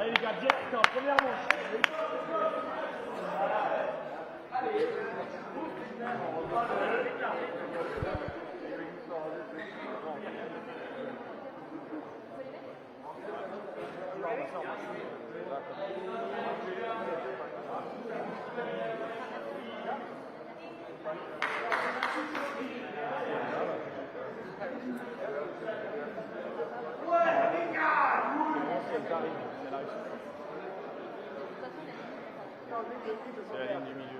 Allez les gars, direct, première manche. C'est la ligne du milieu.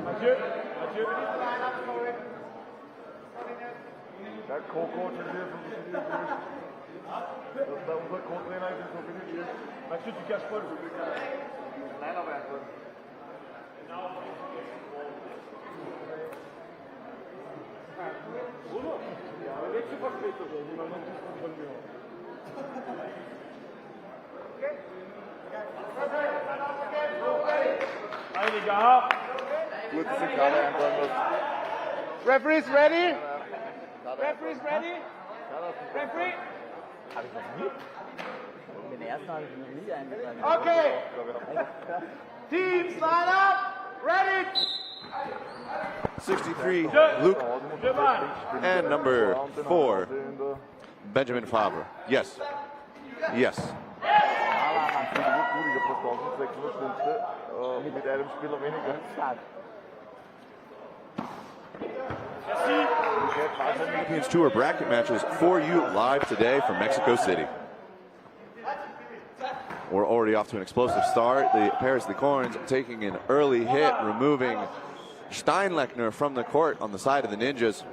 Mathieu. Der Co-Coach ist hier so ein bisschen gemischt. Das ist unser Co-Trainer, ist so viel. Mathieu, tu caches Paul. Nein, aber er soll. Bruno, jetzt zu verspätet. Niemand ist von mir. Allez les gars. Gutes Signal einbauen muss. Referees ready? Referees ready? Referee? Habe ich noch nie? Den ersten habe ich noch nie eingetragen. Okay. Teams line up. Ready? 63, Luke, and number 4, Benjamin Favre. Yes. Yes. Gut, ich habe verstanden, 600 Schlimmste mit einem Spieler weniger. Champions Tour bracket matches for you live today from Mexico City. We're already off to an explosive start. The Paris Lorns taking an early hit, removing Steinlechner from the court on the side of the Ninjas.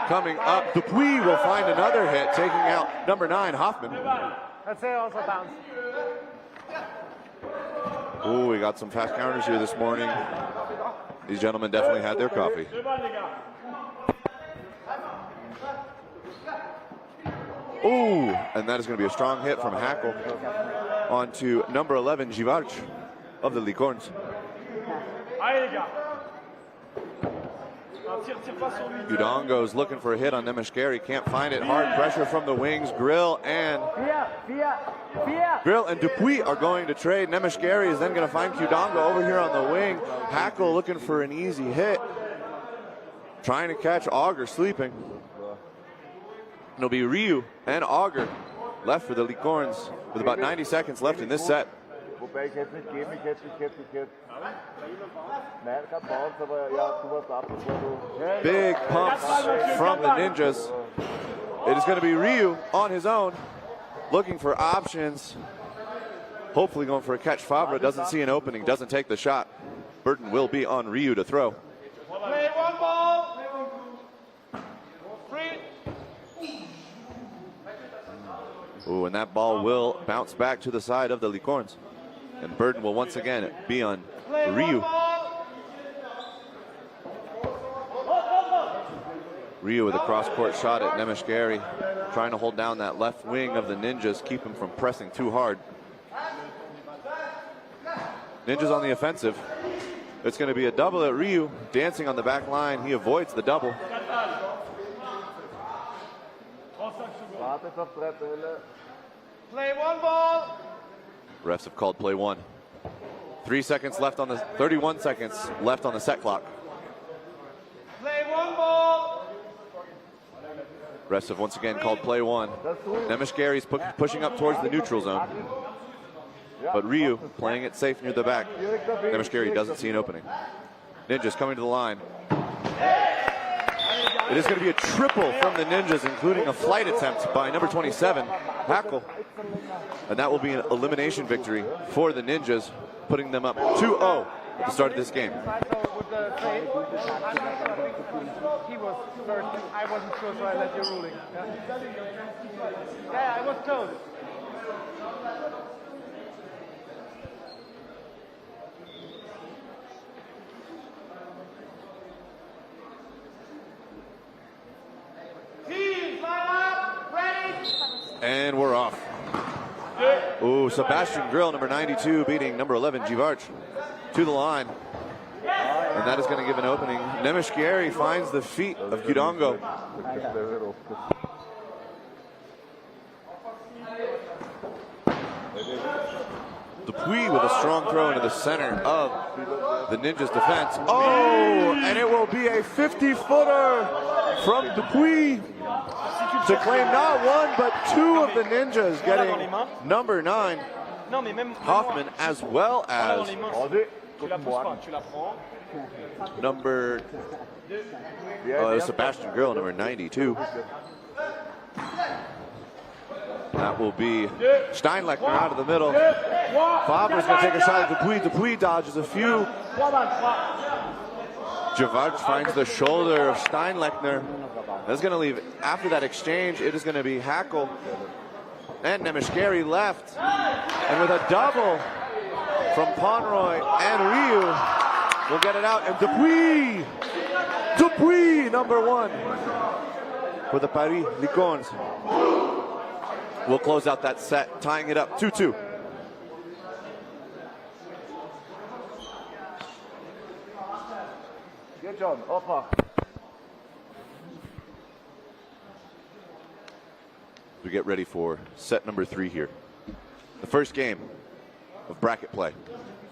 Coming up, Dupuis will find another hit, taking out number 9, Hoffman. Let's say also bounce. Ooh, we got some fast counters here this morning. These gentlemen definitely had their coffee. Ooh, and that is going to be a strong hit from Hackle onto number 11, Givarch of the Licorns. Udongo's looking for a hit on Nemeshkari, can't find it. Hard pressure from the wings. Grill and Dupuis are going to trade. Nemeshkari is then going to find Udongo over here on the wing. Hackle looking for an easy hit, trying to catch Auger sleeping. It'll be Ryu and Auger left for the Licorns with about 90 seconds left in this set. Wobei ich hätte nicht geben, ich hätte. Nein, kein Bounce, aber ja, du warst ab, bevor du. Big pumps from the Ninjas. It is going to be Ryu on his own, looking for options. Hopefully going for a catch. Favre doesn't see an opening, doesn't take the shot. Burton will be on Ryu to throw. Play one ball. Free. Ooh, and that ball will bounce back to the side of the Licorns. And Burton will once again be on Ryu. Ryu with a cross-court shot at Nemeshkari, trying to hold down that left wing of the Ninjas, keep him from pressing too hard. Ninjas on the offensive. It's going to be a double at Ryu, dancing on the back line. He avoids the double. Play one ball. Refs have called play one. 31 seconds left on the set clock. Play one ball. Refs have once again called play one. Nemeshkari's pushing up towards the neutral zone. But Ryu playing it safe near the back. Nemeshkari doesn't see an opening. Ninjas coming to the line. It is going to be a triple from the Ninjas, including a flight attempt by number 27, Hackle. And that will be an elimination victory for the Ninjas, putting them up 2-0 at the start of this game. He was first. I wasn't sure, so I let you ruling. Yeah, I was told. And we're off. Ooh, Sebastian Grill, number 92, beating number 11, Givarch, to the line. And that is going to give an opening. Nemeshkieri finds the feet of Kudongo. Dupuis with a strong throw into the center of the Ninjas' defense. Oh, and it will be a 50-footer from Dupuis to claim not one, but two of the Ninjas, getting number 9, Hoffman, as well as number Sebastian Grill, number 92. That will be Steinlechner out of the middle. Favre's going to take a shot at Dupuis. Dupuis dodges a few. Givarch finds the shoulder of Steinlechner. That's going to leave, after that exchange, it is going to be Hackle and Nemeshkieri left. And with a double from Pomeroy and Ryu, will get it out. And Dupuis, number 1 for the Paris Licornes. Will close out that set, tying it up 2-2. Good job, offer. We get ready for set number 3 here. The first game of bracket play,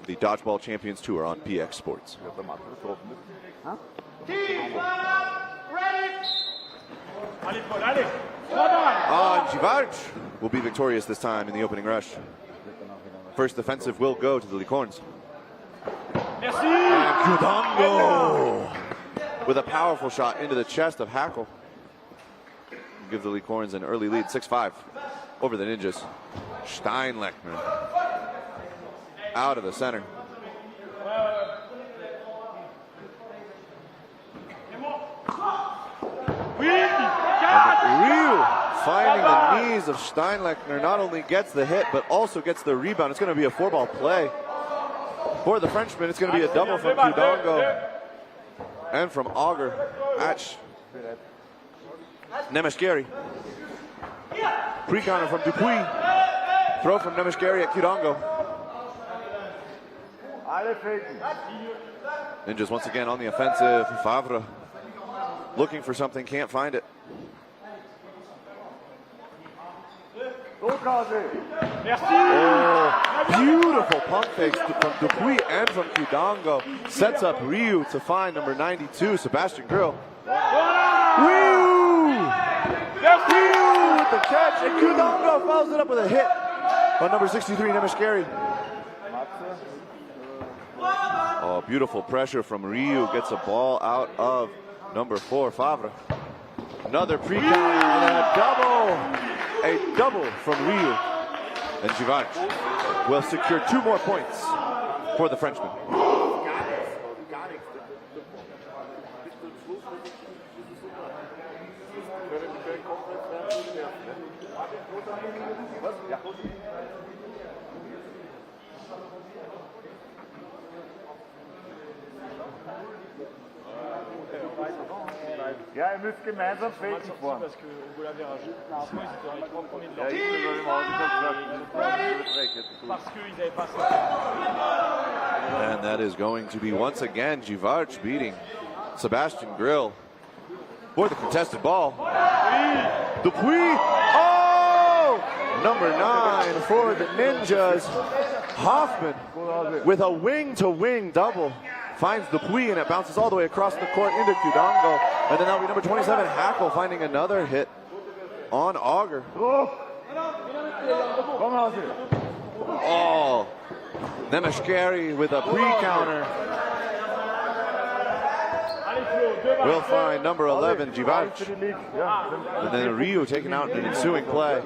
the Dodgeball Champions Tour on PX Sports. Givarch will be victorious this time in the opening rush. First offensive will go to the Licornes. And Kudongo with a powerful shot into the chest of Hackle. Give the Licornes an early lead, 6-5 over the Ninjas. Steinlechner out of the center. Ryu finding the knees of Steinlechner, not only gets the hit, but also gets the rebound. It's going to be a 4-ball play for the Frenchman. It's going to be a double from Kudongo and from Auger. Nemeshkieri. Pre-counter from Dupuis. Throw from Nemeshkieri at Kudongo. Ninjas once again on the offensive. Favre looking for something, can't find it. Oh, beautiful pump fakes from Dupuis and from Kudongo. Sets up Ryu to find number 92, Sebastian Grill. Ryu with the catch, and Kudongo follows it up with a hit on number 63, Nemeshkieri. Oh, beautiful pressure from Ryu, gets a ball out of number 4, Favre. Another pre-counter and a double from Ryu. And Givarch will secure 2 more points for the Frenchman. Ja, ihr müsst gemeinsam faken vor. And that is going to be once again Givarch beating Sebastian Grill for the contested ball. Dupuis, oh! Number 9 for the Ninjas. Hoffman with a wing-to-wing double. Finds Dupuis and it bounces all the way across the court into Kudongo. And then that'll be number 27, Hackle, finding another hit on Auger. Oh, Nemeshkieri with a pre-counter. Will find number 11, Givarch. And then Ryu taking out an ensuing play.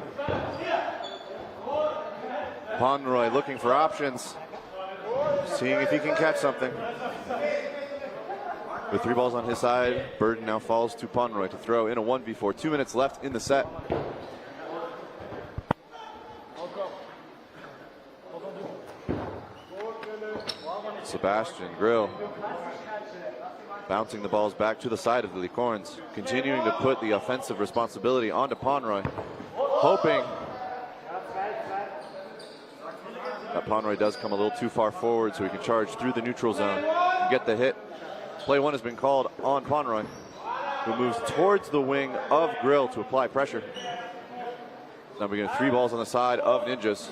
Pomeroy looking for options, seeing if he can catch something. With 3 balls on his side, Burden now falls to Pomeroy to throw in a 1v4. 2 minutes left in the set. Sebastian Grill bouncing the balls back to the side of the Licornes, continuing to put the offensive responsibility onto Pomeroy, hoping That Pomeroy does come a little too far forward, so he can charge through the neutral zone and get the hit. Play one has been called on Pomeroy, who moves towards the wing of Grill to apply pressure. Now we get 3 balls on the side of Ninjas.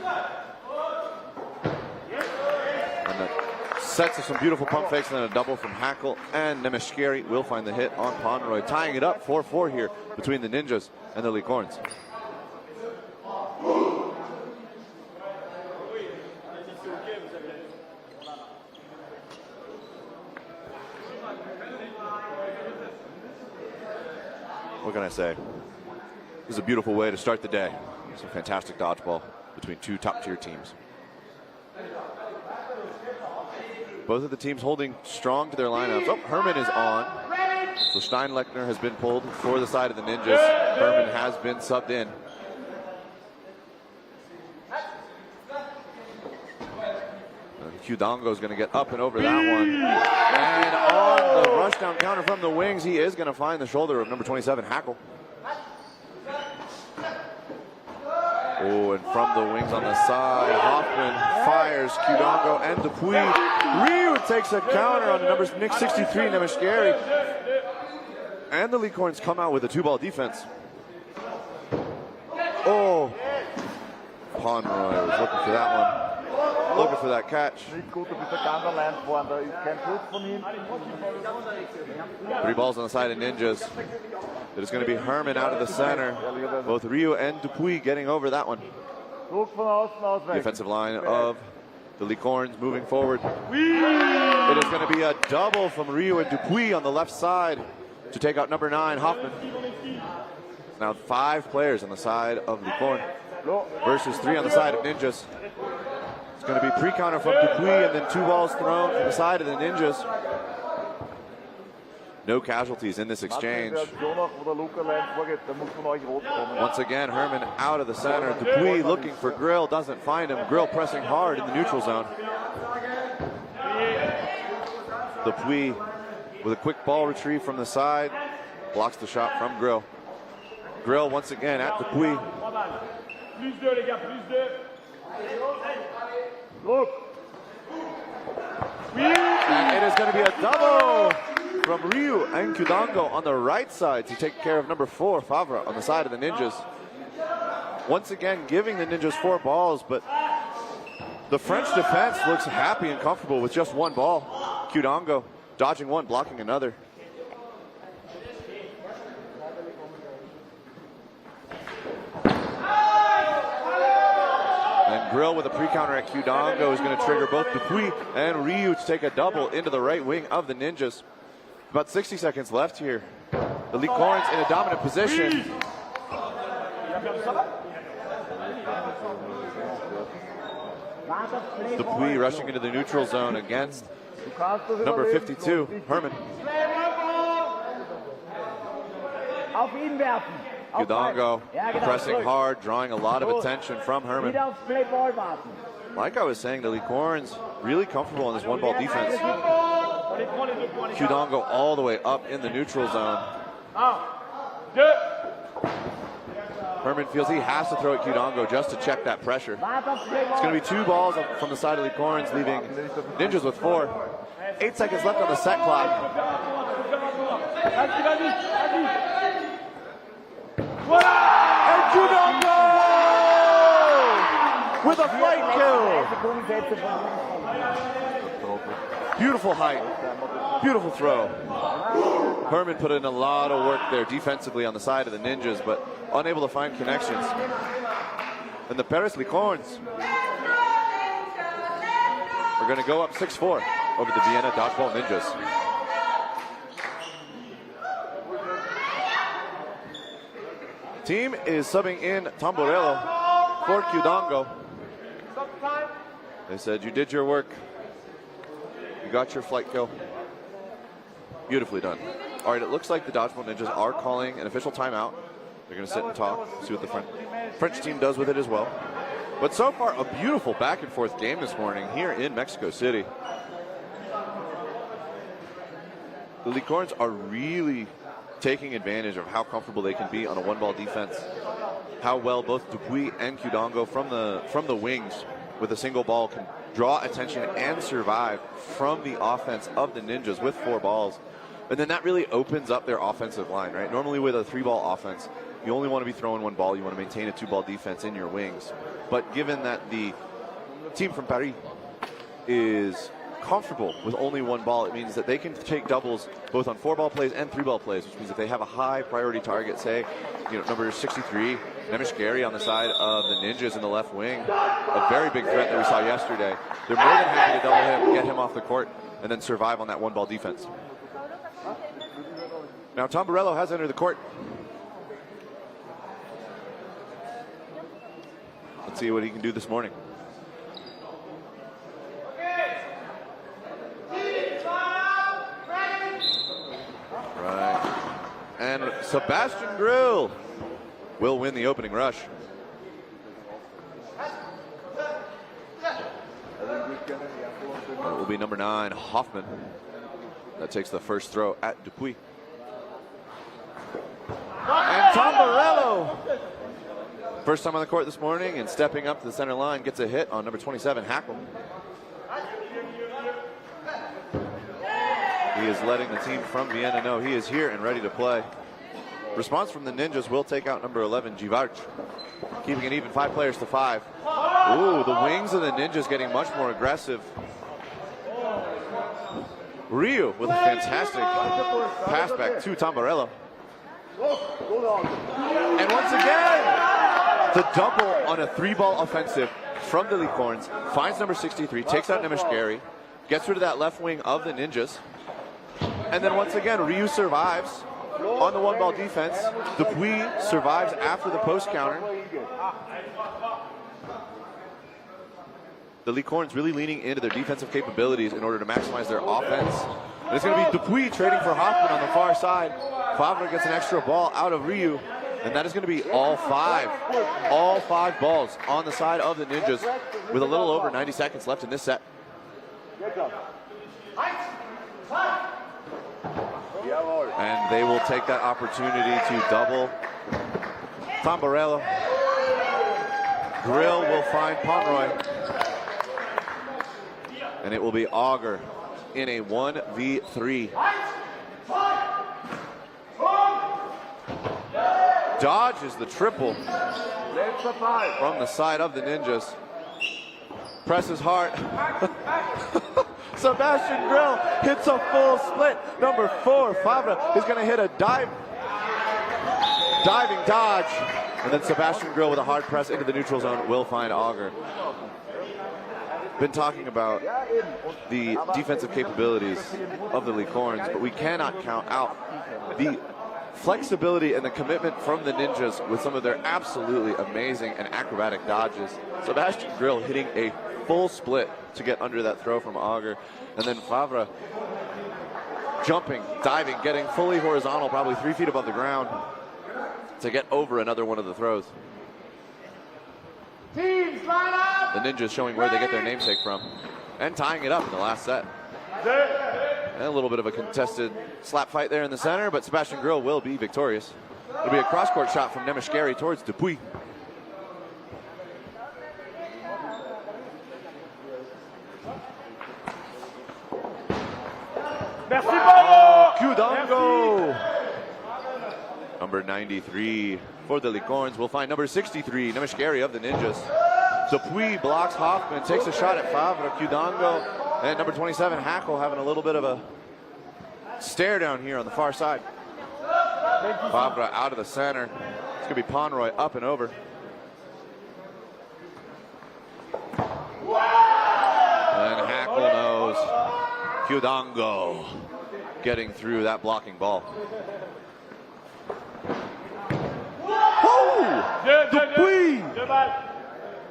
And that sets of some beautiful pump fakes, and then a double from Hackle, and Nemeshkeri will find the hit on Pomeroy, tying it up 4-4 here between the Ninjas and the Licorns. What can I say? This is a beautiful way to start the day. Some fantastic dodgeball between 2 top-tier teams. Both of the teams holding strong to their lineups. Oh, Herman is on. So Steinlechner has been pulled for the side of the Ninjas. Herman has been subbed in. Qdongo is going to get up and over that one. And on the rush down counter from the wings, he is going to find the shoulder of number 27, Hackle. Oh, and from the wings on the side, Hoffman fires Qdongo and Dupuy. Ryu takes a counter on the number 63, Nemeshkeri. And the Licorns come out with a 2-ball defense. Oh, Pomeroy was looking for that one. Looking for that catch. 3 balls on the side of Ninjas. It is going to be Herman out of the center. Both Ryu and Dupuy getting over that one. Defensive line of the Licorns moving forward. It is going to be a double from Ryu and Dupuy on the left side to take out number 9, Hoffman. Now 5 players on the side of Licorn versus 3 on the side of Ninjas. It's going to be pre-counter from Dupuy and then 2 balls thrown from the side of the Ninjas. No casualties in this exchange. Once again, Herman out of the center. Dupuy looking for Grill, doesn't find him. Grill pressing hard in the neutral zone. Dupuy with a quick ball retrieve from the side. Blocks the shot from Grill. Grill once again at Dupuy. And it is going to be a double from Ryu and Qdongo on the right side to take care of number 4, Favre, on the side of the Ninjas. Once again, giving the Ninjas 4 balls, but the French defense looks happy and comfortable with just 1 ball. Qdongo dodging 1, blocking another. And Grill with a pre-counter at Qdongo is going to trigger both Dupuy and Ryu to take a double into the right wing of the Ninjas. About 60 seconds left here. The Licorns in a dominant position. Dupuy rushing into the neutral zone against number 52, Herman. Qdongo pressing hard, drawing a lot of attention from Herman. Like I was saying, the Licorns really comfortable in this 1-ball defense. Qdongo all the way up in the neutral zone. Herman feels he has to throw at Qdongo just to check that pressure. It's going to be 2 balls from the side of the Licorns, leaving Ninjas with 4. 8 seconds left on the set clock. And Qdongo with a flight kill. Beautiful height, beautiful throw. Herman put in a lot of work there defensively on the side of the Ninjas, but unable to find connections. And the Paris Licorns are going to go up 6-4 over the Vienna Dodgeball Ninjas. Team is subbing in Tamborello for Qdongo. They said, you did your work. You got your flight kill. Beautifully done. All right, it looks like the Dodgeball Ninjas are calling an official timeout. They're going to sit and talk, see what the French team does with it as well. But so far, a beautiful back and forth game this morning here in Mexico City. The Licorns are really taking advantage of how comfortable they can be on a 1-ball defense. How well both Dupuy and Qdongo from the wings with a single ball can draw attention and survive from the offense of the Ninjas with 4 balls. And then that really opens up their offensive line, right? Normally with a 3-ball offense, you only want to be throwing 1 ball. You want to maintain a 2-ball defense in your wings. But given that the team from Paris is comfortable with only 1 ball, it means that they can take doubles both on 4-ball plays and 3-ball plays, which means if they have a high priority target, say, number 63, Nemish Gary on the side of the Ninjas in the left wing, a very big threat that we saw yesterday. They're more than happy to double him, get him off the court, and then survive on that 1-ball defense. Now Tom Borello has entered the court. Let's see what he can do this morning. Right. And Sebastian Grill will win the opening rush. It will be number 9, Hoffman, that takes the first throw at Dupuis. And Tom Borello, first time on the court this morning and stepping up to the center line, gets a hit on number 27, Hackle. He is letting the team from Vienna know he is here and ready to play. Response from the Ninjas will take out number 11, Givarch, keeping it even 5 players to 5. Ooh, the wings of the Ninjas getting much more aggressive. Ryu with a fantastic pass back to Tom Borello. And once again, the double on a 3-ball offensive from the Licorns. Finds number 63, takes out Nemish Gary, gets rid of that left wing of the Ninjas. And then once again, Ryu survives on the 1-ball defense. Dupuis survives after the post counter. The Licorns really leaning into their defensive capabilities in order to maximize their offense. And it's going to be Dupuis trading for Hoffman on the far side. Favre gets an extra ball out of Ryu, and that is going to be all 5 balls on the side of the Ninjas with a little over 90 seconds left in this set. And they will take that opportunity to double Tom Borello. Grill will find Pomeroy. And it will be Auger in a 1v3. Dodges the triple from the side of the Ninjas. Presses hard. Sebastian Grill hits a full split. Number 4, Favre, is going to hit a diving dodge. And then Sebastian Grill with a hard press into the neutral zone will find Auger. Been talking about the defensive capabilities of the Licorns, but we cannot count out the flexibility and the commitment from the Ninjas with some of their absolutely amazing and acrobatic dodges. Sebastian Grill hitting a full split to get under that throw from Auger. And then Favre jumping, diving, getting fully horizontal, probably 3 feet above the ground to get over another one of the throws. Teams, line up! The Ninjas showing where they get their namesake from and tying it up in the last set. And a little bit of a contested slap fight there in the center, but Sebastian Grill will be victorious. It'll be a cross-court shot from Nemish Gary towards Dupuis. Oh, Kudango! Number 93 for the Licorns will find number 63, Nemish Gary of the Ninjas. Dupuis blocks Hoffman, takes a shot at Favre. Kudango and number 27, Hackle, having a little bit of a stare down here on the far side. Favre out of the center. It's going to be Pomeroy up and over. And Hackle knows. Kudango getting through that blocking ball. Oh! Dupuis!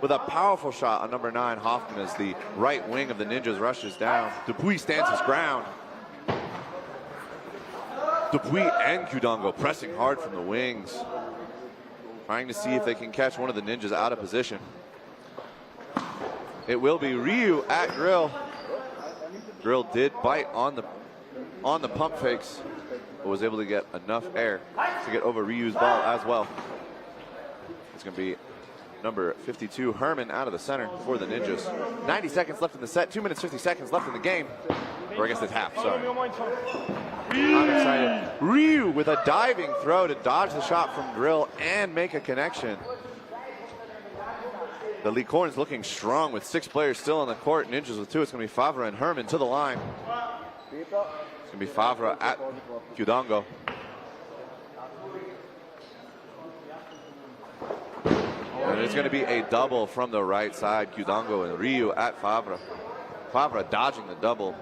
With a powerful shot on number 9, Hoffman, as the right wing of the Ninjas rushes down. Dupuis stands his ground. Dupuis and Kudango pressing hard from the wings, trying to see if they can catch one of the Ninjas out of position. It will be Ryu at Grill. Grill did bite on the pump fakes, but was able to get enough air to get over Ryu's ball as well. It's going to be number 52, Herman, out of the center for the Ninjas. 90 seconds left in the set, 2 minutes 50 seconds left in the game. Or I guess it's half, sorry. I'm excited. Ryu with a diving throw to dodge the shot from Grill and make a connection. The Licorns looking strong with 6 players still on the court. Ninjas with 2. It's going to be Favre and Herman to the line. It's going to be Favre at Qdango. And it's going to be a double from the right side. Qdango and Ryu at Favre. Favre dodging the double.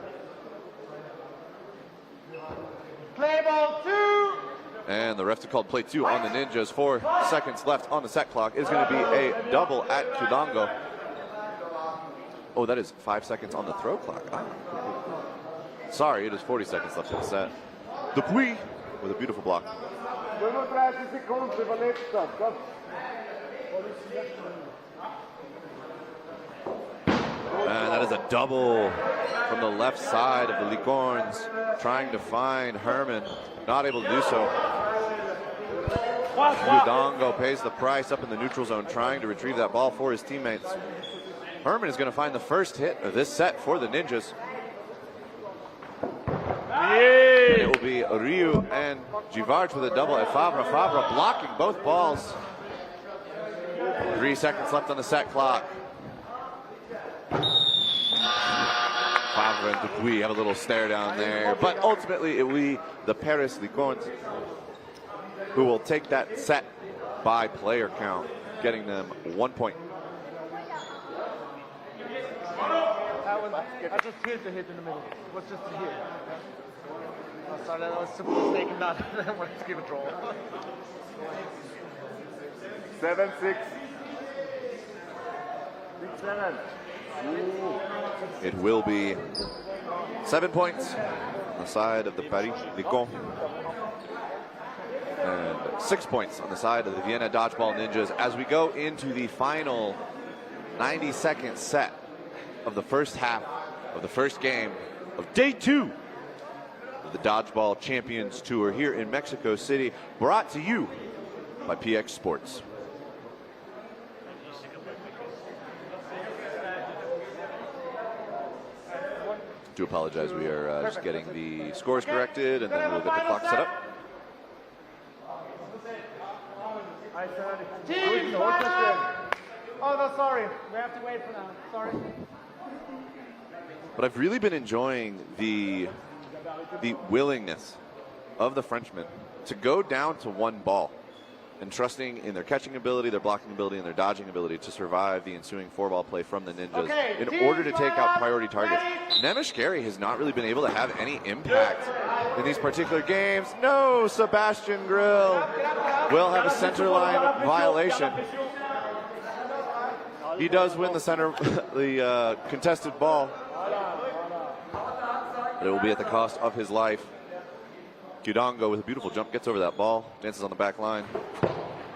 Play ball 2. And the ref called play 2 on the Ninjas. 4 seconds left on the set clock. It's going to be a double at Qdango. Oh, that is 5 seconds on the throw clock. Sorry, it is 40 seconds left in the set. Dupuis with a beautiful block. 35 seconden, verletzt das. Komm. And that is a double from the left side of the Licorns, trying to find Herman. Not able to do so. Qdango pays the price up in the neutral zone, trying to retrieve that ball for his teammates. Herman is going to find the first hit of this set for the Ninjas. And it will be Ryu and Givarch with a double at Favre. Favre blocking both balls. 3 seconds left on the set clock. Favre and Dupuis have a little stare down there, but ultimately it will be the Paris Licorns who will take that set by player count, getting them 1 point. I just hit the hit in the middle. It was just a hit. Oh, sorry, that was super mistaken. Not I wanted to give a draw. 7-6. 6-7. It will be 7 points on the side of the Paris Licorne. And 6 points on the side of the Vienna Dodgeball Ninjas as we go into the final 90-second set of the first half of the first game of day 2 of the Dodgeball Champions Tour here in Mexico City, brought to you by PX Sports. Do apologize, we are just getting the scores corrected and then we'll get the clock set up. Oh, no, sorry. We have to wait for now. Sorry. But I've really been enjoying the willingness of the Frenchmen to go down to 1 ball and trusting in their catching ability, their blocking ability, and their dodging ability to survive the ensuing 4-ball play from the Ninjas in order to take out priority targets. Nemeshkari has not really been able to have any impact in these particular games. No, Sebastian Grill will have a center line violation. He does win the center, the contested ball, but it will be at the cost of his life. Qdango with a beautiful jump gets over that ball, dances on the back line.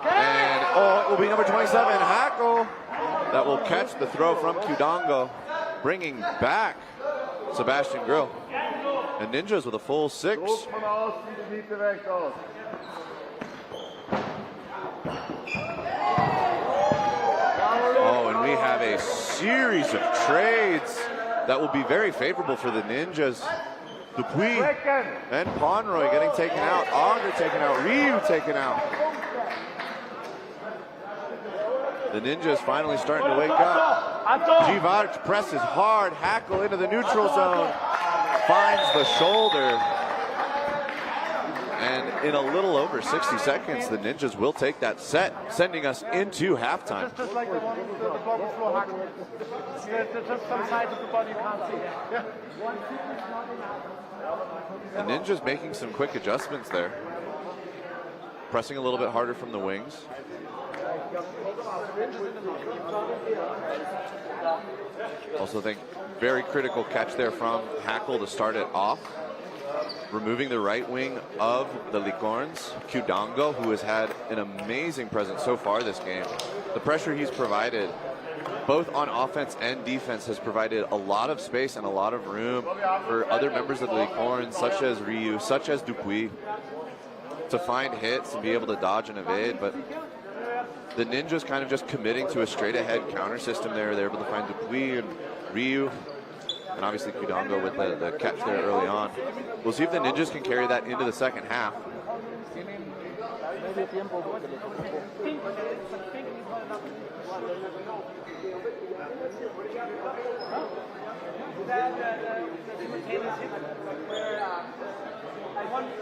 And oh, it will be number 27, Hackle, that will catch the throw from Qdango, bringing back Sebastian Grill. And Ninjas with a full 6. Oh, and we have a series of trades that will be very favorable for the Ninjas. Dupuis and Ponroy getting taken out, Auger taken out, Ryu taken out. The Ninjas finally starting to wake up. Givarch presses hard, Hackle into the neutral zone, finds the shoulder. And in a little over 60 seconds, the Ninjas will take that set, sending us into halftime. Just like the one with the block floor hack. There's just some sides of the body you can't see. Yeah. The Ninjas making some quick adjustments there. Pressing a little bit harder from the wings. Also think very critical catch there from Hackle to start it off. Removing the right wing of the Licorns, Qdango, who has had an amazing presence so far this game. The pressure he's provided, both on offense and defense, has provided a lot of space and a lot of room for other members of the Licorns, such as Ryu, such as Dupuis, to find hits and be able to dodge and evade. But The Ninjas kind of just committing to a straight-ahead counter system there. They're able to find Dupuis and Ryu, and obviously Kudongo with the catch there early on. We'll see if the Ninjas can carry that into the second half.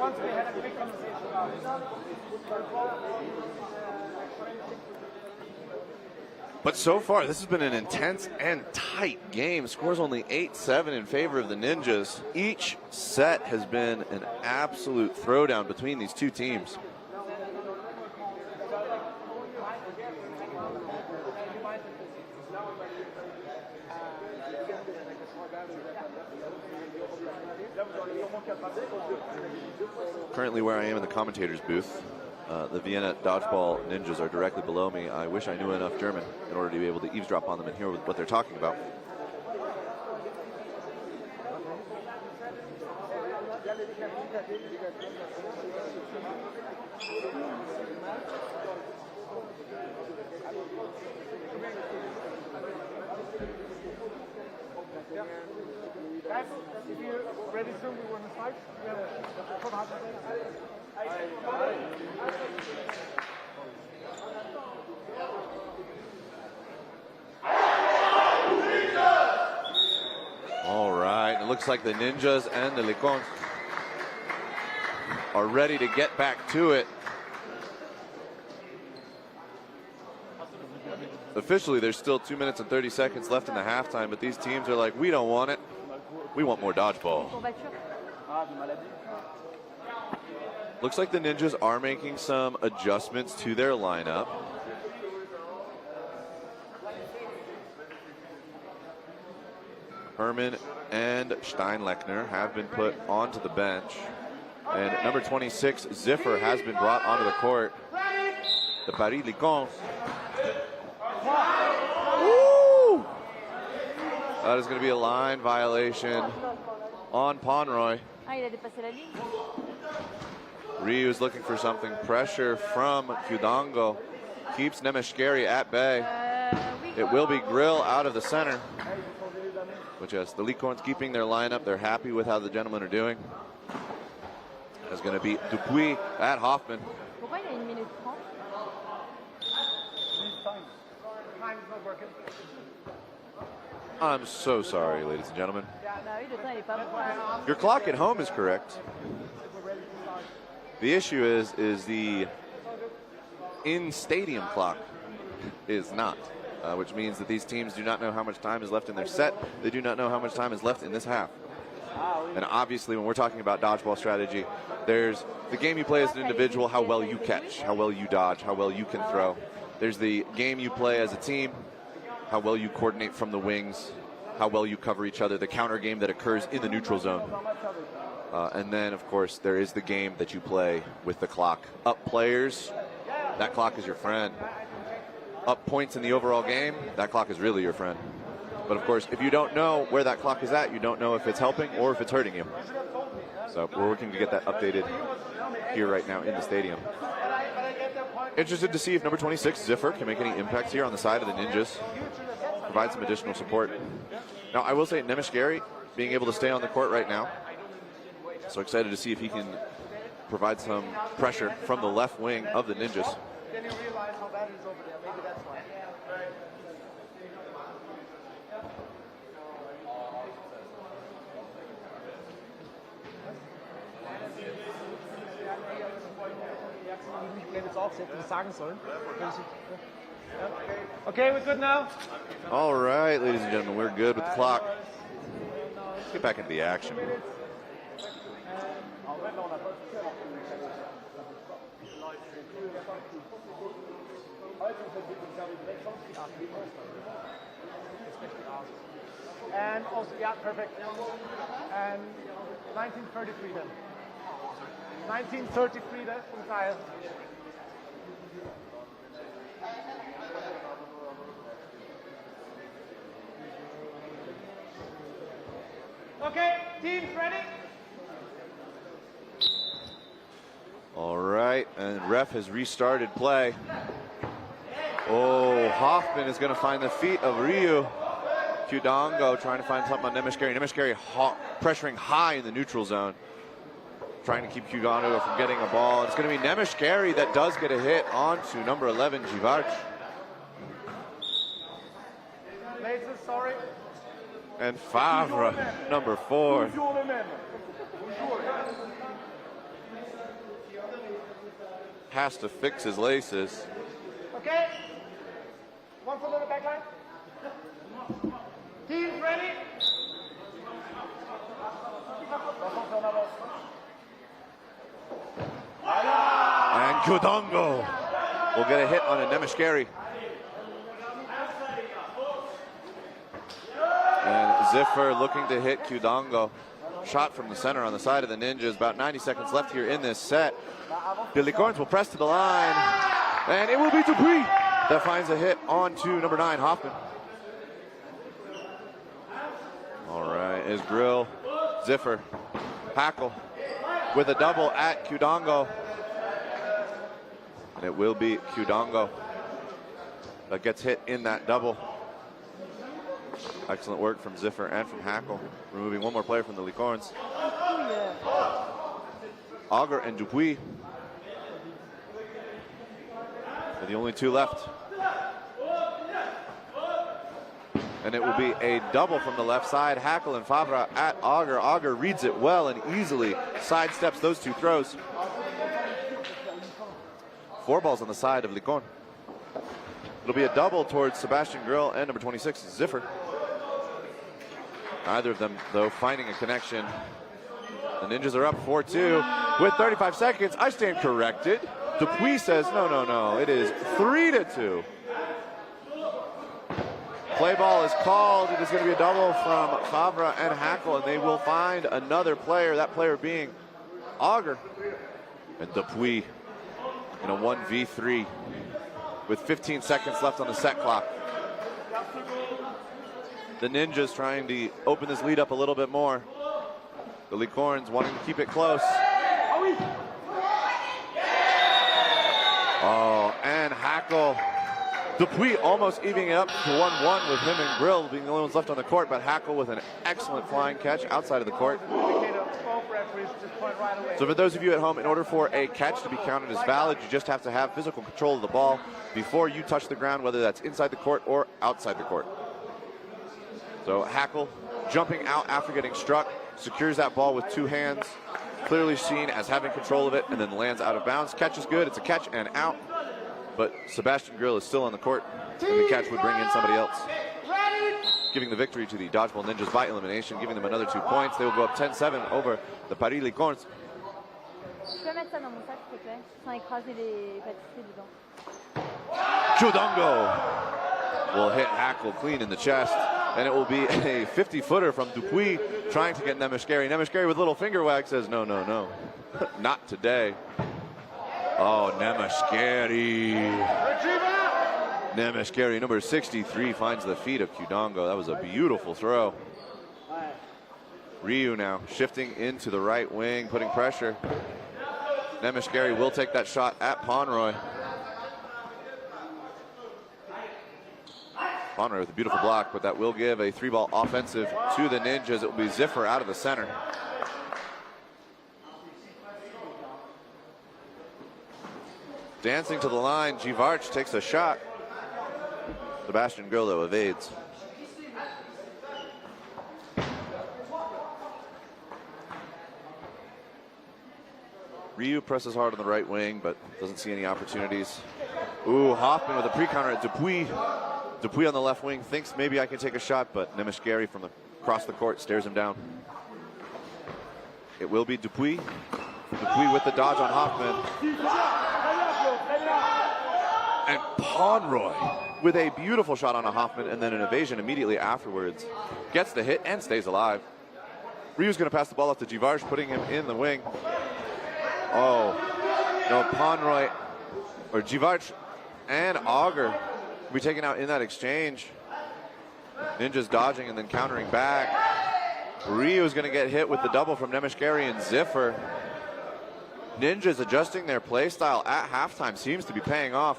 Once we had a quick conversation about it. But so far, this has been an intense and tight game. Scores only 8-7 in favor of the Ninjas. Each set has been an absolute throwdown between these two teams. Currently where I am in the commentator's booth, the Vienna Dodgeball Ninjas are directly below me. I wish I knew enough German in order to be able to eavesdrop on them and hear what they're talking about. Guys, if you're ready soon, we want to fight. All right, it looks like the Ninjas and the Licons are ready to get back to it. Officially, there's still 2 minutes and 30 seconds left in the halftime, but these teams are like, we don't want it. We want more dodgeball. Looks like the Ninjas are making some adjustments to their lineup. Herman and Steinlechner have been put onto the bench. And number 26, Ziffer, has been brought onto the court. The Paris Licons. Woo! That is going to be a line violation on Ponroy. Ryu is looking for something. Pressure from Kudongo. Keeps Nemeshkeri at bay. It will be Grill out of the center. Which is the Licons keeping their lineup. They're happy with how the gentlemen are doing. That's going to be Dupuis at Hoffman. I'm so sorry, ladies and gentlemen. Your clock at home is correct. The issue is the in-stadium clock is not, which means that these teams do not know how much time is left in their set. They do not know how much time is left in this half. And obviously, when we're talking about dodgeball strategy, there's the game you play as an individual, how well you catch, how well you dodge, how well you can throw. There's the game you play as a team, how well you coordinate from the wings, how well you cover each other, the counter game that occurs in the neutral zone. And then, of course, there is the game that you play with the clock. Up players, that clock is your friend. Up points in the overall game, that clock is really your friend. But, of course, if you don't know where that clock is at, you don't know if it's helping or if it's hurting you. So we're working to get that updated here right now in the stadium. Interested to see if number 26, Ziffer, can make any impacts here on the side of the Ninjas. Provide some additional support. Now, I will say Nemeshkeri being able to stay on the court right now. So excited to see if he can provide some pressure from the left wing of the Ninjas. Then you realize how bad it is over there. Maybe that's why. Okay, we're good now. All right, ladies and gentlemen, we're good with the clock. Let's get back into the action. And also, yeah, perfect. And 1933 then. 1933 then, from Kyle. Okay, teams ready? All right, and ref has restarted play. Oh, Hoffman is going to find the feet of Ryu. Kyudango trying to find something on Nemeshkeri. Nemeshkeri pressuring high in the neutral zone. Trying to keep Kyudango from getting a ball. It's going to be Nemeshkeri that does get a hit onto number 11, Jivarch. Sorry. And Favre, number 4. Has to fix his laces. Okay. One foot on the back line. Teams ready? And Kyudango will get a hit on a Nemeshkeri. And Ziffer looking to hit Kyudango. Shot from the center on the side of the Ninjas. About 90 seconds left here in this set. The Lorns will press to the line. And it will be Dupuis that finds a hit onto number 9, Hoffman. All right, is Grill. Ziffer. Hackle with a double at Kyudango. And it will be Kyudango that gets hit in that double. Excellent work from Ziffer and from Hackle, removing one more player from the Lorns. Auger and Dupuis are the only 2 left. And it will be a double from the left side. Hackle and Favre at Auger. Auger reads it well and easily sidesteps those 2 throws. 4 balls on the side of Lorns. It'll be a double towards Sebastian Grill and number 26, Ziffer. Neither of them, though, finding a connection. The Ninjas are up 4-2 with 35 seconds. I stand corrected. Dupuis says, no. It is 3-2. Play ball is called. It is going to be a double from Favre and Hackle, and they will find another player, that player being Auger. And Dupuis in a 1v3 with 15 seconds left on the set clock. The Ninjas trying to open this lead up a little bit more. The Lorns wanting to keep it close. Oh, and Hackle. Dupuis almost evening it up to 1-1 with him and Grill being the only ones left on the court, but Hackle with an excellent flying catch outside of the court. So for those of you at home, in order for a catch to be counted as valid, you just have to have physical control of the ball before you touch the ground, whether that's inside the court or outside the court. So Hackle jumping out after getting struck, secures that ball with 2 hands, clearly seen as having control of it, and then lands out of bounds. Catch is good, it's a catch and out, but Sebastian Grill is still on the court, and the catch would bring in somebody else. Giving the victory to the Dodgeball Ninjas by elimination, giving them another 2 points. They will go up 10-7 over the Paris Lorns. Kyudango will hit Hackle clean in the chest, and it will be a 50-footer from Dupuis trying to get Nemeshkeri. Nemeshkeri with a little finger wag says, no, not today. Oh, Nemeshkeri, number 63, finds the feet of Kyudango. That was a beautiful throw. Ryu now shifting into the right wing, putting pressure. Nemeshkeri will take that shot at Pomeroy. Pomeroy with a beautiful block, but that will give a 3-ball offensive to the Ninjas. It will be Ziffer out of the center. Dancing to the line, Jivarch takes a shot. Sebastian Grillo evades. Ryu presses hard on the right wing, but doesn't see any opportunities. Ooh, Hoffman with a pre-counter at Dupuis. Dupuis on the left wing thinks maybe I can take a shot, but Nemeshkeri from across the court stares him down. It will be Dupuis. Dupuis with the dodge on Hoffman. And Pomeroy with a beautiful shot on a Hoffman, and then an evasion immediately afterwards. Gets the hit and stays alive. Ryu's going to pass the ball off to Jivarch, putting him in the wing. Oh, no, Pomeroy, or Jivarch and Auger will be taken out in that exchange. Ninjas dodging and then countering back. Ryu is going to get hit with the double from Nemeshkeri and Ziffer. Ninjas adjusting their play style at halftime seems to be paying off.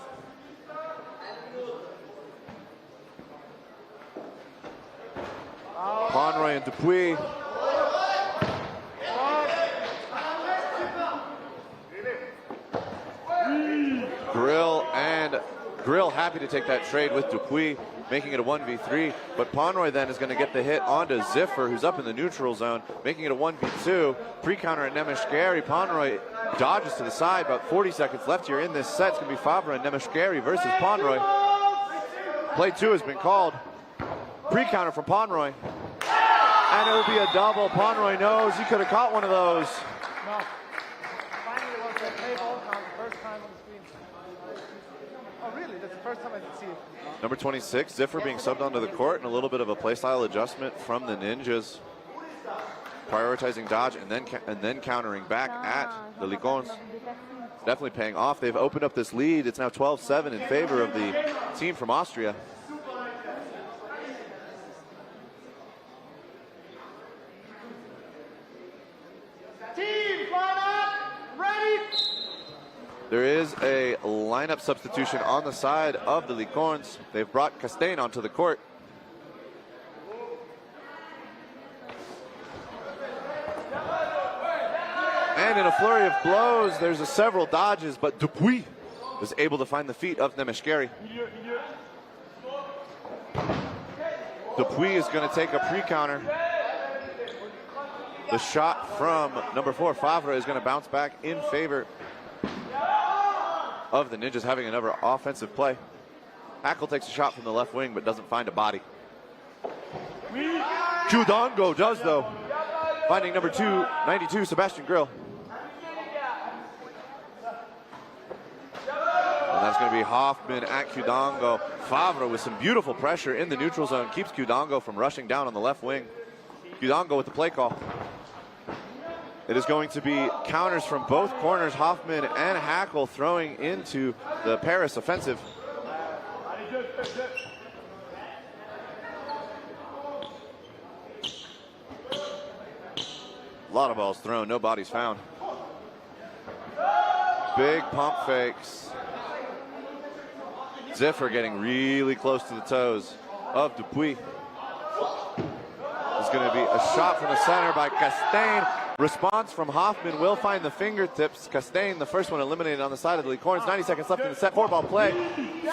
Pomeroy and Dupuis. Grill happy to take that trade with Dupuis, making it a 1v3, but Pomeroy then is going to get the hit onto Ziffer, who's up in the neutral zone, making it a 1v2. Pre-counter at Nemeshkari. Pomeroy dodges to the side, about 40 seconds left here in this set. It's going to be Favre and Nemeshkari versus Pomeroy. Play 2 has been called. Pre-counter from Pomeroy. And it will be a double. Pomeroy knows he could have caught one of those. No. Finally, it was a play ball count, the first time on the screen. Oh, really? That's the first time I did see it. Number 26, Ziffer being subbed onto the court, and a little bit of a playstyle adjustment from the Ninjas. Prioritizing dodge and then countering back at the Lorns. Definitely paying off. They've opened up this lead. It's now 12-7 in favor of the team from Austria. There is a lineup substitution on the side of the Lorns. They've brought Castain onto the court. And in a flurry of blows, there's several dodges, but Dupuis is able to find the feet of Nemeshkari. Dupuis is going to take a pre-counter. The shot from number 4, Favre, is going to bounce back in favor of the Ninjas, having another offensive play. Hackle takes a shot from the left wing, but doesn't find a body. Kudongo does, though, finding number 92, Sebastian Grill. And that's going to be Hoffman at Kudongo. Favre with some beautiful pressure in the neutral zone keeps Kudongo from rushing down on the left wing. Kudongo with the play call. It is going to be counters from both corners. Hoffman and Hackle throwing into the Paris offensive. A lot of balls thrown, no bodies found. Big pump fakes. Ziffer getting really close to the toes of Dupuis. There's going to be a shot from the center by Castain. Response from Hoffman will find the fingertips. Castain, the first one eliminated on the side of the Lorns. 90 seconds left in the set. 4-ball play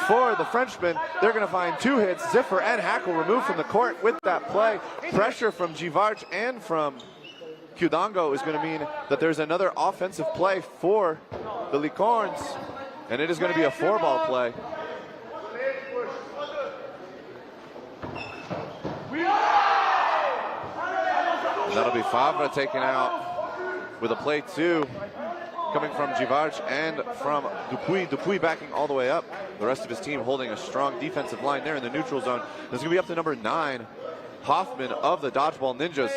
for the Frenchman. They're going to find 2 hits. Ziffer and Hackle removed from the court with that play. Pressure from Givarch and from Kudongo is going to mean that there's another offensive play for the Lorns, and it is going to be a 4-ball play. That'll be Favre taken out with a play 2 coming from Givarch and from Dupuis. Dupuis backing all the way up. The rest of his team holding a strong defensive line there in the neutral zone. This is going to be up to number 9, Hoffman of the Dodgeball Ninjas,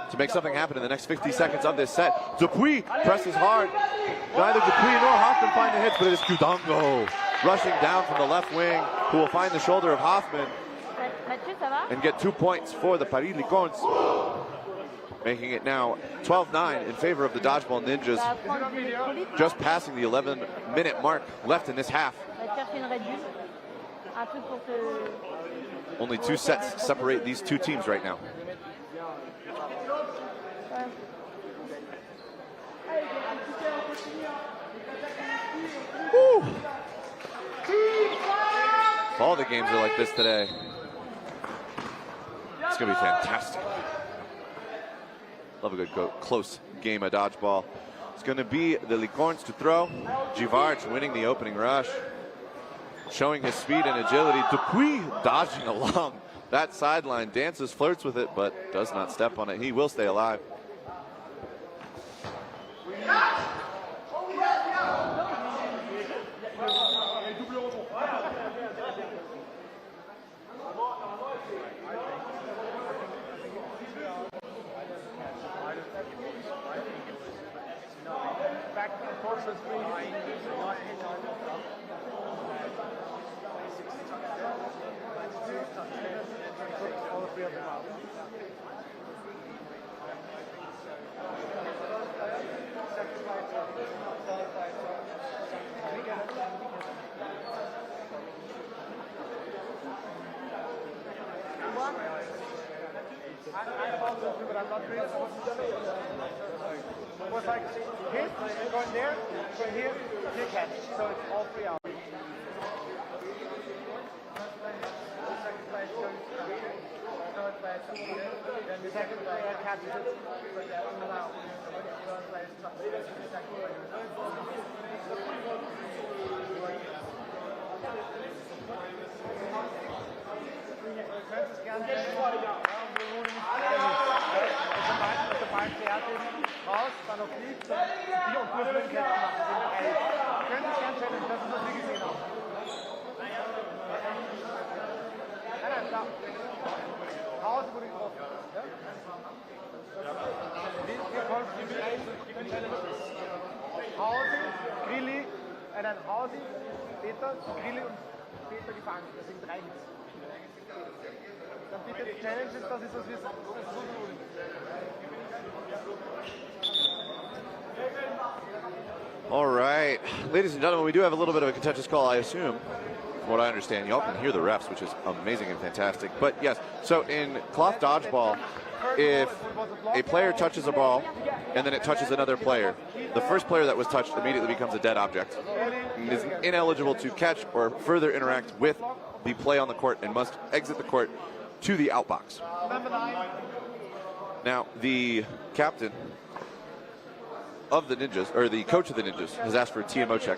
to make something happen in the next 50 seconds of this set. Dupuis presses hard. Neither Dupuis nor Hoffman find the hits, but it is Kudongo rushing down from the left wing, who will find the shoulder of Hoffman and get 2 points for the Paris Lorns, making it now 12-9 in favor of the Dodgeball Ninjas, just passing the 11-minute mark left in this half. Only 2 sets separate these 2 teams right now. Woo. All the games are like this today. It's going to be fantastic. Love a good close game of dodgeball. It's going to be the Lorns to throw. Givarch winning the opening rush, showing his speed and agility. Dupuis dodging along that sideline, dances, flirts with it, but does not step on it. He will stay alive. I thought so too, but I'm not really. It was like hit, going there, going here, kick catch. So it's all 3 hours. Then the second player catches it. Raus, dann noch fliegt, die und kurz mit dem Catch machen. Können Sie gerne challenge, das ist, was wir gesehen haben. Nein, klar. Raus wurde getroffen. Wir kommen die Challenges. Hausi, Grilli, nein, Hausi, Peter, Grilli und Peter gefangen. Das sind 3 Hits. Dann bitte die Challenges, das ist, was wir sagen. All right, ladies and gentlemen, we do have a little bit of a contentious call, I assume. From what I understand, y'all can hear the refs, which is amazing and fantastic. But yes, so in cloth dodgeball, if a player touches a ball and then it touches another player, the first player that was touched immediately becomes a dead object and is ineligible to catch or further interact with the play on the court and must exit the court to the outbox. Now, the captain of the Ninjas, or the coach of the Ninjas, has asked for a TMO check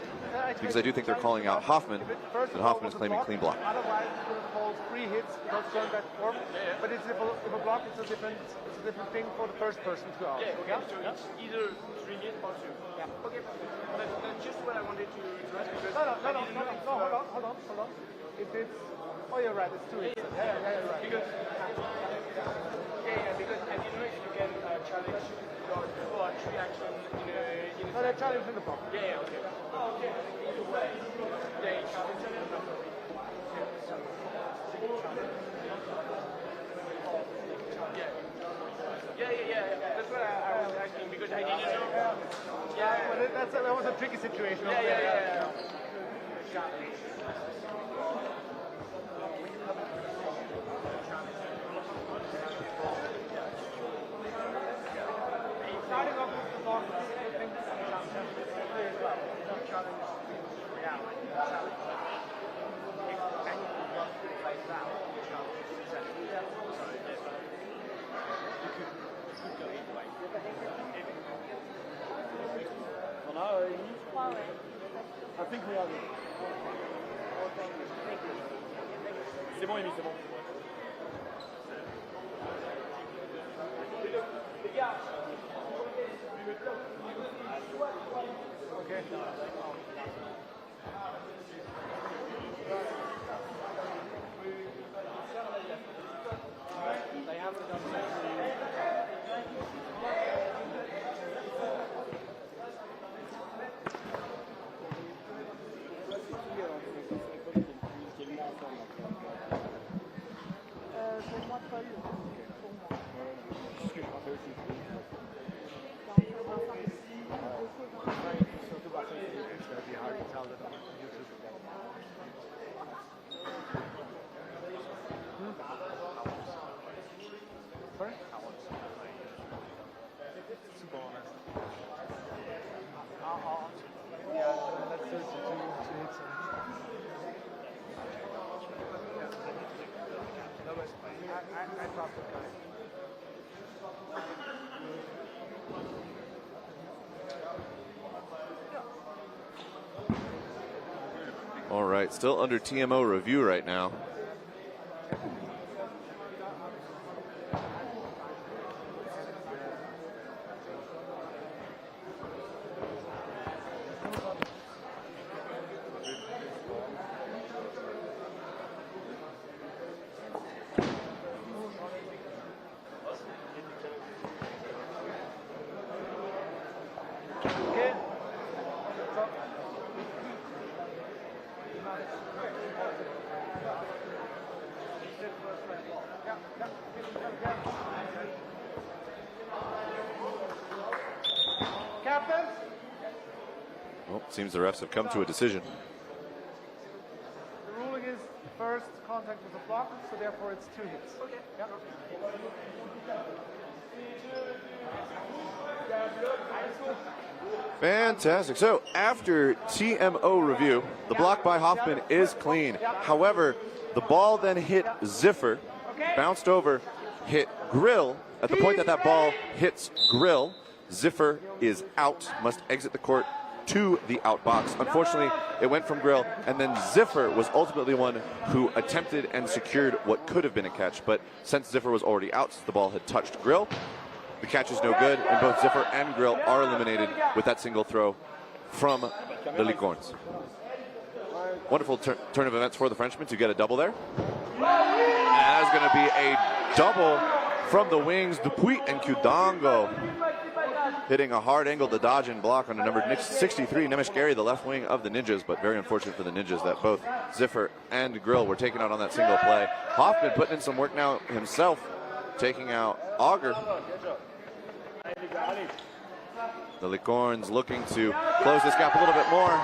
because I do think they're calling out Hoffman, and Hoffman is claiming clean block. Otherwise, it falls 3 hits because going back and forth. But it's if a block, it's a different thing for the first person to out. Yeah, so it's either 3 hits or 2. Yeah. Okay. That's just what I wanted to ask because No, hold on. If it's, oh, you're right, it's 2 hits. Yeah, you're right. Because I didn't know if you can challenge your 2 or 3 action in a No, they're challenging the block. Yeah, okay. Oh, okay. Yeah, it's challenging the block. Yeah. That's what I was asking because I didn't know. Yeah, But that was a tricky situation. yeah. Starting off with the block, I think it's a challenge. I think we have it. C'est bon, Amy, c'est bon. Okay. All right, still under TMO review right now. Well, seems the refs have come to a decision. The ruling is first contact with the block, so therefore it's 2 hits. Okay. Yeah. Fantastic. So after TMO review, the block by Hoffman is clean. However, the ball then hit Ziffer, bounced over, hit Grill. At the point that that ball hits Grill, Ziffer is out, must exit the court to the out box. Unfortunately, it went from Grill, and then Ziffer was ultimately one who attempted and secured what could have been a catch. But since Ziffer was already out, since the ball had touched Grill, the catch is no good, and both Ziffer and Grill are eliminated with that single throw from the Lorns. Wonderful turn of events for the Frenchman to get a double there. And that is going to be a double from the wings. Dupuis and Qdango hitting a hard angle to dodge and block on the number 63, Nemish Gary, the left wing of the Ninjas, but very unfortunate for the Ninjas that both Ziffer and Grill were taken out on that single play. Hoffman putting in some work now himself, taking out Auger. The Lorns looking to close this gap a little bit more.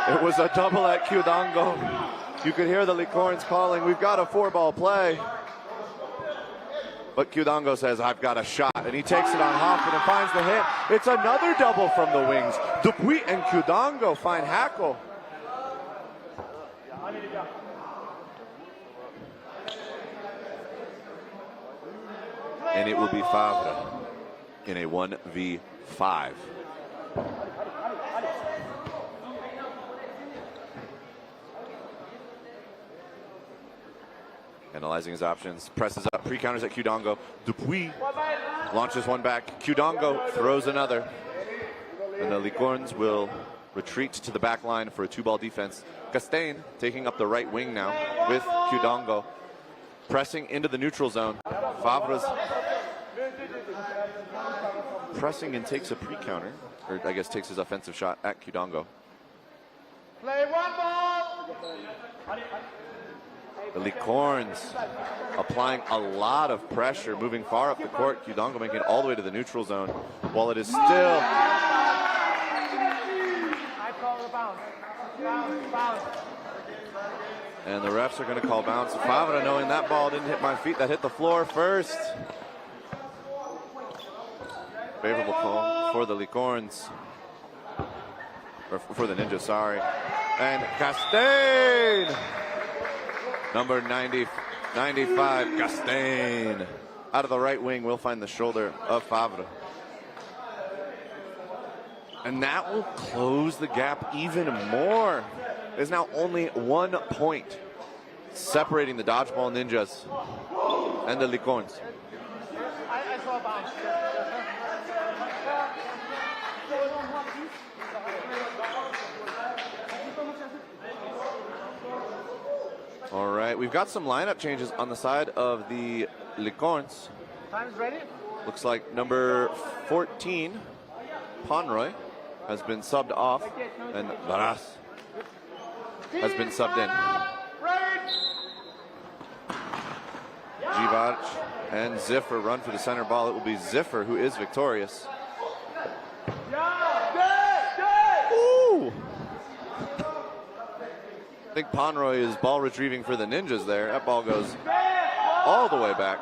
It was a double at Qdango. You could hear the Lorns calling, we've got a 4-ball play. But Qdango says, I've got a shot, and he takes it on Hoffman and finds the hit. It's another double from the wings. Dupuis and Qdango find Hackle. And it will be Favre in a 1v5. Analyzing his options, presses up, pre-counters at Qdango. Dupuis launches one back. Qdango throws another. And the Lorns will retreat to the back line for a 2-ball defense. Castain taking up the right wing now with Qdango. Pressing into the neutral zone. Favre's pressing and takes a pre-counter, or I guess takes his offensive shot at Qdango. Play 1 ball! The Lorns applying a lot of pressure, moving far up the court. Qdango making it all the way to the neutral zone, while it is still. I call the bounce. Bounce. And the refs are going to call bounce. Favre knowing that ball didn't hit my feet, that hit the floor first. Favorable call for the Lorns. Or for the Ninjas, sorry. And Castain! Number 95, Castain. Out of the right wing, will find the shoulder of Favre. And that will close the gap even more. There's now only 1 point separating the Dodgeball Ninjas and the Lorns. I saw a bounce. All right, we've got some lineup changes on the side of the Lorns. Time's ready. Looks like number 14, Ponroy, has been subbed off, and Varas has been subbed in. Jivac and Ziffer run for the center ball. It will be Ziffer who is victorious. Ooh! I think Ponroy is ball retrieving for the Ninjas there. That ball goes all the way back.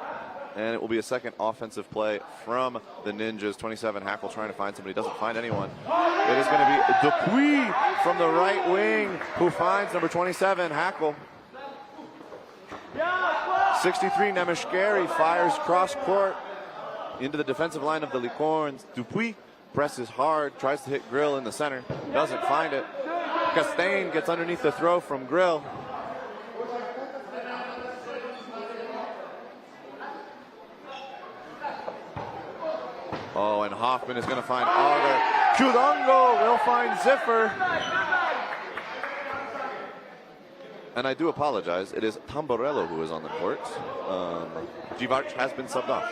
And it will be a second offensive play from the Ninjas. 27, Hackle trying to find somebody, doesn't find anyone. It is going to be Dupuis from the right wing who finds number 27, Hackle. 63, Nemish Gary fires cross court into the defensive line of the Lorns. Dupuis presses hard, tries to hit Grill in the center, doesn't find it. Castain gets underneath the throw from Grill. Oh, and Hoffman is going to find Auger. Qdango will find Ziffer. And I do apologize. It is Tamborello who is on the court. Jivac has been subbed off.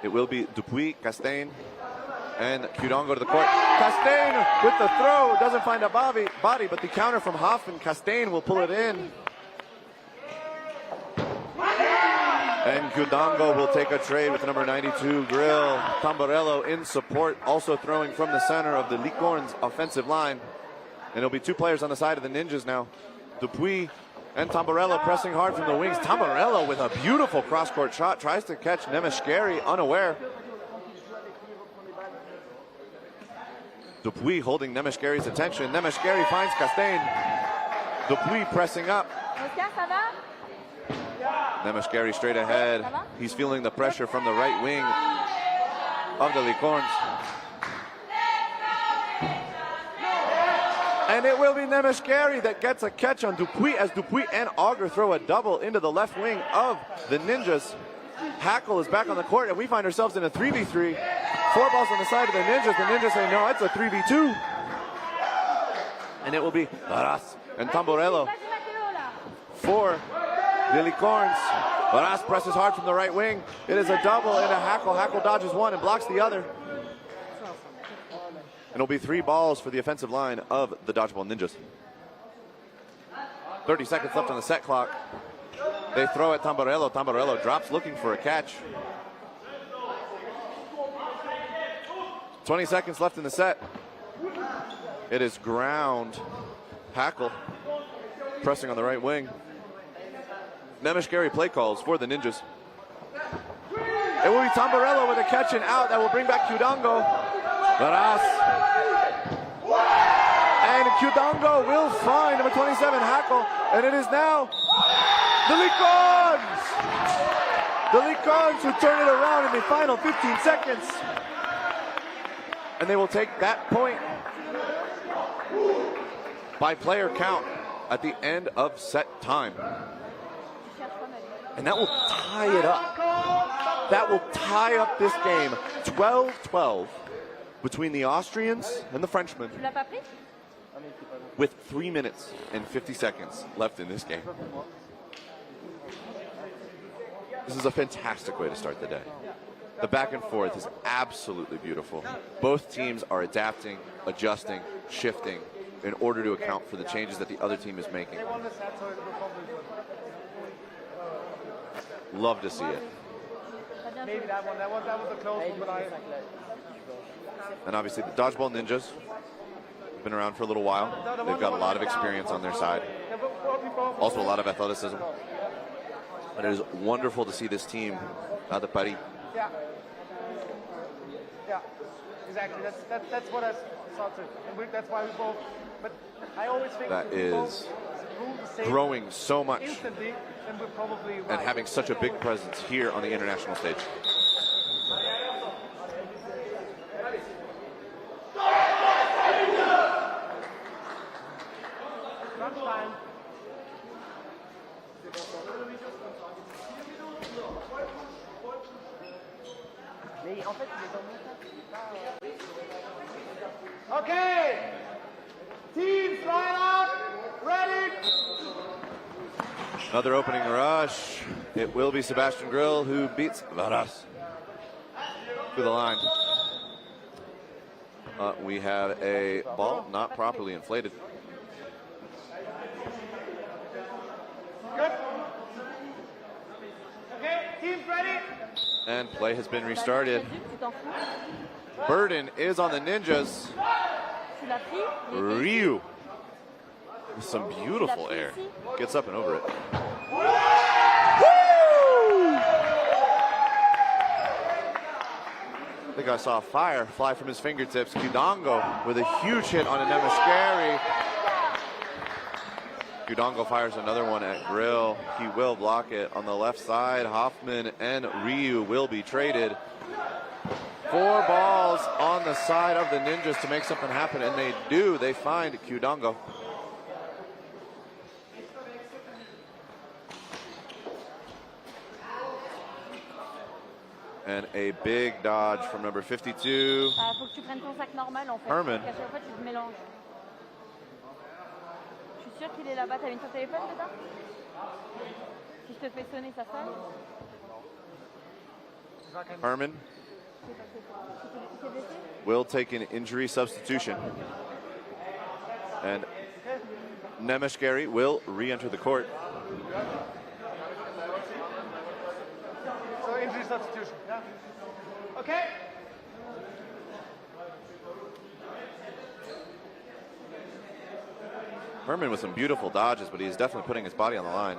It will be Dupuis, Castain, and Qdango to the court. Castain with the throw. Doesn't find a body, but the counter from Hoffman. Castain will pull it in. And Qdango will take a trade with number 92, Grill. Tamborello in support, also throwing from the center of the Lorns offensive line. And it'll be two players on the side of the Ninjas now. Dupuis and Tamburello pressing hard from the wings. Tamburello with a beautiful cross-court shot. Tries to catch Nemeshkeri unaware. Dupuis holding Nemeshkeri's attention. Nemeshkeri finds Castain. Dupuis pressing up. Nemeshkeri straight ahead. He's feeling the pressure from the right wing of the Lorns. And it will be Nemeshkeri that gets a catch on Dupuis as Dupuis and Auger throw a double into the left wing of the Ninjas. Hackle is back on the court, and we find ourselves in a 3v3. 4 balls on the side of the Ninjas. The Ninjas say, no, it's a 3v2. And it will be Varas and Tamburello for the Lorns. Varas presses hard from the right wing. It is a double into Hackle. Hackle dodges one and blocks the other. And it'll be 3 balls for the offensive line of the Dodgeball Ninjas. 30 seconds left on the set clock. They throw at Tamburello. Tamburello drops looking for a catch. 20 seconds left in the set. It is ground. Hackle pressing on the right wing. Nemeshkeri play calls for the Ninjas. It will be Tamburello with a catch and out that will bring back Qdongo. Varas. And Qdongo will find number 27, Hackle. And it is now the Lorns! The Lorns who turn it around in the final 15 seconds. And they will take that point by player count at the end of set time. And that will tie it up. That will tie up this game. 12-12 between the Austrians and the Frenchmen, with 3 minutes and 50 seconds left in this game. This is a fantastic way to start the day. The back and forth is absolutely beautiful. Both teams are adapting, adjusting, shifting in order to account for the changes that the other team is making. Love to see it. Maybe that one was a close one, but And obviously the Dodgeball Ninjas have been around for a little while. They've got a lot of experience on their side. Also a lot of athleticism. But it is wonderful to see this team out of Paris. Yeah. Yeah, exactly. That's what I saw too. And that's why we both. But I always think that is growing so much instantly, then we're probably right. And having such a big presence here on the international stage. Crunch time. Okay, teams line up, ready. Another opening rush. It will be Sebastian Grill who beats Varas to the line. We have a ball not properly inflated. Good. Okay, teams ready. And play has been restarted. Burden is on the Ninjas. Ryu with some beautiful air. Gets up and over it. Woo! I think I saw fire fly from his fingertips. Qdongo with a huge hit on a Nemeshkeri. Qdongo fires another one at Grill. He will block it on the left side. Hoffman and Ryu will be traded. 4 balls on the side of the Ninjas to make something happen, and they do. They find Qdongo. And a big dodge from number 52. Herman. Sûr qu'il est là-bas, t'as mis ton téléphone dedans? Si je te fais sonner, ça sonne? Herman will take an injury substitution. And Nemeshkeri will re-enter the court. So injury substitution, yeah. Okay. Herman with some beautiful dodges, but he's definitely putting his body on the line.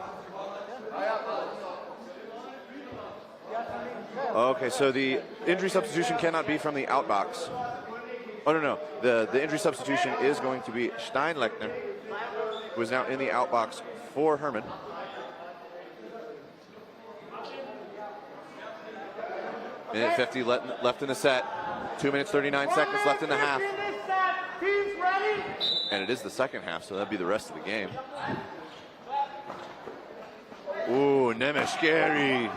Okay, so the injury substitution cannot be from the outbox. Oh, no. The injury substitution is going to be Steinlechner, who is now in the outbox for Herman. Minute 50 left in the set. 2 minutes, 39 seconds left in the half. And it is the second half, so that'd be the rest of the game. Ooh, Nemeshkeri.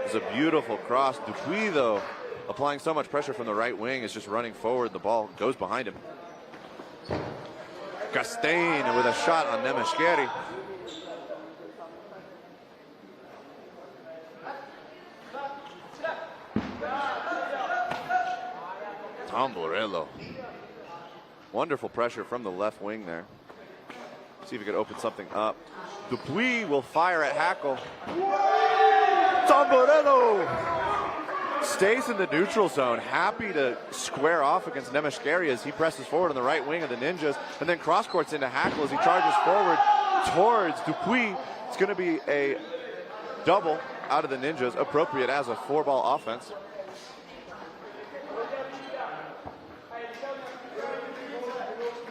It's a beautiful cross. Dupuis, though, applying so much pressure from the right wing, is just running forward. The ball goes behind him. Castain with a shot on Nemeshkeri. Tamborello. Wonderful pressure from the left wing there. See if he could open something up. Dupuis will fire at Hackle. Tamborello stays in the neutral zone, happy to square off against Nemeshkeri as he presses forward on the right wing of the Ninjas, and then cross courts into Hackle as he charges forward towards Dupuis. It's going to be a double out of the Ninjas, appropriate as a 4-ball offense.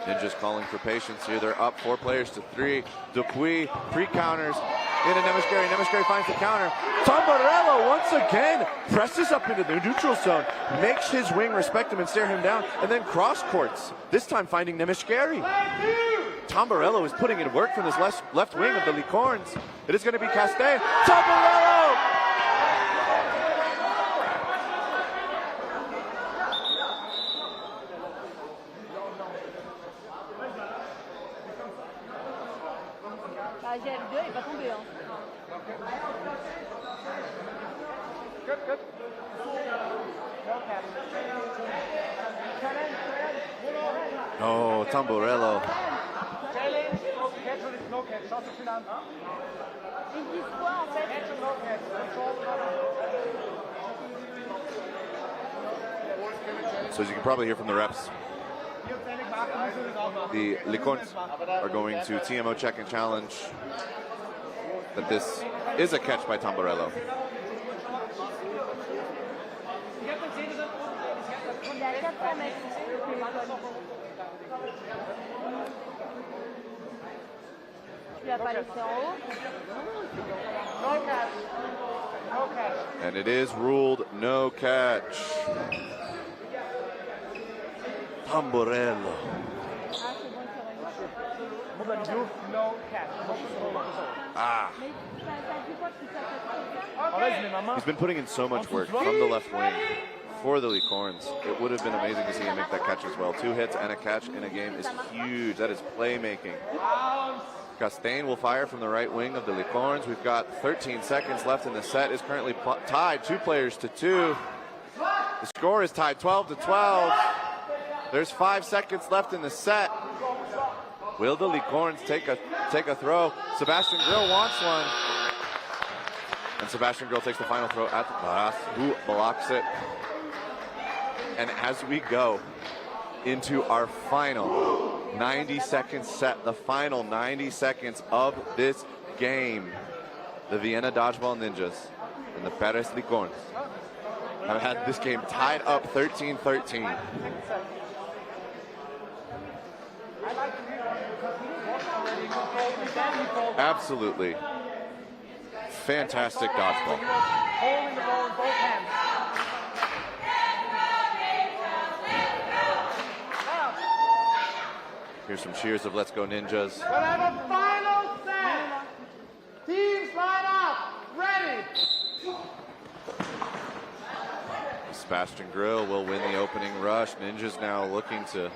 Ninjas calling for patience here. They're up 4 players to 3. Dupuis pre-counters into Nemeshkeri. Nemeshkeri finds the counter. Tamborello once again presses up into the neutral zone, makes his wing respect him and stare him down, and then cross courts, this time finding Nemeshkeri. Tamborello is putting in work from this left wing of the Licorns. It is going to be Castain. Tamborello! GL2 est pas tombé. Good, good. Oh, Tamborello. Challenge, catch or no catch. Schau so viel an. Ils disent quoi en fait? Catch or no catch. So as you can probably hear from the reps, the Licorns are going to TMO check and challenge that this is a catch by Tamborello. On est à 400 mètres. Tu l'as pas laissé en haut? No catch. No catch. And it is ruled no catch. Tamborello. No catch. Ah. He's been putting in so much work from the left wing for the Licorns. It would have been amazing to see him make that catch as well. 2 hits and a catch in a game is huge. That is playmaking. Castain will fire from the right wing of the Licorns. We've got 13 seconds left in the set. It's currently tied 2 players to 2. The score is tied 12-12. There's 5 seconds left in the set. Will the Licorns take a throw? Sebastian Grill wants one. And Sebastian Grill takes the final throw at the glass, who blocks it. And as we go into our final 90-second set, the final 90 seconds of this game, the Vienna Dodgeball Ninjas and the Perez Licorns have had this game tied up 13-13. Absolutely fantastic dodgeball. Holding the ball in both hands. Here's some cheers of Let's Go Ninjas. We'll have a final set. Teams line up. Ready. Sebastian Grill will win the opening rush. Ninjas now looking to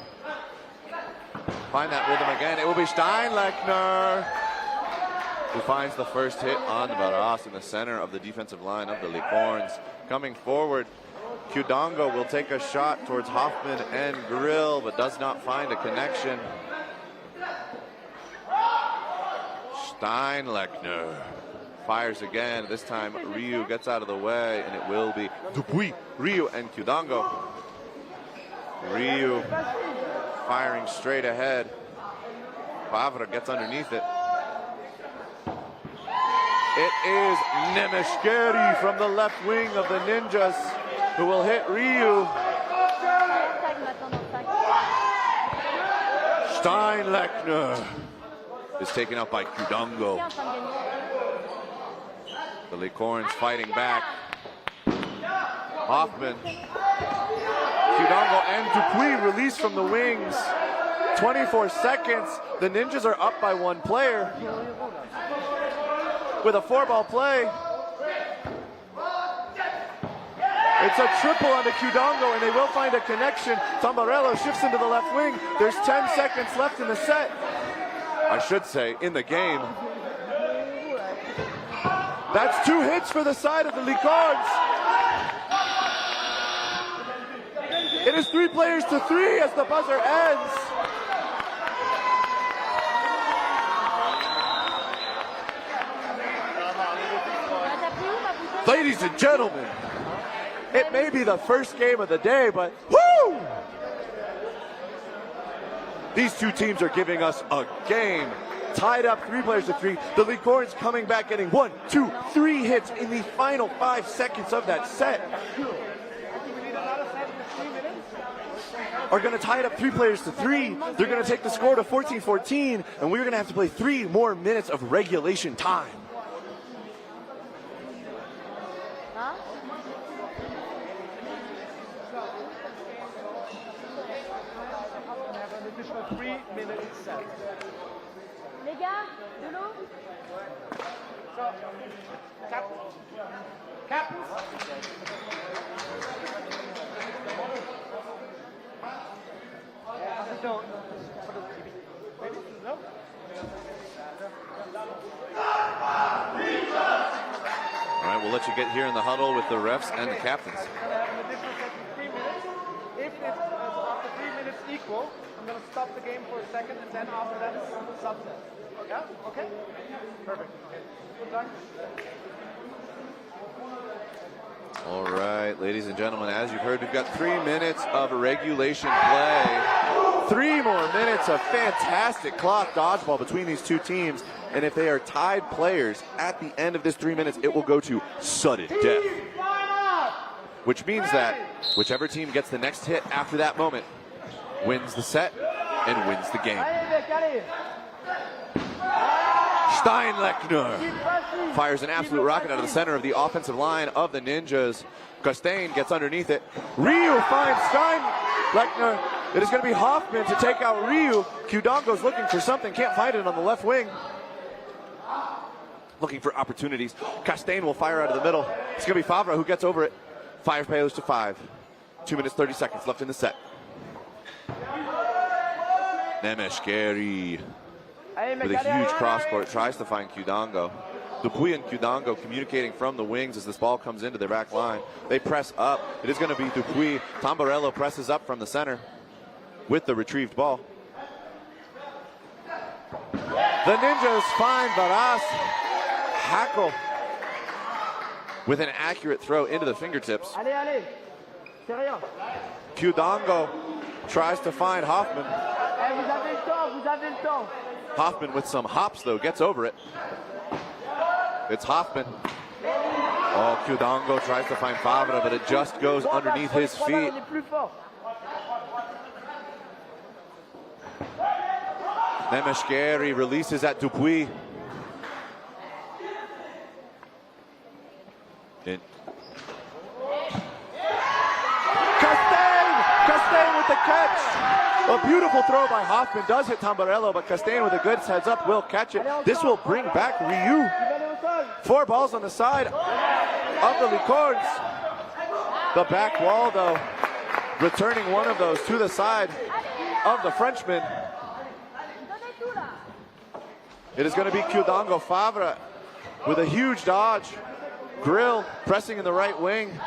find that rhythm again. It will be Steinlechner who finds the first hit on Barras in the center of the defensive line of the Licorns. Coming forward, Kudongo will take a shot towards Hoffman and Grill, but does not find a connection. Steinlechner fires again. This time Ryu gets out of the way, and it will be Dupuis, Ryu, and Kudongo. Ryu firing straight ahead. Favre gets underneath it. It is Nemeshkeri from the left wing of the Ninjas who will hit Ryu. Steinlechner is taken out by Kudango. The Licorns fighting back. Hoffman. Kudango and Dupuis released from the wings. 24 seconds. The Ninjas are up by one player. With a 4-ball play. It's a triple on the Kudango, and they will find a connection. Tamborello shifts into the left wing. There's 10 seconds left in the set. I should say, in the game. That's 2 hits for the side of the Licorns. It is 3 players to 3 as the buzzer ends. Ladies and gentlemen, it may be the first game of the day, but woo! These two teams are giving us a game. Tied up 3 players to 3. The Licorns coming back, getting 1, 2, 3 hits in the final 5 seconds of that set. Are going to tie it up 3 players to 3. They're going to take the score to 14-14, and we're going to have to play 3 more minutes of regulation time. Additional 3-minute set. Les gars, de l'eau? So, captains. All right, we'll let you get here in the huddle with the refs and the captains. An additional set of 3 minutes. If it's after 3 minutes equal, I'm going to stop the game for a second, and then after that, subset. Yeah? Okay? Perfect. Good luck. All right, ladies and gentlemen, as you've heard, we've got 3 minutes of regulation play. 3 more minutes of fantastic clock dodgeball between these two teams. And if they are tied players at the end of this 3 minutes, it will go to sudden death. Which means that whichever team gets the next hit after that moment wins the set and wins the game. Steinlechner fires an absolute rocket out of the center of the offensive line of the Ninjas. Costain gets underneath it. Ryu finds Steinlechner. It is going to be Hoffman to take out Ryu. Kudango's looking for something, can't find it on the left wing. Looking for opportunities. Costain will fire out of the middle. It's going to be Favre who gets over it. 5 players to 5. 2 minutes, 30 seconds left in the set. Nemeshkeri with a huge cross court tries to find Kudango. Dupuis and Kudango communicating from the wings as this ball comes into their back line. They press up. It is going to be Dupuis. Tamborello presses up from the center with the retrieved ball. The Ninjas find Varas. Hackle with an accurate throw into the fingertips. Kudango tries to find Hoffman. Hoffman with some hops, though, gets over it. It's Hoffman. Oh, Kudango tries to find Favre, but it just goes underneath his feet. Nemeshkeri releases at Dupuis. Costain with the catch. A beautiful throw by Hoffman does hit Tamborello, but Costain with a good heads up will catch it. This will bring back Ryu. 4 balls on the side of the Licorns. The back wall, though, returning one of those to the side of the Frenchman. It is going to be Kudango. Favre with a huge dodge. Grill pressing in the right wing.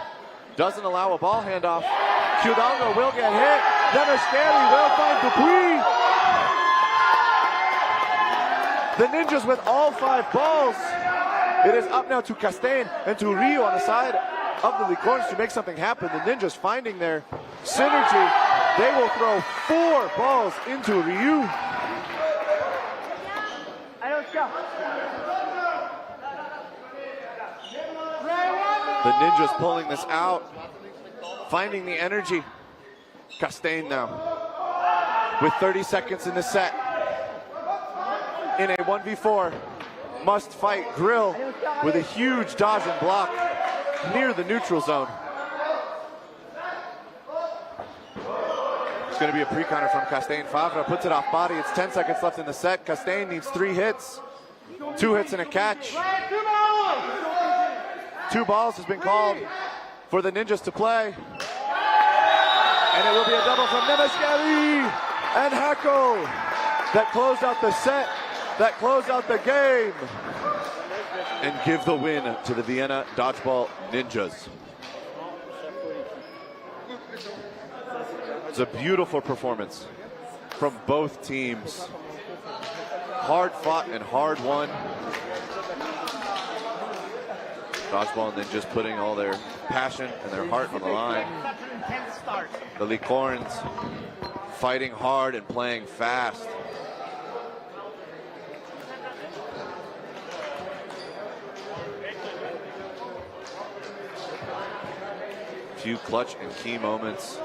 Doesn't allow a ball handoff. Kudango will get hit. Nemeshkeri will find Dupuis. The Ninjas with all 5 balls. It is up now to Costain and to Ryu on the side of the Licorns to make something happen. The Ninjas finding their synergy. They will throw 4 balls into Ryu. The Ninjas pulling this out, finding the energy. Castaigne now, with 30 seconds in the set. In a 1v4, must fight Grill with a huge dodge and block near the neutral zone. It's going to be a pre-counter from Castaigne. Favre puts it off body. It's 10 seconds left in the set. Castaigne needs 3 hits. 2 hits and a catch. 2 balls has been called for the Ninjas to play. And it will be a double from Nemeshkari and Hackel that closed out the set, that closed out the game, and give the win to the Vienna Dodgeball Ninjas. It's a beautiful performance from both teams. Hard fought and hard won. Dodgeball Ninjas putting all their passion and their heart on the line. The Licorns fighting hard and playing fast. Few clutch and key moments.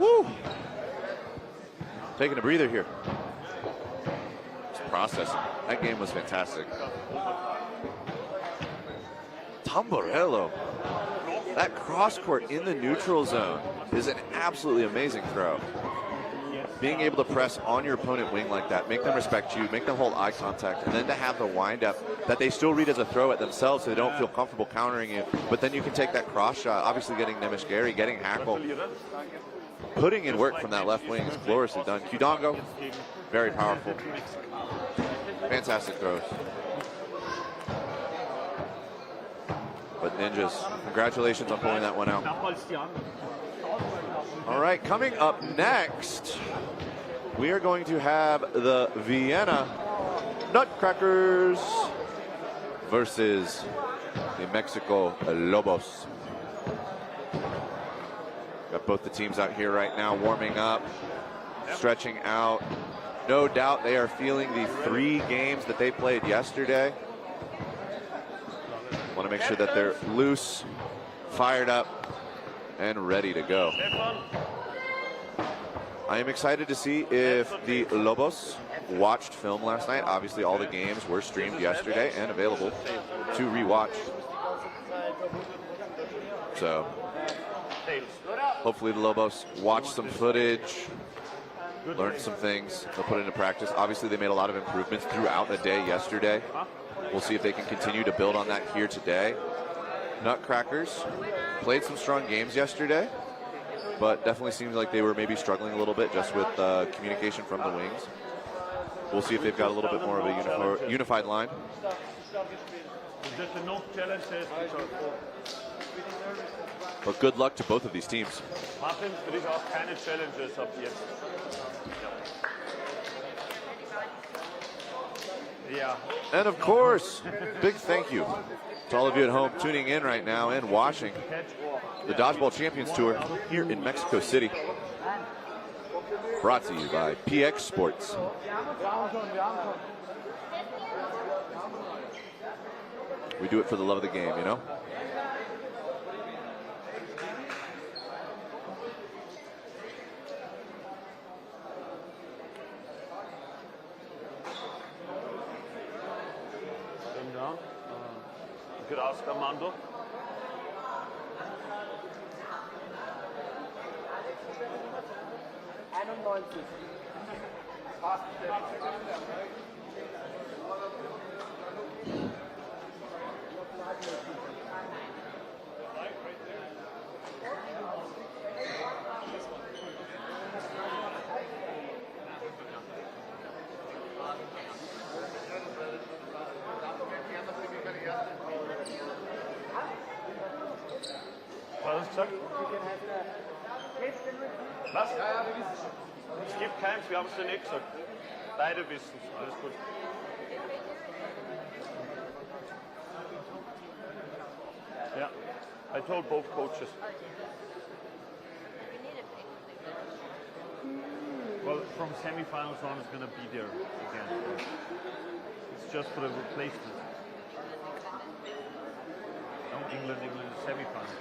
Woo! Taking a breather here. Just processing. That game was fantastic. Tamborello. That cross court in the neutral zone is an absolutely amazing throw. Being able to press on your opponent wing like that, make them respect you, make them hold eye contact, and then to have the wind-up that they still read as a throw at themselves so they don't feel comfortable countering you, but then you can take that cross shot, obviously getting Nemeshkari, getting Hackel. Putting in work from that left wing is gloriously done. Kudongo, very powerful. Fantastic throws. But Ninjas, congratulations on pulling that one out. All right, coming up next, we are going to have the Vienna Nutcrackers versus the Mexico Lobos. Got both the teams out here right now warming up, stretching out. No doubt they are feeling the 3 games that they played yesterday. Want to make sure that they're loose, fired up, and ready to go. I am excited to see if the Lobos watched film last night. Obviously, all the games were streamed yesterday and available to rewatch. So, hopefully the Lobos watched some footage, learned some things, they'll put it into practice. Obviously, they made a lot of improvements throughout the day yesterday. We'll see if they can continue to build on that here today. Nutcrackers played some strong games yesterday, but definitely seemed like they were maybe struggling a little bit just with communication from the wings. We'll see if they've got a little bit more of a unified line. But good luck to both of these teams. And of course, big thank you to all of you at home tuning in right now and watching the Dodgeball Champions Tour here in Mexico City. Brought to you by PX Sports. We do it for the love of the game, you know? Good ask, Armando. Was hast du gesagt? Was? Es gibt keins, wir haben es ja nicht gesagt. Beide wissen es, alles gut. Ja. I told both coaches. Well, from semifinals on, is going to be there again. It's just for the replacement. No, England is semifinal.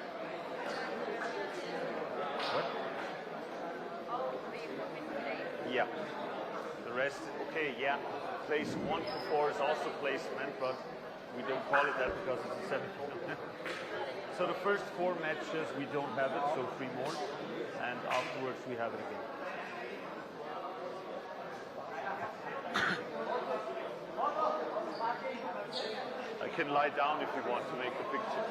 What? Yeah. The rest, okay, yeah. Place 1 to 4 is also placement, but we don't call it that because it's a semifinal. So the first 4 matches we don't have it, so 3 more, and afterwards we have it again. I can lie down if you want to make a picture.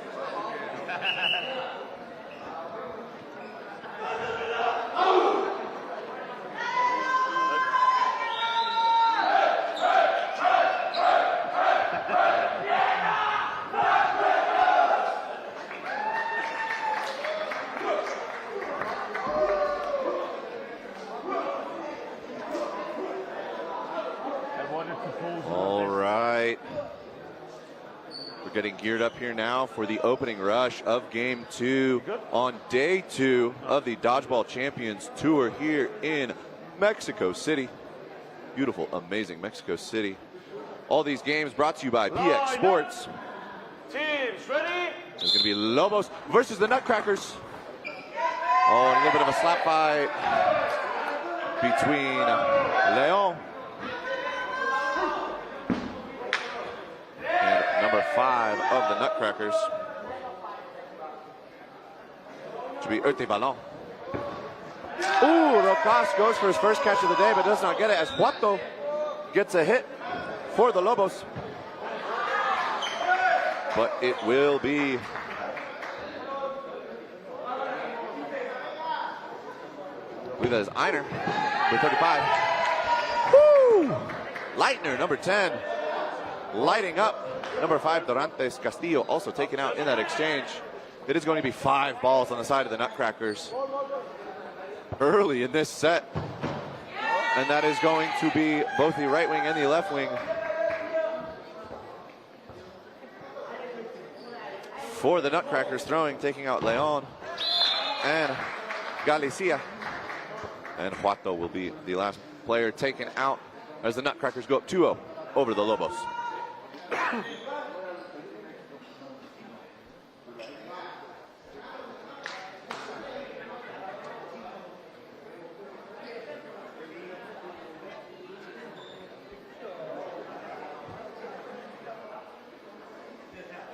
All right. We're getting geared up here now for the opening rush of Game 2 on Day 2 of the Dodgeball Champions Tour here in Mexico City. Beautiful, amazing Mexico City. All these games brought to you by PX Sports. Teams, ready? There's going to be Lobos versus the Nutcrackers. Oh, and a little bit of a slap fight between Leon and number 5 of the Nutcrackers. Should be Urte Ballon. Ooh, Rocas goes for his first catch of the day, but does not get it as Juato gets a hit for the Lobos. But it will be I believe that is Einer with 35. Woo! Leitner, number 10, lighting up. Number 5, Dorantes Castillo, also taken out in that exchange. It is going to be 5 balls on the side of the Nutcrackers early in this set. And that is going to be both the right wing and the left wing for the Nutcrackers throwing, taking out Leon and Galicia. And Juato will be the last player taken out as the Nutcrackers go up 2-0 over the Lobos.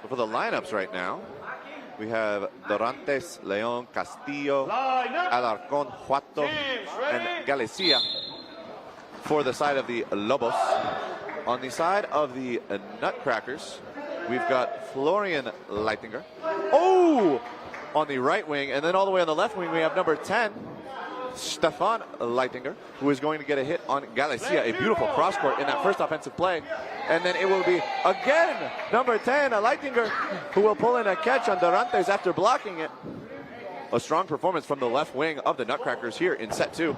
For the lineups right now, we have Dorantes, Leon, Castillo, Alarcón, Juato, and Galicia for the side of the Lobos. On the side of the Nutcrackers, we've got Florian Leitinger. Oh! On the right wing, and then all the way on the left wing, we have number 10, Stefan Leitinger, who is going to get a hit on Galicia. A beautiful cross court in that first offensive play. And then it will be, again, number 10, Leitinger, who will pull in a catch on Dorantes after blocking it. A strong performance from the left wing of the Nutcrackers here in set 2. No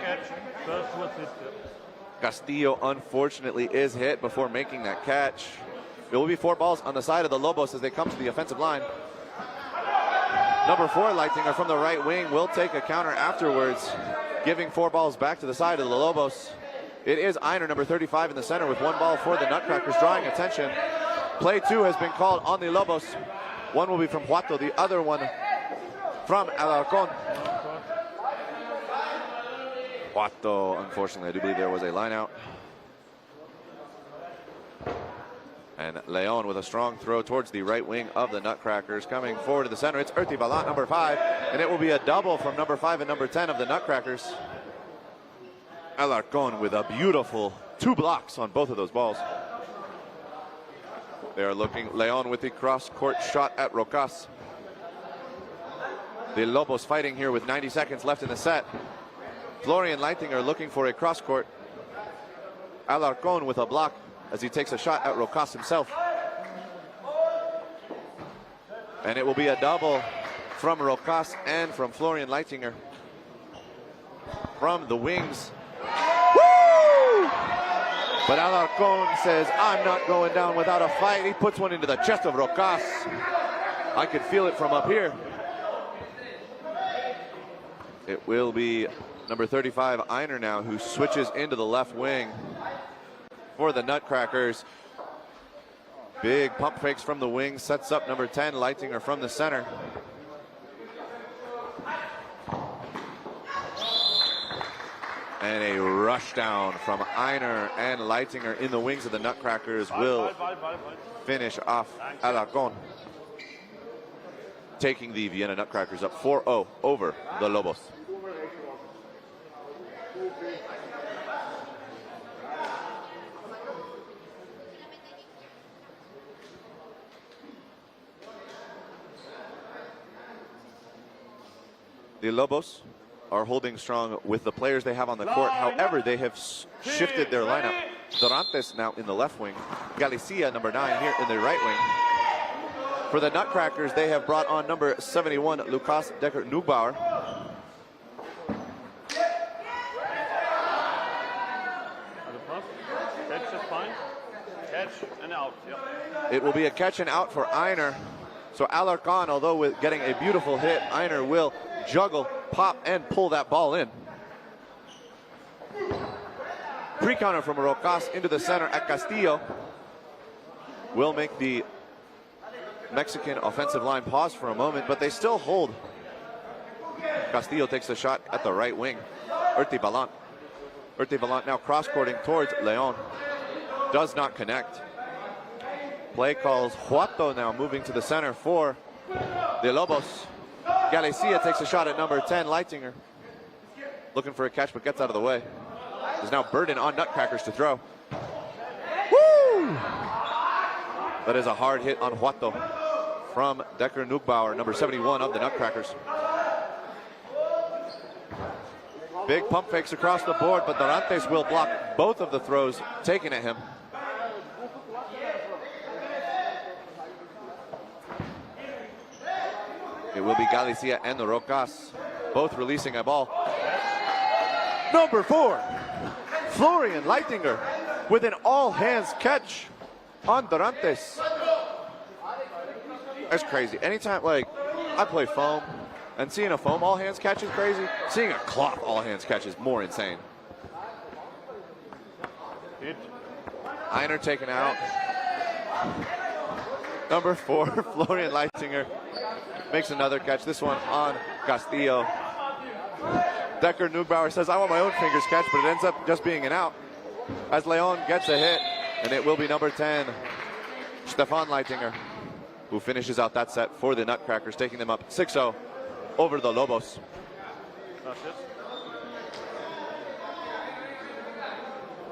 catch. First was hit. Castillo, unfortunately, is hit before making that catch. It will be 4 balls on the side of the Lobos as they come to the offensive line. Number 4, Leitinger from the right wing will take a counter afterwards, giving 4 balls back to the side of the Lobos. It is Einer, number 35 in the center with 1 ball for the Nutcrackers, drawing attention. Play 2 has been called on the Lobos. 1 will be from Juato, the other one from Alarcón. Juato, unfortunately, I do believe there was a line out. And Leon with a strong throw towards the right wing of the Nutcrackers. Coming forward to the center, it's Urte Ballon, number 5. And it will be a double from number 5 and number 10 of the Nutcrackers. Alarcón with a beautiful 2 blocks on both of those balls. They are looking, Leon with the cross-court shot at Rocas. The Lobos fighting here with 90 seconds left in the set. Florian Leitinger looking for a cross-court. Alarcón with a block as he takes a shot at Rocas himself. And it will be a double from Rocas and from Florian Leitinger. From the wings. Woo! But Alarcón says, I'm not going down without a fight. He puts one into the chest of Rocas. I could feel it from up here. It will be number 35, Einer now, who switches into the left wing for the Nutcrackers. Big pump fakes from the wing, sets up number 10, Leitinger from the center. And a rush down from Einer and Leitinger in the wings of the Nutcrackers will finish off Alarcon, taking the Vienna Nutcrackers up 4-0 over the Lobos. The Lobos are holding strong with the players they have on the court. However, they have shifted their lineup. Dorantes now in the left wing. Galicia, number 9, here in the right wing. For the Nutcrackers, they have brought on number 71, Lukas Decker-Nugbauer. Catch is fine. Catch and out. Yep. It will be a catch and out for Einer. So Alarcon, although with getting a beautiful hit, Einer will juggle, pop, and pull that ball in. Pre-counter from Rocas into the center at Castillo will make the Mexican offensive line pause for a moment, but they still hold. Castillo takes a shot at the right wing. Urtibalant now cross-courting towards Leon. Does not connect. Play calls Huato now moving to the center for the Lobos. Galicia takes a shot at number 10, Leitinger. Looking for a catch, but gets out of the way. There's now burden on Nutcrackers to throw. Woo! That is a hard hit on Huato from Decker-Nugbauer, number 71 of the Nutcrackers. Big pump fakes across the board, but Dorantes will block both of the throws taken at him. It will be Galicia and the Rocas, both releasing a ball. Number 4, Florian Leitinger with an all-hands catch on Dorantes. That's crazy. Anytime, like, I play foam, and seeing a foam all-hands catch is crazy. Seeing a cloth all-hands catch is more insane. Einer taken out. Number 4, Florian Leitinger makes another catch, this one on Castillo. Decker-Nugbauer says, I want my own fingers catch, but it ends up just being an out as Leon gets a hit, and it will be number 10, Stefan Leitinger, who finishes out that set for the Nutcrackers, taking them up 6-0 over the Lobos.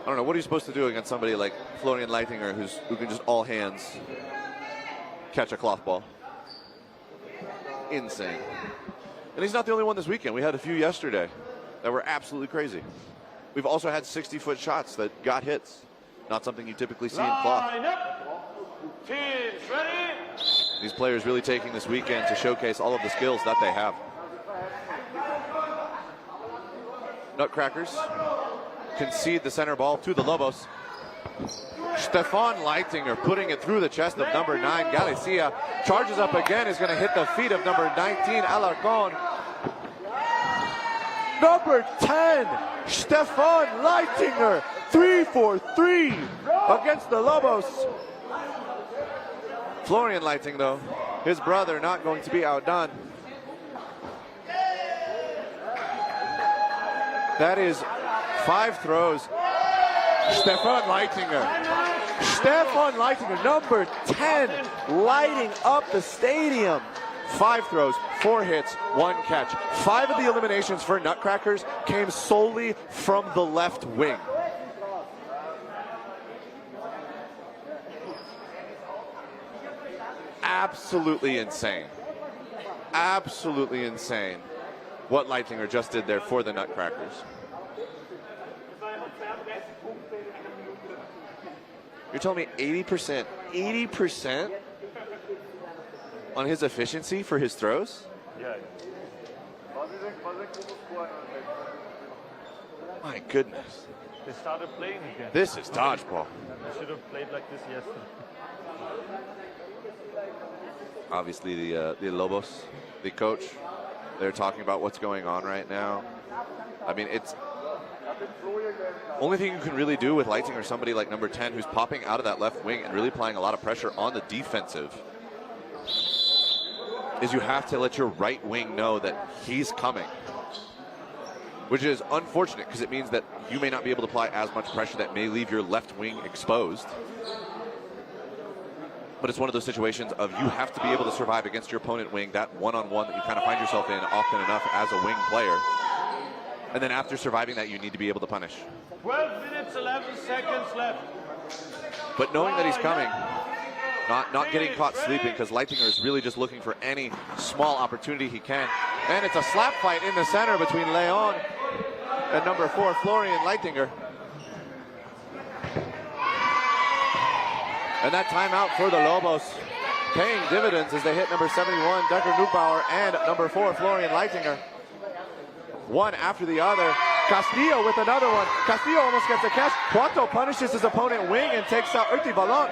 I don't know, what are you supposed to do against somebody like Florian Leitinger who can just all hands catch a cloth ball? Insane. And he's not the only one this weekend. We had a few yesterday that were absolutely crazy. We've also had 60-foot shots that got hits. Not something you typically see in cloth. Teams ready? These players really taking this weekend to showcase all of the skills that they have. Nutcrackers concede the center ball to the Lobos. Stefan Leitinger putting it through the chest of number 9, Galicia. Charges up again, is going to hit the feet of number 19, Alarcon. Number 10, Stefan Leitinger, 3 for 3 against the Lobos. Florian Leitinger, though, his brother, not going to be outdone. That is 5 throws. Stefan Leitinger, number 10, lighting up the stadium. 5 throws, 4 hits, 1 catch. 5 of the eliminations for Nutcrackers came solely from the left wing. Absolutely insane. Absolutely insane what Leitinger just did there for the Nutcrackers. You're telling me 80% on his efficiency for his throws? Yeah. My goodness. They started playing again. This is dodgeball. They should have played like this yesterday. Obviously, the Lobos, the coach, they're talking about what's going on right now. I mean, it's only thing you can really do with Leitinger, somebody like number 10, who's popping out of that left wing and really applying a lot of pressure on the defensive, is you have to let your right wing know that he's coming, which is unfortunate because it means that you may not be able to apply as much pressure that may leave your left wing exposed. But it's one of those situations of you have to be able to survive against your opponent wing, that one-on-one that you kind of find yourself in often enough as a wing player. And then after surviving that, you need to be able to punish. 12 minutes, 11 seconds left. But knowing that he's coming, not getting caught sleeping, because Leitinger is really just looking for any small opportunity he can. And it's a slap fight in the center between Leon and number 4, Florian Leitinger. And that timeout for the Lobos paying dividends as they hit number 71, Decker Neubauer, and number 4, Florian Leitinger. One after the other. Castillo with another one. Castillo almost gets a catch. Cuato punishes his opponent wing and takes out Urti Valon.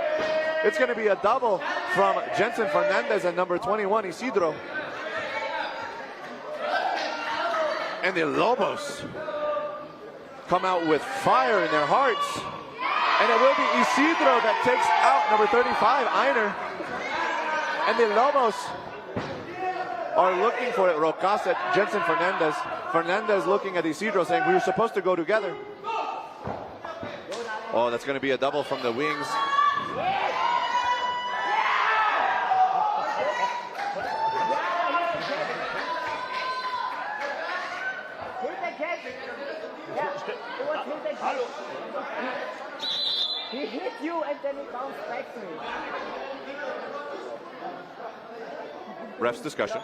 It's going to be a double from Jensen Fernandez and number 21, Isidro. And the Lobos come out with fire in their hearts. And it will be Isidro that takes out number 35, Einer. And the Lobos are looking for it. Rocas at Jensen Fernandez. Fernandez looking at Isidro saying, we were supposed to go together. Oh, that's going to be a double from the wings. He hit you and then he bounced back to me. Ref's discussion.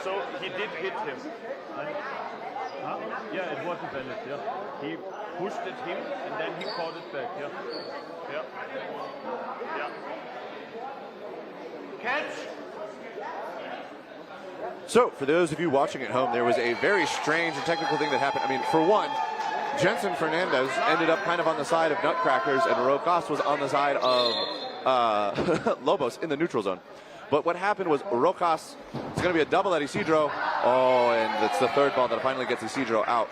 So he did hit him. Huh? Yeah, it was a penalty. Yeah. He pushed at him and then he caught it back. Yeah. Yeah. Yeah. Catch. So, for those of you watching at home, there was a very strange and technical thing that happened. I mean, for one, Jensen Fernandez ended up kind of on the side of Nutcrackers, and Rocas was on the side of Lobos in the neutral zone. But what happened was Rocas, it's going to be a double at Isidro. Oh, and it's the third ball that finally gets Isidro out.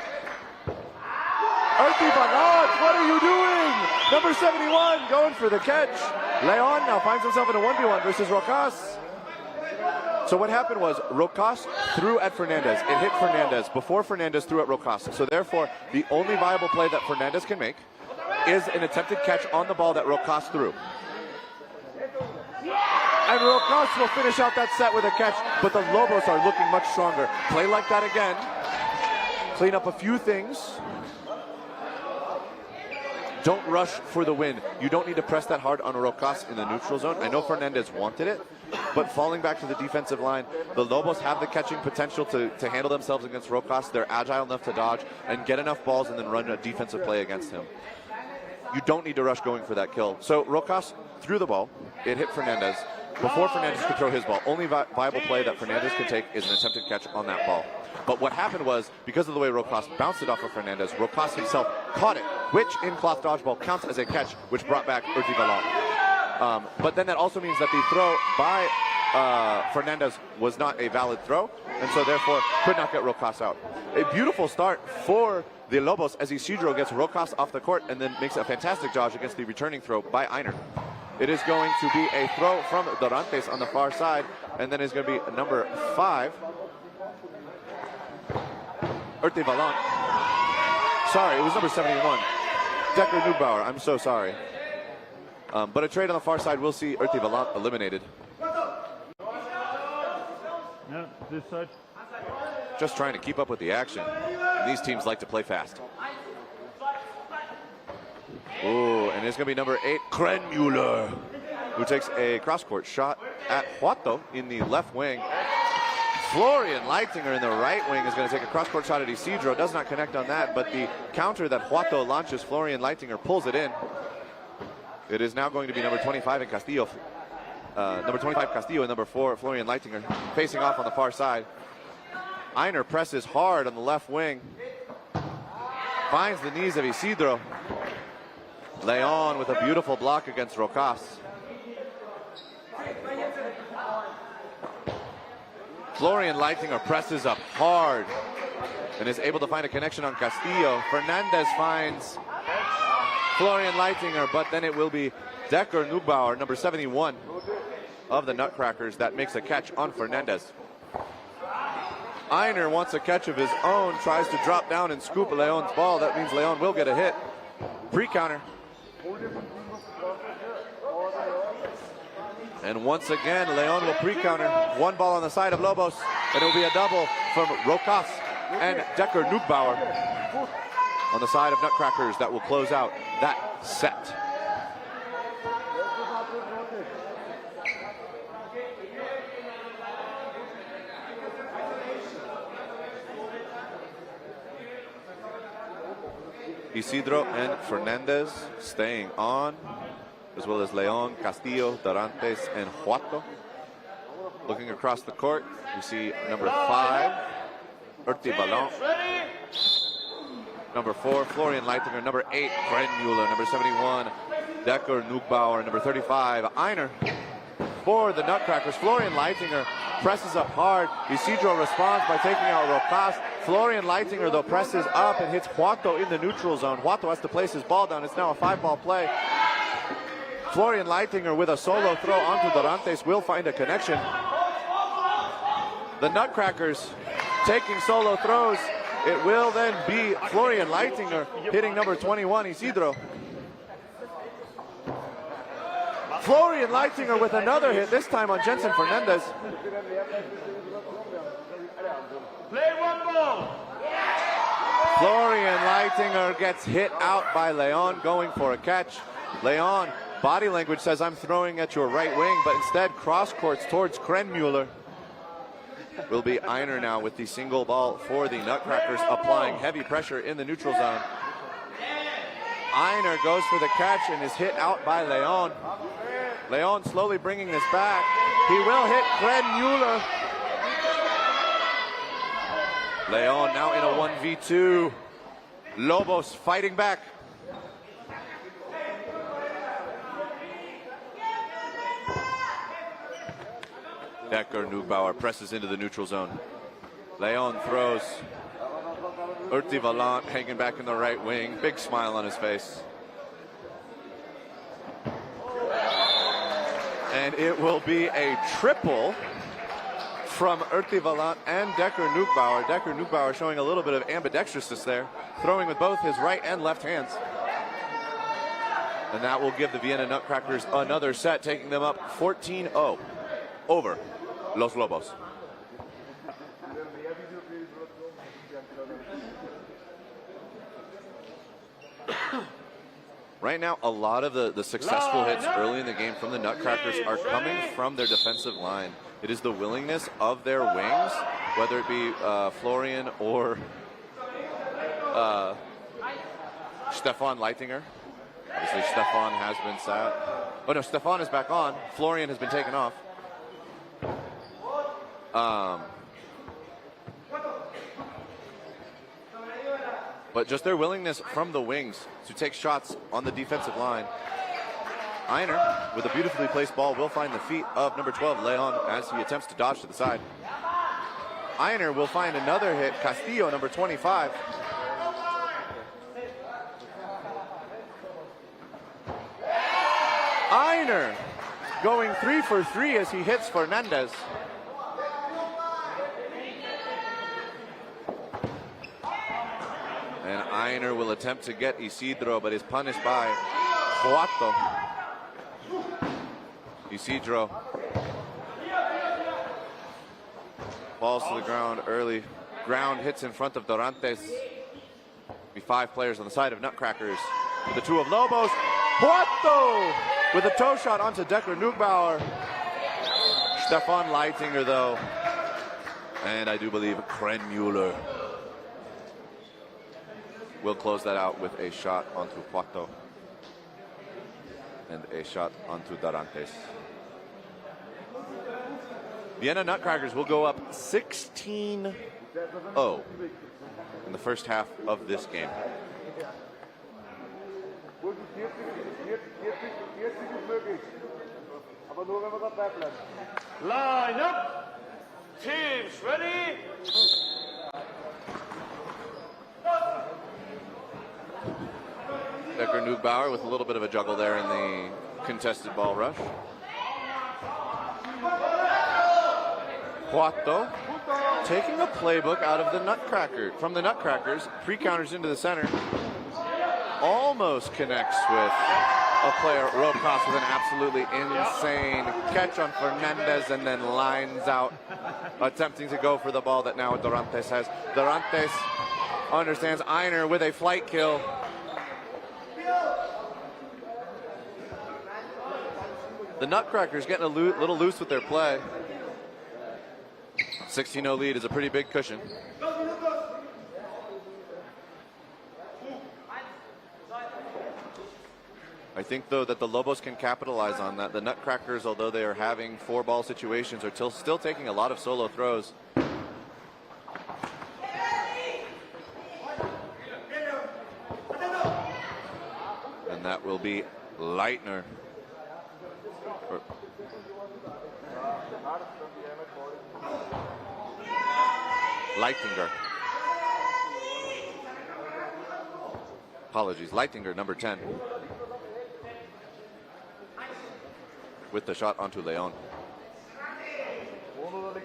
Urti Valon, what are you doing? Number 71 going for the catch. Leon now finds himself in a 1v1 versus Rocas. So what happened was Rocas threw at Fernandez. It hit Fernandez before Fernandez threw at Rocas. So therefore, the only viable play that Fernandez can make is an attempted catch on the ball that Rocas threw. And Rocas will finish out that set with a catch, but the Lobos are looking much stronger. Play like that again. Clean up a few things. Don't rush for the win. You don't need to press that hard on Rocas in the neutral zone. I know Fernandez wanted it, but falling back to the defensive line, the Lobos have the catching potential to handle themselves against Rocas. They're agile enough to dodge and get enough balls and then run a defensive play against him. You don't need to rush going for that kill. So Rocas threw the ball. It hit Fernandez before Fernandez could throw his ball. Only viable play that Fernandez can take is an attempted catch on that ball. But what happened was, because of the way Rocas bounced it off of Fernandez, Rocas himself caught it, which in cloth dodgeball counts as a catch, which brought back Urti Valon. But then that also means that the throw by Fernandez was not a valid throw, and so therefore could not get Rocas out. A beautiful start for the Lobos as Isidro gets Rocas off the court and then makes a fantastic dodge against the returning throw by Einer. It is going to be a throw from Dorantes on the far side, and then is going to be number 5, Urti Valon. Sorry, it was number 71. Decker Neubauer, I'm so sorry. But a trade on the far side will see Urti Valon eliminated. Yeah, this side. Just trying to keep up with the action. And these teams like to play fast. Ooh, and it's going to be number 8, Krenmuller, who takes a cross-court shot at Cuato in the left wing. Florian Leitinger in the right wing is going to take a cross-court shot at Isidro. Does not connect on that, but the counter that Cuato launches, Florian Leitinger pulls it in. It is now going to be number 25 in Castillo. Number 25 Castillo and number 4 Florian Leitinger facing off on the far side. Einer presses hard on the left wing. Finds the knees of Isidro. Leon with a beautiful block against Rocas. Florian Leitinger presses up hard and is able to find a connection on Castillo. Fernandez finds Florian Leitinger, but then it will be Decker Nugbauer, number 71 of the Nutcrackers, that makes a catch on Fernandez. Einer wants a catch of his own, tries to drop down and scoop Leon's ball. That means Leon will get a hit. Pre-counter. And once again, Leon will pre-counter. One ball on the side of Lobos, and it will be a double from Rokas and Decker Nugbauer on the side of Nutcrackers. That will close out that set. Isidro and Fernandez staying on, as well as Leon, Castillo, Dorantes, and Huato. Looking across the court, we see number 5, Urti Ballon. Number 4, Florian Leitinger. Number 8, Krenmuller. Number 71, Decker Nugbauer. Number 35, Einer. For the Nutcrackers, Florian Leitinger presses up hard. Isidro responds by taking out Rokas. Florian Leitinger, though, presses up and hits Huato in the neutral zone. Huato has to place his ball down. It's now a 5-ball play. Florian Leitinger with a solo throw onto Dorantes will find a connection. The Nutcrackers taking solo throws. It will then be Florian Leitinger hitting number 21, Isidro. Florian Leitinger with another hit, this time on Jensen Fernandez. Play one ball. Florian Leitinger gets hit out by Leon going for a catch. Leon, body language says, I'm throwing at your right wing, but instead cross courts towards Krenmuller. Will be Einer now with the single ball for the Nutcrackers, applying heavy pressure in the neutral zone. Einer goes for the catch and is hit out by Leon. Leon slowly bringing this back. He will hit Krenmuller. Leon now in a 1v2. Lobos fighting back. Decker Nugbauer presses into the neutral zone. Leon throws. Urti Valant hanging back in the right wing. Big smile on his face. And it will be a triple from Urti Valant and Decker Nugbauer. Decker Nugbauer showing a little bit of ambidextrousness there, throwing with both his right and left hands. And that will give the Vienna Nutcrackers another set, taking them up 14-0 over Los Lobos. Right now, a lot of the successful hits early in the game from the Nutcrackers are coming from their defensive line. It is the willingness of their wings, whether it be Florian or Stefan Leitinger. Obviously, Stefan has been sat. Oh no, Stefan is back on. Florian has been taken off. But just their willingness from the wings to take shots on the defensive line. Einer, with a beautifully placed ball, will find the feet of number 12, Leon, as he attempts to dodge to the side. Einer will find another hit, Castillo, number 25. Einer going 3 for 3 as he hits Fernandez. And Einer will attempt to get Isidro, but is punished by Huato. Isidro falls to the ground early. Ground hits in front of Dorantes. Be 5 players on the side of Nutcrackers. The 2 of Lobos. Huato with a toe shot onto Decker Nugbauer. Stefan Leitinger, though. And I do believe Krenmuller will close that out with a shot onto Huato and a shot onto Dorantes. Vienna Nutcrackers will go up 16-0 in the first half of this game. Line up. Team Teams, ready? Decker Nugbauer with a little bit of a juggle there in the contested ball rush. Huato taking a playbook out of the Nutcrackers, pre-counters into the center. Almost connects with a player, rope cross with an absolutely insane catch on Fernandez, and then lines out, attempting to go for the ball that now Dorantes has. Dorantes understands Einer with a flight kill. The Nutcrackers getting a little loose with their play. 16-0 lead is a pretty big cushion. I think, though, that the Lobos can capitalize on that. The Nutcrackers, although they are having 4-ball situations, are still taking a lot of solo throws. And that will be Leitner. Leitinger. Apologies, Leitinger, number 10. With the shot onto Leon.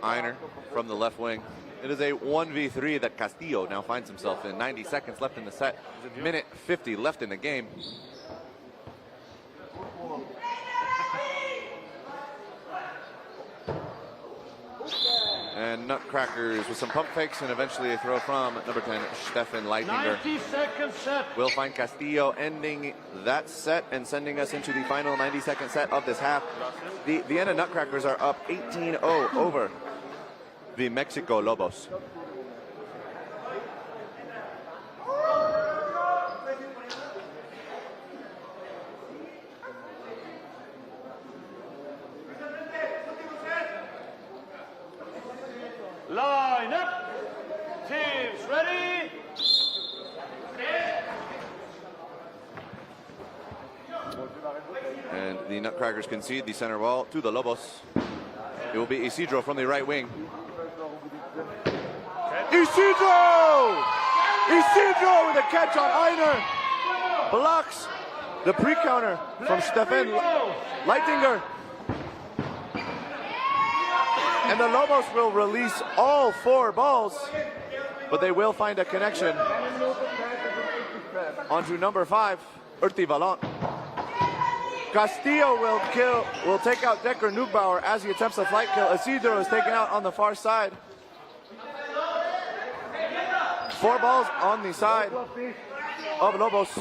Einer from the left wing. It is a 1v3 that Castillo now finds himself in. 90 seconds left in the set. Minute 50 left in the game. And Nutcrackers with some pump fakes and eventually a throw from number 10, Stefan Leitinger. 90-second set. We'll find Castillo ending that set and sending us into the final 90-second set of this half. The Vienna Nutcrackers are up 18-0 over the Mexico Lobos. Line up. Teams, ready? And the Nutcrackers concede the center ball to the Lobos. It will be Isidro from the right wing. Isidro! Isidro with a catch on Einer. Blocks the pre-counter from Stefan Leitinger. And the Lobos will release all 4 balls, but they will find a connection onto number 5, Urti Valent. Castillo will take out Decker Nugbauer as he attempts a flight kill. Isidro is taken out on the far side. 4 balls on the side of Lobos.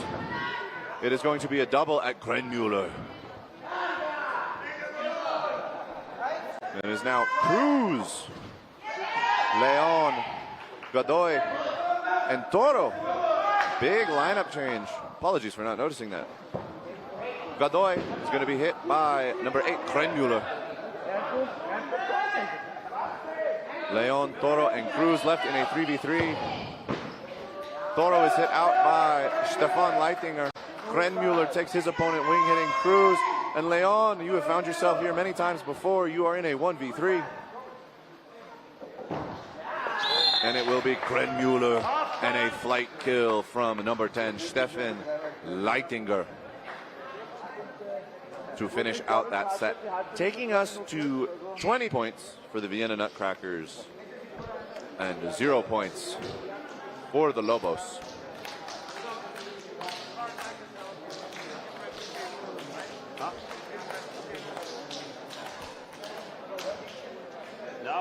It is going to be a double at Krenmuller. It is now Cruz, Leon, Godoy, and Toro. Big lineup change. Apologies for not noticing that. Godoy is going to be hit by number 8, Krenmuller. Leon, Toro, and Cruz left in a 3v3. Toro is hit out by Stefan Leitinger. Krenmuller takes his opponent wing, hitting Cruz. And Leon, you have found yourself here many times before. You are in a 1v3. And it will be Krenmuller and a flight kill from number 10, Stefan Leitinger, to finish out that set, taking us to 20 points for the Vienna Nutcrackers and 0 points for the Lobos.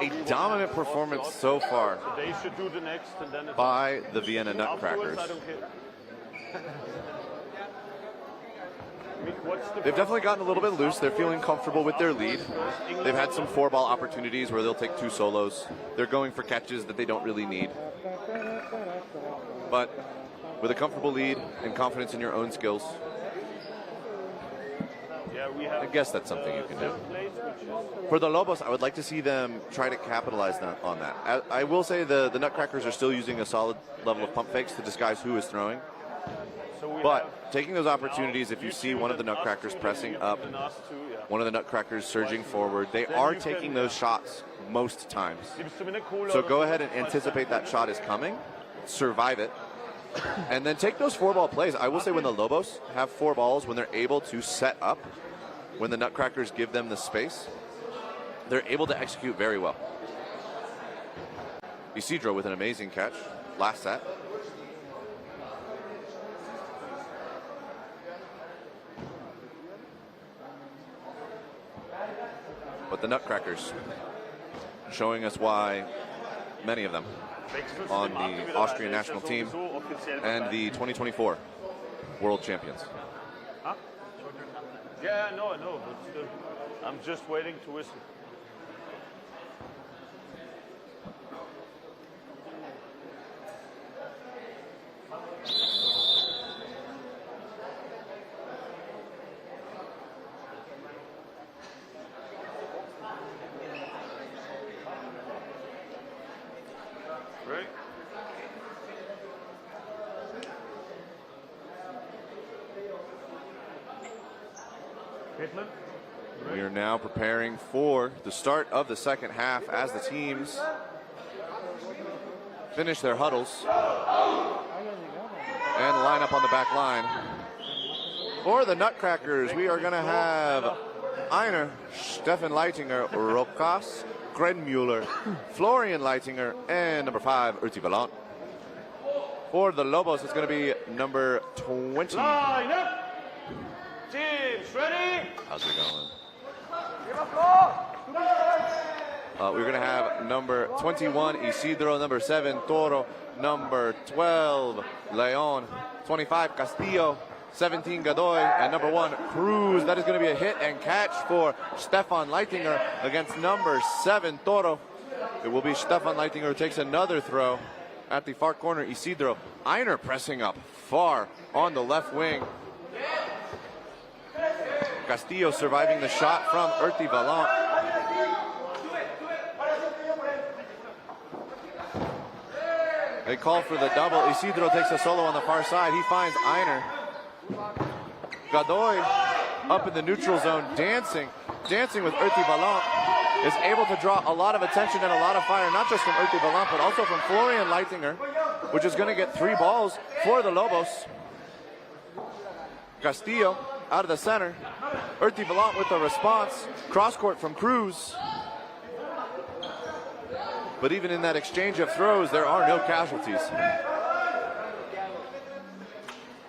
A dominant performance so far They should do the next, and then by the Vienna Nutcrackers. I don't care. I mean, They've definitely gotten a little bit loose. They're feeling comfortable with their lead. They've had some 4-ball opportunities where they'll take 2 solos. They're going for catches that they don't really need. But with a comfortable lead and confidence in your own skills, I guess that's something you can do. For the Lobos, I would like to see them try to capitalize on that. I will say the Nutcrackers are still using a solid level of pump fakes to disguise who is throwing. But taking those opportunities, if you see one of the Nutcrackers pressing up, one of the Nutcrackers surging forward, they are taking those shots most times. So go ahead and anticipate that shot is coming, survive it, and then take those 4-ball plays. I will say when the Lobos have 4 balls, when they're able to set up, when the Nutcrackers give them the space, they're able to execute very well. Isidro with an amazing catch last set. But the Nutcrackers showing us why many of them on the Austrian national team and the 2024 world champions. Huh? Yeah, no, but still, I'm just waiting to whistle. We are now preparing for the start of the second half as the teams finish their huddles and line up on the back line. For the Nutcrackers, we are going to have Einer, Stefan Leitinger, Rokas, Grenmuller, Florian Leitinger, and number 5, Urti Valant. For the Lobos, it's going to be number 20. Line up! Teams ready? How's it going? We're going to have number 21, Isidro, number 7, Toro, number 12, Leon, 25, Castillo, 17, Godoy, and number 1, Cruz. That is going to be a hit and catch for Stefan Leitinger against number 7, Toro. It will be Stefan Leitinger who takes another throw at the far corner. Isidro, Einer pressing up far on the left wing. Castillo surviving the shot from Urti Valant. They call for the double. Isidro takes a solo on the far side. He finds Einer. Godoy up in the neutral zone, dancing with Urti Valant. Is able to draw a lot of attention and a lot of fire, not just from Urti Valant, but also from Florian Leitinger, which is going to get 3 balls for the Lobos. Castillo out of the center. Urti Valant with the response. Cross court from Cruz. But even in that exchange of throws, there are no casualties.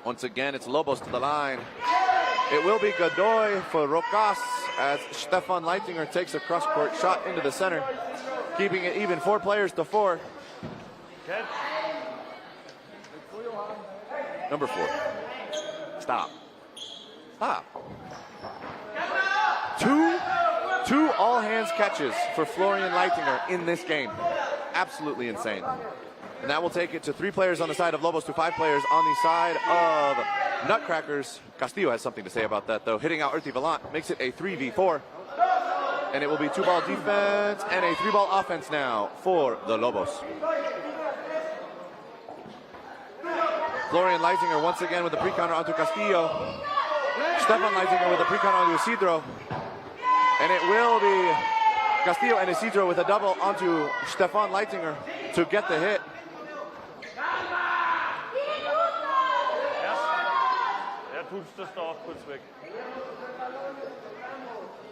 Once again, it's Lobos to the line. It will be Godoy for Rokas as Stefan Leitinger takes a cross court shot into the center, keeping it even 4 players to 4. Number 4. Stop. Two all-hands catches for Florian Leitinger in this game. Absolutely insane. And that will take it to 3 players on the side of Lobos to 5 players on the side of Nutcrackers. Castillo has something to say about that, though. Hitting out Urti Valant makes it a 3v4. And it will be 2-ball defense and a 3-ball offense now for the Lobos. Florian Leitinger once again with the pre-counter onto Castillo. Stefan Leitinger with a pre-counter onto Isidro. And it will be Castillo and Isidro with a double onto Stefan Leitinger to get the hit.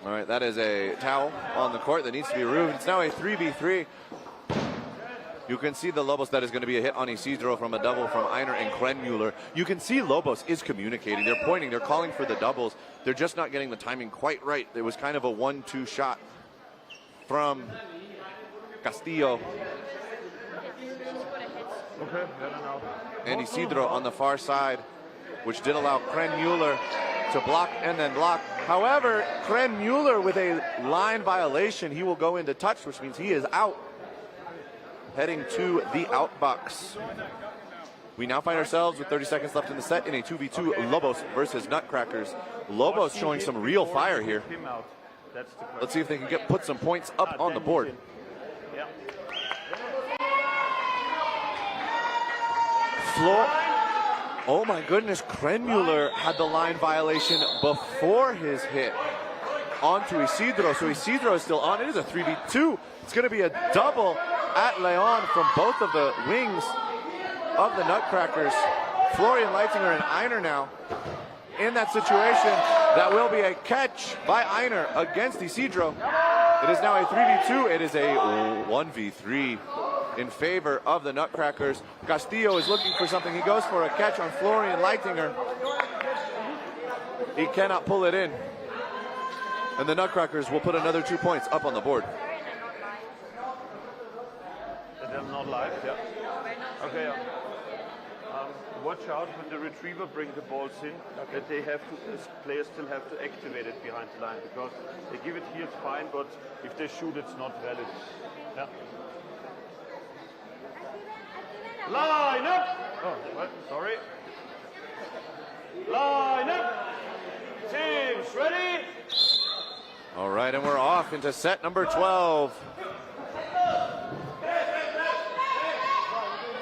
All right, that is a towel on the court that needs to be removed. It's now a 3v3. You can see the Lobos, that is going to be a hit on Isidro from a double from Einer and Grenmuller. You can see Lobos is communicating. They're pointing, they're calling for the doubles. They're just not getting the timing quite right. It was kind of a 1-2 shot from Castillo. And Isidro on the far side, which did allow Grenmuller to block and then block. However, Grenmuller with a line violation, he will go into touch, which means he is out. Heading to the outbox. We now find ourselves with 30 seconds left in the set in a 2v2 Lobos versus Nutcrackers. Lobos showing some real fire here. Let's see if they can put some points up on the board. Oh my goodness, Grenmuller had the line violation before his hit. onto Isidro. So Isidro is still on. It is a 3v2. It's going to be a double at Leon from both of the wings of the Nutcrackers. Florian Leitinger and Einer now in that situation. That will be a catch by Einer against Isidro. It is now a 3v2. It is a 1v3 in favor of the Nutcrackers. Castillo is looking for something. He goes for a catch on Florian Leitinger. He cannot pull it in. And the Nutcrackers will put another 2 points up on the board. They're not live, yeah. Okay, watch out when the retriever brings the balls in, that they have to, as players still have to activate it behind the line, because they give it here, it's fine, but if they shoot, it's not valid. Yeah. Line up! Oh, what? Sorry. Line up! Teams ready? All right, and we're off into set number 12.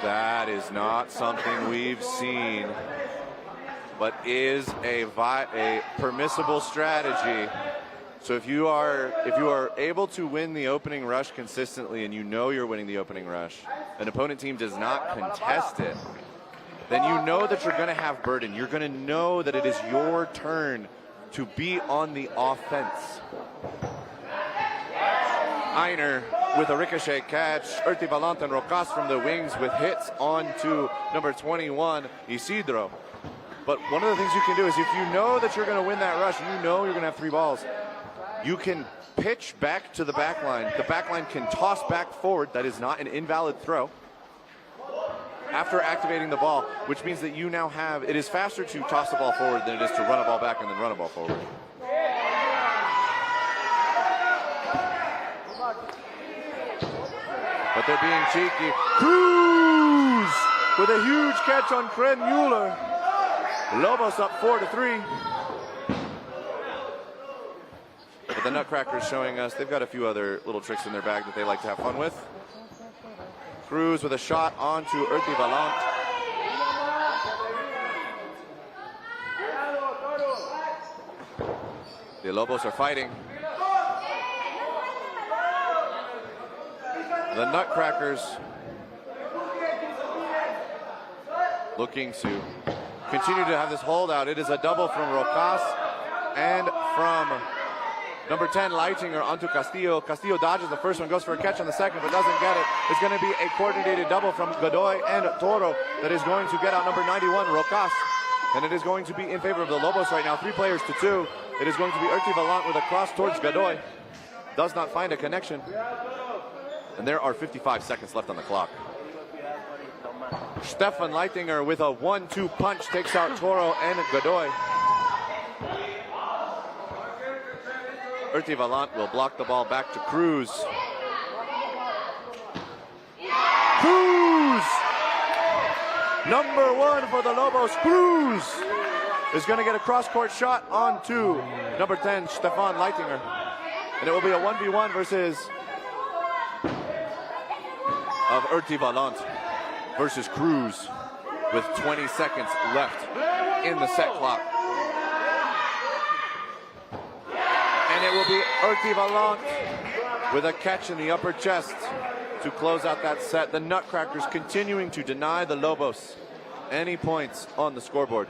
That is not something we've seen, but is a permissible strategy. So if you are able to win the opening rush consistently, and you know you're winning the opening rush, an opponent team does not contest it, then you know that you're going to have burden. You're going to know that it is your turn to be on the offense. Einer with a ricochet catch. Urti Valant and Rocas from the wings with hits on to number 21, Isidro. But one of the things you can do is, if you know that you're going to win that rush, you know you're going to have 3 balls, you can pitch back to the back line. The back line can toss back forward. That is not an invalid throw. After activating the ball, which means that you now have, it is faster to toss the ball forward than it is to run a ball back and then run a ball forward. But they're being cheeky. Cruz with a huge catch on Kren Mueller. Lobos up 4-3. But the Nutcrackers showing us they've got a few other little tricks in their bag that they like to have fun with. Cruz with a shot onto Urti Valant. The Lobos are fighting. The Nutcrackers looking to continue to have this holdout. It is a double from Rocas and from number 10, Leitinger onto Castillo. Castillo dodges the first one, goes for a catch on the second, but doesn't get it. It's going to be a coordinated double from Godoy and Toro that is going to get out number 91, Rocas. And it is going to be in favor of the Lobos right now. 3 players to 2. It is going to be Urti Valant with a cross towards Godoy. Does not find a connection. And there are 55 seconds left on the clock. Stefan Leitinger with a 1-2 punch takes out Toro and Godoy. Urti Valant will block the ball back to Cruz. Cruz! Number 1 for the Lobos, Cruz, is going to get a cross-court shot onto number 10, Stefan Leitinger. And it will be a 1v1 versus of Urti Valant versus Cruz with 20 seconds left in the set clock. And it will be Urti Valant with a catch in the upper chest to close out that set. The Nutcrackers continuing to deny the Lobos any points on the scoreboard.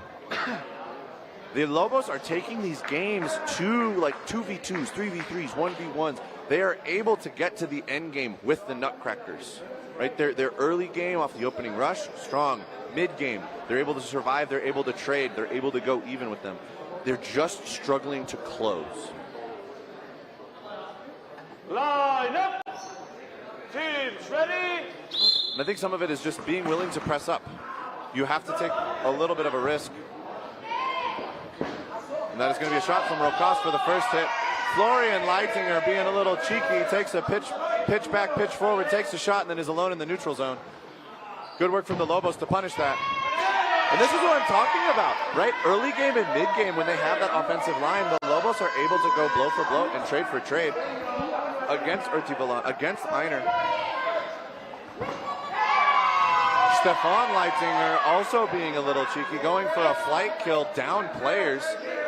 The Lobos are taking these games to like 2v2s, 3v3s, 1v1s. They are able to get to the end game with the Nutcrackers. Right, their early game off the opening rush, strong. Mid-game, they're able to survive, they're able to trade, they're able to go even with them. They're just struggling to close. Line up! Teams ready? And I think some of it is just being willing to press up. You have to take a little bit of a risk. And that is going to be a shot from Rocas for the first hit. Florian Leitinger being a little cheeky, takes a pitch back, pitch forward, takes a shot, and then is alone in the neutral zone. Good work from the Lobos to punish that. And this is what I'm talking about, right? Early game and mid game, when they have that offensive line, the Lobos are able to go blow for blow and trade for trade against Urti Valant, against Einer. Stefan Leitinger also being a little cheeky, going for a flight kill, down players.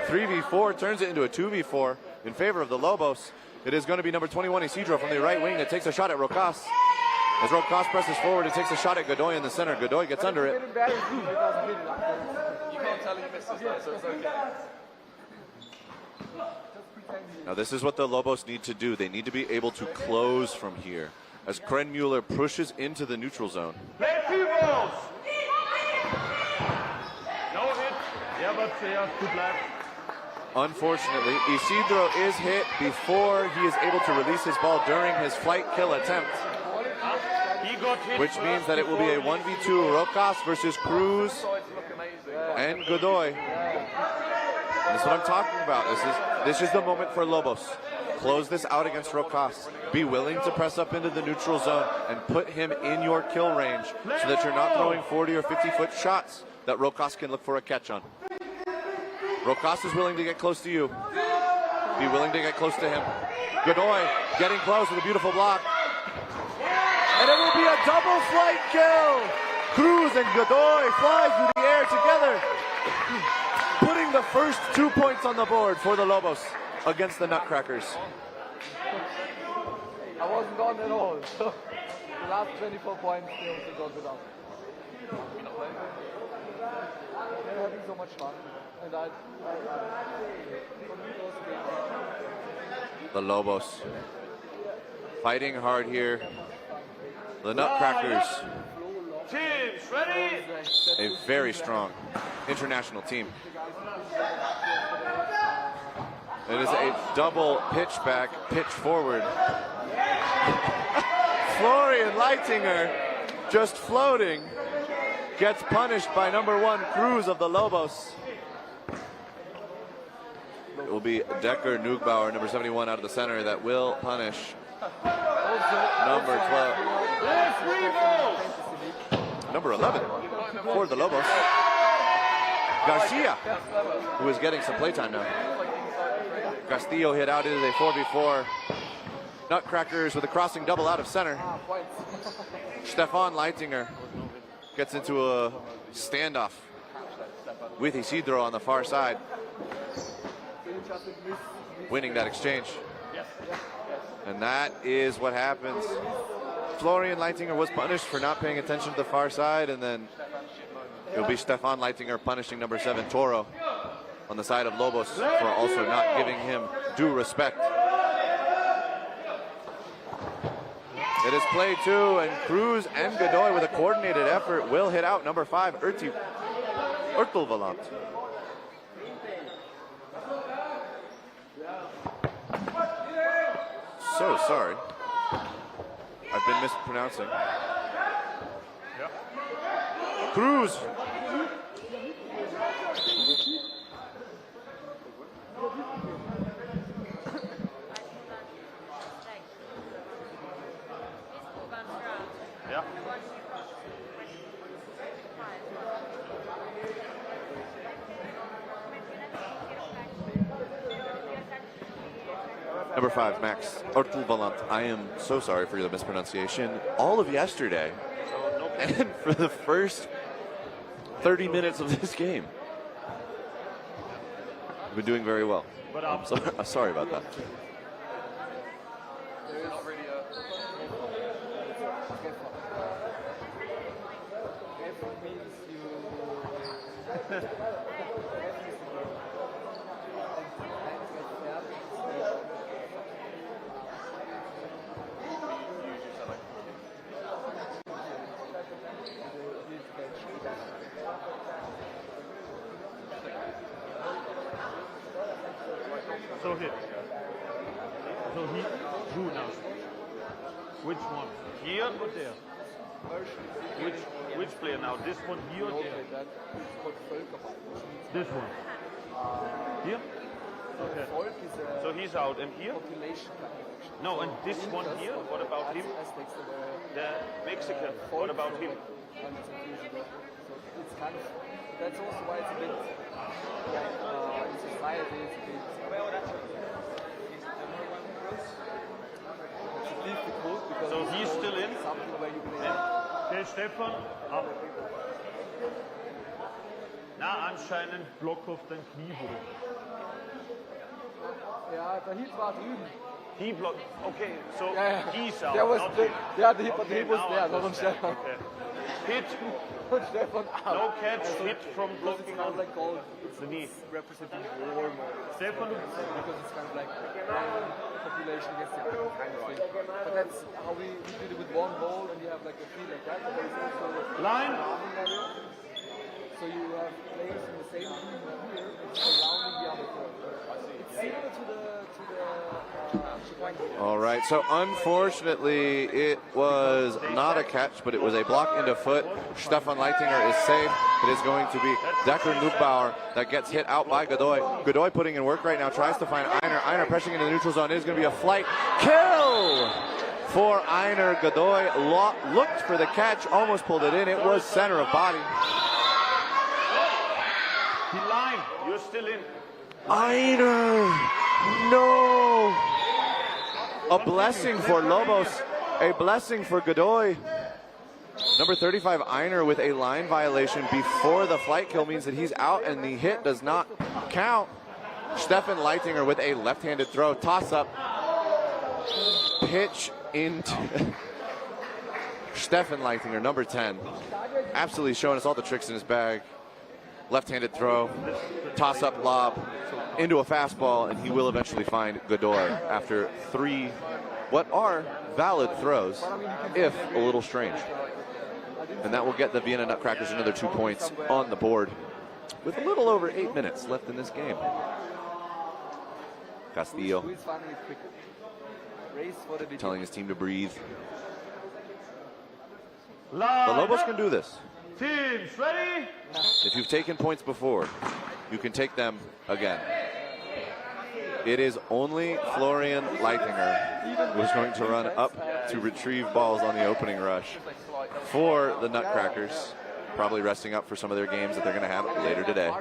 3v4 turns it into a 2v4. in favor of the Lobos. It is going to be number 21, Isidro, from the right wing that takes a shot at Rocas. As Rocas presses forward, it takes a shot at Godoy in the center. Godoy gets under it. You can't tell he misses that, so it's okay. Now this is what the Lobos need to do. They need to be able to close from here as Krenmuller pushes into the neutral zone. Play balls. No hit. Yeah, but good luck. Unfortunately, Isidro is hit before he is able to release his ball during his flight kill attempt. He got hit. Which means that it will be a 1v2 Rocas versus Cruz and Godoy. That's what I'm talking about. This is the moment for Lobos. Close this out against Rocas. Be willing to press up into the neutral zone and put him in your kill range so that you're not throwing 40 or 50-foot shots that Rocas can look for a catch on. Rocas is willing to get close to you. Be willing to get close to him. Godoy getting close with a beautiful block. And it will be a double flight kill. Cruz and Godoy fly through the air together, putting the first 2 points on the board for the Lobos against the Nutcrackers. I wasn't gone at all. So the last 24 points, they also got it out. They're having so much fun. And The Lobos fighting hard here. The Nutcrackers, Teams ready. a very strong international team. It is a double pitch back, pitch forward. Florian Leitinger, just floating, gets punished by number 1 Cruz of the Lobos. It will be Decker Nugbauer, number 71, out of the center, that will punish number 12. Number 11 for the Lobos. Garcia, who is getting some playtime now. Castillo hit out into a 4v4. Nutcrackers with a crossing double out of center. Stefan Leitinger gets into a standoff with Isidro on the far side, winning that exchange. And that is what happens. Florian Leitinger was punished for not paying attention to the far side, and then it'll be Stefan Leitinger punishing number 7 Toro on the side of Lobos for also not giving him due respect. It is play 2, and Cruz and Godoy with a coordinated effort will hit out number 5 Urtelvalant. So sorry. I've been mispronouncing. Cruz. Yeah. Number 5, Max Urtelvalant. I am so sorry for the mispronunciation. All of yesterday, and for the first 30 minutes of this game. We've been doing very well. But I'm sorry about that. So here. So he drew now. Which one? Here or there? Which player now? This one here or there? This one. Here? Okay. So he's out. And here? No, and this one here? What about him? The Mexican. What about him? It's kind of, that's also why it's a bit, in society it's a bit, it's difficult because So he's still in? something where you play. Okay, Stefan, ab. Na, anscheinend Block auf dein Knie, Bruder. Ja, der Hit war drüben. He blocked. Okay, so he's out. Der was, not der Hit, okay, der was now der, I noch ein understand. Stefan. Okay. Hit, Und Stefan out. no catch, hit from Because blocking it's kind on of like gold. the knee. Representing war more. Stefan, Because it's kind of like population against the other kind of thing. But that's how we did it with one ball and you have like a field like that. But there's also line. so you have players in the same team here surrounding the other court. It's similar to the All right, so unfortunately it was not a catch, but it was a block into foot. Stefan Leitinger is safe. It is going to be Decker Nukbauer that gets hit out by Godoy. Godoy putting in work right now, tries to find Einer. Einer pressing into the neutral zone. It is going to be a flight kill for Einer. Godoy looked for the catch, almost pulled it in. It was center of body. He lined. You're still in. Einer, no. A blessing for Lobos, a blessing for Godoy. Number 35, Einer, with a line violation before the flight kill means that he's out and the hit does not count. Stefan Leitinger with a left-handed throw, toss up, pitch into Stefan Leitinger, number 10. Absolutely showing us all the tricks in his bag. Left-handed throw, toss-up lob into a fastball, and he will eventually find Godoy after 3 what are valid throws, if a little strange. And that will get the Vienna Nutcrackers another 2 points on the board with a little over 8 minutes left in this game. Castillo telling his team to breathe. The Lobos can do this. Teams ready? If you've taken points before, you can take them again. It is only Florian Leitinger who's going to run up to retrieve balls on the opening rush for the Nutcrackers, probably resting up for some of their games that they're going to have later today.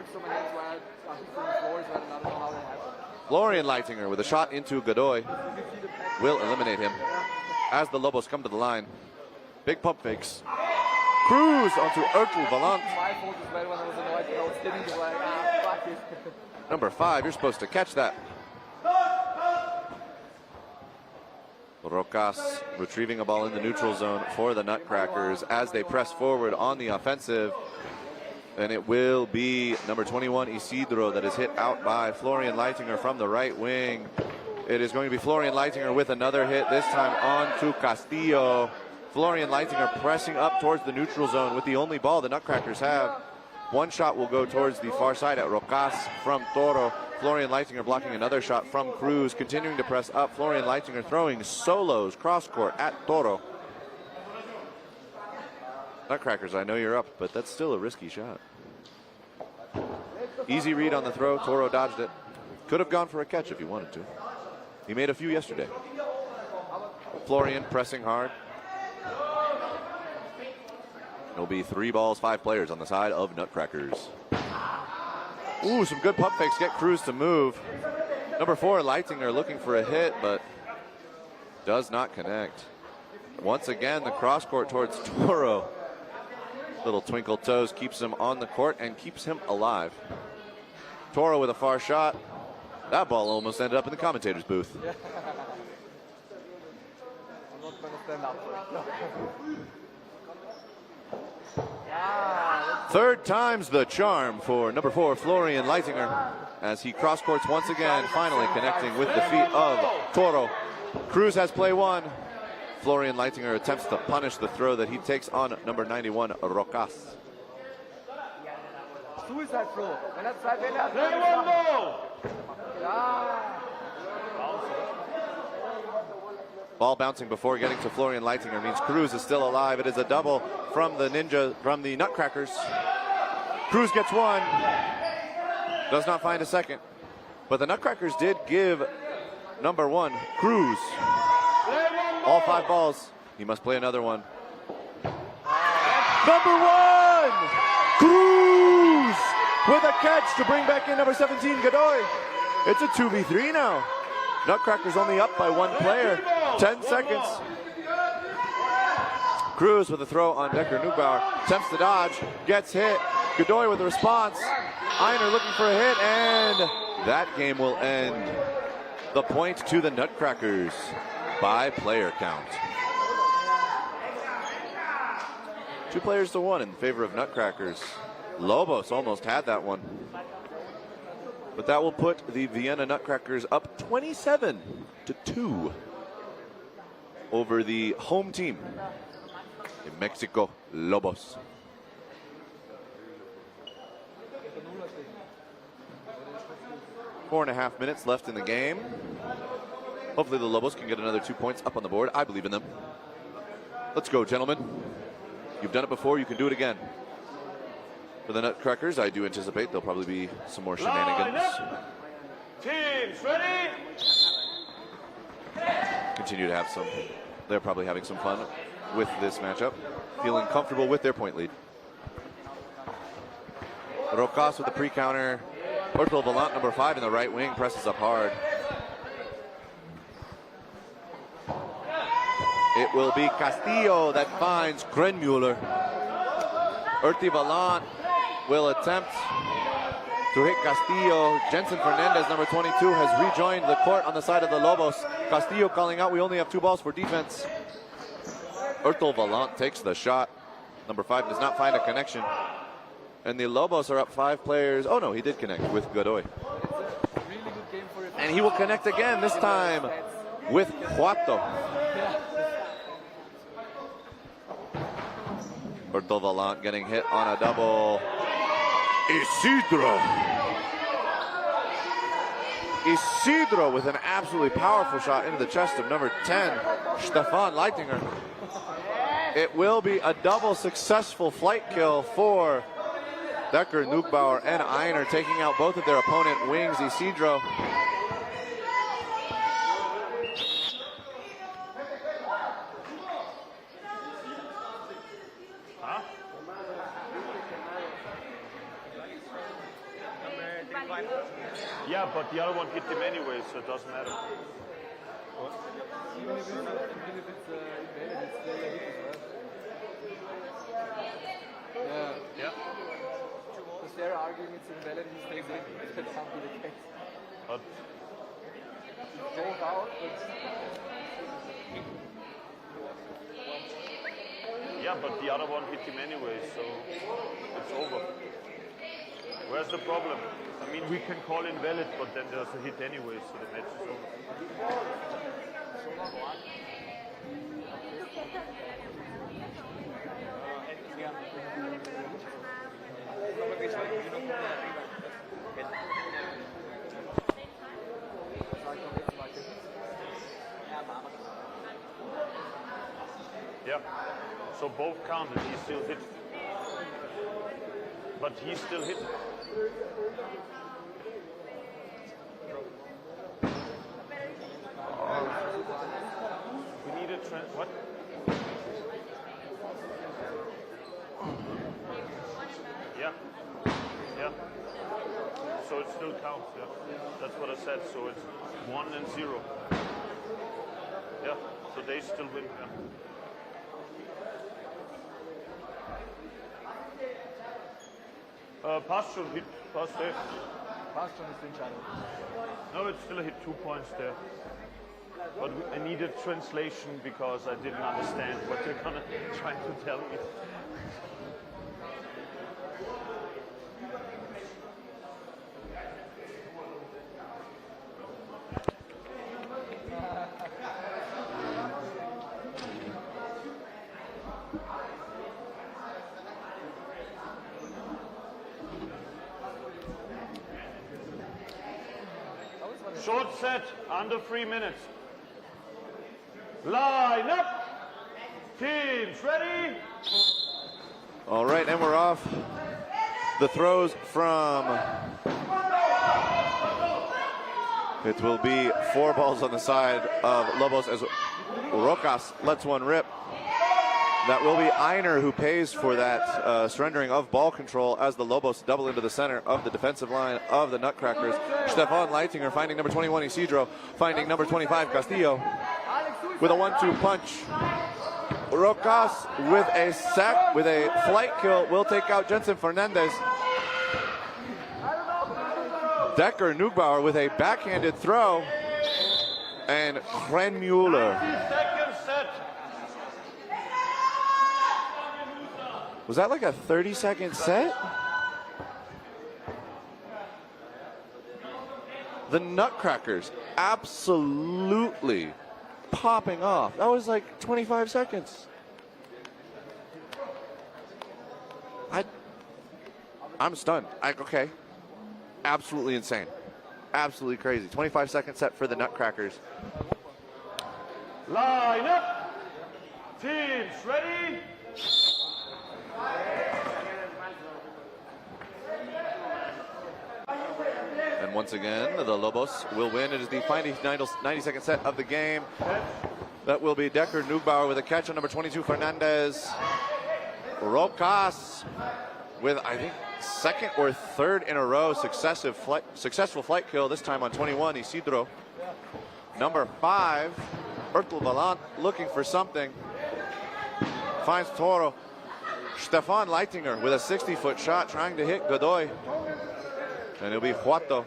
Florian Leitinger with a shot into Godoy will eliminate him as the Lobos come to the line. Big pump fakes. Cruz onto Urkel Valant. Number 5, you're supposed to catch that. Rocas retrieving a ball in the neutral zone for the Nutcrackers as they press forward on the offensive. And it will be number 21, Isidro, that is hit out by Florian Leitinger from the right wing. It is going to be Florian Leitinger with another hit, this time on to Castillo. Florian Leitinger pressing up towards the neutral zone with the only ball the Nutcrackers have. One shot will go towards the far side at Rocas from Toro. Florian Leitinger blocking another shot from Cruz, continuing to press up. Florian Leitinger throwing solos cross court at Toro. Nutcrackers, I know you're up, but that's still a risky shot. Easy read on the throw. Toro dodged it. Could have gone for a catch if he wanted to. He made a few yesterday. Florian pressing hard. It'll be 3 balls, 5 players on the side of Nutcrackers. Ooh, some good pump fakes get Cruz to move. Number 4, Leitinger looking for a hit, but does not connect. Once again, the cross court towards Toro. Little twinkle toes keeps him on the court and keeps him alive. Toro with a far shot. That ball almost ended up in the commentator's booth. I'm not going to stand up for it. Third time's the charm for number 4, Florian Leitinger, as he cross courts once again, finally connecting with the feet of Toro. Cruz has play 1. Florian Leitinger attempts to punish the throw that he takes on number 91, Rocas. Suicide throw. Wenn er Ball bouncing before getting to Florian Leitinger means Cruz is still alive. It is a double from the Nutcrackers. Cruz gets 1. Does not find a second. But the Nutcrackers did give number 1, Cruz, all 5 balls. He must play another one. Number 1, Cruz with a catch to bring back in number 17, Godoy. It's a 2v3 now. Nutcrackers only up by 1 player. 10 seconds. Cruz with a throw on Decker Nukbauer. Attempts to dodge. Gets hit. Godoy with a response. Einer looking for a hit, and that game will end. The point to the Nutcrackers by player count. 2 players to 1 in favor of Nutcrackers. Lobos almost had that one. But that will put the Vienna Nutcrackers up 27-2 over the home team in Mexico, Lobos. Four and a half minutes left in the game. Hopefully the Lobos can get another 2 points up on the board. I believe in them. Let's go, gentlemen. You've done it before, you can do it again. For the Nutcrackers, I do anticipate there'll probably be some more shenanigans. Teams ready? Continue to have some. They're probably having some fun with this matchup, feeling comfortable with their point lead. Rocas with the pre-counter. Ortal Valant, number 5 in the right wing, presses up hard. It will be Castillo that finds Grenmuller. Urti Valant will attempt to hit Castillo. Jensen Fernandez, number 22, has rejoined the court on the side of the Lobos. Castillo calling out, we only have 2 balls for defense. Urtal Valant takes the shot. Number 5 does not find a connection. And the Lobos are up 5 players. Oh no, he did connect with Godoy. And he will connect again, this time with Huato. Urtal Valant getting hit on a double. Isidro with an absolutely powerful shot into the chest of number 10, Stefan Leitinger. It will be a double successful flight kill for Decker, Nuckbauer, and Einer, taking out both of their opponent wings. Isidro Yeah, but the other one hit him anyway, so it doesn't matter. Even if it's invalid, it's still a hit as well. Yeah. Because they're arguing it's invalid, he stays in. That can't be the case. But It's going out, yeah, but the other one hit him anyway, so it's over. Where's the problem? I mean, we can call invalid, but then there's a hit anyway, so the match is over. Yeah, so both counted, he still hit. But he still hit. We need a what? Yeah. Yeah. So it still counts, yeah. That's what I said, so it's 1 and 0. Yeah, so they still win, yeah. Pastor hit, Pastor. Pastor is the channel. No, it still hit 2 points there. But I needed translation because I didn't understand what they're gonna try to tell me. Short set, under 3 minutes. Line up. Teams ready? All right, and we're off. The throws from... It will be 4 balls on the side of Lobos as Rocas lets one rip. That will be Einer who pays for that surrendering of ball control as the Lobos double into the center of the defensive line of the Nutcrackers. Stefan Leitinger finding number 21 Isidro, finding number 25 Castillo with a 1-2 punch. Rocas with a sack, with a flight kill, will take out Jensen Fernandez. Decker Nuckbauer with a backhanded throw and Krenmuller. 90-second set. Was that like a 30-second set? The Nutcrackers absolutely popping off. That was like 25 seconds. I'm stunned. Okay. Absolutely insane. Absolutely crazy. 25-second set for the Nutcrackers. Line up. Teams ready. And once again, the Lobos will win. It is the final 90-second set of the game. That will be Decker Nugbauer with a catch on number 22, Fernandez. Rokas with, I think, second or third in a row successful flight kill, this time on 21, Isidro. Number 5, Ertel Valant looking for something. Finds Toro. Stefan Leitinger with a 60-foot shot trying to hit Godoy. And it'll be Huato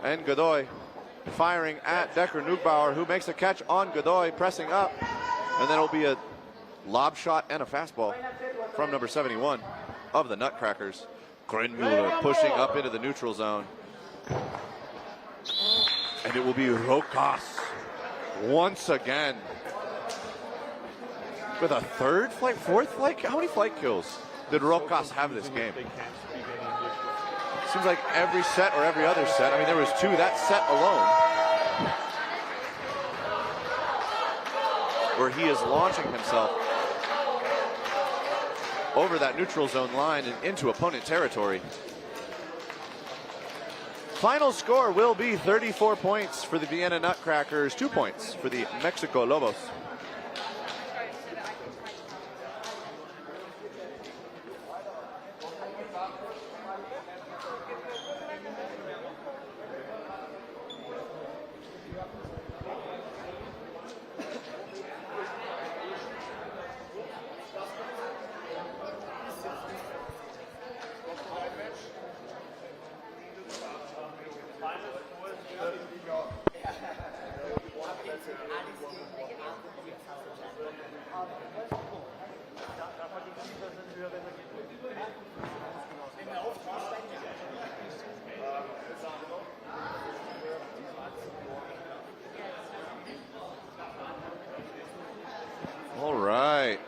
and Godoy firing at Decker Nugbauer, who makes a catch on Godoy, pressing up. And then it'll be a lob shot and a fastball from number 71 of the Nutcrackers. Grenmuller pushing up into the neutral zone. And it will be Rokas once again with a third flight, fourth flight. How many flight kills did Rokas have this game? Seems like every set or every other set. I mean, there was 2 that set alone where he is launching himself over that neutral zone line and into opponent territory. Final score will be 34 points for the Vienna Nutcrackers, 2 points for the Mexico Lobos. All right.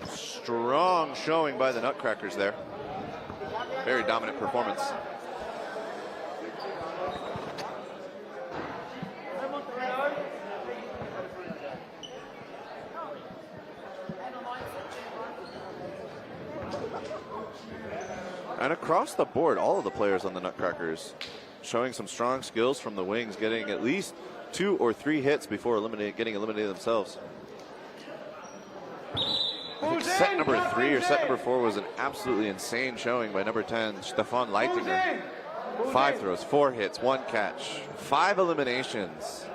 Strong showing by the Nutcrackers there. Very dominant performance. And across the board, all of the players on the Nutcrackers showing some strong skills from the wings, getting at least 2 or 3 hits before getting eliminated themselves. I think set number 3 or set number 4 was an absolutely insane showing by number 10, Stefan Leitinger. 5 throws, 4 hits, 1 catch, 5 eliminations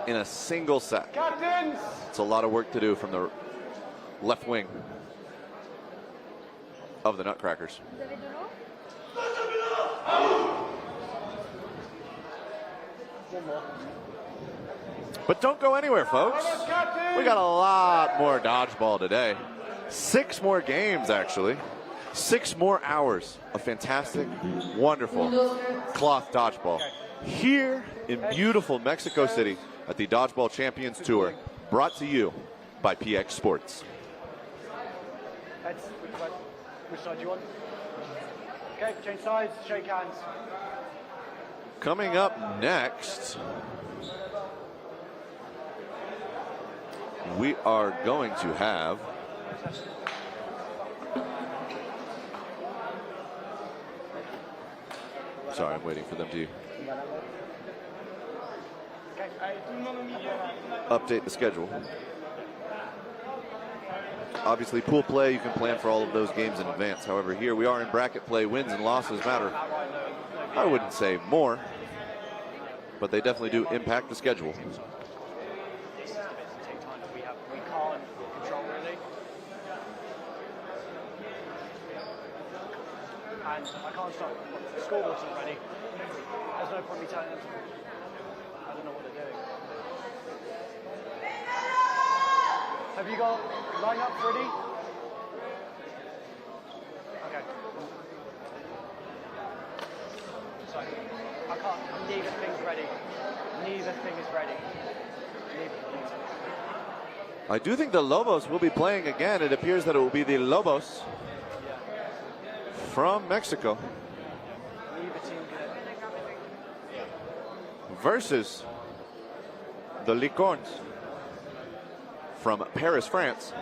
in a single set. It's a lot of work to do from the left wing of the Nutcrackers. But don't go anywhere, folks. We got a lot more dodgeball today. 6 more games, actually. 6 more hours of fantastic, wonderful cloth dodgeball here in beautiful Mexico City at the Dodgeball Champions Tour, brought to you by PX Sports. Which side do you want? Okay, change sides, shake hands. Coming up next, we are going to have sorry, I'm waiting for them to update the schedule. Obviously, pool play, you can plan for all of those games in advance. However, here we are in bracket play. Wins and losses matter. I wouldn't say more, but they definitely do impact the schedule. This is the bit that take time that we can't control really. And I can't stop. The scoreboard's not ready. There's no point me telling them to. I don't know what they're doing. Have you got lineup ready? Okay. So I can't. Neither thing's ready. Neither thing is ready. Neither thing. I do think the Lobos will be playing again. It appears that it will be the Lobos from Mexico Neither team good. versus the Lorns from Paris, France.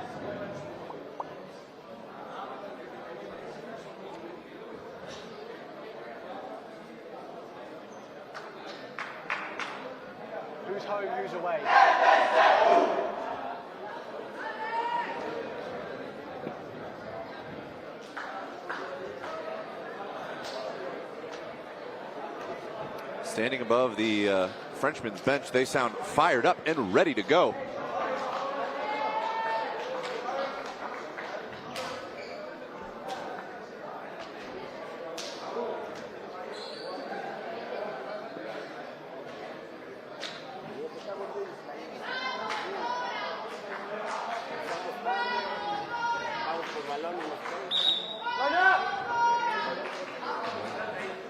Who's home, who's away? Standing above the Frenchman's bench, they sound fired up and ready to go.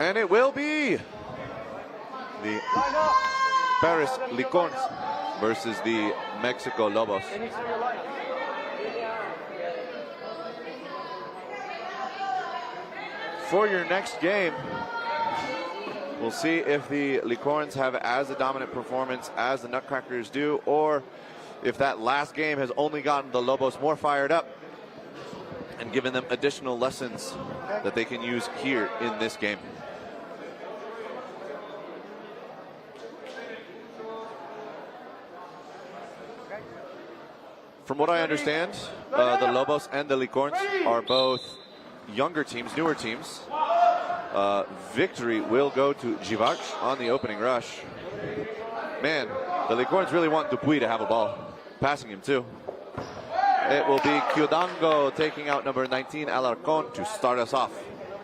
And it will be the Paris Lorns versus the Mexico Lobos. For your next game, we'll see if the Lorns have as a dominant performance as the Nutcrackers do, or if that last game has only gotten the Lobos more fired up and given them additional lessons that they can use here in this game. From what I understand, the Lobos and the Lorns are both younger teams, newer teams. Victory will go to Givarch on the opening rush. Man, the Lorns really want Dupuy to have a ball, passing him too. It will be Kyudango taking out number 19, Alarcon, to start us off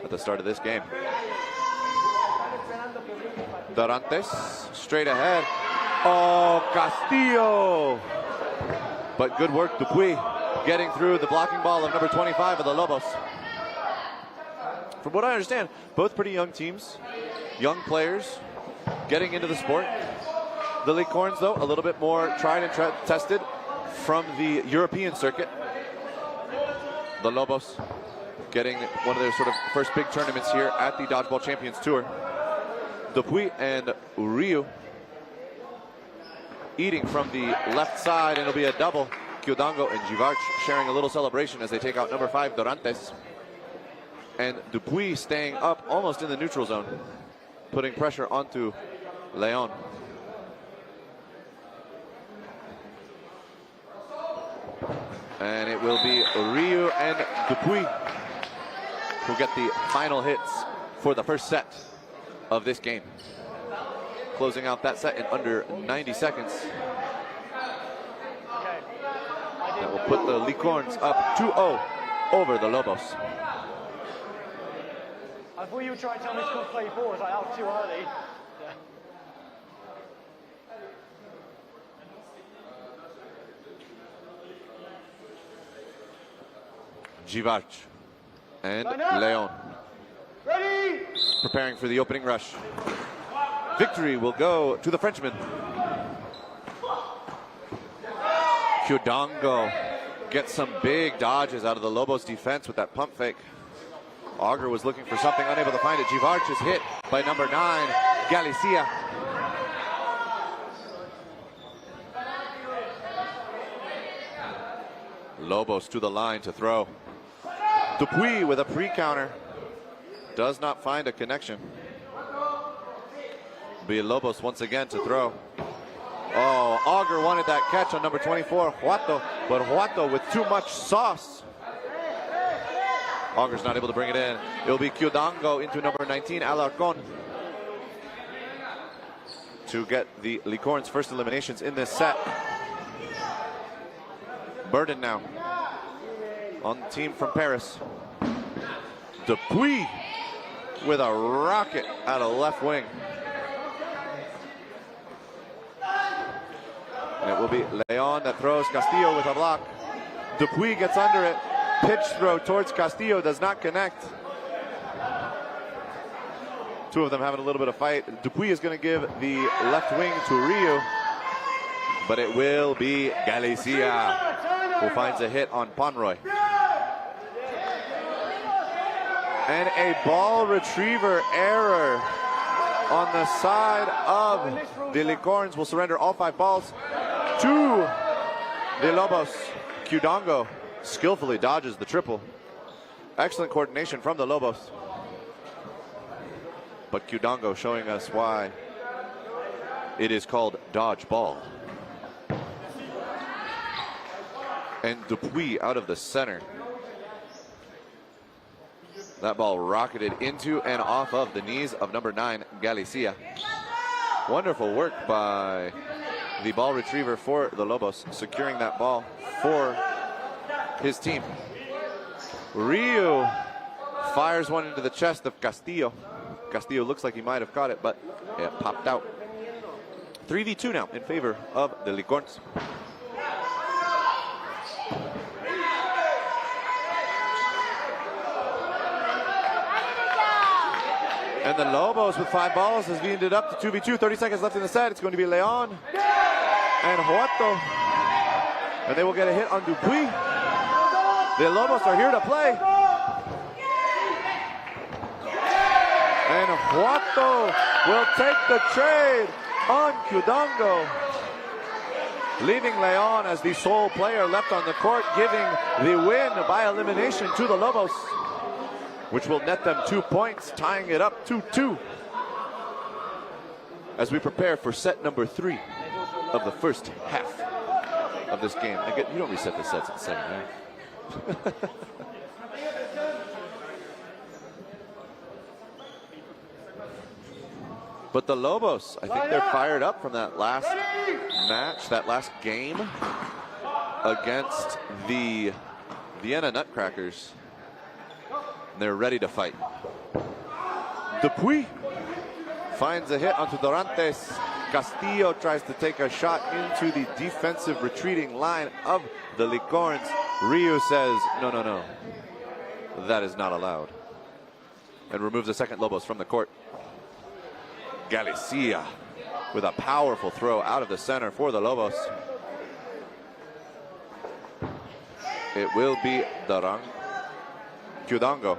at the start of this game. Dorantes, straight ahead. Oh, Castillo! But good work, Dupuy, getting through the blocking ball of number 25 of the Lobos. From what I understand, both pretty young teams, young players, getting into the sport. The Lorns, though, a little bit more tried and tested from the European circuit. The Lobos getting one of their sort of first big tournaments here at the Dodgeball Champions Tour. Dupuy and Ryu eating from the left side, and it'll be a double. Kyudango and Givarch sharing a little celebration as they take out number 5, Dorantes. And Dupuy staying up almost in the neutral zone, putting pressure onto Leon. And it will be Ryu and Dupuy who get the final hits for the first set of this game. Closing out that set in under 90 seconds. That will put the Lorns up 2-0 over the Lobos. I thought you were trying to tell me to play four. I was like, that was too early. Givarch and Leon Ready? preparing for the opening rush. Victory will go to the Frenchman. Kyudango gets some big dodges out of the Lobos defense with that pump fake. Auger was looking for something, unable to find it. Givarch is hit by number 9, Galicia. Lobos to the line to throw. Dupuy with a pre-counter. Does not find a connection. Be Lobos once again to throw. Oh, Auger wanted that catch on number 24, Huato, but Huato with too much sauce. Auger's not able to bring it in. It will be Kyudango into number 19, Alarcon, to get the Licorne's first eliminations in this set. Burden now on the team from Paris. Dupuis with a rocket out of left wing. And it will be Leon that throws Castillo with a block. Dupuis gets under it. Pitch throw towards Castillo does not connect. Two of them having a little bit of fight. Dupuis is going to give the left wing to Ryu, but it will be Galicia who finds a hit on Ponroy. And a ball retriever error on the side of the Licornes will surrender all 5 balls to the Lobos. Kyudango skillfully dodges the triple. Excellent coordination from the Lobos. But Kyudango showing us why it is called dodgeball. And Dupuis out of the center. That ball rocketed into and off of the knees of number 9, Galicia. Wonderful work by the ball retriever for the Lobos, securing that ball for his team. Ryu fires one into the chest of Castillo. Castillo looks like he might have caught it, but it popped out. 3v2 now in favor of the Licornes. And the Lobos with 5 balls has weaned it up to 2v2. 30 seconds left in the set. It's going to be Leon and Huato. And they will get a hit on Dupuis. The Lobos are here to play. And Huato will take the trade on Kyudango, leaving Leon as the sole player left on the court, giving the win by elimination to the Lobos, which will net them 2 points, tying it up 2-2 as we prepare for set number 3 of the first half of this game. Again, you don't reset the sets at the second half. But the Lobos, I think they're fired up from that last match, that last game against the Vienna Nutcrackers. They're ready to fight. Dupuis finds a hit onto Dorantes. Castillo tries to take a shot into the defensive retreating line of the Licornes. Ryu says, no, no, no. That is not allowed. And removes the second Lobos from the court. Galicia with a powerful throw out of the center for the Lobos. It will be Kyudango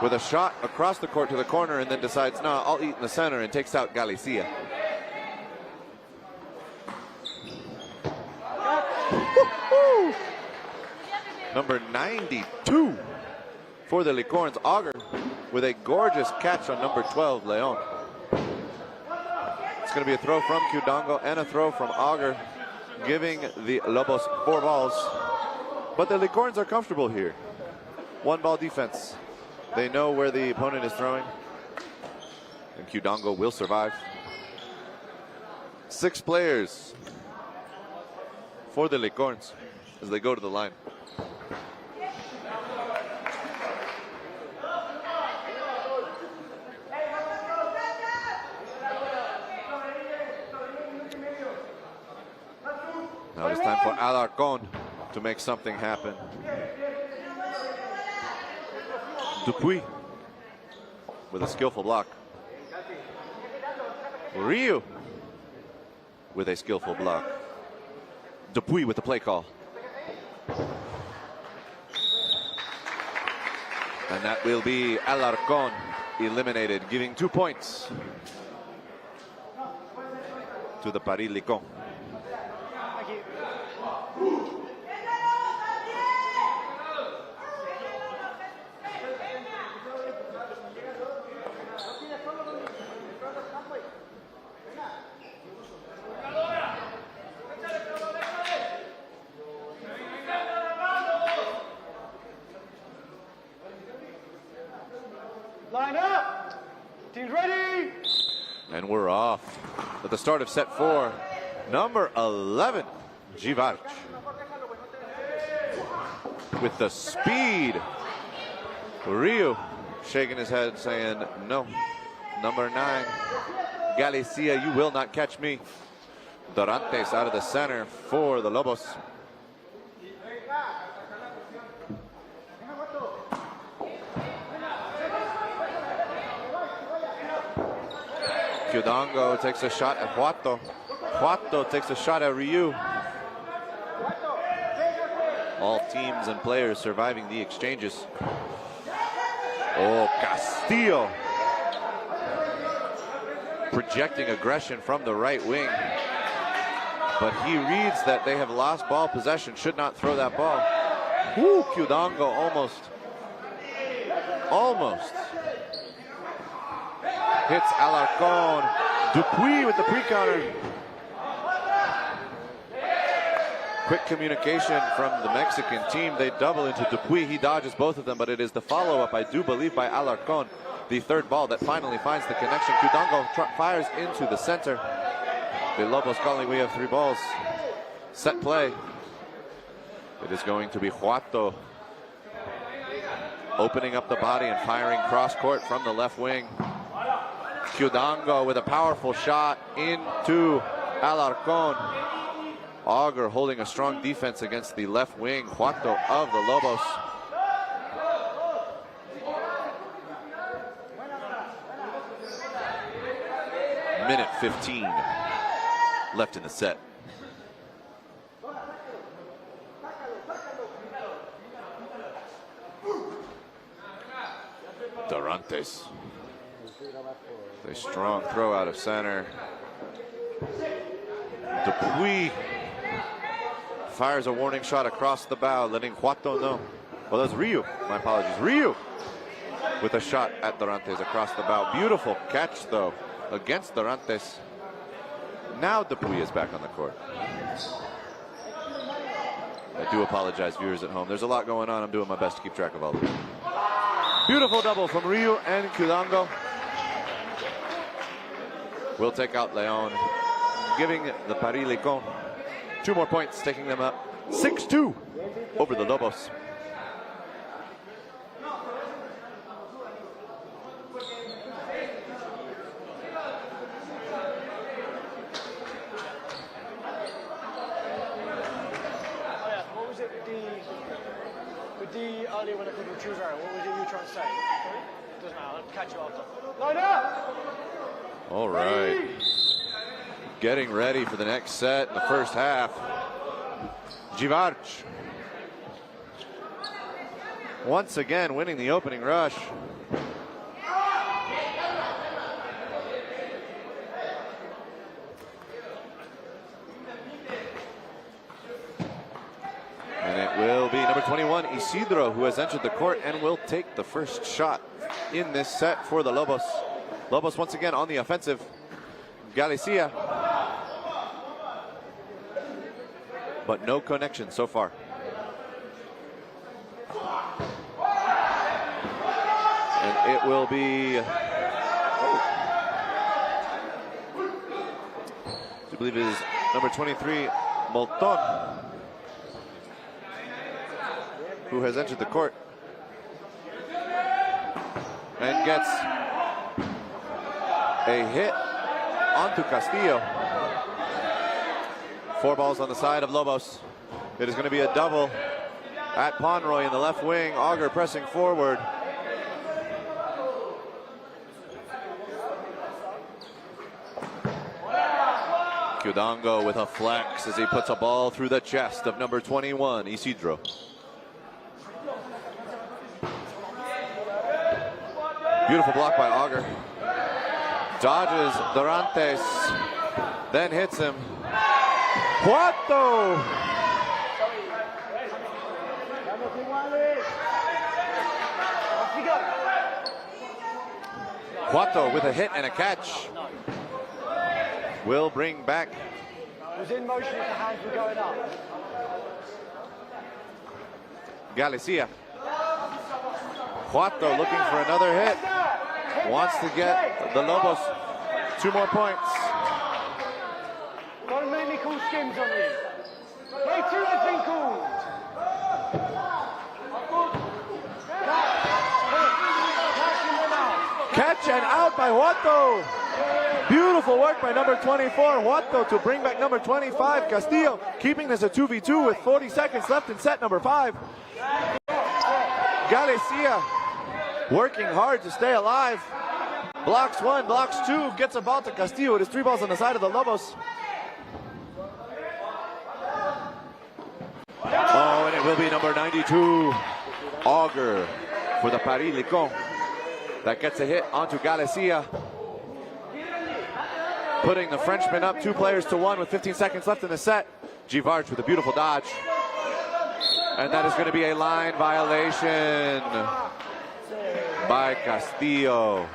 with a shot across the court to the corner, and then decides, no, I'll eat in the center, and takes out Galicia. Number 92 for the Licornes, Auger, with a gorgeous catch on number 12, Leon. It's going to be a throw from Kyudango and a throw from Auger, giving the Lobos 4 balls. But the Licornes are comfortable here. 1 ball defense. They know where the opponent is throwing, and Kyudango will survive. 6 players for the Licornes as they go to the line. Now it's time for Alarcon to make something happen. Dupuis with a skillful block. Ryu with a skillful block. Dupuis with the play call. And that will be Alarcon eliminated, giving 2 points to the Paris Licorne. And we're off at the start of set 4. Number 11, Givarch. With the speed. Ryu shaking his head saying no. Number 9, Galicia, you will not catch me. Dorantes out of the center for the Lobos. Kyudango takes a shot at Huato. Huato takes a shot at Ryu. All teams and players surviving the exchanges. Oh, Castillo. Projecting aggression from the right wing. But he reads that they have lost ball possession, should not throw that ball. Ooh, Kyudango almost hits Alarcon. Dupuy with the pre-counter. Quick communication from the Mexican team. They double into Dupuy. He dodges both of them, but it is the follow-up, I do believe, by Alarcon. The third ball that finally finds the connection. Kyudango fires into the center. The Lobos calling, we have 3 balls. Set play. It is going to be Huato opening up the body and firing cross court from the left wing. Kyudango with a powerful shot into Alarcon. Auger holding a strong defense against the left wing. Huato of the Lobos. Minute 15 left in the set. Dorantes. A strong throw out of center. Dupuy fires a warning shot across the bow, letting Huato know. Well, that's Ryu. My apologies. Ryu with a shot at Dorantes across the bow. Beautiful catch, though, against Dorantes. Now Dupuy is back on the court. I do apologize, viewers at home. There's a lot going on. I'm doing my best to keep track of all of it. Beautiful double from Ryu and Kyudango. Will take out Leon, giving the Paris Lecon 2 more points, taking them up 6-2 over the Lobos. What was it with the earlier when I couldn't choose area? What was it you were trying to say? Doesn't matter, I'll catch you after. Line up! All right. Getting ready for the next set in the first half. Givarch once again winning the opening rush. And it will be number 21, Isidro, who has entered the court and will take the first shot in this set for the Lobos. Lobos once again on the offensive. Galicia. But no connection so far. And it will be, I believe it is number 23, Molton, who has entered the court and gets a hit onto Castillo. 4 balls on the side of Lobos. It is going to be a double at Ponroy in the left wing. Auger pressing forward. Kyudango with a flex as he puts a ball through the chest of number 21, Isidro. Beautiful block by Auger. Dodges Dorantes, then hits him. Huato! Huato with a hit and a catch. Will bring back. Was in motion if the hands were going up. Galicia. Huato looking for another hit. Wants to get the Lobos 2 more points. Don't make me call skims on you. Play 2 has been called. Catch and out by Huato. Beautiful work by number 24, Huato, to bring back number 25, Castillo, keeping this a 2v2 with 40 seconds left in set number 5. Galicia working hard to stay alive. Blocks 1, blocks 2, gets a ball to Castillo. It is 3 balls on the side of the Lobos. Oh, and it will be number 92, Auger, for the Paris Licon. That gets a hit onto Galicia, putting the Frenchman up 2 players to 1 with 15 seconds left in the set. Givarch with a beautiful dodge. And that is going to be a line violation by Castillo.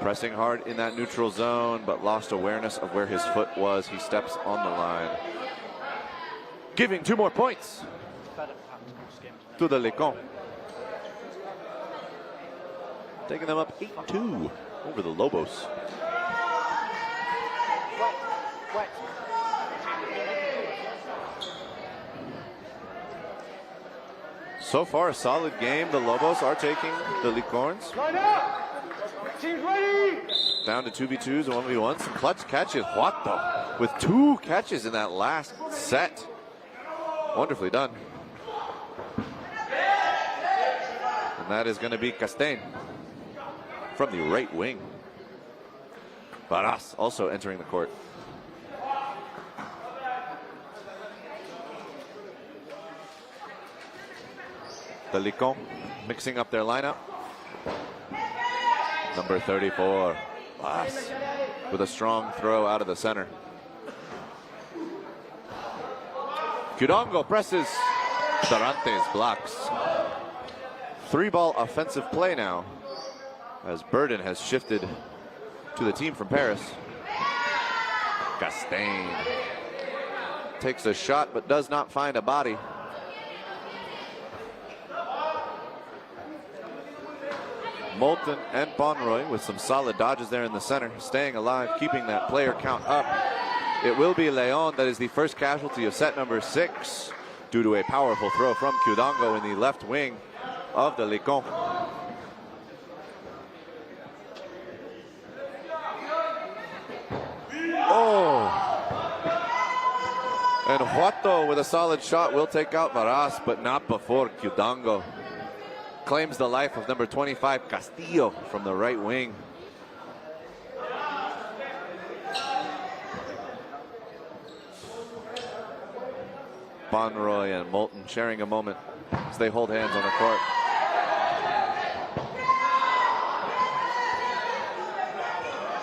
Pressing hard in that neutral zone, but lost awareness of where his foot was. He steps on the line, giving 2 more points to the Lecon. Taking them up 8-2 over the Lobos. So far, a solid game. The Lobos are taking the Licorns down to 2v2s and 1v1s. Some clutch catches. Huato with 2 catches in that last set. Wonderfully done. And that is going to be Castain from the right wing. Barras also entering the court. The Licon mixing up their lineup. Number 34, Barras, with a strong throw out of the center. Kudongo presses. Dorantes blocks. 3-ball offensive play now, as Burden has shifted to the team from Paris. Castain takes a shot but does not find a body. Moulton and Bonroy with some solid dodges there in the center, staying alive, keeping that player count up. It will be Leon that is the first casualty of set number 6 due to a powerful throw from Kudongo in the left wing of the Licon. Oh! And Huato with a solid shot will take out Barras, but not before Kudongo claims the life of number 25, Castillo, from the right wing. Bonroy and Moulton sharing a moment as they hold hands on the court.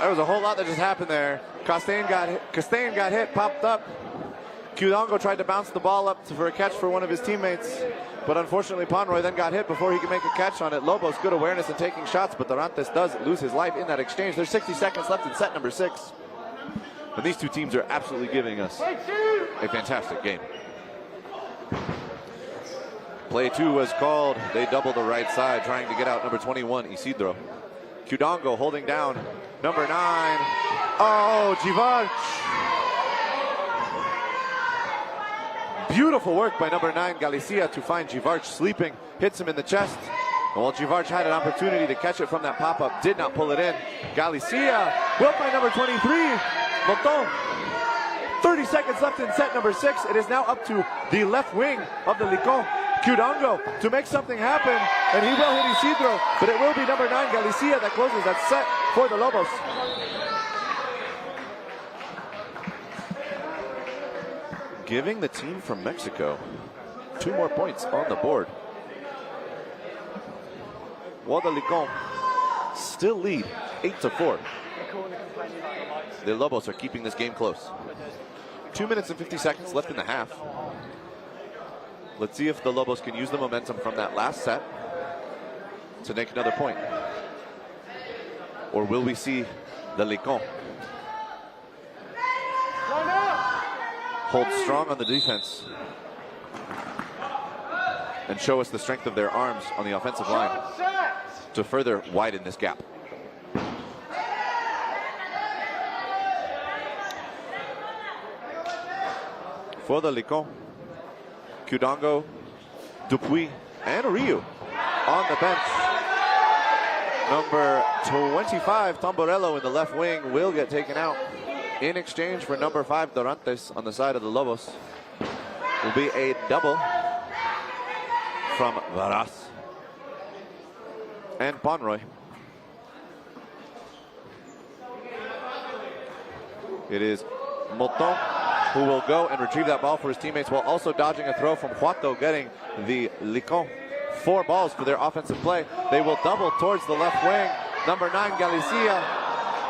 There was a whole lot that just happened there. Castain got hit, popped up. Kudongo tried to bounce the ball up for a catch for one of his teammates, but unfortunately Ponroy then got hit before he could make a catch on it. Lobos, good awareness in taking shots, but Dorantes does lose his life in that exchange. There's 60 seconds left in set number 6. And these two teams are absolutely giving us a fantastic game. Play 2 was called. They double the right side, trying to get out number 21, Isidro. Kudongo holding down number 9. Oh, Givarch. Beautiful work by number 9, Galicia, to find Givarch sleeping. Hits him in the chest. And while Givarch had an opportunity to catch it from that pop-up, did not pull it in. Galicia will find number 23, Monton. 30 seconds left in set number 6. It is now up to the left wing of the Licon. Kudongo to make something happen, and he will hit Isidro, but it will be number 9, Galicia, that closes that set for the Lobos. Giving the team from Mexico 2 more points on the board. While the Licon still lead 8-4. The Lobos are keeping this game close. 2 minutes and 50 seconds left in the half. Let's see if the Lobos can use the momentum from that last set to make another point. Or will we see the Licon hold strong on the defense and show us the strength of their arms on the offensive line? to further widen this gap. For the Licon, Kudongo, Dupuy, and Ryu on the bench. Number 25, Tamborello in the left wing will get taken out in exchange for number 5, Dorantes on the side of the Lobos. Will be a double from Varas and Ponroy. It is Moton who will go and retrieve that ball for his teammates while also dodging a throw from Huato, getting the Licon 4 balls for their offensive play. They will double towards the left wing. Number 9, Galicia,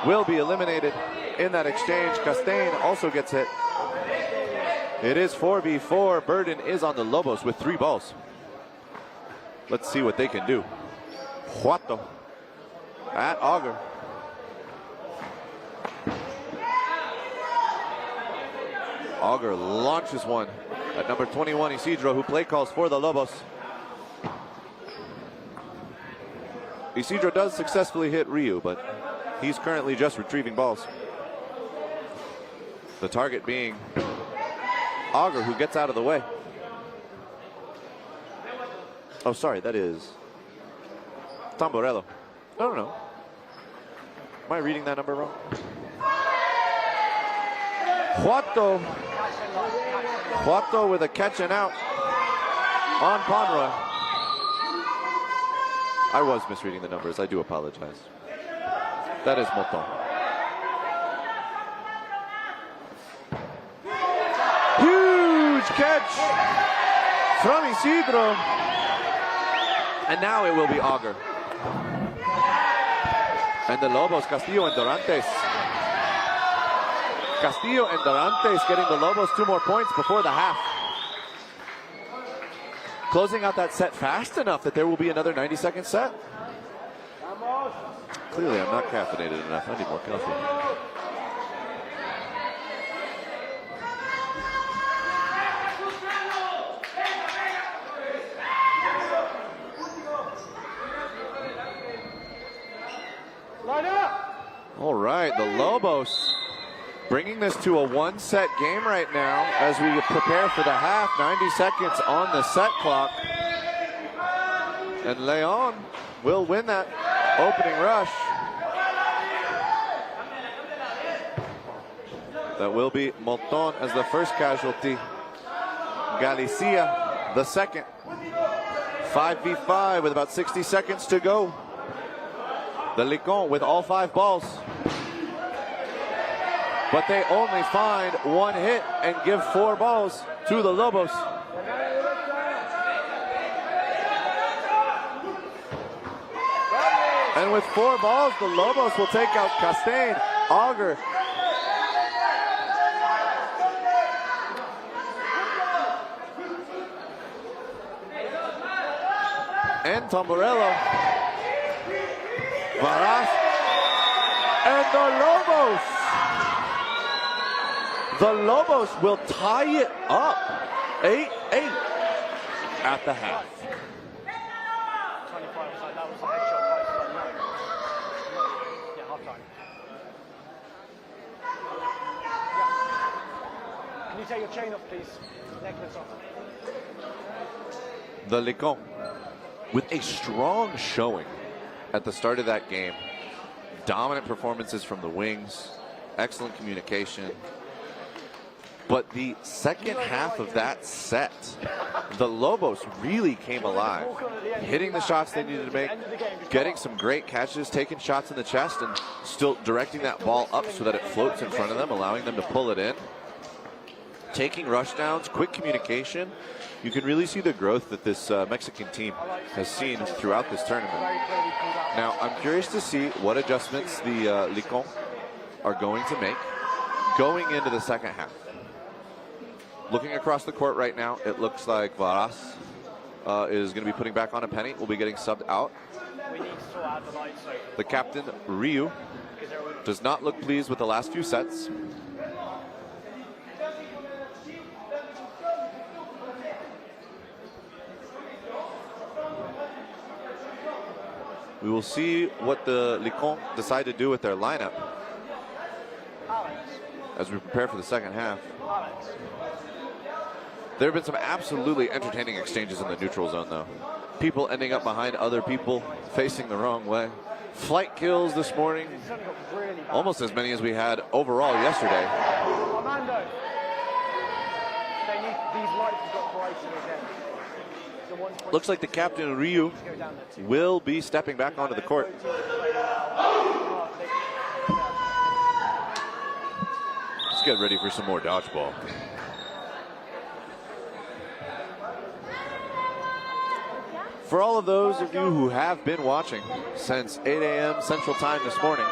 will be eliminated in that exchange. Castain also gets hit. It is 4v4. Burden is on the Lobos with 3 balls. Let's see what they can do. Huato at Auger. Auger launches one at number 21, Isidro, who play calls for the Lobos. Isidro does successfully hit Ryu, but he's currently just retrieving balls. The target being Auger, who gets out of the way. Oh, sorry, that is Tamborello. No. Am I reading that number wrong? Huato with a catch and out on Ponroy. I was misreading the numbers. I do apologize. That is Moton. Huge catch from Isidro. And now it will be Auger. And the Lobos, Castillo and Dorantes. Castillo and Dorantes getting the Lobos 2 more points before the half. Closing out that set fast enough that there will be another 90-second set. Clearly, I'm not caffeinated enough. I need more coffee. All right, the Lobos bringing this to a 1-set game right now as we prepare for the half. 90 seconds on the set clock. And Leon will win that opening rush. That will be Moton as the first casualty. Galicia the second. 5v5 with about 60 seconds to go. The Licon with all 5 balls. But they only find 1 hit and give 4 balls to the Lobos. And with 4 balls, the Lobos will take out Castain, Auger, and Tamborello. Varas and the Lobos. The Lobos will tie it up 8-8 at the half. 25 was like, that was a headshot price, but no. Yeah, half time. Yeah. Can you take your chain off, please? Necklace off. The Licon with a strong showing at the start of that game. Dominant performances from the wings, excellent communication. But the second half of that set, the Lobos really came alive, hitting the shots they needed to make, getting some great catches, taking shots in the chest, and still directing that ball up so that it floats in front of them, allowing them to pull it in. Taking rush downs, quick communication. You can really see the growth that this Mexican team has seen throughout this tournament. Now, I'm curious to see what adjustments the Licon are going to make going into the second half. Looking across the court right now, it looks like Varas is going to be putting back on a penny. Will be getting subbed out. The captain, Ryu, does not look pleased with the last few sets. We will see what the Licon decide to do with their lineup as we prepare for the second half. There have been some absolutely entertaining exchanges in the neutral zone, though. People ending up behind other people, facing the wrong way. Flight kills this morning, almost as many as we had overall yesterday. Armando, these lights have got brighter again. Looks like the captain, Ryu, will be stepping back onto the court. Let's get ready for some more dodgeball. For all of those of you who have been watching since 8 a.m. Central Time this morning,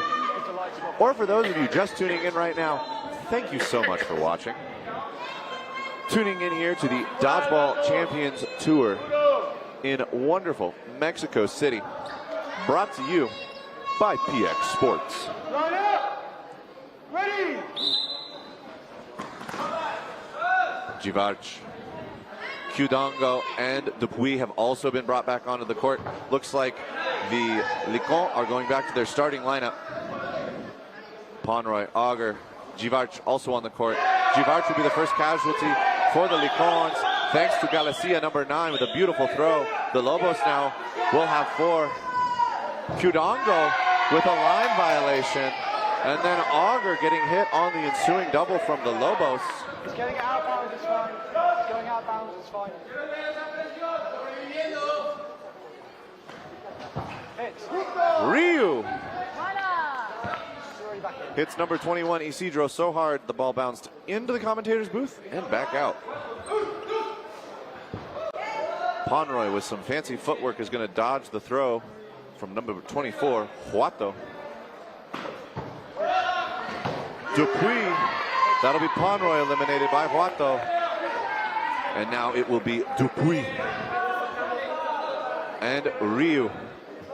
or for those of you just tuning in right now, thank you so much for watching. Tuning in here to the Dodgeball Champions Tour in wonderful Mexico City, brought to you by PX Sports. Line up! Ready! Givarch, Qdongo, and Dupuy have also been brought back onto the court. Looks like the Licon are going back to their starting lineup. Pomeroy, Auger, Givarch also on the court. Givarch will be the first casualty for the Licons, thanks to Galicia, number 9, with a beautiful throw. The Lobos now will have 4. Qdongo with a line violation, and then Auger getting hit on the ensuing double from the Lobos. He's getting it out of bounds, it's fine. He's going out of bounds, it's fine. Hits. Ryu Already back in. hits number 21, Isidro, so hard the ball bounced into the commentator's booth and back out. Pomeroy with some fancy footwork is going to dodge the throw from number 24, Huato. Dupuy, that'll be Pomeroy eliminated by Huato. And now it will be Dupuy and Ryu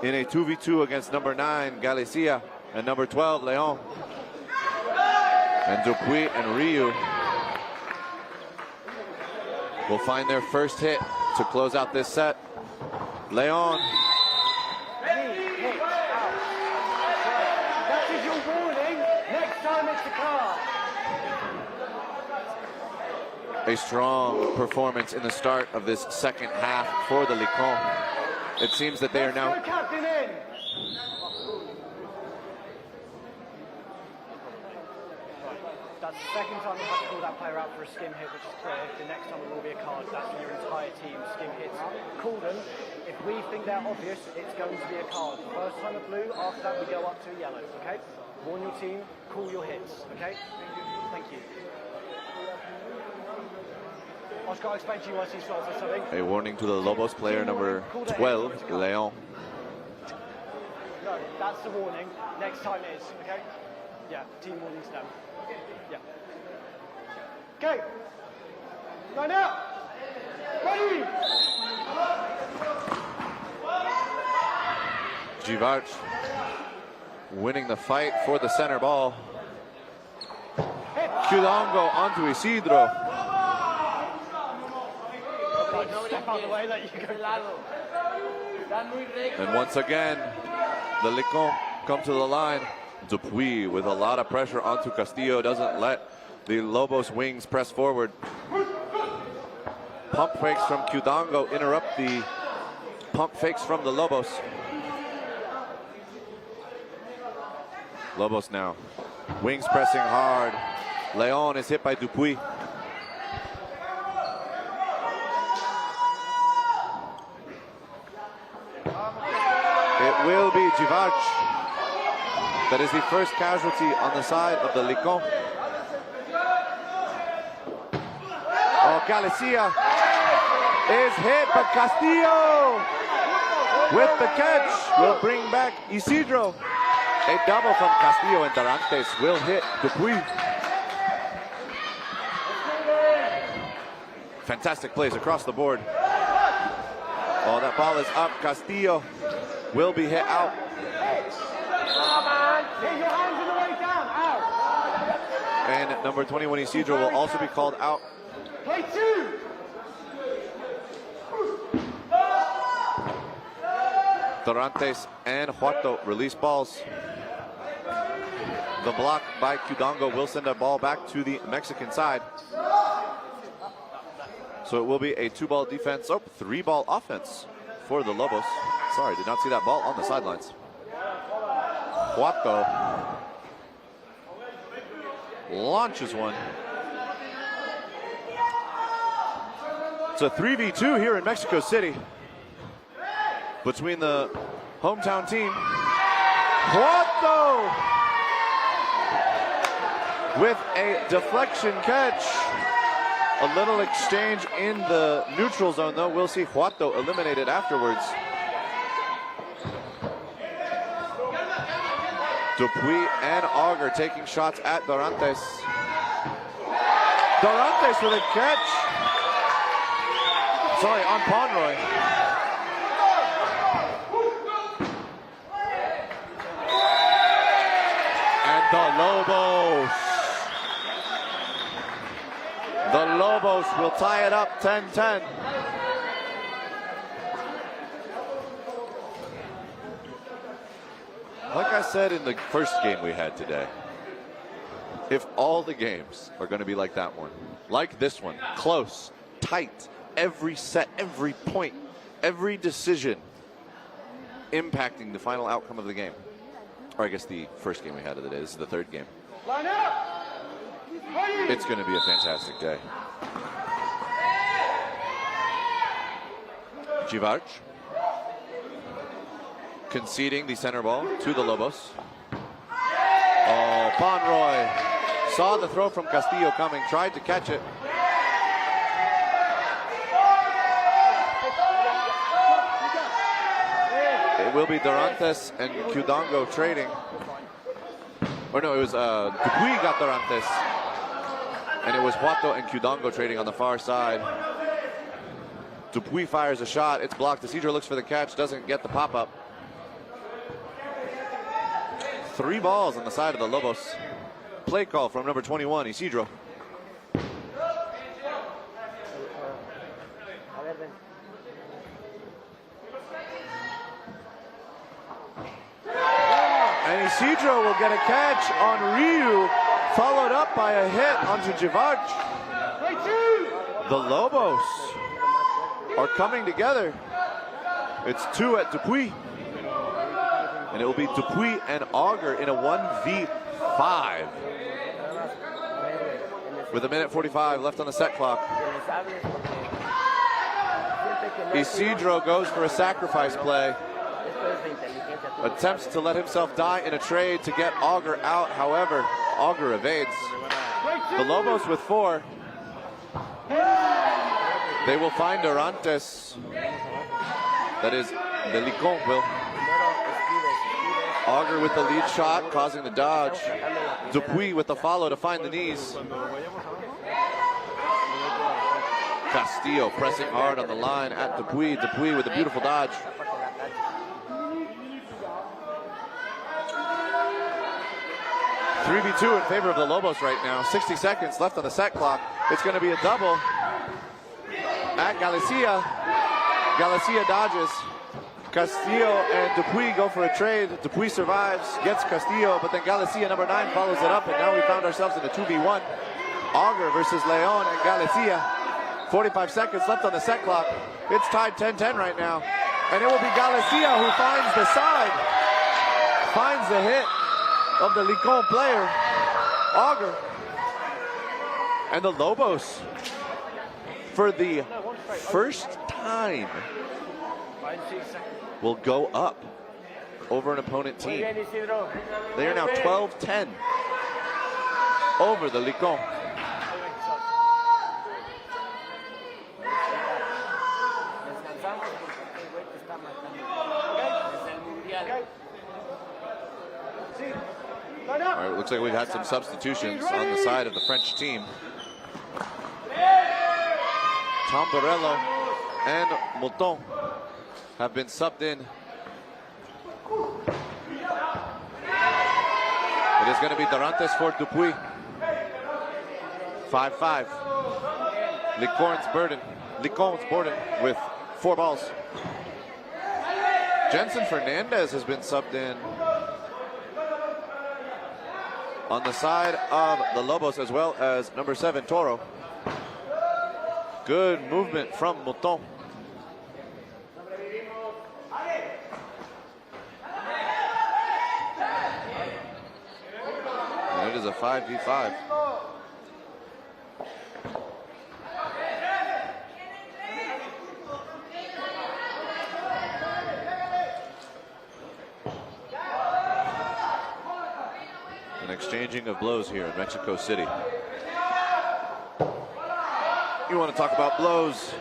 in a 2v2 against number 9, Galicia, and number 12, Leon. And Dupuy and Ryu will find their first hit to close out this set. Leon. That is your warning. Next time it's the card. A strong performance in the start of this second half for the Licon. It seems that they are now... Captain in. That's the second time we have to call that player out for a skim hit, which is clear. The next time it will be a card. That's when your entire team skim hits. Call them. If we think they're obvious, it's going to be a card. First time a blue, after that we go up to a yellow, okay? Warn your team, call your hits, okay? Thank you. Oscar, I'll explain to you once he's for something. A warning to the Lobos player number 12, Leon. No, that's the warning. Next time is, okay? Yeah, team warnings now. Yeah. Okay. Line up. Ready. Givarch winning the fight for the center ball. Qdongo onto Isidro. Step out of the way, let you go. And once again, the Licon come to the line. Dupuy with a lot of pressure onto Castillo, doesn't let the Lobos wings press forward. Pump fakes from Qdongo interrupt the pump fakes from the Lobos. Lobos now, wings pressing hard. Leon is hit by Dupuy. It will be Givarch. That is the first casualty on the side of the Licon. Oh, Galicia is hit, but Castillo with the catch will bring back Isidro. A double from Castillo, and Tarantes will hit Dupuy. Fantastic plays across the board. Oh, that ball is up. Castillo will be hit out. Get your hands in the way down. Out. And number 21, Isidro, will also be called out. Play 2. Dorantes and Huerto release balls. The block by Qdongo will send a ball back to the Mexican side. So it will be a 2-ball defense, 3-ball offense for the Lobos. Sorry, did not see that ball on the sidelines. Huerto launches one. It's a 3v2 here in Mexico City between the hometown team. Huerto with a deflection catch. A little exchange in the neutral zone, though. We'll see Huerto eliminated afterwards. Dupuy and Auger taking shots at Dorantes. Dorantes with a catch. Sorry, on Pomeroy. And the Lobos. The Lobos will tie it up 10-10. Like I said in the first game we had today, if all the games are going to be like that one, like this one, close, tight, every set, every point, every decision impacting the final outcome of the game. Or I guess the first game we had of the day. This is the third game. It's going to be a fantastic day. Givarch conceding the center ball to the Lobos. Oh, Pomeroy saw the throw from Castillo coming, tried to catch it. It will be Dorantes and Qdongo trading. Or no, it was Dupuy got Dorantes. And it was Huerto and Qdongo trading on the far side. Dupuy fires a shot. It's blocked. Isidro looks for the catch. Doesn't get the pop-up. 3 balls on the side of the Lobos. Play call from number 21, Isidro. And Isidro will get a catch on Ryu, followed up by a hit onto Givarch. The Lobos are coming together. It's 2 at Dupuy. And it will be Dupuy and Auger in a 1v5. With 1:45 left on the set clock. Isidro goes for a sacrifice play. Attempts to let himself die in a trade to get Auger out. However, Auger evades. The Lobos with 4. They will find Dorantes. That is, the Licon will. Auger with the lead shot, causing the dodge. Dupuy with the follow to find the knees. Castillo pressing hard on the line at Dupuy. Dupuy with a beautiful dodge. (3v2) in favor of the Lobos right now. 60 seconds left on the set clock. It's going to be a double at Galicia. Galicia dodges. Castillo and Dupuy go for a trade. Dupuy survives, gets Castillo, but then Galicia, number 9, follows it up, and now we found ourselves in a 2v1. Auger versus Leon and Galicia. 45 seconds left on the set clock. It's tied 10-10 right now. And it will be Galicia who finds the side. Finds the hit of the Licon player, Auger. And the Lobos, for the first time, will go up over an opponent team. They are now 12-10 over the Licon. All right, looks like we've had some substitutions on the side of the French team. Tamburello and Mouton have been subbed in. It is going to be Dorantes for Dupuy. 5-5. Licorne's burden with 4 balls. Jensen Fernandez has been subbed in on the side of the Lobos, as well as number 7, Toro. Good movement from Mouton. And it is a 5v5. An exchanging of blows here in Mexico City. You want to talk about blows?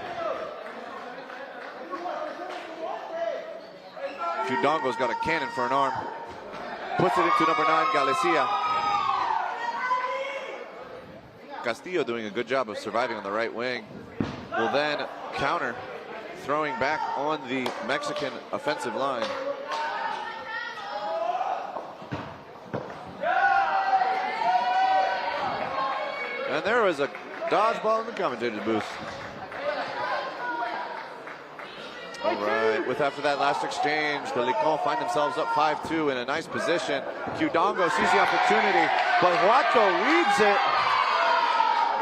Qdongo's got a cannon for an arm. Puts it into number 9, Galicia. Castillo doing a good job of surviving on the right wing. Will then counter, throwing back on the Mexican offensive line. And there was a dodgeball in the commentator's booth. All right, with after that last exchange, the Licon find themselves up 5-2 in a nice position. Qdongo sees the opportunity, but Huato reads it,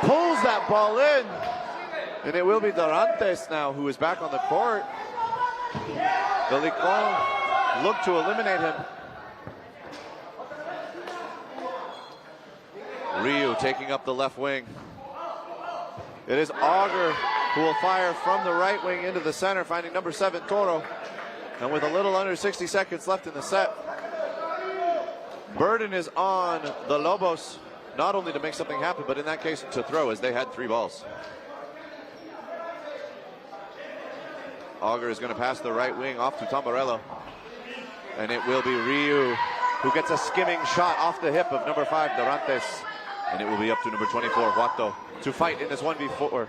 pulls that ball in, and it will be Dorantes now who is back on the court. The Licon look to eliminate him. Ryu taking up the left wing. It is Auger who will fire from the right wing into the center, finding number 7, Toro. And with a little under 60 seconds left in the set, burden is on the Lobos, not only to make something happen, but in that case to throw, as they had 3 balls. Auger is going to pass the right wing off to Tamborello. And it will be Ryu who gets a skimming shot off the hip of number 5, Dorantes. And it will be up to number 24, Huato, to fight in this 1v4.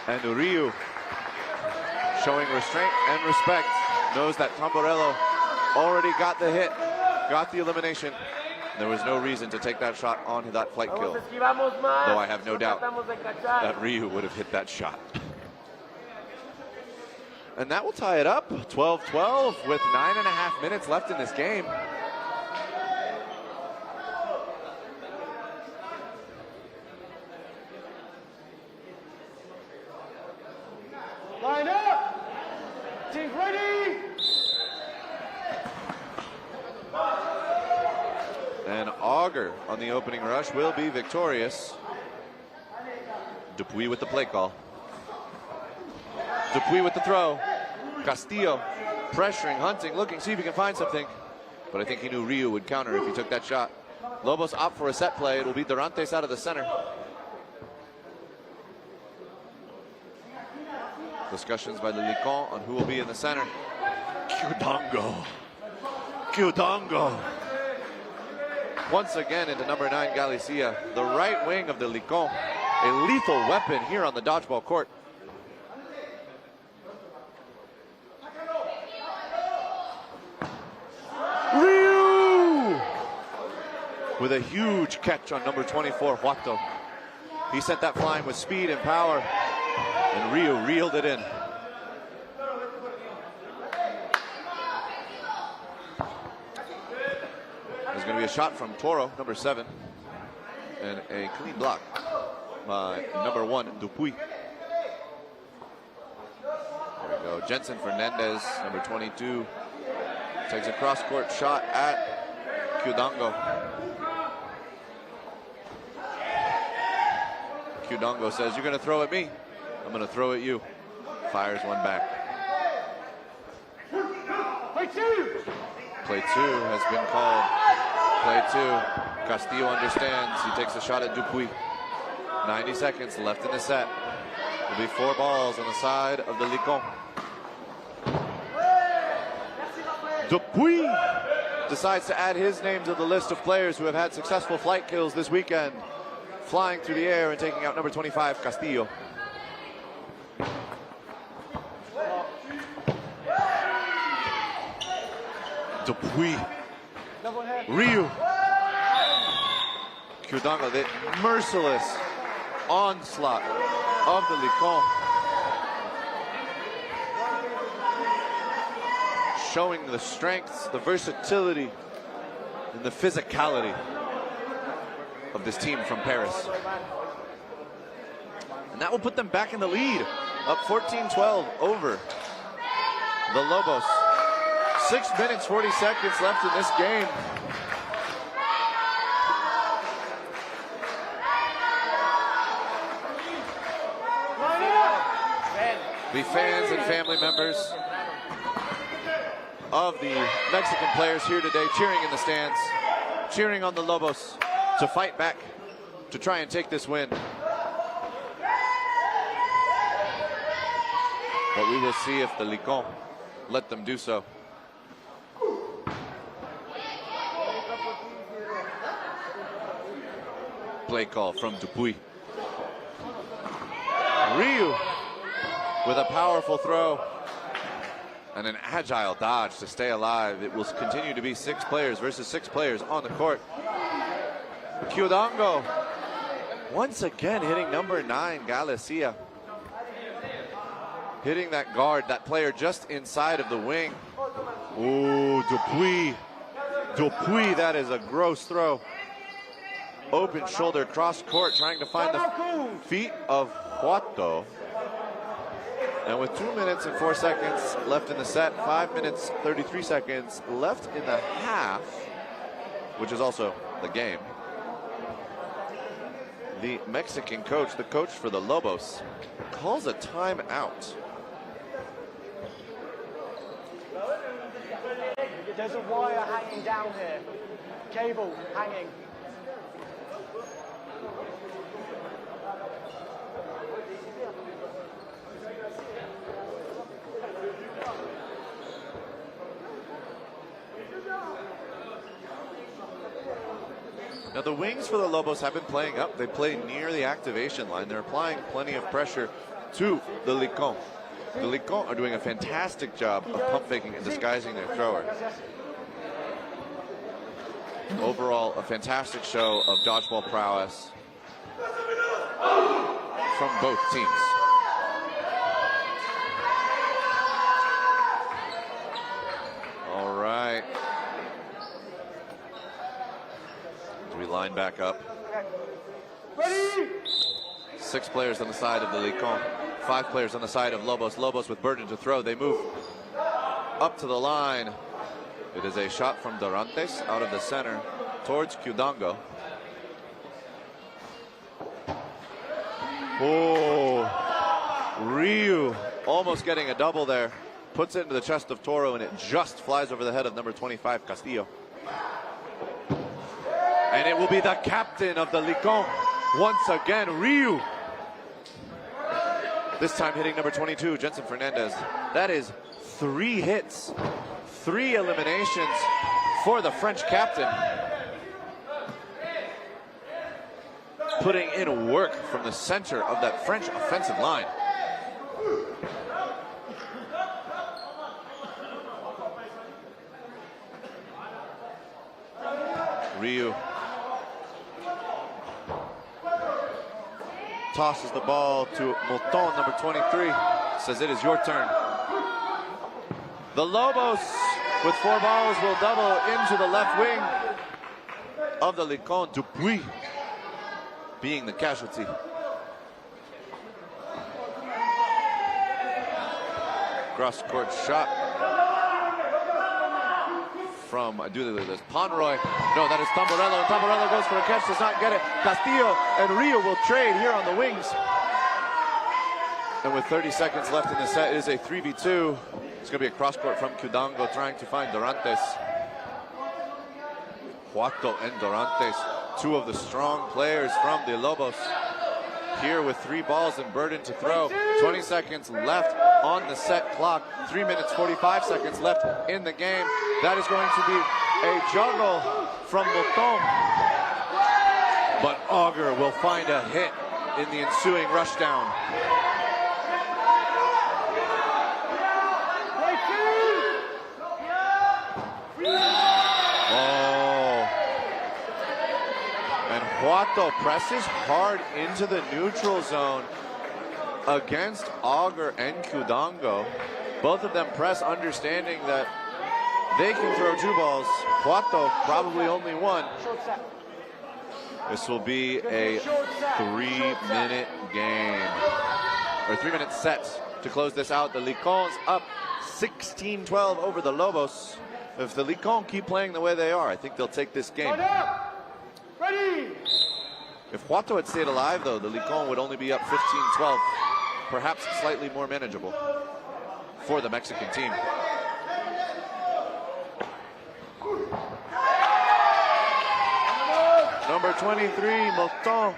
And Ryu, showing restraint and respect, knows that Tamborello already got the hit, got the elimination. There was no reason to take that shot on that flight kill, though I have no doubt that Ryu would have hit that shot. And that will tie it up, 12-12, with 9.5 minutes left in this game. Line up! Team ready! And Auger on the opening rush will be victorious. Dupuis with the play call. Dupuis with the throw. Castillo pressuring, hunting, looking, see if he can find something. But I think he knew Ryu would counter if he took that shot. Lobos opt for a set play. It will be Dorantes out of the center. Discussions by the Licon on who will be in the center. Qdongo. Qdongo. Once again into number 9, Galicia. The right wing of the Licon. A lethal weapon here on the dodgeball court. Ryu! With a huge catch on number 24, Huato. He sent that flying with speed and power. And Ryu reeled it in. There's going to be a shot from Toro, number 7. And a clean block by number 1, Dupuis. There we go. Jensen Fernandez, number 22, takes a cross-court shot at Qdongo. Qdongo says, "You're going to throw at me, I'm going to throw at you." Fires one back. Play 2 has been called. Play 2. Castillo understands. He takes a shot at Dupuis. 90 seconds left in the set. Will be 4 balls on the side of the Licon. Dupuis decides to add his name to the list of players who have had successful flight kills this weekend, flying through the air and taking out number 25, Castillo. Dupuis. Ryu. Qdongo, the merciless onslaught of the Licon. showing the strengths, the versatility, and the physicality of this team from Paris. And that will put them back in the lead, up 14-12 over the Lobos. 6 minutes, 40 seconds left in this game. The fans and family members of the Mexican players here today cheering in the stands, cheering on the Lobos to fight back, to try and take this win. But we will see if the Licon let them do so. Play call from Dupuy. Ryu with a powerful throw and an agile dodge to stay alive. It will continue to be 6 players versus 6 players on the court. Kyudango once again hitting number 9, Galicia. Hitting that guard, that player just inside of the wing. Ooh, Dupuy. Dupuy, that is a gross throw. Open shoulder, cross court, trying to find the feet of Huato. And with 2 minutes and 4 seconds left in the set, 5 minutes, 33 seconds left in the half, which is also the game, the Mexican coach, the coach for the Lobos, calls a timeout. There's a wire hanging down here. Cable hanging. Now the wings for the Lobos have been playing up. They play near the activation line. They're applying plenty of pressure to the Licon. The Licon are doing a fantastic job of pump faking and disguising their thrower. Overall, a fantastic show of dodgeball prowess from both teams. All right. As we line back up. 6 players on the side of the Licon. 5 players on the side of Lobos. Lobos with burden to throw. They move up to the line. It is a shot from Dorantes out of the center towards Kyudango. Oh, Ryu almost getting a double there. Puts it into the chest of Toro, and it just flies over the head of number 25, Castillo. And it will be the captain of the Licon once again, Ryu. This time hitting number 22, Jensen Fernandez. That is 3 hits, 3 eliminations for the French captain. Putting in work from the center of that French offensive line. Ryu tosses the ball to Mouton, number 23. Says it is your turn. The Lobos with 4 balls will double into the left wing of the Licon. Dupuy being the casualty. Cross court shot from, I do this, Ponroy. No, that is Tamborello. Tamborello goes for a catch, does not get it. Castillo and Rio will trade here on the wings. And with 30 seconds left in the set, it is a 3v2. It's going to be a cross court from Kyudango trying to find Dorantes. Huato and Dorantes, 2 of the strong players from the Lobos. Here with 3 balls and burden to throw. 20 seconds left on the set clock. 3 minutes, 45 seconds left in the game. That is going to be a juggle from Mouton. But Auger will find a hit in the ensuing rushdown. Huato presses hard into the neutral zone against Auger and Kyudango. Both of them press, understanding that They can throw 2 balls. Cuatro probably only 1. Short set. This will be a 3-minute game, or 3-minute set to close this out. The Licons up 16-12 over the Lobos. If the Licons keep playing the way they are, I think they'll take this game. Ready! If Cuatro had stayed alive, though, the Licons would only be up 15-12, perhaps slightly more manageable for the Mexican team. Number 23, Moton,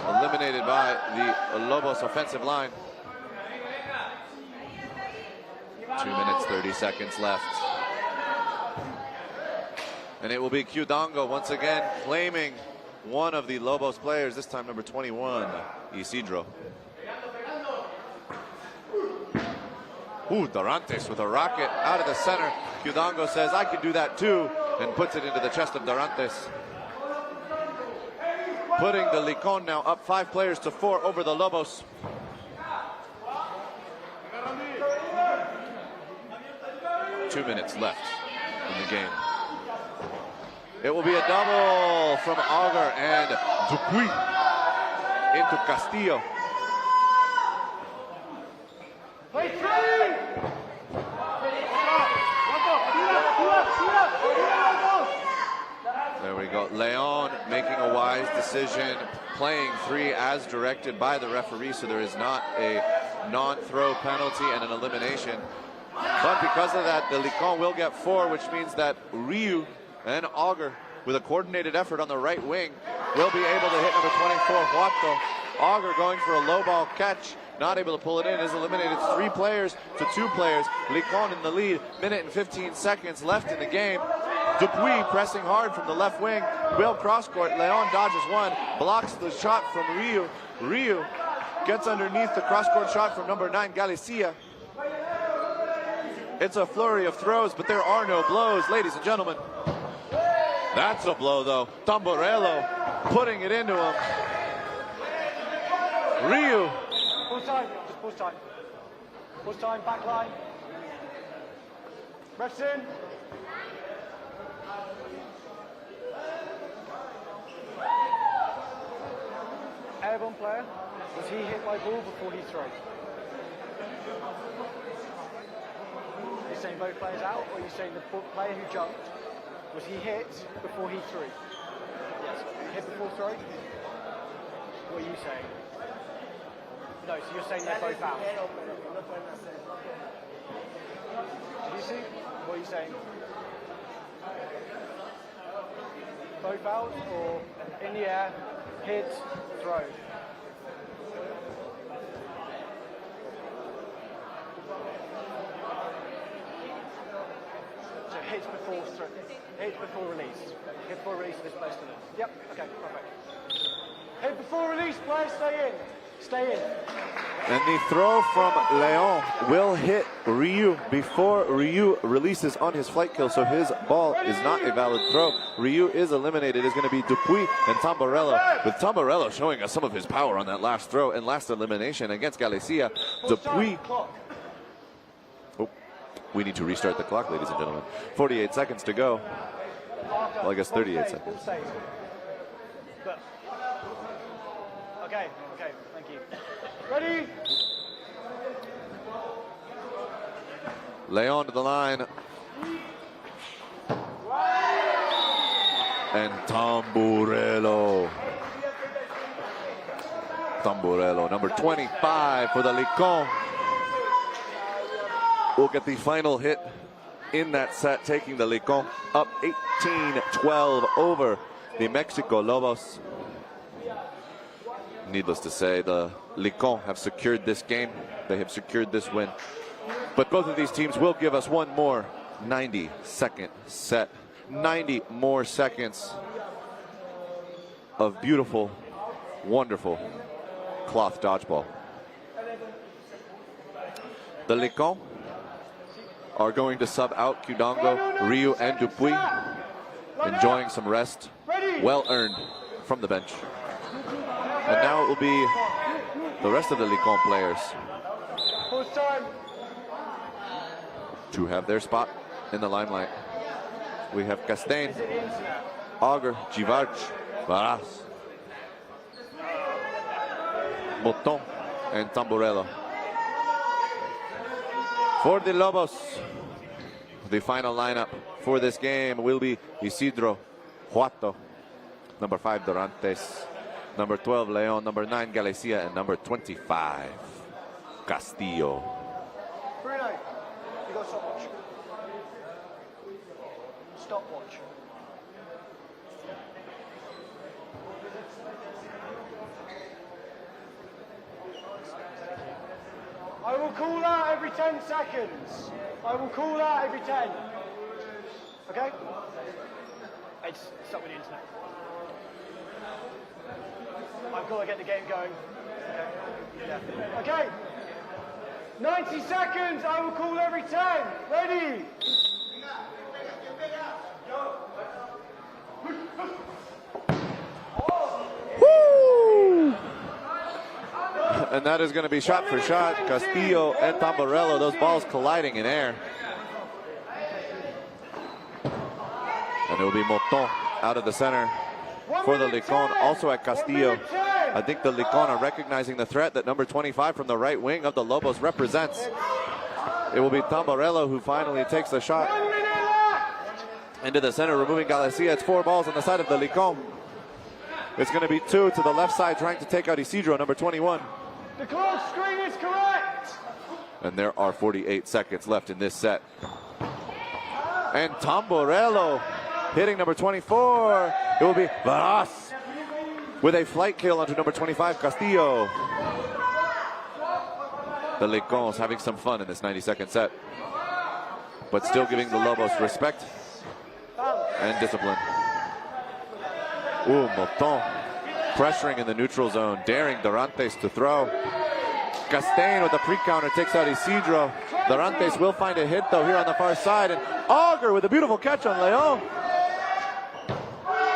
eliminated by the Lobos offensive line. 2 minutes, 30 seconds left. And it will be Qdango once again claiming one of the Lobos players, this time number 21, Isidro. Ooh, Dorantes with a rocket out of the center. Qdango says, I can do that too, and puts it into the chest of Dorantes. Putting the Licon now up 5 players to 4 over the Lobos. Two minutes left in the game. It will be a double from Auger and Dupuy into Castillo. There we go. Leon making a wise decision, playing 3 as directed by the referee, so there is not a non-throw penalty and an elimination. But because of that, the Licon will get 4, which means that Ryu and Auger, with a coordinated effort on the right wing, will be able to hit number 24, Huato. Auger going for a low ball catch, not able to pull it in, has eliminated 3 players to 2 players. Licon in the lead, minute and 15 seconds left in the game. Dupuy pressing hard from the left wing, will cross court. Leon dodges 1, blocks the shot from Ryu. Ryu gets underneath the cross court shot from number 9, Galicia. It's a flurry of throws, but there are no blows, ladies and gentlemen. That's a blow, though. Tamborello putting it into him. Ryu. Pause time, just pause time. Pause time, back line. Refs in. Airborne player, was he hit by ball before he threw? Are you saying both players out, or are you saying the player who jumped, was he hit before he threw? Yes. Hit before throw? What are you saying? No, so you're saying they're both out. Did you see? What are you saying? Both out, or in the air, hit, throw? So hits before release. Hit before release of this place to this. Yep, okay, perfect. Hit before release, players, stay in. Stay in. And the throw from Leon will hit Ryu before Ryu releases on his flight kill, so his ball is not a valid throw. Ryu is eliminated. It's going to be Dupuy and Tamborello, with Tamborello showing us some of his power on that last throw and last elimination against Galicia. Dupuy. Oh, we need to restart the clock, ladies and gentlemen. 48 seconds to go. Well, I guess 38 seconds. Okay, thank you. Ready? Leon to the line. And Tamborello. Tamborello, number 25 for the Licon. Will get the final hit in that set, taking the Licon up 18-12 over the Mexico Lobos. Needless to say, the Licon have secured this game. They have secured this win. But both of these teams will give us one more 90-second set. 90 more seconds of beautiful, wonderful cloth dodgeball. The Licon are going to sub out Qdango, Ryu, and Dupuy, enjoying some rest, well earned from the bench. And now it will be the rest of the Licon players to have their spot in the limelight. We have Castain, Auger, Givarch, Varas, Moton, and Tamburello. For the Lobos, the final lineup for this game will be Isidro, Juato, number 5, Dorantes, number 12, Leon, number 9, Galicia, and number 25, Castillo. Bruno, you got a stopwatch. Stopwatch. I will call out every 10 seconds. I will call out every 10. Okay? It's stop with the internet. I've got to get the game going. Okay. Yeah. Okay. 90 seconds. I will call every 10. Ready? Woo! And that is going to be shot for shot. Castillo and Tamburello, those balls colliding in air. And it will be Moton out of the center for the Licon. Also at Castillo, I think the Licon are recognizing the threat that number 25 from the right wing of the Lobos represents. It will be Tamburello who finally takes the shot into the center, removing Galicia. It's 4 balls on the side of the Licon. It's going to be 2 to the left side, trying to take out Isidro, number 21. The clock screen is correct. And there are 48 seconds left in this set. And Tamburello hitting number 24. It will be Varas with a flight kill onto number 25, Castillo. The Licons having some fun in this 90-second set, but still giving the Lobos respect and discipline. Ooh, Moton pressuring in the neutral zone, daring Dorantes to throw. Castain with a pre-counter takes out Isidro. Dorantes will find a hit though here on the far side, and Auger with a beautiful catch on Leon.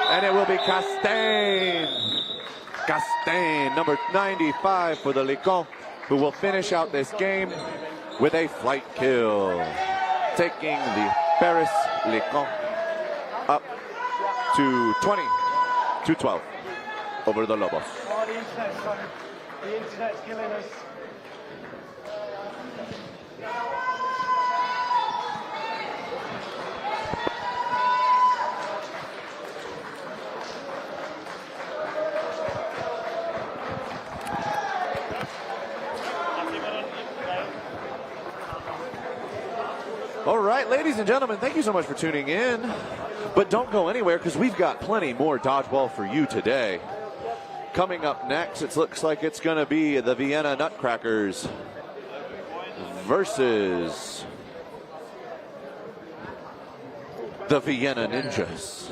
And it will be Castain. Castain, number 95 for the Licon, who will finish out this game with a flight kill, taking the Paris Licon up to 20-12 over the Lobos. Oh, the internet's funny. The internet's killing us. All right, ladies and gentlemen, thank you so much for tuning in. But don't go anywhere, because we've got plenty more dodgeball for you today. Coming up next, it looks like it's going to be the Vienna Nutcrackers versus the Vienna Ninjas.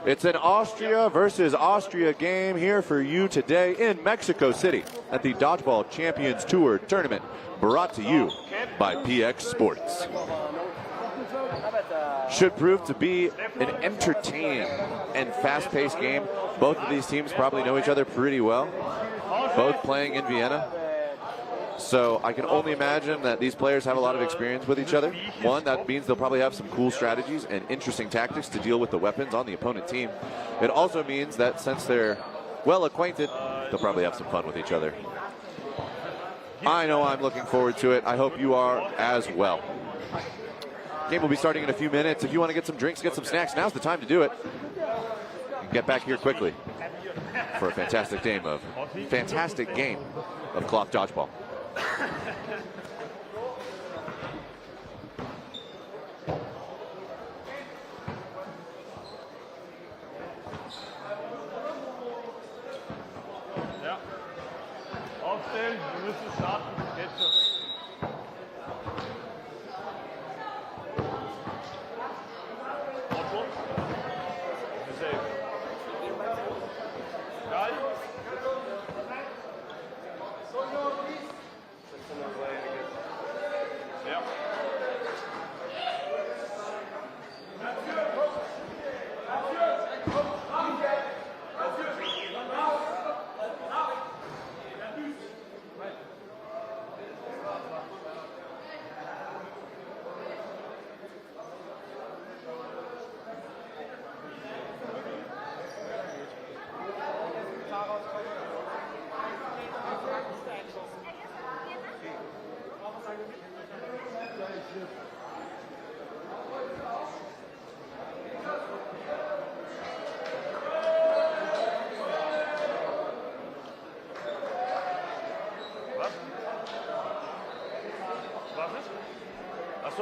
It's an Austria versus Austria game here for you today in Mexico City at the Dodgeball Champions Tour tournament, brought to you by PX Sports. Should prove to be an entertaining and fast-paced game. Both of these teams probably know each other pretty well, both playing in Vienna. So I can only imagine that these players have a lot of experience with each other. One, that means they'll probably have some cool strategies and interesting tactics to deal with the weapons on the opponent team. It also means that since they're well acquainted, they'll probably have some fun with each other. I know I'm looking forward to it. I hope you are as well. Game will be starting in a few minutes. If you want to get some drinks, get some snacks, now's the time to do it. Get back here quickly for a fantastic game of cloth dodgeball. Ja. Aufstellen, wir müssen starten. Jetzt schon. Aufschwung. Safe. Geil. Ja.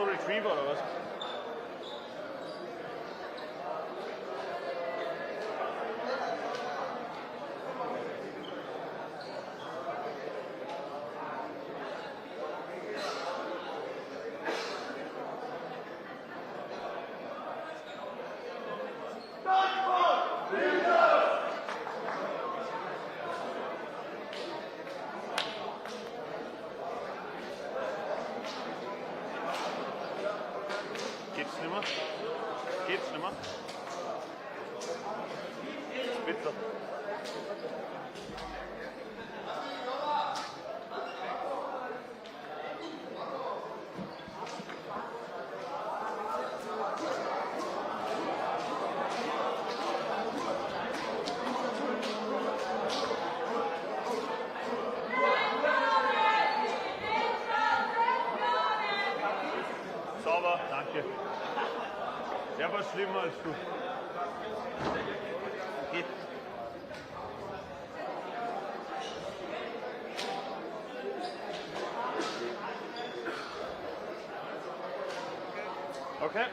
so retriever oder was? Geht's nimmer? Geht's nimmer? Das ist bitter. Sauber, danke. Der war schlimmer als du. Geht. Okay.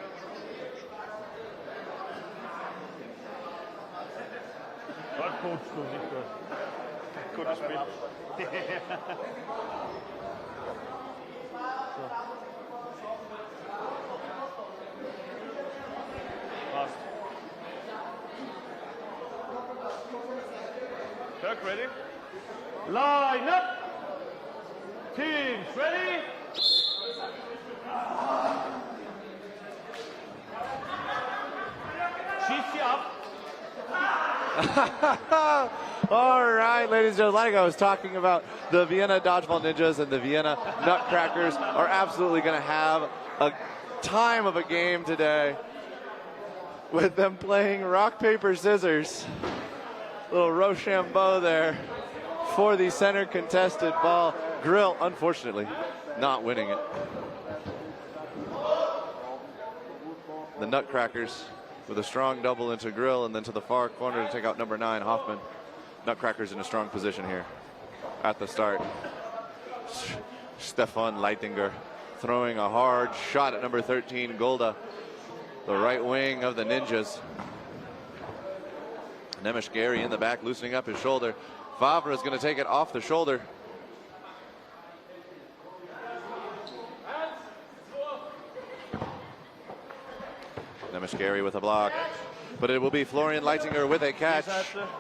Dort coachst du, nicht dort. Gutes Spiel. Passt. Kirk, ready? Line up! Teams, ready? Schieß sie ab! All right, ladies and gentlemen, like I was talking about, the Vienna Dodgeball Ninjas and the Vienna Nutcrackers are absolutely going to have a time of a game today with them playing rock, paper, scissors. Little Rochambeau there for the center contested ball. Grill, unfortunately, not winning it. The Nutcrackers with a strong double into Grill and then to the far corner to take out number 9, Hoffman. Nutcrackers in a strong position here at the start. Stefan Leitinger throwing a hard shot at number 13, Golda, the right wing of the Ninjas. Nemish Gary in the back, loosening up his shoulder. Favre is going to take it off the shoulder. Nemish Gary with a block, but it will be Florian Leitinger with a catch,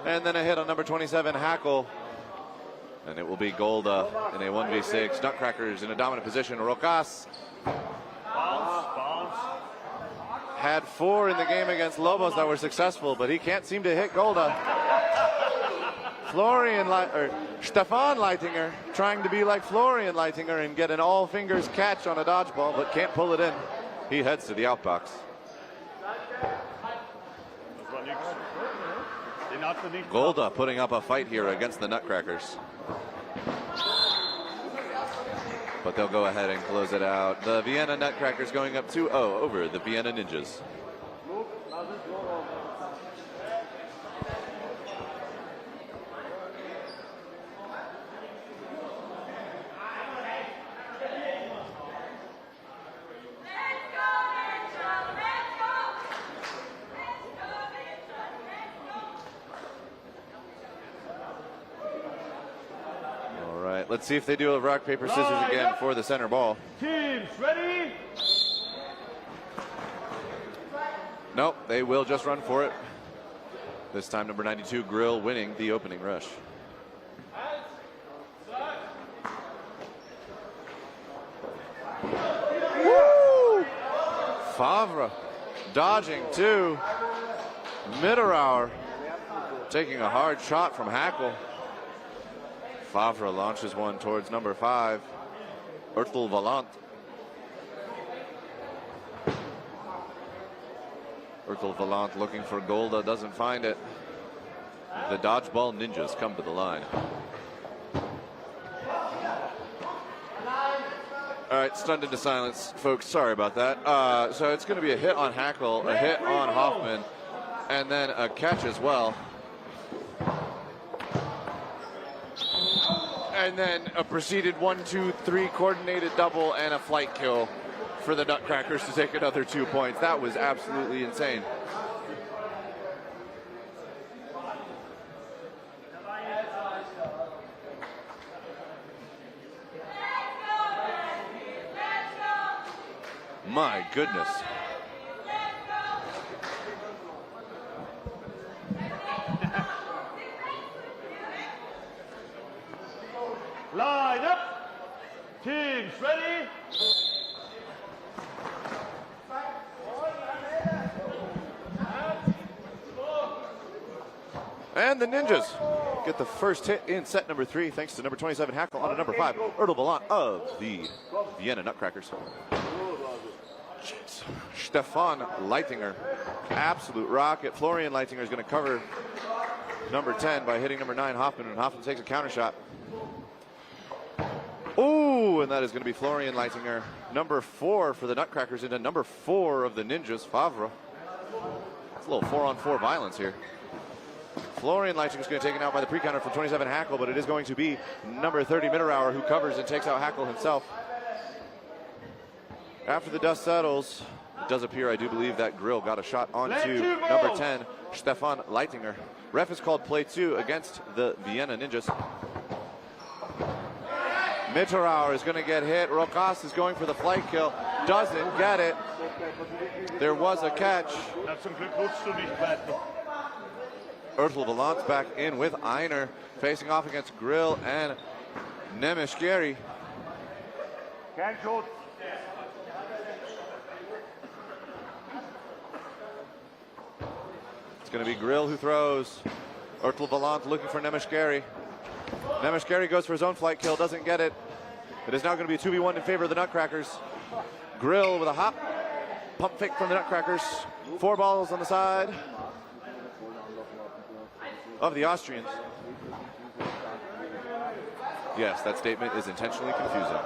and then a hit on number 27, Hackle. And it will be Golda in a 1v6. Nutcrackers in a dominant position. Rocas had 4 in the game against Lobos that were successful, but he can't seem to hit Golda. Stefan Leitinger trying to be like Florian Leitinger and get an all fingers catch on a dodgeball, but can't pull it in. He heads to the outbox. Golda putting up a fight here against the Nutcrackers. But they'll go ahead and close it out. The Vienna Nutcrackers going up 2-0 over the Vienna Ninjas. Let's see if they do a rock, paper, scissors again for the center ball. Teams, ready? Nope, they will just run for it. This time number 92, Grill, winning the opening rush. Woo! Favre dodging to Mitterauer, taking a hard shot from Hackle. Favre launches one towards number 5, Urtel Valant. Urtel Valant looking for Golda, doesn't find it. The Dodgeball Ninjas come to the line. All right, stunned into silence, folks. Sorry about that. So it's going to be a hit on Hackle, a hit on Hoffman, and then a catch as well. And then a preceded 1-2-3 coordinated double and a flight kill for the Nutcrackers to take another 2 points. That was absolutely insane. My goodness. Line up. Teams ready. And the Ninjas get the first hit in set number 3, thanks to number 27 Hackle on to number 5, Erdl Ballant of the Vienna Nutcrackers. Jeez. Stefan Leitinger, absolute rocket. Florian Leitinger is going to cover number 10 by hitting number 9 Hoffman, and Hoffman takes a counter shot. Oh, and that is going to be Florian Leitinger, number 4 for the Nutcrackers into number 4 of the Ninjas, Favre. It's a little 4-on-4 violence here. Florian Leitinger is going to take it out by the pre-counter from 27 Hackle, but it is going to be number 30 Mitterauer who covers and takes out Hackle himself. After the dust settles, it does appear, I do believe, that Grill got a shot onto number 10, Stefan Leitinger. Ref is called play 2 against the Vienna Ninjas. Mitterauer is going to get hit. Rokas is going for the flight kill. Doesn't get it. There was a catch. Erdl Ballant back in with Einer, facing off against Grill and Nemeshkeri. It's going to be Grill who throws. Erdl Ballant looking for Nemeshkeri. Nemeshkeri goes for his own flight kill, doesn't get it. It is now going to be a 2v1 in favor of the Nutcrackers. Grill with a hop. Pump fake from the Nutcrackers. 4 balls on the side of the Austrians. Yes, that statement is intentionally confusing.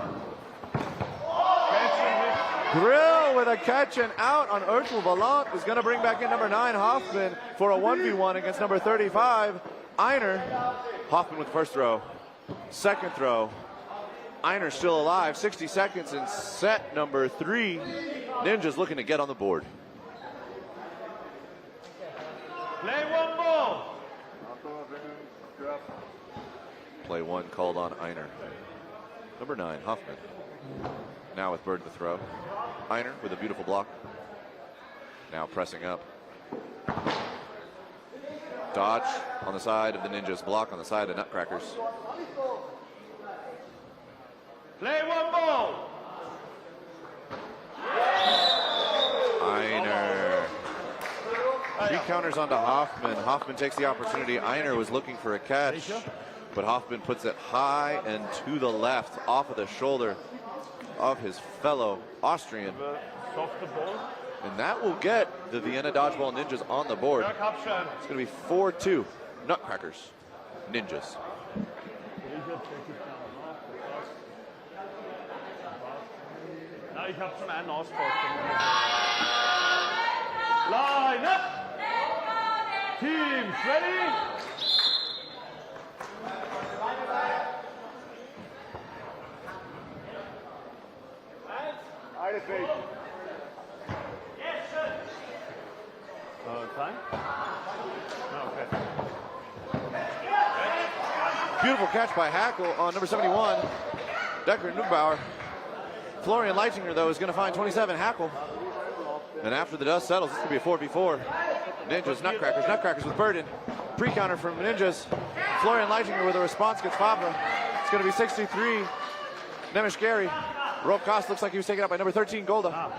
Grill with a catch and out on Erdl Ballant is going to bring back in number 9 Hoffman for a 1v1 against number 35 Einer. Hoffman with the first throw. Second throw. Einer still alive. 60 seconds in set number 3. Ninjas looking to get on the board. Play 1 ball. Play 1 called on Einer. Number 9 Hoffman. Now with Bird the throw. Einer with a beautiful block. Now pressing up. Dodge on the side of the Ninjas, block on the side of Nutcrackers. Play 1 ball. Einer. 3 counters onto Hoffman. Hoffman takes the opportunity. Einer was looking for a catch, but Hoffman puts it high and to the left, off of the shoulder of his fellow Austrian. And that will get the Vienna Dodgeball Ninjas on the board. It's going to be 4-2 Nutcrackers Ninjas. Line up. Teams ready. Time? Okay. Beautiful catch by Hackle on number 71, Decker Neubauer. Florian Leitinger, though, is going to find 27 Hackle. And after the dust settles, this could be a 4v4. Ninjas, Nutcrackers. Nutcrackers with Burden. Pre-counter from Ninjas. Florian Leitinger with a response gets Favre. It's going to be 63. Nemeshkeri. Rokas looks like he was taken out by number 13, Golda.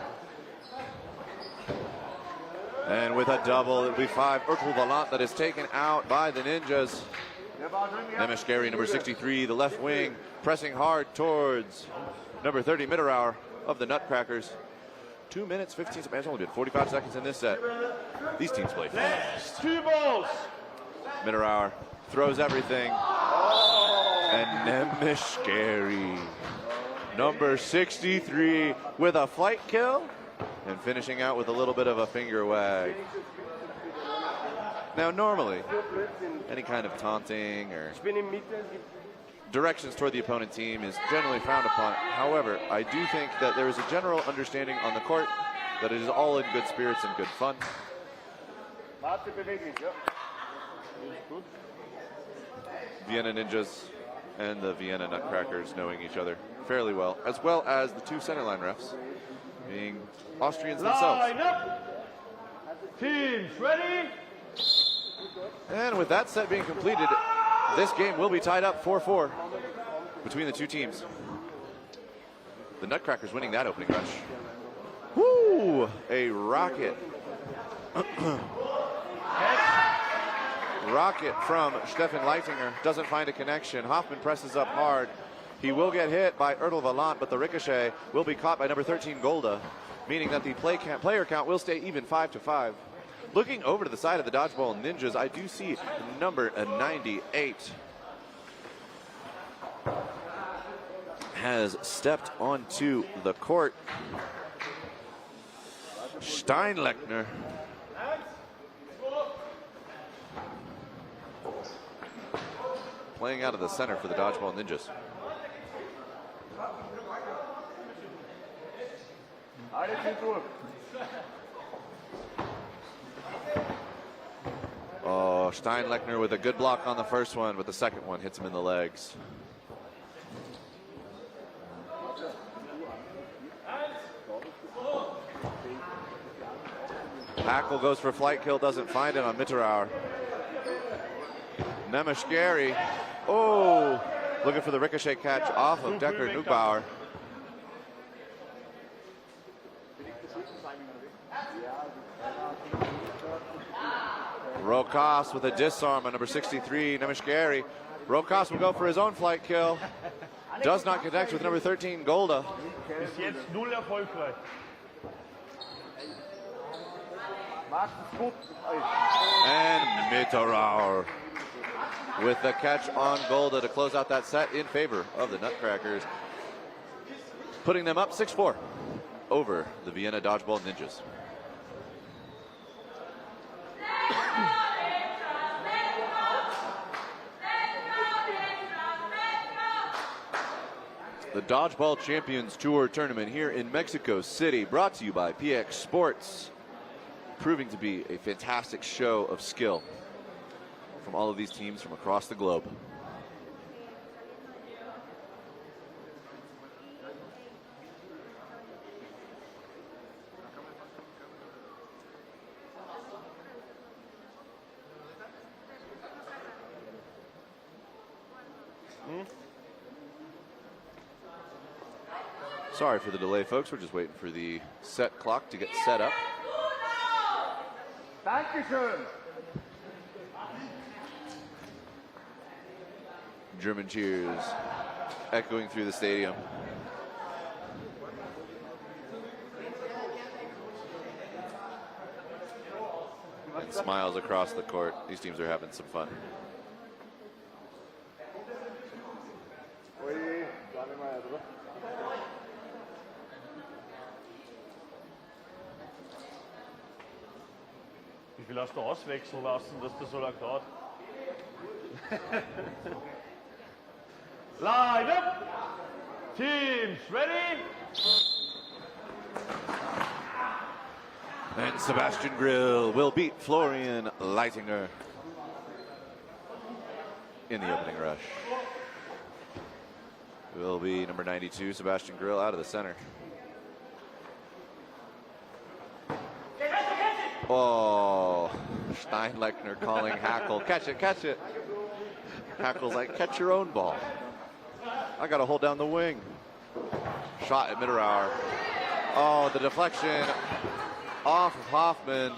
And with a double, it'll be 5. Erdl Ballant that is taken out by the Ninjas. Nemeshkeri, number 63, the left wing, pressing hard towards number 30, Mitterauer of the Nutcrackers. 2 minutes, 15 seconds, only been 45 seconds in this set. These teams play fast. 2 balls. Mitterauer throws everything. And Nemeshkeri, number 63, with a flight kill. And finishing out with a little bit of a finger wag. Now, normally, any kind of taunting or directions toward the opponent team is generally frowned upon. However, I do think that there is a general understanding on the court that it is all in good spirits and good fun. Vienna Ninjas and the Vienna Nutcrackers knowing each other fairly well as the two centerline refs being Austrians themselves. Line up. Teams ready? And with that set being completed, this game will be tied up 4-4 between the two teams. The Nutcrackers winning that opening rush. Woo! A rocket. Rocket from Stefan Leitinger. Doesn't find a connection. Hoffman presses up hard. He will get hit by Erdl Valant, but the ricochet will be caught by number 13, Golda, meaning that the player count will stay even 5-5. Looking over to the side of the Dodgeball Ninjas, I do see number 98 has stepped onto the court. Steinlechner. Playing out of the center for the Dodgeball Ninjas. Oh, Steinlechner with a good block on the first one, but the second one hits him in the legs. Hackle goes for flight kill, doesn't find it on Mitterauer. Nemeshgeri, oh, looking for the ricochet catch off of Decker Neubauer. Rokas with a disarm on number 63, Nemeshgeri. Rokas will go for his own flight kill. Does not connect with number 13, Golda. Bis jetzt 0 erfolgreich. And Mitterauer with the catch on Golda to close out that set in favor of the Nutcrackers, putting them up 6-4 over the Vienna Dodgeball Ninjas. The Dodgeball Champions Tour tournament here in Mexico City, brought to you by PX Sports, proving to be a fantastic show of skill from all of these teams from across the globe. Sorry for the delay, folks. We're just waiting for the set clock to get set up. Dankeschön. German cheers echoing through the stadium. And smiles across the court. These teams are having some fun. Wie viel hast du auswechseln lassen, dass das so lange dauert? Line up! Teams ready? And Sebastian Grill will beat Florian Leitinger in the opening rush. Will be number 92, Sebastian Grill, out of the center. Oh, Steinlechner calling Hackle, catch it, catch it. Hackle's like, catch your own ball. I got to hold down the wing. Shot at Mitterauer. Oh, the deflection off of Hoffman.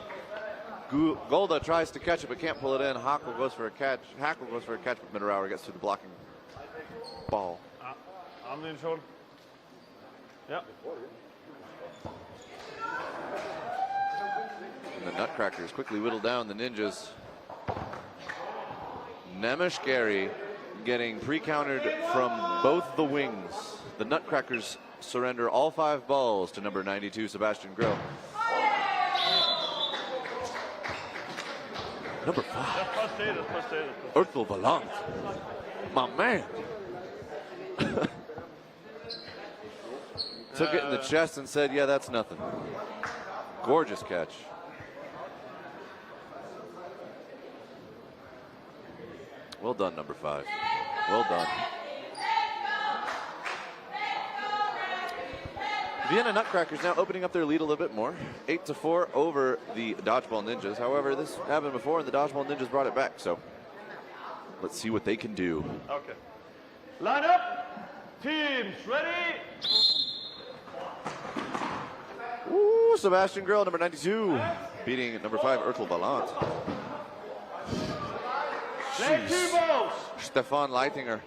Golda tries to catch it but can't pull it in. Hackle goes for a catch. Hackle goes for a catch, but Mitterauer gets to the blocking ball. Haben den schon? Ja. The Nutcrackers quickly whittle down the Ninjas. Nemeshgeri getting pre-countered from both the wings. The Nutcrackers surrender all 5 balls to number 92, Sebastian Grill. Number 5, Erdl Valant. My man. took it in the chest and said, yeah, that's nothing. Gorgeous catch. Well done, number 5. Well done. Vienna Nutcrackers now opening up their lead a little bit more. 8-4 over the Dodgeball Ninjas. However, this happened before and the Dodgeball Ninjas brought it back. So let's see what they can do. Okay. Line up. Teams ready. Ooh, Sebastian Grill, number 92, beating number 5, Ertel Ballant. Stefan Leitinger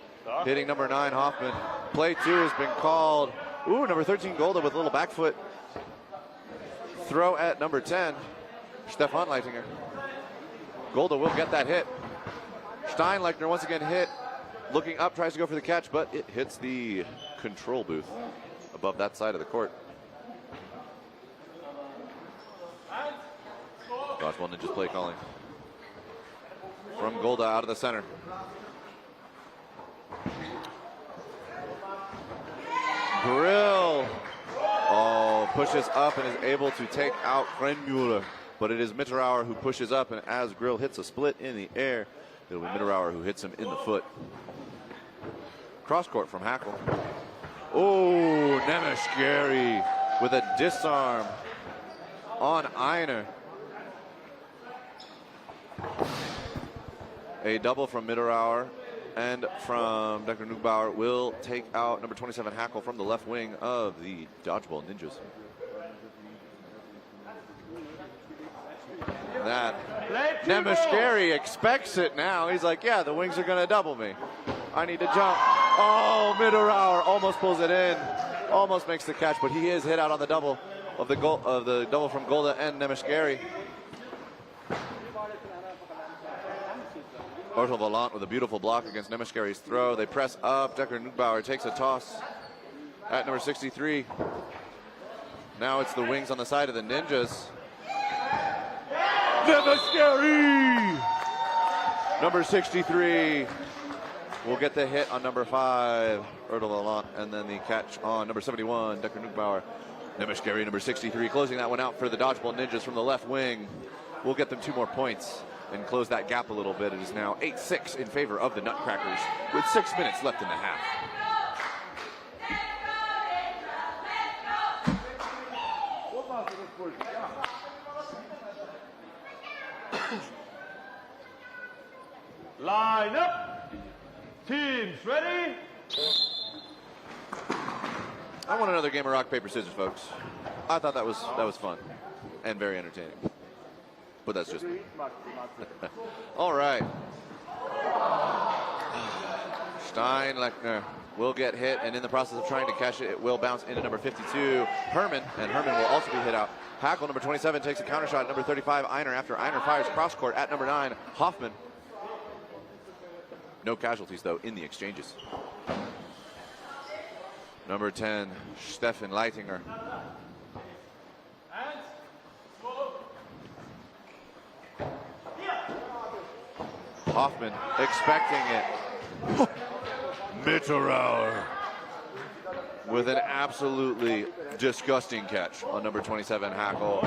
hitting number 9, Hoffman. Play 2 has been called. Ooh, number 13, Golda with a little back foot. Throw at number 10, Stefan Leitinger. Golda will get that hit. Steinlechner once again hit. Looking up, tries to go for the catch, but it hits the control booth above that side of the court. Dodgeball Ninjas play calling. From Golda out of the center. Grill. Oh, pushes up and is able to take out Krenmuller. But it is Mitterauer who pushes up, and as Grill hits a split in the air, it'll be Mitterauer who hits him in the foot. Cross court from Hackle. Oh, Nemeshgeri with a disarm on Einer. A double from Mitterauer and from Dr. Nugbauer will take out number 27 Hackle from the left wing of the Dodgeball Ninjas. That Nemeshgeri expects it now. He's like, yeah, the wings are going to double me. I need to jump. Oh, Mitterauer almost pulls it in. Almost makes the catch, but he is hit out on the double of the double from Golda and Nemeshgeri. Ertel Ballant with a beautiful block against Nemeshgeri's throw. They press up. Decker Nugbauer takes a toss at number 63. Now it's the wings on the side of the Ninjas. Nemeshgeri! Number 63 will get the hit on number 5, Ertel Ballant, and then the catch on number 71, Decker Nugbauer. Nemeshgeri, number 63, closing that one out for the Dodgeball Ninjas from the left wing. We'll get them 2 more points and close that gap a little bit. It is now 8-6 in favor of the Nutcrackers with 6 minutes left in the half. Line up. Teams ready. I want another game of rock, paper, scissors, folks. I thought that was fun and very entertaining. But that's just me. All right. Steinlechner will get hit, and in the process of trying to catch it, it will bounce into number 52, Herman, and Herman will also be hit out. Hackle, number 27, takes a counter shot at number 35, Einer, after Einer fires cross court at number 9, Hoffman. No casualties, though, in the exchanges. Number 10, Stefan Leitinger. Hoffman expecting it. Mitterauer with an absolutely disgusting catch on number 27, Hackle.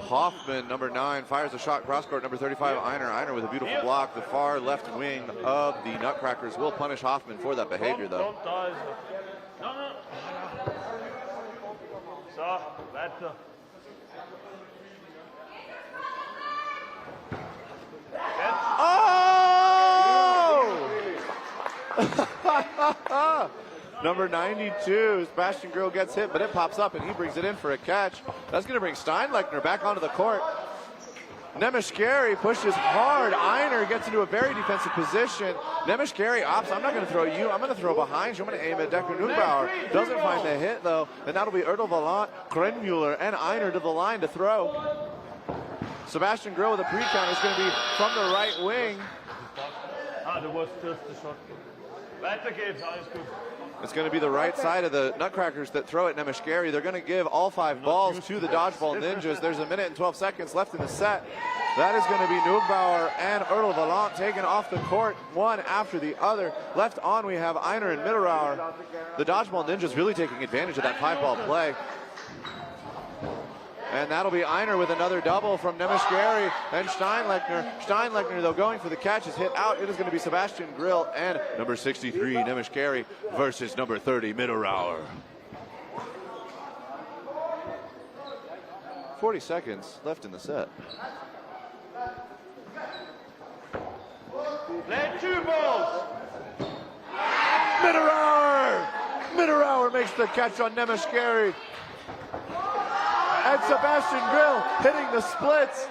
Hoffman, number 9, fires a shot cross court, number 35, Einer. Einer with a beautiful block. The far left wing of the Nutcrackers will punish Hoffman for that behavior, though. No. So, better. Oh! Number 92, Sebastian Grill gets hit, but it pops up and he brings it in for a catch. That's going to bring Steinlechner back onto the court. Nemeshgeri pushes hard. Einer gets into a very defensive position. Nemeshgeri opts, I'm not going to throw you, I'm going to throw behind you. I'm going to aim at Decker Nugbauer. Doesn't find the hit, though, and that'll be Ertel Ballant, Krenmuller, and Einer to the line to throw. Sebastian Grill with a pre-count is going to be from the right wing. There was just a shot. Weiter geht's, alles gut. It's going to be the right side of the Nutcrackers that throw at Nemiškari. They're going to give all 5 balls to the Dodgeball Ninjas. There's 1 minute and 12 seconds left in the set. That is going to be Nugbauer and Ertl Valant taken off the court, one after the other. Left on, we have Einer and Mitterauer. The Dodgeball Ninjas really taking advantage of that 5-ball play. And that'll be Einer with another double from Nemiškari and Steinlechner. Steinlechner, though, going for the catch, is hit out. It is going to be Sebastian Grill and number 63, Nemiškari, versus number 30, Mitterauer. 40 seconds left in the set. Play 2 balls. Mitterauer! Mitterauer makes the catch on Nemiškari. And Sebastian Grill hitting the splits.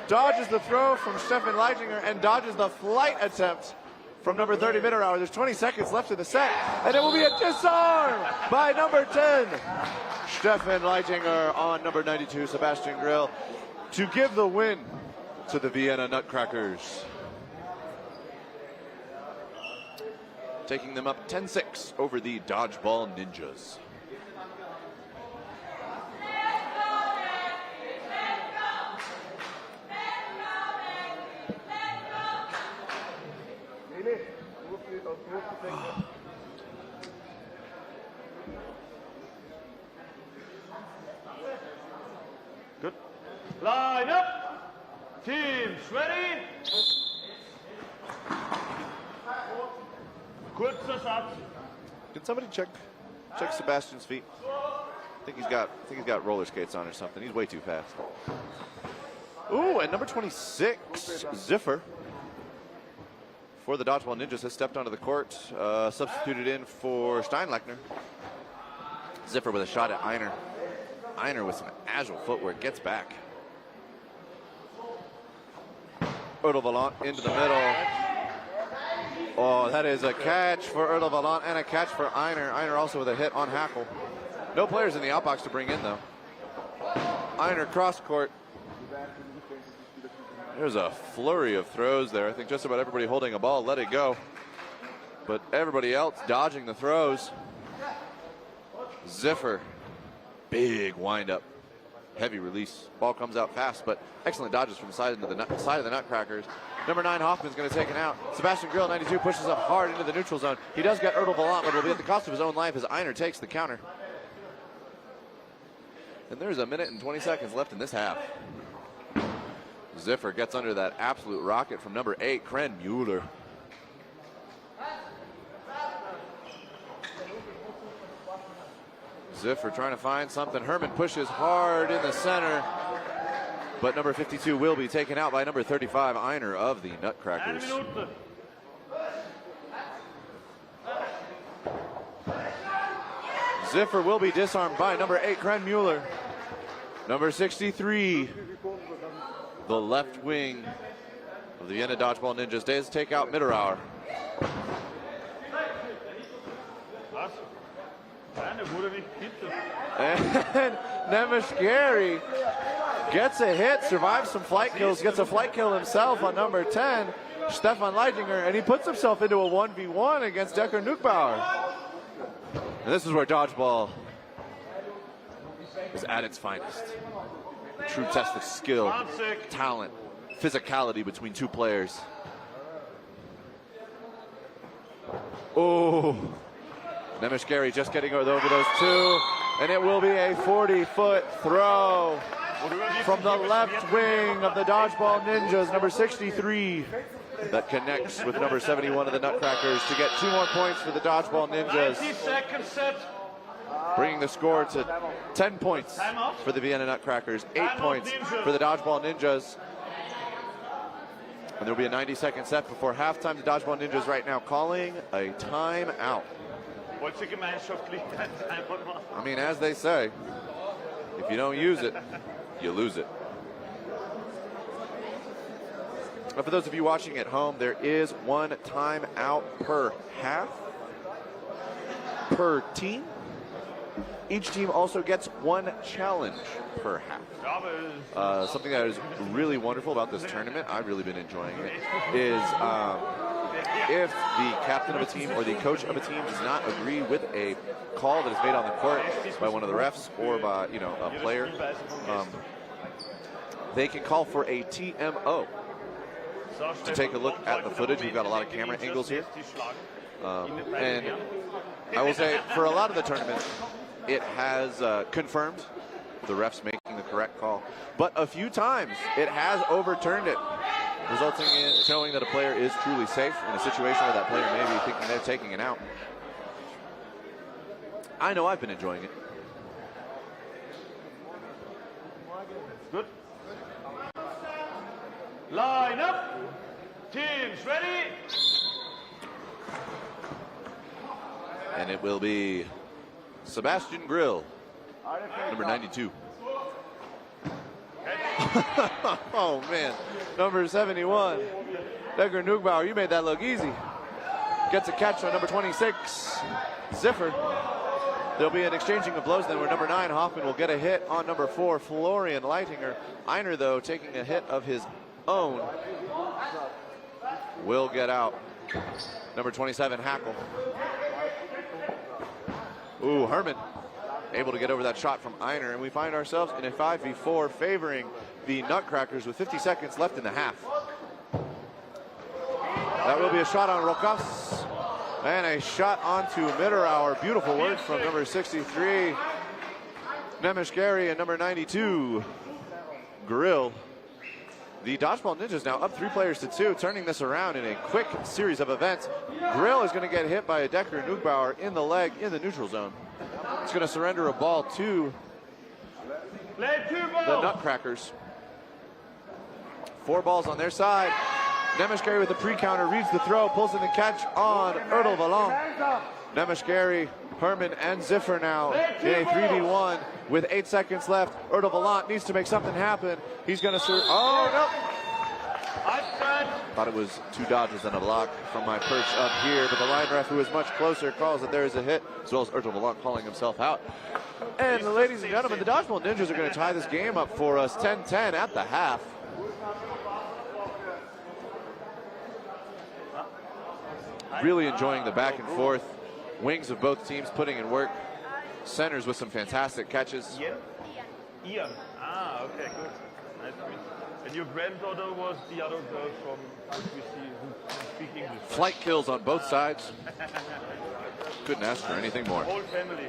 Dodges the throw from Stefan Leitinger and dodges the flight attempt from number 30, Mitterauer. There's 20 seconds left in the set, and it will be a disarm by number 10, Stefan Leitinger, on number 92, Sebastian Grill, to give the win to the Vienna Nutcrackers. Taking them up 10-6 over the Dodgeball Ninjas. Good. Line up. Teams ready. Kurzer Satz. Can somebody check Sebastian's feet? I think he's got roller skates on or something. He's way too fast. Ooh, and number 26, Ziffer, for the Dodgeball Ninjas, has stepped onto the court, substituted in for Steinlechner. Ziffer with a shot at Einer. Einer with some agile footwork, gets back. Ertl Valant into the middle. Oh, that is a catch for Ertl Valant and a catch for Einer. Einer also with a hit on Hackle. No players in the outbox to bring in, though. Einer cross court. There's a flurry of throws there. I think just about everybody holding a ball let it go. But everybody else dodging the throws. Ziffer, big windup, heavy release. Ball comes out fast, but excellent dodges from the side of the Nutcrackers. Number 9, Hoffman's going to take it out. Sebastian Grill, 92, pushes up hard into the neutral zone. He does get Ertl Valant, but it'll be at the cost of his own life as Einer takes the counter. And there's 1 minute and 20 seconds left in this half. Ziffer gets under that absolute rocket from number 8, Kren Mueller. Ziffer trying to find something. Herman pushes hard in the center, but number 52 will be taken out by number 35, Einer of the Nutcrackers. Ziffer will be disarmed by number 8, Kren Mueller. Number 63, the left wing of the Vienna Dodgeball Ninjas, does take out Mitterauer. And Nemiškari gets a hit, survives some flight kills, gets a flight kill himself on number 10, Stefan Leitinger, and he puts himself into a 1v1 against Decker Nugbauer. And this is where dodgeball is at its finest. A true test of skill, talent, physicality between two players. Oh, Nemiškari just getting over those two, and it will be a 40-foot throw from the left wing of the Dodgeball Ninjas, number 63, that connects with number 71 of the Nutcrackers to get 2 more points for the Dodgeball Ninjas, bringing the score to 10 points for the Vienna Nutcrackers, 8 points for the Dodgeball Ninjas. And there will be a 90-second set before halftime. The Dodgeball Ninjas right now calling a timeout. I mean, as they say, if you don't use it, you lose it. But for those of you watching at home, there is 1 timeout per half, per team. Each team also gets 1 challenge per half. Something that is really wonderful about this tournament, I've really been enjoying it, is if the captain of a team or the coach of a team does not agree with a call that is made on the court by one of the refs or by a player, they can call for a TMO to take a look at the footage. We've got a lot of camera angles here. And I will say, for a lot of the tournament, it has confirmed the refs making the correct call. But a few times, it has overturned it, resulting in showing that a player is truly safe in a situation where that player may be thinking they're taking an out. I know I've been enjoying it. Good. Line up. Teams ready. And it will be Sebastian Grill, number 92. Oh, man. Number 71. Edgar Nugbauer, you made that look easy. Gets a catch on number 26, Ziffer. There'll be an exchanging of blows then where number 9, Hoffman, will get a hit on number 4, Florian Leitinger. Einer, though, taking a hit of his own, will get out. Number 27, Hackle. Ooh, Herman able to get over that shot from Einer, and we find ourselves in a 5v4 favoring the Nutcrackers with 50 seconds left in the half. That will be a shot on Rokas and a shot onto Mitterauer. Beautiful work from number 63, Nemeshgary, and number 92, Grill. The Dodgeball Ninjas now up 3 players to 2, turning this around in a quick series of events. Grill is going to get hit by a Decker Nugbauer in the leg in the neutral zone. It's going to surrender a ball to the Nutcrackers. 4 balls on their side. Nemeshgary with the pre-counter, reads the throw, pulls in the catch on Erdal Vallon. Nemeshgary, Herman, and Ziffer now in a 3v1 with 8 seconds left. Erdal Vallon needs to make something happen. He's going to oh, no. Thought it was 2 dodges and a block from my perch up here, but the line ref, who is much closer, calls that there is a hit, as well as Erdal Vallon calling himself out. And ladies and gentlemen, the Dodgeball Ninjas are going to tie this game up for us 10-10 at the half. Really enjoying the back and forth. Wings of both teams putting in work. Centers with some fantastic catches. Ian. Ah, okay, good. Nice to meet you. And your granddaughter was the other girl from HBC who speak English. Right? Flight kills on both sides. Couldn't ask for anything more. Whole family.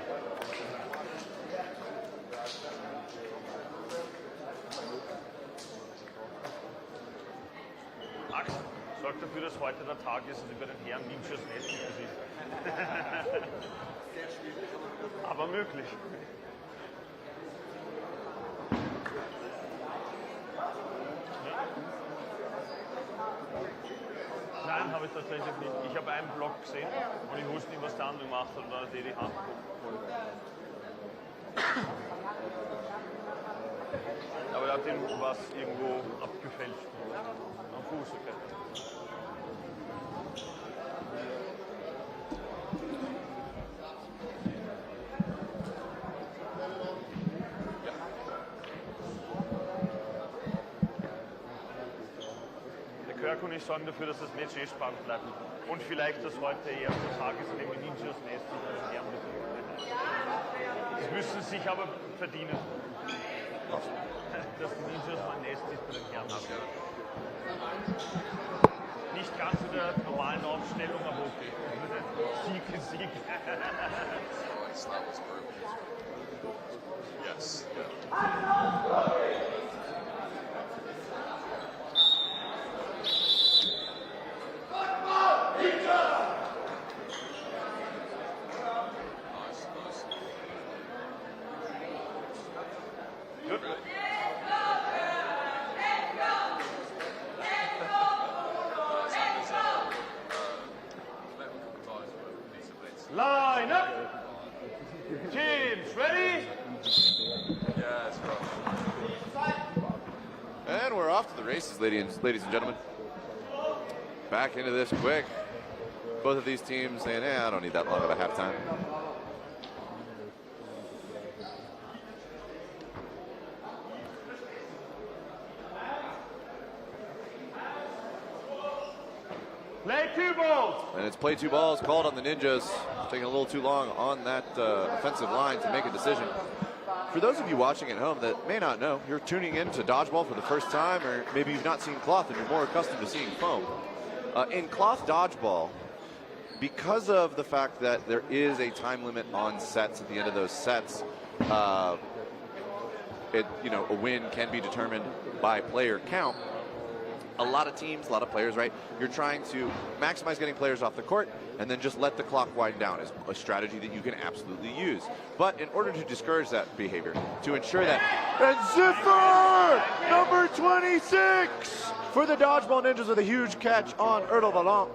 Max, sorgt dafür, dass heute der Tag ist und über den Herren Ninjas nicht sieht. Aber möglich. Nein, habe ich tatsächlich nicht. Ich habe einen Block gesehen und ich wusste nicht, was der andere gemacht hat und dann hat die Hand geholt. Aber er hat ihm was irgendwo abgefälscht. Am Fuß, okay. Und ich sorge dafür, dass das Match spannend bleibt. Und vielleicht, dass heute der erste Tag ist, in dem die Ninjas Nest nicht lernen müssen. Das müssen sie sich aber verdienen. Dass die Ninjas mal Nest ist bei den Herren haben. Nicht ganz in der normalen Aufstellung, aber okay. Sieg ist Sieg. Yes. Line up! Teams ready? Yes, bro. And we're off to the races, ladies and gentlemen. Back into this quick. Both of these teams saying, I don't need that long of a halftime. Play 2 balls. And it's play 2 balls called on the Ninjas. Taking a little too long on that offensive line to make a decision. For those of you watching at home that may not know, you're tuning in to dodgeball for the first time, or maybe you've not seen cloth and you're more accustomed to seeing foam. In cloth dodgeball, because of the fact that there is a time limit on sets at the end of those sets, a win can be determined by player count. A lot of teams, a lot of players, right? You're trying to maximize getting players off the court and then just let the clock wind down is a strategy that you can absolutely use. But in order to discourage that behavior, to ensure that, and Ziffer, number 26, for the Dodgeball Ninjas with a huge catch on Ertl Valant.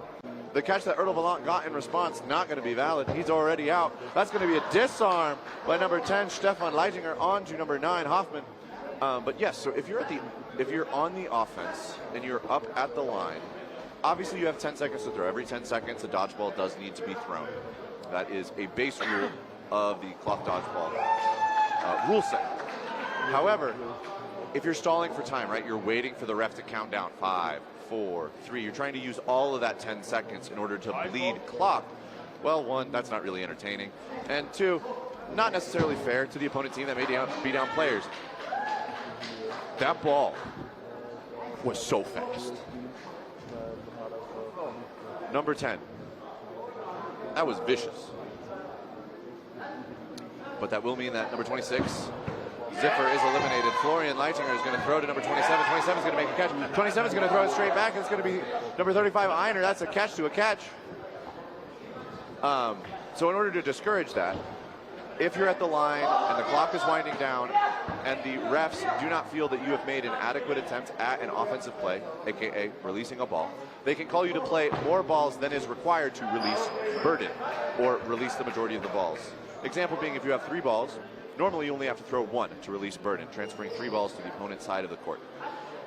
The catch that Ertl Valant got in response, not going to be valid. He's already out. That's going to be a disarm by number 10, Stefan Leitinger, on to number 9, Hoffman. But yes, so if you're on the offense and you're up at the line, obviously you have 10 seconds to throw. Every 10 seconds, a dodgeball does need to be thrown. That is a base rule of the cloth dodgeball rule set. However, if you're stalling for time, right, you're waiting for the ref to count down 5, 4, 3. You're trying to use all of that 10 seconds in order to bleed clock. Well, 1, that's not really entertaining. And 2, not necessarily fair to the opponent team that may be down players. That ball was so fast. Number 10. That was vicious. But that will mean that number 26, Ziffer, is eliminated. Florian Leitinger is going to throw to number 27. 27 is going to make a catch. 27 is going to throw it straight back. It's going to be number 35, Einer. That's a catch to a catch. So in order to discourage that, if you're at the line and the clock is winding down and the refs do not feel that you have made an adequate attempt at an offensive play, aka releasing a ball, they can call you to play more balls than is required to release burden or release the majority of the balls. Example being, if you have 3 balls, normally you only have to throw 1 to release burden, transferring 3 balls to the opponent's side of the court.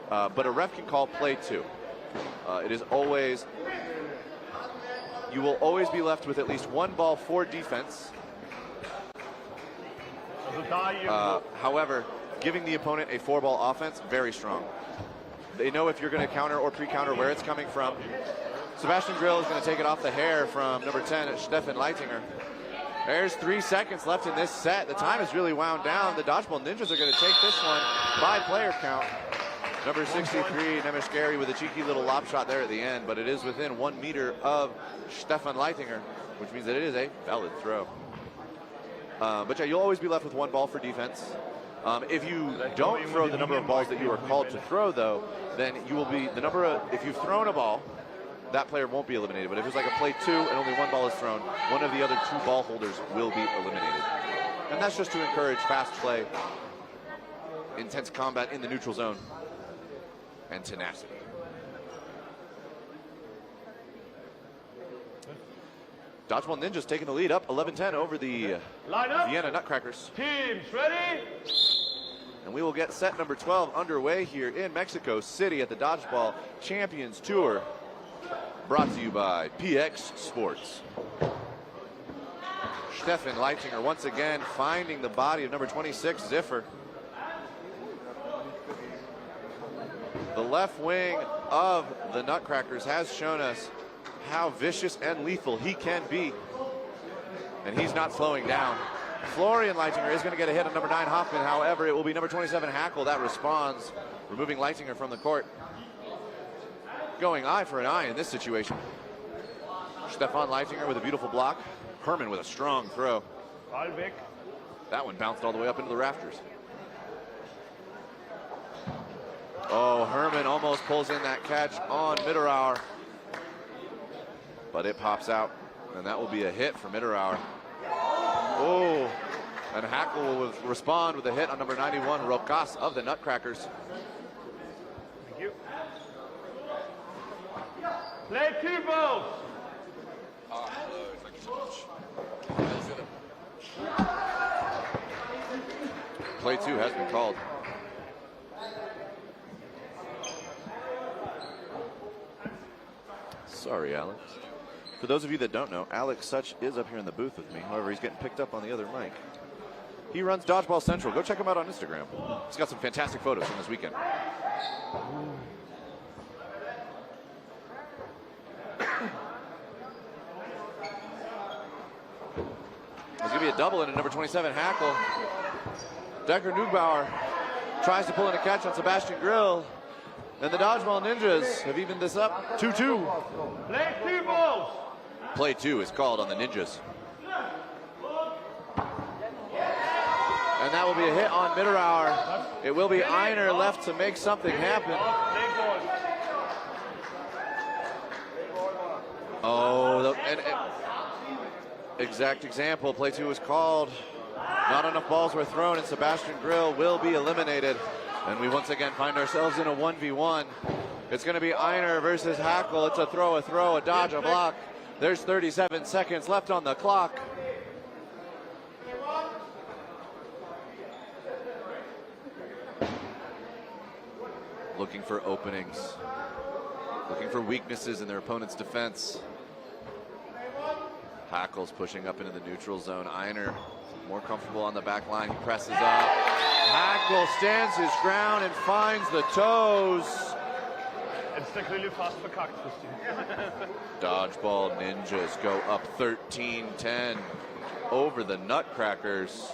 But a ref can call play 2. It is always, you will always be left with at least 1 ball for defense. However, giving the opponent a 4-ball offense, very strong. They know if you're going to counter or pre-counter where it's coming from. Sebastian Grill is going to take it off the hair from number 10, Stefan Leitinger. There's 3 seconds left in this set. The time is really wound down. The Dodgeball Ninjas are going to take this one by player count. Number 63, Nemish with a cheeky little lob shot there at the end, but it is within 1 meter of Stefan Leitinger, which means that it is a valid throw. But yeah, you'll always be left with 1 ball for defense. If you don't throw the number of balls that you are called to throw, though, then you will be the number of, if you've thrown a ball, that player won't be eliminated. But if it's like a play 2 and only 1 ball is thrown, one of the other 2 ball holders will be eliminated. And that's just to encourage fast play, intense combat in the neutral zone, and tenacity. Dodgeball Ninjas taking the lead up 11-10 over the Vienna Nutcrackers. Teams ready? And we will get set number 12 underway here in Mexico City at the Dodgeball Champions Tour, brought to you by PX Sports. Stefan Leitinger once again finding the body of number 26, Ziffer. The left wing of the Nutcrackers has shown us how vicious and lethal he can be. And he's not slowing down. Florian Leitinger is going to get a hit on number 9, Hoffman. However, it will be number 27, Hackle, that responds, removing Leitinger from the court. Going eye for an eye in this situation. Stefan Leitinger with a beautiful block. Herman with a strong throw. That one bounced all the way up into the rafters. Oh, Herman almost pulls in that catch on Mitterauer. But it pops out, and that will be a hit for Mitterauer. Oh, and Hackle will respond with a hit on number 91, Rocas of the Nutcrackers. Thank you. Play 2 balls. Thank you so much. Play 2 has been called. Sorry, Alex. For those of you that don't know, Alex Such is up here in the booth with me. However, he's getting picked up on the other mic. He runs Dodgeball Central. Go check him out on Instagram. He's got some fantastic photos from this weekend. a double into number 27, Hackle. Decker Nugbauer tries to pull in a catch on Sebastian Grill. And the Dodgeball Ninjas have evened this up 2-2. Play 2 balls. Play 2 is called on the Ninjas. And that will be a hit on Mitterauer. It will be Einer left to make something happen. Oh, exact example. Play 2 was called. Not enough balls were thrown, and Sebastian Grill will be eliminated. And we once again find ourselves in a 1v1. It's going to be Einer versus Hackle. It's a throw, a dodge, a block. There's 37 seconds left on the clock. Looking for openings. Looking for weaknesses in their opponent's defense. Hackle's pushing up into the neutral zone. Einer more comfortable on the back line. He presses up. Hackle stands his ground and finds the toes. Dodgeball Ninjas go up 13-10 over the Nutcrackers.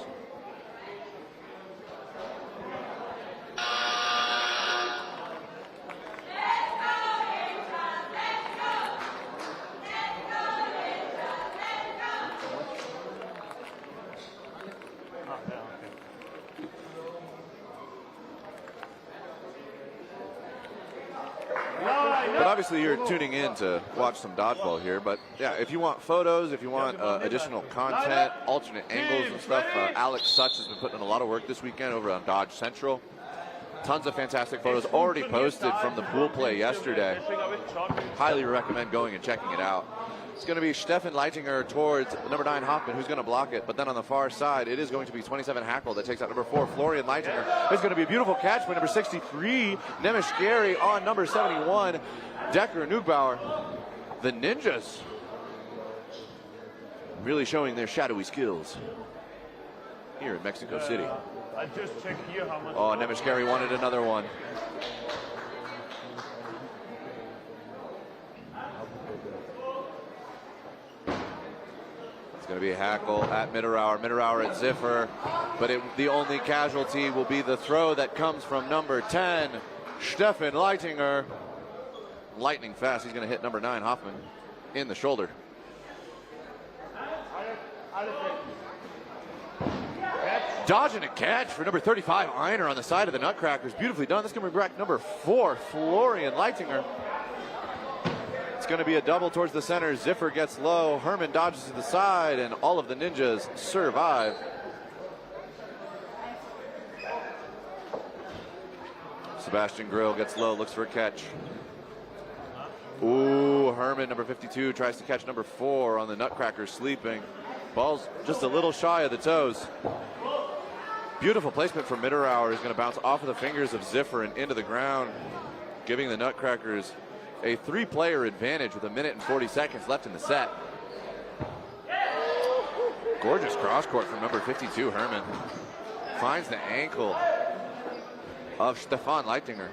Obviously, you're tuning in to watch some dodgeball here, but yeah, if you want photos, if you want additional content, alternate angles and stuff, Alex Such has been putting in a lot of work this weekend over on Dodge Central. Tons of fantastic photos already posted from the pool play yesterday. Highly recommend going and checking it out. It's going to be Stefan Leitinger towards number 9 Hoffman, who's going to block it. But then on the far side, it is going to be 27 Hackle that takes out number 4 Florian Leitinger. It's going to be a beautiful catch by number 63 Nemish Gary on number 71 Decker Nugbauer. The Ninjas really showing their shadowy skills here in Mexico City. I just checked here how much. Oh, Nemish Gary wanted another one. Going to be a Hackle at Mitterauer, Mitterauer at Ziffer, but the only casualty will be the throw that comes from number 10, Stefan Leitinger. Lightning fast, he's going to hit number 9, Hoffman, in the shoulder. Dodge and a catch for number 35, Einer on the side of the Nutcrackers. Beautifully done. This is going to be back number 4, Florian Leitinger. It's going to be a double towards the center. Ziffer gets low. Herman dodges to the side, and all of the Ninjas survive. Sebastian Grill gets low, looks for a catch. Ooh, Herman, number 52, tries to catch number 4 on the Nutcrackers sleeping. Ball's just a little shy of the toes. Beautiful placement from Mitterauer. He's going to bounce off of the fingers of Ziffer and into the ground, giving the Nutcrackers a 3-player advantage with 1 minute and 40 seconds left in the set. Gorgeous cross court from number 52, Herman. Finds the ankle of Stefan Leitinger.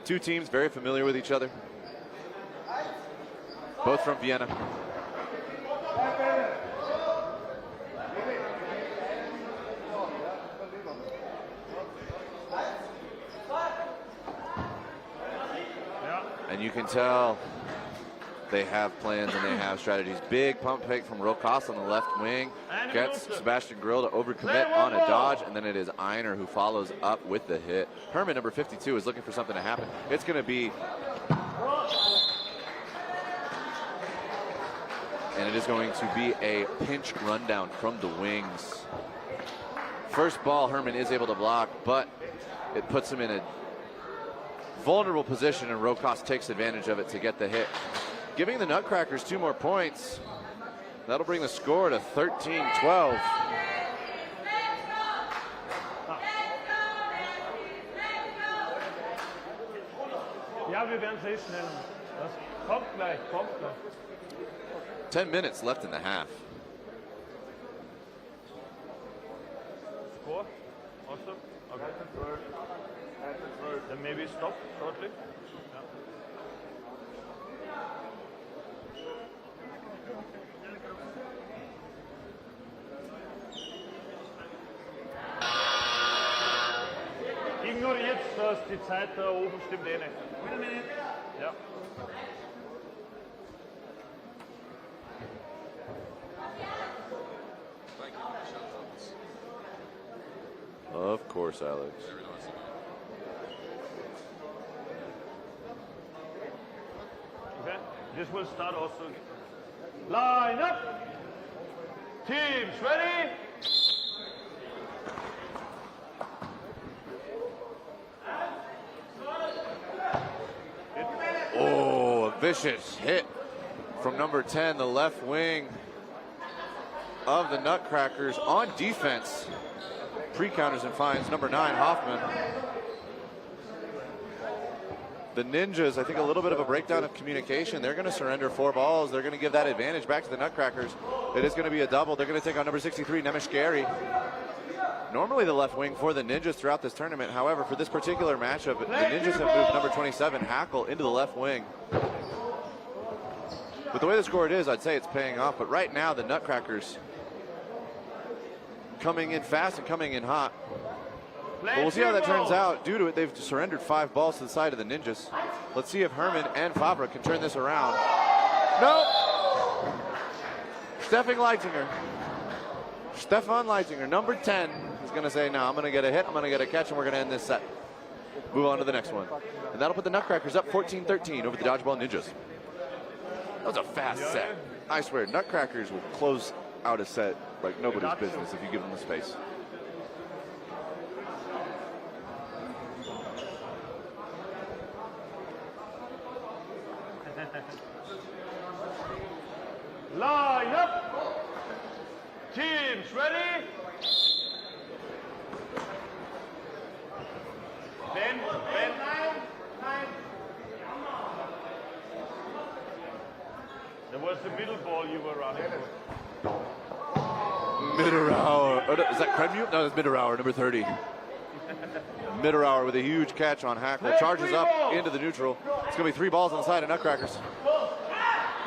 Two teams very familiar with each other. Both from Vienna. And you can tell they have plans and they have strategies. Big pump fake from Rokas on the left wing. Gets Sebastian Grill to overcommit on a dodge, and then it is Einer who follows up with the hit. Herman, number 52, is looking for something to happen. It's going to be... And it is going to be a pinch rundown from the wings. First ball, Herman is able to block, but it puts him in a vulnerable position, and Rokas takes advantage of it to get the hit, giving the Nutcrackers 2 more points. That'll bring the score to 13-12. Ja, wir werden es schnell. Das kommt gleich, kommt gleich. 10 minutes left in the half. Score? Also? Okay. Then maybe stop shortly. Yeah. Ignoriert das, die Zeit da oben stimmt eh nicht. Ja. Of course, Alex. Okay, this will start also. Line up! Teams ready? Oh, a vicious hit from number 10, the left wing of the Nutcrackers on defense. Pre-counters and finds number 9, Hoffman. The Ninjas, I think a little bit of a breakdown of communication. They're going to surrender 4 balls. They're going to give that advantage back to the Nutcrackers. It is going to be a double. They're going to take on number 63, Nemish. Normally the left wing for the Ninjas throughout this tournament. However, for this particular matchup, the Ninjas have moved number 27, Hackle, into the left wing. With the way the score it is, I'd say it's paying off. But right now, the Nutcrackers coming in fast and coming in hot. But we'll see how that turns out. Due to it, they've surrendered 5 balls to the side of the Ninjas. Let's see if Herman and Favre can turn this around. No! Stefan Leitinger, number 10, is going to say, no, I'm going to get a hit, I'm going to get a catch, and we're going to end this set. Move on to the next one. And that'll put the Nutcrackers up 14-13 over the Dodgeball Ninjas. That was a fast set. I swear, Nutcrackers will close out a set like nobody's business if you give them the space. Line up! Teams ready? Ben. There was the middle ball you were running for. Mitterauer. Oh, no, is that Kremut? No, that's Mitterauer, number 30. Mitterauer with a huge catch on Hackle. Charges up into the neutral. It's going to be 3 balls on the side of Nutcrackers.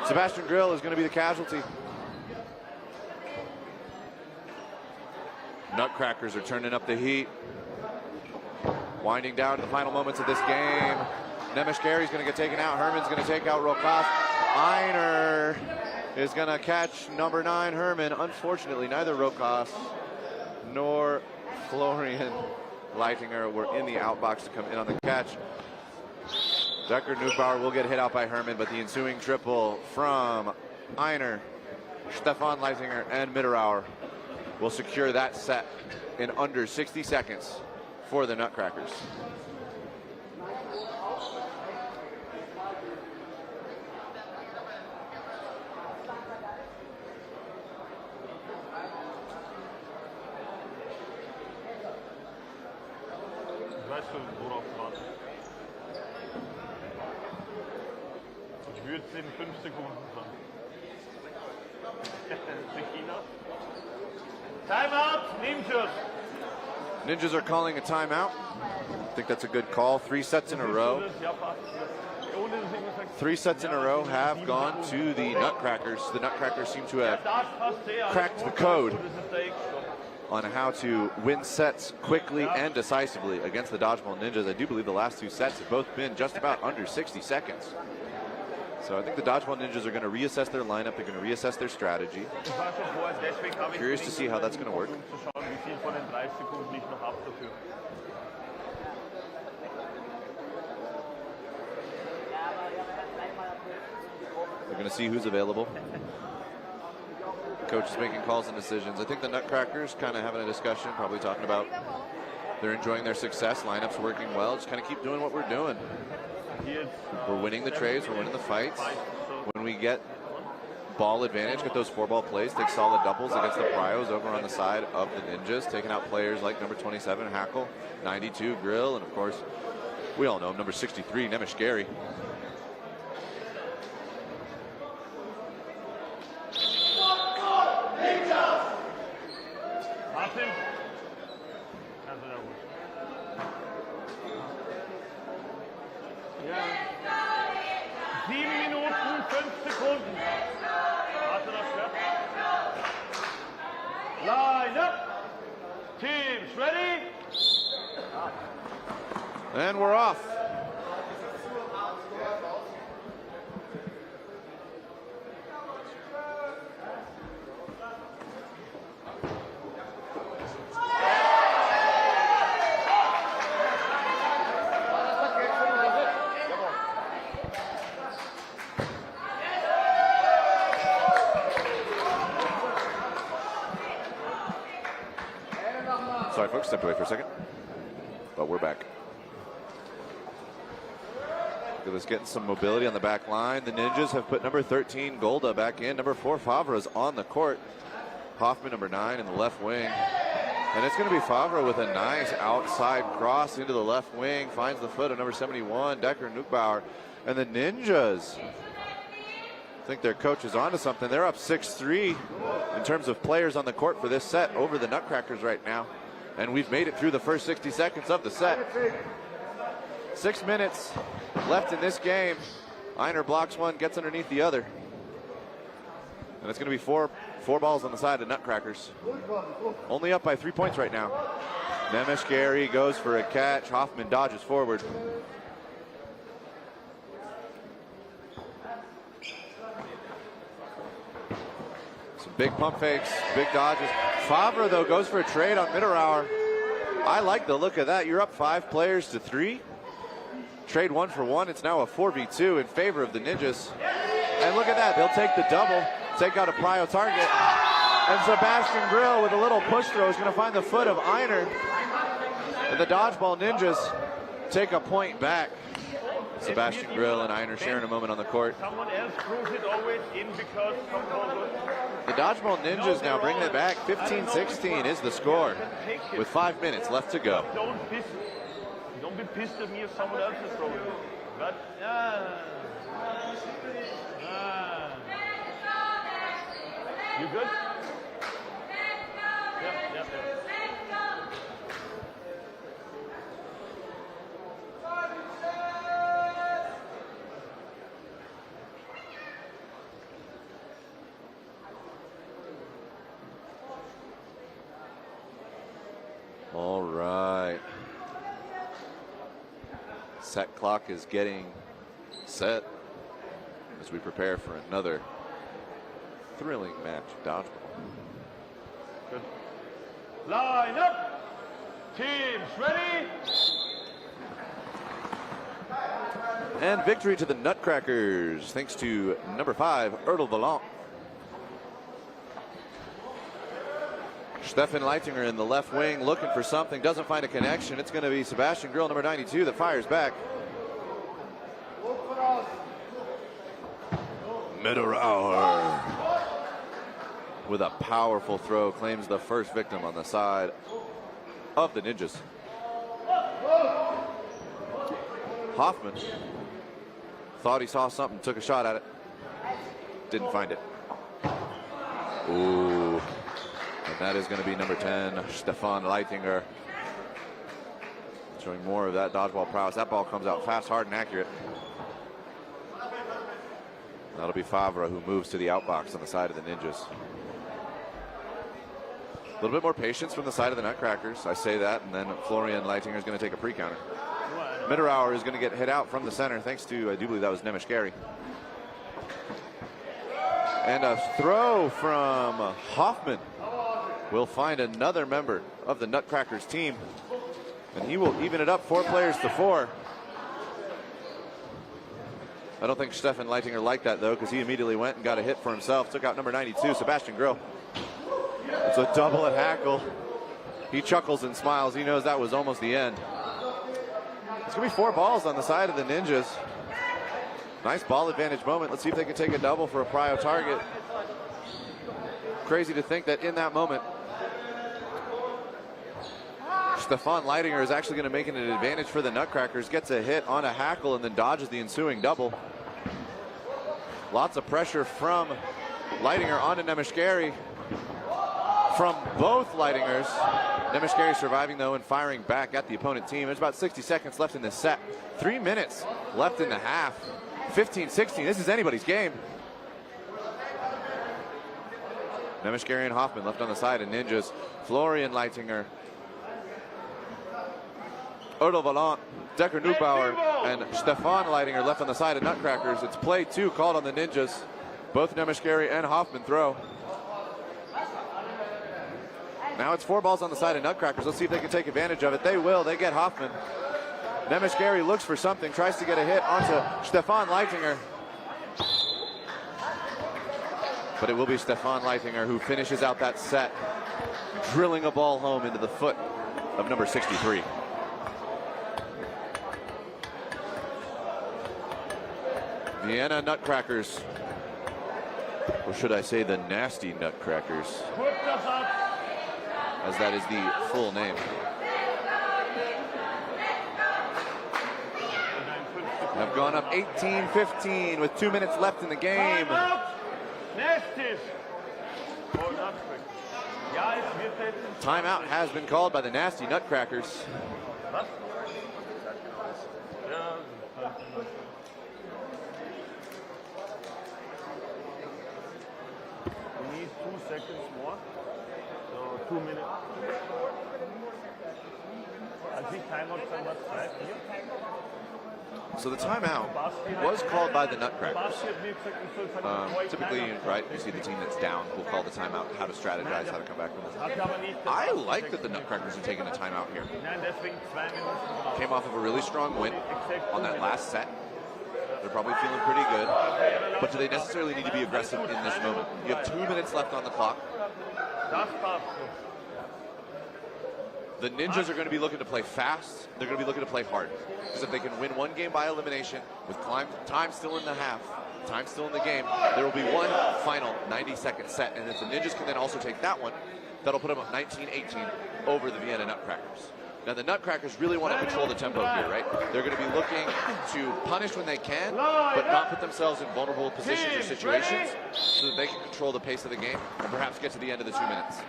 Sebastian Grill is going to be the casualty. Nutcrackers are turning up the heat. Winding down to the final moments of this game. Nemish Gary's going to get taken out. Herman's going to take out Rokas. Einer is going to catch number 9, Herman. Unfortunately, neither Rokas nor Florian Leitinger were in the outbox to come in on the catch. Decker Neubauer will get hit out by Herman, but the ensuing triple from Einer, Stefan Leitinger, and Mitterauer will secure that set in under 60 seconds for the Nutcrackers. Weißt du, worauf du wartest? Ich würde es in 5 Sekunden sagen. Timeout, Ninjas. Ninjas are calling a timeout. I think that's a good call. 3 sets in a row. 3 sets in a row have gone to the Nutcrackers. The Nutcrackers seem to have cracked the code on how to win sets quickly and decisively against the Dodgeball Ninjas. I do believe the last 2 sets have both been just about under 60 seconds. So I think the Dodgeball Ninjas are going to reassess their lineup. They're going to reassess their strategy. Curious to see how that's going to work. They're going to see who's available. Coach is making calls and decisions. I think the Nutcrackers kind of having a discussion, probably talking about they're enjoying their success. Lineups working well. Just kind of keep doing what we're doing. We're winning the trades. We're winning the fights. When we get ball advantage, get those 4-ball plays, take solid doubles against the Pryos over on the side of the Ninjas, taking out players like number 27, Hackle, 92, Grill, and of course, we all know him, number 63, Nemish Gary. Line up. Teams ready? And we're off. Sorry, folks, stepped away for a second. But we're back. Look at this, getting some mobility on the back line. The Ninjas have put number 13, Golda, back in. Number 4, Favre's on the court. Hoffman, number 9, in the left wing. And it's going to be Favre with a nice outside cross into the left wing. Finds the foot of number 71, Decker Nukbauer. And the Ninjas, I think their coach is onto something. They're up 6-3 in terms of players on the court for this set over the Nutcrackers right now. And we've made it through the first 60 seconds of the set. 6 minutes left in this game. Einer blocks one, gets underneath the other. And it's going to be four balls on the side of Nutcrackers. Only up by 3 points right now. Nemeshgary goes for a catch. Hoffman dodges forward. Some big pump fakes, big dodges. Favre, though, goes for a trade on Mitterauer. I like the look of that. You're up 5 players to 3. Trade 1 for 1. It's now a 4v2 in favor of the Ninjas. And look at that. They'll take the double, take out a prio target. And Sebastian Grill with a little push throw is going to find the foot of Einer. And the Dodgeball Ninjas take a point back. Sebastian Grill and Einer sharing a moment on the court. Someone else throws it always in because the Dodgeball Ninjas now bringing it back. 15-16 is the score with 5 minutes left to go. Don't be pissed at me if someone else is throwing it. But, you good? Yeah. All right. Set clock is getting set as we prepare for another thrilling match of dodgeball. Good. Line up. Teams ready. And victory to the Nutcrackers thanks to number 5, Erdl Valant. Stefan Leitinger in the left wing looking for something, doesn't find a connection. It's going to be Sebastian Grill, number 92, that fires back. Mitterauer with a powerful throw claims the first victim on the side of the Ninjas. Hoffman thought he saw something, took a shot at it. Didn't find it. Ooh. And that is going to be number 10, Stefan Leitinger. Showing more of that dodgeball prowess. That ball comes out fast, hard, and accurate. That'll be Favre who moves to the outbox on the side of the Ninjas. A little bit more patience from the side of the Nutcrackers. I say that, and then Florian Leitinger is going to take a pre-counter. Mitterauer is going to get hit out from the center thanks to, I do believe that was Nemeshgary. And a throw from Hoffman will find another member of the Nutcrackers team. And he will even it up 4 players to 4. I don't think Stefan Leitinger liked that, though, because he immediately went and got a hit for himself. Took out number 92, Sebastian Grill. It's a double at Hackle. He chuckles and smiles. He knows that was almost the end. It's going to be 4 balls on the side of the Ninjas. Nice ball advantage moment. Let's see if they can take a double for a prio target. Crazy to think that in that moment, Stefan Leitinger is actually going to make it an advantage for the Nutcrackers. Gets a hit on a Hackle and then dodges the ensuing double. Lots of pressure from Leitinger onto Nemeshgary. From both Leitingers. Nemeshgary surviving, though, and firing back at the opponent team. There's about 60 seconds left in this set. 3 minutes left in the half. 15-16. This is anybody's game. Nemeshgary and Hoffman left on the side of Ninjas. Florian Leitinger Erdo Valant, Decker Neubauer, and Stefan Leitinger left on the side of Nutcrackers. It's play 2 called on the Ninjas. Both Nemeshkari and Hoffman throw. Now it's 4 balls on the side of Nutcrackers. Let's see if they can take advantage of it. They will. They get Hoffman. Nemeshkari looks for something, tries to get a hit onto Stefan Leitinger. But it will be Stefan Leitinger who finishes out that set, drilling a ball home into the foot of number 63. Vienna Nutcrackers, or should I say the Nasty Nutcrackers, as that is the full name. Have gone up 18-15 with 2 minutes left in the game. Timeout has been called by the Nasty Nutcrackers. We need 2 seconds more. So 2 minutes. I think timeout somewhat right here. So the timeout was called by the Nutcrackers. Typically, right, you see the team that's down will call the timeout, how to strategize, how to come back from this. I like that the Nutcrackers are taking a timeout here. Came off of a really strong win on that last set. They're probably feeling pretty good. But do they necessarily need to be aggressive in this moment? You have 2 minutes left on the clock. The Ninjas are going to be looking to play fast. They're going to be looking to play hard. Because if they can win one game by elimination, with time still in the half, time still in the game, there will be one final 90-second set. And if the Ninjas can then also take that one, that'll put them up 19-18 over the Vienna Nutcrackers. Now, the Nutcrackers really want to control the tempo here, right? They're going to be looking to punish when they can, but not put themselves in vulnerable positions or situations so that they can control the pace of the game and perhaps get to the end of the 2 minutes.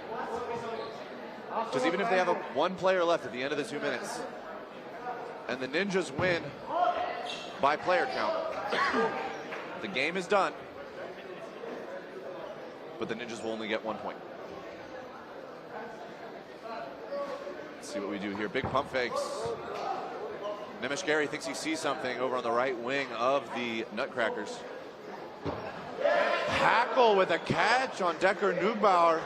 Because even if they have one player left at the end of the 2 minutes, and the Ninjas win by player count, the game is done, but the Ninjas will only get 1 point. Let's see what we do here. Big pump fakes. Nemeshkari thinks he sees something over on the right wing of the Nutcrackers. Hackle with a catch on Decker Neubauer.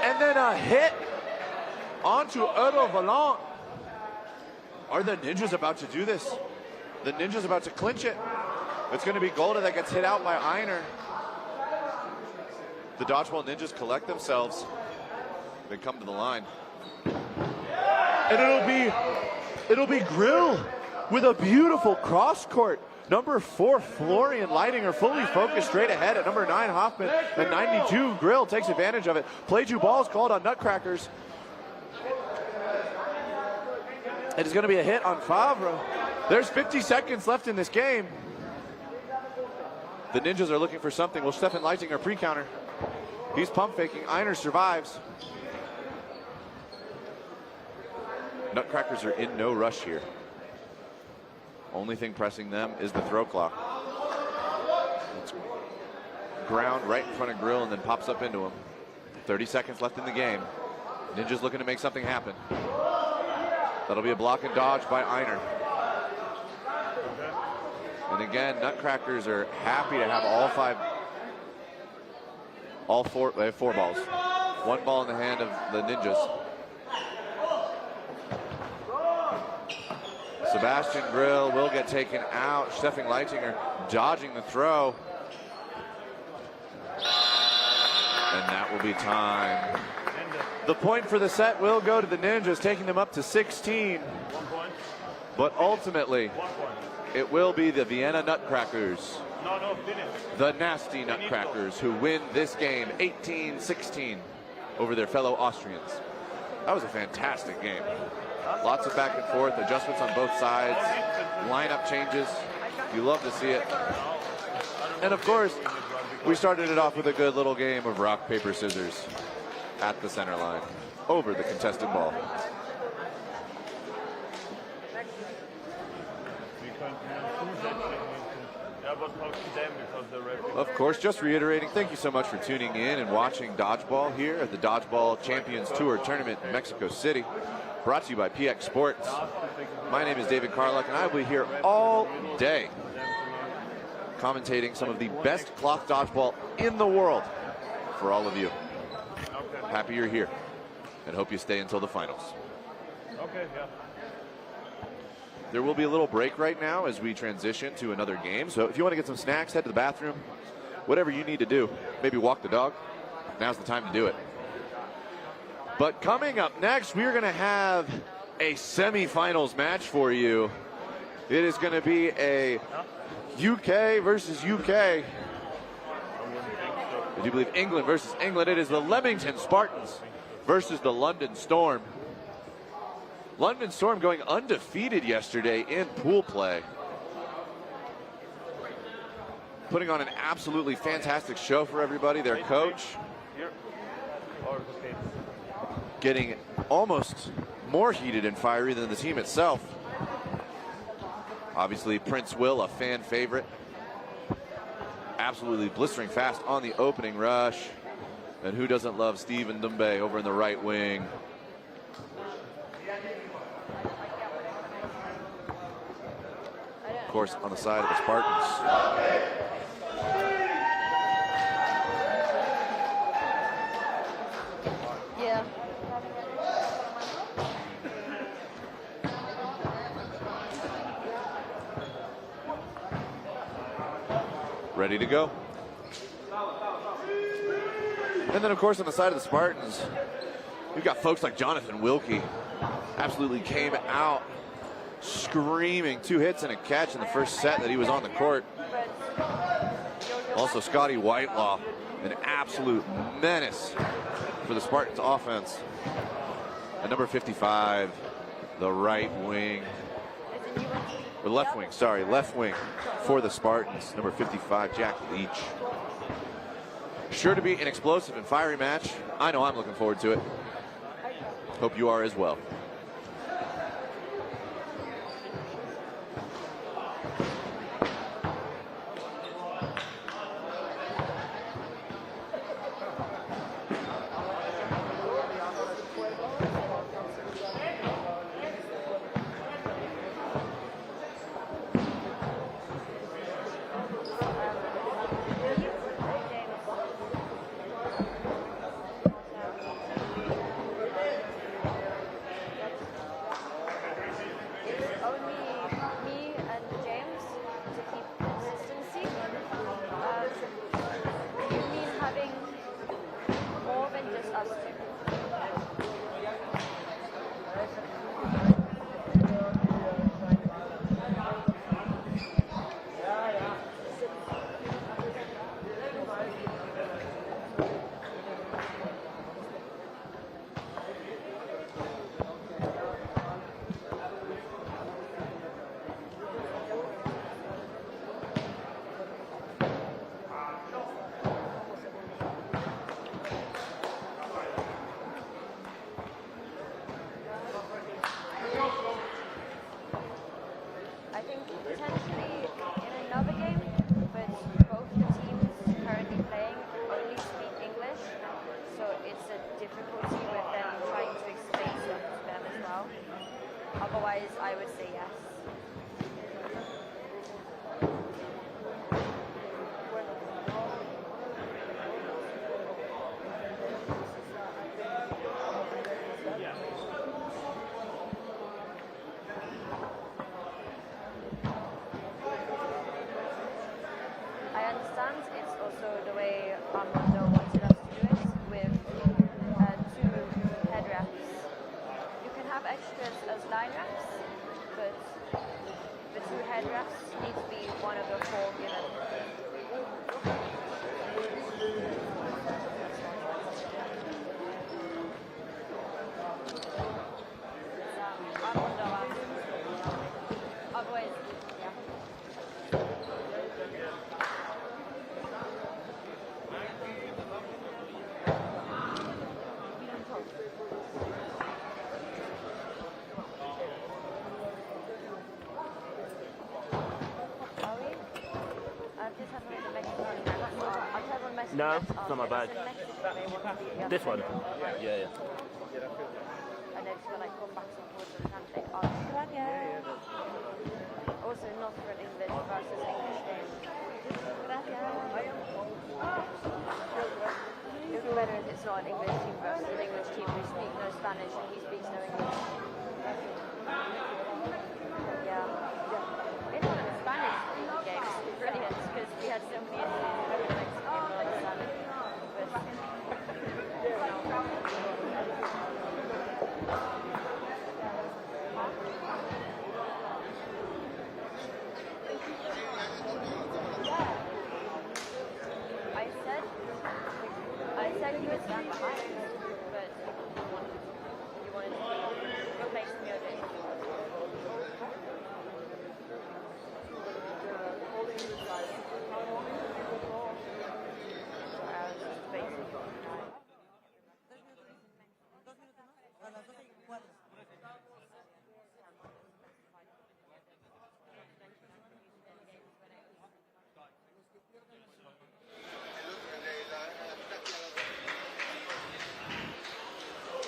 And then a hit onto Erdo Valant. Are the Ninjas about to do this? The Ninjas about to clinch it. It's going to be Golda that gets hit out by Einer. The Dodgeball Ninjas collect themselves. They come to the line. And it'll be Grill with a beautiful cross court. Number 4, Florian Leitinger, fully focused straight ahead at number 9, Hoffman. And 92, Grill takes advantage of it. Play 2 balls called on Nutcrackers. It is going to be a hit on Favre. There's 50 seconds left in this game. The Ninjas are looking for something. Will Stefan Leitinger pre-counter? He's pump faking. Einer survives. Nutcrackers are in no rush here. Only thing pressing them is the throw clock. It's ground right in front of Grill and then pops up into him. 30 seconds left in the game. Ninjas looking to make something happen. That'll be a block and dodge by Einer. And again, Nutcrackers are happy to have they have 4 balls. 1 ball in the hand of the Ninjas. Sebastian Grill will get taken out. Stefan Leitinger dodging the throw. And that will be time. The point for the set will go to the Ninjas, taking them up to 16. But ultimately, it will be the Vienna Nutcrackers, the Nasty Nutcrackers, who win this game 18-16 over their fellow Austrians. That was a fantastic game. Lots of back and forth, adjustments on both sides, lineup changes. You love to see it. And of course, we started it off with a good little game of rock, paper, scissors at the center line over the contested ball. Yeah, but talk to them because they're referee. Of course, just reiterating, thank you so much for tuning in and watching Dodgeball here at the Dodgeball Champions Tour tournament in Mexico City, brought to you by PX Sports. My name is David Carluck, and I will be here all day commentating some of the best cloth dodgeball in the world for all of you. Happy you're here, and hope you stay until the finals. Okay, yeah. There will be a little break right now as we transition to another game. So if you want to get some snacks, head to the bathroom, whatever you need to do, maybe walk the dog, now's the time to do it. But coming up next, we are going to have a semifinals match for you. It is going to be a UK versus UK. I do believe England versus England. It is the Leamington Spartans versus the London Storm. London Storm going undefeated yesterday in pool play. Putting on an absolutely fantastic show for everybody. Their coach getting almost more heated and fiery than the team itself. Obviously, Prince Will, a fan favorite. Absolutely blistering fast on the opening rush. And who doesn't love Stephen Dumbe over in the right wing? Of course, on the side of the Spartans. Yeah. Ready to go. And then, of course, on the side of the Spartans, we've got folks like Jonathan Wilkie. Absolutely came out screaming, 2 hits and a catch in the first set that he was on the court. Also, Scotty Whitelaw, an absolute menace for the Spartans offense. At number 55, the right wing, or left wing, sorry, left wing for the Spartans, number 55, Jack Leach. Sure to be an explosive and fiery match. I know I'm looking forward to it. Hope you are as well. No, it's not my bag. This one? Yeah. And they've just got like comebacks and forwards and handling on Nutcrackers. Also not for an English versus English game. It'll be better if it's not an English team versus an English team who speak no Spanish and he speaks no English. Yeah. It's not a Spanish speaking game. It's brilliant because we had so many issues with the Mexican I said you would stand behind us, but you wanted to replace the music.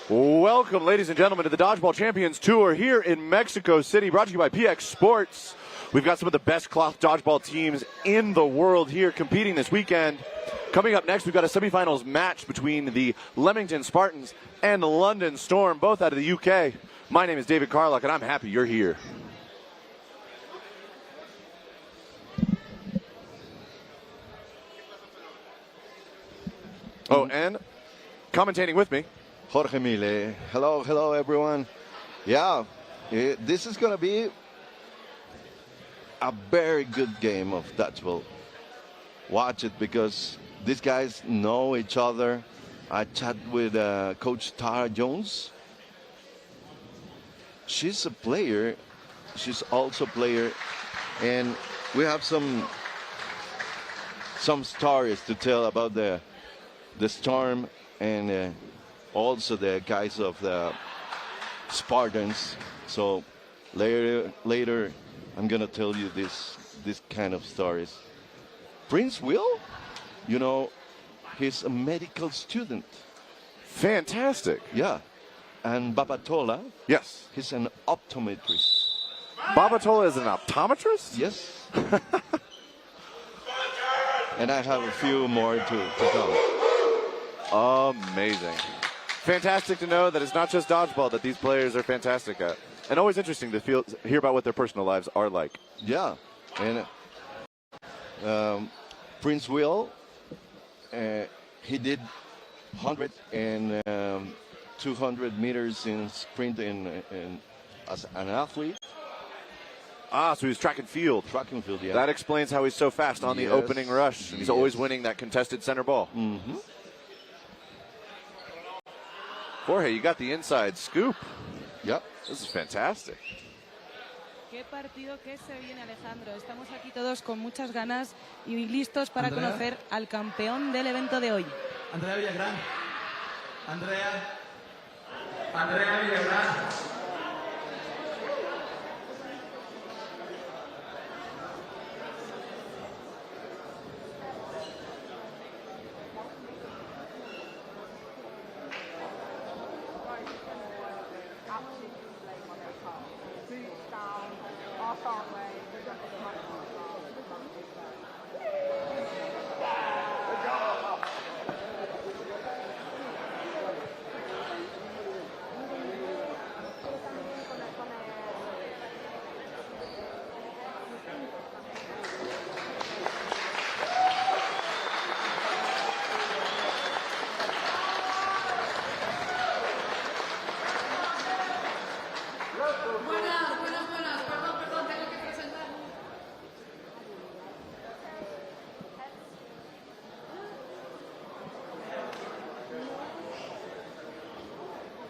Welcome, ladies and gentlemen, to the Dodgeball Champions Tour here in Mexico City, brought to you by PX Sports. We've got some of the best cloth dodgeball teams in the world here competing this weekend. Coming up next, we've got a semifinals match between the Leamington Spartans and the London Storm, both out of the UK. My name is David Carlock, and I'm happy you're here. Oh, and commentating with me, Jorge Mile. Hello everyone. Yeah, this is going to be a very good game of dodgeball. Watch it because these guys know each other. I chat with Coach Tara Jones. She's a player. She's also a player. And we have some stories to tell about the Storm and also the guys of the Spartans. So later I'm gonna tell you this kind of stories. Prince Will, you know, he's a medical student. Fantastic. Yeah. And Babatola, yes, he's an optometrist. Babatola is an optometrist? Yes. And I have a few more to come. Amazing. Fantastic to know that it's not just dodgeball that these players are fantastic at. And always interesting to hear about what their personal lives are like. Yeah. And Prince Will, he did 100 and 200 meters in sprint as an athlete. Ah, so he's track and field. Track and field, yeah. That explains how he's so fast on the opening rush. He's always winning that contested center ball. Mm-hmm. Jorge, you got the inside scoop. Yep. This is fantastic. Qué partido que se viene, Alejandro. Estamos aquí todos con muchas ganas y listos para conocer al campeón del evento de hoy. Andrea Villagrán. Andrea Villagrán.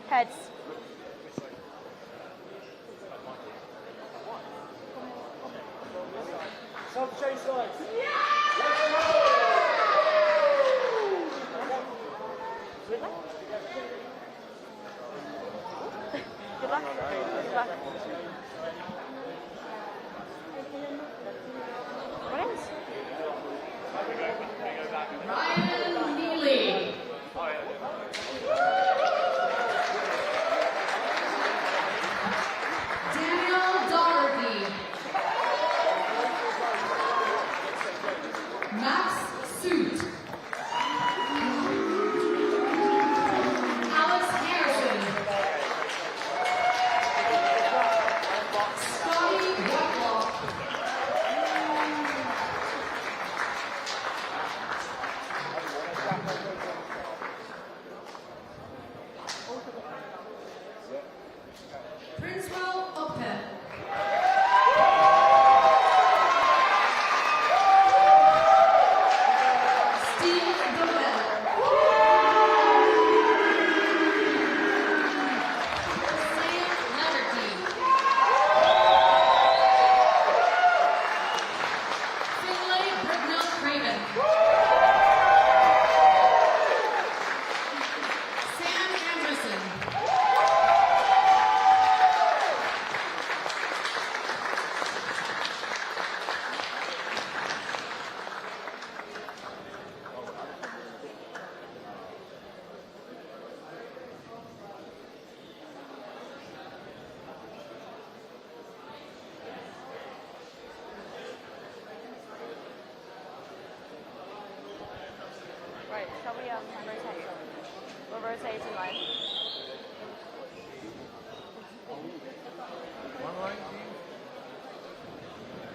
Heads. Self-chase legs. Good luck. Good luck. What else? Right, shall we rotate? We'll rotate in line. One line, please.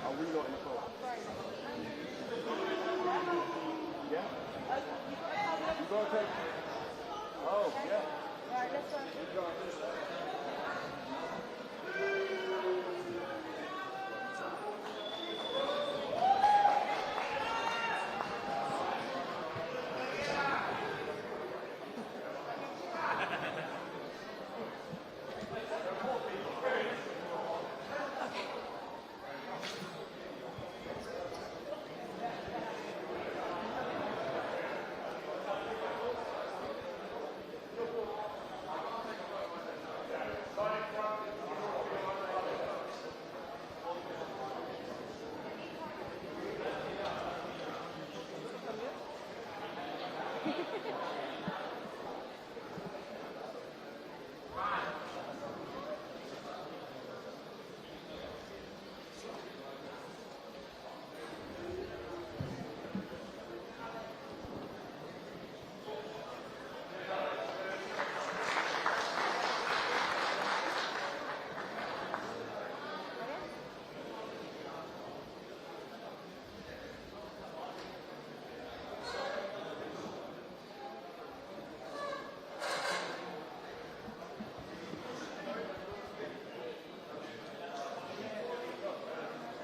Are we not in the floor? Yeah? You rotate. Oh, yeah. Right, let's go.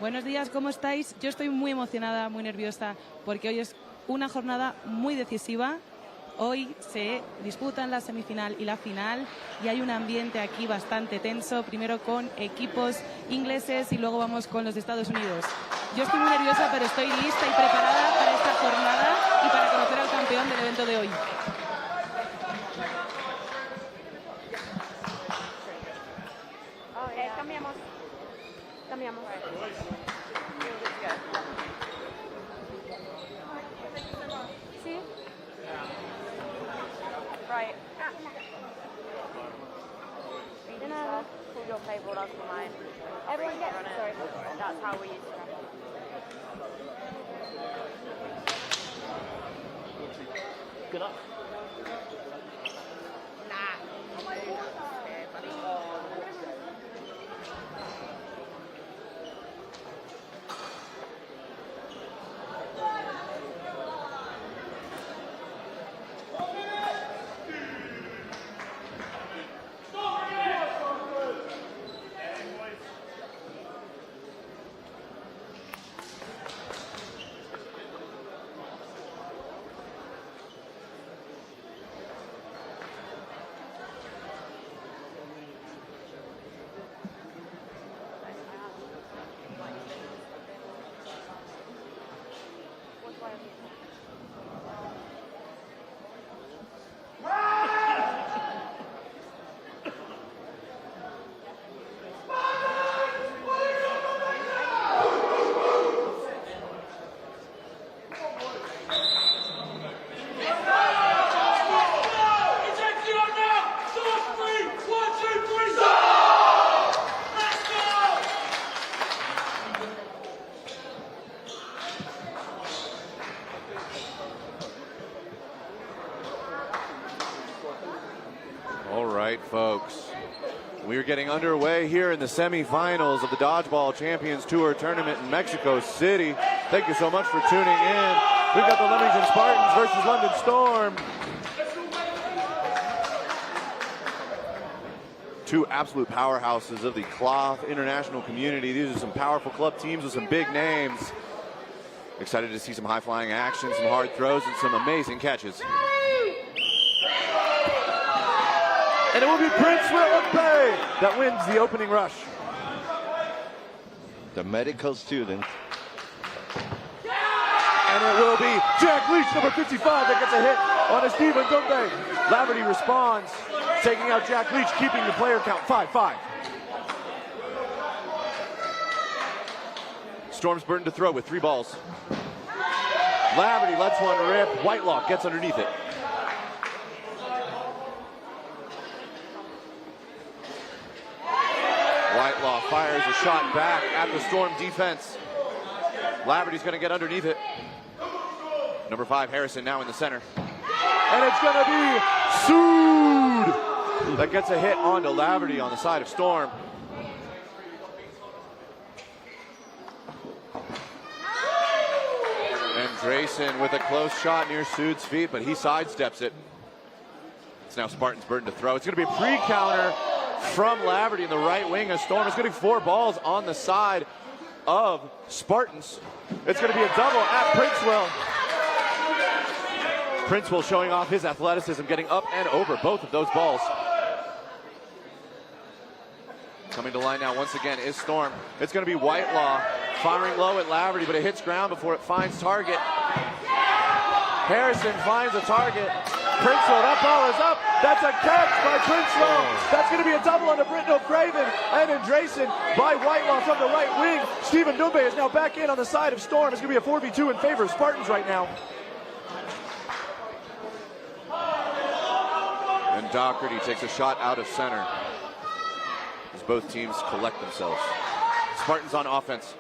Buenos días, ¿cómo estáis? Yo estoy muy emocionada, muy nerviosa, porque hoy es una jornada muy decisiva. Hoy se disputan la semifinal y la final y hay un ambiente aquí bastante tenso, primero con equipos ingleses y luego vamos con los de Estados Unidos. Yo estoy muy nerviosa, pero estoy lista y preparada para esta jornada y para conocer al campeón del evento de hoy. Cambiamos. Sí. Right. You know, pull your playboard up for mine. Everyone gets it. Sorry. That's how we used to run. Good luck. We are getting underway here in the semifinals of the Dodgeball Champions Tour tournament in Mexico City. Thank you so much for tuning in. We've got the Leamington Spartans versus London Storm. Two absolute powerhouses of the cloth international community. These are some powerful club teams with some big names. Excited to see some high-flying action, some hard throws, and some amazing catches. And it will be Prince William that wins the opening rush. The medical student. And it will be Jack Leach, number 55, that gets a hit on a Stephen Dumbe. Laverty responds, taking out Jack Leach, keeping the player count 5-5. Storm's burden to throw with 3 balls. Laverty lets one rip. Whitelock gets underneath it. Whitelaw fires a shot back at the Storm defense. Laverty's going to get underneath it. Number 5, Harrison, now in the center. And it's going to be Sood that gets a hit onto Laverty on the side of Storm. And Drayson with a close shot near Sood's feet, but he sidesteps it. It's now Spartan's burden to throw. It's going to be a pre-counter from Laverty in the right wing of Storm. It's getting 4 balls on the side of Spartans. It's going to be a double at Princewell. Princewell showing off his athleticism, getting up and over both of those balls. Coming to line now once again is Storm. It's going to be Whitelaw firing low at Laverty, but it hits ground before it finds target. Harrison finds a target. Princewell, that ball is up. That's a catch by Princewell. That's going to be a double on the Britnell Craven. And then Drayson by Whitelaw from the right wing. Stephen Dumbe is now back in on the side of Storm. It's going to be a 4v2 in favor of Spartans right now. And Doherty takes a shot out of center as both teams collect themselves. Spartans on offense.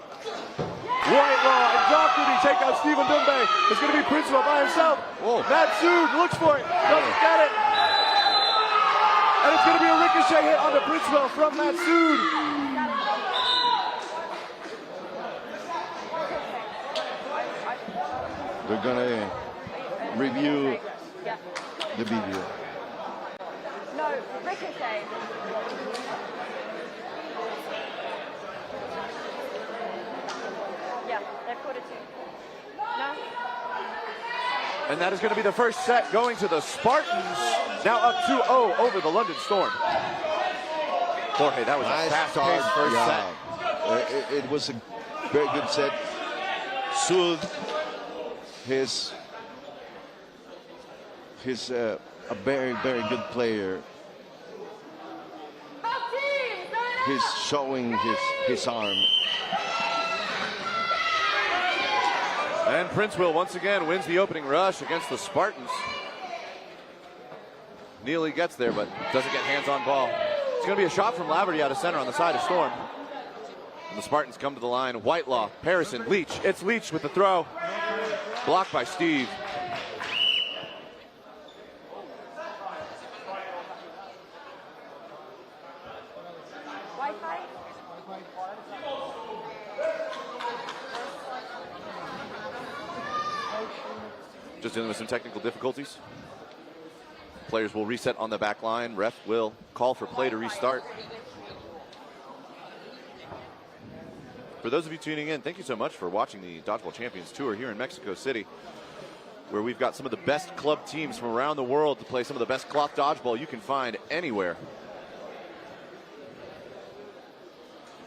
Whitelaw and Doherty take out Stephen Dumbe. It's going to be Princewell by himself. Whoa. Matt Sood looks for it, doesn't get it. And it's going to be a ricochet hit onto Princewell from Matt Sood. We're going to review the video. No, ricochet. Yeah, they've called it 2. No? And that is going to be the first set going to the Spartans. Now up 2-0 over the London Storm. Jorge, that was nice a fast-paced first set. It was a very good set. Sood, he's a very, very good player. He's showing his arm. And Princewell once again wins the opening rush against the Spartans. Neely gets there, but doesn't get hands on ball. It's going to be a shot from Laverty out of center on the side of Storm. And the Spartans come to the line. Whitelaw, Harrison, Leach. It's Leach with the throw. Blocked by Steve. Wi-Fi? Just dealing with some technical difficulties. Players will reset on the back line. Ref will call for play to restart. For those of you tuning in, thank you so much for watching the Dodgeball Champions Tour here in Mexico City, where we've got some of the best club teams from around the world to play some of the best cloth dodgeball you can find anywhere.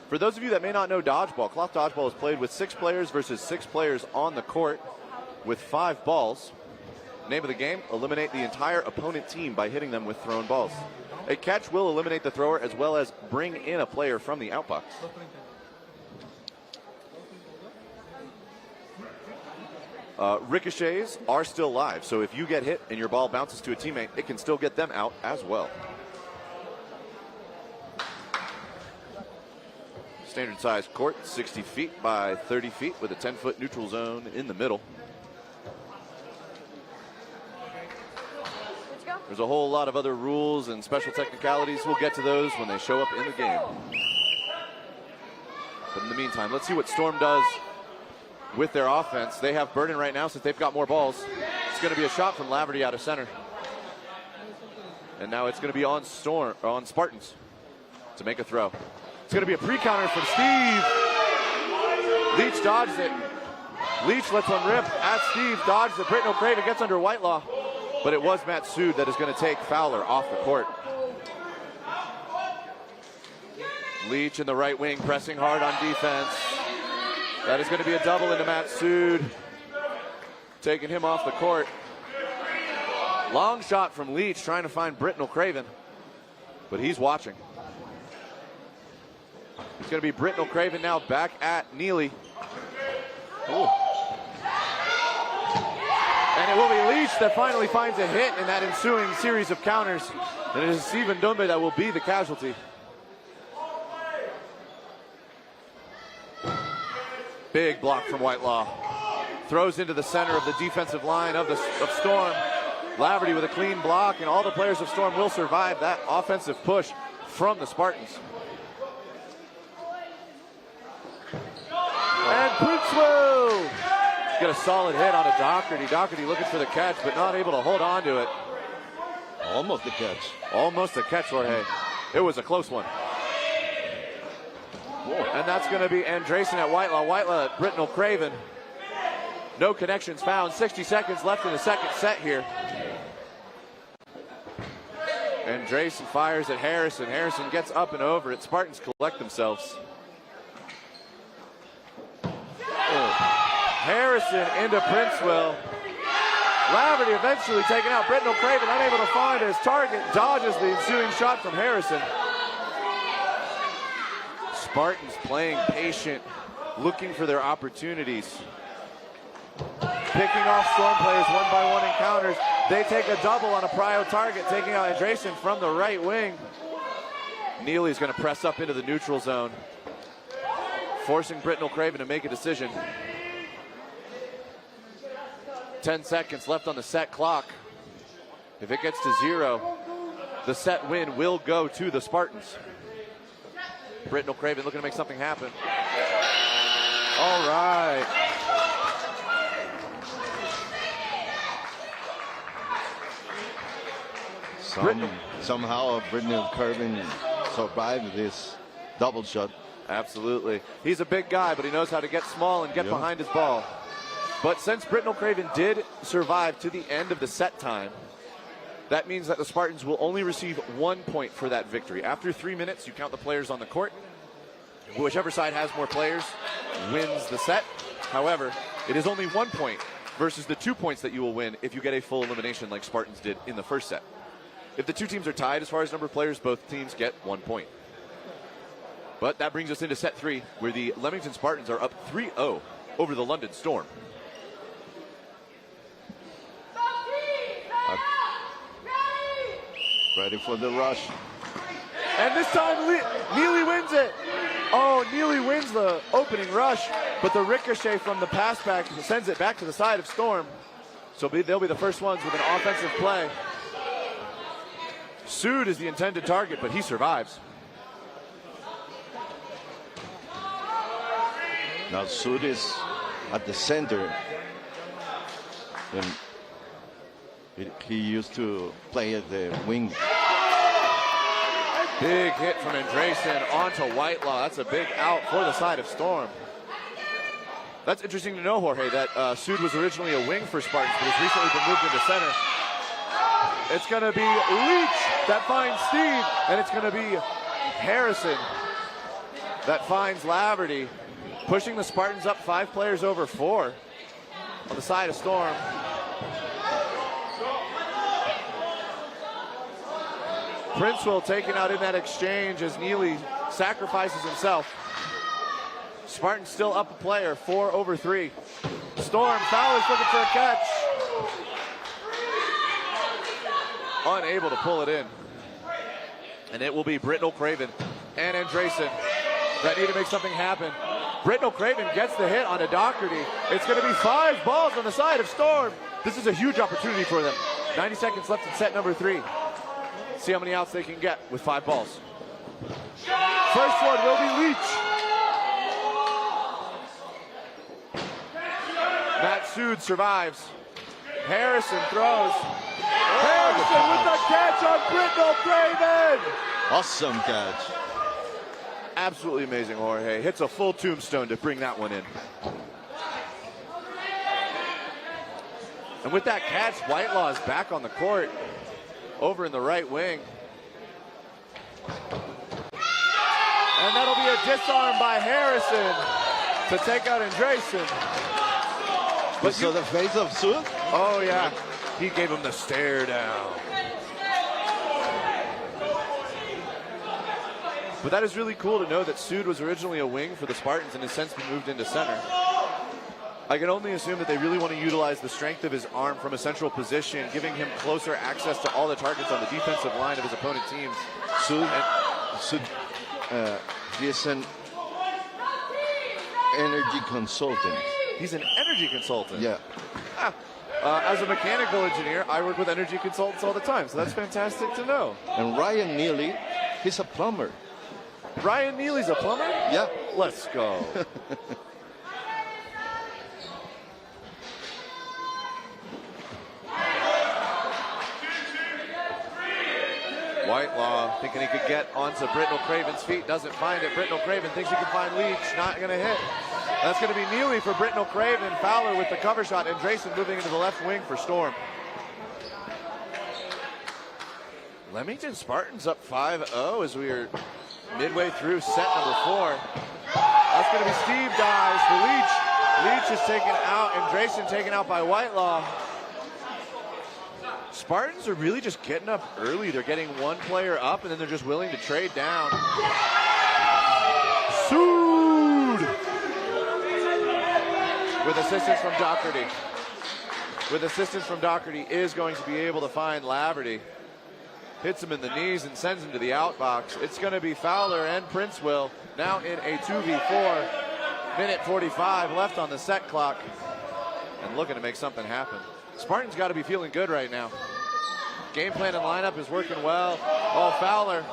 For those of you that may not know dodgeball, cloth dodgeball is played with 6 players versus 6 players on the court with 5 balls. Name of the game, eliminate the entire opponent team by hitting them with thrown balls. A catch will eliminate the thrower as well as bring in a player from the outbox. Ricochets are still live, so if you get hit and your ball bounces to a teammate, it can still get them out as well. Standard size court, 60 feet by 30 feet with a 10-foot neutral zone in the middle. There's There's a whole lot of other rules and special technicalities. We'll get to those when they show up in the game. But in the meantime, let's see what Storm does with their offense. They have Burden right now since they've got more balls. It's going to be a shot from Laverty out of center. And now it's going to be on Spartans to make a throw. It's going to be a pre-counter from Steve. Leach dodges it. Leach lets one rip at Steve, dodges it. Britton O'Craven gets under Whitelaw, but it was Matt Sood that is going to take Fowler off the court. Leach in the right wing, pressing hard on defense. That is going to be a double into Matt Sood, taking him off the court. Long shot from Leach, trying to find Britton O'Craven, but he's watching. It's going to be Britton O'Craven now back at Neely. Ooh. And it will be Leach that finally finds a hit in that ensuing series of counters. And it is Stephen Dumbe that will be the casualty. Big block from Whitelaw. Throws into the center of the defensive line of Storm. Laverty with a clean block, and all the players of Storm will survive that offensive push from the Spartans. And Princewell get a solid hit on a Doherty. Doherty looking for the catch, but not able to hold on to it. Almost a catch. Almost a catch, Jorge. It was a close one. Whoa. And that's going to be Andresen at Whitelaw. Whitelaw at Britton O'Craven. No connections found. 60 seconds left in the second set here. Andresen fires at Harrison. Harrison gets up and over it. Spartans collect themselves. Harrison into Princewell. Laverty eventually taken out. Britton O'Craven unable to find his target. Dodges the ensuing shot from Harrison. Spartans playing patient, looking for their opportunities. Picking off Storm players one by one in counters. They take a double on a prio target, taking out Andresen from the right wing. Neely's going to press up into the neutral zone, forcing Britton O'Craven to make a decision. 10 seconds left on the set clock. If it gets to 0, the set win will go to the Spartans. Britton O'Craven looking to make something happen. All right. Somehow Britton O'Craven survived this double shot. Absolutely. He's a big guy, but he knows how to get small and get behind his ball. But since Britton O'Craven did survive to the end of the set time, that means that the Spartans will only receive 1 point for that victory. After 3 minutes, you count the players on the court. Whichever side has more players wins the set. However, it is only 1 point versus the 2 points that you will win if you get a full elimination like Spartans did in the first set. If the two teams are tied as far as number of players, both teams get 1 point. But that brings us into set 3, where the Leamington Spartans are up 3-0 over the London Storm. Ready for the rush. And this time, Neely wins it. Oh, Neely wins the opening rush, but the ricochet from the pass back sends it back to the side of Storm. So they'll be the first ones with an offensive play. Sood is the intended target, but he survives. Now Sood is at the center. And he used to play at the wing. Big hit from Andresen onto Whitelaw. That's a big out for the side of Storm. That's interesting to know, Jorge, that Sood was originally a wing for Spartans, but has recently been moved into center. It's going to be Leach that finds Steve, and it's going to be Harrison that finds Laverty, pushing the Spartans up 5 players over 4 on the side of Storm. Princewell taken out in that exchange as Neely sacrifices himself. Spartans still up a player, 4 over 3. Storm, Fowler's looking for a catch. Unable to pull it in. And it will be Britton O'Craven and Andresen that need to make something happen. Britton O'Craven gets the hit on a Doherty. It's going to be 5 balls on the side of Storm. This is a huge opportunity for them. 90 seconds left in set number 3. See how many outs they can get with 5 balls. First one will be Leach. Matt Sood survives. Harrison throws. Harrison with the catch on Britnell Craven. Awesome catch. Absolutely amazing, Jorge. Hits a full tombstone to bring that one in. And with that catch, Whitelaw is back on the court, over in the right wing. And that'll be a disarm by Harrison to take out Andresen. But so the face of Sood? Oh yeah, he gave him the stare down. But that is really cool to know that Sood was originally a wing for the Spartans and has since been moved into center. I can only assume that they really want to utilize the strength of his arm from a central position, giving him closer access to all the targets on the defensive line of his opponent teams. Sood is an energy consultant. He's an energy consultant? Yeah. As a mechanical engineer, I work with energy consultants all the time, so that's fantastic to know. And Ryan Neely, he's a plumber. Ryan Neely's a plumber? Yeah. Let's go. Whitelaw thinking he could get onto Britnell Craven's feet, doesn't find it. Britnell Craven thinks he can find Leach, not going to hit. That's going to be Neely for Britnell Craven. Fowler with the cover shot, and Andresen moving into the left wing for Storm. Leamington Spartans up 5-0 as we are midway through set number 4. That's going to be Steve dives for Leach. Leach is taken out, Andresen taken out by Whitelaw. Spartans are really just getting up early. They're getting one player up, and then they're just willing to trade down. Sood! With assistance from Doherty. With assistance from Doherty is going to be able to find Laverty. Hits him in the knees and sends him to the outbox. It's going to be Fowler and Princeville now in a 2v4. Minute 45 left on the set clock. And looking to make something happen. Spartans got to be feeling good right now. Game plan and lineup is working well. Oh, Fowler.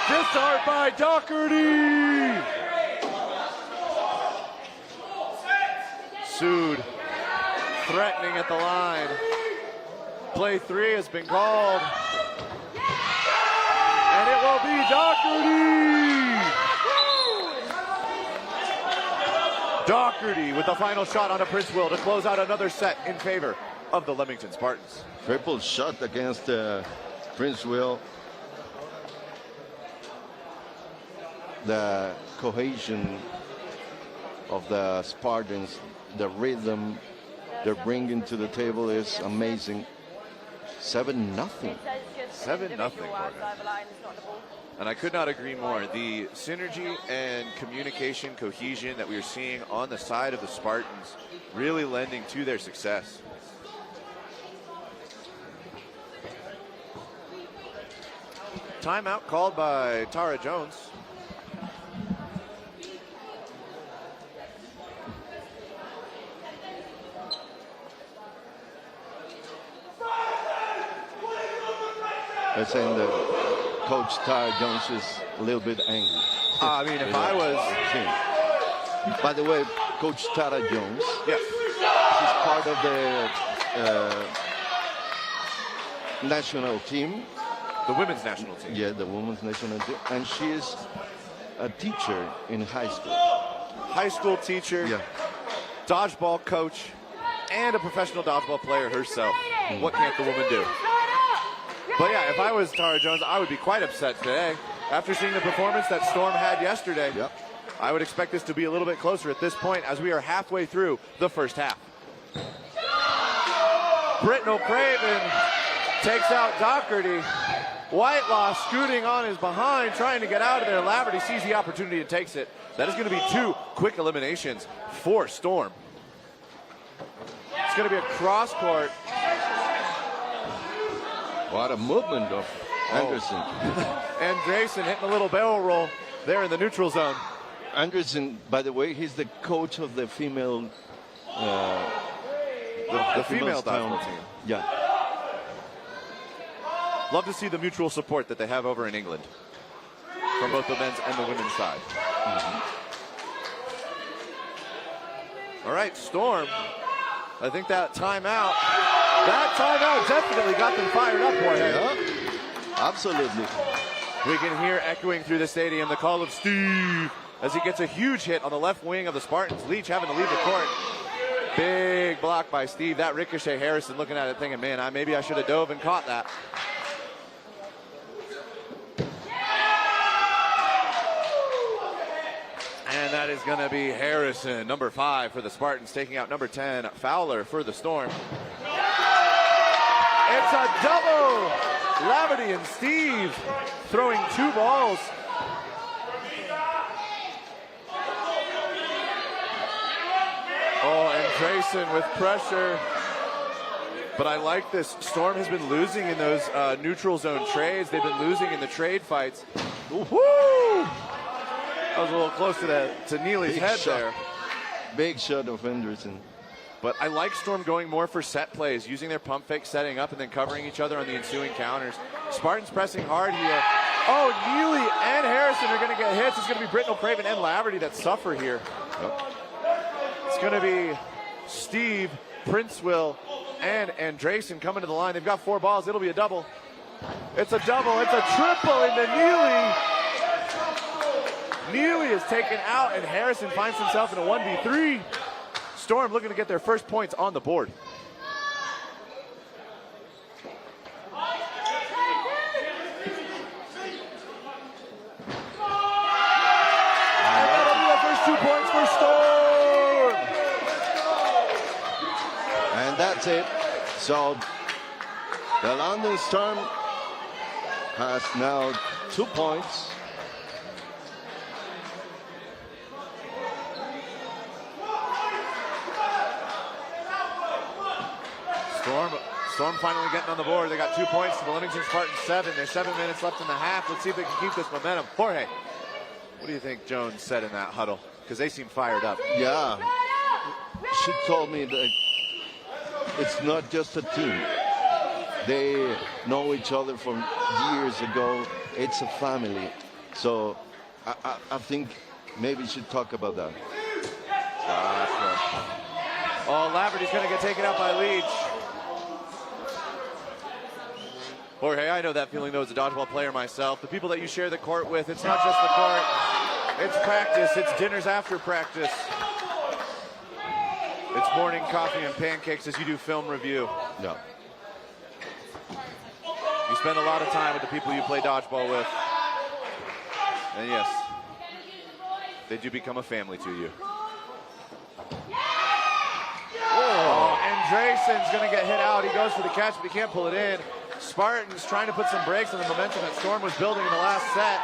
Disarmed by Doherty. Sood threatening at the line. Play 3 has been called. And it will be Doherty. Doherty with the final shot on a Princeville to close out another set in favor of the Leamington Spartans. Triple shot against Princeville. The cohesion of the Spartans, the rhythm they're bringing to the table is amazing. 7-0. 7-0. And I could not agree more. The synergy and communication cohesion that we are seeing on the side of the Spartans really lending to their success. Timeout called by Tara Jones. They're saying that Coach Tara Jones is a little bit angry. I mean, if I was... By the way, Coach Tara Jones, yes, she's part of the national team. The women's national team. Yeah, the women's national team. And she is a teacher in high school. High school teacher, yeah, dodgeball coach, and a professional dodgeball player herself. What can't the woman do? But yeah, if I was Tara Jones, I would be quite upset today. After seeing the performance that Storm had yesterday, yep, I would expect this to be a little bit closer at this point as we are halfway through the first half. Britnell Craven takes out Doherty. Whitelaw scooting on his behind, trying to get out of there. Laverty sees the opportunity and takes it. That is going to be 2 quick eliminations for Storm. It's going to be a cross court. What a movement of Anderson. Andresen hitting a little barrel roll there in the neutral zone. Anderson, by the way, he's the coach of the female the female town dodgeball team. Yeah. Love to see the mutual support that they have over in England from both the men's and the women's side. All right, Storm. I think that timeout definitely got them fired up, Jorge. Yeah, absolutely. We can hear echoing through the stadium the call of Steve as he gets a huge hit on the left wing of the Spartans. Leach having to leave the court. Big block by Steve. That ricochet, Harrison looking at it thinking, man, maybe I should have dove and caught that. And that is going to be Harrison, number 5 for the Spartans, taking out number 10, Fowler for the Storm. It's a double! Laverty and Steve throwing 2 balls. Oh, and Drayson with pressure. But I like this. Storm has been losing in those neutral zone trades. They've been losing in the trade fights. Woo-hoo! That was a little close to Neely's head there. Big shot of Anderson. But I like Storm going more for set plays, using their pump fake, setting up, and then covering each other on the ensuing counters. Spartans pressing hard here. Oh, Neely and Harrison are going to get hits. It's going to be Britnell Craven and Laverty that suffer here. Yep. It's going to be Steve, Princeville, and Andresen coming to the line. They've got 4 balls. It'll be a double. It's a double. It's a triple into Neely. Neely is taken out, and Harrison finds himself in a 1v3. Storm looking to get their first points on the board. And that'll be the first 2 points for Storm. And that's it. So the London Storm has now 2 points. Storm finally getting on the board. They got 2 points to the Leamington Spartans 7. There's 7 minutes left in the half. Let's see if they can keep this momentum. Jorge, what do you think Jones said in that huddle? Because they seem fired up. Yeah. She told me that it's not just a team. They know each other from years ago. It's a family. So I think maybe we should talk about that. Oh, Laverty's going to get taken out by Leach. Jorge, I know that feeling though as a dodgeball player myself. The people that you share the court with, it's not just the court. It's practice. It's dinners after practice. It's morning coffee and pancakes as you do film review. Yeah. You spend a lot of time with the people you play dodgeball with. And yes, they do become a family to you. Oh, Andresen's going to get hit out. He goes for the catch, but he can't pull it in. Spartans trying to put some brakes on the momentum that Storm was building in the last set.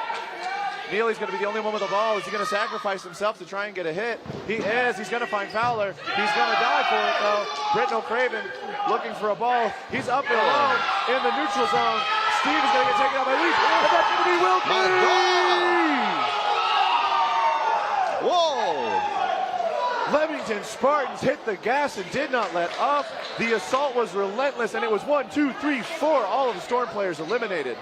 Neely's going to be the only one with the ball. Is he going to sacrifice himself to try and get a hit? He is. He's going to find Fowler. He's going to die for it, though. Britnell Craven looking for a ball. He's up and alone in the neutral zone. Steve is going to get taken out by Leach. And that's going to be Wilkie! Whoa! Leamington Spartans hit the gas and did not let up. The assault was relentless, and it was 1, 2, 3, 4. All of the Storm players eliminated.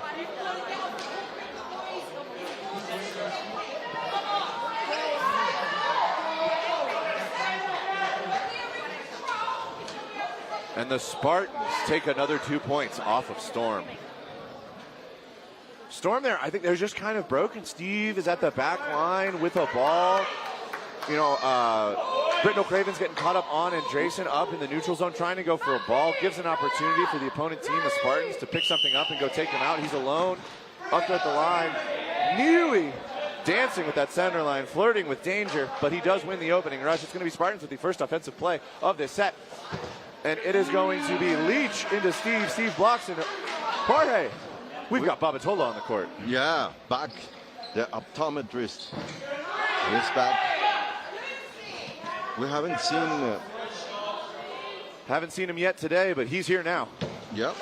And the Spartans take another 2 points off of Storm. Storm there, I think they're just kind of broken. Steve is at the back line with a ball. You know, Britnell Craven's getting caught up on Andresen up in the neutral zone trying to go for a ball. Gives an opportunity for the opponent team, the Spartans, to pick something up and go take him out. He's alone up there at the line. Neely dancing with that center line, flirting with danger, but he does win the opening rush. It's going to be Spartans with the first offensive play of this set. And it is going to be Leach into Steve. Steve blocks into Jorge. We've got Babatola on the court. Yeah, back. The optometrist is back. We haven't seen him yet today, but he's here now. Yep.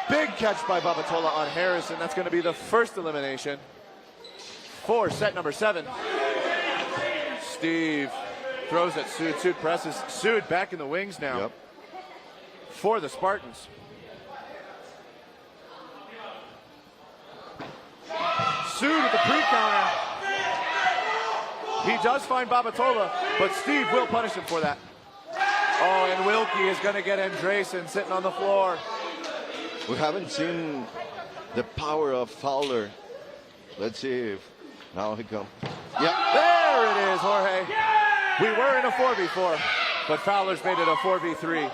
Big catch by Babatola on Harrison. That's going to be the first elimination for set number 7. Steve throws at Sood. Sood presses. Sood back in the wings now. Yep. for the Spartans. Sood with the pre-counter. He does find Babatola, but Steve will punish him for that. Oh, and Wilkie is going to get Andresen sitting on the floor. We haven't seen the power of Fowler. Let's see if now he comes. Yeah. There it is, Jorge. We were in a 4v4, but Fowler's made it a 4v3.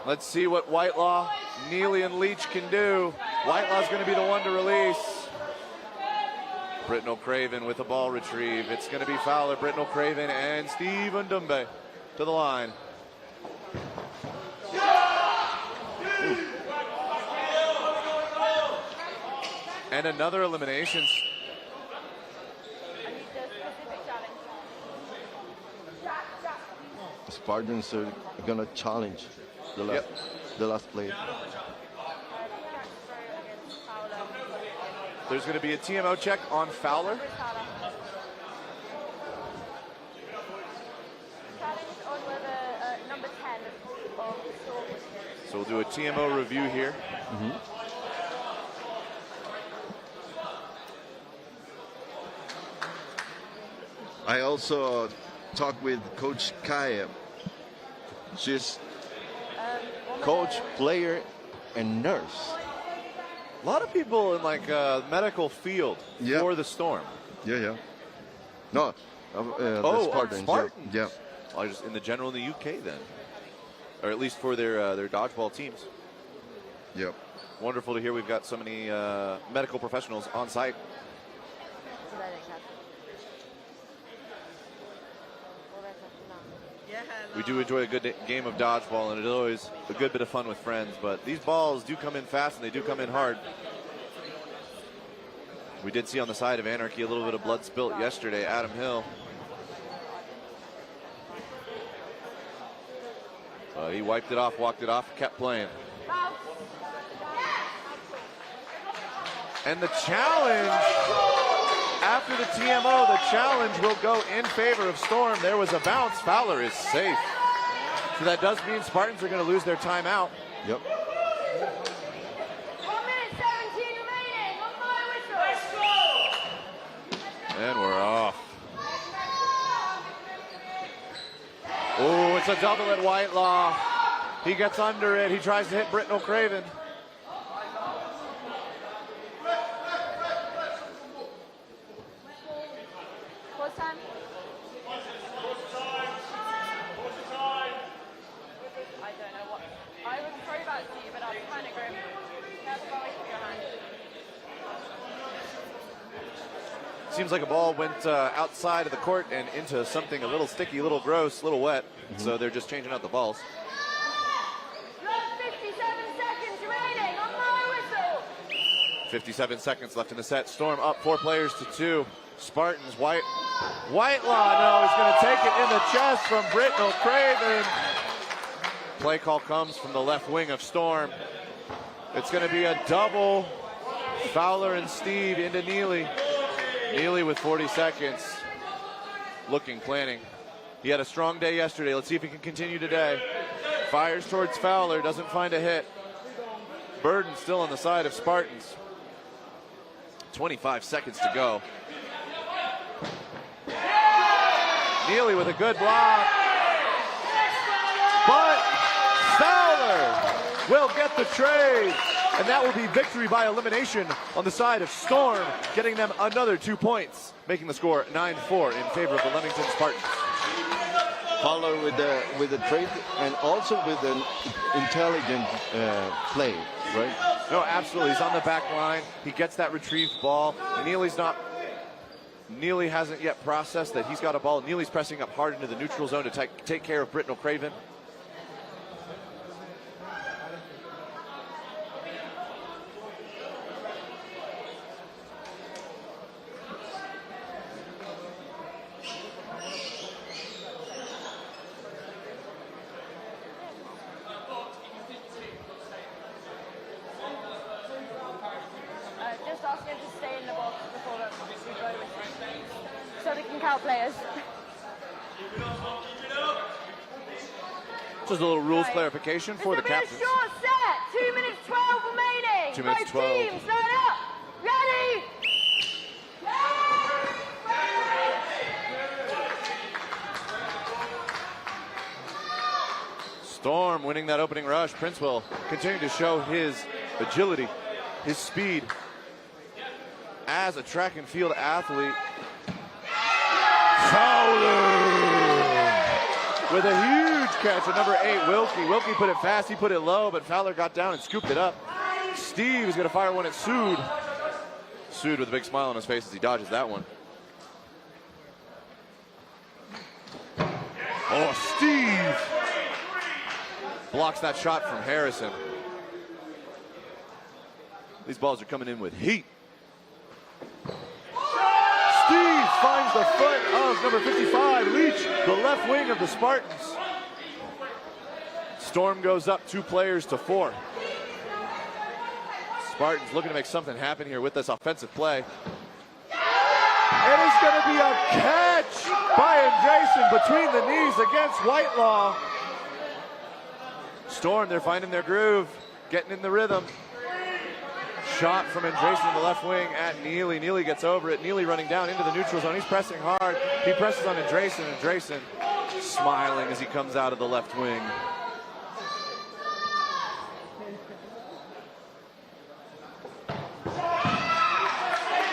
Let's see what Whitelaw, Neely, and Leach can do. Whitelaw's going to be the one to release. Britton O'Craven with the ball retrieve. It's going to be Fowler, Britton O'Craven, and Steve Ndumbe to the line. And another elimination. Spartans are going to challenge the last play. There's going to be a TMO check on Fowler. So we'll do a TMO review here. I also talked with Coach Kaya. She's coach, player, and nurse. A lot of people in like medical field for the Storm. Yeah. No, the Spartans. Spartans. Yeah. Oh, just in the general in the UK then, or at least for their dodgeball teams. Yep. Wonderful to hear. We've got so many medical professionals on site. We do enjoy a good game of dodgeball, and it is always a good bit of fun with friends, but these balls do come in fast and they do come in hard. We did see on the side of Anarchy a little bit of blood spilt yesterday. Adam Hill. He wiped it off, walked it off, kept playing. And the challenge, after the TMO, the challenge will go in favor of Storm. There was a bounce. Fowler is safe. So that does mean Spartans are going to lose their timeout. Yep. 1 minute 17 remaining. On my whistle. And we're off. Oh, it's a double at Whitelaw. He gets under it. He tries to hit Britton O'Craven. Pause time. I don't know what. I would throw that to you, but I was kind of grim. Careful how I put your hand. Seems like a ball went outside of the court and into something a little sticky, a little gross, a little wet. So they're just changing out the balls. 57 seconds remaining on my whistle. 57 seconds left in the set. Storm up 4 players to 2. Spartans, Whitelaw, no, he's going to take it in the chest from Britton O'Craven. Play call comes from the left wing of Storm. It's going to be a double. Fowler and Steve into Neely. Neely with 40 seconds. Looking, planning. He had a strong day yesterday. Let's see if he can continue today. Fires towards Fowler, doesn't find a hit. Burden still on the side of Spartans. 25 seconds to go. Neely with a good block. But Fowler will get the trade. And that will be victory by elimination on the side of Storm, getting them another 2 points, making the score 9-4 in favor of the Leamington Spartans. Fowler with the trade and also with an intelligent play, right? No, absolutely. He's on the back line. He gets that retrieved ball. Neely hasn't yet processed that he's got a ball. Neely's pressing up hard into the neutral zone to take care of Britton O'Craven. Just ask him to stay in the box before we go with him, so we can count players. Just a little rules clarification for the captains. It's a short set. 2 minutes 12 remaining. 2 minutes Both 12. teams, line up. Ready? Storm winning that opening rush. Prince will continue to show his agility, his speed as a track and field athlete. Fowler with a huge catch at number 8, Wilkie. Wilkie put it fast, he put it low, but Fowler got down and scooped it up. Steve is going to fire one at Sood. Sood with a big smile on his face as he dodges that one. Oh, Steve blocks that shot from Harrison. These balls are coming in with heat. Steve finds the foot of number 55, Leach, the left wing of the Spartans. Storm goes up 2 players to 4. Spartans looking to make something happen here with this offensive play. It is going to be a catch by Andresen between the knees against Whitelaw. Storm, they're finding their groove, getting in the rhythm. Shot from Andresen in the left wing at Neely. Neely gets over it. Neely running down into the neutral zone. He's pressing hard. He presses on Andresen. Andresen smiling as he comes out of the left wing.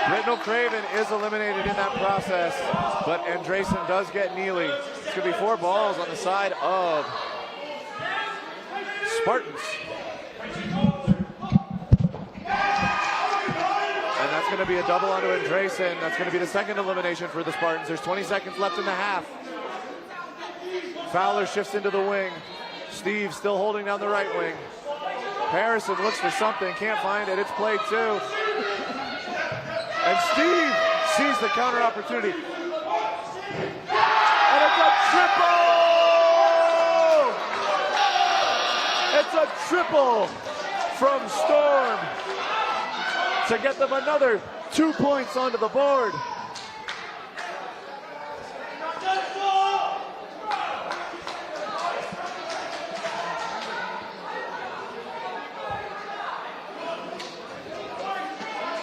Britnell Craven is eliminated in that process, but Andresen does get Neely. It's going to be 4 balls on the side of Spartans. And that's going to be a double onto Andresen. That's going to be the second elimination for the Spartans. There's 20 seconds left in the half. Fowler shifts into the wing. Steve still holding down the right wing. Harrison looks for something, can't find it. It's play 2. And Steve sees the counter opportunity. And it's a triple! It's a triple from Storm to get them another 2 points onto the board.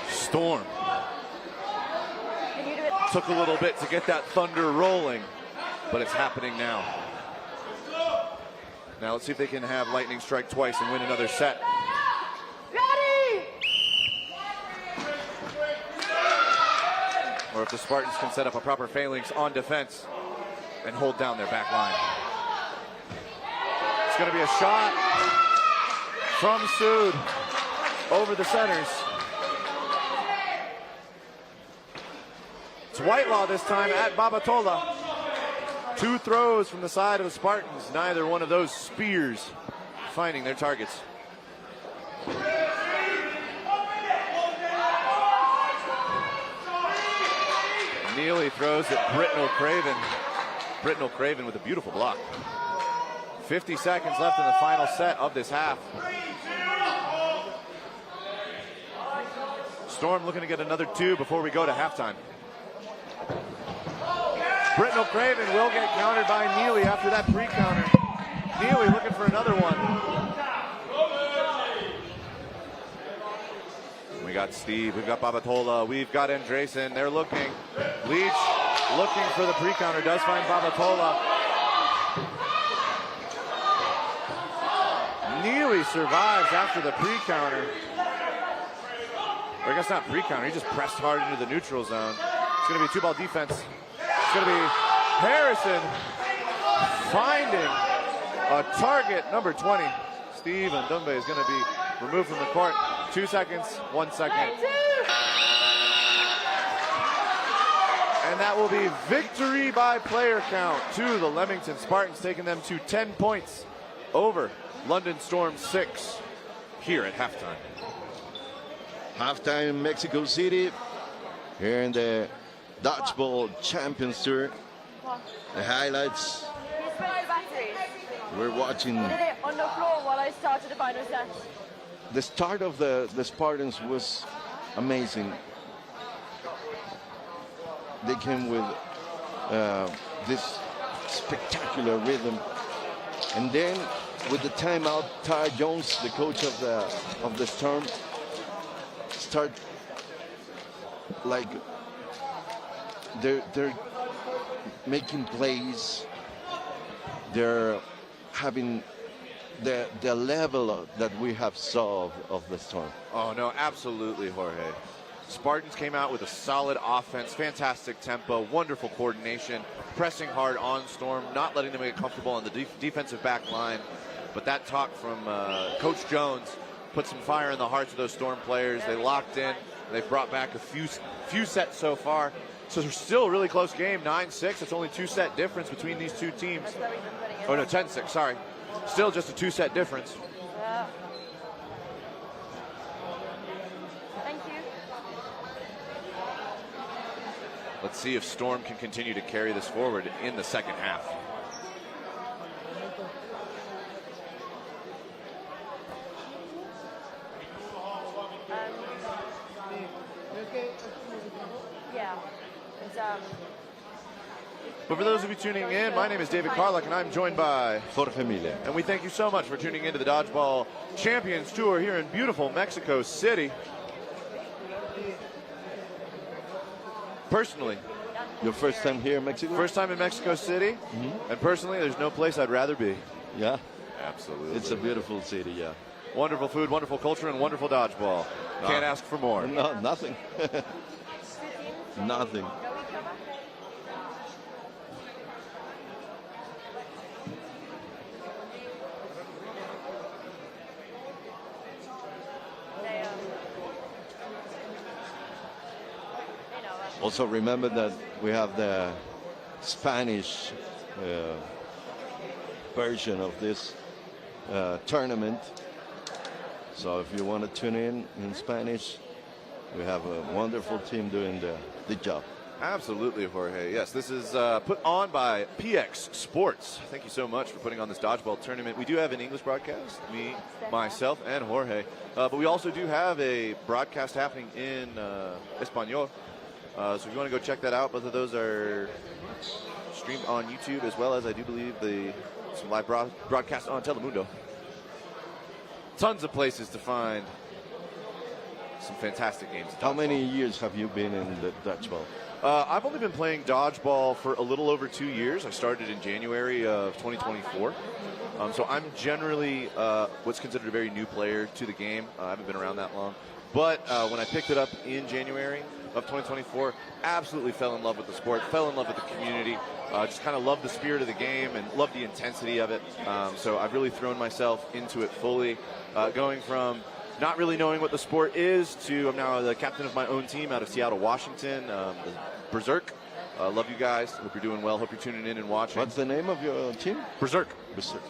Storm took a little bit to get that thunder rolling, but it's happening now. Now let's see if they can have lightning strike twice and win another set. Ready? Or if the Spartans can set up a proper phalanx on defense and hold down their back line. It's going to be a shot from Sood over the centers. It's Whitelaw this time at Babatola. 2 throws from the side of the Spartans. Neither one of those spears finding their targets. Neely throws at Britnell Craven. Britnell Craven with a beautiful block. 50 seconds left in the final set of this half. Storm looking to get another 2 before we go to halftime. Britnell Craven will get countered by Neely after that pre-counter. Neely looking for another one. We got Steve, we've got Babatola, we've got Andresen. They're looking. Leach looking for the pre-counter, does find Babatola. Neely survives after the pre-counter. Or I guess not pre-counter, he just pressed hard into the neutral zone. It's going to be a 2-ball defense. It's going to be Harrison finding a target, number 20. Steve Ndumbe is going to be removed from the court. 2 seconds, 1 second. And that will be victory by player count to the Leamington Spartans, taking them to 10 points over London Storm 6 here at halftime. Halftime in Mexico City, here in the Dodgeball Champions Tour. The highlights. We're watching. Did it on the floor while I started the final set. The start of the Spartans was amazing. They came with this spectacular rhythm. And then with the timeout, Ty Jones, the coach of the Storm, start like they're making plays. They're having the level that we have saw of the Storm. Oh, no, absolutely, Jorge. Spartans came out with a solid offense, fantastic tempo, wonderful coordination, pressing hard on Storm, not letting them get comfortable on the defensive back line. But that talk from Coach Jones put some fire in the hearts of those Storm players. They locked in. They've brought back a few sets so far. So it's still a really close game, 9-6. It's only 2-set difference between these two teams. Oh, no, 10-6, sorry. Still just a 2-set difference. Thank you. Let's see if Storm can continue to carry this forward in the second half. Yeah. It's, But for those of you tuning in, my name is David Carlock, and I'm joined by Jorge Miller. And we thank you so much for tuning into the Dodgeball Champions Tour here in beautiful Mexico City. Personally, your first time here in Mexico? First time in Mexico City, and personally, there's no place I'd rather be. Yeah? Absolutely. It's a beautiful city, yeah. Wonderful food, wonderful culture, and wonderful dodgeball. Can't ask for more. No, nothing. Nothing. Also remember that we have the Spanish version of this tournament. So if you want to tune in Spanish, we have a wonderful team doing the job. Absolutely, Jorge. Yes, this is put on by PX Sports. Thank you so much for putting on this dodgeball tournament. We do have an English broadcast, me, myself, and Jorge. But we also do have a broadcast happening in Espanol. So if you want to go check that out, both of those are streamed on YouTube, as well as I do believe some live broadcasts on Telemundo. Tons of places to find some fantastic games. How many years have you been in the dodgeball? I've only been playing dodgeball for a little over 2 years. I started in January of 2024. So I'm generally what's considered a very new player to the game. I haven't been around that long. But when I picked it up in January of 2024, absolutely fell in love with the sport, fell in love with the community, just kind of loved the spirit of the game and loved the intensity of it. So I've really thrown myself into it fully, going from not really knowing what the sport is to I'm now the captain of my own team out of Seattle, Washington, the Berserk. Love you guys. Hope you're doing well. Hope you're tuning in and watching. What's the name of your team? Berserk. Berserk.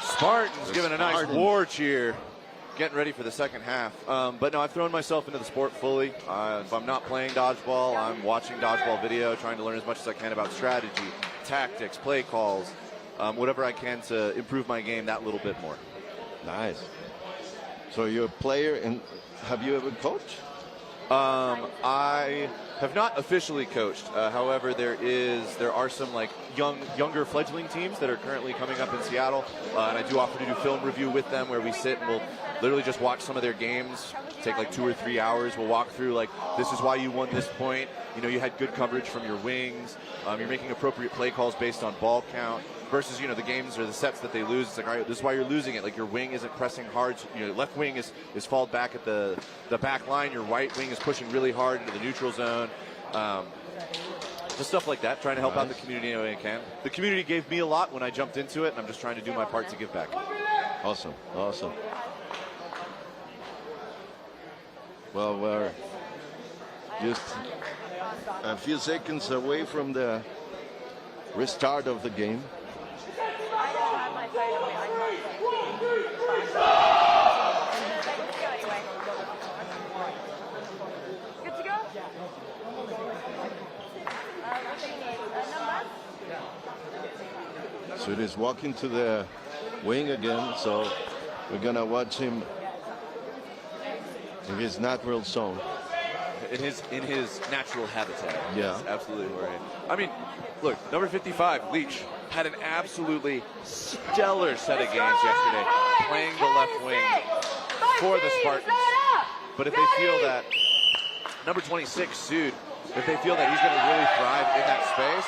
Spartans giving a nice war cheer, getting ready for the second half. But no, I've thrown myself into the sport fully. If I'm not playing dodgeball, I'm watching dodgeball video, trying to learn as much as I can about strategy, tactics, play calls, whatever I can to improve my game that little bit more. Nice. So you're a player, and have you ever coached? I have not officially coached. However, there are some like younger fledgling teams that are currently coming up in Seattle, and I do offer to do film review with them where we sit and we'll literally just watch some of their games. Take like 2 or 3 hours. We'll walk through like this is why you won this point. You know, you had good coverage from your wings. You're making appropriate play calls based on ball count. Versus, you know, the games or the sets that they lose, it's like, all right, this is why you're losing it. Like, your wing isn't pressing hard. So, you know, left wing is falled back at the back line. Your right wing is pushing really hard into the neutral zone. Just stuff like that, trying to help out the community any way I can. The community gave me a lot when I jumped into it, and I'm just trying to do my part to give back. Awesome, awesome. Well, we're just a few seconds away from the restart of the game. I don't have my phone on me. Good to go? What do you need? Numbers? So it is walking to the wing again, so we're gonna watch him in his natural zone. in his natural habitat. Yeah. He's absolutely right. I mean, look, number 55, Leach, had an absolutely stellar set of games yesterday, playing the left wing for the Spartans. But if they feel that number 26, Sood, if they feel that he's going to really thrive in that space,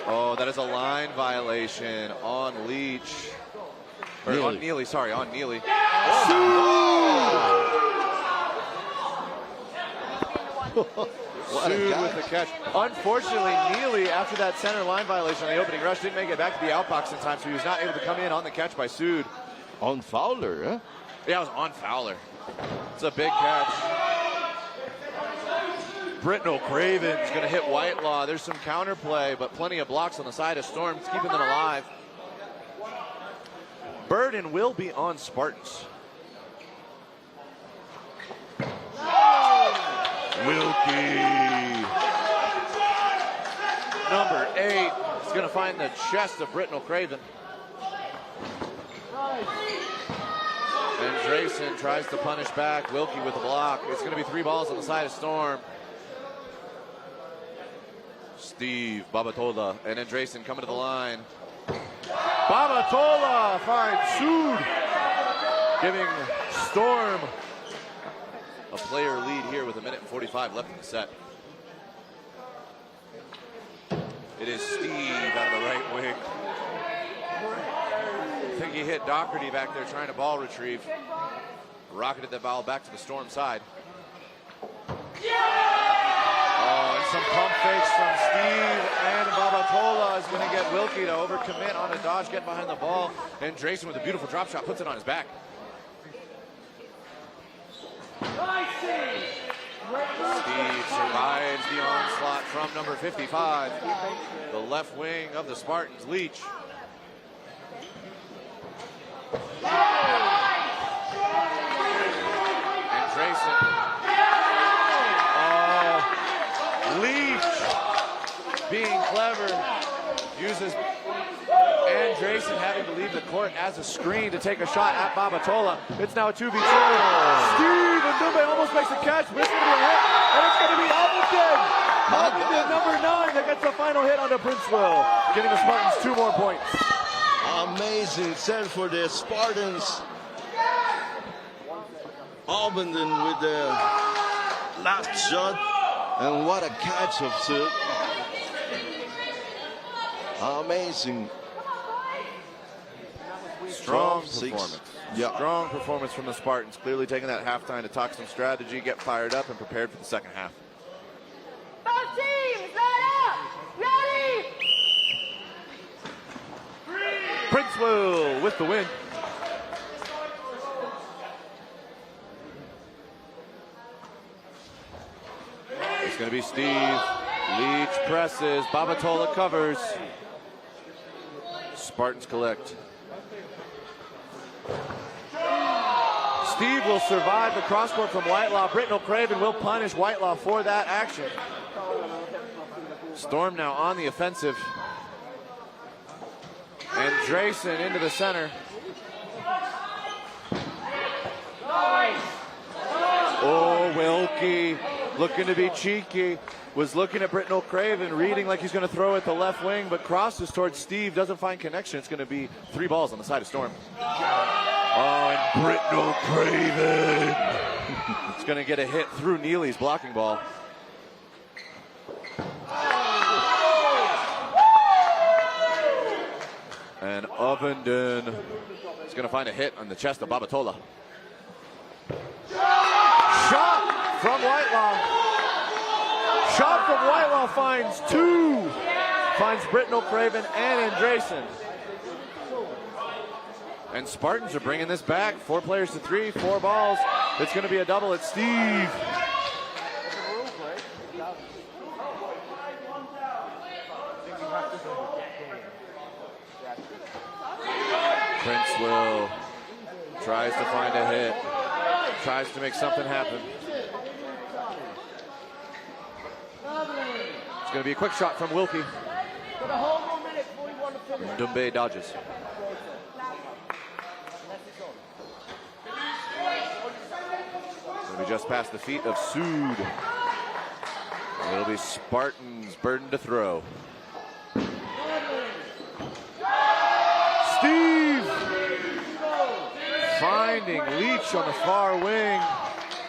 oh, that is a line violation on Leach. Or Neely. on Neely, sorry, on Neely. Sood with the catch. Unfortunately, Neely, after that center line violation on the opening rush, didn't make it back to the outbox in time, so he was not able to come in on the catch by Sood. On Fowler, huh? Yeah, it was on Fowler. It's a big catch. Britnell Craven's going to hit Whitelaw. There's some counterplay, but plenty of blocks on the side of Storm, keeping them alive. Burden will be on Spartans. Wilkie. Number 8 is going to find the chest of Britnell Craven. And Drayson tries to punish back. Wilkie with the block. It's going to be 3 balls on the side of Storm. Steve Babatola and then Drayson coming to the line. Babatola finds Sood, giving Storm a player lead here with 1:45 left in the set. It is Steve out of the right wing. I think he hit Doherty back there trying to ball retrieve. Rocketed the ball back to the Storm side. Oh, and some pump fakes from Steve, and Babatola is going to get Wilkie to overcommit on a dodge, get behind the ball, and Drayson with a beautiful drop shot puts it on his back. Steve survives the onslaught from number 55, the left wing of the Spartans, Leach. And Drayson. Leach being clever, uses Drayson having to leave the court as a screen to take a shot at Babatola. It's now a 2v2. Steve Ndumbe almost makes a catch, but it's going to be a hit, and it's going to be Ovington. Ovington, number 9, that gets the final hit onto Princeville, giving the Spartans 2 more points. Amazing set for the Spartans. Ovington with the last shot. And what a catch of Sood. Amazing. Strong performance. Yeah. Strong performance from the Spartans. Clearly taking that halftime to talk some strategy, get fired up, and prepared for the second half. Both teams, line up! Ready? Princeville with the win. It's going to be Steve. Leach presses. Babatola covers. Spartans collect. Steve will survive the cross-court from Whitelaw. Britnell Craven will punish Whitelaw for that action. Storm now on the offensive. And Drayson into the center. Oh, Wilkie looking to be cheeky. Was looking at Britnell Craven, reading like he's going to throw at the left wing, but crosses towards Steve, doesn't find connection. It's going to be 3 balls on the side of Storm. Oh, and Britnell Craven. It's going to get a hit through Neely's blocking ball. And Ovington is going to find a hit on the chest of Babatola. Shot from Whitelaw. Shot from Whitelaw finds 2. Finds Britnell Craven and Andresen. And Spartans are bringing this back. 4 players to 3, 4 balls. It's going to be a double. It's Steve. Princeville tries to find a hit. Tries to make something happen. It's going to be a quick shot from Wilkie. Ndumbe dodges. It'll be just past the feet of Sood. It'll be Spartans' burden to throw. Steve finding Leach on the far wing.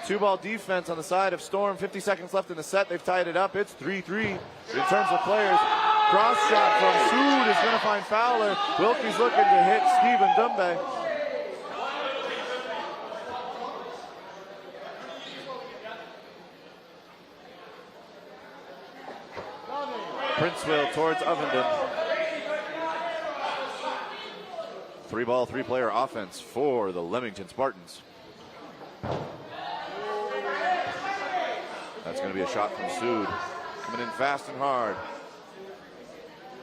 2-ball defense on the side of Storm. 50 seconds left in the set. They've tied it up. It's 3-3 in terms of players. Cross shot from Sood is going to find Fowler. Wilkie's looking to hit Stephen Dumbe. Princeville towards Ovenden. 3-ball, 3-player offense for the Leamington Spartans. That's going to be a shot from Sood. Coming in fast and hard.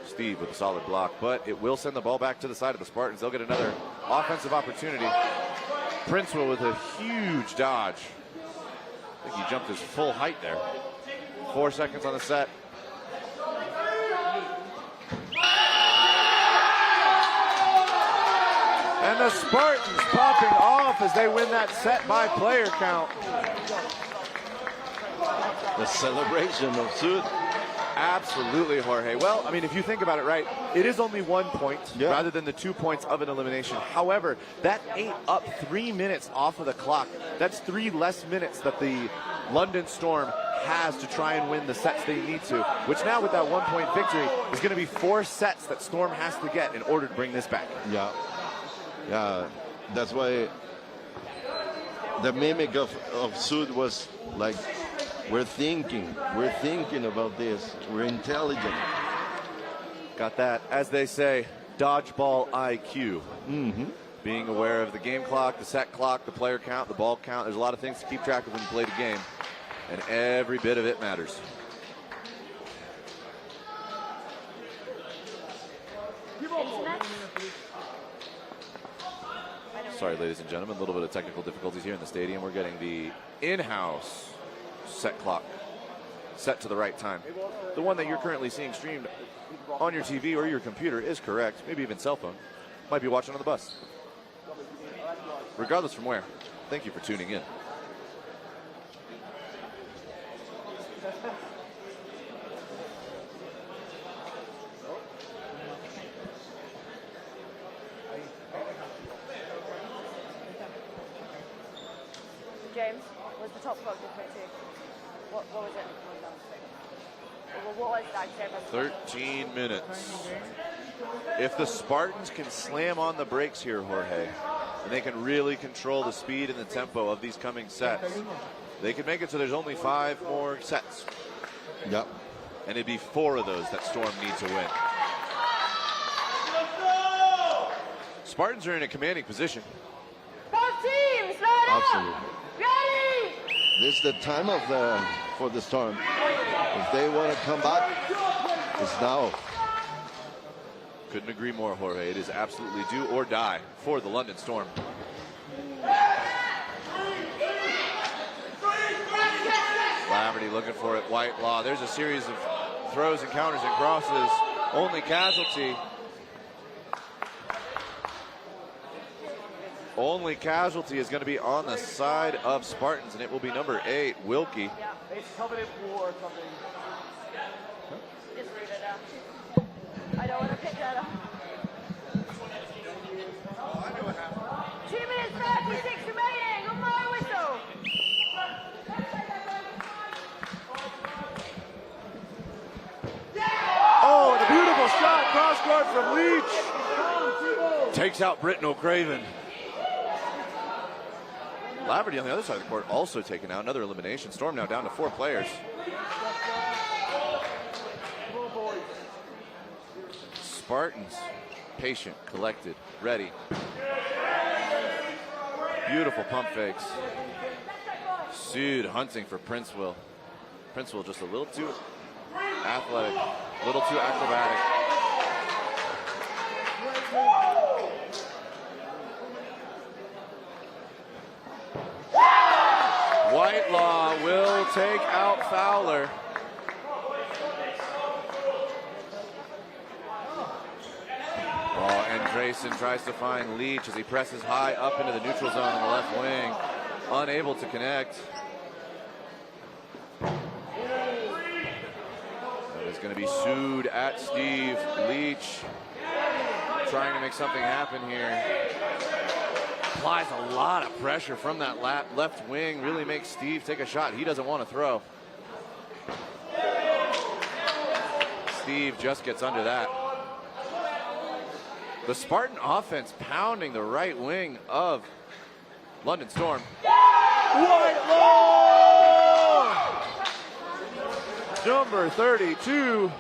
Steve with a solid block, but it will send the ball back to the side of the Spartans. They'll get another offensive opportunity. Princeville with a huge dodge. I think he jumped his full height there. 4 seconds on the set. And the Spartans popping off as they win that set by player count. The celebration of Sood. Absolutely, Jorge. Well, I mean, if you think about it right, it is only 1 point rather than the 2 points of an elimination. However, that ate up 3 minutes off of the clock. That's 3 less minutes that the London Storm has to try and win the sets they need to, which now with that 1-point victory is going to be 4 sets that Storm has to get in order to bring this back. Yeah. Yeah, that's why the mimic of Sood was like, we're thinking about this, we're intelligent. Got that, as they say, dodgeball IQ. Being aware of the game clock, the set clock, the player count, the ball count. There's a lot of things to keep track of when you play the game, and every bit of it matters. Sorry, ladies and gentlemen, a little bit of technical difficulties here in the stadium. We're getting the in-house set clock set to the right time. The one that you're currently seeing streamed on your TV or your computer is correct, maybe even cell phone. Might be watching on the bus. Regardless from where, thank you for tuning in. James, was the top clock different too? What was it? What was that? 13 minutes. If the Spartans can slam on the brakes here, Jorge, and they can really control the speed and the tempo of these coming sets, they can make it so there's only 5 more sets. Yep. And it'd be 4 of those that Storm need to win. Spartans are in a commanding position. Both teams, line up! Absolutely. Ready! This is the time for the Storm. If they want to come back, it's now. Couldn't agree more, Jorge. It is absolutely do or die for the London Storm. Laverty looking for it. Whitelaw. There's a series of throws and counters and crosses. Only casualty. Only casualty is going to be on the side of Spartans, and it will be number 8, Wilkie. Yeah, it's coveted war or something. Just leave it up. I don't want to pick that up. 2 minutes 36 remaining on my whistle. Oh, and a beautiful shot, cross guard from Leach. Takes out Britton O'Craven. Laverty on the other side of the court also taken out. Another elimination. Storm now down to 4 players. Spartans, patient, collected, ready. Beautiful pump fakes. Sood hunting for Princeville. Princeville just a little too athletic, a little too acrobatic. Whitelaw will take out Fowler. Oh, and Grayson tries to find Leach as he presses high up into the neutral zone on the left wing. unable to connect. It's going to be sued at Steve. Leach trying to make something happen here. Applies a lot of pressure from that left wing. Really makes Steve take a shot he doesn't want to throw. Steve just gets under that. The Spartan offense pounding the right wing of London Storm. Whitelaw! Number 32.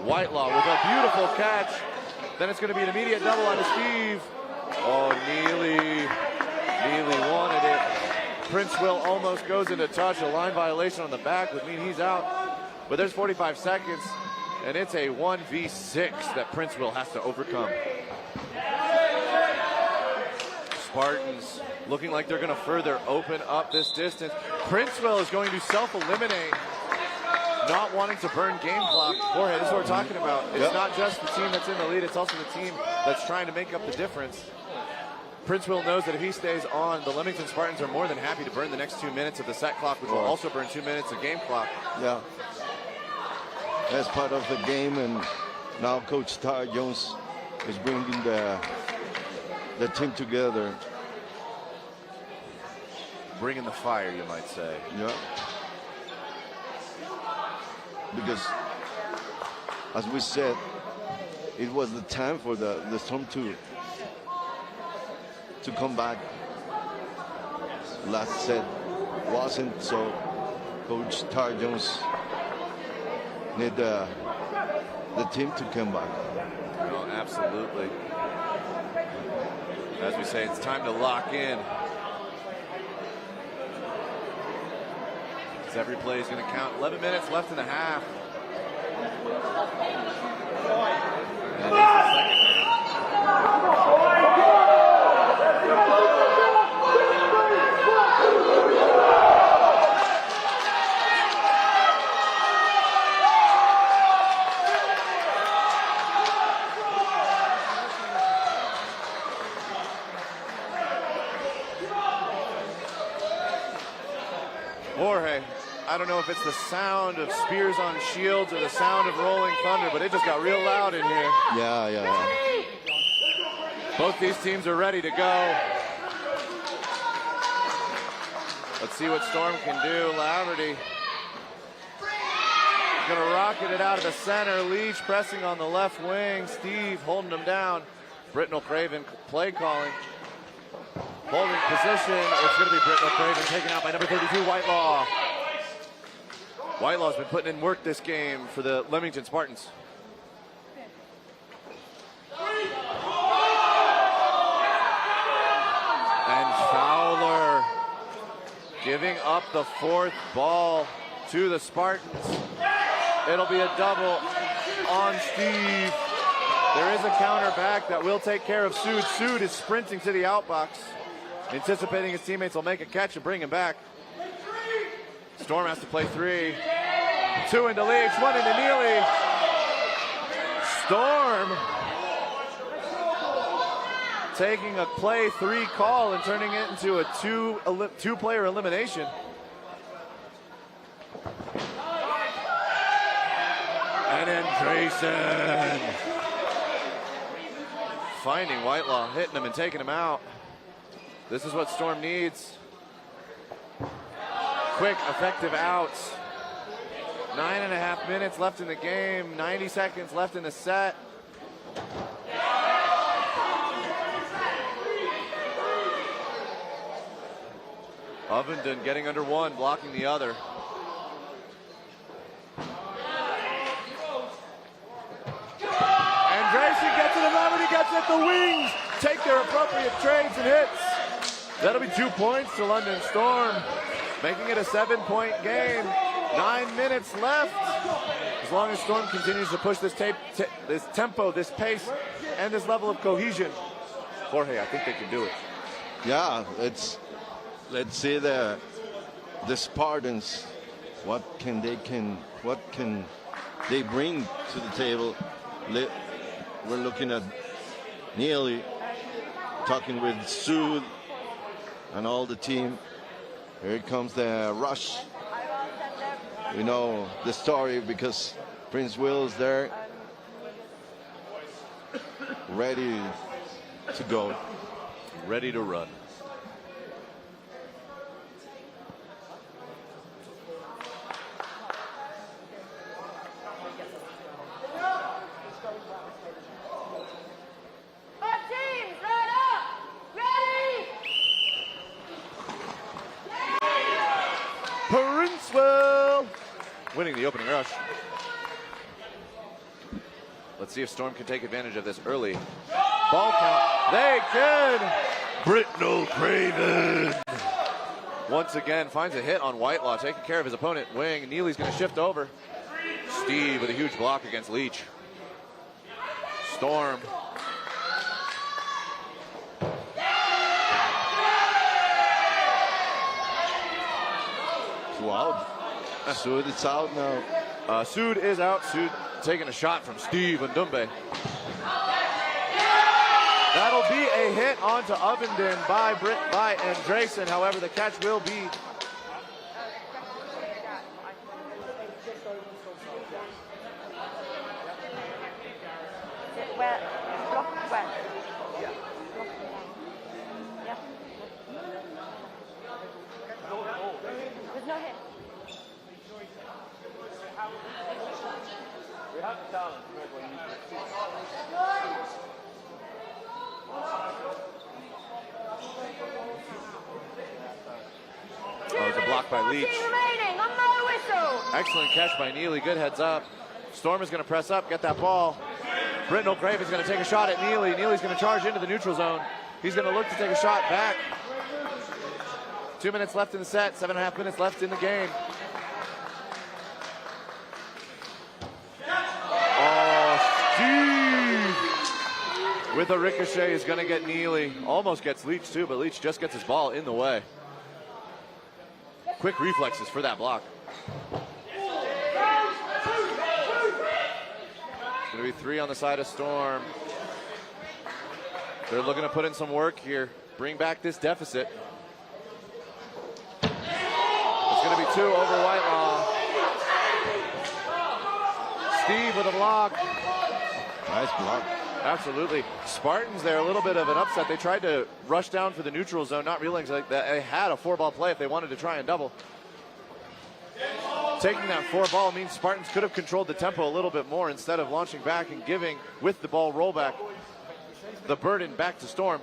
Whitelaw with a beautiful catch. Then it's going to be an immediate double onto Steve. Oh, Neely wanted it. Princeville almost goes into touch. A line violation on the back would mean he's out. But there's 45 seconds, and it's a 1v6 that Princeville has to overcome. Spartans looking like they're going to further open up this distance. Princeville is going to self-eliminate, not wanting to burn game clock. Jorge, this is what we're talking about. It's not just the team that's in the lead, it's also the team that's trying to make up the difference. Princeville knows that if he stays on, the Leamington Spartans are more than happy to burn the next 2 minutes of the set clock, which will also burn 2 minutes of game clock. Yeah. That's part of the game, and now Coach Ty Jones is bringing the team together. Bringing the fire, you might say. Yeah. Because, as we said, it was the time for the Storm to come back. Last set wasn't, so Coach Ty Jones need the team to come back. Oh, absolutely. As we say, it's time to lock in. As every play is going to count. 11 minutes left in the half. And it's the second half. Jorge, I don't know if it's the sound of spears on shields or the sound of rolling thunder, but it just got real loud in here. Yeah. Both these teams are ready to go. Let's see what Storm can do. Laverty gonna rocket it out of the center. Leach pressing on the left wing. Steve holding him down. Britnell Craven play calling. Holding position. It's going to be Britnell Craven taken out by number 32, Whitelaw. Whitelaw's been putting in work this game for the Leamington Spartans. And Fowler giving up the fourth ball to the Spartans. It'll be a double on Steve. There is a counter back that will take care of Sood. Sood is sprinting to the outbox, anticipating his teammates will make a catch and bring him back. Storm has to play three. Two into Leach, one into Neely. Storm taking a play three call and turning it into a two-player elimination. And then Drayson finding Whitelaw, hitting him and taking him out. This is what Storm needs. Quick, effective outs. 9.5 minutes left in the game. 90 seconds left in the set. Ovenden getting under one, blocking the other. And Drayson gets it, and Laverty gets it. The Wings take their appropriate trades and hits. That'll be 2 points to London Storm, making it a 7-point game. 9 minutes left. As long as Storm continues to push this tempo, this pace, and this level of cohesion, Jorge, I think they can do it. Yeah, let's see the Spartans. What can they bring to the table? We're looking at Neely talking with Sood. and all the team. Here comes the rush. We know the story because Prince Will's there, ready to go. Ready to run. Princewell winning the opening rush. Let's see if Storm can take advantage of this early ball count. They can. Britnell Craven once again finds a hit on Whitelaw, taking care of his opponent. Wing. Neely's going to shift over. Steve with a huge block against Leach. Storm. Out. Sood is out now. Sood is out. Sood taking a shot from Steve Ndumbe. That'll be a hit onto Ovenden by Andresen. However, the catch will be. There's no hit. We have the talent. Oh, it's a block by Leach. Excellent catch by Neely. Good heads up. Storm is going to press up, get that ball. Britnell Craven's going to take a shot at Neely. Neely's going to charge into the neutral zone. He's going to look to take a shot back. 2 minutes left in the set, 7.5 minutes left in the game. Oh, Steve with a ricochet is going to get Neely. Almost gets Leach too, but Leach just gets his ball in the way. Quick reflexes for that block. It's going to be 3 on the side of Storm. They're looking to put in some work here. Bring back this deficit. It's going to be 2 over Whitelaw. Steve with a block. Nice block. Absolutely. Spartans there, a little bit of an upset. They tried to rush down for the neutral zone, not realizing that they had a 4-ball play if they wanted to try and double. Taking that 4-ball means Spartans could have controlled the tempo a little bit more instead of launching back and giving, with the ball rollback, the burden back to Storm.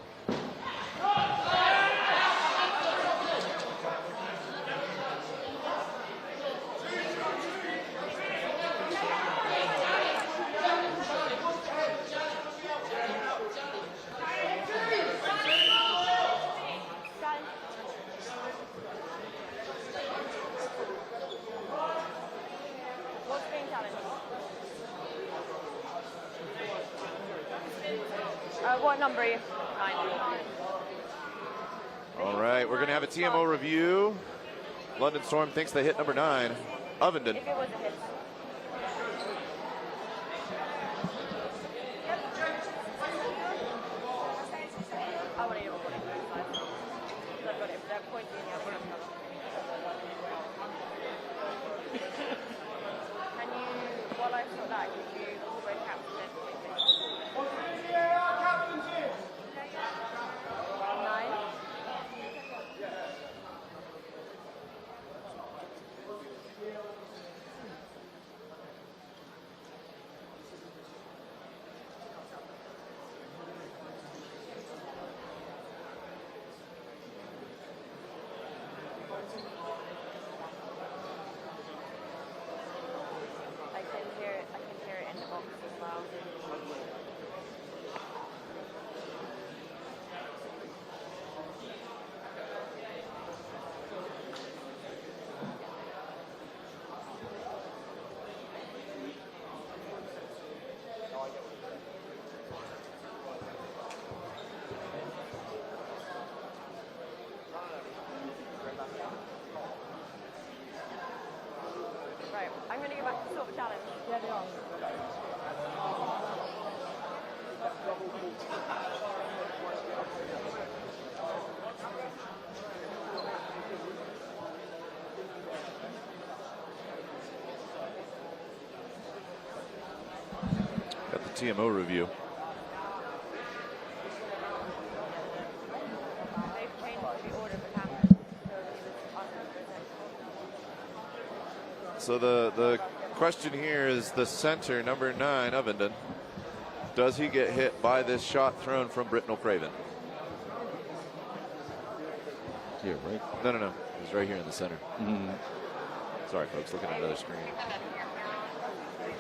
What number are you? 9. All right, we're going to have a TMO review. London Storm thinks they hit number 9, Ovenden. If it was a hit. I want to hear what it is. I've got it. They're pointing out. Can you, while I sort that, can you break out the next thing? 9. TMO review. So the question here is the center, number 9, Ovenden. Does he get hit by this shot thrown from Britnell Craven? Here, right? No. He's right here in the center. Sorry, folks, looking at another screen.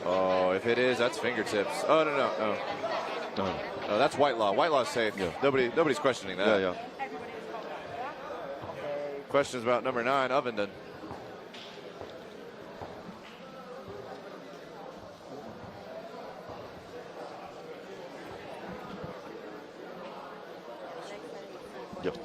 Oh, if it is, that's fingertips. Oh, no. No, that's Whitelaw. Whitelaw's safe. Yeah. Nobody's questioning that. Yeah. Questions about number 9, Ovenden. Yep.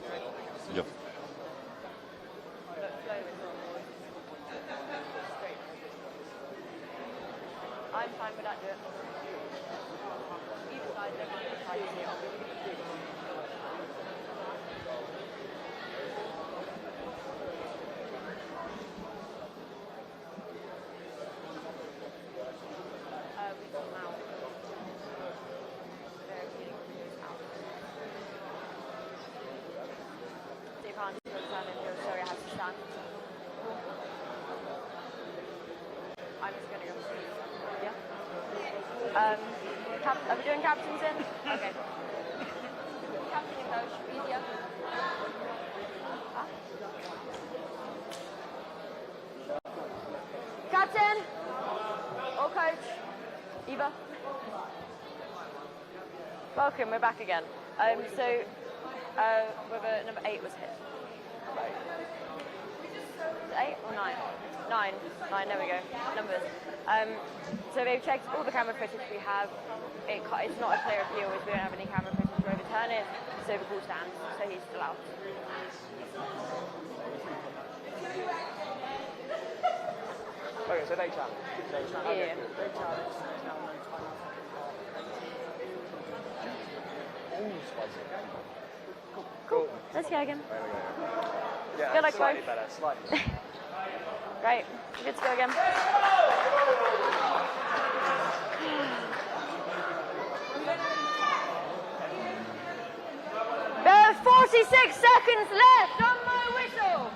I'm fine with that, do it. Either side, either side is here. We got them out. They're getting out. So you can't go stand and he'll show you how to stand. I'm just going to go. Yeah? Are we doing captains in? Okay. Captain and coach, easier. Huh? Captain! Or coach? Eva? Welcome, we're back again. Whether number 8 was hit. Right. 8 or 9? 9, there we go. Numbers. So they've checked all the camera footage we have. It's not a clear appeal as we don't have any camera footage to overturn it, so the ball stands, so he's still out. Okay, so they challenge. Yeah. Okay, cool. They challenge. There's now no time. Cool. Let's go again. Yeah, Good luck, slightly both. better, slightly. Right, good to go again. There's 46 seconds left on my whistle.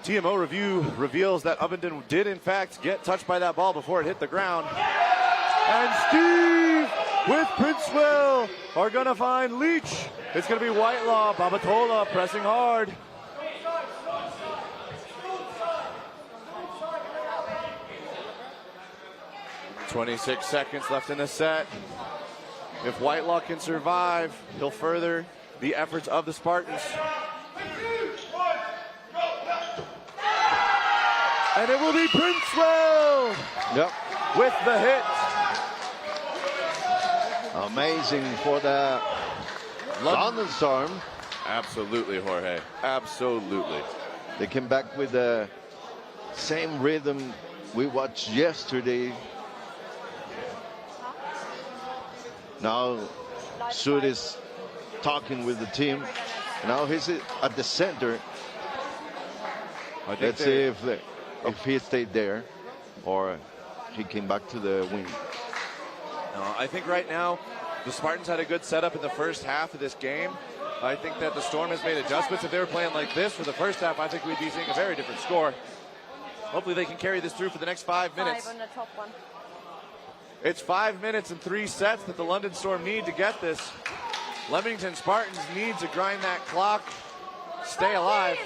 TMO review reveals that Ovenden did in fact get touched by that ball before it hit the ground. And Steve with Princewell are going to find Leach. It's going to be Whitelaw, Babatola pressing hard. .26 seconds left in the set. If Whitelaw can survive, he'll further the efforts of the Spartans. And it will be Princewell with the hit. Amazing for the London Storm. Absolutely, Jorge. Absolutely. They came back with the same rhythm we watched yesterday. Now, Sud is talking with the team. Now he's at the center. Let's see if he stayed there or he came back to the wing. I think right now the Spartans had a good setup in the first half of this game. I think that the Storm has made adjustments. If they were playing like this for the first half, I think we'd be seeing a very different score. Hopefully they can carry this through for the next 5 minutes. 5 on the top one. It's 5 minutes and 3 sets that the London Storm need to get this. Leamington Spartans need to grind that clock, stay alive.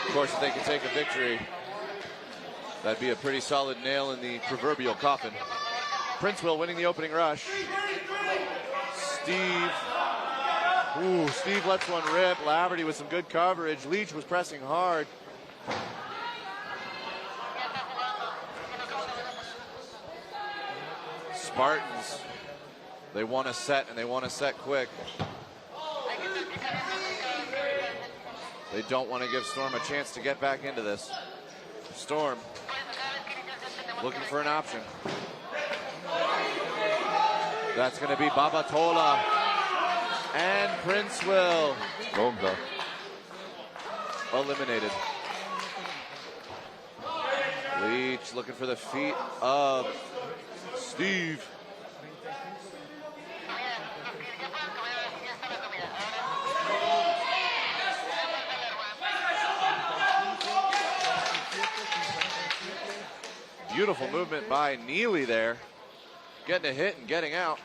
Of course, if they can take a victory, that'd be a pretty solid nail in the proverbial coffin. Princewell winning the opening rush. Steve lets one rip. Laverty with some good coverage. Leach was pressing hard. Spartans, they want a set, and they want a set quick. They don't want to give Storm a chance to get back into this. Storm looking for an option. That's going to be Babatola and Princewell. Eliminated. Leach looking for the feet of Steve. Beautiful movement by Neely there. Getting a hit and getting out.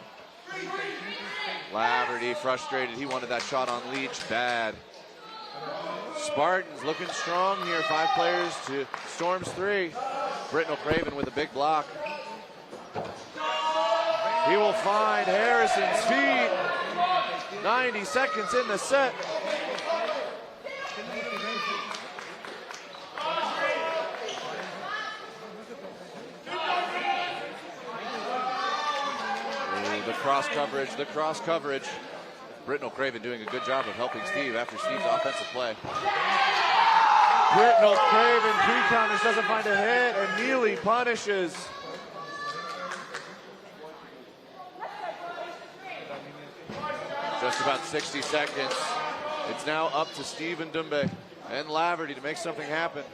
Laverty frustrated. He wanted that shot on Leach. Bad. Spartans looking strong here. 5 players to Storm's 3. Britnell Craven with a big block. He will find Harrison's feet. 90 seconds in the set. The cross coverage. Britnell Craven doing a good job of helping Steve after Steve's offensive play. Britnell Craven pre-counters, doesn't find a hit, and Neely punishes. Just about 60 seconds. It's now up to Steve and Dumbe and Laverty to make something happen.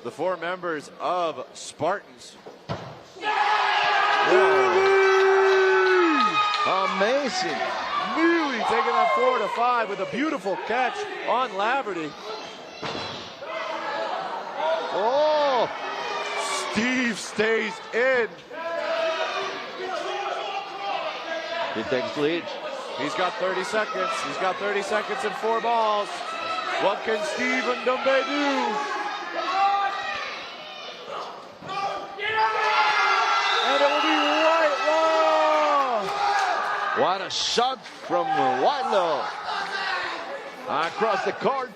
The 4 members of Spartans. Whoa. Amazing. Neely taking that 4-5 with a beautiful catch on Laverty. Oh, Steve stays in. He takes lead. He's got 30 seconds. He's got 30 seconds and 4 balls. What can Steve and Dumbe do? And it will be Whitelaw. What a shot from Whitelaw across the court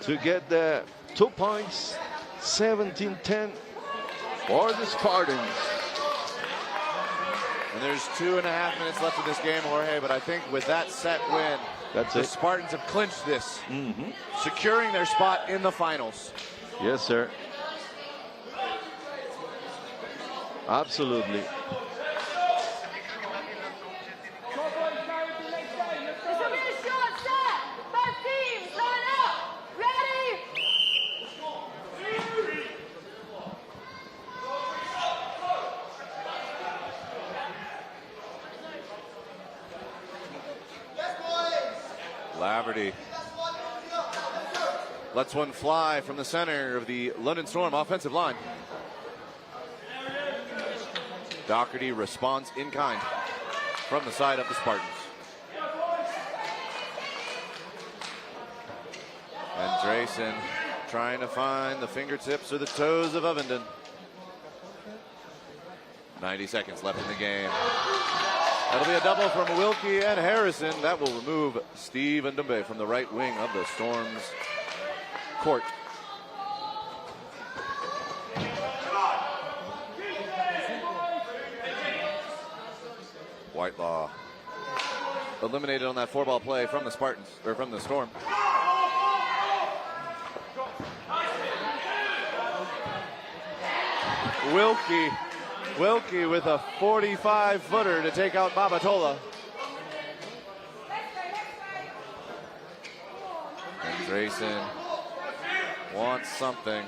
to get the 2 points, 17-10 for the Spartans. And there's 2.5 minutes left in this game, Jorge, but I think with that set win, the Spartans have clinched this, securing their spot in the finals. Yes, sir. Absolutely. Laverty lets one fly from the center of the London Storm offensive line. Doherty responds in kind from the side of the Spartans. And Drayson trying to find the fingertips or the toes of Ovenden. 90 seconds left in the game. That'll be a double from Wilkie and Harrison. That will remove Steve and Dumbe from the right wing of the Storm's court. Whitelaw eliminated on that 4-ball play from the Spartans, or from the Storm. Wilkie with a 45-footer to take out Babatola. And Drayson wants something.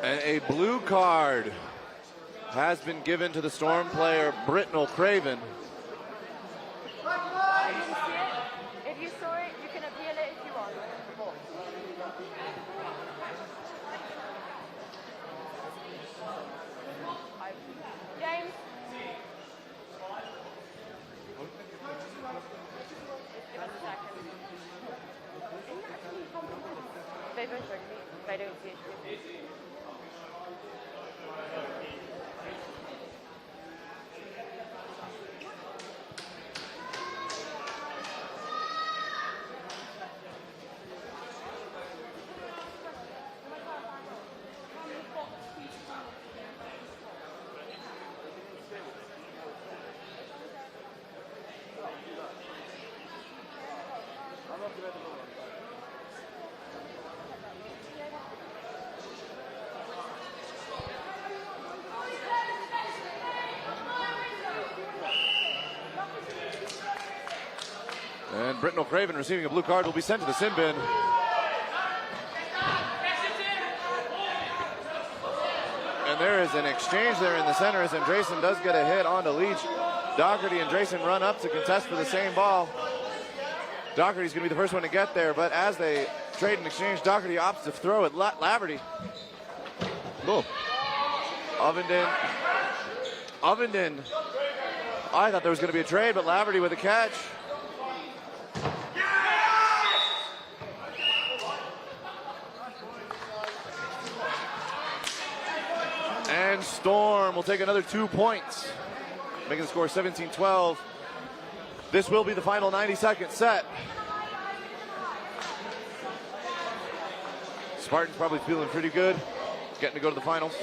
And a blue card has been given to the Storm player, Britnell Craven. If you saw it, you can appeal it if you want. James. Give us a second. They don't see it. And Britton O'Craven, receiving a blue card, will be sent to the sin bin. And there is an exchange there in the center as Andresen does get a hit onto Leach. Doherty and Andresen run up to contest for the same ball. Doherty's going to be the first one to get there, but as they trade and exchange, Doherty opts to throw at Laverty. No. Ovenden. I thought there was going to be a trade, but Laverty with a catch. And Storm will take another 2 points, making the score 17-12. This will be the final 90-second set. Spartans probably feeling pretty good, getting to go to the finals.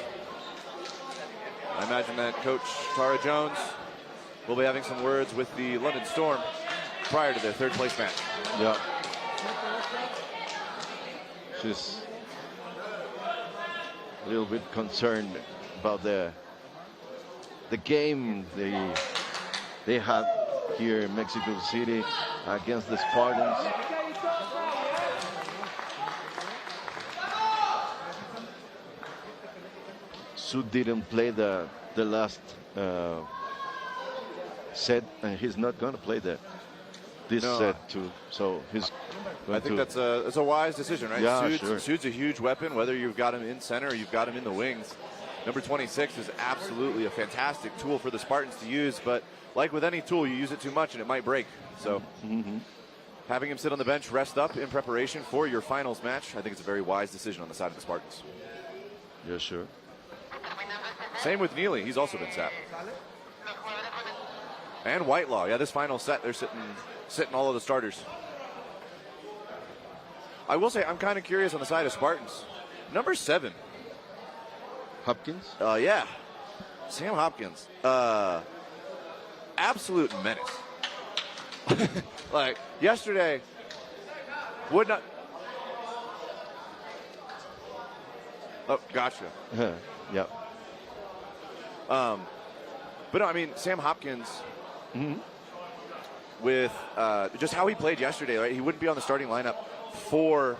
I imagine that Coach Tara Jones will be having some words with the London Storm prior to their third place match. Yeah. She's a little bit concerned about the game they had here in Mexico City against the Spartans. Sue didn't play the last set, and he's not going to play this set too. So he's. I think that's a wise decision, right? Yeah, sure. Sude's a huge weapon, whether you've got him in center or you've got him in the wings. Number 26 is absolutely a fantastic tool for the Spartans to use, but like with any tool, you use it too much and it might break. So having him sit on the bench, rest up in preparation for your finals match, I think it's a very wise decision on the side of the Spartans. Yeah, sure. Same with Neely. He's also been sat. And Whitelaw. Yeah, this final set, they're sitting all of the starters. I will say, I'm kind of curious on the side of Spartans. Number 7. Hopkins? Yeah. Sam Hopkins. Absolute menace. Like, yesterday, would not... Oh, gotcha. Yeah. But no, I mean, Sam Hopkins, with just how he played yesterday, right? He wouldn't be on the starting lineup for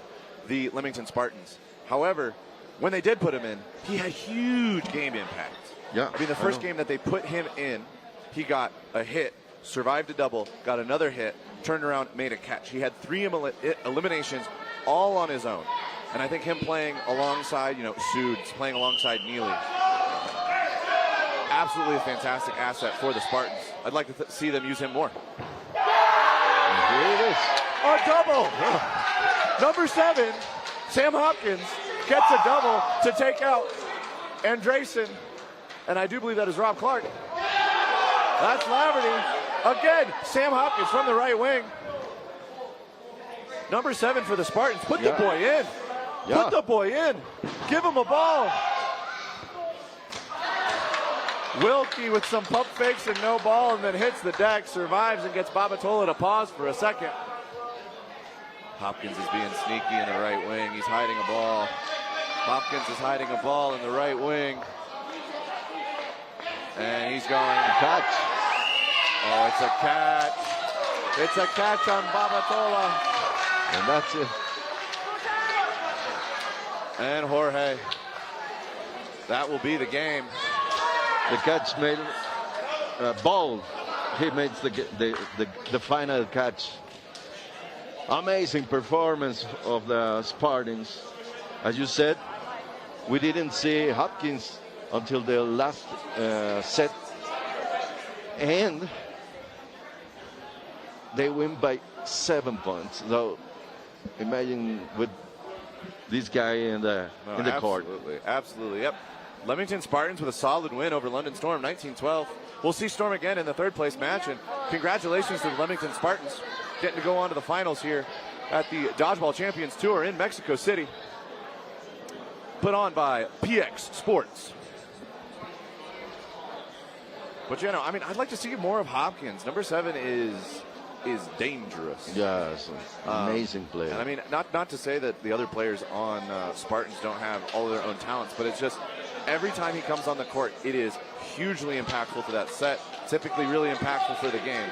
the Leamington Spartans. However, when they did put him in, he had huge game impact. Yeah. I mean, the first game that they put him in, he got a hit, survived a double, got another hit, turned around, made a catch. He had 3 eliminations all on his own. And I think him playing alongside, Sudes, playing alongside Neely, absolutely a fantastic asset for the Spartans. I'd like to see them use him more. Here it is. A double! Number 7, Sam Hopkins gets a double to take out Andresen. And I do believe that is Rob Clark. That's Laverty. Again, Sam Hopkins from the right wing. Number 7 for the Spartans. Put the boy in. Yeah. Put the boy in. Give him a ball. Wilkie with some pump fakes and no ball, and then hits the deck, survives and gets Babatola to pause for a second. Hopkins is being sneaky in the right wing. He's hiding a ball. Hopkins is hiding a ball in the right wing. And he's going to catch. Oh, it's a catch. It's a catch on Babatola. And that's it. And Jorge. That will be the game. The catch made ball. He makes the final catch. Amazing performance of the Spartans. As you said, we didn't see Hopkins until the last set, and they win by 7 points. So imagine with this guy in the court. Absolutely, yep. Leamington Spartans with a solid win over London Storm, 19-12. We'll see Storm again in the third place match, and congratulations to the Leamington Spartans getting to go on to the finals here at the Dodgeball Champions Tour in Mexico City, put on by PX Sports. But I'd like to see more of Hopkins. Number 7 is dangerous. Yes, amazing player. And not to say that the other players on Spartans don't have all of their own talents, but it's just every time he comes on the court, it is hugely impactful to that set, typically really impactful for the game.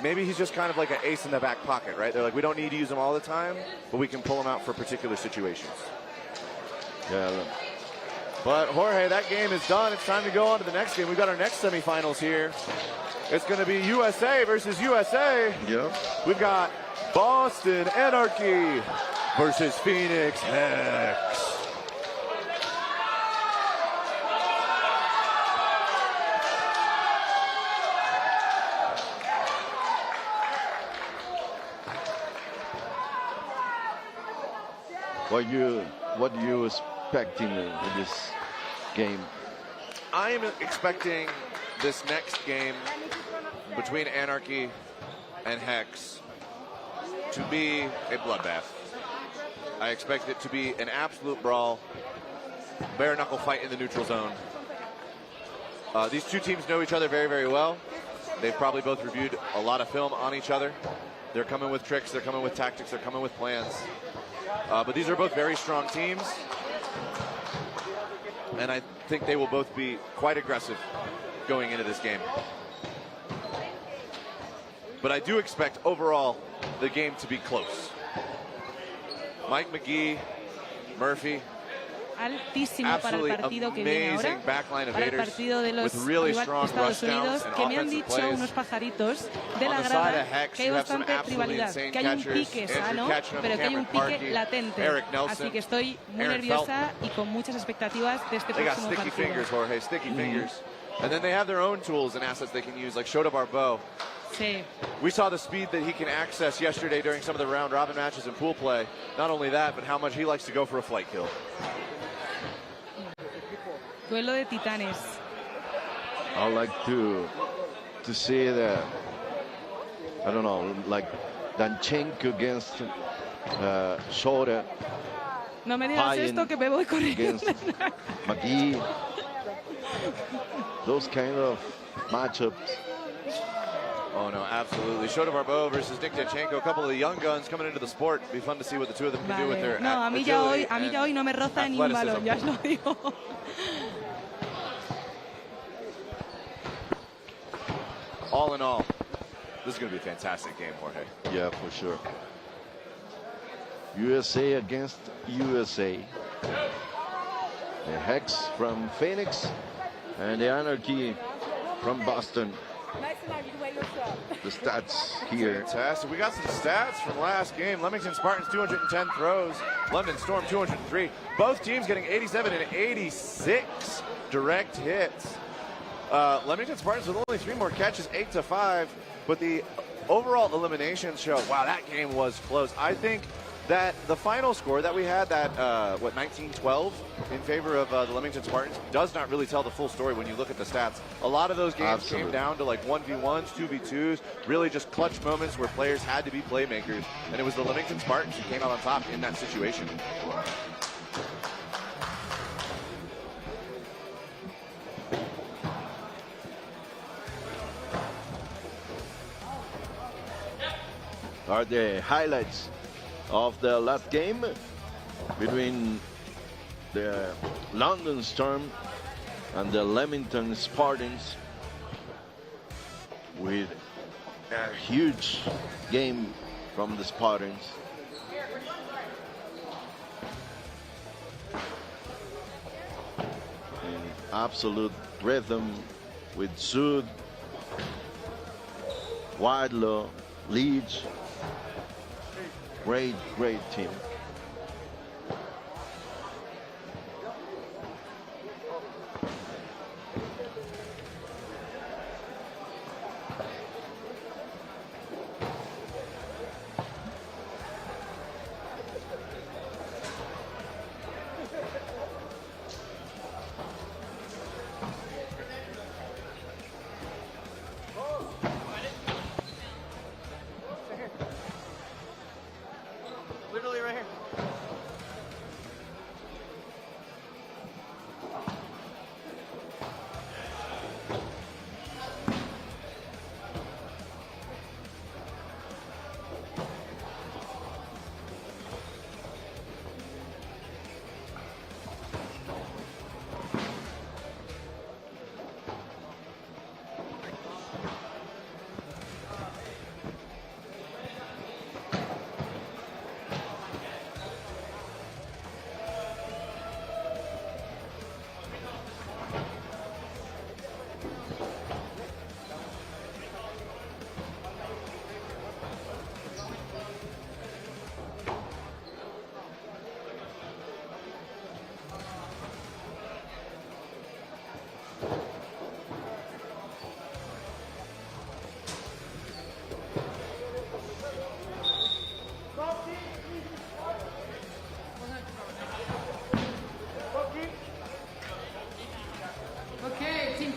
maybe he's just kind of like an ace in the back pocket, right? They're like, we don't need to use him all the time, but we can pull him out for particular situations. Yeah. But Jorge, that game is done. It's time to go on to the next game. We've got our next semifinals here. It's going to be USA versus USA. Yeah. We've got Boston Anarchy versus Phoenix Hex. What are you expecting in this game? I am expecting this next game between Anarchy and Hex to be a bloodbath. I expect it to be an absolute brawl, bare knuckle fight in the neutral zone. These two teams know each other very, very well. They've probably both reviewed a lot of film on each other. They're coming with tricks, they're coming with tactics, they're coming with plans. But these are both very strong teams. And I think they will both be quite aggressive going into this game. But I do expect overall the game to be close. Mike McGee, Murphy, altísimo para el partido que viene ahora, para el partido de los Estados Unidos, que me han dicho unos pajaritos de la grada que hay bastante rivalidad, que hay un pique sano, pero que hay un pique latente. Así que estoy muy nerviosa y con muchas expectativas de este próximo partido. Fingers, Jorge, sticky fingers. And then they have their own tools and assets they can use, like Shota Barbeau. Sí. We saw the speed that he can access yesterday during some of the round robin matches and pool play. Not only that, but how much he likes to go for a flight kill. Duelo de titanes. I like to see the, I don't know, like Danchenko against Shota. No me digas esto que me voy corriendo. Against McGee. Those kind of matchups. Oh no, absolutely. Shota Barbeau versus Nick Danchenko, a couple of the young guns coming into the sport. It'd be fun to see what the two of them can do with their no, a mí ya hoy no me roza ni un balón, ya os lo digo. All in all, this is going to be a fantastic game, Jorge. Yeah, for sure. USA against USA. The Hex from Phoenix and the Anarchy from Boston. The stats here. Fantastic. We got some stats from last game. Leamington Spartans 210 throws. London Storm 203. Both teams getting 87 and 86 direct hits. Leamington Spartans with only 3 more catches, 8-5. But the overall elimination show, wow, that game was close. I think that the final score that we had, that 19-12 in favor of the Leamington Spartans, does not really tell the full story when you look at the stats. A lot of those games came down to like 1v1s, 2v2s, really just clutch moments where players had to be playmakers, and it was the Leamington Spartans who came out on top in that situation. Are the highlights of the last game between the London Storm and the Leamington Spartans, with a huge game from the Spartans. In absolute rhythm with Sud, Wadlow, Leach. Great team. Literally right here.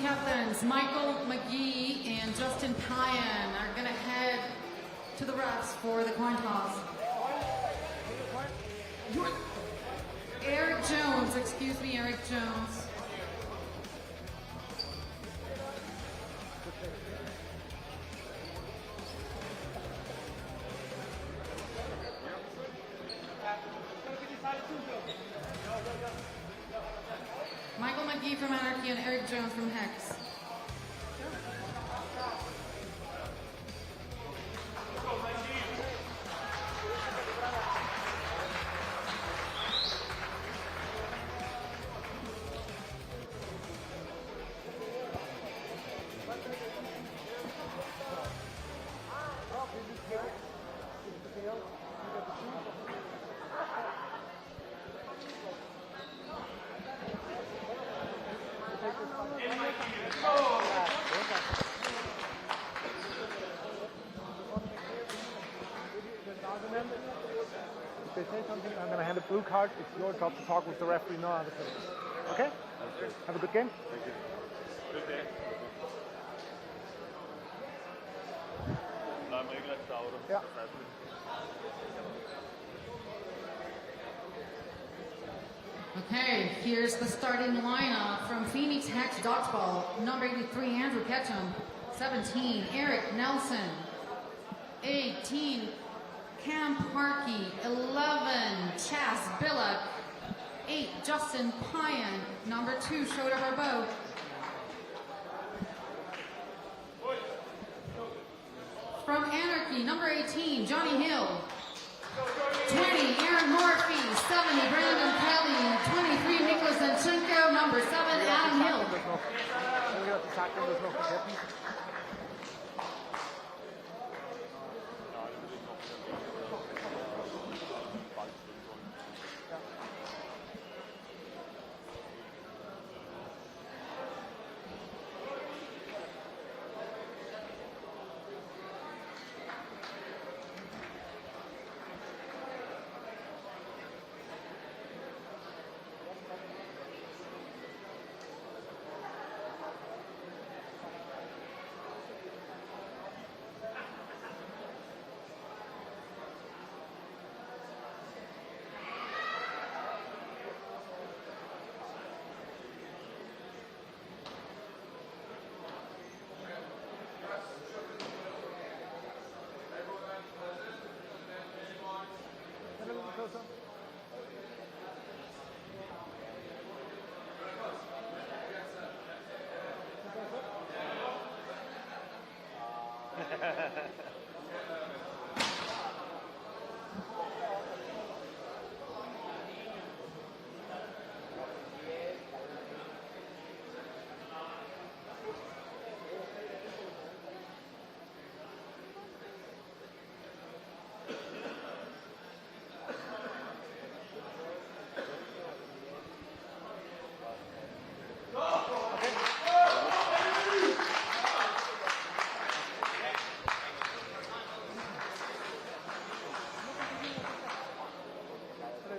captains, Michael McGee and Justin Pyan, are going to head to the refs for the coin toss. Eric Jones, excuse me, Eric Jones. Michael McGee from Anarchy and Eric Jones from Hex. If they say something, I'm going to hand a blue card. It's your job to talk with the referee, no other players. Okay? Have a good game. Thank you. Good day. Yeah. Okay, here's the starting lineup from Phoenix Hex Dodgeball. Number 83, Andrew Ketchum. 17, Eric Nelson. 18, Cam Parkey. 11, Chas Billock. 8, Justin Pyan. Number 2, Shota Barbeau. From Anarchy, number 18, Johnny Hill. 20, Aaron Murphy. 70, Brandon Kelly. 23, Nicholas Danchenko. Number 7, Adam Hill.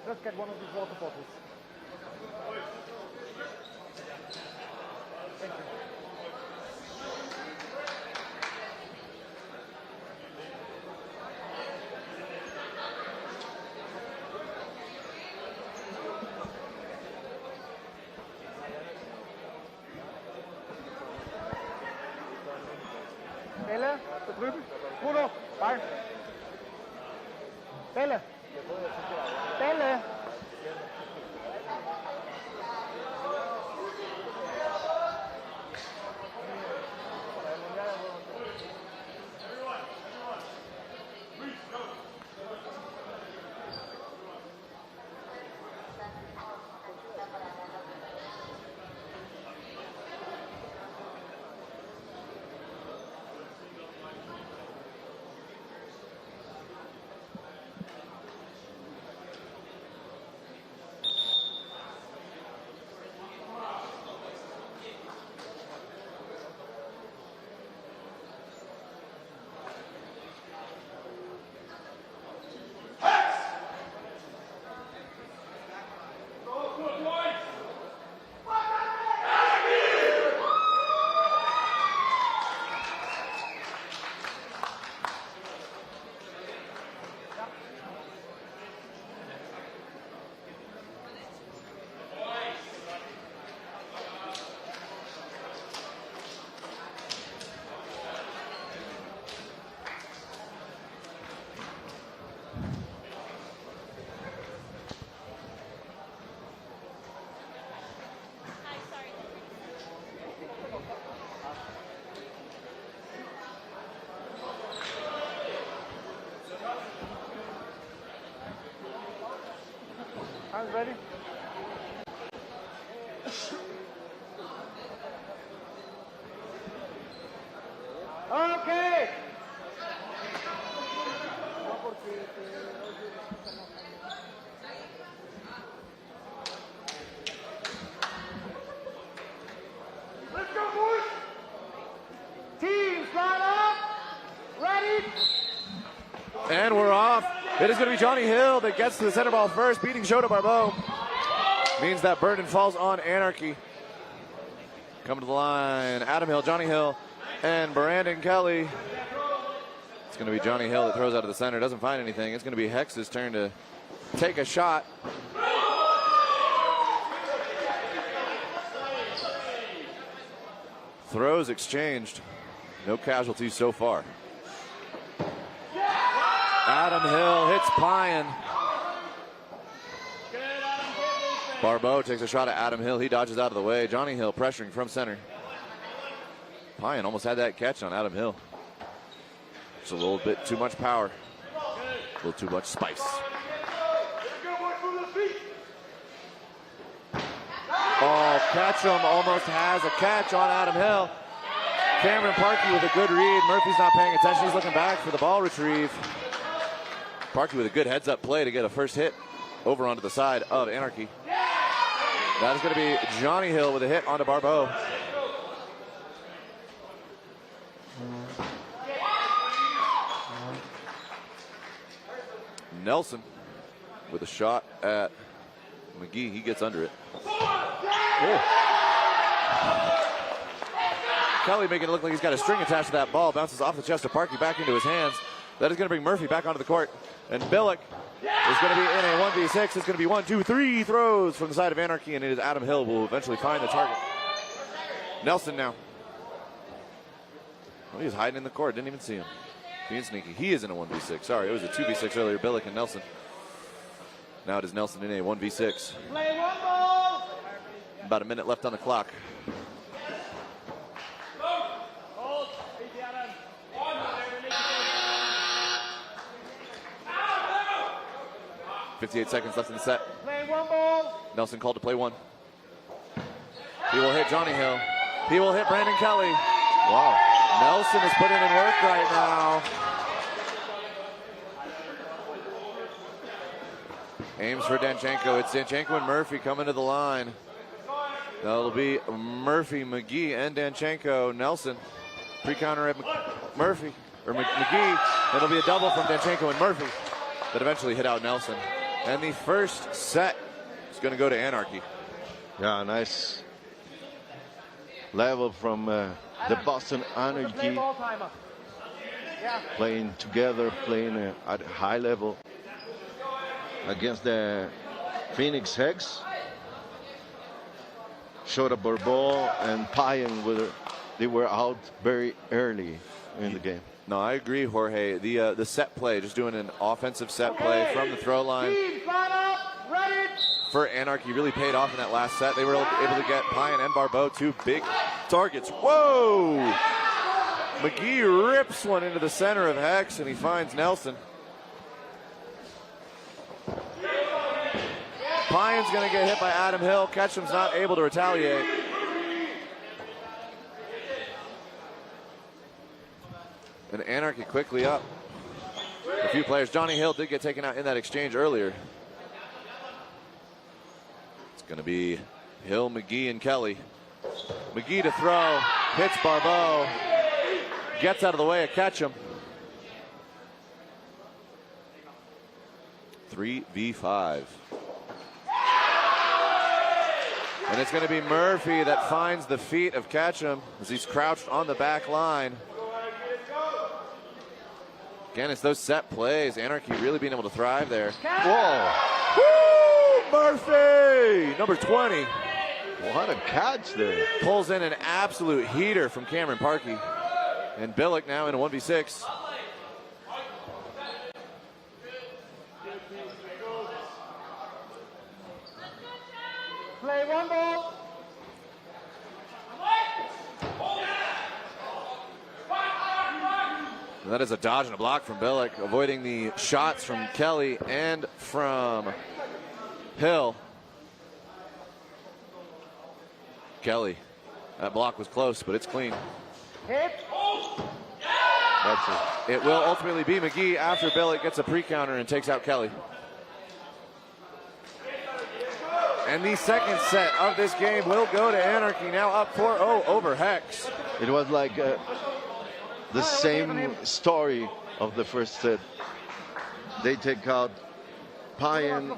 Let's get one of these water bottles. Thank you. Bälle, da drüben. Bruno, Ball. Bälle. Bälle. Hands ready? Okay. Let's go, boys. Teams, line up. Ready? And we're off. It is going to be Johnny Hill that gets to the center ball first, beating Shota Barbeau. Means that burden falls on Anarchy. Coming to the line, Adam Hill, Johnny Hill, and Brandon Kelly. It's going to be Johnny Hill that throws out of the center, doesn't find anything. It's going to be Hex's turn to take a shot. Throws exchanged. No casualties so far. Adam Hill hits Pyan. Barbeau takes a shot at Adam Hill. He dodges out of the way. Johnny Hill pressuring from center. Pyan almost had that catch on Adam Hill. Just a little bit too much power. A little too much spice. Oh, Ketchum almost has a catch on Adam Hill. Cameron Parkey with a good read. Murphy's not paying attention. He's looking back for the ball retrieve. Parkey with a good heads-up play to get a first hit over onto the side of Anarchy. That is going to be Johnny Hill with a hit onto Barbeau. Nelson with a shot at McGee. He gets under it. Oh. Kelly making it look like he's got a string attached to that ball. Bounces off the chest of Parkey back into his hands. That is going to bring Murphy back onto the court. And Billick is going to be in a 1v6. It's going to be 1, 2, 3 throws from the side of Anarchy, and it is Adam Hill who will eventually find the target. Nelson now. Oh, he was hiding in the court. Didn't even see him. Being sneaky. He is in a 1v6. Sorry, it was a 2v6 earlier. Billick and Nelson. Now it is Nelson in a 1v6. Play one ball. About a minute left on the clock. 58 seconds left in the set. Play one ball. Nelson called to play one. He will hit Johnny Hill. He will hit Brandon Kelly. Wow. Nelson is putting in work right now. Aims for Danchenko. It's Danchenko and Murphy coming to the line. That'll be Murphy, McGee, and Danchenko. Nelson pre-counter at Murphy, or McGee. It'll be a double from Danchenko and Murphy that eventually hit out Nelson. And the first set is going to go to Anarchy. Yeah, nice level from the Boston Anarchy. Playing together, playing at a high level against the Phoenix Hex. Shota Barbeau and Pyan they were out very early in the game. No, I agree, Jorge. The set play, just doing an offensive set play from the throw line for Anarchy really paid off in that last set. They were able to get Pyan and Barbeau two big targets. Whoa! McGee rips one into the center of Hex, and he finds Nelson. Pyan's going to get hit by Adam Hill. Ketchum's not able to retaliate. And Anarchy quickly up. A few players. Johnny Hill did get taken out in that exchange earlier. It's going to be Hill, McGee, and Kelly. McGee to throw. Hits Barbeau. Gets out of the way of Ketchum. 3v5. And it's going to be Murphy that finds the feet of Ketchum as he's crouched on the back line. Again, it's those set plays. Anarchy really being able to thrive there. Whoa. Woo! Murphy! Number 20. What a catch there. Pulls in an absolute heater from Cameron Parkey. And Billick now in a 1v6. Play one ball. And that is a dodge and a block from Billick, avoiding the shots from Kelly and from Hill. Kelly. That block was close, but it's clean. Hit. That's it. It will ultimately be McGee after Billick gets a pre-counter and takes out Kelly. And the second set of this game will go to Anarchy, now up 4-0 over Hex. It was like the same story of the first set. They take out Payen,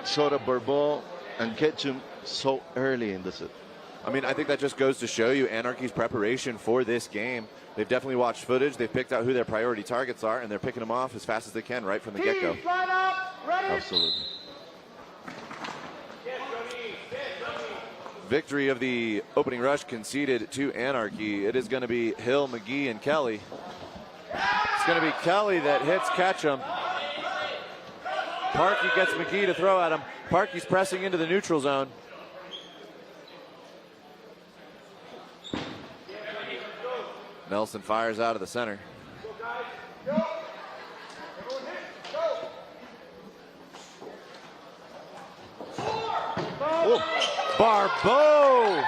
Shota Bourbeau, and Ketchum so early in the set. I mean, I think that just goes to show you Anarchy's preparation for this game. They've definitely watched footage. They've picked out who their priority targets are, and they're picking them off as fast as they can right from the get-go. Absolutely. Victory of the opening rush conceded to Anarchy. It is going to be Hill, McGee, and Kelly. It's going to be Kelly that hits Ketchum. Parkey gets McGee to throw at him. Parkey's pressing into the neutral zone. Nelson fires out of the center. Ooh. Bourbeau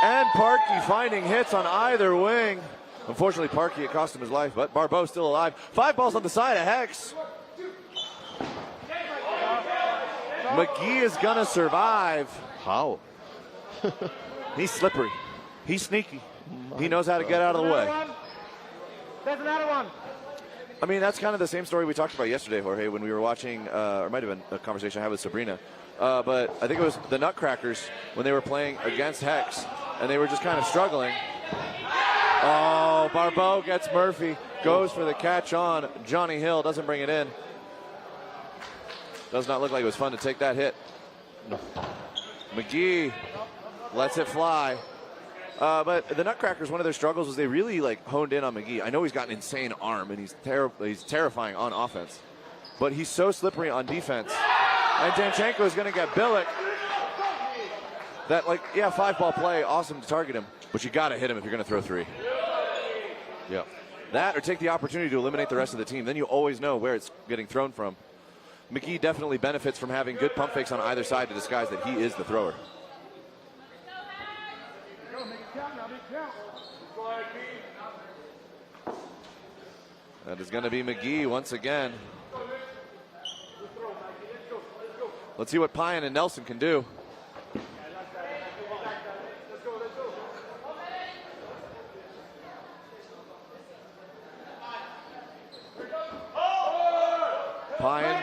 and Parkey finding hits on either wing. Unfortunately, Parkey, it cost him his life, but Bourbeau still alive. 5 balls on the side of Hex. McGee is gonna survive. How? He's slippery. He's sneaky. He knows how to get out of the way. There's another one. I mean, that's kind of the same story we talked about yesterday, Jorge, when we were watching, or it might have been a conversation I had with Sabrina. But I think it was the Nutcrackers when they were playing against Hex, and they were just kind of struggling. Oh, Bourbeau gets Murphy, goes for the catch on. Johnny Hill doesn't bring it in. Does not look like it was fun to take that hit. McGee lets it fly. But the Nutcrackers, one of their struggles was they really honed in on McGee. I know he's got an insane arm and he's terrifying on offense, but he's so slippery on defense. And Danchenko is going to get Billick. That 5-ball play, awesome to target him, but you got to hit him if you're going to throw 3. Yeah, that or take the opportunity to eliminate the rest of the team. Then you always know where it's getting thrown from. McGee definitely benefits from having good pump fakes on either side to disguise that he is the thrower. That is going to be McGee once again. Let's see what Payen and Nelson can do. Payen.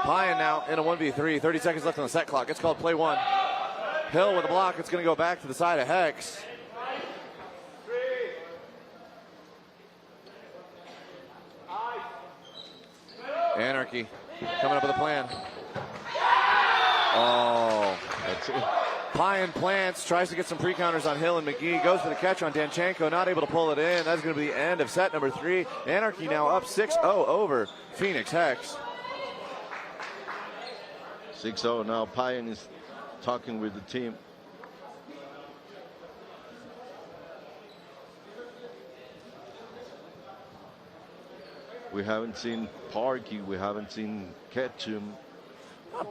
Payen now in a 1v3, 30 seconds left on the set clock. It's called play 1. Hill with a block. It's going to go back to the side of Hex. Anarchy coming up with a plan. Oh, that's it. Payen plants, tries to get some pre-counters on Hill and McGee, goes for the catch on Danchenko, not able to pull it in. That's going to be the end of set number 3. Anarchy now up 6-0 over Phoenix Hex. 6-0 now. Payen is talking with the team. We haven't seen Parkey, we haven't seen Ketchum.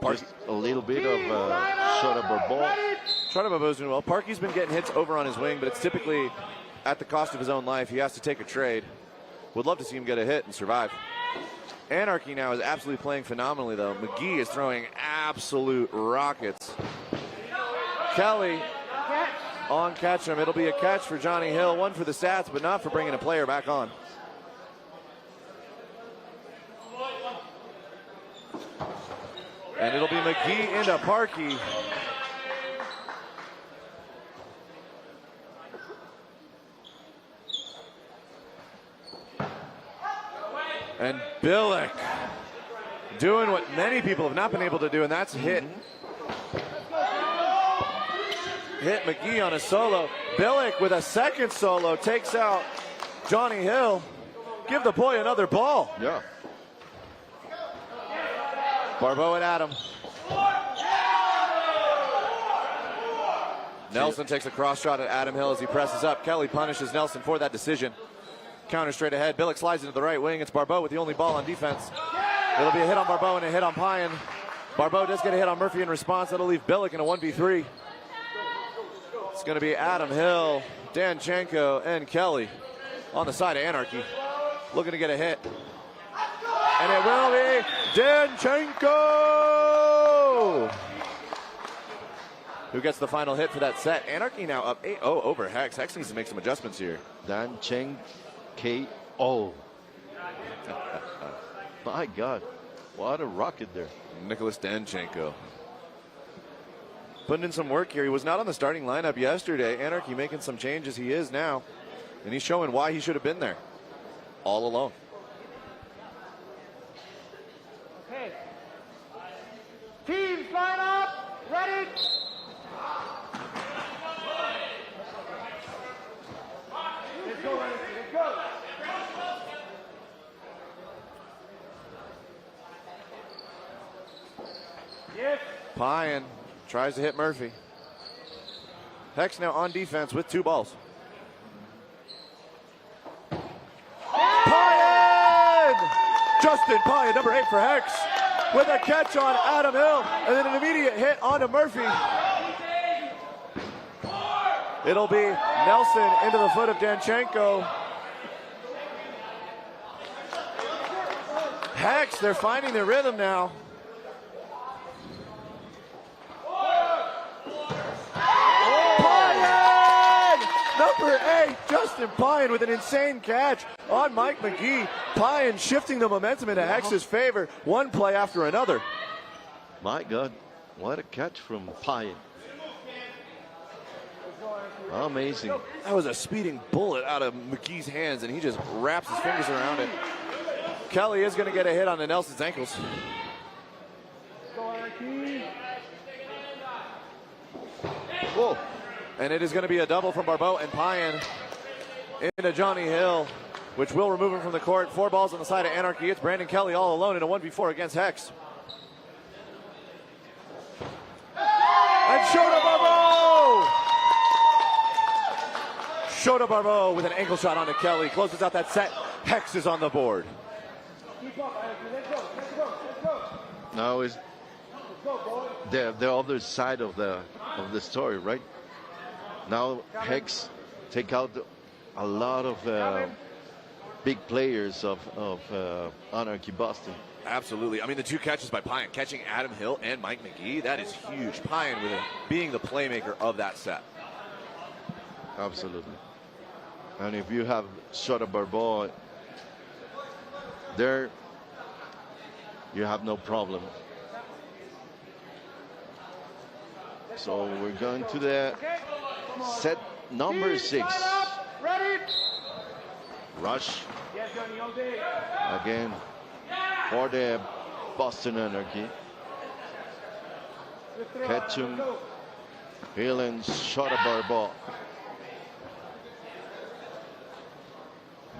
Just a little bit of Shota Bourbeau. Shota Bourbeau's doing well. Parkey's been getting hits over on his wing, but it's typically at the cost of his own life. He has to take a trade. Would love to see him get a hit and survive. Anarchy now is absolutely playing phenomenally, though. McGee is throwing absolute rockets. Kelly on Ketchum. It'll be a catch for Johnny Hill. One for the stats, but not for bringing a player back on. And it'll be McGee into Parkey. And Billick doing what many people have not been able to do, and that's hit McGee on a solo. Billick with a second solo takes out Johnny Hill. Give the boy another ball. Yeah. Barbeau and Adam. Nelson takes a cross shot at Adam Hill as he presses up. Kelly punishes Nelson for that decision. Counter straight ahead. Billick slides into the right wing. It's Barbeau with the only ball on defense. It'll be a hit on Barbeau and a hit on Pyan. Barbeau does get a hit on Murphy in response. That'll leave Billick in a 1v3. It's going to be Adam Hill, Danchenko, and Kelly on the side of Anarchy, looking to get a hit. And it will be Danchenko, who gets the final hit for that set. Anarchy now up 8-0 over Hex. Hex needs to make some adjustments here. Danchenko. My God, what a rocket there. Nicholas Danchenko putting in some work here. He was not on the starting lineup yesterday. Anarchy making some changes. He is now. And he's showing why he should have been there all alone. Okay. Teams, line up. Ready? Let's go, let's go. Yes. Pyan tries to hit Murphy. Hex now on defense with 2 balls. Pyan! Justin Pyan, number 8 for Hex, with a catch on Adam Hill, and then an immediate hit onto Murphy. It'll be Nelson into the foot of Danchenko. Hex, they're finding their rhythm now. Number 8, Justin Pyan with an insane catch on Mike McGee. Pyan shifting the momentum into Hex's favor, one play after another. My God, what a catch from Pyan. Amazing. That was a speeding bullet out of McGee's hands, and he just wraps his fingers around it. Kelly is going to get a hit on the Nelson's ankles. Whoa. And it is going to be a double from Barbeau and Pyan into Johnny Hill, which will remove him from the court. 4 balls on the side of Anarchy. It's Brandon Kelly all alone in a 1v4 against Hex. And Shota Barbeau! Shota Barbeau with an ankle shot onto Kelly. Closes out that set. Hex is on the board. Now is the other side of the story, right? Now Hex take out a lot of big players of Anarchy Boston. Absolutely. I mean, the 2 catches by Pyan, catching Adam Hill and Mike McGee, that is huge. Pyan with being the playmaker of that set. Absolutely. And if you have Shota Barbeau there, you have no problem. So we're going to the set number 6. Rush again for the Boston Anarchy. Ketchum, Hill, and Shota Barbeau.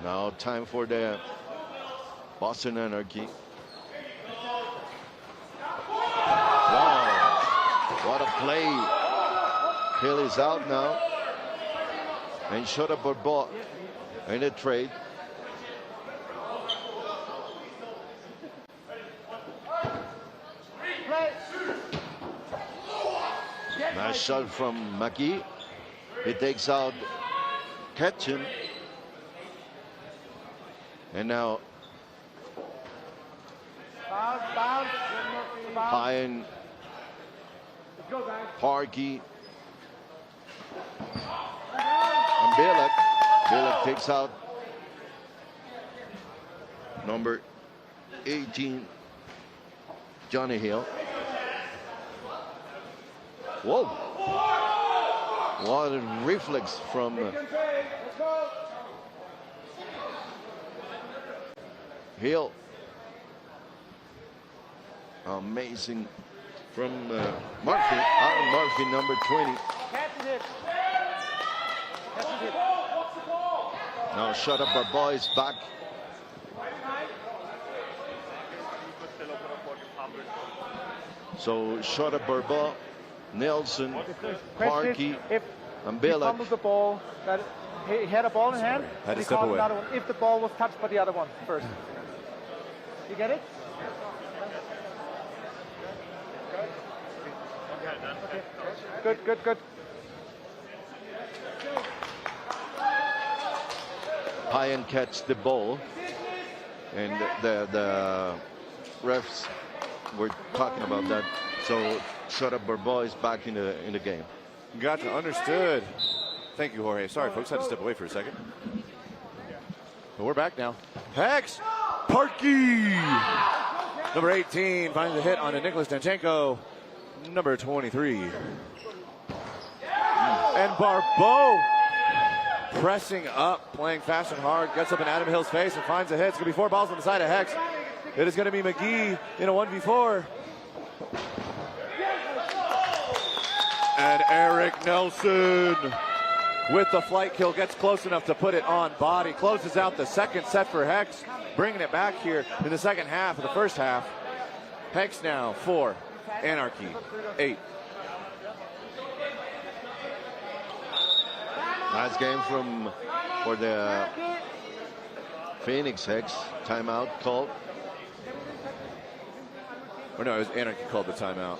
Now time for the Boston Anarchy. Wow, what a play. Hill is out now. And Shota Barbeau in a trade. Nice shot from McGee. He takes out Ketchum. And now Pyan, Parkey, and Billick. Billick takes out number 18, Johnny Hill. Whoa! What a reflex from Hill. Amazing from Murphy. Aaron Murphy, number 20. Now Shota Barbeau is back. So short of Barbeau, Nelson, Parkey, and he Billick. fumbled the ball, that he had a ball in hand, Had to he step called away. another one. If the ball was touched by the other one first. You get it? Okay. Good. Payan catch the ball, and the refs were talking about that. So shut up Barbeau is back in the game. Gotcha, understood. Thank you, Jorge. Sorry, folks, had to step away for a second. But we're back now. Hex, Parkey. Number 18 finds a hit on a Nicholas Danchenko. Number 23. And Barbeau pressing up, playing fast and hard, gets up in Adam Hill's face and finds a hit. It's going to be 4 balls on the side of Hex. It is going to be McGee in a 1v4. And Eric Nelson with the flight kill gets close enough to put it on body. Closes out the second set for Hex, bringing it back here in the second half of the first half. Hex now 4, Anarchy 8. Nice game for the Phoenix Hex. Timeout called. Or no, it was Anarchy called the timeout.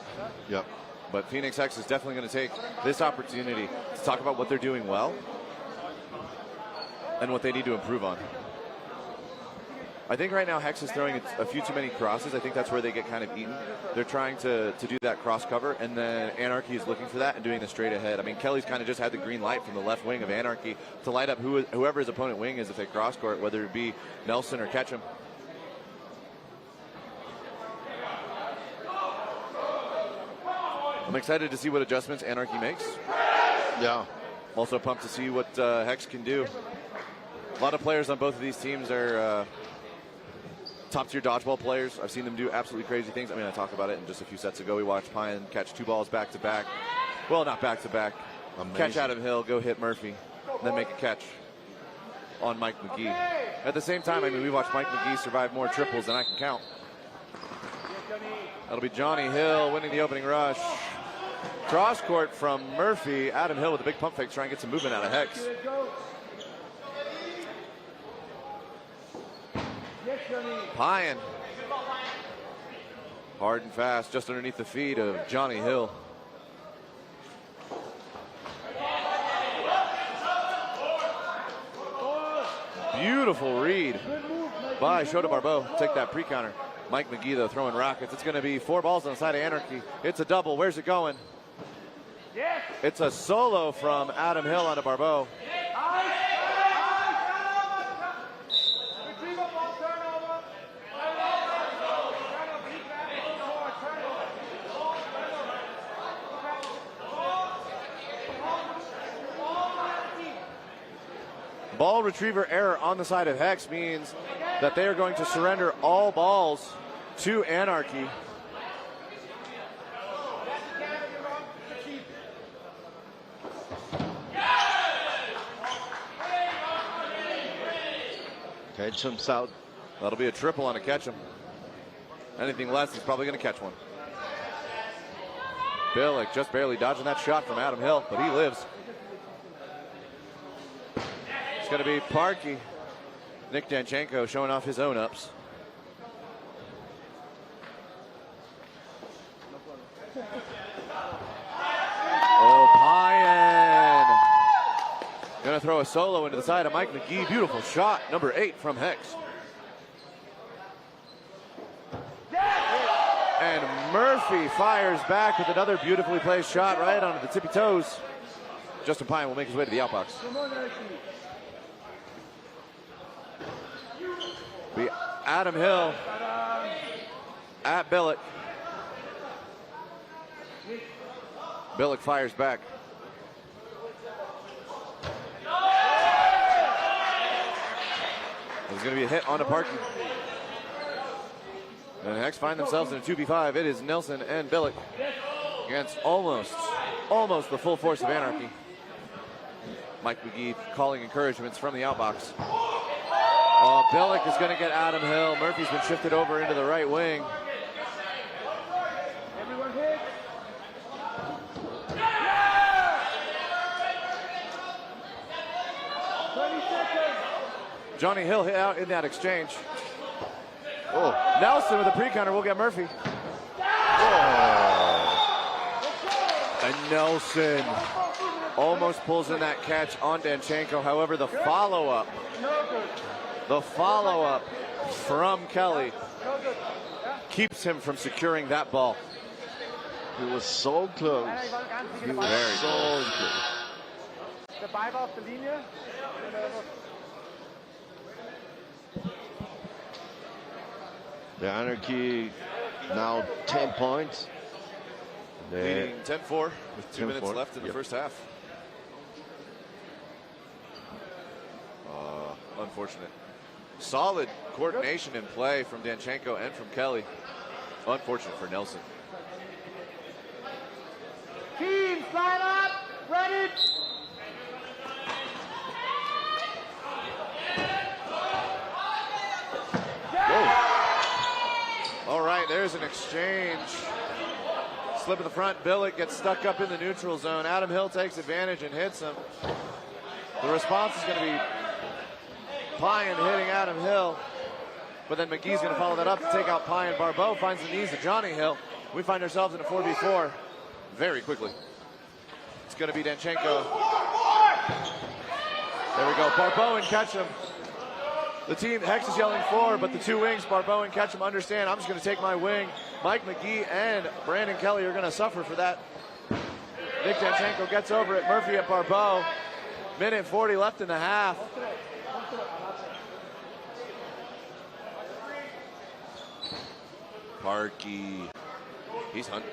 Yep. But Phoenix Hex is definitely going to take this opportunity to talk about what they're doing well and what they need to improve on. I think right now Hex is throwing a few too many crosses. I think that's where they get kind of eaten. They're trying to do that cross cover, and then Anarchy is looking for that and doing the straight ahead. I mean, Kelly's kind of just had the green light from the left wing of Anarchy to light up whoever his opponent wing is if they cross court, whether it be Nelson or Ketchum. I'm excited to see what adjustments Anarchy makes. Yeah. Also pumped to see what Hex can do. A lot of players on both of these teams are top-tier dodgeball players. I've seen them do absolutely crazy things. I mean, I talked about it in just a few sets ago. We watched Payan catch 2 balls back-to-back. Well, not back-to-back. Catch Adam Hill, go hit Murphy, and then make a catch on Mike McGee. At the same time, I mean, we watched Mike McGee survive more triples than I can count. That'll be Johnny Hill winning the opening rush. Cross court from Murphy. Adam Hill with a big pump fake, trying to get some movement out of Hex. Payan. Hard and fast, just underneath the feet of Johnny Hill. Beautiful read by Shota Barbeau. Take that pre-counter. Mike McGee, though, throwing rockets. It's going to be 4 balls on the side of Anarchy. It's a double. Where's it going? It's a solo from Adam Hill onto Barbeau. Ball retriever error on the side of Hex means that they are going to surrender all balls to Anarchy. Ketchum's out. That'll be a triple on a Ketchum. Anything less, he's probably going to catch one. Billick just barely dodging that shot from Adam Hill, but he lives. It's going to be Parkey. Nick Danchenko showing off his own ups. Oh, Payan. Going to throw a solo into the side of Mike McGee. Beautiful shot, number 8 from Hex. And Murphy fires back with another beautifully placed shot right onto the tippy toes. Justin Payan will make his way to the outbox. Be Adam Hill at Billick. Billick fires back. There's going to be a hit onto Parkey. And Hex find themselves in a 2v5. It is Nelson and Billick against almost the full force of Anarchy. Mike McGee calling encouragements from the outbox. Billick is going to get Adam Hill. Murphy's been shifted over into the right wing. Johnny Hill hit out in that exchange. Oh, Nelson with a pre-counter will get Murphy. And Nelson almost pulls in that catch on Danchenko. However, the follow-up from Kelly keeps him from securing that ball. He was so close. He was very so close. Der Ball war auf der Linie. The Anarchy now 10 points. Leading 10-4 with 2 minutes left in the first half. Unfortunate. Solid coordination in play from Danchenko and from Kelly. Unfortunate for Nelson. Teams, line up, ready. All right, there's an exchange. Slip in the front. Billick gets stuck up in the neutral zone. Adam Hill takes advantage and hits him. The response is going to be Pyan hitting Adam Hill. But then McGee's going to follow that up to take out Pyan. Barbeau finds the knees of Johnny Hill. We find ourselves in a 4v4 very quickly. It's going to be Danchenko. There we go. Barbeau and Ketchum. The team, Hex is yelling 4, but the two wings, Barbeau and Ketchum, understand I'm just going to take my wing. Mike McGee and Brandon Kelly are going to suffer for that. Nick Danchenko gets over it. Murphy at Barbeau. Minute 40 left in the half. Parkey. He's hunting.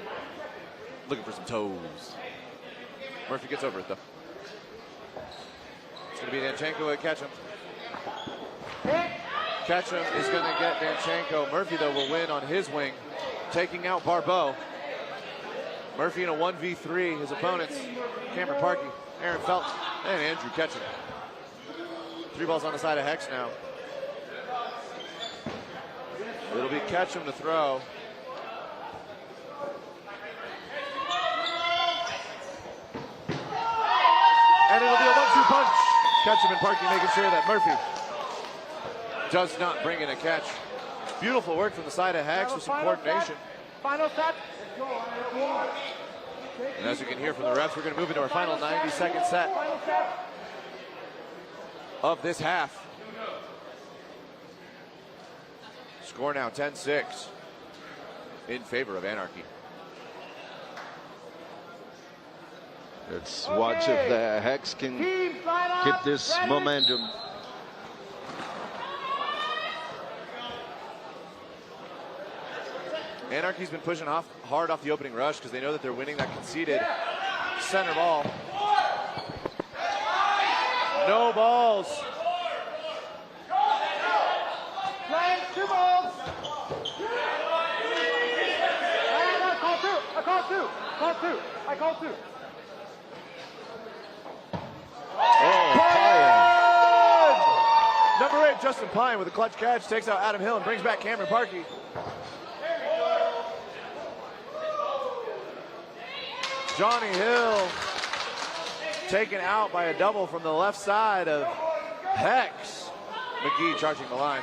Looking for some toes. Murphy gets over it, though. It's going to be Danchenko at Ketchum. Ketchum is going to get Danchenko. Murphy, though, will win on his wing, taking out Barbeau. Murphy in a 1v3. His opponents, Cameron Parkey, Aaron Felton, and Andrew Ketchum. 3 balls on the side of Hex now. It'll be Ketchum to throw. And it'll be a 1-2 punch. Ketchum and Parkey making sure that Murphy does not bring in a catch. Beautiful work from the side of Hex with some coordination. Final set. And as you can hear from the refs, we're going to move into our final 90-second set of this half. Score now 10-6 in favor of Anarchy. Let's watch if the Hex can keep this momentum. Anarchy's been pushing hard off the opening rush because they know that they're winning that conceded center ball. No balls. Playing 2 balls. I call 2. I call 2. Call 2. I call 2. Pyan! Number 8, Justin Pyan with a clutch catch, takes out Adam Hill and brings back Cameron Parkey. Johnny Hill taken out by a double from the left side of Hex. McGee charging the line.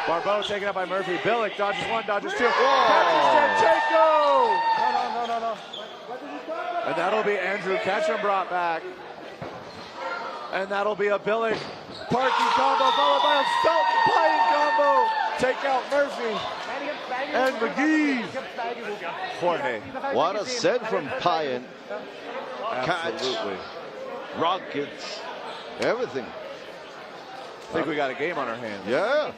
Barbeau taken out by Murphy. Billick dodges 1, dodges 2. Catches Danchenko! No. And that'll be Andrew Ketchum brought back. And that'll be a Billick Parkey combo followed by a Felton Pyan combo. Take out Murphy and McGee. Jorge. What a set from Pyan. Absolutely. Catch, rockets, everything. I think we got a game on our hands. Yeah.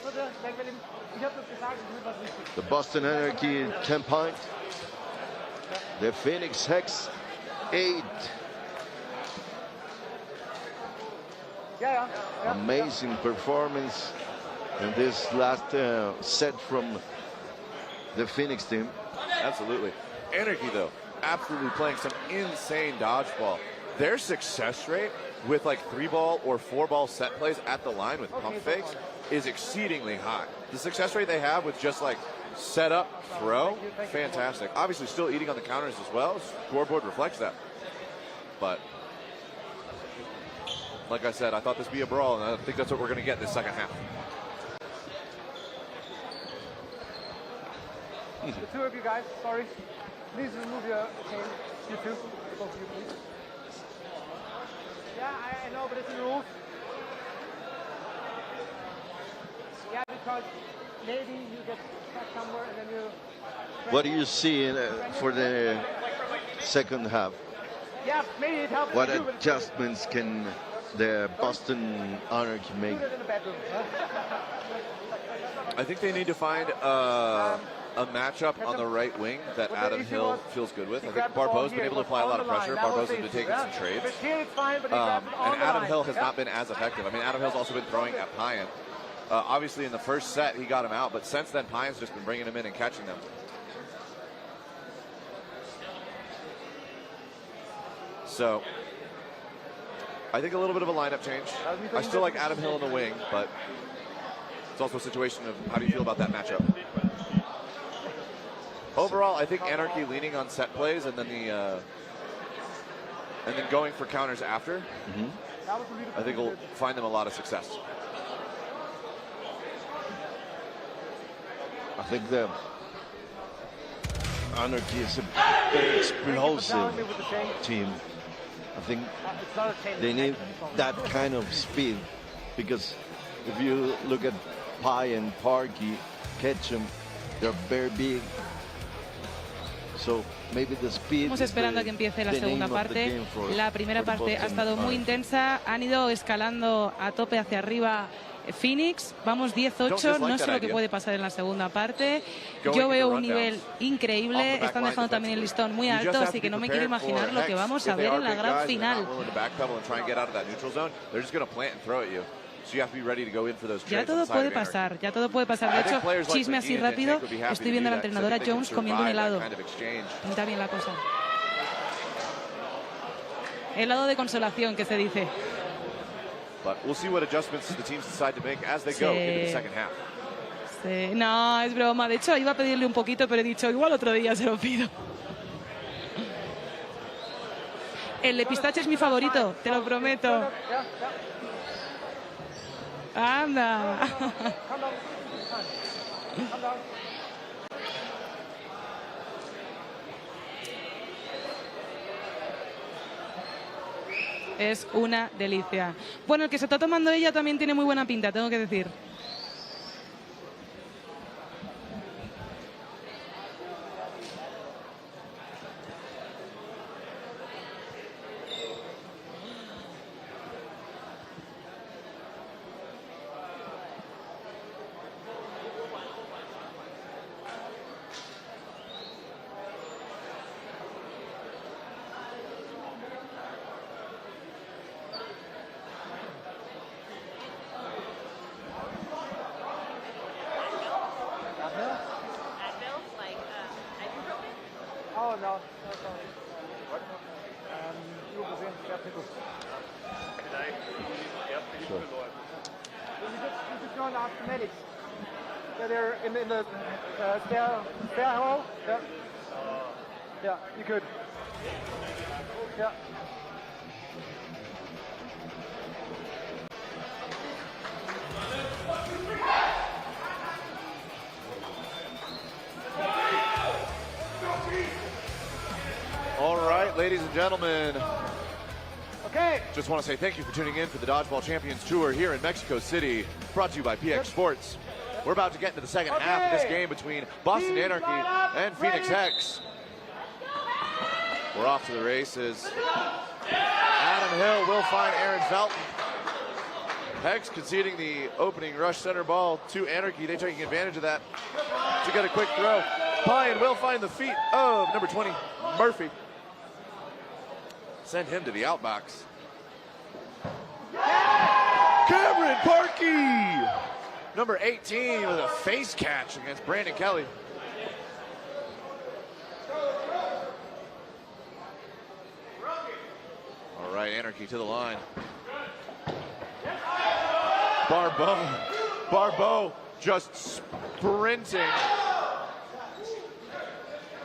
The Boston Anarchy 10 points. The Phoenix Hex 8. Amazing performance in this last set from the Phoenix team. Absolutely. Anarchy, though, absolutely playing some insane dodgeball. Their success rate with like 3-ball or 4-ball set plays at the line with pump fakes is exceedingly high. The success rate they have with just like set up, throw, fantastic. Obviously still eating on the counters as well. Scoreboard reflects that. But like I said, I thought this would be a brawl, and I think that's what we're going to get this second half. The two of you guys, sorry. Please remove your chain. You two. Both of you, please. Yeah, I know, but it's the rules. Yeah, because maybe you get stuck somewhere and then you... What do you see for the second half? Yeah, maybe it helps. What adjustments can the Boston Anarchy make? I think they need to find a matchup on the right wing that Adam Hill feels good with. I think Barbeau's been able to apply a lot of pressure. Barbeau's been taking some trades. And Adam Hill has not been as effective. I mean, Adam Hill's also been throwing at Payan. Obviously, in the first set, he got him out, but since then, Payan's just been bringing him in and catching them. So, I think a little bit of a lineup change. I still like Adam Hill in the wing, but it's also a situation of how do you feel about that matchup? Overall, I think Anarchy leaning on set plays and then going for counters after. I think will find them a lot of success. I think the Anarchy is a very explosive team. I think they need that kind of speed, because if you look at Pai and Parky, Ketchum, they're very big. So maybe the speed. Estamos esperando a que empiece la segunda parte. La primera parte ha estado muy intensa. Han ido escalando a tope hacia arriba Phoenix. Vamos 10-8. No sé lo que puede pasar en la segunda parte. Yo veo un nivel increíble. Están dejando también el listón muy alto, así que no me quiero imaginar lo que vamos a ver en la gran final. Ya todo puede pasar, ya todo puede pasar. De hecho, chisme así rápido, estoy viendo a la entrenadora Jones comiendo un helado. Pinta bien la cosa. Helado de consolación, que se dice. Sí, no, es broma. De hecho, iba a pedirle un poquito, pero he dicho, igual otro día se lo pido. El de pistache es mi favorito, te lo prometo. Anda. Es una delicia. Bueno, el que se está tomando ella también tiene muy buena pinta, tengo que decir. Yeah, you could. Yeah. All right, ladies and gentlemen. Okay. Just want to say thank you for tuning in for the Dodgeball Champions Tour here in Mexico City, brought to you by PX Sports. We're about to get into the second half of this game between Boston Anarchy and Phoenix Hex. We're off to the races. Adam Hill will find Aaron Felton. Hex conceding the opening rush center ball to Anarchy. They're taking advantage of that to get a quick throw. Payan will find the feet of number 20, Murphy. Send him to the outbox. Cameron Parkey! Number 18 with a face catch against Brandon Kelly. All right, Anarchy to the line. Barbeau just sprinting.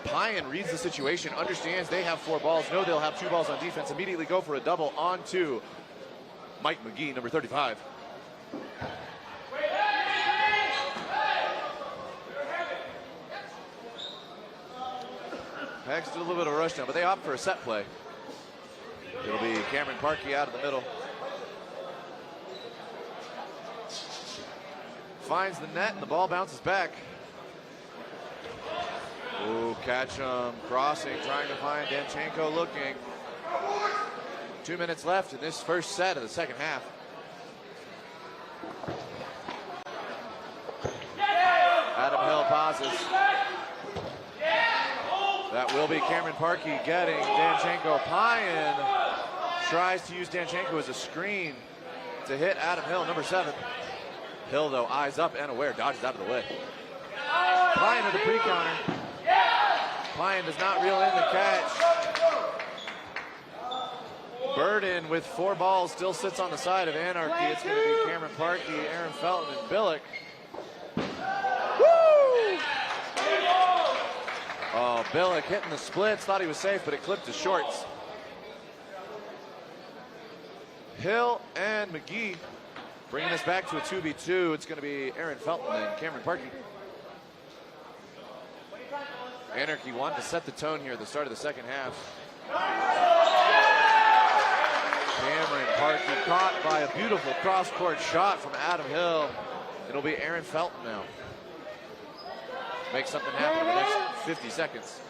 Payan reads the situation, understands they have 4 balls, know they'll have 2 balls on defense, immediately go for a double onto Mike McGee, number 35. Hex did a little bit of a rush down, but they opt for a set play. It'll be Cameron Parkey out of the middle. Finds the net, and the ball bounces back. Ooh, catch him, crossing, trying to find Danchenko looking. 2 minutes left in this first set of the second half. Adam Hill pauses. That will be Cameron Parkey getting Danchenko. Payan tries to use Danchenko as a screen to hit Adam Hill, number 7. Hill, though, eyes up and aware, dodges out of the way. Payan with the pre-counter. Payan does not reel in the catch. Burden with 4 balls still sits on the side of Anarchy. It's going to be Cameron Parkey, Aaron Felton, and Billick. Woo! Oh, Billick hitting the splits. Thought he was safe, but it clipped his shorts. Hill and McGee bringing us back to a 2v2. It's going to be Aaron Felton and Cameron Parkey. Anarchy wanted to set the tone here at the start of the second half. Cameron Parkey caught by a beautiful cross-court shot from Adam Hill. It'll be Aaron Felton now. Make something happen in the next 50 seconds.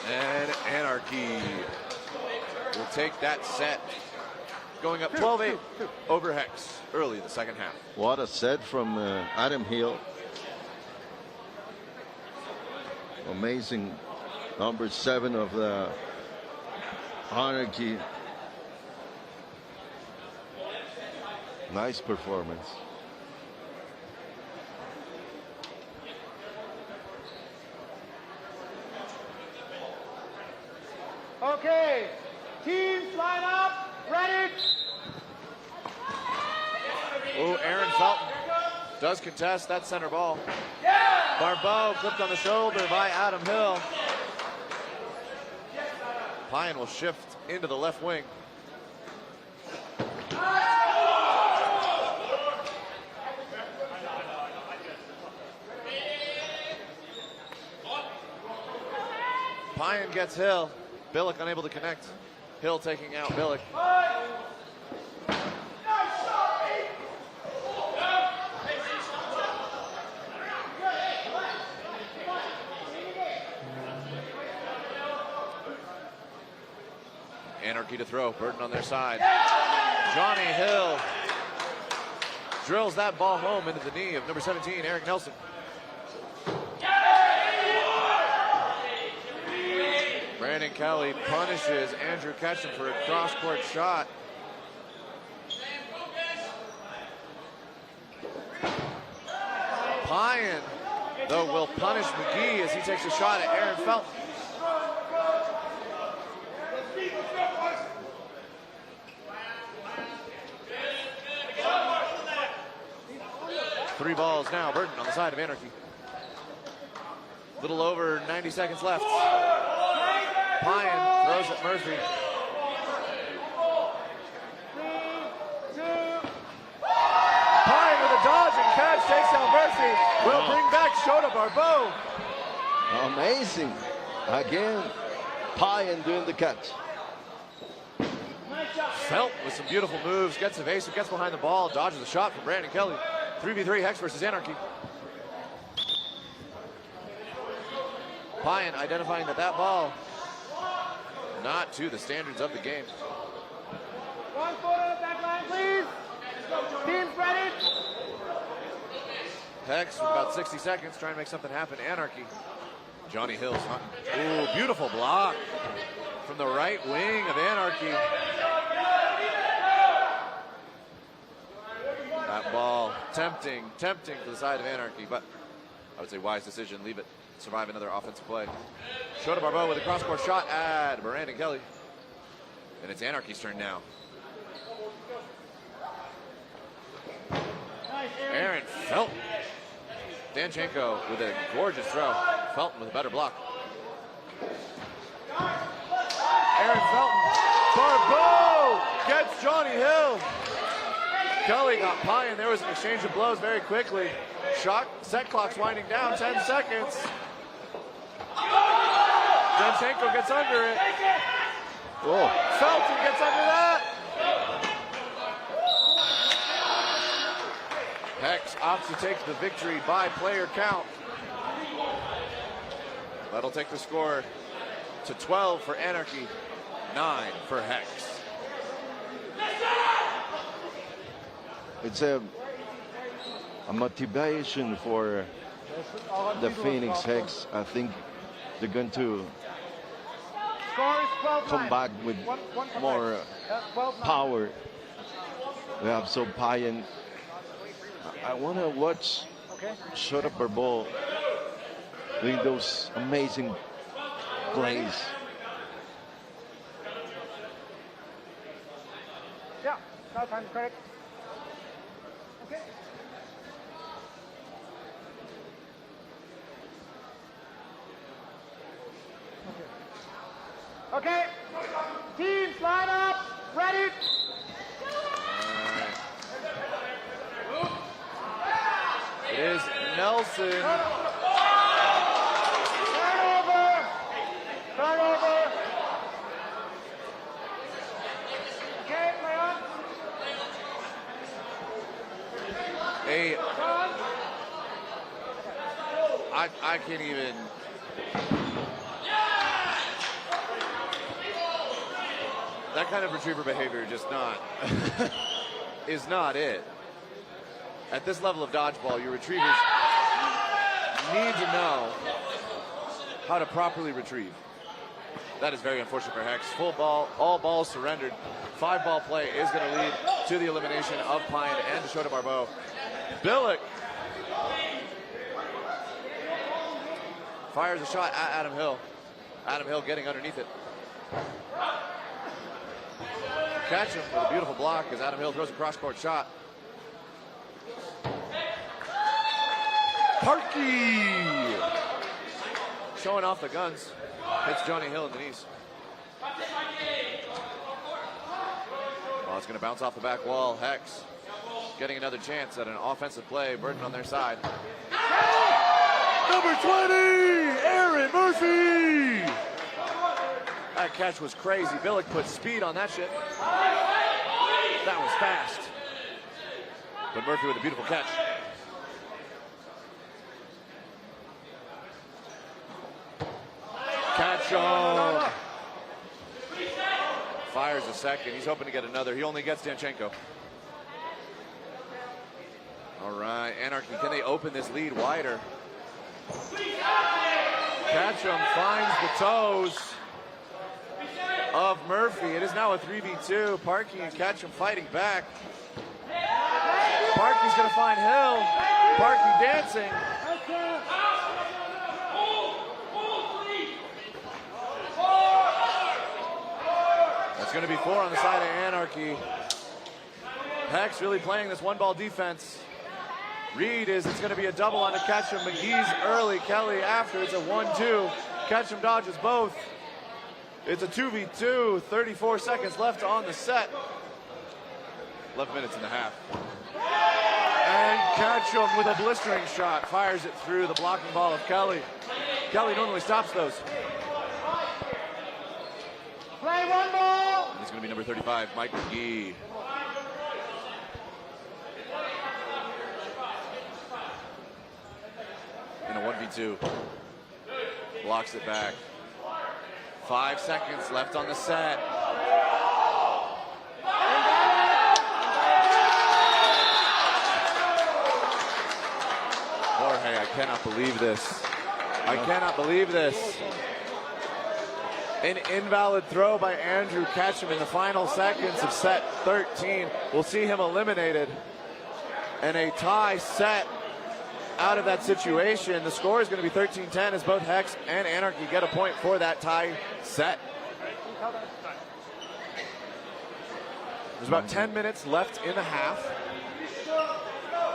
And Anarchy will take that set. Going up 12-8 over Hex early in the second half. What a set from Adam Hill. Amazing number 7 of the Anarchy. Nice performance. Okay, teams line up, ready. Oh, Aaron Felton does contest that center ball. Barbeau clipped on the shoulder by Adam Hill. Payan will shift into the left wing. Payan gets Hill. Billick unable to connect. Hill taking out Billick. Anarchy to throw. Burden on their side. Johnny Hill drills that ball home into the knee of number 17, Eric Nelson. Brandon Kelly punishes Andrew Ketchum for a cross-court shot. Payan, though, will punish McGee as he takes a shot at Aaron Felton. Three balls now, Burton on the side of Anarchy. Little over 90 seconds left. Payan throws at Murphy. Payan with a dodge and catch takes down Murphy. Will bring back Shota Barbeau. Amazing. Again, Payan doing the catch. Felt with some beautiful moves, gets evasive, gets behind the ball, dodges the shot from Brandon Kelly. 3v3 Hex versus Anarchy. Payan identifying that ball not to the standards of the game. 1 foot on the back line, please. Teams ready. Hex with about 60 seconds trying to make something happen. Anarchy. Johnny Hill's ooh, beautiful block from the right wing of Anarchy. That ball tempting to the side of Anarchy, but I would say wise decision. Leave it. Survive another offensive play. Shota Barbeau with a cross-court shot at Brandon Kelly. And it's Anarchy's turn now. Aaron Felton. Danchenko with a gorgeous throw. Felton with a better block. Aaron Felton. Barbeau gets Johnny Hill. Kelly got pie, and there was an exchange of blows very quickly. Set clock's winding down, 10 seconds. Danchenko gets under it. Oh. Felton gets under that. Hex opts to take the victory by player count. That'll take the score to 12 for Anarchy, 9 for Hex. It's a motivation for the Phoenix Hex. I think they're going to come back with more power. We have so Payan. I want to watch Shut Up Our Ball doing those amazing plays. Yeah, that time correct. Okay. Okay. Teams line up. Ready. It is Nelson. Turnover. Okay, play on. I can't even. That kind of retriever behavior just not is not it. At this level of dodgeball, your retrievers need to know how to properly retrieve. That is very unfortunate for Hex. Full ball, all balls surrendered. 5-ball play is going to lead to the elimination of Pine and Shota Barbeau. Billick fires a shot at Adam Hill. Adam Hill getting underneath it. Catch him with a beautiful block as Adam Hill throws a cross-court shot. Parkey showing off the guns. Hits Johnny Hill in the knees. Oh, it's going to bounce off the back wall. Hex getting another chance at an offensive play. Burden on their side. Number 20, Aaron Murphy. That catch was crazy. Billick put speed on that shit. That was fast. But Murphy with a beautiful catch. Catch him. Fires a second. He's hoping to get another. He only gets Danchenko. All right, Anarchy, can they open this lead wider? Catchum finds the toes of Murphy. It is now a 3v2. Parkey and Catchum fighting back. Parkey's going to find Hill. Parkey dancing. That's going to be 4 on the side of Anarchy. Hex really playing this one-ball defense. Reed is it's going to be a double on to Ketchum. McGee's early, Kelly after. It's a 1-2. Ketchum dodges both. It's a 2v2. 34 seconds left on the set. 11 minutes and a half. And Ketchum with a blistering shot fires it through the blocking ball of Kelly. Kelly normally stops those. Play one ball. It's going to be number 35, Mike McGee. In a 1v2. Blocks it back. 5 seconds left on the set. Jorge, I cannot believe this. I cannot believe this. An invalid throw by Andrew Ketchum in the final seconds of set 13. We'll see him eliminated. And a tie set out of that situation. The score is going to be 13-10 as both Hex and Anarchy get a point for that tie set. There's about 10 minutes left in the half.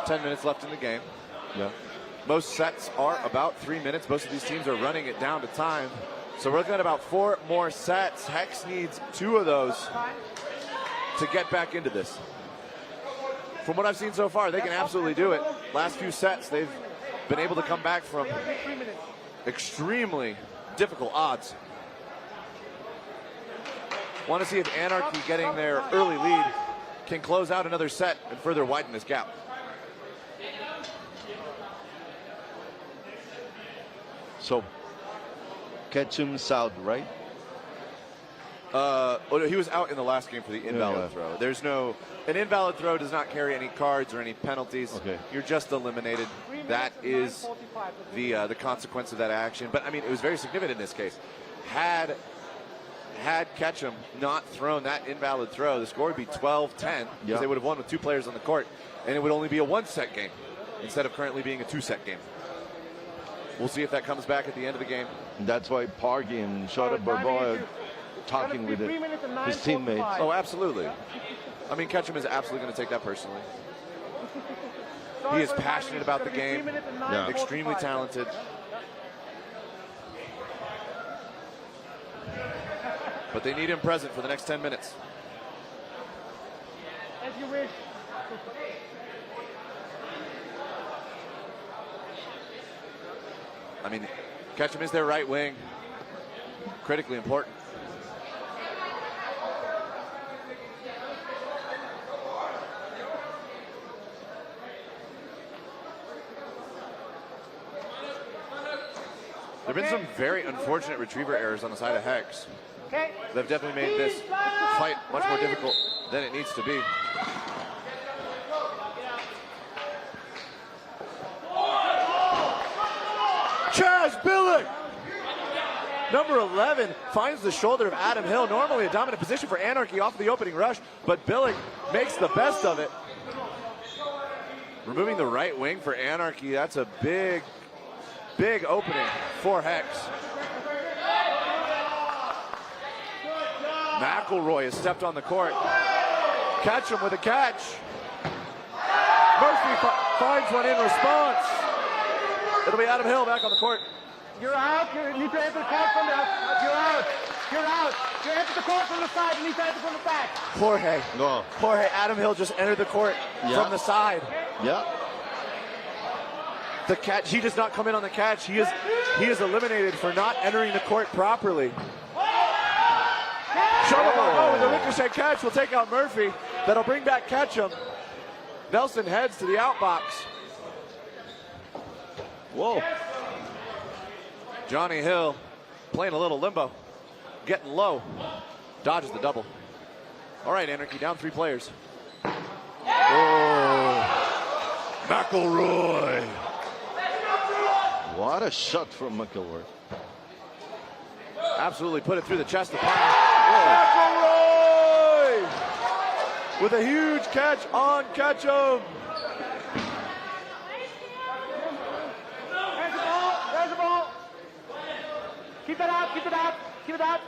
10 minutes left in the game. Yeah. Most sets are about 3 minutes. Most of these teams are running it down to time. So we're looking at about 4 more sets. Hex needs 2 of those to get back into this. From what I've seen so far, they can absolutely do it. Last few sets, they've been able to come back from extremely difficult odds. Want to see if Anarchy, getting their early lead, can close out another set and further widen this gap. So, Ketchum's out, right? He was out in the last game for the invalid throw. There's an invalid throw does not carry any cards or any penalties. Okay. You're just eliminated. That is the consequence of that action. But I mean, it was very significant in this case. Had Ketchum not thrown that invalid throw, the score would be 12-10 because they would have won with 2 players on the court, and it would only be a 1-set game instead of currently being a 2-set game. We'll see if that comes back at the end of the game. And that's why Parky and Shota Barboa are talking with his teammates. Oh, absolutely. I mean, Ketchum is absolutely going to take that personally. He is passionate about the game, extremely talented. But they need him present for the next 10 minutes. As you wish. I mean, Ketchum is their right wing. Critically important. There have been some very unfortunate retriever errors on the side of Hex. They've definitely made this fight much more difficult than it needs to be. Chaz Billick, number 11, finds the shoulder of Adam Hill. Normally a dominant position for Anarchy off of the opening rush, but Billick makes the best of it. Removing the right wing for Anarchy, that's a big opening for Hex. McElroy has stepped on the court. Ketchum with a catch. Murphy finds one in response. It'll be Adam Hill back on the court. You're out. You need to enter the court from the. You're out. You're out. You enter the court from the side. You need to enter from the back. Jorge. No. Jorge, Adam Hill just entered the court from the side. Yeah. The catch. He does not come in on the catch. He is eliminated for not entering the court properly. Shota with a ricochet catch will take out Murphy. That'll bring back Ketchum. Nelson heads to the outbox. Whoa. Johnny Hill playing a little limbo. Getting low. Dodges the double. All right, Anarchy down 3 players. Oh. McElroy. What a shot from McElroy. Absolutely put it through the chest of McElroy with a huge catch on Ketchum. There's the ball. Keep it out, keep it out, keep it out.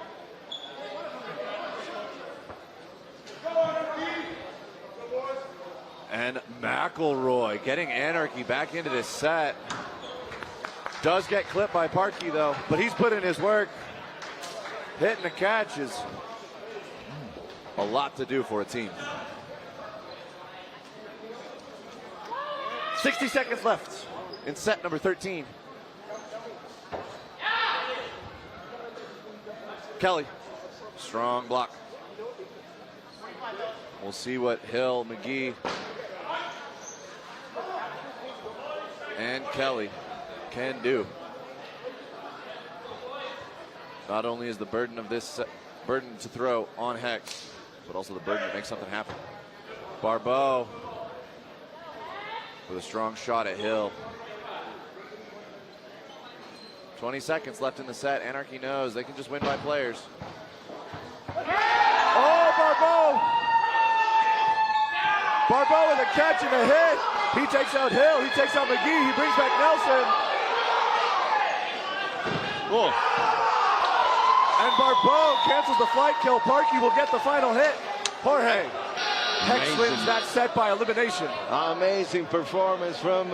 And McElroy getting Anarchy back into this set. Does get clipped by Parkey though, but he's put in his work. Hitting the catch is a lot to do for a team. 60 seconds left in set number 13. Kelly, strong block. We'll see what Hill, McGee, and Kelly can do. Not only is the burden of this burden to throw on Hex, but also the burden to make something happen. Barbeau with a strong shot at Hill. 20 seconds left in the set. Anarchy knows they can just win by players. Oh, Barbeau! Barbeau with a catch and a hit. He takes out Hill. He takes out McGee. He brings back Nelson. Oh. And Barbeau cancels the flight kill. Parkey will get the final hit. Jorge. Hex wins that set by elimination. Amazing performance from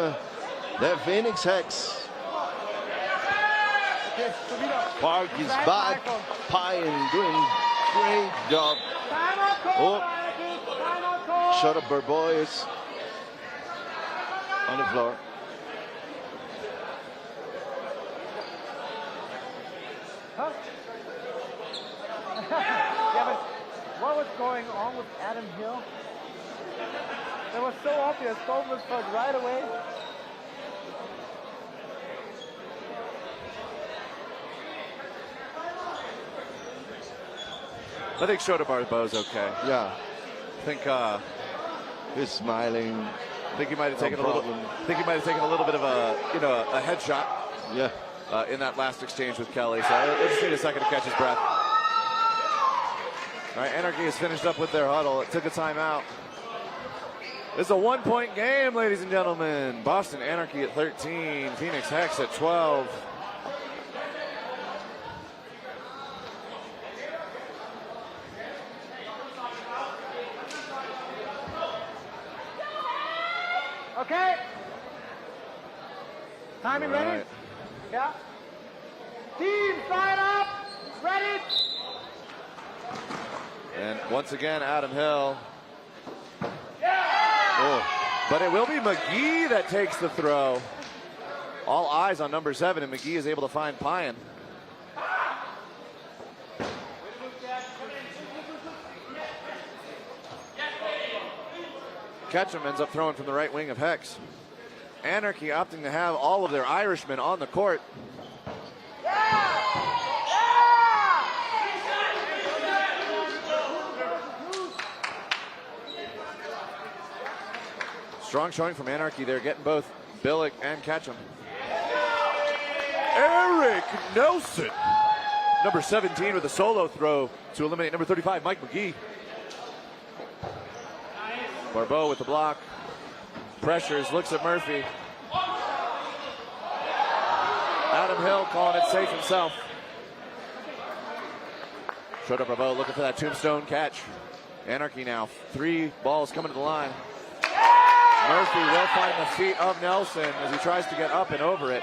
The Phoenix Hex. Park is back. Pine doing great job. Oh, shut up, boys. On the floor. Huh? Yeah, but what was going on with Adam Hill? That was so obvious. Both was caught right away. I think Shota Barbo's okay. Yeah. I think he's smiling. I think he might have taken a little. I think he might have taken a little bit of a a headshot. Yeah. In that last exchange with Kelly. So let's just need a second to catch his breath. All right, Anarchy has finished up with their huddle. It took a timeout. It's a 1-point game, ladies and gentlemen. Boston Anarchy at 13, Phoenix Hex at 12. Okay. Timing All ready? right. Yeah. Team side up. Ready? And once again, Adam Hill. Oh, but it will be McGee that takes the throw. All eyes on number 7, and McGee is able to find Pyan. Ketchum ends up throwing from the right wing of Hex. Anarchy opting to have all of their Irishmen on the court. Strong showing from Anarchy there, getting both Billick and Ketchum. Eric Nelson, number 17 with a solo throw to eliminate number 35, Mike McGee. Barbeau with the block. Pressures, looks at Murphy. Adam Hill calling it safe himself. Shota Barbeau looking for that tombstone catch. Anarchy now, 3 balls coming to the line. Murphy will find the feet of Nelson as he tries to get up and over it.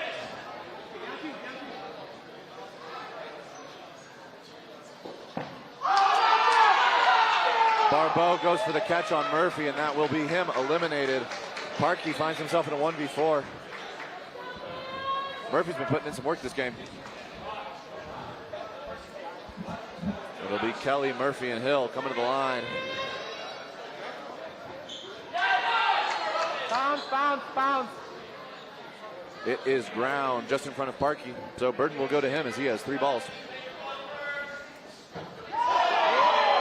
Barbeau goes for the catch on Murphy, and that will be him eliminated. Parkey finds himself in a 1v4. Murphy's been putting in some work this game. It'll be Kelly, Murphy, and Hill coming to the line. Bounce, bounce, bounce. It is ground just in front of Parkey. So Burton will go to him as he has 3 balls.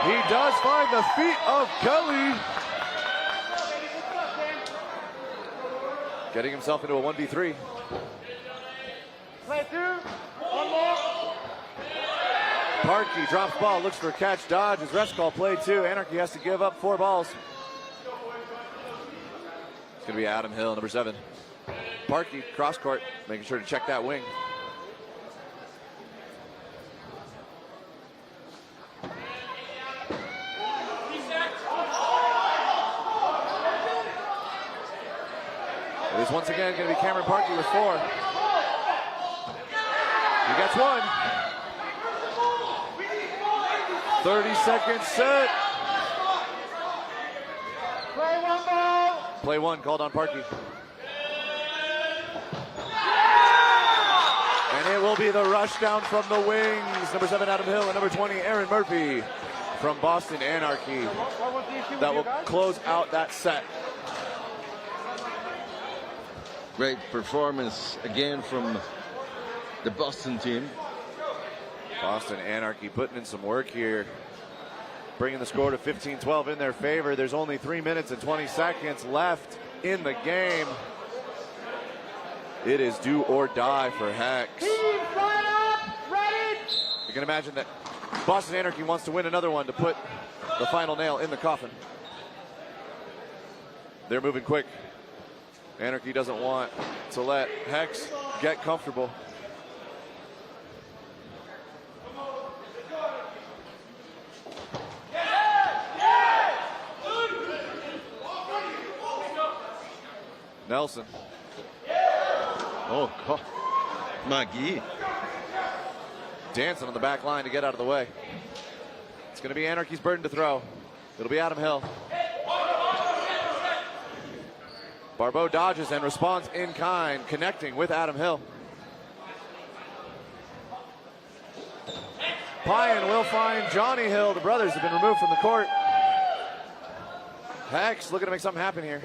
He does find the feet of Kelly. Getting himself into a 1v3. Play 2. One more. Parkey drops ball, looks for a catch, dodges, rest call, play 2. Anarchy has to give up 4 balls. It's going to be Adam Hill, number 7. Parkey, cross court, making sure to check that wing. It is once again going to be Cameron Parkey with 4. He gets 1. 30-second set. Play 1 ball. Play 1 called on Parkey. And it will be the rush down from the wings. Number 7, Adam Hill, and number 20, Aaron Murphy from Boston Anarchy. What was the issue with That you will guys? close out that set. Great performance again from the Boston team. Boston Anarchy putting in some work here, bringing the score to 15-12 in their favor. There's only 3 minutes and 20 seconds left in the game. It is do or die for Hex. Team side up. Ready? You can imagine that Boston Anarchy wants to win another one to put the final nail in the coffin. They're moving quick. Anarchy doesn't want to let Hex get comfortable. Nelson Oh, God. McGee. Dancing on the back line to get out of the way. It's going to be Anarchy's burden to throw. It'll be Adam Hill. Barbeau dodges and responds in kind, connecting with Adam Hill. Pyan will find Johnny Hill. The brothers have been removed from the court. Hex looking to make something happen here.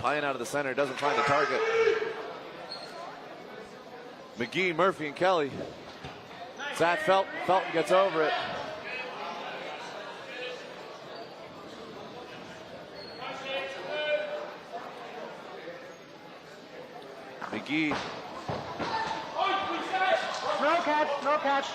Pyan out of the center, doesn't find the target. McGee, Murphy, and Kelly. It's at Felton. Felton gets over it. McGee. No catch, no catch.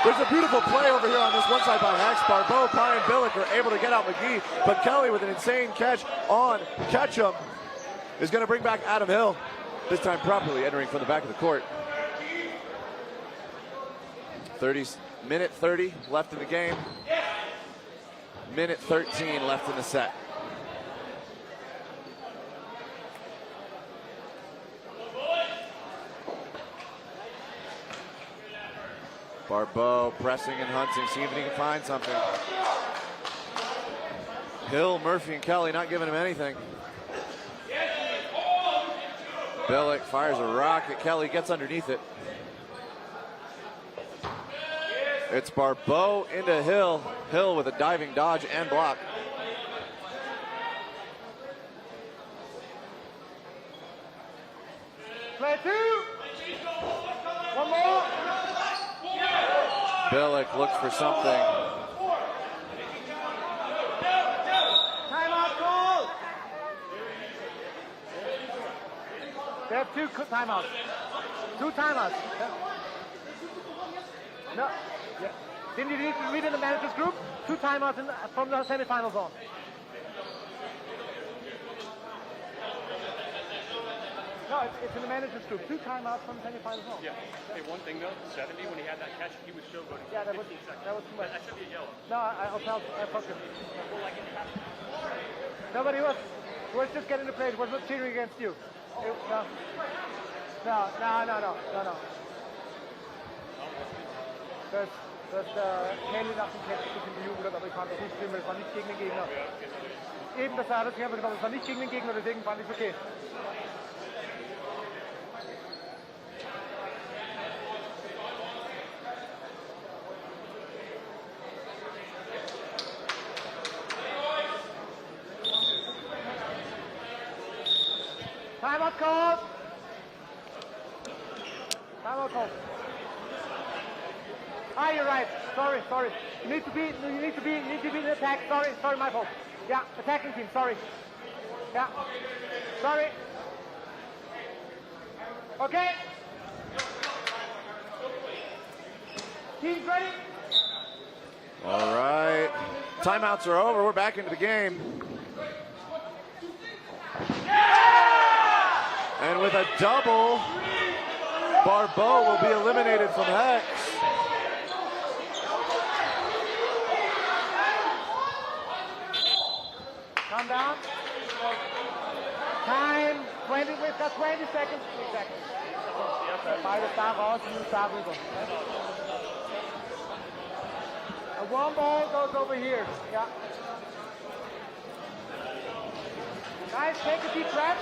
There's a beautiful play over here on this one side by Hex. Barbeau, Pye, and Billick are able to get out McGee, but Kelly with an insane catch on Ketchum is going to bring back Adam Hill, this time properly entering from the back of the court. Minute 30 left in the game. Minute 13 left in the set. Barbeau pressing and hunting, seeing if he can find something. Hill, Murphy, and Kelly not giving him anything. Billick fires a rocket. Kelly gets underneath it. It's Barbeau into Hill. Hill with a diving dodge and block. Play two. One more. Billick looks for something. Timeout call. They have two timeouts. Two timeouts. No. Yeah. Didn't you read in the manager's group? Two timeouts from the semifinals on. No, it's in the manager's group. Two timeouts from the semifinals on. Yeah. Hey, one thing though, 70 when he had that catch, he was showboating. Yeah, that was too much. That should be a yellow. No, I'll tell him. Nobody was just getting the play. It was not cheering against you. No. Das Kelly nach dem Catch ein bisschen gejubelt hat, aber ich fand das nicht schlimm, es war nicht gegen den Gegner. Eben, das hat sich einfach genommen, es war nicht gegen den Gegner, deswegen fand ich es okay. Timeout call. Timeout call. Ah, you're right. Sorry. You need to be in attack. Sorry, my fault. Yeah, attacking team. Sorry. Yeah. Sorry. Okay. Team's ready. All right. Timeouts are over. We're back into the game. And with a double, Barbeau will be eliminated from Hex. Calm down. Time. 20. We've got 20 seconds. Exactly. Beide da raus und da rüber. And one ball goes over here. Yeah. Guys, take a deep breath.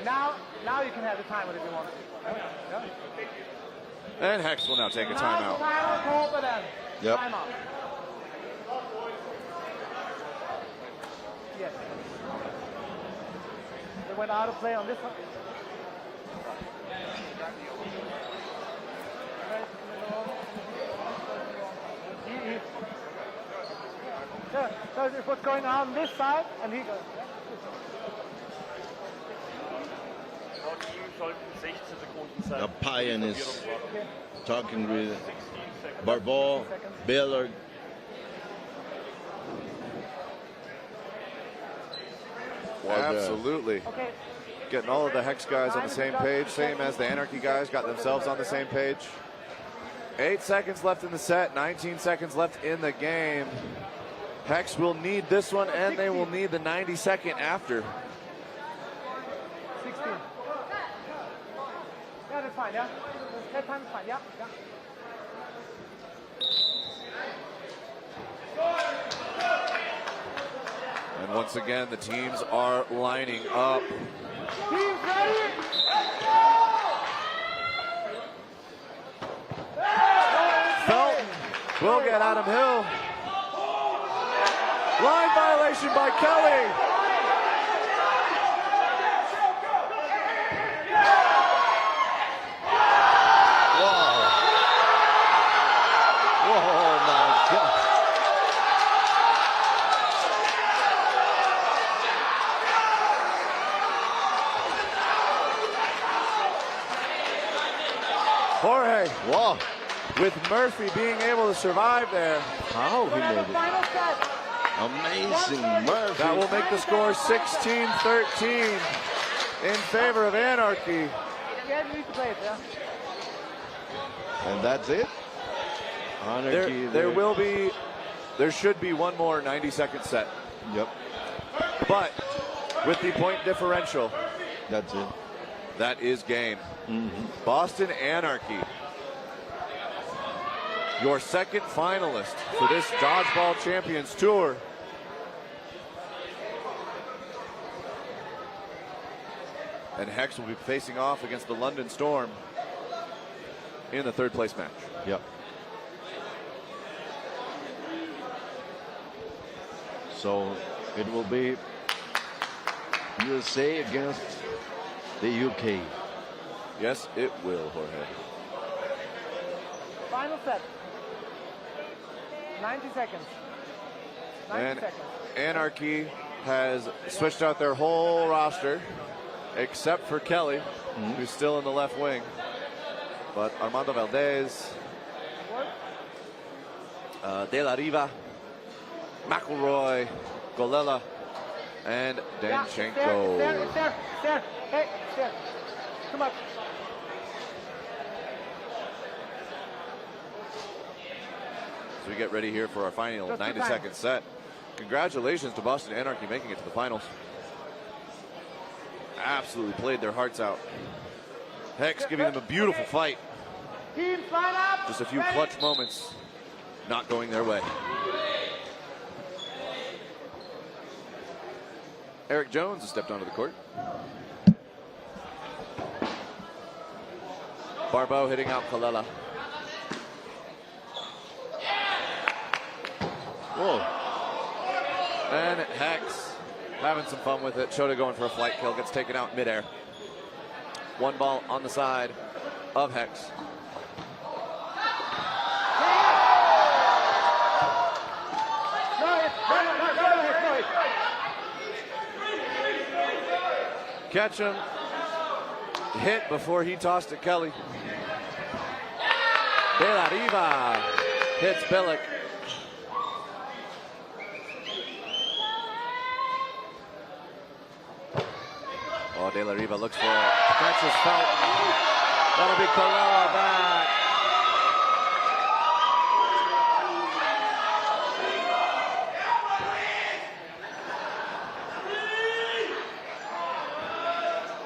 Now you can have the timeout if you want. Yeah. And Hex will now take a timeout. Timeout call for them. Yep. Timeout. Yes. They went out of play on this one. Yeah, so it was going on this side, and he goes. Now Pyan is talking with Barbeau, Billard. Absolutely. Okay, Getting all of the Hex guys on the same page, same as the Anarchy guys got themselves on the same page. 8 seconds left in the set, 19 seconds left in the game. Hex will need this one, and they will need the 90-second after. 16. Yeah, that's fine, yeah. That time's fine, yeah. And once again, the teams are lining up. Teams ready? Felton will get Adam Hill. Line violation by Kelly. Jorge, Wow. with Murphy being able to survive there. How he made it. Amazing, Murphy. That will make the score 16-13 in favor of Anarchy. And that's it. Anarchy. There should be one more 90-second set. Yep. But with the point differential, That's it. that is game. Boston Anarchy, your second finalist for this Dodgeball Champions Tour. And Hex will be facing off against the London Storm in the third place match. Yep. So it will be USA against the UK. Yes, it will, Jorge. Final set. 90 seconds. 90 And seconds. Anarchy has switched out their whole roster, except for Kelly, who's still in the left wing. But Armando Valdez, De La Riva, McElroy, Golela, and Danchenko. It's there. Hey, it's there. Too much. So we get ready here for our final 90-second set. Congratulations to Boston Anarchy making it to the finals. Absolutely played their hearts out. Hex giving them a beautiful fight. Teams line up. Just a few clutch moments not going their way. Eric Jones has stepped onto the court. Barbeau hitting out Kalela. Whoa. And Hex having some fun with it. Shota going for a flight kill, gets taken out midair. One ball on the side of Hex. Catch him. Hit before he tossed it, Kelly. De La Riva hits Billick. Oh, De La Riva looks for it. Catches Felton. That'll be Kalela back.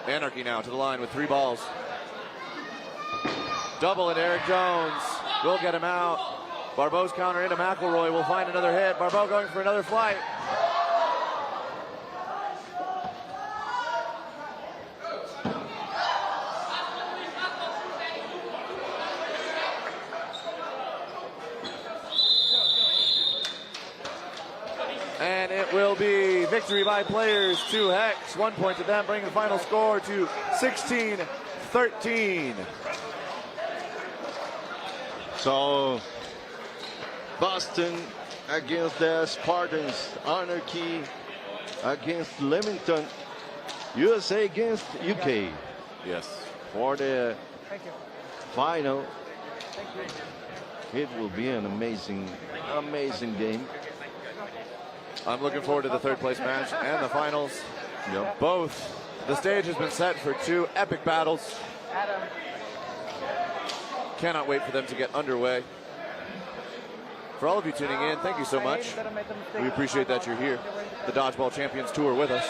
Anarchy now to the line with 3 balls. Double and Eric Jones will get him out. Barbeau's counter into McElroy will find another hit. Barbeau going for another flight. And it will be victory by players to Hex. 1 point to them, bringing the final score to 16-13. So Boston against the Spartans, Anarchy against Leamington, USA against UK. Yes. For the final. Thank you. It will be an amazing game. I'm looking forward to the third place match and the finals. Yep. Both The stage has been set for two epic battles. Adam. Cannot wait for them to get underway. For all of you tuning in, thank you so much. We appreciate that you're here. The Dodgeball Champions Tour with us.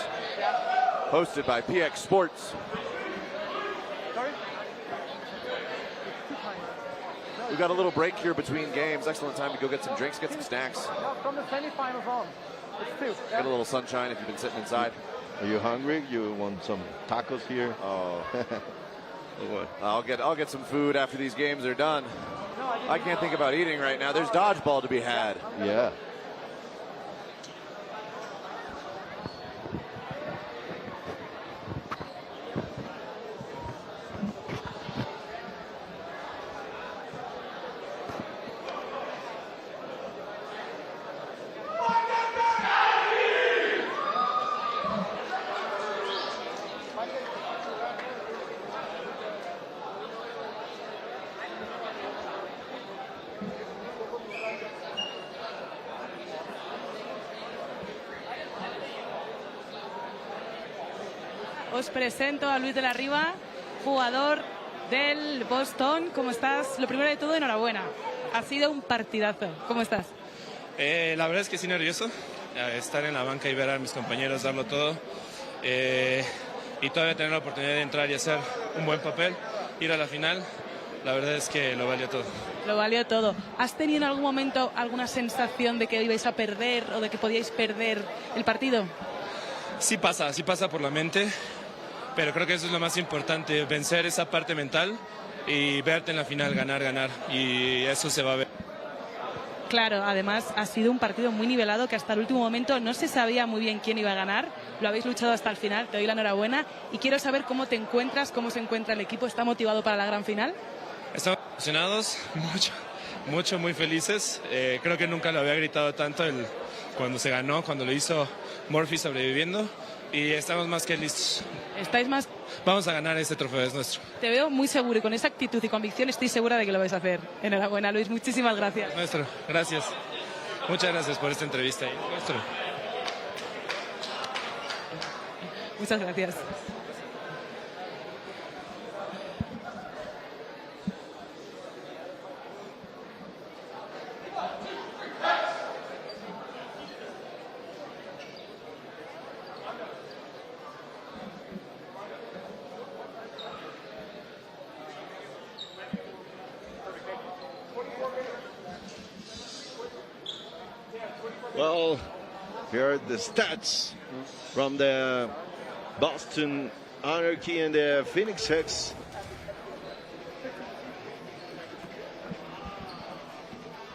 Hosted by PX Sports. We've got a little break here between games. Excellent time to go get some drinks, get some snacks. No, from the semifinals on. It's two. Get a little sunshine if you've been sitting inside. Are you hungry? You want some tacos here? Oh. I'll get some food after these games are done. I can't think about eating right now. There's dodgeball to be had. Yeah. Os presento a Luis de la Riva, jugador del Boston. ¿Cómo estás? Lo primero de todo, enhorabuena. Ha sido un partidazo. ¿Cómo estás? La verdad es que sí, nervioso. Estar en la banca y ver a mis compañeros darlo todo. Y todavía tener la oportunidad de entrar y hacer un buen papel, ir a la final, la verdad es que lo valió todo. Lo valió todo. ¿Has tenido en algún momento alguna sensación de que ibais a perder o de que podíais perder el partido? Sí pasa por la mente, pero creo que eso es lo más importante, vencer esa parte mental y verte en la final, ganar, y eso se va a ver. Claro, además ha sido un partido muy nivelado que hasta el último momento no se sabía muy bien quién iba a ganar. Lo habéis luchado hasta el final, te doy la enhorabuena y quiero saber cómo te encuentras, cómo se encuentra el equipo. ¿Está motivado para la gran final? Estamos emocionados, muy felices. Creo que nunca lo había gritado tanto cuando se ganó, cuando lo hizo Murphy sobreviviendo, y estamos más que listos. ¿Estáis más? Vamos a ganar, este trofeo es nuestro. Te veo muy seguro y con esa actitud y convicción estoy segura de que lo vais a hacer. Enhorabuena, Luis, muchísimas gracias. Nuestro, gracias. Muchas gracias por esta entrevista. Nuestro. Muchas gracias. Well, here are the stats from the Boston Anarchy and the Phoenix Hex.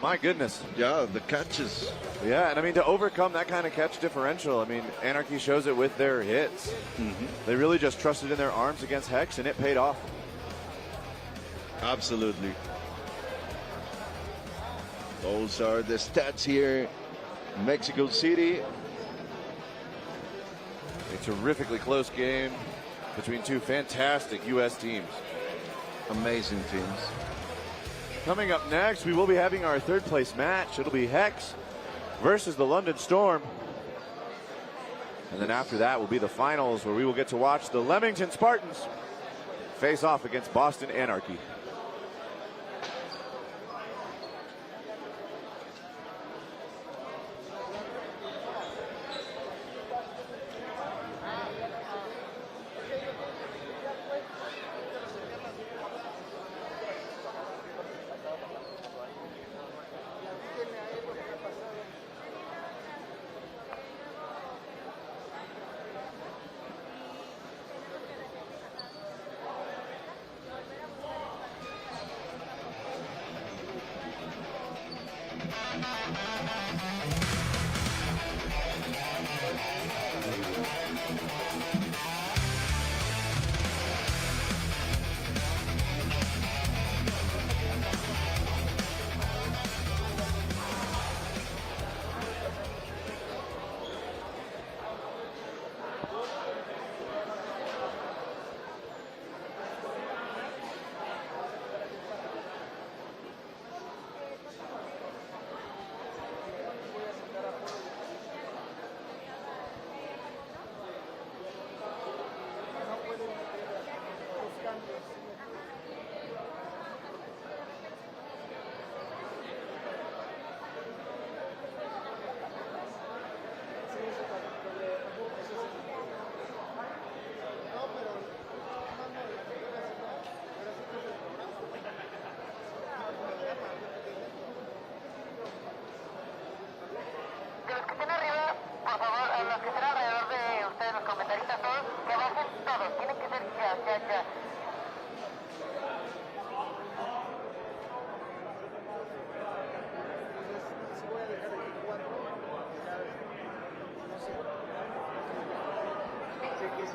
My goodness. Yeah, the catches. Yeah, and I mean, to overcome that kind of catch differential, I mean, Anarchy shows it with their hits. They really just trusted in their arms against Hex, and it paid off. Absolutely. Those are the stats here. Mexico City. A terrifically close game between two fantastic U.S. teams. Amazing teams. Coming up next, we will be having our third place match. It'll be Hex versus the London Storm. And then after that will be the finals, where we will get to watch the Leamington Spartans face off against Boston Anarchy.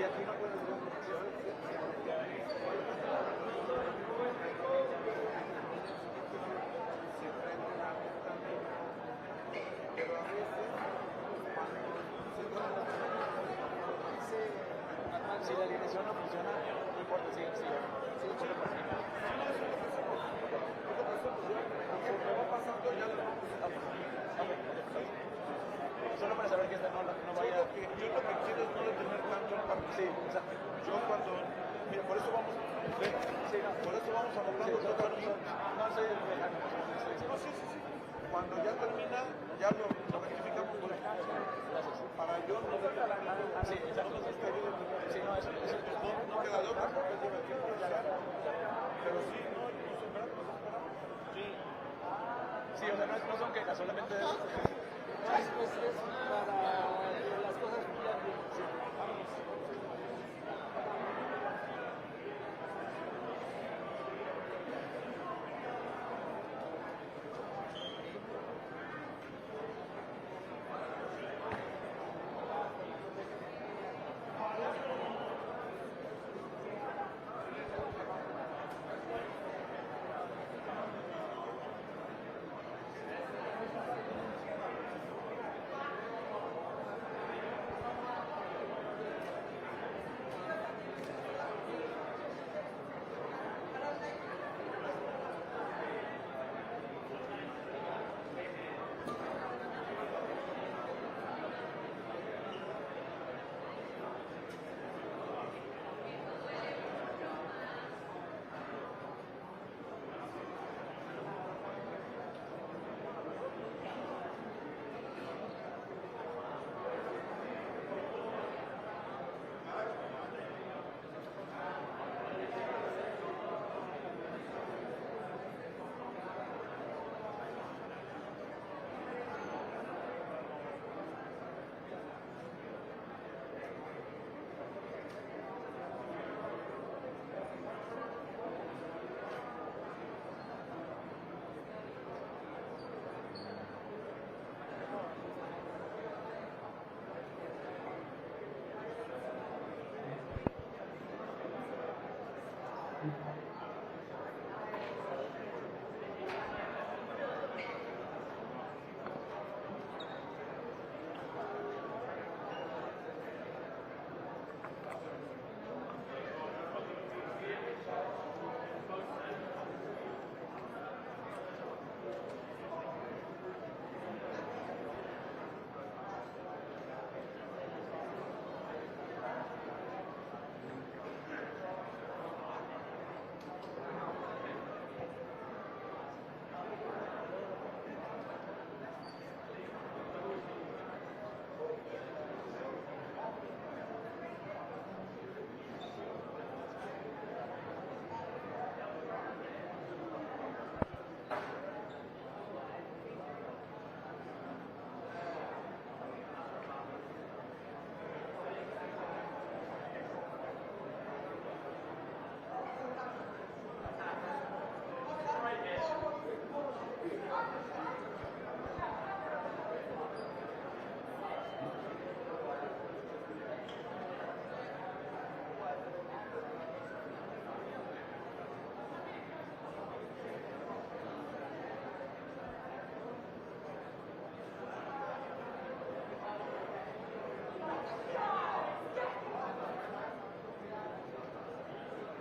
aquí no pueden hacer protección. Si la alineación no funciona, no importa, sí, puede pasar. Conforme va pasando, ya lo vamos a solo para saber que esta no vaya. Yo lo que quiero es no detener tanto el partido. Sí, exacto. Yo cuando. Mira, por eso vamos. Sí, no, por eso vamos anotando todo el mundo. No sé. No, sí. Cuando ya termina, ya lo rectificamos por el para yo no dejar la mano. Sí, exacto. Sí, no, eso no queda de otra porque lleva el tiempo. Pero sí, no, nos esperamos. Sí. Sí, o sea, no son quejas, solamente es para que las cosas fluyan bien. Sí, vámonos.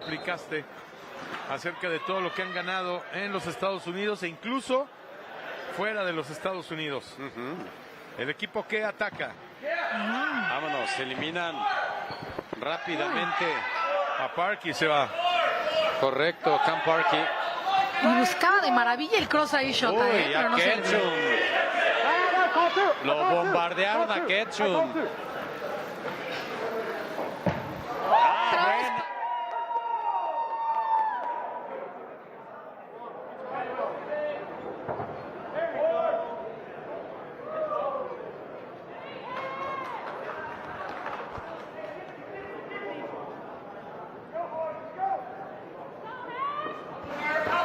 Explicaste acerca de todo lo que han ganado en los Estados Unidos e incluso fuera de los Estados Unidos. El equipo que ataca. Vámonos, se eliminan rápidamente. A Parky se va. Correcto, Cam Parky. Y buscaba de maravilla el cross ahí, Shota. Uy, a Ketchum. Lo bombardearon a Ketchum.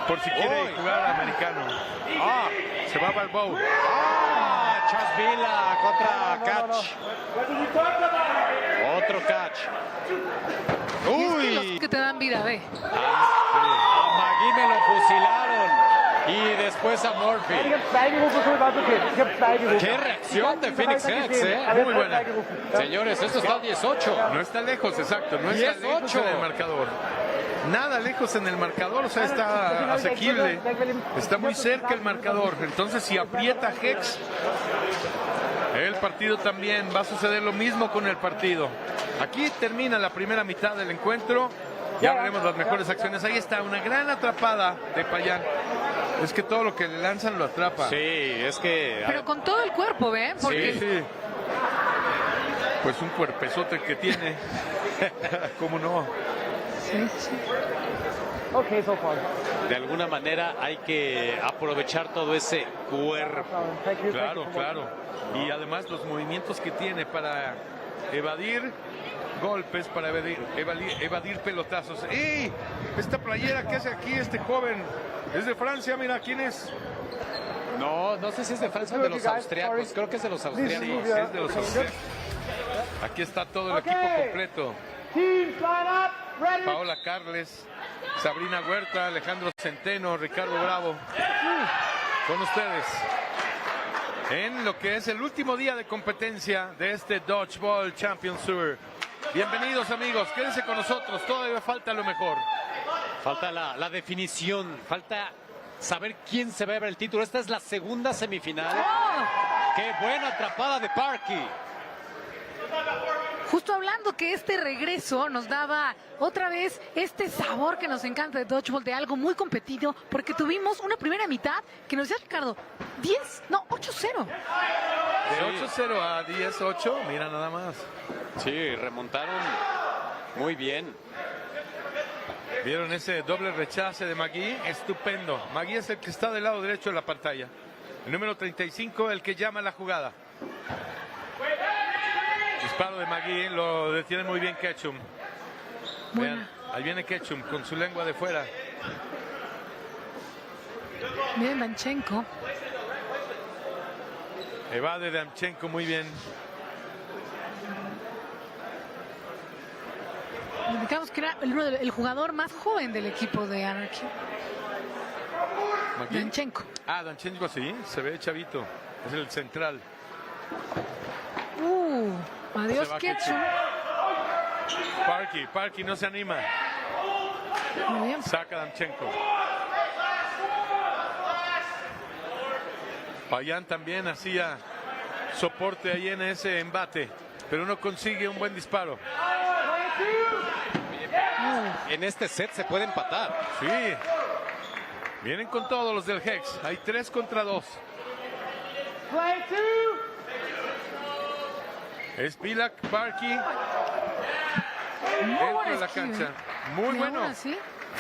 Por si quiere jugar americano. Se va para el bow. Chas Vila contra catch. Otro catch. Uy. Que te dan vida, ve. A Magui me lo fusilaron. Y después a Murphy. ¡Qué reacción de Phoenix Hex, Muy buena. Señores, esto está 18. No está lejos, exacto. No está lejos en el marcador. Nada lejos en el marcador, o sea, está asequible. Está muy cerca el marcador. Entonces, si aprieta Hex, el partido también va a suceder lo mismo con el partido. Aquí termina la primera mitad del encuentro. Ya veremos las mejores acciones. Ahí está, una gran atrapada de Payán. Es que todo lo que le lanzan lo atrapa. Sí, es que... Pero con todo el cuerpo, ¿ve? Porque... Sí. Pues un cuerpezote que tiene. ¿Cómo no? Sí. Okay, so far. De alguna manera hay que aprovechar todo ese cuerpo. Claro. Y además los movimientos que tiene para evadir golpes, para evadir pelotazos. ¡Ey! Esta playera que hace aquí este joven es de Francia, mira quién es. No sé si es de Francia o de los austriacos. Creo que es de los austriacos. Sí, es de los austriacos. Aquí está todo el equipo completo. Paola Carles, Sabrina Huerta, Alejandro Centeno, Ricardo Bravo. Con ustedes en lo que es el último día de competencia de este Dodgeball Champions Tour. Bienvenidos, amigos, quédense con nosotros, todavía falta lo mejor. Falta la definición, falta saber quién se va a llevar el título. Esta es la segunda semifinal. ¡Qué buena atrapada de Parky! Justo hablando que este regreso nos daba otra vez este sabor que nos encanta de Dodgeball, de algo muy competido, porque tuvimos una primera mitad que nos decía Ricardo, 8-0. De 8-0 a 10-8, mira nada más. Sí, remontaron muy bien. ¿Vieron ese doble rechace de Magui? Estupendo. Magui es el que está del lado derecho de la pantalla. El número 35, el que llama la jugada. Disparo de Magui, lo detiene muy bien Ketchum. Vean, ahí viene Ketchum con su lengua de fuera. Miren Danchenko. Evade Danchenko muy bien. Indicamos que era el jugador más joven del equipo de Anarchy. Danchenko. Danchenko sí, se ve chavito. Es el central. Adiós Ketchum. Parky no se anima. Muy bien. Saca Danchenko. Payán también hacía soporte ahí en ese embate, pero no consigue un buen disparo. En este set se puede empatar. Sí. Vienen con todos los del Hex. Hay 3 contra 2. Es Pilak, Parky. Dentro de la cancha. Muy bueno.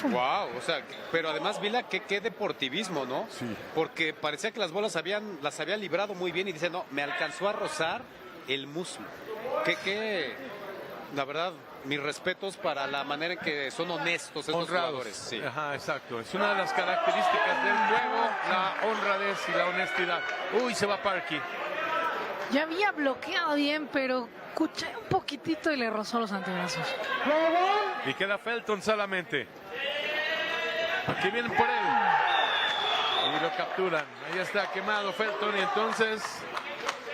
Wow, o sea, pero además Vila, qué deportivismo, ¿no? Sí. Porque parecía que las bolas las había librado muy bien y dice, no, me alcanzó a rozar el muslo. La verdad, mis respetos para la manera en que son honestos estos jugadores. Sí. Ajá, exacto. Es una de las características del juego, la honradez y la honestidad. Uy, se va Parky. Ya había bloqueado bien, pero escuché un poquitito y le rozó los antebrazos. Y queda Felton solamente. Aquí vienen por él. Y lo capturan. Ahí está quemado Felton. Y entonces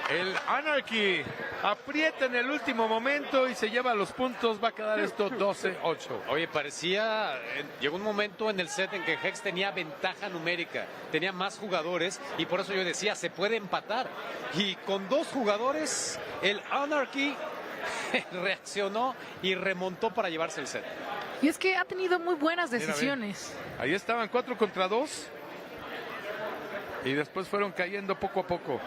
el Anarchy aprieta en el último momento y se lleva los puntos. Va a quedar esto 12-8. Oye, llegó un momento en el set en que Hex tenía ventaja numérica, tenía más jugadores y por eso yo decía, se puede empatar. Y con 2 jugadores, el Anarchy reaccionó y remontó para llevarse el set. Y es que ha tenido muy buenas decisiones. Mira, ahí estaban 4 contra 2 y después fueron cayendo poco a poco.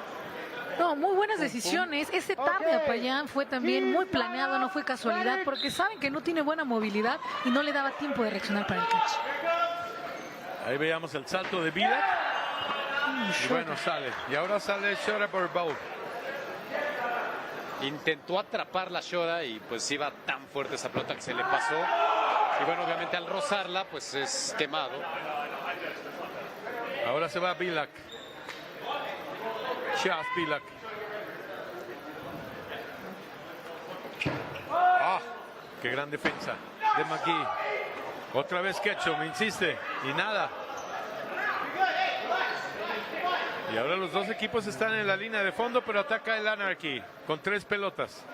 No, muy buenas decisiones. Ese tarde a Payán fue también muy planeado, no fue casualidad, porque saben que no tiene buena movilidad y no le daba tiempo de reaccionar para el catch. Ahí veíamos el salto de Vila. Y bueno, sale. Y ahora sale Shora por Bow. Intentó atrapar la Shora y pues iba tan fuerte esa pelota que se le pasó. Y bueno, obviamente al rozarla, pues es quemado. Ahora se va Bilak. Chaspilak. Qué gran defensa de McGee. Otra vez Ketchum, insiste. Y nada. Y ahora los dos equipos están en la línea de fondo, pero ataca el Anarchy con 3 pelotas.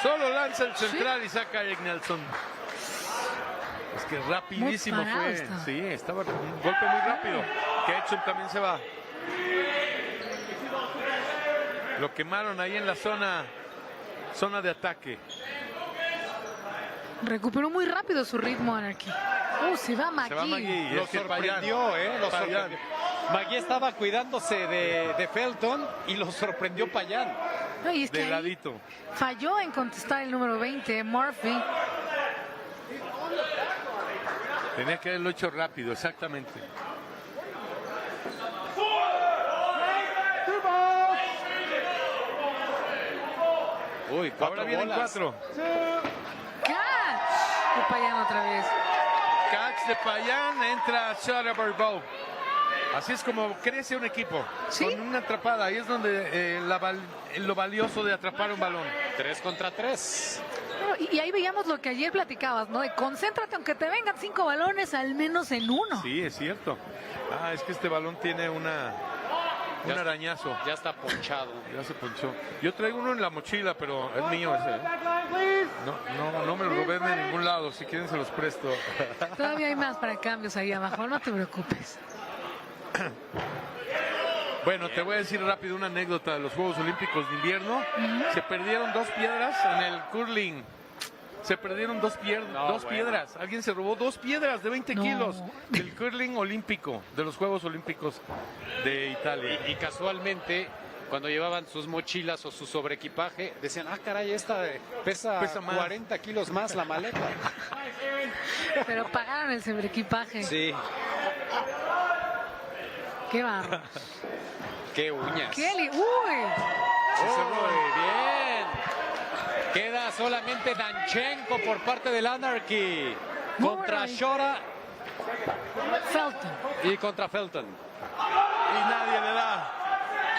Solo lanza el central y saca a Eric Nelson. Es que rapidísimo fue. Está. Sí, estaba un golpe muy rápido. Ketchum también se va. Lo quemaron ahí en la zona de ataque. Recuperó muy rápido su ritmo, Anarchy. Se va Se va McGee. McGee. Lo sorprendió, Lo sorprendió. McGee estaba cuidándose de Felton y lo sorprendió Payán. No, y es que De ahí ladito. falló en contestar el número 20, Murphy. Tenía que haberlo hecho rápido, exactamente. Uy, 4 Ahora vienen bolas. 4. Catch de Payán otra vez. Catch de Payán, entra Soderbergh. Así es como crece un equipo. ¿Sí? Con una atrapada. Ahí es donde lo valioso de atrapar un balón. 3 contra 3. Y ahí veíamos lo que ayer platicabas, ¿no? De concéntrate, aunque te vengan 5 balones, al menos en uno. Sí, es cierto. Es que este balón tiene un arañazo. Ya está ponchado. Ya se ponchó. Yo traigo uno en la mochila, pero es mío ese. No me lo robé de ningún lado. Si quieren se los presto. Todavía hay más para cambios ahí abajo, no te preocupes. Bueno, te voy a decir rápido una anécdota de los Juegos Olímpicos de Invierno. Se perdieron 2 piedras en el curling. Se perdieron 2 piedras. Alguien se robó 2 piedras de 20 kilos del curling olímpico, de los Juegos Olímpicos de Italia. Y casualmente, cuando llevaban sus mochilas o su sobreequipaje, decían, caray, esta pesa más. 40 kilos más la maleta. Pero pagaron el sobreequipaje. Sí. Qué barro. Qué uñas. Kelly, uy. Muy bien. Queda solamente Danchenko por parte del Anarchy. Contra Shora. Felton. Y contra Felton. Y nadie le da.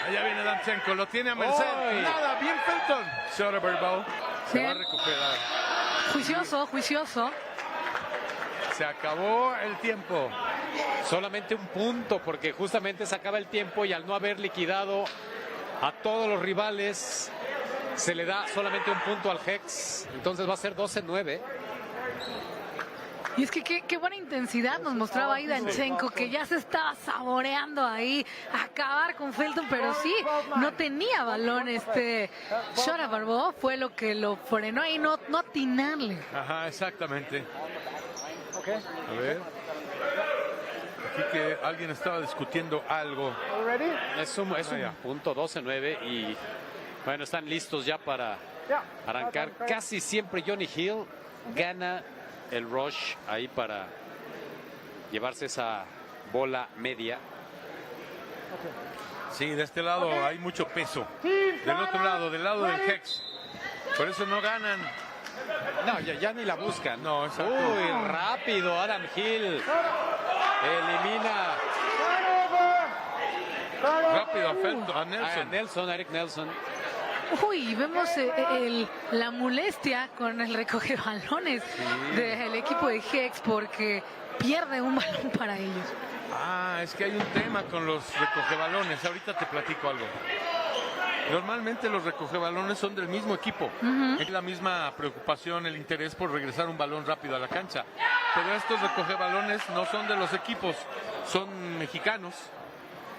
Allá viene Danchenko, lo tiene a merced. ¡Oy! Nada, bien Felton. Soderbergh se va a Bien. recuperar. Juicioso. Se acabó el tiempo. Solamente un punto, porque justamente se acaba el tiempo y al no haber liquidado a todos los rivales, se le da solamente un punto al Hex. Entonces va a ser 12-9. Y es que qué buena intensidad nos mostraba ahí Danchenko, que ya se estaba saboreando ahí acabar con Felton, pero sí, no tenía balón Soderbergh, fue lo que lo frenó ahí, no atinarle. Ajá, exactamente. A ver. Aquí que alguien estaba discutiendo algo. Es un punto 12-9 y bueno, están listos ya para arrancar. Casi siempre Johnny Hill gana el rush ahí para llevarse esa bola media. Sí, de este lado hay mucho peso. Del otro lado, del lado del Hex. Por eso no ganan. No, ya ni la buscan. No, exacto. Uy, rápido, Adam Hill. Elimina rápido a Felton, a Eric Nelson. Uy, vemos la molestia con el recoge balones del equipo de Hex porque pierde un balón para ellos. Es que hay un tema con los recogebalones. Ahorita te platico algo. Normalmente los recogebalones son del mismo equipo. Es la misma preocupación, el interés por regresar un balón rápido a la cancha. Pero estos recogebalones no son de los equipos, son mexicanos.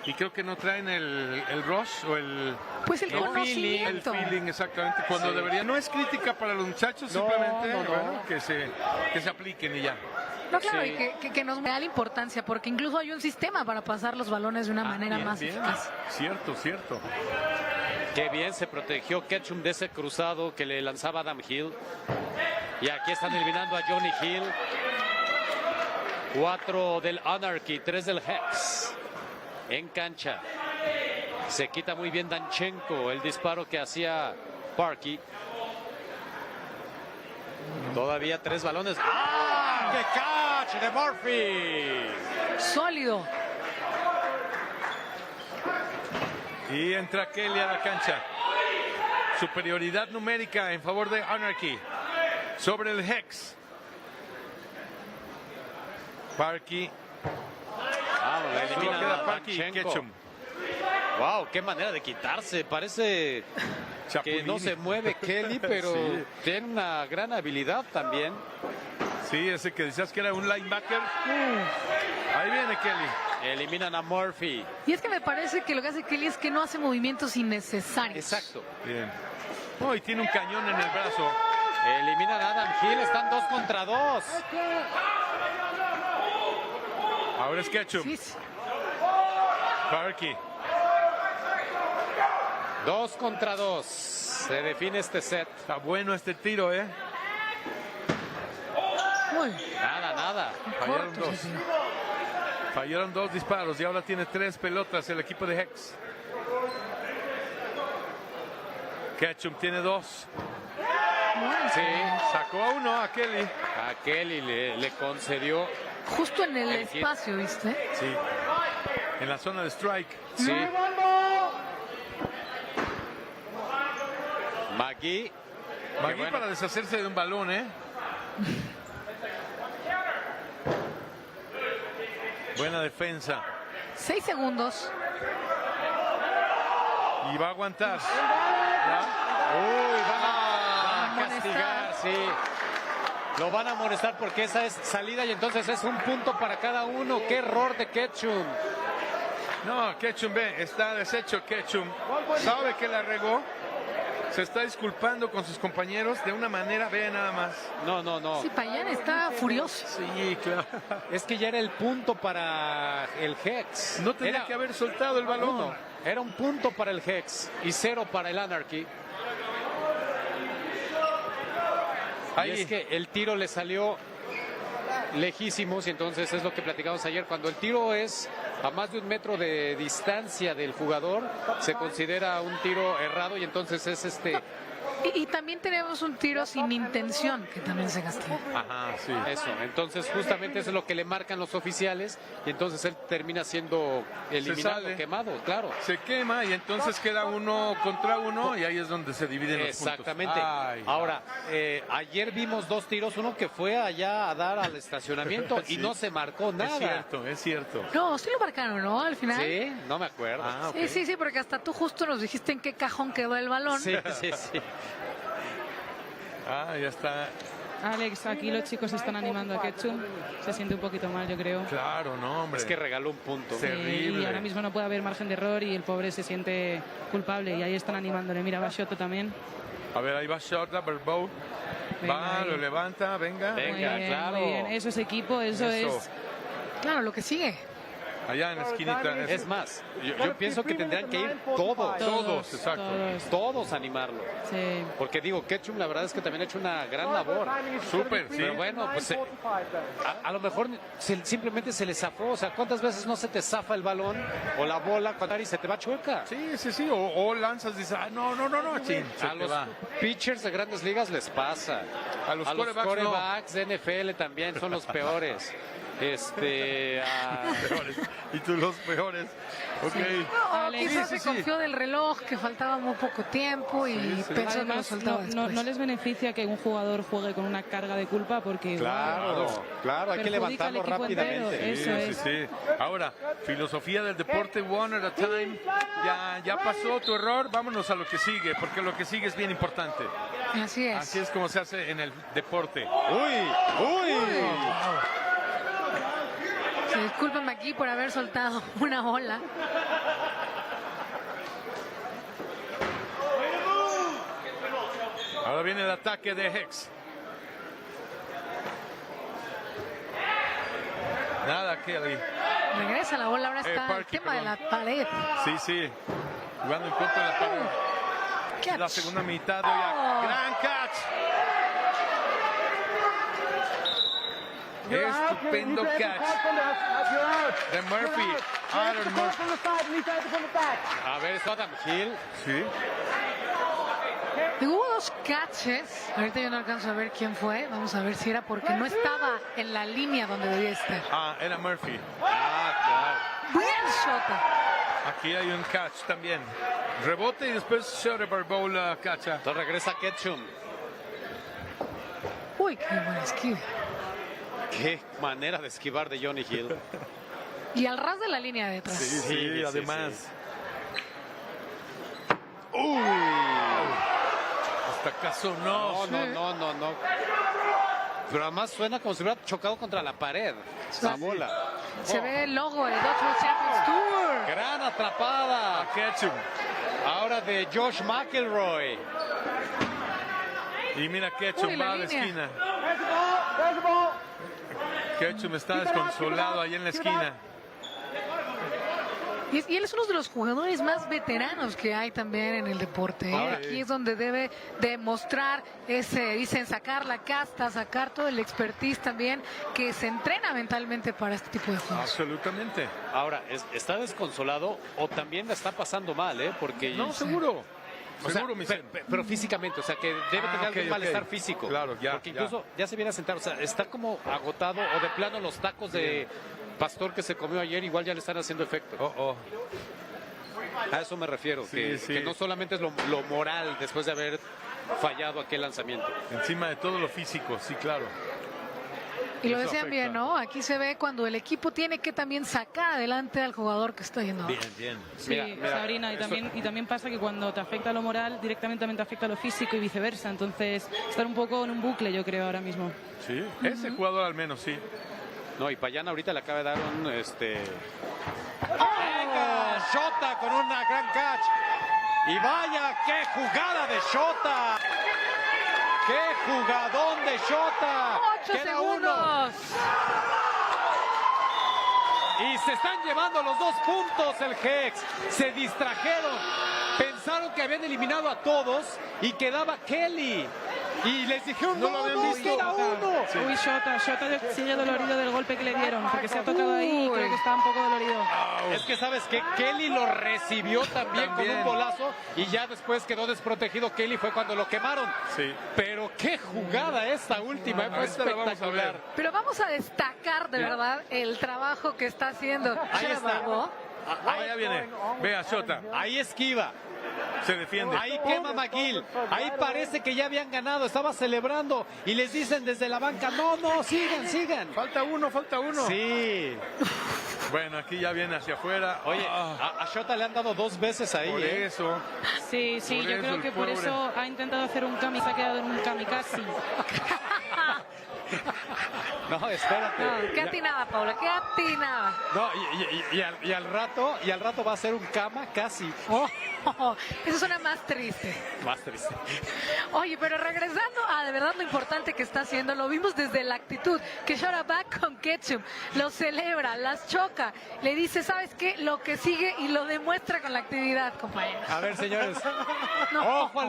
Y creo que no traen el rush o el... Pues el conocimiento. El feeling, exactamente. Cuando debería... No es crítica para los muchachos, simplemente bueno, que se apliquen y ya. No, claro, y que nos da la importancia, porque incluso hay un sistema para pasar los balones de una manera más eficaz. Cierto. Qué bien se protegió Ketchum de ese cruzado que le lanzaba Adam Hill. Y aquí están eliminando a Johnny Hill. 4 del Anarchy, 3 del Hex. En cancha. Se quita muy bien Danchenko el disparo que hacía Parky. Todavía 3 balones. ¡Ah! ¡Qué catch de Murphy! Sólido. Y entra Kelly a la cancha. Superioridad numérica en favor de Anarchy sobre el Hex. Parky. Elimina queda a Parky y Danchenko. Ketchum. Wow, qué manera de quitarse. Parece que no se mueve Kelly, pero Sí. tiene una gran habilidad también. Sí, ese que decías que era un linebacker. Ahí viene Kelly. Eliminan a Murphy. Y es que me parece que lo que hace Kelly es que no hace movimientos innecesarios. Exacto. Bien. Oh, y tiene un cañón en el brazo. Eliminan a Adam Hill, están 2 contra 2. Ahora es Ketchum. Parky. 2 contra 2. Se define este set. Está bueno este tiro, ¿eh? Nada. Fallaron 2 disparos y ahora tiene 3 pelotas el equipo de Hex. Ketchum tiene 2. Sí. Sacó a uno, a Kelly. A Kelly le concedió. Justo en el espacio, ¿viste? Sí. En la zona de strike. Sí. McGee. McGee para deshacerse de un balón, ¿eh? Buena defensa. 6 segundos. Y va a aguantar. Uy, van a castigar, sí. Lo van a amonestar porque esa es salida y entonces es un punto para cada uno. ¡Qué error de Ketchum! No, Ketchum, ve, está deshecho Ketchum. Sabe que la regó. Se está disculpando con sus compañeros de una manera, ve nada más. No. Sí, Payán está furioso. Sí, claro. Es que ya era el punto para el Hex. No tenía que haber soltado el balón. No, era un punto para el Hex y 0 para el Anarchy. Ahí. Y es que el tiro le salió lejísimos y entonces es lo que platicamos ayer. Cuando el tiro es a más de 1 metro de distancia del jugador, se considera un tiro errado y entonces es Y también tenemos un tiro sin intención, que también se castiga. Ajá, sí. Eso, entonces justamente eso es lo que le marcan los oficiales y entonces él termina siendo eliminado, sale. quemado, claro. Se quema y entonces queda 1 contra 1 y ahí es donde se dividen los puntos. Exactamente. Ahora, ayer vimos 2 tiros, uno que fue allá a dar al estacionamiento y Sí. no se marcó nada. Es cierto. No, sí lo marcaron, ¿no? Al final. Sí, no me acuerdo. Sí, porque hasta tú justo nos dijiste en qué cajón quedó el balón. Sí. Ya está. Alex, aquí los chicos están animando a Ketchum. Se siente un poquito mal, yo creo. Claro, no, hombre. Es que regaló un punto. Y ahora mismo no puede haber margen de error y el pobre se siente culpable. Y ahí están animándole. Mira, va Shoto también. A ver, ahí va Shota, Verbow. Va, ahí. lo levanta, venga. Muy bien. Eso es equipo, eso es. Claro, lo que sigue. Allá en la esquinita. Es más, yo pienso que tendrían que ir todos, exacto. Todos a animarlo. Sí. Porque digo, Ketchum la verdad es que también ha hecho una gran labor. Súper, sí. Pero bueno, pues a lo mejor simplemente se le zafó. O sea, ¿cuántas veces no se te zafa el balón o la bola y se te va chueca? Sí. O lanzas y dices, no, chin, se A te los va. pitchers de grandes ligas les pasa. A los quarterbacks quarterbacks de NFL también son los peores. Peores. Y tú los peores. Ok. No, quizás se confió del reloj, que faltaba muy poco tiempo y pensó que lo Además, soltaba después. no les beneficia que un jugador juegue con una carga de culpa porque Claro, hay que levantarlo rápidamente. Sí. Ahora, filosofía del deporte, one at a time. Ya pasó tu error, vámonos a lo que sigue, porque lo que sigue es bien importante. Así es. Así es como se hace en el deporte. ¡Uy! Discúlpame aquí por haber soltado una bola. Ahora viene el ataque de Hex. Nada, Kelly. Regresa la bola, ahora está el Parky, tema de perdón. la pared. Sí. Jugando en contra de la pared. Catch. La segunda mitad de hoy. Gran catch. Estupendo catch de Murphy. Aaron Murphy. A ver, es Adam Hill. Sí. Hubo 2 catches. Ahorita yo no alcanzo a ver quién fue. Vamos a ver si era porque no estaba en la línea donde debía estar. Era Murphy. Claro. Bien Shota. Aquí hay un catch también. Rebote y después Shota Barbow la cacha. Entonces regresa Ketchum. Uy, qué buena esquiva. Qué manera de esquivar de Johnny Hill. Y al ras de la línea de atrás. Sí, además. Hasta acaso no. No. Pero además suena como si hubiera chocado contra la pared. La bola. Se ve el logo de Dodgeball Champions Tour. Gran atrapada. Ketchum. Ahora de Josh McElroy. Y mira, Ketchum va a la esquina. Ketchum está desconsolado ahí en la esquina. Y él es uno de los jugadores más veteranos que hay también en el deporte. Aquí es donde debe demostrar dicen, sacar la casta, sacar todo el expertise también, que se entrena mentalmente para este tipo de juegos. Absolutamente. Ahora, ¿está desconsolado o también la está pasando mal, Porque... No, seguro. O sea, pero físicamente, o sea, que debe tener algún malestar físico. Claro, ya. Porque incluso ya se viene a sentar, o sea, está como agotado o de plano los tacos de pastor que se comió ayer igual ya le están haciendo efecto. A eso me refiero, que no solamente es lo moral después de haber fallado aquel lanzamiento. Encima de todo lo físico, sí, claro. Y lo decían bien, ¿no? Aquí se ve cuando el equipo tiene que también sacar adelante al jugador que está yendo. Bien. Sí, Sabrina, y también pasa que cuando te afecta lo moral, directamente también te afecta lo físico y viceversa. Entonces, estar un poco en un bucle, yo creo, ahora mismo. Sí, ese jugador al menos, sí. No, y Payán ahorita le acaba de dar un... ¡Venga! Shota con una gran catch. Y vaya, qué jugada de Shota. ¡Qué jugadón de Shota! 8 segundos. Y se están llevando los 2 puntos el Hex. Se distrajeron. Pensaron que habían eliminado a todos y quedaba Kelly. Y les dijeron, no, queda uno. Sí. Uy, Shota sigue dolorido del golpe que le dieron, porque se ha tocado ahí y creo que está un poco dolorido. Es que sabes que Kelly lo recibió también con un golazo y ya después quedó desprotegido Kelly, fue cuando lo quemaron. Sí. Pero qué jugada esta última, fue espectacular. Pero vamos a destacar de verdad el trabajo que está haciendo. Ahí está. Ahí viene. Vea, Shota. Ahí esquiva. Se defiende. Ahí quema McGill. Ahí parece que ya habían ganado. Estaba celebrando. Y les dicen desde la banca, no, sigan. Falta uno. Sí. Bueno, aquí ya viene hacia afuera. Oye, a Shota le han dado 2 veces ahí. Por eso. Sí, yo creo que por eso ha intentado hacer un kami, se ha quedado en un kamikaze. No, espérate. No, qué atinada, Paula, qué atinada. No, y al rato va a ser un cama casi. Eso suena más triste. Más triste. Oye, pero regresando a de verdad lo importante que está haciendo, lo vimos desde la actitud, que Shota back con Ketchum, lo celebra, las choca, le dice, ¿sabes qué? Lo que sigue y lo demuestra con la actividad, compañeros. A ver, señores, ojo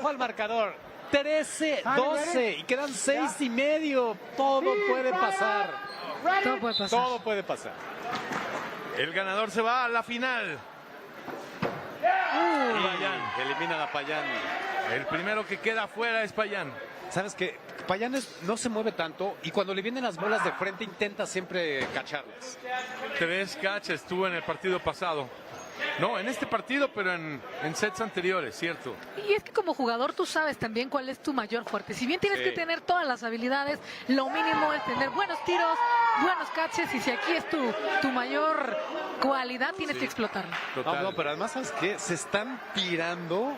al marcador. 13-12 y quedan 6:30. Todo puede pasar. Todo puede pasar. El ganador se va a la final. Payán. Eliminan a Payán. El primero que queda afuera es Payán. ¿Sabes qué? Payán no se mueve tanto y cuando le vienen las bolas de frente intenta siempre cacharlas. 3 catches tuvo en el partido pasado. No, en este partido, pero en sets anteriores, cierto. Y es que como jugador tú sabes también cuál es tu mayor fuerte. Si bien tienes que tener todas las habilidades, lo mínimo es tener buenos tiros, buenos catches, y si aquí es tu mayor cualidad, tienes que explotarla. No, pero además, ¿sabes qué? Se están tirando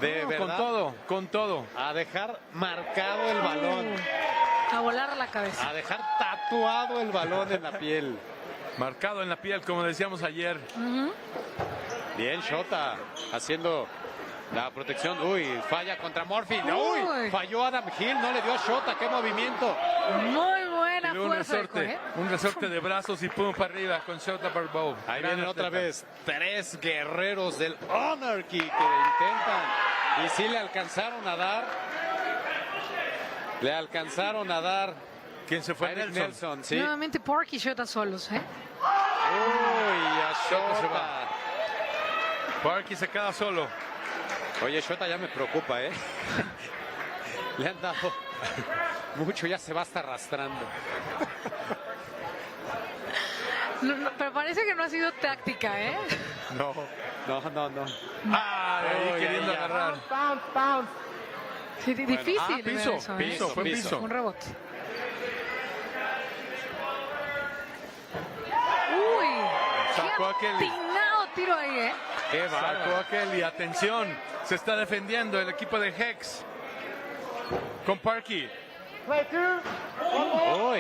de verdad. Con todo. A dejar marcado el balón. A volar la cabeza. A dejar tatuado el balón en la piel. Marcado en la piel, como decíamos ayer. Bien, Shota haciendo la protección. Uy, falla contra Murphy. Uy, falló Adam Hill, no le dio a Shota. ¡Qué movimiento! Muy buena fuerza. Un resorte de brazos y pum para arriba con Shota Barbow. Ahí vienen otra vez 3 guerreros del Anarchy que intentan. Y sí le alcanzaron a dar. ¿Quién se fue? Nelson, sí. Nuevamente Porky y Shota solos, Uy, a Shota se va. Porky se queda solo. Oye, Shota ya me preocupa, Le han dado mucho, ya se va hasta arrastrando. Pero parece que no ha sido táctica, ¿eh? No. No. Ah, de ahí queriendo agarrar. Bounce. Sí, difícil. Piso, eso, fue piso. Un rebote. Uy, Sacó a qué Kelly. atinado tiro ahí, ¿eh? Sacó a Kelly. Atención, se está defendiendo el equipo de Hex. Con Parky. Play 2.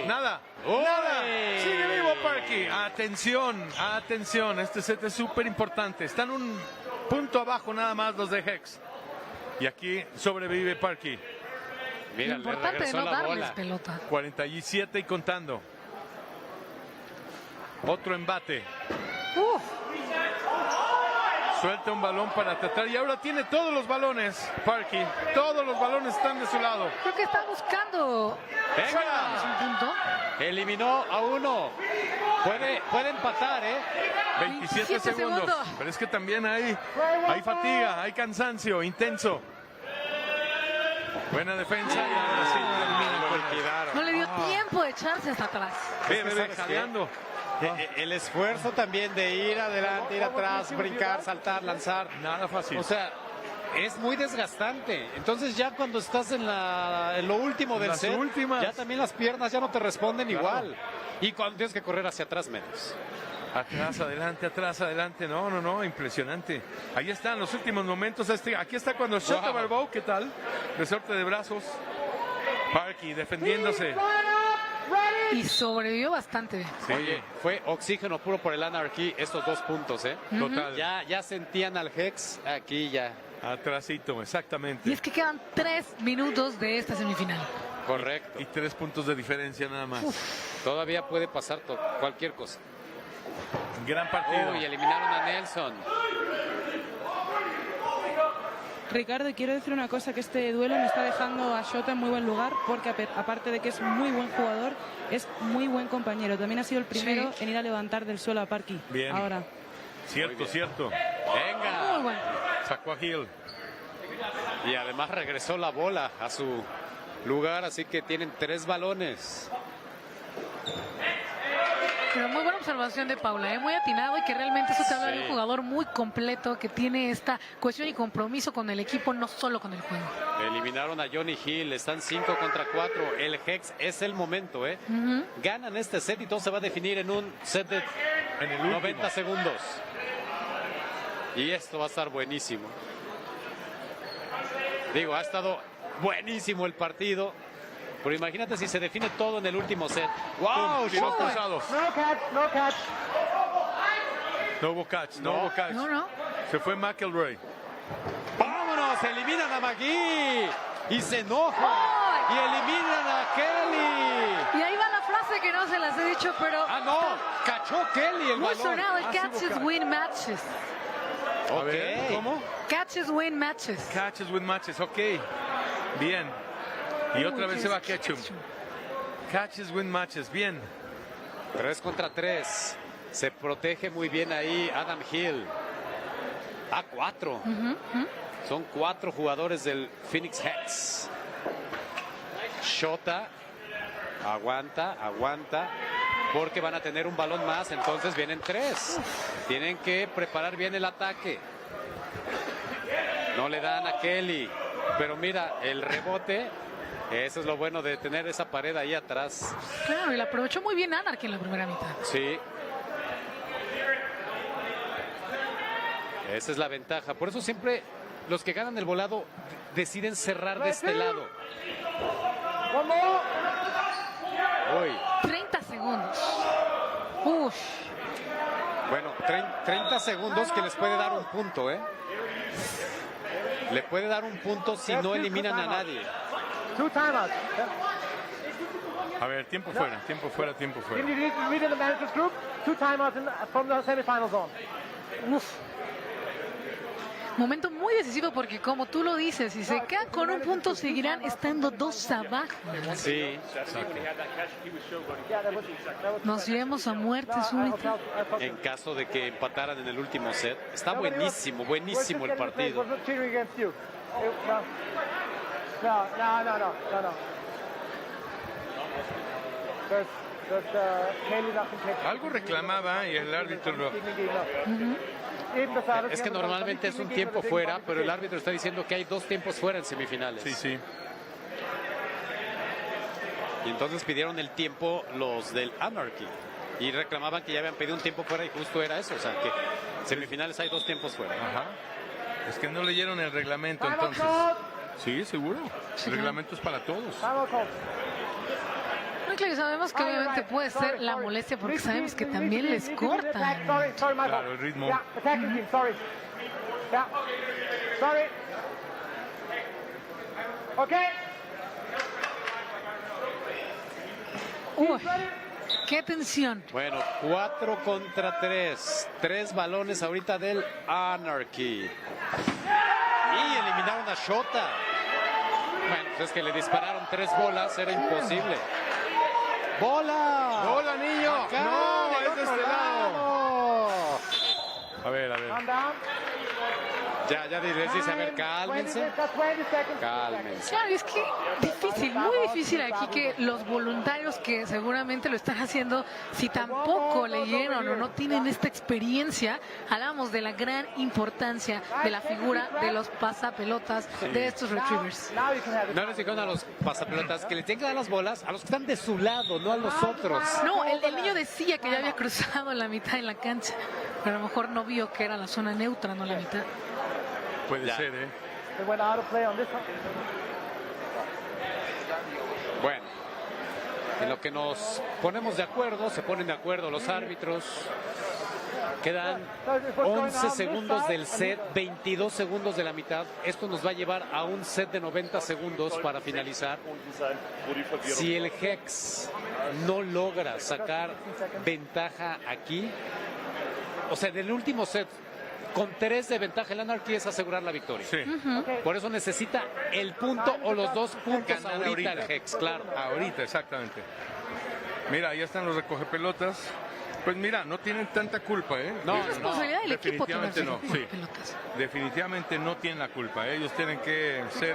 Nada. Nada. Sigue vivo Parky. Atención. Este set es súper importante. Están un punto abajo nada más los de Hex. Y aquí sobrevive Parky. Mira, Lo importante es no darles pelota. 47 y contando. Otro embate. Suelta un balón para tratar y ahora tiene todos los balones, Parky. Todos los balones están de su lado. Creo que está buscando. Venga. Es un punto. Eliminó a uno. Puede empatar, ¿eh? 27 segundos. Pero es que también hay fatiga, hay cansancio intenso. Buena defensa y ahora sí termina. No le dio tiempo de echarse hasta atrás. Ve, jadeando. El esfuerzo también de ir adelante, ir atrás, brincar, saltar, lanzar. Nada fácil. O sea, es muy desgastante. Entonces ya cuando estás en lo último del set, ya también las piernas ya no te responden igual. Y cuando tienes que correr hacia atrás menos. Atrás, adelante. No, impresionante. Ahí están los últimos momentos. Aquí está cuando shot Barbow, ¿qué tal? Resorte de brazos. Parky defendiéndose. Y sobrevivió bastante bien. Sí. Oye, fue oxígeno puro por el Anarchy estos 2 puntos, ¿eh? Total. Ya sentían al Hex, aquí ya. Atrasito, exactamente. Y es que quedan 3 minutos de esta semifinal. Correcto. Y 3 puntos de diferencia nada más. Todavía puede pasar cualquier cosa. Gran partido. Y eliminaron a Nelson. Ricardo, quiero decir una cosa, que este duelo me está dejando a Shota en muy buen lugar, porque aparte de que es muy buen jugador, es muy buen compañero. También ha sido el primero en ir a levantar del suelo a Parky. Bien. Ahora. Cierto. Venga. Muy bueno. Sacó a Hill. Y además regresó la bola a su lugar, así que tienen 3 balones. Pero muy buena observación de Paula, muy atinado, y que realmente eso te habla de un jugador muy completo que tiene esta cohesión y compromiso con el equipo, no solo con el juego. Eliminaron a Johnny Hill, están 5 contra 4. El Hex es el momento, ¿eh? Ganan este set y todo se va a definir en un set de 90 segundos. Y esto va a estar buenísimo. Digo, ha estado buenísimo el partido. Pero imagínate si se define todo en el último set. ¡Wow! Tiros cruzados. No catch. No hubo catch. No. Se fue McElroy. ¡Vámonos! Eliminan a McGee. Y se enoja. Y eliminan a Kelly. Y ahí va la frase que no se las he dicho, pero... no. Cachó Kelly el muy balón. sonado, el catches win matches. A ver, ¿cómo? Catches win matches. Catches win matches, ok. Bien. Y otra vez se va Ketchum. Catches win matches, bien. 3 contra 3. Se protege muy bien ahí Adam Hill. A 4. Son 4 jugadores del Phoenix Hex. Shota. Aguanta. Porque van a tener un balón más. Entonces vienen 3. Tienen que preparar bien el ataque. No le dan a Kelly. Pero mira, el rebote. Eso es lo bueno de tener esa pared ahí atrás. Claro, y la aprovechó muy bien Anarchy en la primera mitad. Sí. Esa es la ventaja. Por eso siempre los que ganan el volado deciden cerrar de este lado. Uy. 30 segundos. Uf. Bueno, 30 segundos que les puede dar un punto, ¿eh? Le puede dar un punto si no eliminan a nadie. 2 timeouts. A ver, tiempo fuera. You need to read in the manager's group. 2 timeouts from the semifinal zone. Uf. Momento muy decisivo porque, como tú lo dices, si se quedan con un punto seguirán estando 2 abajo. Sí. Nos iremos a muerte súbita. En caso de que empataran en el último set. Está buenísimo el partido. No. Algo reclamaba y el árbitro lo... Es que normalmente es un tiempo fuera, pero el árbitro está diciendo que hay 2 tiempos fuera en semifinales. Sí, sí. Y entonces pidieron el tiempo los del Anarchy. Y reclamaban que ya habían pedido un tiempo fuera y justo era eso. O sea, que semifinales hay 2 tiempos fuera. Ajá. Es que no leyeron el reglamento entonces. Sí, seguro. El reglamento es para todos. No, claro, sabemos que obviamente puede ser la molestia porque sabemos que también les corta. Claro, el ritmo. Uy, qué tensión. Bueno, 4 contra 3. 3 balones ahorita del Anarchy. Y eliminaron a Shota. Bueno, pues es que le dispararon 3 bolas, era imposible. ¡Bola! ¡Bola, niño! Acá, ¡No! del ¡Es de otro este lado! A ver, a ver. Ya les dice, a ver, cálmense. Cálmense. Claro, es que difícil, muy difícil aquí que los voluntarios que seguramente lo están haciendo, si tampoco leyeron o no tienen esta experiencia, hablamos de la gran importancia de la figura de los pasapelotas de estos retrievers. No les dijeron a los pasapelotas que le tienen que dar las bolas a los que están de su lado, no a los otros. No, el niño decía que ya había cruzado la mitad en la cancha, pero a lo mejor no vio que era la zona neutra, no la mitad. Puede ser, ¿eh? Bueno, en lo que nos ponemos de acuerdo, se ponen de acuerdo los árbitros. Quedan 11 segundos del set, 22 segundos de la mitad. Esto nos va a llevar a un set de 90 segundos para finalizar. Si el Hex no logra sacar ventaja aquí, o sea, en el último set, con 3 de ventaja, el Anarchy es asegurar la victoria. Sí. Por eso necesita el punto o los 2 puntos ahorita el Hex, claro. Ahorita, exactamente. Mira, ahí están los recogepelotas. Pues mira, no tienen tanta culpa, ¿eh? No, es responsabilidad del equipo. Definitivamente no, sí. Definitivamente no tienen la culpa. Ellos tienen que ser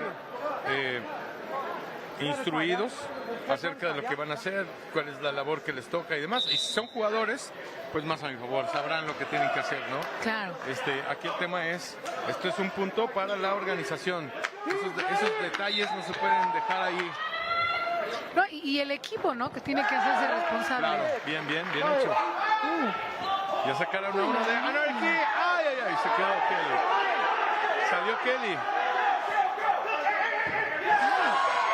instruidos acerca de lo que van a hacer, cuál es la labor que les toca y demás. Y si son jugadores, pues más a mi favor, sabrán lo que tienen que hacer, ¿no? Claro. Aquí el tema es, esto es un punto para la organización. Esos detalles no se pueden dejar ahí. No, y el equipo, ¿no? Que tiene que hacerse responsable. Claro, bien hecho. Ya sacaron a uno de Anarchy. ¡Ay! Se quedó Kelly. Salió Kelly.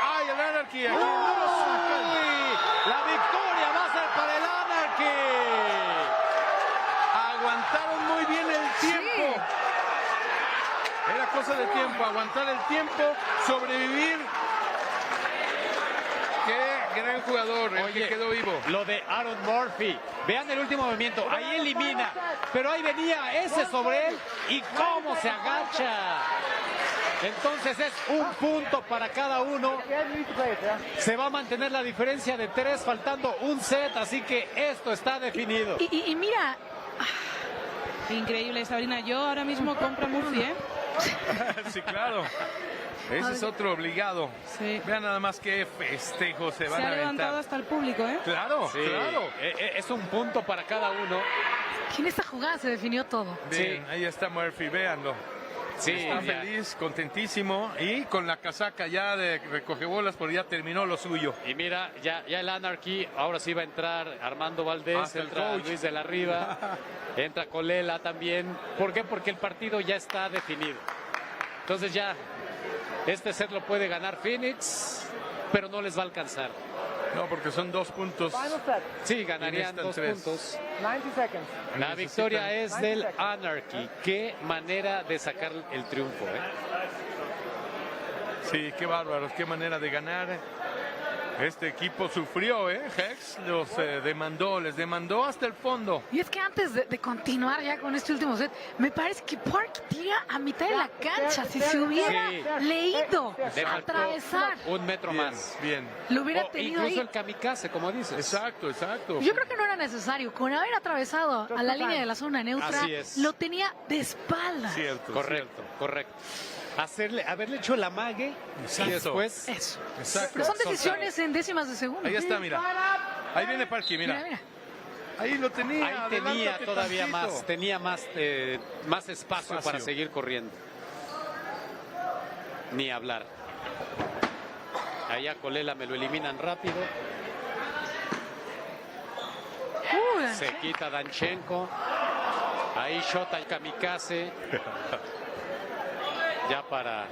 ¡Ay, el Anarchy! Aquí no lo sacan. La victoria va a ser para el Anarchy. Aguantaron muy bien el tiempo. Sí. Era cosa de tiempo, aguantar el tiempo, sobrevivir. Qué gran jugador, el que quedó vivo. Lo de Aaron Murphy. Vean el último movimiento. Ahí elimina. Pero ahí venía ese sobre él. Y cómo se agacha. Entonces es un punto para cada uno. Se va a mantener la diferencia de 3 faltando un set. Así que esto está definido. Y mira. Increíble, Sabrina. Yo ahora mismo compro a Murphy, ¿eh? Sí, claro. Ese es otro obligado. Sí. Vean nada más qué festejo se van a aventar. Se ha levantado hasta el público, ¿eh? Claro, sí, claro. Es un punto para cada uno. En esta jugada se definió todo. Bien, sí. Ahí está Murphy, véanlo. Sí, está feliz, contentísimo y con la casaca ya de recogebolas porque ya terminó lo suyo. Y mira, ya el Anarchy, ahora sí va a entrar Armando Valdés, hasta entra Luis de la Riva, entra Colela también. ¿Por qué? Porque el partido ya está definido. Entonces ya, este set lo puede ganar Phoenix, pero no les va a alcanzar. No, porque son 2 puntos. Sí, ganarían 2 puntos. La victoria es del Anarchy. Qué manera de sacar el triunfo, ¿eh? Sí, qué bárbaros, qué manera de ganar. Este equipo sufrió, Hex los les demandó hasta el fondo. Y es que antes de continuar ya con este último set, me parece que Park tira a mitad de la cancha. Si se hubiera leído atravesar 1 metro más. Bien. Lo hubiera tenido incluso ahí. el kamikaze, como dices. Exacto. Yo creo que no era necesario. Con haber atravesado a la línea de la zona neutra, lo tenía de espaldas. Cierto. Correcto. Haberle hecho el amague y después. Eso. Exacto. Pero son decisiones en décimas de segundo. Ahí está, mira. Ahí viene Parky, mira. Ahí lo tenía. Ahí tenía adelántate todavía tantito. más, tenía más espacio para seguir corriendo. Ni hablar. Ahí a Colela me lo eliminan rápido. Se quita Danchenko. Ahí Shota y Kamikaze. Ya para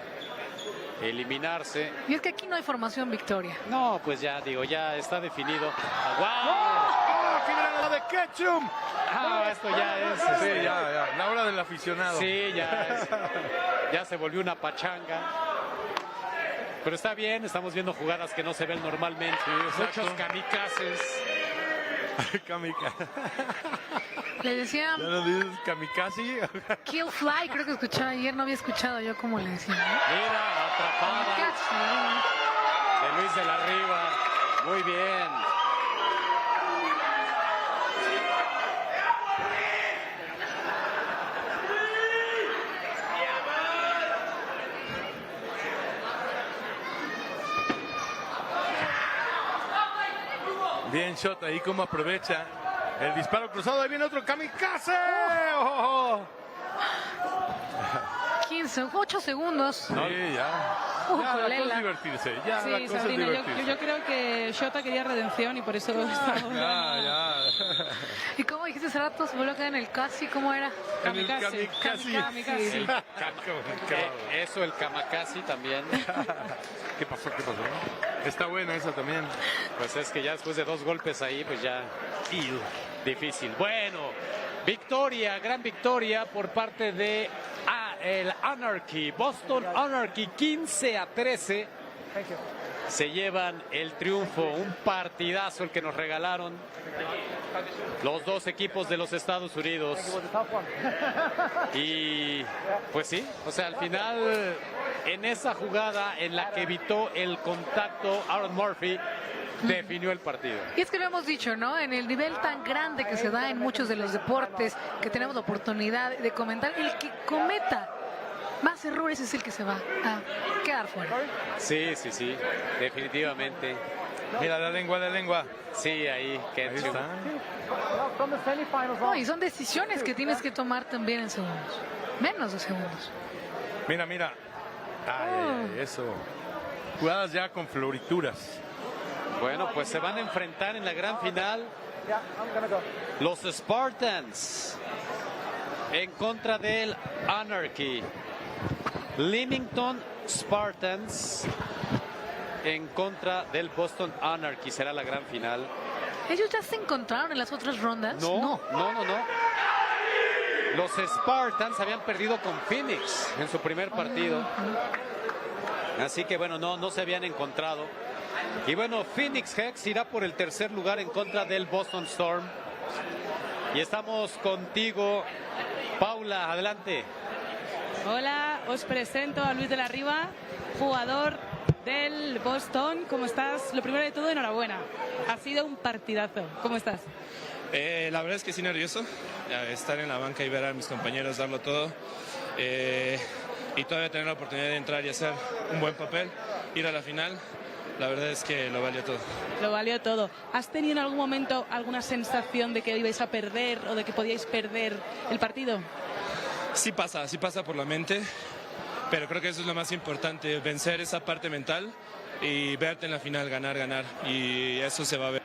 eliminarse. Y es que aquí no hay formación victoria. No, pues ya digo, ya está definido. ¡Wow! ¡Oh, qué granada de Ketchum! Esto ya es... Sí, ya. La hora del aficionado. Sí, ya se volvió una pachanga. Pero está bien, estamos viendo jugadas que no se ven normalmente. Sí, muchos kamikazes. Kamikaze. Le decía... ¿Ya no dices kamikaze? Kill Fly, creo que escuché ayer, no había escuchado yo cómo le decía. Mira, atrapada de Luis de la Riva. Muy bien. Bien, Shot, ahí cómo aprovecha el disparo cruzado. Ahí viene otro kamikaze. ¡Oh! 8 segundos. Sí, ya. Ya, la cosa es divertirse. Ya, Sí, la cosa Sabrina, es divertirse. yo creo que Shota quería redención y por eso estaba... Ya. ¿Y cómo dijiste hace rato? Se volvió a quedar en el casi, ¿cómo era? En el kamikaze. Kamikaze. Eso, el kamikaze también. ¿Qué pasó? Está buena esa también. Pues es que ya después de 2 golpes ahí, pues ya difícil. Bueno, victoria, gran victoria por parte de el Anarchy. Boston Anarchy 15-13. Se llevan el triunfo, un partidazo el que nos regalaron los dos equipos de los Estados Unidos. Y pues sí, o sea, al final en esa jugada en la que evitó el contacto Aaron Murphy, definió el partido. Y es que lo hemos dicho, ¿no? En el nivel tan grande que se da en muchos de los deportes, que tenemos la oportunidad de comentar, el que cometa más errores es el que se va a quedar fuera. Sí, definitivamente. Mira la lengua. Sí, ahí está. No, y son decisiones que tienes que tomar también en segundos. Menos de segundos. Mira. Ay, eso. Jugadas ya con florituras. Bueno, pues se van a enfrentar en la gran final los Spartans en contra del Anarchy. Leamington Spartans en contra del Boston Anarchy. Será la gran final. ¿Ellos ya se encontraron en las otras rondas? No. Los Spartans habían perdido con Phoenix en su primer partido. Así que bueno, no se habían encontrado. Y bueno, Phoenix Hex irá por el tercer lugar en contra del Boston Storm. Y estamos contigo, Paula, adelante. Hola, os presento a Luis de la Riva, jugador del Boston. ¿Cómo estás? Lo primero de todo, enhorabuena. Ha sido un partidazo. ¿Cómo estás? La verdad es que sí, nervioso. Estar en la banca y ver a mis compañeros darlo todo. Y todavía tener la oportunidad de entrar y hacer un buen papel, ir a la final. La verdad es que lo valió todo. Lo valió todo. ¿Has tenido en algún momento alguna sensación de que ibais a perder o de que podíais perder el partido? Sí pasa por la mente, pero creo que eso es lo más importante, vencer esa parte mental y verte en la final, ganar, y eso se va a ver.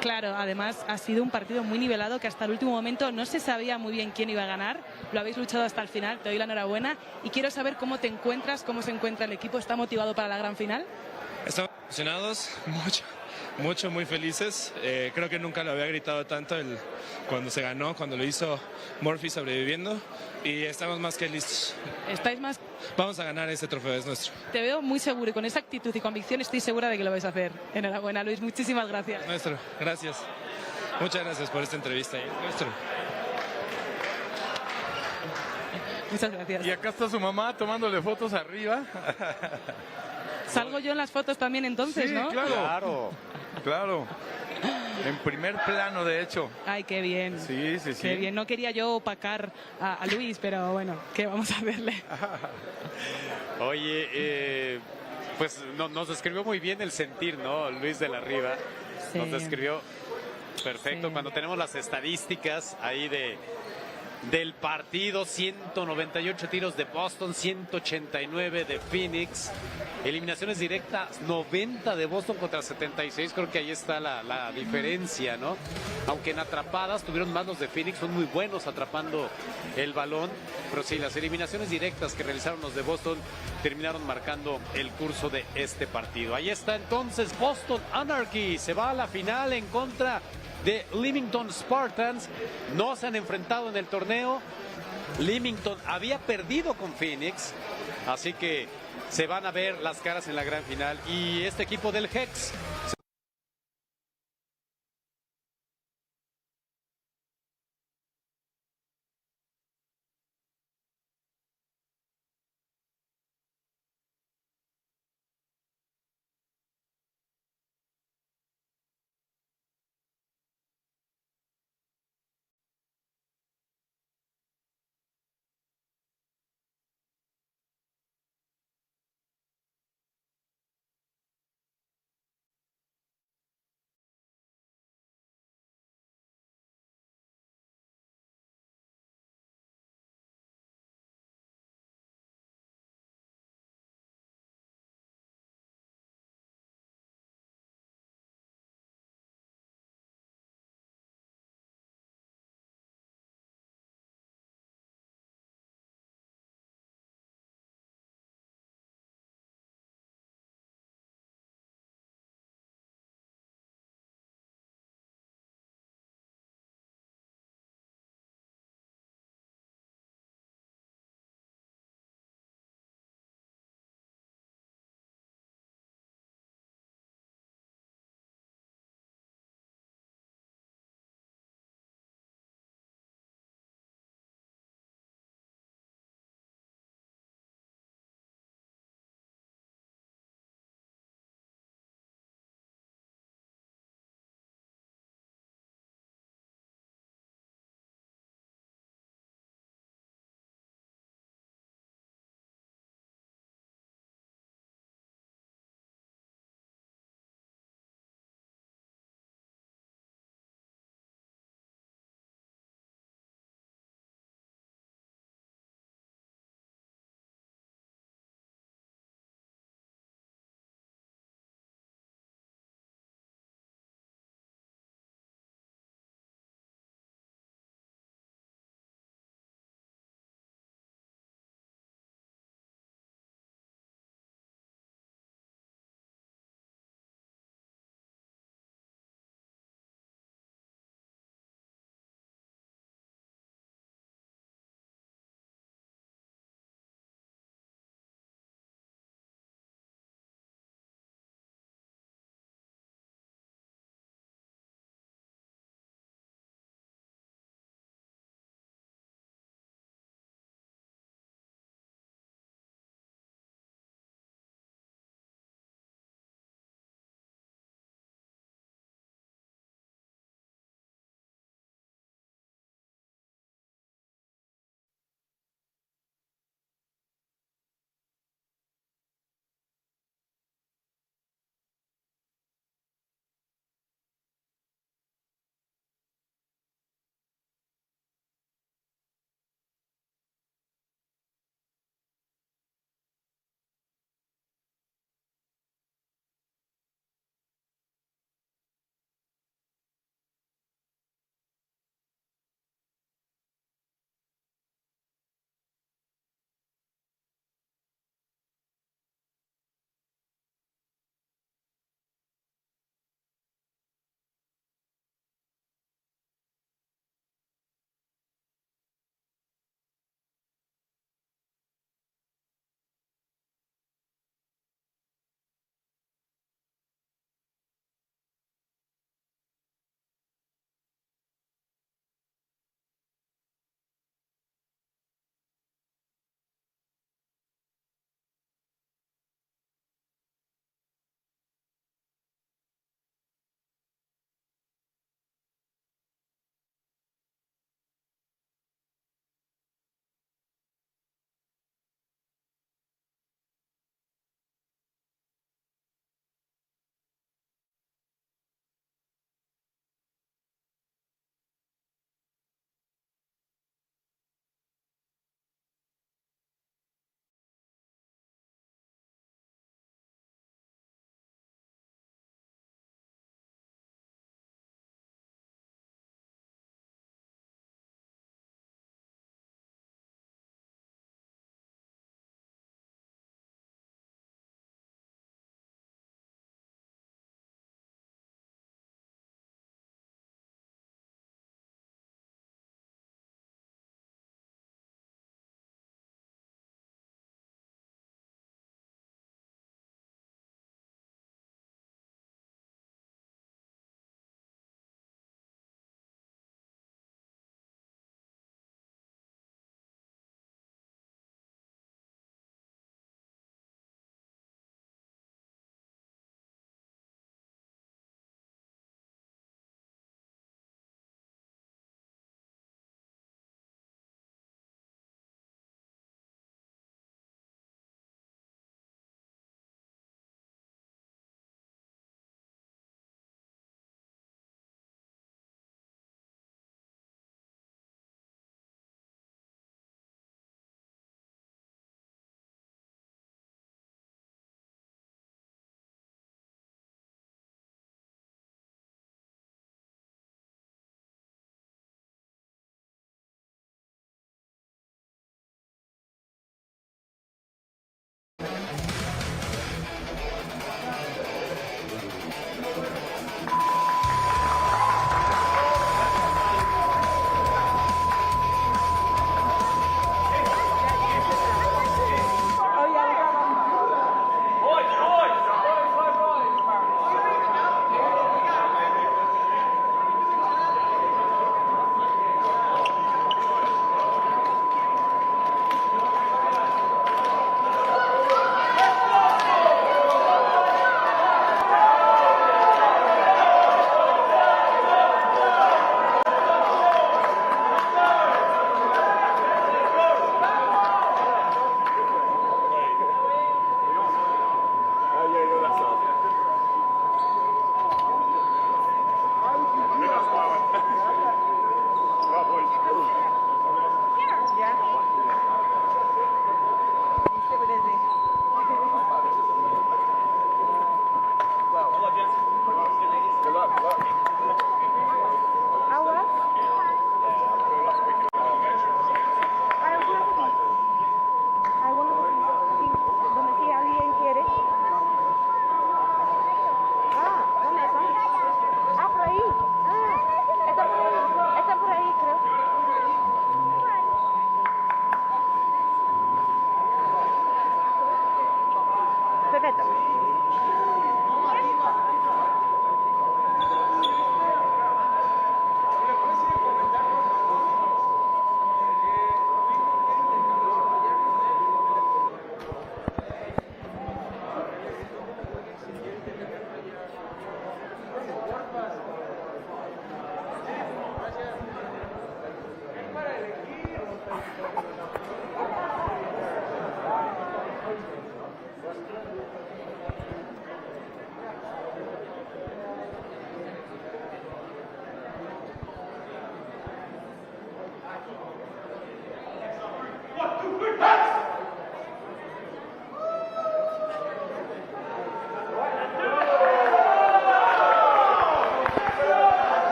Claro, además ha sido un partido muy nivelado que hasta el último momento no se sabía muy bien quién iba a ganar. Lo habéis luchado hasta el final, te doy la enhorabuena y quiero saber cómo te encuentras, cómo se encuentra el equipo. ¿Está motivado para la gran final? Estamos emocionados, mucho, muy felices. Creo que nunca lo había gritado tanto cuando se ganó, cuando lo hizo Murphy sobreviviendo, y estamos más que listos. ¿Estáis más? Vamos a ganar ese trofeo, es nuestro. Te veo muy seguro y con esa actitud y convicción estoy segura de que lo vais a hacer. Enhorabuena, Luis, muchísimas gracias. Nuestro, gracias. Muchas gracias por esta entrevista. Nuestro. Muchas gracias. Y acá está su mamá tomándole fotos arriba. Salgo yo en las fotos también entonces, sí, ¿no? Claro. En primer plano, de hecho. Ay, qué bien. Sí. Qué bien. No quería yo opacar a Luis, pero bueno, ¿qué vamos a verle? Oye, pues nos describió muy bien el sentir, ¿no? Luis de la Riva. Sí. Nos describió perfecto. Sí. Cuando tenemos las estadísticas ahí del partido, 198 tiros de Boston, 189 de Phoenix, eliminaciones directas, 90 de Boston contra 76, creo que ahí está la diferencia, ¿no? Aunque en atrapadas tuvieron más los de Phoenix, son muy buenos atrapando el balón, pero sí, las eliminaciones directas que realizaron los de Boston terminaron marcando el curso de este partido. Ahí está entonces Boston Anarchy, se va a la final en contra de Leamington Spartans. No se han enfrentado en el torneo. Leamington había perdido con Phoenix, así que se van a ver las caras en la gran final. Y este equipo del Hex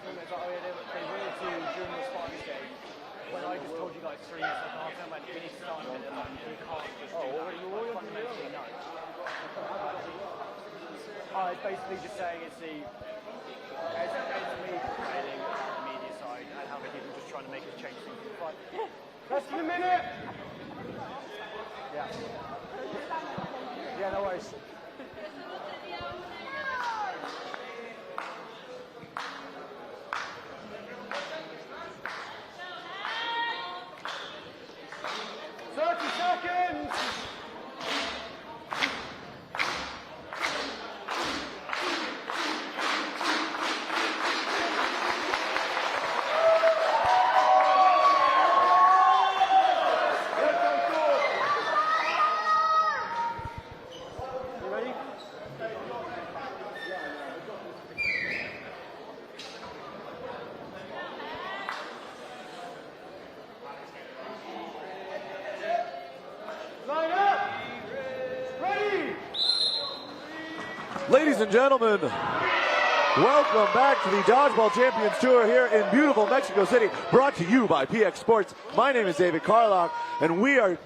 from it is like, they wanted to during the sparring stage. When I just told you guys 3 minutes and a half, I went, we need to start in a minute. Like, we can't just do that. You fundamentally know. It's basically just saying it's me complaining about the media side and how many people just trying to make us change things. But less than a minute. Yeah. Yeah, no worries. Ladies and gentlemen, welcome back to the Dodgeball Champions Tour here in beautiful Mexico City, brought to you by PX Sports. My name is David Carlock, and we are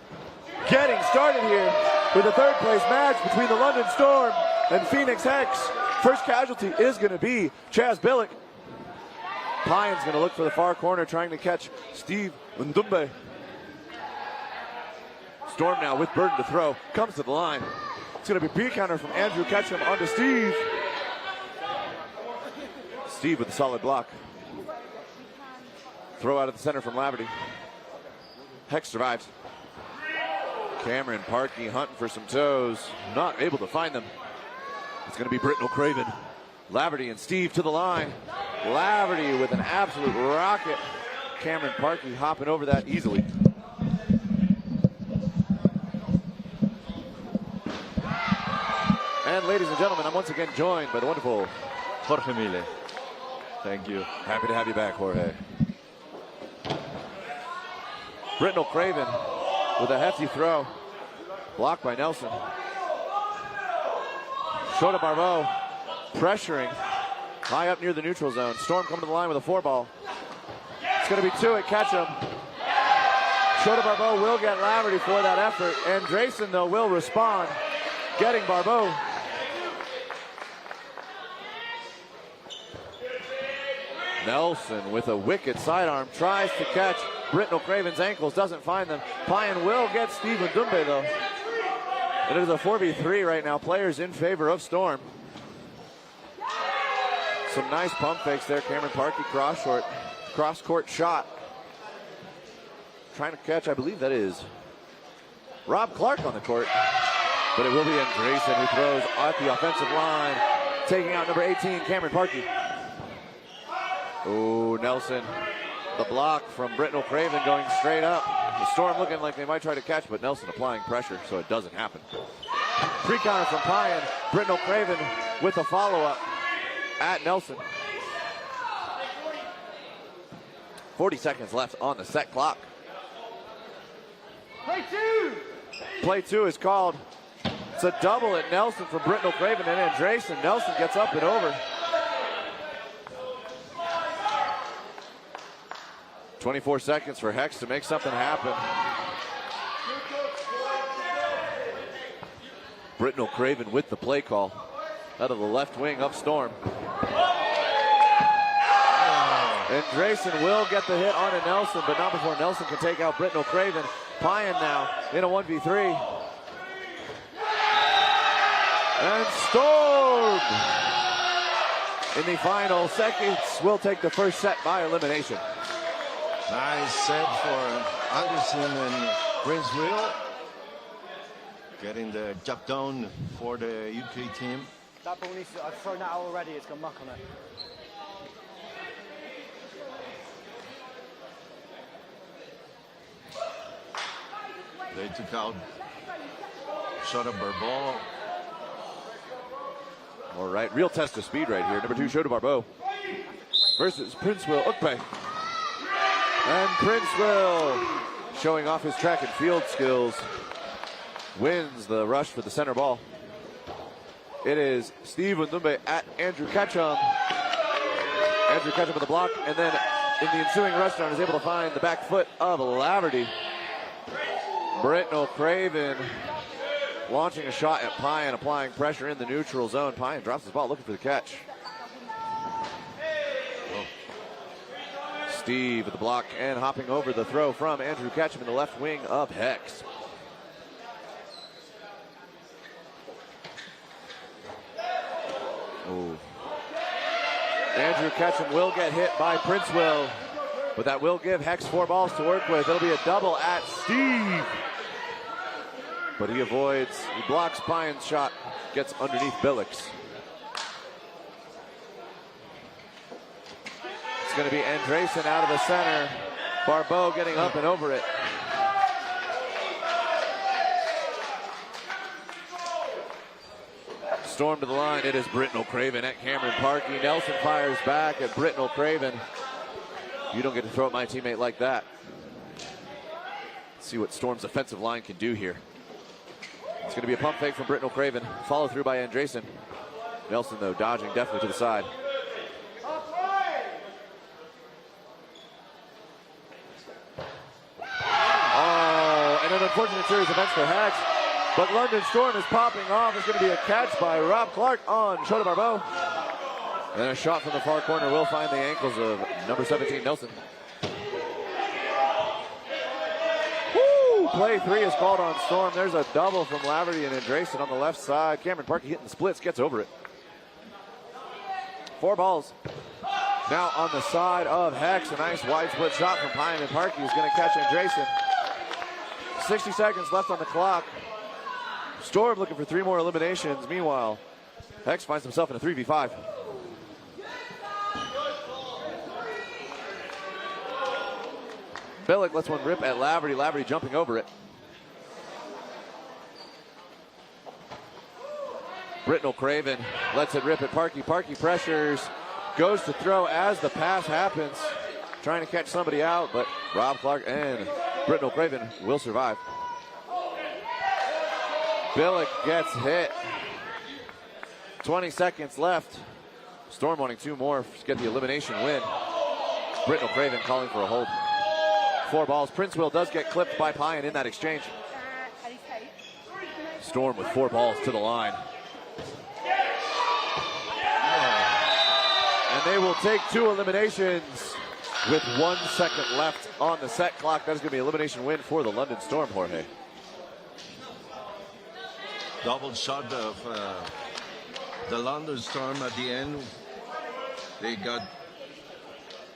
getting started here with the third place match between the London Storm and Phoenix Hex. First casualty is going to be Chaz Billick. Pyan's going to look for the far corner, trying to catch Steve Ndumbe. Storm now with burden to throw, comes to the line. It's going to be pre-counter from Andrew Ketchum onto Steve. Steve with a solid block. Throw out of the center from Laverty. Hex survives. Cameron Parkey hunting for some toes. Not able to find them. It's going to be Britnell Craven. Laverty and Steve to the line. Laverty with an absolute rocket. Cameron Parkey hopping over that easily. And ladies and gentlemen, I'm once again joined by the wonderful Jorge Mille. Thank you. Happy to have you back, Jorge. Britnell Craven with a hefty throw. Blocked by Nelson. Shota Barbeau pressuring high up near the neutral zone. Storm coming to the line with a 4-ball. It's going to be 2 at Ketchum. Shota Barbeau will get Laverty for that effort. And Drayson, though, will respond, getting Barbeau. Nelson with a wicked sidearm tries to catch Britnell Craven's ankles, doesn't find them. Pyan will get Steve Ndumbe though. It is a 4v3 right now. Players in favor of Storm. Some nice pump fakes there. Cameron Parkey cross court shot. Trying to catch, I believe that is Rob Clark on the court. But it will be Grayson who throws at the offensive line, taking out number 18, Cameron Parkey. Oh, Nelson, the block from Britnell Craven going straight up. The Storm looking like they might try to catch, but Nelson applying pressure, so it doesn't happen. Pre-counter from Pyan. Britnell Craven with a follow-up at Nelson. 40 seconds left on the set clock. Play 2! Play 2 is called. It's a double at Nelson from Britnell Craven, and then Drayson. Nelson gets up and over. 24 seconds for Hex to make something happen. Britnell Craven with the play call out of the left wing of Storm. And Drayson will get the hit onto Nelson, but not before Nelson can take out Britnell Craven. Pyan now in a 1v3. And Storm in the final seconds will take the first set by elimination. Nice set for Anderson and Prince Will. Getting the job done for the UK team. That ball needs to, I've thrown that out already, it's got muck on it. They took out Shota Barbeau. All right, real test of speed right here. Number 2, Shota Barbeau versus Prince Will Ukpe. And Prince Will, showing off his track and field skills, wins the rush for the center ball. It is Steve Ndumbe at Andrew Ketchum. Andrew Ketchum with the block, and then in the ensuing rushdown is able to find the back foot of Laverty. Britnell Craven launching a shot at Pyan, applying pressure in the neutral zone. Pyan drops his ball, looking for the catch. Steve with the block and hopping over the throw from Andrew Ketchum in the left wing of Hex. Ooh. Andrew Ketchum will get hit by Princeville, but that will give Hex 4 balls to work with. It'll be a double at Steve. But he avoids, he blocks Pyan's shot, gets underneath Billix. It's going to be Andresen out of the center. Barbeau getting up and over it. Storm to the line, it is Britnell Craven at Cameron Parkey. Nelson fires back at Britnell Craven. You don't get to throw at my teammate like that. Let's see what Storm's offensive line can do here. It's going to be a pump fake from Britnell Craven. Follow through by Andresen. Nelson, though, dodging definitely to the side. Oh, and an unfortunate series of events for Hex. But London Storm is popping off. It's going to be a catch by Rob Clark on Shota Barbeau. And a shot from the far corner will find the ankles of number 17, Nelson. Woo! Play 3 is called on Storm. There's a double from Laverty and Andresen on the left side. Cameron Parkey hitting the splits, gets over it. 4 balls. Now on the side of Hex, a nice wide split shot from Pyan, and Parkey is going to catch Andresen. 60 seconds left on the clock. Storm looking for 3 more eliminations. Meanwhile, Hex finds himself in a 3v5. Billick lets one rip at Laverty. Laverty jumping over it. Britnell Craven lets it rip at Parkey. Parkey pressures, goes to throw as the pass happens. Trying to catch somebody out, but Rob Clark and Britnell Craven will survive. Billick gets hit. 20 seconds left. Storm wanting 2 more to get the elimination win. Britnell Craven calling for a hold. 4 balls. Princeville does get clipped by Pyan in that exchange. Storm with 4 balls to the line. And they will take 2 eliminations with 1 second left on the set clock. That is going to be an elimination win for the London Storm, Jorge. Double shot of the London Storm at the end. They got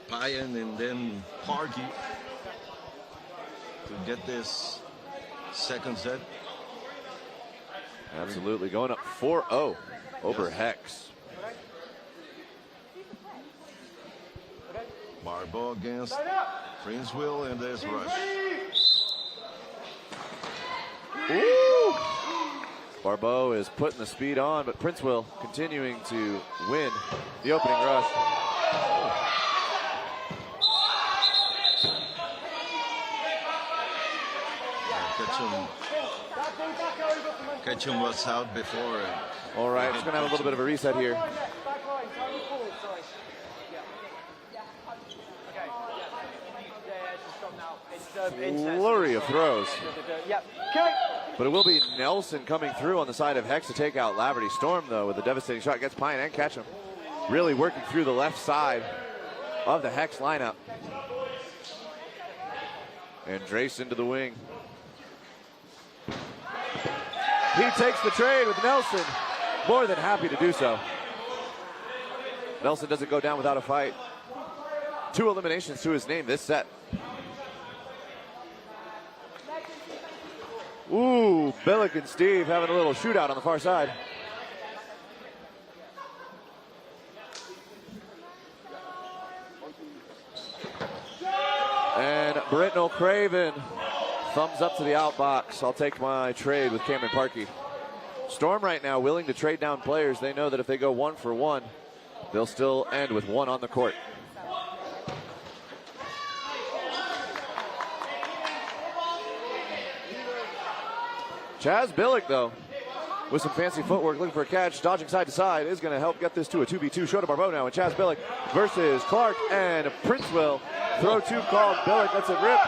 Pyan and then Parkey to get this second set. Absolutely, going up 4-0 over Hex. Barbeau against Princeville, and there's rush. Ooh. Barbeau is putting the speed on, but Princeville continuing to win the opening rush. Ketchum was out before. All right, it's going to have a little bit of a reset here. Flurry of throws. But it will be Nelson coming through on the side of Hex to take out Laverty. Storm, though, with a devastating shot, gets Pyan and Ketchum. Really working through the left side of the Hex lineup. And Andresen to the wing. He takes the trade with Nelson. More than happy to do so. Nelson doesn't go down without a fight. 2 eliminations to his name this set. Ooh, Billick and Steve having a little shootout on the far side. And Britnell Craven, thumbs up to the outbox. I'll take my trade with Cameron Parkey. Storm right now willing to trade down players. They know that if they go 1 for 1, they'll still end with 1 on the court. Chaz Billick, though, with some fancy footwork, looking for a catch, dodging side to side, is going to help get this to a 2v2. Shota Barbeau now, and Chaz Billick versus Clark and Princeville. Throw 2 called. Billick lets it rip.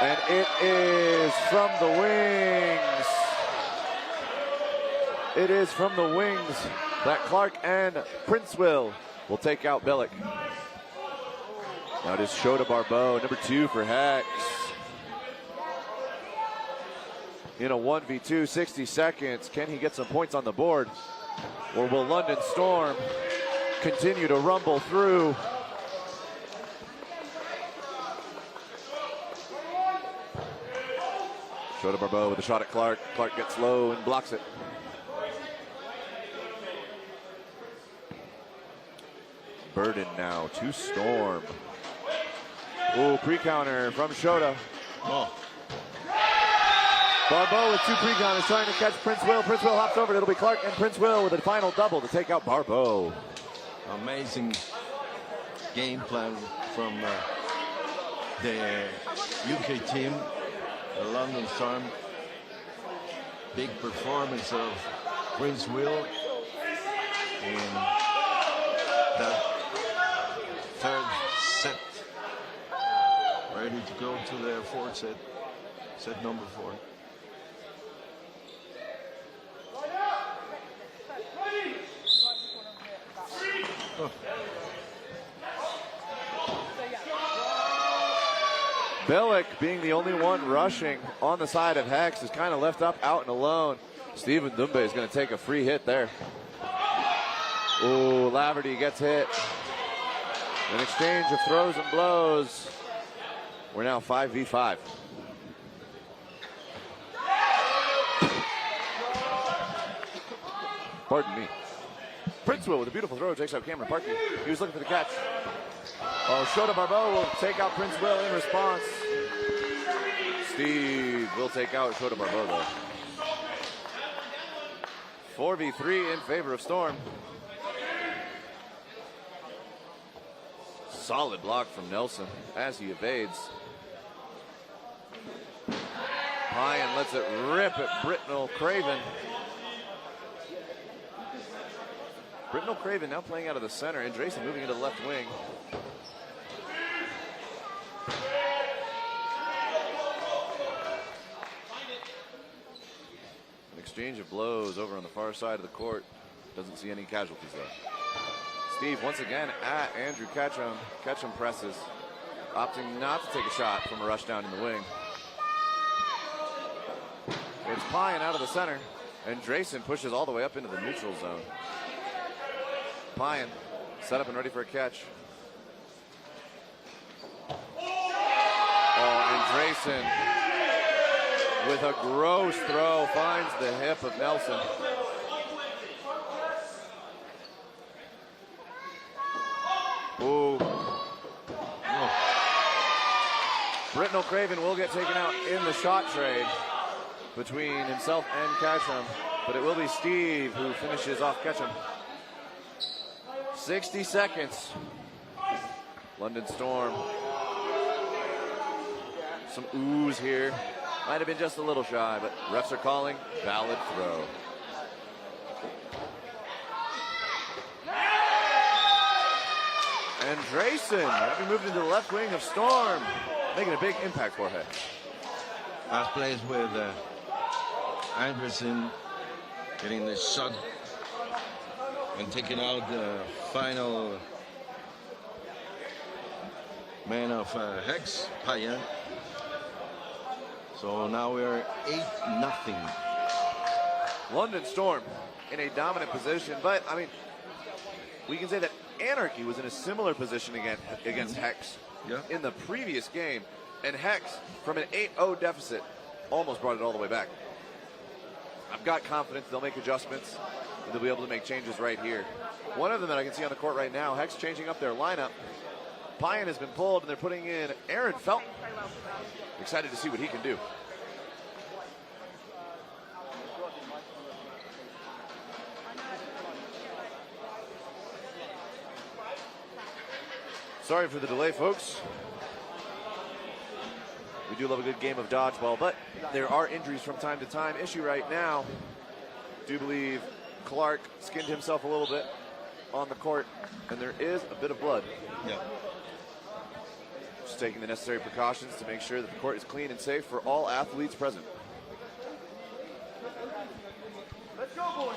And it is from the wings. It is from the wings that Clark and Princeville will take out Billick. Now it is Shota Barbeau, number 2 for Hex. In a 1v2, 60 seconds. Can he get some points on the board? Or will London Storm continue to rumble through? Shota Barbeau with a shot at Clark. Clark gets low and blocks it. Burden now to Storm. Ooh, pre-counter from Shota. Oh. Barbeau with 2 pre-counters trying to catch Princeville. Princeville hops over. It'll be Clark and Princeville with a final double to take out Barbeau. Amazing game plan from the UK team, the London Storm. Big performance of Princeville in that 3rd set. Ready to go to their 4th set, set number 4. Oh. Billick, being the only one rushing on the side of Hex, is kind of left up out and alone. Stephen Dumbe is going to take a free hit there. Ooh, Laverty gets hit. An exchange of throws and blows. We're now 5v5. Pardon me. Princeville with a beautiful throw takes out Cameron Parkey. He was looking for the catch. Oh, Shota Barbeau will take out Princeville in response. Steve will take out Shota Barbeau though. 4v3 in favor of Storm. Solid block from Nelson as he evades. Ryan lets it rip at Britnell Craven. Britnell Craven now playing out of the center, and Drayson moving into the left wing. An exchange of blows over on the far side of the court. Doesn't see any casualties though. Steve once again at Andrew Ketchum. Ketchum presses, opting not to take a shot from a rush down in the wing. It's Pyan out of the center, and Drayson pushes all the way up into the neutral zone. Pyan set up and ready for a catch. Oh, and Drayson with a gross throw finds the hip of Nelson. Ooh. Oh. Britnell Craven will get taken out in the shot trade between himself and Ketchum, but it will be Steve who finishes off Ketchum. 60 seconds. London Storm. Some ooze here. Might have been just a little shy, but refs are calling valid throw. And Drayson, having moved into the left wing of Storm, making a big impact for her. Last plays with Anderson getting the shot and taking out the final man of Hex, Pyan. So now we're 8-0. London Storm in a dominant position, but I mean, we can say that Anarchy was in a similar position against Hex in the previous game, and Hex, from an 8-0 deficit, almost brought it all the way back. I've got confidence they'll make adjustments, and they'll be able to make changes right here. One of them that I can see on the court right now, Hex changing up their lineup. Pyan has been pulled, and they're putting in Aaron Felton. Excited to see what he can do. Sorry for the delay, folks. We do love a good game of dodgeball, but there are injuries from time to time. Issue right now, do believe Clark skinned himself a little bit on the court, and there is a bit of blood. Yeah. Just taking the necessary precautions to make sure that the court is clean and safe for all athletes present. Let's go, boys.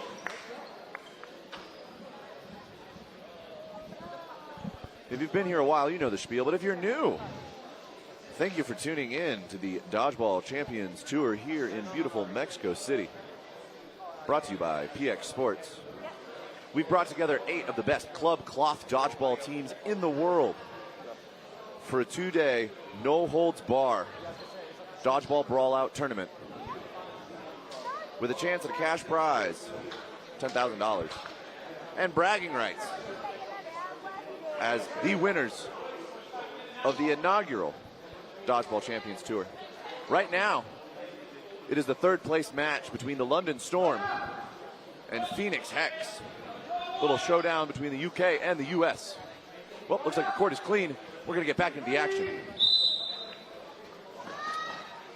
If you've been here a while, you know the spiel, but if you're new, thank you for tuning in to the Dodgeball Champions Tour here in beautiful Mexico City. Brought to you by PX Sports. We've brought together 8 of the best club cloth dodgeball teams in the world for a 2-day, no-holds-bar dodgeball brawl-out tournament with a chance at a cash prize, $10,000, and bragging rights as the winners of the inaugural Dodgeball Champions Tour. Right now, it is the 3rd place match between the London Storm and Phoenix Hex. Little showdown between the UK and the US. Well, looks like the court is clean. We're going to get back into the action.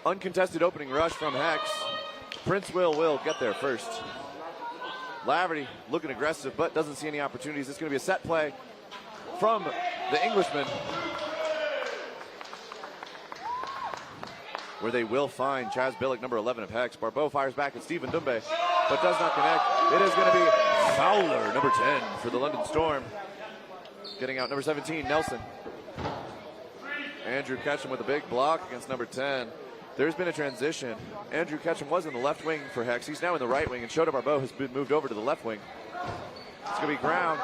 Uncontested opening rush from Hex. Prince will get there first. Laverty looking aggressive, but doesn't see any opportunities. It's going to be a set play from the Englishman, where they will find Chaz Billick, number 11 of Hex. Barbeau fires back at Stephen Dumbe, but does not connect. It is going to be Fowler, number 10, for the London Storm. Getting out number 17, Nelson. Andrew Ketchum with a big block against number 10. There's been a transition. Andrew Ketchum was in the left wing for Hex. He's now in the right wing, and Shota Barbeau has been moved over to the left wing. It's going to be ground.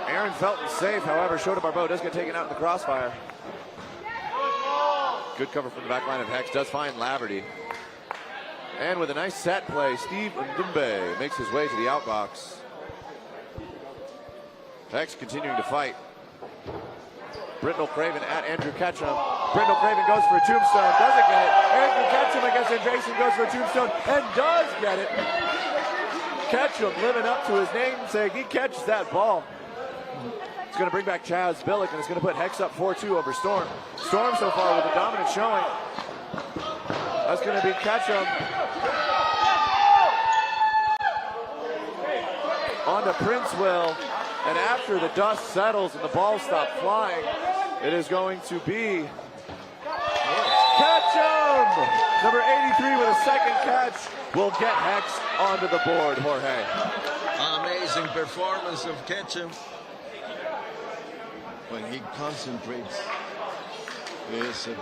Aaron Felton safe, however, Shota Barbeau does get taken out in the crossfire. Good cover from the back line of Hex, does find Laverty. And with a nice set play, Steve Ndumbe makes his way to the outbox. Hex continuing to fight. Britnell Craven at Andrew Ketchum. Britnell Craven goes for a tombstone, doesn't get it. Andrew Ketchum against Andresen goes for a tombstone and does get it. Ketchum living up to his namesake, he catches that ball. It's going to bring back Chaz Billick, and it's going to put Hex up 4-2 over Storm. Storm so far with a dominant showing. That's going to be Ketchum. On to Princeville, and after the dust settles and the ball stops flying, it is going to be Ketchum! Number 83 with a second catch will get Hex onto the board, Jorge. Amazing performance of Ketchum. When he concentrates, he is a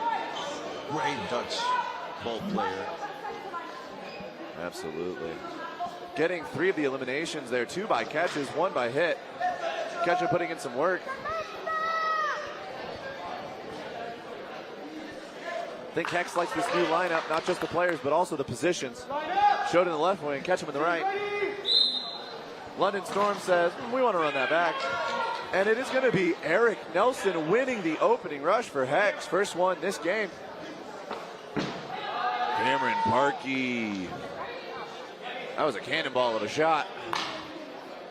great Dutch ball player. Absolutely. Getting 3 of the eliminations there, 2 by catches, 1 by hit. Ketchum putting in some work. I think Hex likes this new lineup, not just the players, but also the positions. Showed in the left wing, Ketchum in the right. London Storm says, we want to run that back. And it is going to be Eric Nelson winning the opening rush for Hex. First one this game. Cameron Parkey. That was a cannonball of a shot.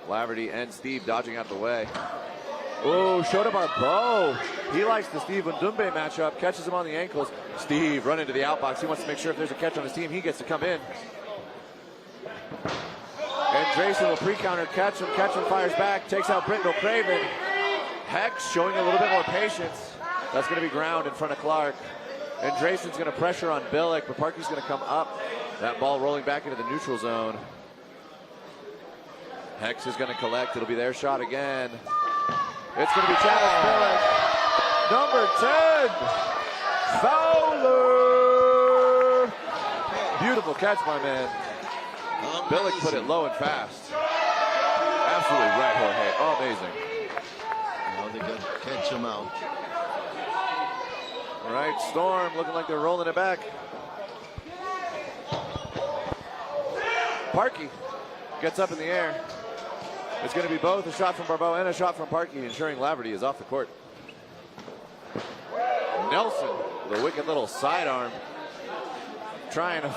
Laverty and Steve dodging out the way. Oh, Shota Barbeau. He likes the Steve Ndumbe matchup. Catches him on the ankles. Steve running to the outbox. He wants to make sure if there's a catch on his team, he gets to come in. And Drayson will pre-counter Ketchum. Ketchum fires back, takes out Britnell Craven. Hex showing a little bit more patience. That's going to be ground in front of Clark. And Drayson's going to pressure on Billick, but Parkey's going to come up. That ball rolling back into the neutral zone. Hex is going to collect. It'll be their shot again. It's going to be Travis Billick. Number 10, Fowler. Beautiful catch, my man. Billick put it low and fast. Absolutely right, Jorge. Amazing. Now they got to catch him out. All right, Storm looking like they're rolling it back. Parkey gets up in the air. It's going to be both a shot from Barbeau and a shot from Parkey, ensuring Laverty is off the court. Nelson with a wicked little sidearm, trying to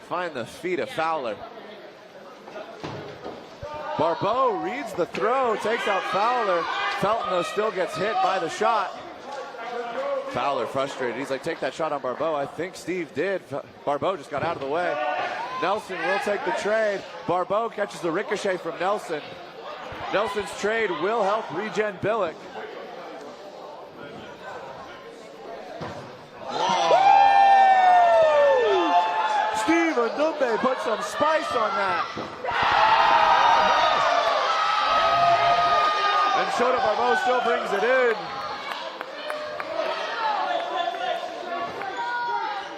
find the feet of Fowler. Barbeau reads the throw, takes out Fowler. Felton, though, still gets hit by the shot. Fowler frustrated. He's like, take that shot on Barbeau. I think Steve did. Barbeau just got out of the way. Nelson will take the trade. Barbeau catches the ricochet from Nelson. Nelson's trade will help regen Billick. Steve Ndumbe put some spice on that. And Shota Barbeau still brings it in.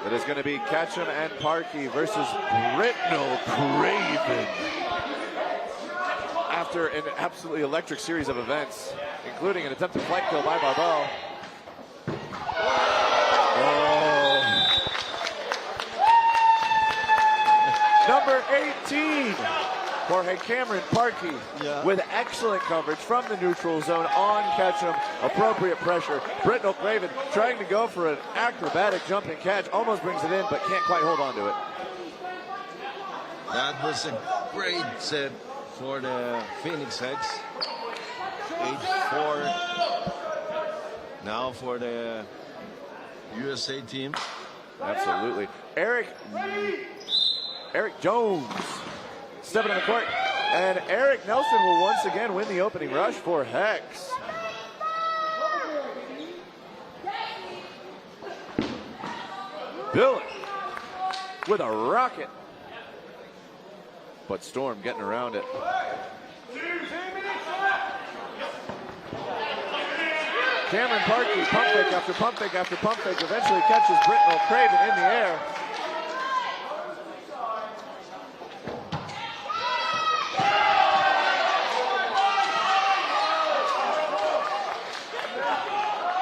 It is going to be Ketchum and Parkey versus Britnell Craven. After an absolutely electric series of events, including an attempted flank kill by Barbeau. Oh. Number 18, Jorge Cameron Parkey, with excellent coverage from the neutral zone on Ketchum. Appropriate pressure. Britnell Craven trying to go for an acrobatic jumping catch. Almost brings it in, but can't quite hold on to it. That was a great set for the Phoenix Hex. 8-4. Now for the USA team. Absolutely. Eric Jones stepping on the court. And Eric Nelson will once again win the opening rush for Hex. Billick with a rocket. But Storm getting around it. Cameron Parkey, pump fake after pump fake after pump fake, eventually catches Britnell Craven in the air.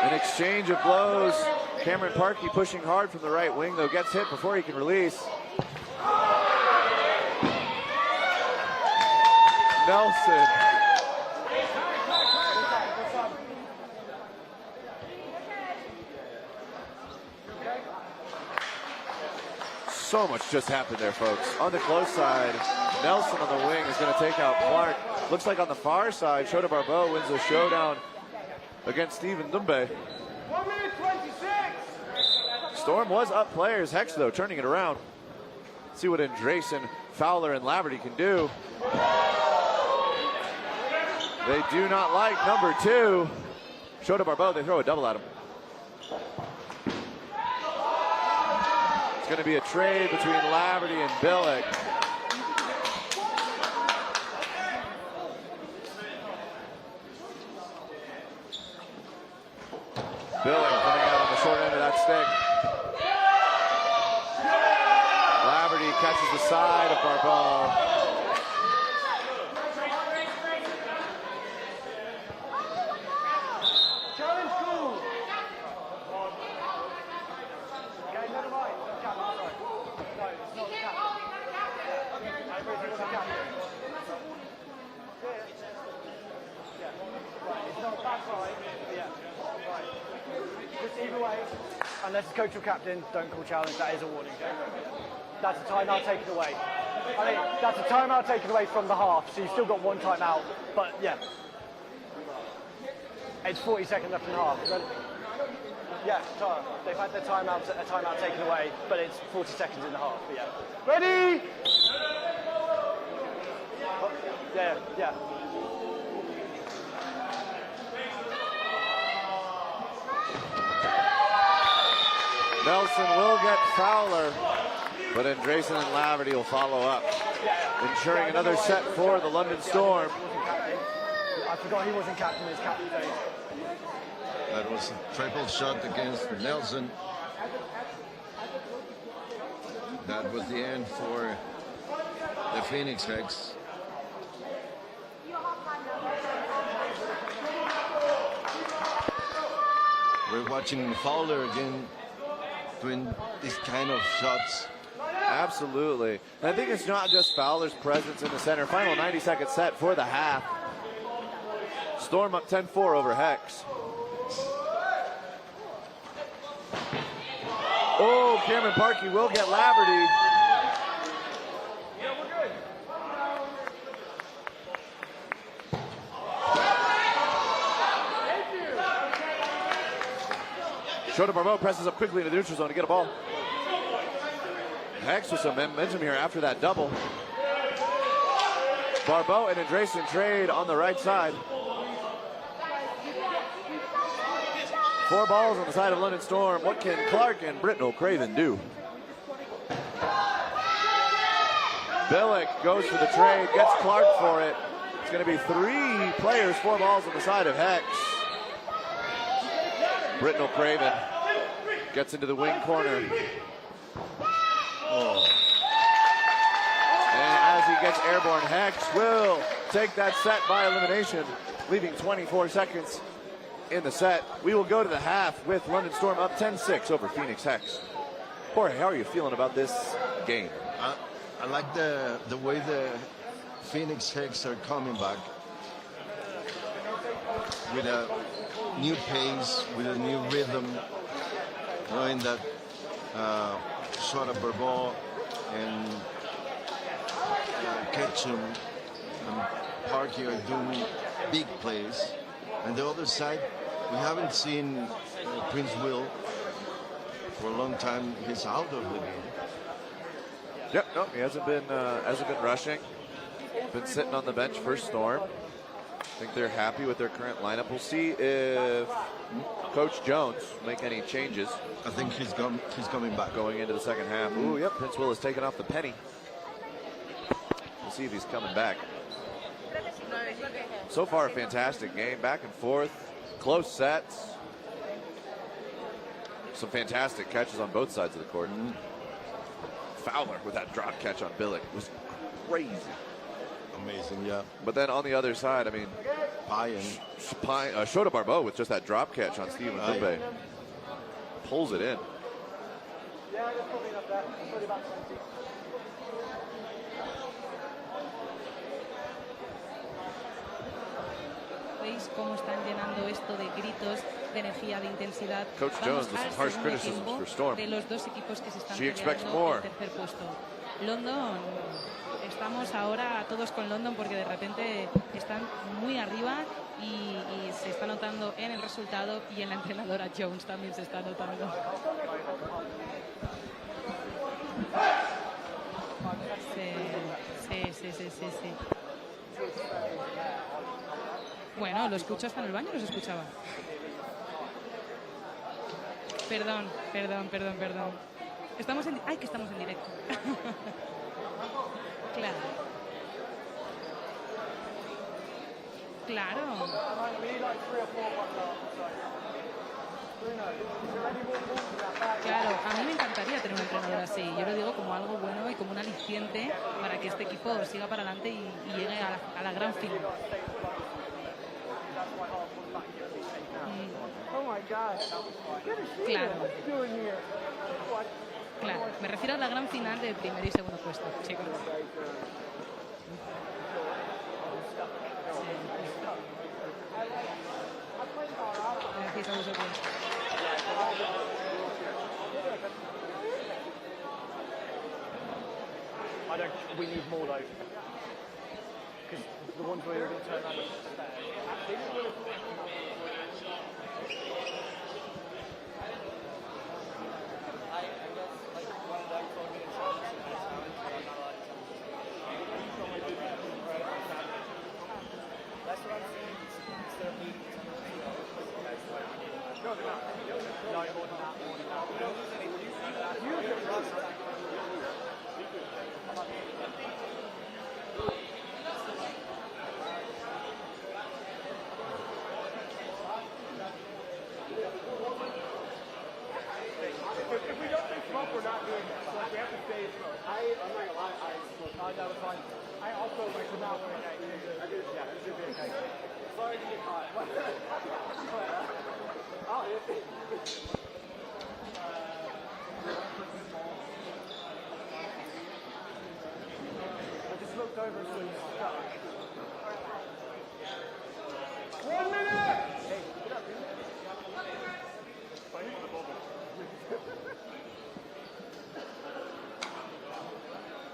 An exchange of blows. Cameron Parkey pushing hard from the right wing, though gets hit before he can release. Nelson. So much just happened there, folks. On the close side, Nelson on the wing is going to take out Clark. Looks like on the far side, Shota Barbeau wins the showdown against Steven Dumbe. 1:26. Storm was up players. Hex, though, turning it around. See what Andresen, Fowler, and Laverty can do. They do not like number 2. Shota Barbeau, they throw a double at him. It's going to be a trade between Laverty and Billick. Billick coming out on the short end of that stick. Laverty catches the side of Barbeau. Either way, unless it's coach or captain, don't call challenge. That is a warning. That's a timeout taken away. I mean, that's a timeout taken away from the half, so you've still got one timeout. But yeah, it's 40 seconds left in the half. Yeah, they've had their timeout taken away, but it's 40 seconds in the half. But yeah, ready? Yeah. Nelson will get Fowler, but Andresen and Laverty will follow up, ensuring another set for the London Storm. I forgot he wasn't captain in his captain days. That was a triple shot against Nelson. That was the end for the Phoenix Hex. We're watching Fowler again doing these kind of shots. Absolutely. And I think it's not just Fowler's presence in the center. Final 90-second set for the half. Storm up 10-4 over Hex. Oh, Cameron Parkey will get Laverty. Shota Barbeau presses up quickly into the neutral zone to get a ball. Hex with some momentum here after that double. Barbeau and Andresen trade on the right side. 4 balls on the side of London Storm. What can Clark and Britnell Craven do? Billick goes for the trade, gets Clark for it. It's going to be 3 players, 4 balls on the side of Hex. Britnell Craven gets into the wing corner. Oh. And as he gets airborne, Hex will take that set by elimination, leaving 24 seconds in the set. We will go to the half with London Storm up 10-6 over Phoenix Hex. Jorge, how are you feeling about this game? I like the way the Phoenix Hex are coming back with a new pace, with a new rhythm, knowing that Shota Barbeau and Ketchum and Parky are doing big plays. And the other side, we haven't seen Prince Will for a long time. He's out of the game. Yep, no, he hasn't been rushing. Been sitting on the bench for Storm. I think they're happy with their current lineup. We'll see if Coach Jones make any changes. I think he's coming back. Going into the second half. Ooh, yep, Prince Will has taken off the penny. We'll see if he's coming back. So far, a fantastic game, back and forth, close sets. Some fantastic catches on both sides of the court. Fowler with that drop catch on Billick was crazy. Amazing, yeah. But then on the other side, I mean, Shota Barbeau with just that drop catch on Steven Kumbe. Pulls it in. ¿Veis cómo están llenando esto de gritos, de energía, de intensidad? Coach Jones with some harsh criticisms for Storm. De los dos equipos que se están She expects peleando more. el tercer puesto. London, estamos ahora todos con London porque de repente están muy arriba y se está notando en el resultado y en la entrenadora Jones también se está notando. Sí. Bueno, lo escucho hasta en el baño, no se escuchaba. Perdón. Estamos en... ¡Ay, que estamos en directo! Claro. Claro, a mí me encantaría tener un entrenador así. Yo lo digo como algo bueno y como un aliciente para que este equipo siga para adelante y llegue a la gran final. Claro, me refiero a la gran final del primer y segundo puesto, chicos. Gracias a vosotros. We need more though, because the ones where we're going to turn around.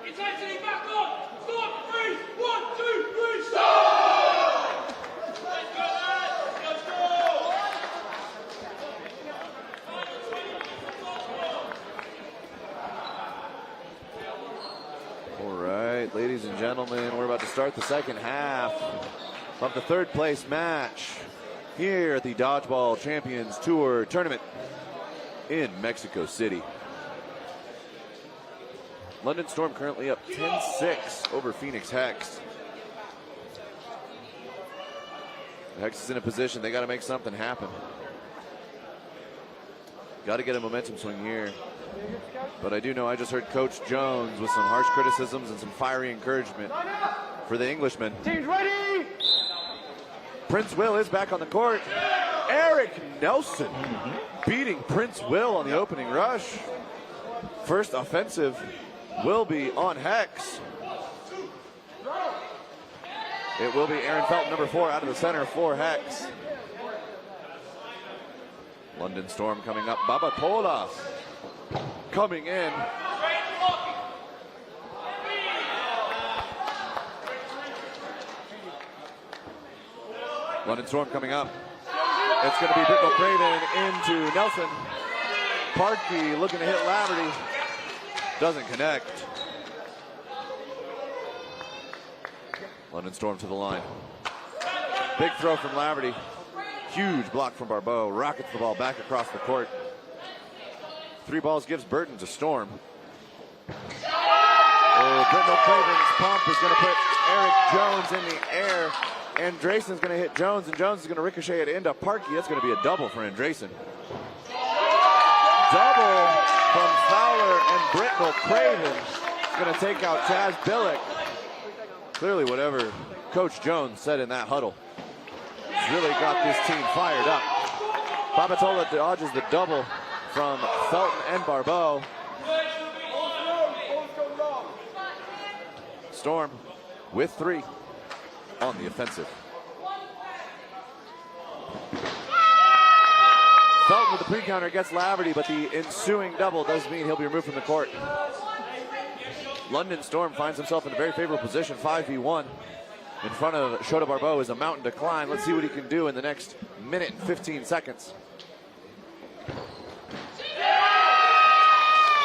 Intensity back on! Stop! 3, 1, 2, 3, stop! Let's go, lads! Let's go! we're about to start the second half of the third place match here at the Dodgeball Champions Tour tournament in Mexico City. London Storm currently up 10-6 over Phoenix Hex. Hex is in a position, they got to make something happen. Got to get a momentum swing here. But I do know I just heard Coach Jones with some harsh criticisms and some fiery encouragement for the Englishman. Team's ready! Prince Will is back on the court. Eric Nelson beating Prince Will on the opening rush. First offensive will be on Hex. It will be Aaron Felton, number 4, out of the center for Hex. London Storm coming up. Babatola coming in. London Storm coming up. It's going to be Bickle Craven into Nelson. Parkey looking to hit Laverty. Doesn't connect. London Storm to the line. Big throw from Laverty. Huge block from Barbeau. Rockets the ball back across the court. 3 balls gives Burton to Storm. Oh, Britnell Craven's pump is going to put Eric Jones in the air. Andreson's going to hit Jones, and Jones is going to ricochet it into Parkey. That's going to be a double for Andreson. Double from Fowler and Britnell Craven. It's going to take out Chaz Billick. Clearly whatever Coach Jones said in that huddle has really got this team fired up. Babatola dodges the double from Felton and Barbeau. Storm with 3 on the offensive. Felton with the pre-counter gets Laverty, but the ensuing double does mean he'll be removed from the court. London Storm finds himself in a very favorable position, 5v1. In front of Shota Barbeau is a mountain to climb. Let's see what he can do in the next minute and 15 seconds.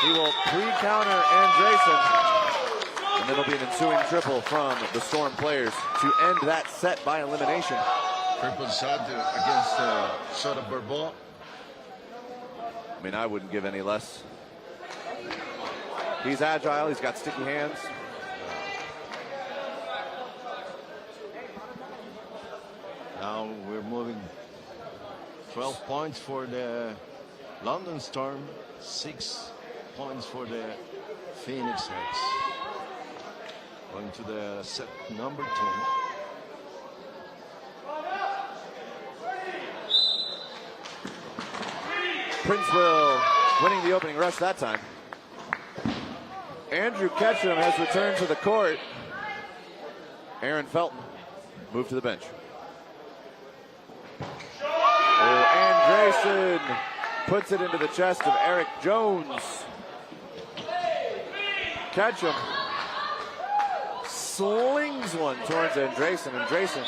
He will pre-counter Andreson, and then there'll be an ensuing triple from the Storm players to end that set by elimination. Triple set against Shota Barbeau. I mean, I wouldn't give any less. He's agile, he's got sticky hands. Now we're moving 12 points for the London Storm, 6 points for the Phoenix Hex. Going to the set number 2. Prince Will winning the opening rush that time. Andrew Ketchum has returned to the court. Aaron Felton moved to the bench. Andreson puts it into the chest of Eric Jones. Ketchum slings one towards Andreson. Andreson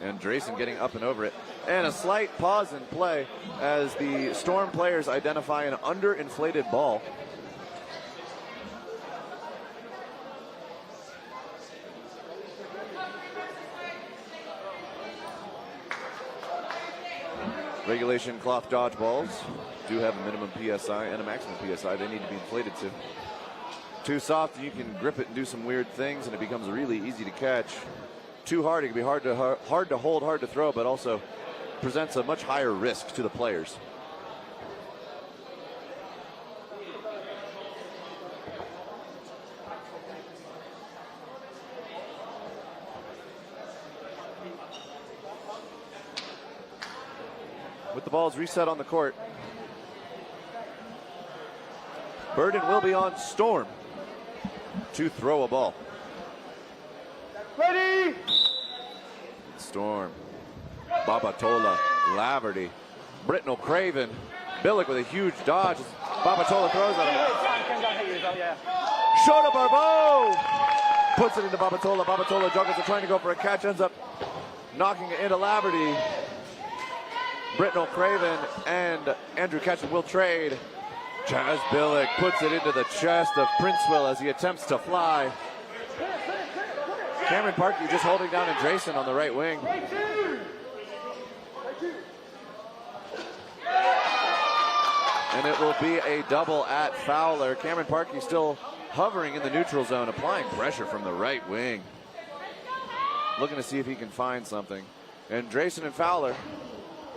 Andreson getting up and over it. And a slight pause in play as the Storm players identify an underinflated ball. Regulation cloth dodgeballs do have a minimum PSI and a maximum PSI they need to be inflated to. Too soft, you can grip it and do some weird things, and it becomes really easy to catch. Too hard, it can be hard to hold, hard to throw, but also presents a much higher risk to the players. With the balls reset on the court, Burden will be on Storm to throw a ball. Ready! Storm, Babatola, Laverty, Britnell Craven, Billick with a huge dodge. Babatola throws at him. Shota Barbeau Puts it into Babatola. Babatola juggles it, trying to go for a catch. Ends up knocking it into Laverty. Britton O'Craven and Andrew Ketchum will trade. Chaz Billick puts it into the chest of Princeville as he attempts to fly. Cameron Parkey just holding down Andresen on the right wing. And it will be a double at Fowler. Cameron Parkey still hovering in the neutral zone, applying pressure from the right wing. Looking to see if he can find something. Andresen and Fowler.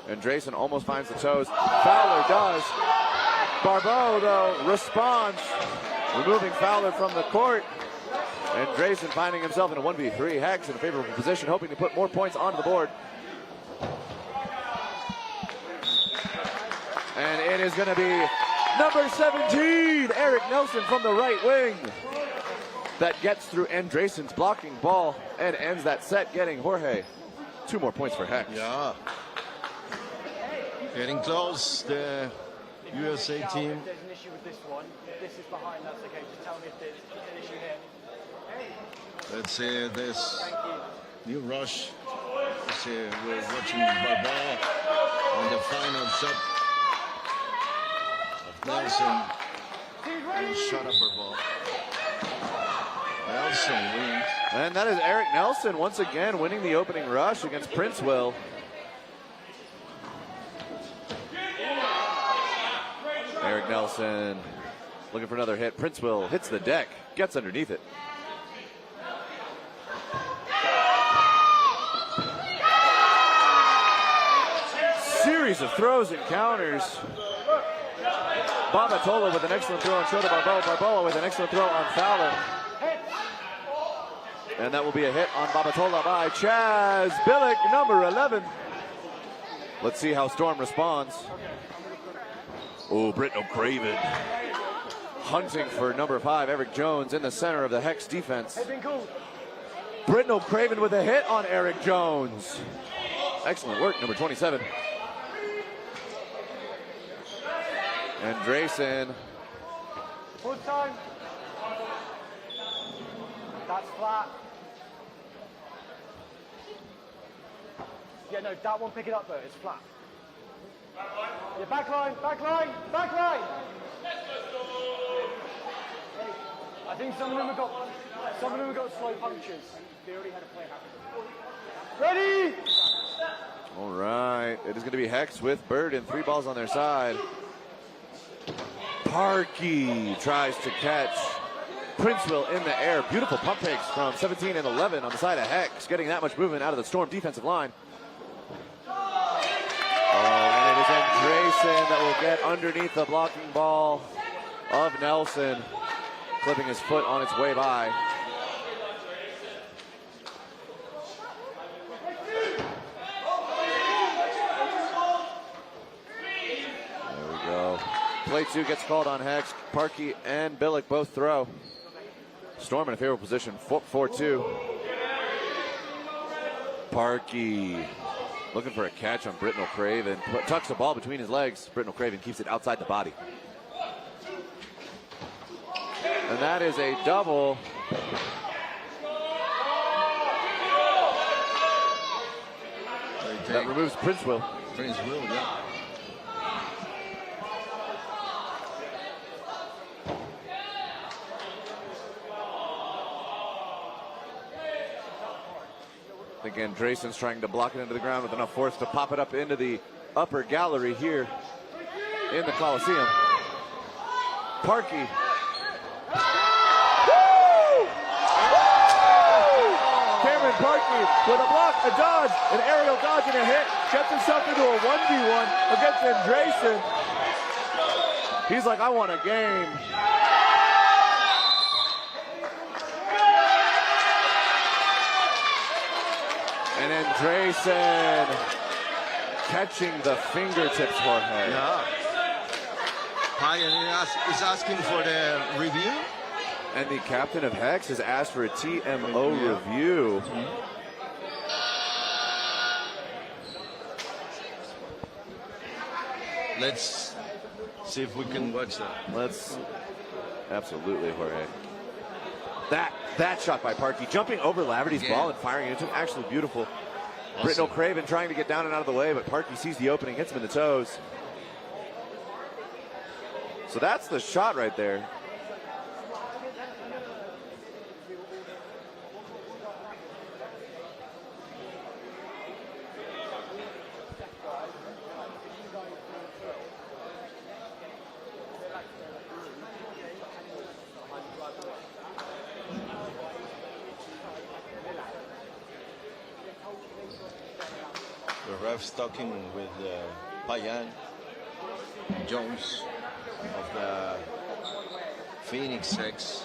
Andresen almost finds the toes. Fowler does. Barbeau, though, responds, removing Fowler from the court. Andresen finding himself in a 1v3. Hex in a favorable position, hoping to put more points onto the board. And it is going to be number 17, Eric Nelson from the right wing. That gets through Andresen's blocking ball and ends that set, getting Jorge 2 more points for Hex. Yeah. Getting close, the USA team. If there's an issue with this one, if this is behind, that's okay. Just tell me if there's an issue here. Let's see this new rush. Let's see, we're watching Barbeau on the final shot of Nelson. Shut up, Barbeau. Nelson wins. And that is Eric Nelson once again winning the opening rush against Princeville. Eric Nelson looking for another hit. Princeville hits the deck, gets underneath it. Series of throws and counters. Babatola with an excellent throw on Shota Barbeau. Barbeau with an excellent throw on Fowler. And that will be a hit on Babatola by Chaz Billick, number 11. Let's see how Storm responds. Oh, Britton O'Craven hunting for number 5, Eric Jones, in the center of the Hex defense. Britton O'Craven with a hit on Eric Jones. Excellent work, number 27. Andresen. Full time. That's flat. Yeah, no, that one, pick it up though, it's flat. Yeah, back line, back line, back line. I think some of them have got slow punctures. They already had a play happen. Ready? All right, it is going to be Hex with Bird and 3 balls on their side. Parkey tries to catch Princeville in the air. Beautiful pump fakes from 17 and 11 on the side of Hex, getting that much movement out of the Storm defensive line. And it is Andresen that will get underneath the blocking ball of Nelson, clipping his foot on its way by. There we go. Play 2 gets called on Hex. Parkey and Billick both throw. Storm in a favorable position, 4-2. Parkey looking for a catch on Britton O'Craven. Tucks the ball between his legs. Britton O'Craven keeps it outside the body. And that is a double. That removes Princeville. Princeville, yeah. I think Andresen's trying to block it into the ground with enough force to pop it up into the upper gallery here in the Coliseum. Parkey. Cameron Parkey with a block, a dodge, an aerial dodge, and a hit. Gets himself into a 1v1 against Andresen. He's like, I want a game. And Andresen catching the fingertips, Jorge. Yeah. Pioneer is asking for the review. And the captain of Hex has asked for a TMO review. Let's see if we can watch that. Let's, absolutely, Jorge. That shot by Parkey, jumping over Laverty's ball and firing it into him. Actually beautiful. Awesome. Britton O'Craven trying to get down and out of the way, but Parkey sees the opening, hits him in the toes. So that's the shot right there. The ref's talking with Payan Jones of the Phoenix X.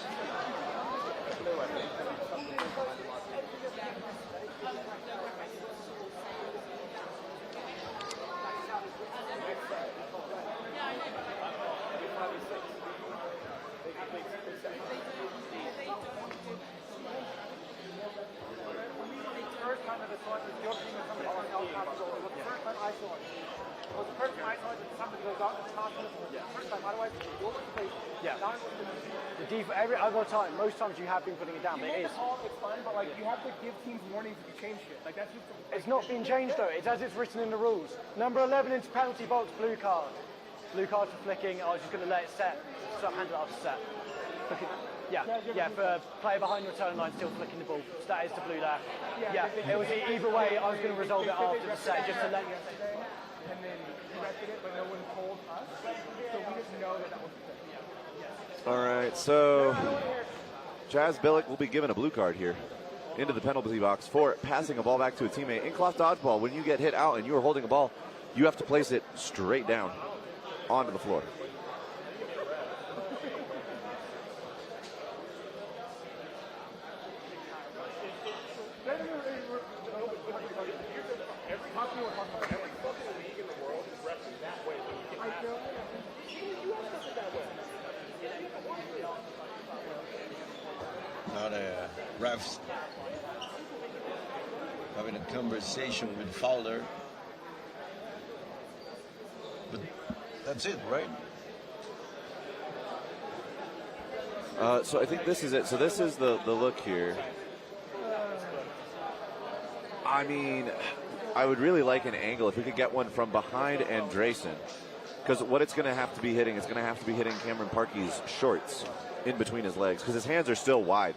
Every other time, most times you have been putting it down, but it is. It's fine, but like you have to give teams warnings if you change shit. Like that's just. It's not been changed though. It's as it's written in the rules. Number 11 into penalty box, blue card. Blue card for flicking. I was just going to let it set. So I handed it up to set. Yeah, for player behind the return line still flicking the ball. So that is the blue there. Yeah, it was either way. I was going to resolve it after the set just to let you. And then corrected it, but no one told us, so we just know that was. All right, so Jazz Billick will be given a blue card here into the penalty box for passing a ball back to a teammate. In cloth dodgeball, when you get hit out and you are holding a ball, you have to place it straight down onto the floor. Not a refs having a conversation with Fowler. But that's it, right? So I think this is it. So this is the look here. I mean, I would really like an angle if we could get one from behind Andresen. Because what it's going to have to be hitting is going to have to be hitting Cameron Parkey's shorts in between his legs, because his hands are still wide.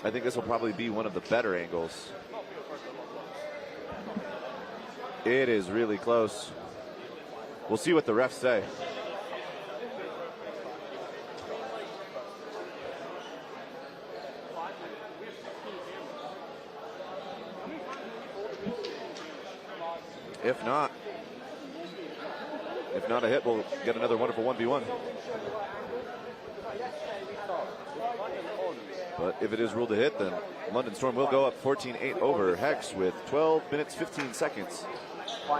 I think this will probably be one of the better angles. It is really close. We'll see what the refs say. If not a hit, we'll get another wonderful 1v1. But if it is ruled a hit, then London Storm will go up 14-8 over Hex with 12 minutes 15 seconds.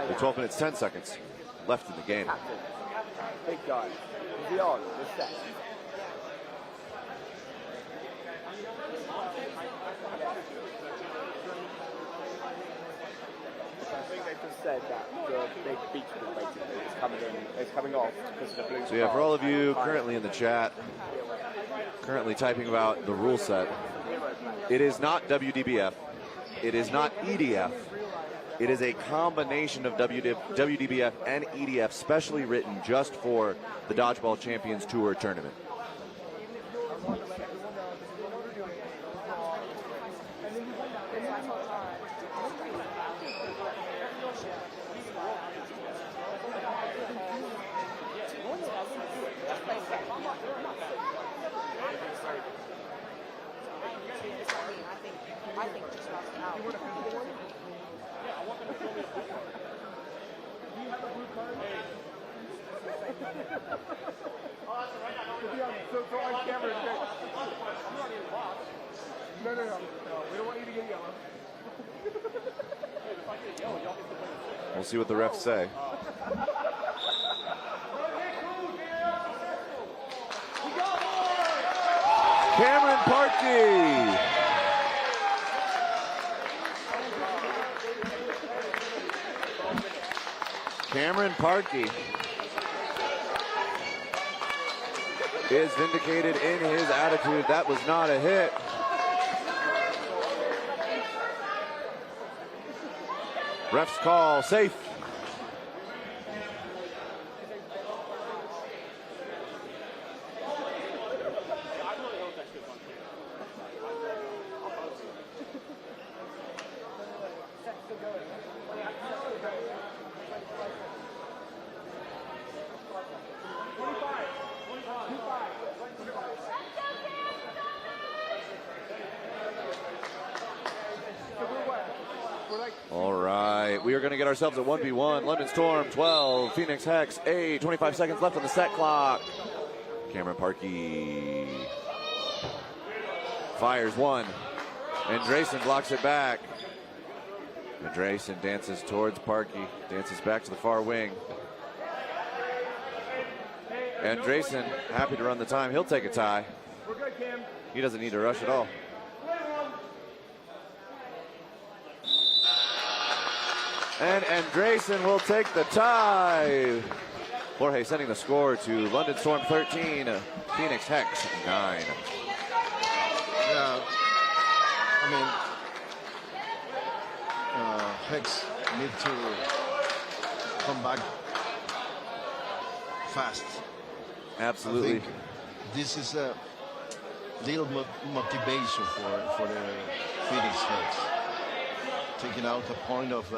With 12 minutes 10 seconds left in the game. Big guy. Beyond the set. I think they just said that the big beach ball basically is coming off because of the blue. So yeah, for all of you currently in the chat, currently typing about the rule set, it is not WDBF, it is not EDF, it is a combination of WDBF and EDF, specially written just for the Dodgeball Champions Tour tournament. We'll see what the refs say. Cameron Parkey. Cameron Parkey is vindicated in his attitude. That was not a hit. Ref's call, safe. All right, we are going to get ourselves a 1v1. London Storm 12, Phoenix Hex 8, 25 seconds left on the set clock. Cameron Parkey fires one, and Drayson blocks it back. And Drayson dances towards Parkey, dances back to the far wing. And Drayson, happy to run the time. He'll take a tie. We're good, Cam. He doesn't need to rush at all. And Andresen will take the tie. Jorge sending the score to London Storm 13, Phoenix Hex 9. Yeah, I mean, Hex need to come back fast. Absolutely. I think this is a little motivation for the Phoenix Hex. Taking out the point of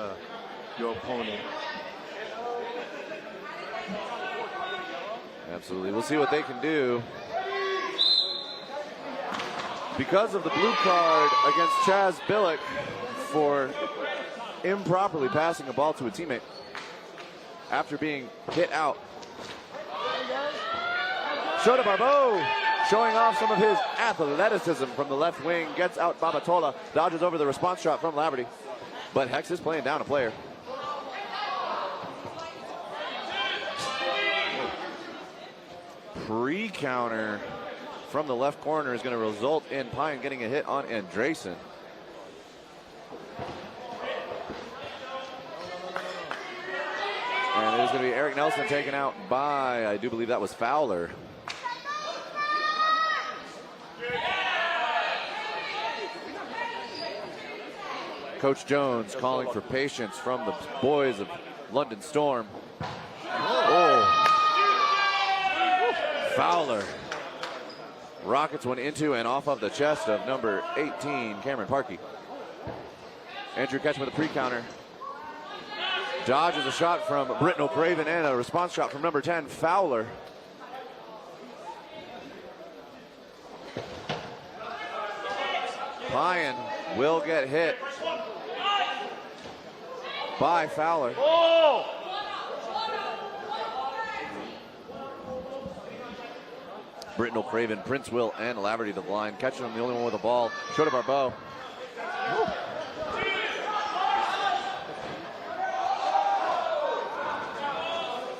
your opponent. Absolutely. We'll see what they can do. Because of the blue card against Chaz Billick for improperly passing a ball to a teammate after being hit out. Shota Barbeau showing off some of his athleticism from the left wing, gets out Babatola, dodges over the response shot from Laverty. But Hex is playing down a player. Pre-counter from the left corner is going to result in Pine getting a hit on Andresen. And it is going to be Eric Nelson taken out by, I do believe that was Fowler. Coach Jones calling for patience from the boys of London Storm. Oh. Fowler rockets one into and off of the chest of number 18, Cameron Parkey. Andrew Ketchum with a pre-counter. Dodges a shot from Britton Craven and a response shot from number 10, Fowler. Pine will get hit by Fowler. Oh! Britton Craven, Prince Will, and Laverty to the line. Catching him, the only one with the ball. Shota Barbeau.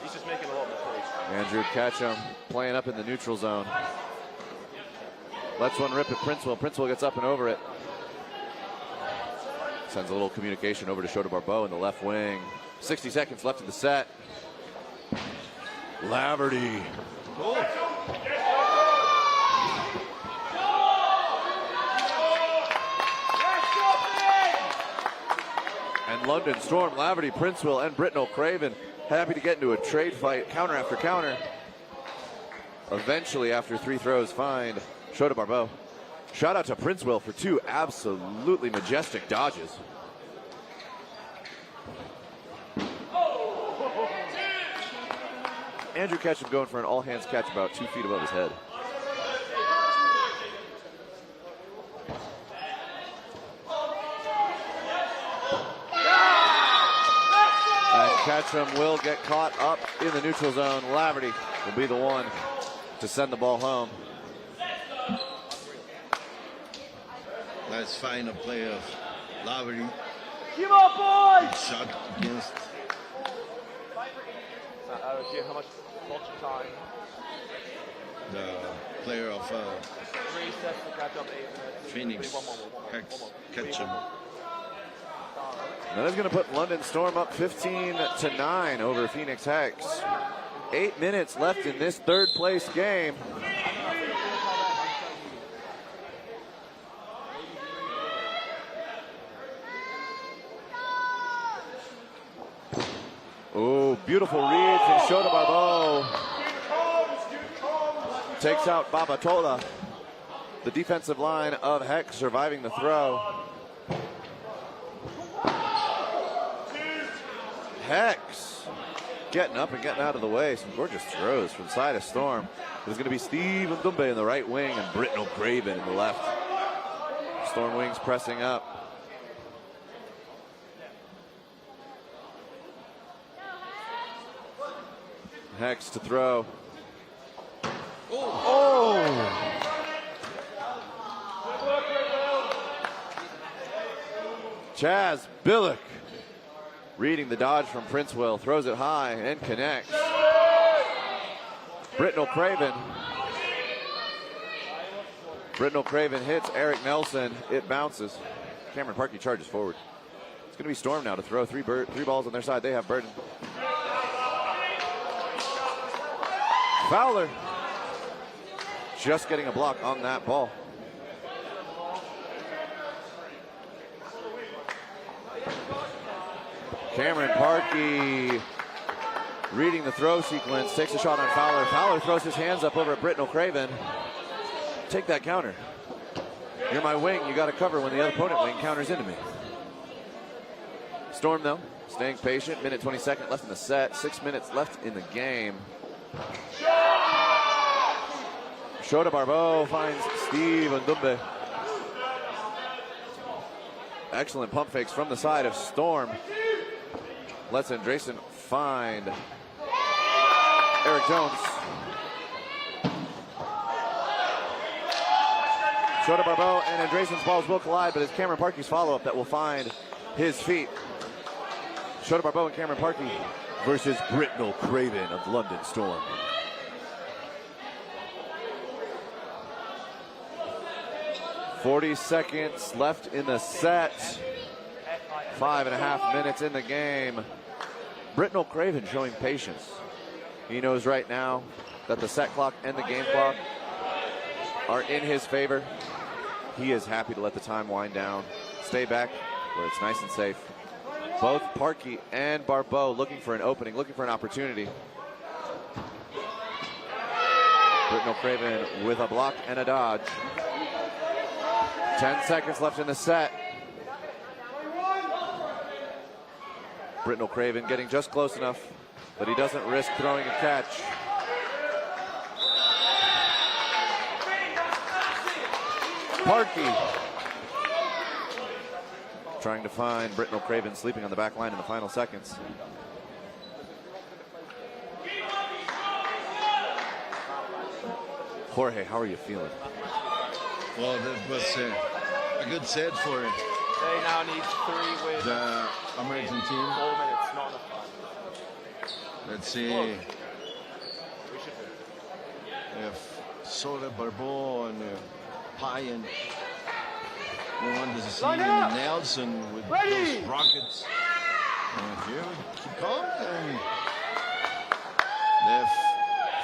He's just making a lot of mistakes. Andrew Ketchum playing up in the neutral zone. Lets one rip at Princewell. Princewell gets up and over it. Sends a little communication over to Shota Barbeau in the left wing. 60 seconds left in the set. Laverty. And London Storm, Laverty, Princewell, and Britton Craven happy to get into a trade fight, counter after counter. Eventually, after 3 throws, find Shota Barbeau. Shout out to Princewell for 2 absolutely majestic dodges. Andrew Ketchum going for an all-hands catch about 2 feet above his head. And Ketchum will get caught up in the neutral zone. Laverty will be the one to send the ball home. Nice final play of Laverty. Keep up, boys! Shot against How much time? the player of 3 sets to catch up 8 minutes. Phoenix, Ketchum. That is going to put London Storm up 15-9 over Phoenix Hex. 8 minutes left in this third place game. Beautiful read from Shota Barbeau. Takes out Babatola. The defensive line of Hex surviving the throw. Hex getting up and getting out of the way. Some gorgeous throws from side of Storm. There's going to be Steve Ndumbe in the right wing and Britton O'Craven in the left. Storm wings pressing up. Hex to throw. Oh! Chaz Billick reading the dodge from Princewell, throws it high and connects. Britton O'Craven. Britton O'Craven hits Eric Nelson. It bounces. Cameron Parkey charges forward. It's going to be Storm now to throw three balls on their side. They have Burden. Fowler just getting a block on that ball. Cameron Parkey reading the throw sequence, takes a shot on Fowler. Fowler throws his hands up over at Britton O'Craven. Take that counter. You're my wing, you got to cover when the other opponent wing counters into me. Storm though, staying patient, minute 22nd left in the set, 6 minutes left in the game. Shota Barbeau finds Steve Ndumbe. Excellent pump fakes from the side of Storm. Let's Andresen find Eric Jones. Shota Barbeau and Andresen's balls will collide, but it's Cameron Parkey's follow-up that will find his feet. Shota Barbeau and Cameron Parkey versus Britton O'Craven of London Storm. "40 seconds left in the set. 5.5 minutes in the game. Britton O'Craven showing patience. He knows right now that the set clock and the game clock are in his favor. He is happy to let the time wind down, stay back where it's nice and safe. Both Parkey and Barbeau looking for an opening, looking for an opportunity. Britton O'Craven with a block and a dodge. 10 seconds left in the set. Britton O'Craven getting just close enough, but he doesn't risk throwing a catch. Parkey trying to find Britton O'Craven sleeping on the back line in the final seconds. Jorge, how are you feeling? Well, that was a good set for They now need 3 wins. the American team. 4 minutes, not enough time. Let's see if Shota Barbeau and Payan. We want to see Nelson with those rockets. And here we keep calm. And the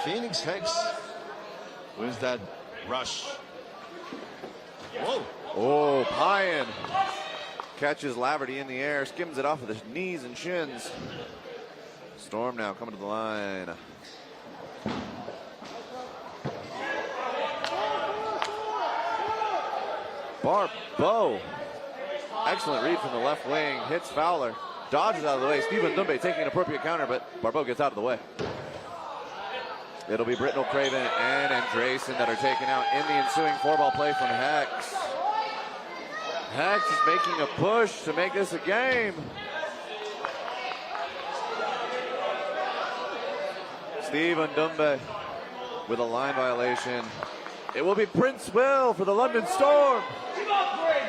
Phoenix Hex with that rush. Whoa. Oh, Payan catches Laverty in the air, skims it off of the knees and shins. Storm now coming to the line. Barbeau. Excellent read from the left wing. Hits Fowler. Dodges out of the way. Stephen Ndumbe taking an appropriate counter, but Barbeau gets out of the way. It'll be Britton O'Craven and Andresen that are taken out in the ensuing 4-ball play from Hex. Hex is making a push to make this a game. Steve Ndumbe with a line violation. It will be Princewell for the London Storm.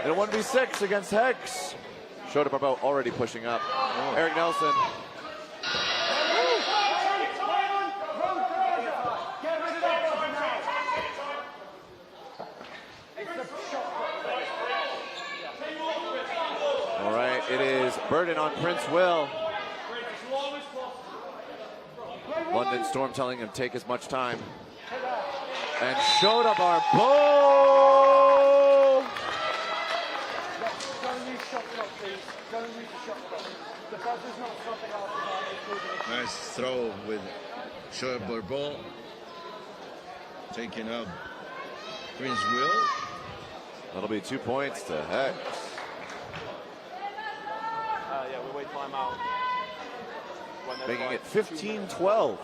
It'll 1v6 against Hex. Shota Barbeau already pushing up. Oh. Eric Nelson. All right, it is Burden on Princewell. London Storm telling him take as much time. And Shota Barbeau. Nice throw with shoulder ball. Taking up Prince Will. That'll be 2 points to Hex. Yeah, we wait timeout. Making it 15-12.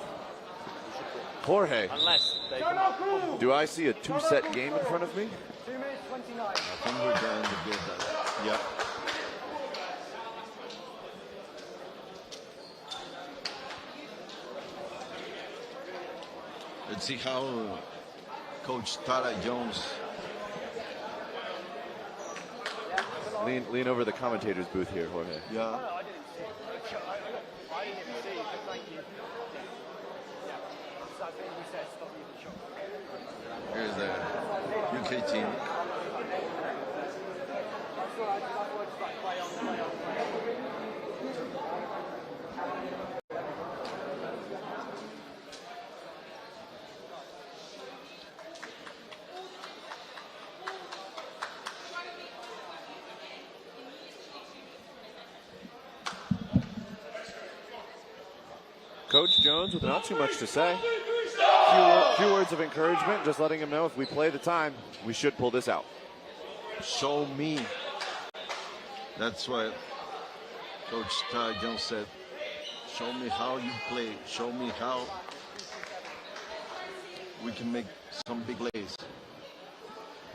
Jorge. Unless they can. Do I see a 2-set game in front of me? 2 minutes 29. I think we're going to get that. Yep. Let's see how Coach Tara Jones. Lean over the commentator's booth here, Jorge. Yeah. Here's the UK team. Coach Jones with not too much to say. Few words of encouragement, just letting him know if we play the time, we should pull this out. Show me. That's what Coach Tara Jones said. Show me how you play. Show me how we can make some big plays.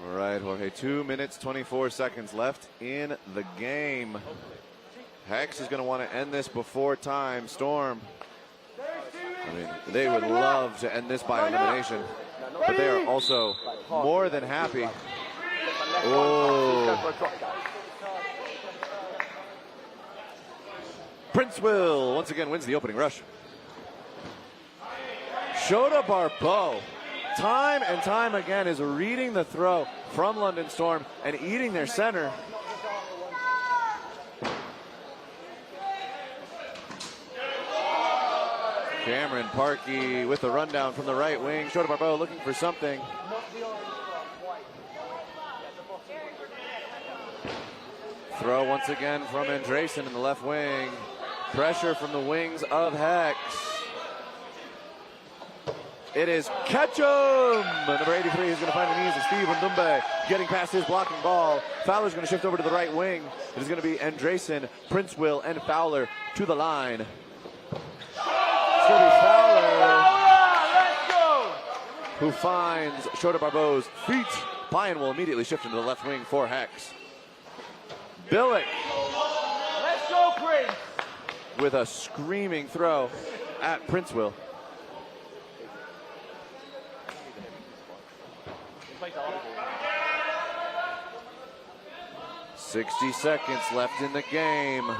All right, Jorge, 2 minutes, 24 seconds left in the game. Hex is going to want to end this before time. Storm. I mean, they would love to end this by elimination, but they are also more than happy. Oh. Prince Will once again wins the opening rush. Shota Barbeau, time and time again, is reading the throw from London Storm and eating their center. Cameron Parkey with the rundown from the right wing. Shota Barbeau looking for something. Throw once again from Andresen in the left wing. Pressure from the wings of Hex. It is Ketchum. Number 83 is going to find an easy. Steve Ndumbe getting past his blocking ball. Fowler's going to shift over to the right wing. It is going to be Andresen, Prince Will, and Fowler to the line. It's going to be Fowler, who finds Shota Barbeau's feet. Pyan will immediately shift into the left wing for Hex. Billick. Let's go, Prince. With a screaming throw at Prince Will. "60 seconds left in the game."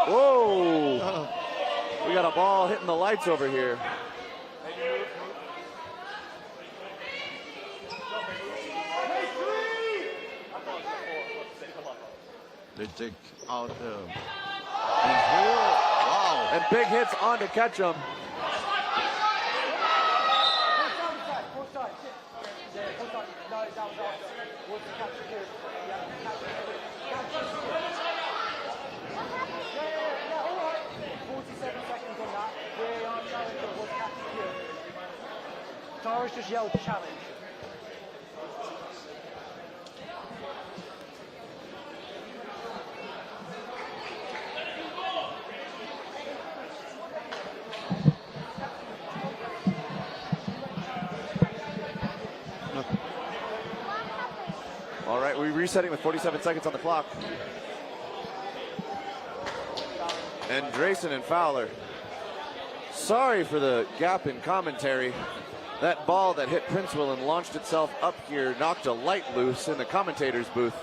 Whoa! We got a ball hitting the lights over here. They take out wow. And big hits on to Ketchum. Tara's just yelled challenge. All right, we're resetting with 47 seconds on the clock. Andresen and Fowler. Sorry for the gap in commentary. That ball that hit Prince Will and launched itself up here knocked a light loose in the commentator's booth.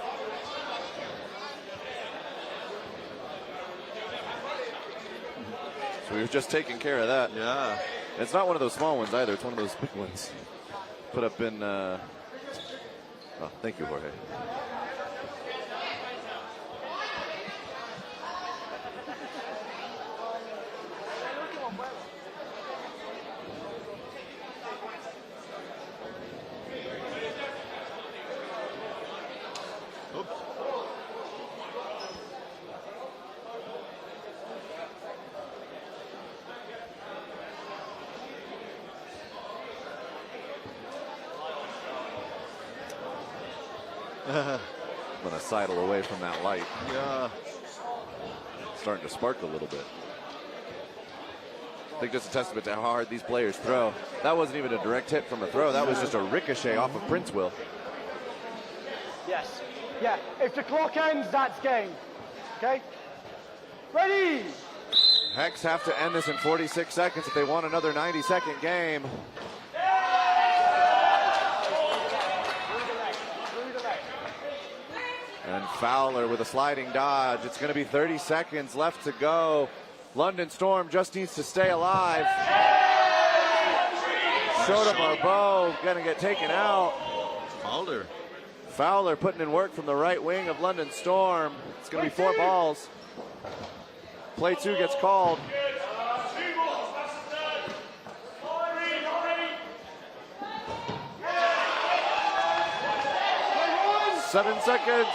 So we were just taking care of that. Yeah. It's not one of those small ones either. It's one of those big ones. Put up in... Oh, thank you, Jorge. I'm gonna sidle away from that light. Yeah. Starting to spark a little bit. I think that's a testament to how hard these players throw. That wasn't even a direct hit from a throw. That was just a ricochet off of Prince Will. Yes. Yeah. If the clock ends, that's game. Okay? Ready! Hex have to end this in 46 seconds if they want another 90-second game. And Fowler with a sliding dodge. It's going to be 30 seconds left to go. London Storm just needs to stay alive. Shota Barbeau going to get taken out. Fowler putting in work from the right wing of London Storm. It's going to be 4 balls. Play 2 gets called. 7 seconds.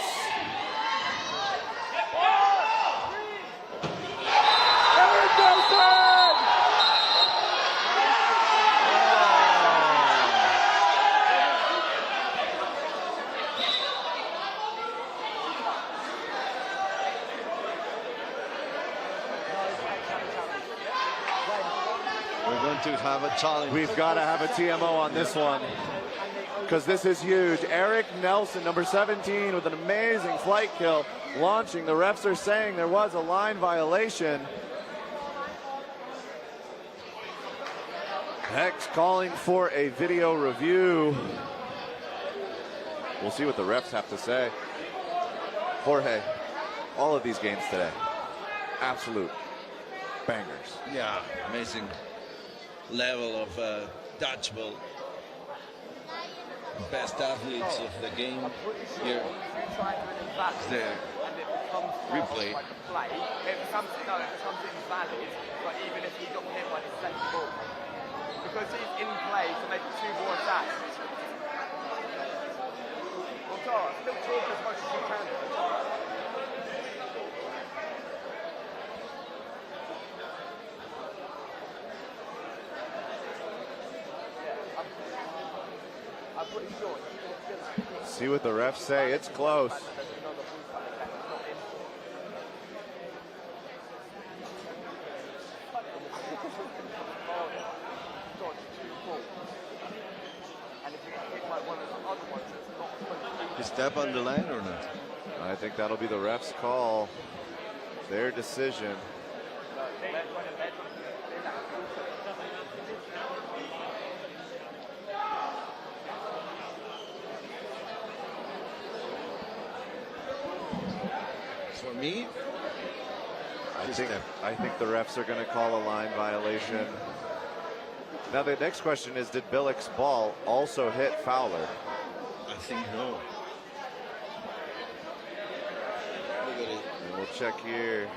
To have a challenge. We've got to have a TMO on this one because this is huge. Eric Nelson, number 17, with an amazing flight kill, launching. The refs are saying there was a line violation. Hex calling for a video review. We'll see what the refs have to say. Jorge, all of these games today, absolute bangers. Yeah, amazing level of dodgeball. Best athletes of the game here. The replay. It becomes invalid, but even if he got hit by the second ball, because he's in play to make 2 more attacks. Well, Tara, still talk as much as you can. See what the refs say. It's close. Is step on the line or not? I think that'll be the refs' call. Their decision. For me, I think the refs are going to call a line violation. Now the next question is, did Billick's ball also hit Fowler? I think no. Look at it. And we'll check here.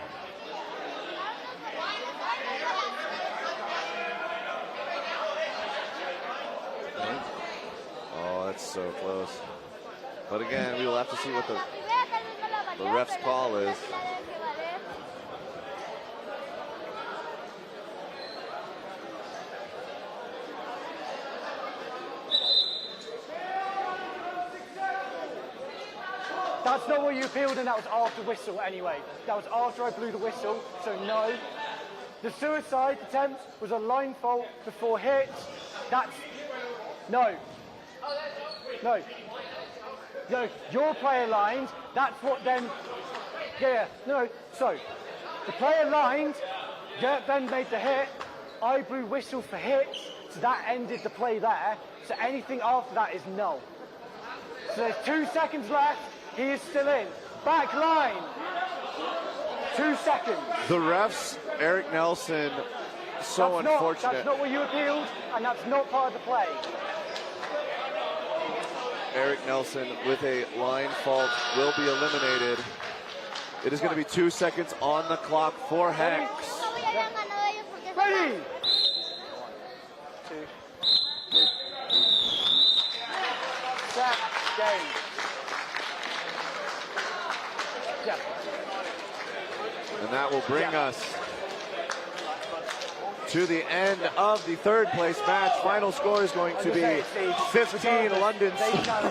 Oh, that's so close. But again, we will have to see what the ref's call is. That's not what you appealed, and that was after whistle anyway. That was after I blew the whistle, so no. The suicide attempt was a line fault before hit. That's no. No. No, your player lined, that's what then, no. So, the player lined, then made the hit, I blew whistle for hit, so that ended the play there. So anything after that is null. So there's 2 seconds left, he is still in. Back line, 2 seconds. The refs, Eric Nelson, so unfortunate. That's not what you appealed, and that's not part of the play. Eric Nelson with a line fault will be eliminated. It is going to be 2 seconds on the clock for Hex. Ready? 2. Set. Game. Yeah. And that will bring us to the end of the 3rd place match. Final score is going to be 15 London Storm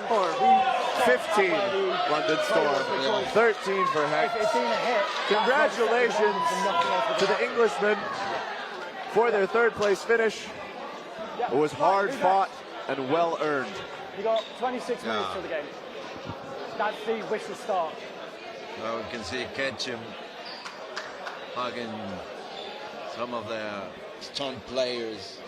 15, London Storm. 13 for Hex. Congratulations to the Englishmen for their third place finish. It was hard fought and well earned. You got 26 minutes till the game. That's the whistle start. Well, we can see Ketchum hugging some of the stunt players.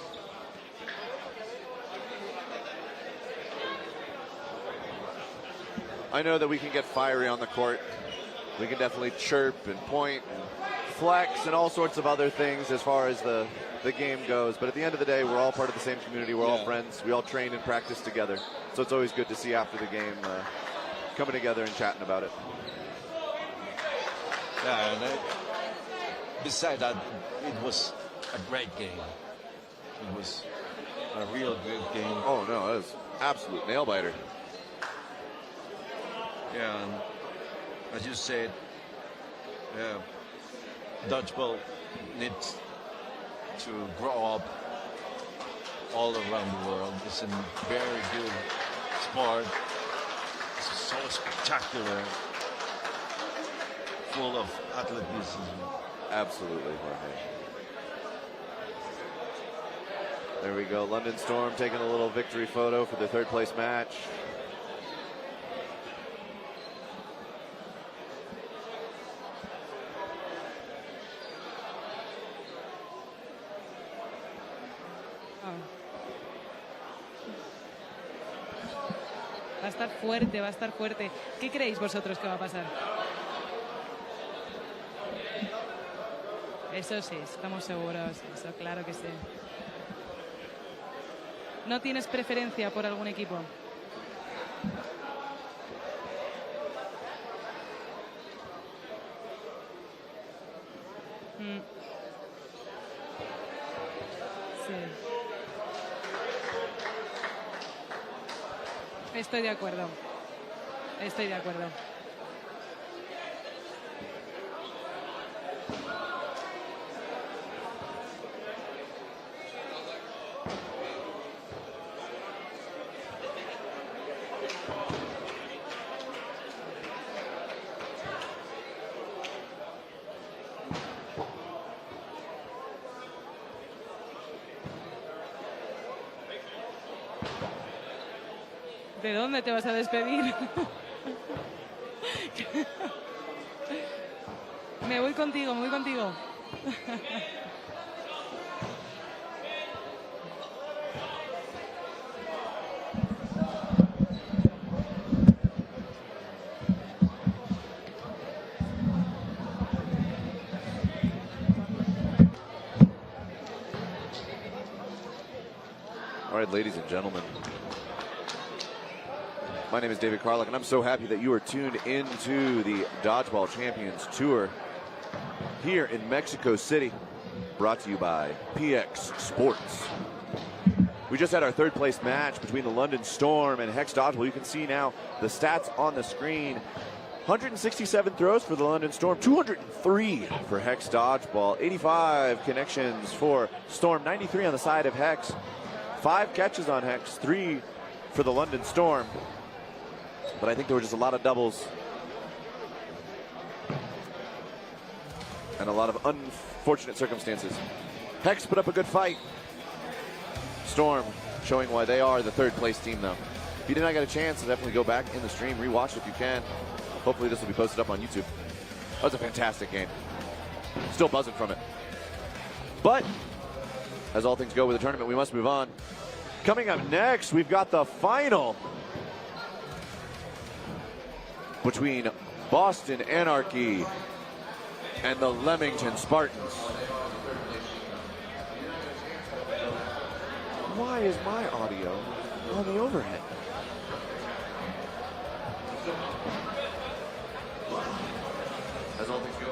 I know that we can get fiery on the court. We can definitely chirp and point and flex and all sorts of other things as far as the game goes. But at the end of the day, we're all part of the same community. We're all friends. We all train and practice together. So it's always good to see after the game coming together and chatting about it. Yeah, and besides that, it was a great game. It was a real good game. Oh, no, it was absolute nail-biter. Yeah, and as you said, dodgeball needs to grow up all around the world. It's a very good sport. It's so spectacular, full of athleticism. Absolutely, Jorge. There we go. London Storm taking a little victory photo for their third place match. Va a estar fuerte, va a estar fuerte. ¿Qué creéis vosotros que va a pasar? Eso sí, estamos seguros. Eso claro que sí. ¿No tienes preferencia por algún equipo? Sí. Estoy de acuerdo. Estoy de acuerdo. ¿De dónde te vas a despedir? Me voy contigo, me voy contigo. All right, ladies and gentlemen. My name is David Carlick, and I'm so happy that you are tuned into the Dodgeball Champions Tour here in Mexico City, brought to you by PX Sports. We just had our third place match between the London Storm and Hex Dodgeball. You can see now the stats on the screen. 167 throws for the London Storm, 203 for Hex Dodgeball, 85 connections for Storm, 93 on the side of Hex, 5 catches on Hex, 3 for the London Storm. But I think there were just a lot of doubles and a lot of unfortunate circumstances. Hex put up a good fight. Storm showing why they are the third place team, though. If you did not get a chance, definitely go back in the stream, rewatch if you can. Hopefully this will be posted up on YouTube. That was a fantastic game. Still buzzing from it. But as all things go with the tournament, we must move on. Coming up next, we've got the final between Boston Anarchy and the Leamington Spartans. Why is my audio on the overhead? As all things go,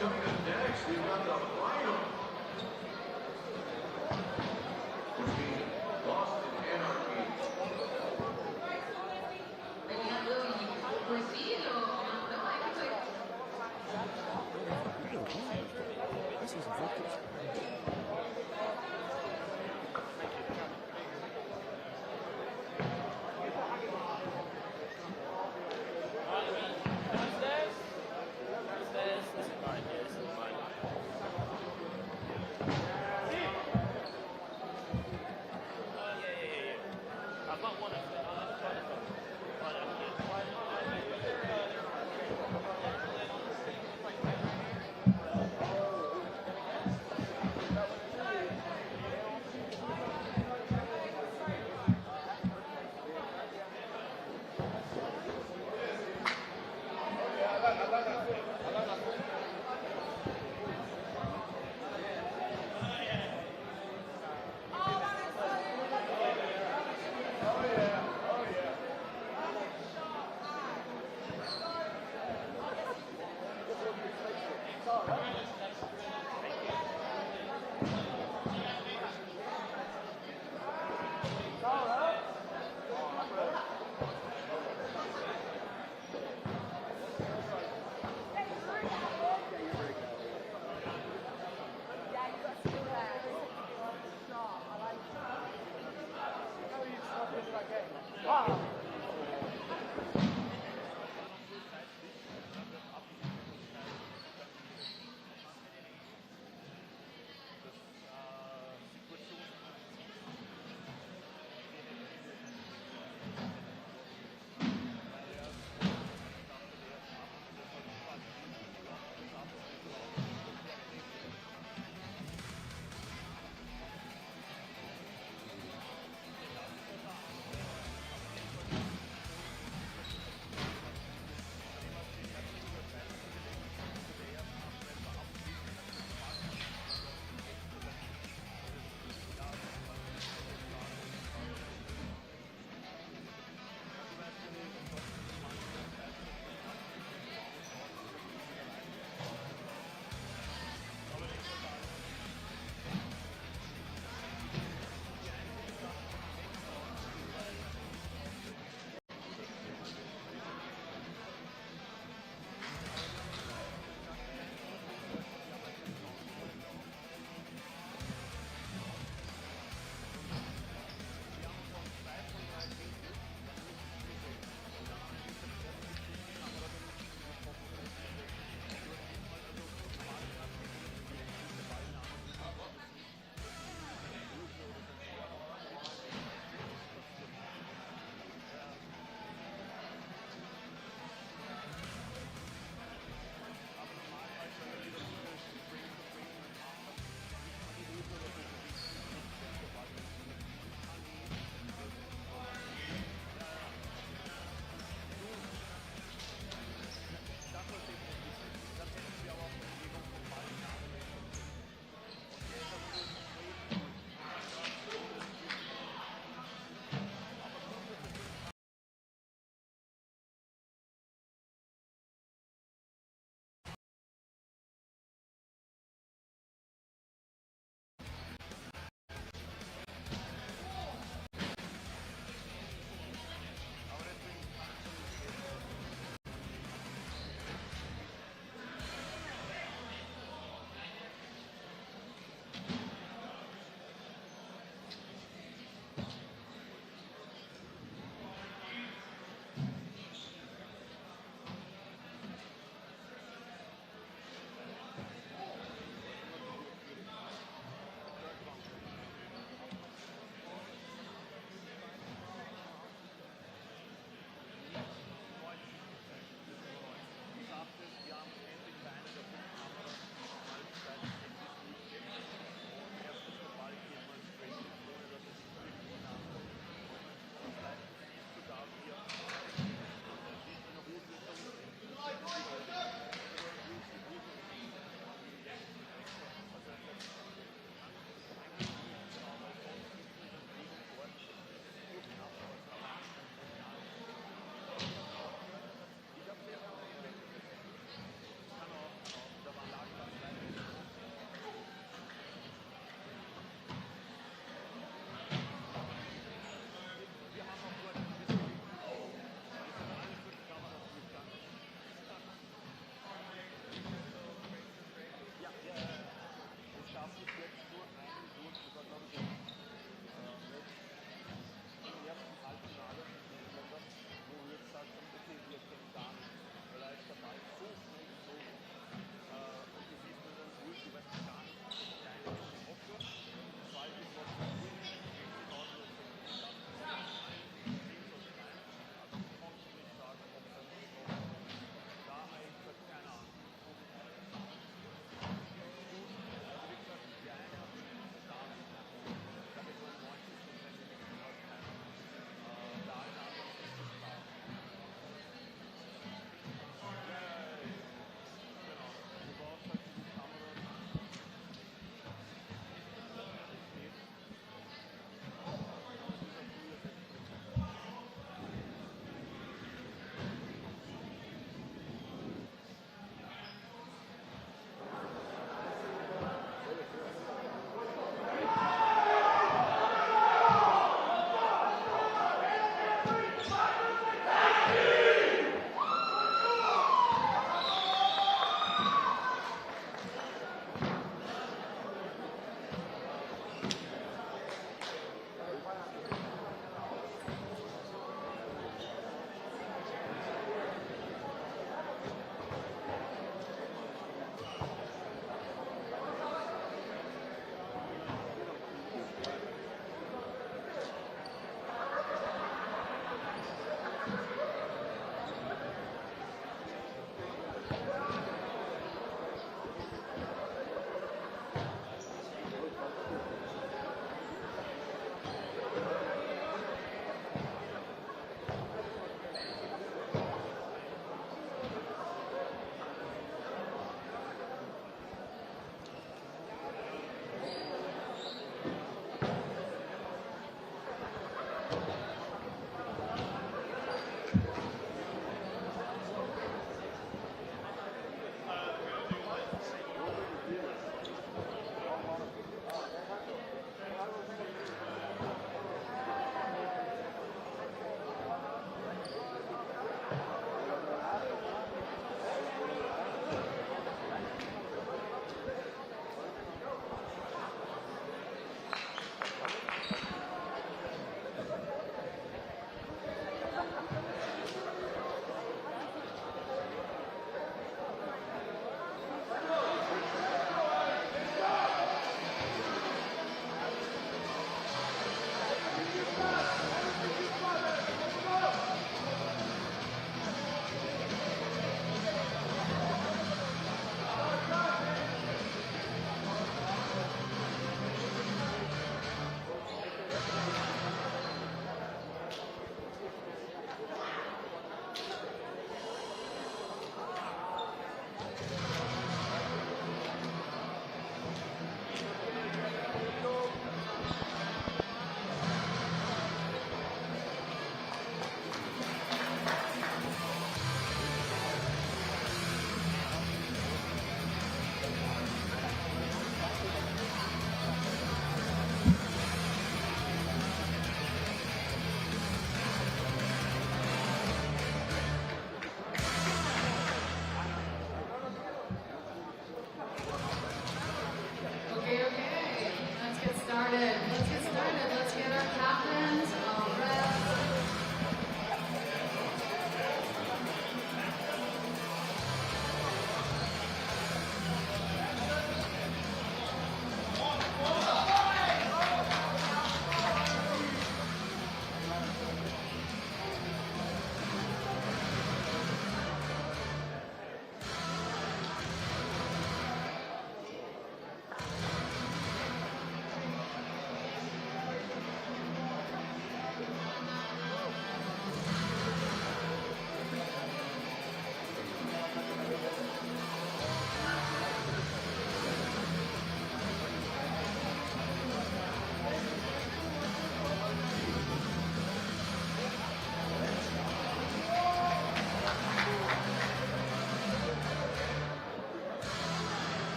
coming up next, we've got the final between Boston Anarchy.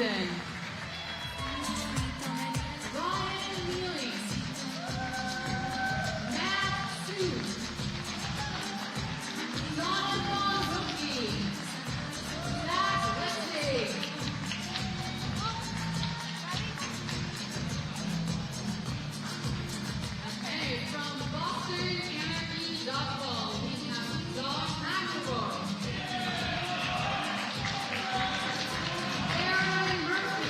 London. Ryan Neely. Matt Su. Jonathan Rookie. Zach Westig. Okay, from Boston Anarchy Dodgeball, we have Josh McElroy. Aaron Murphy.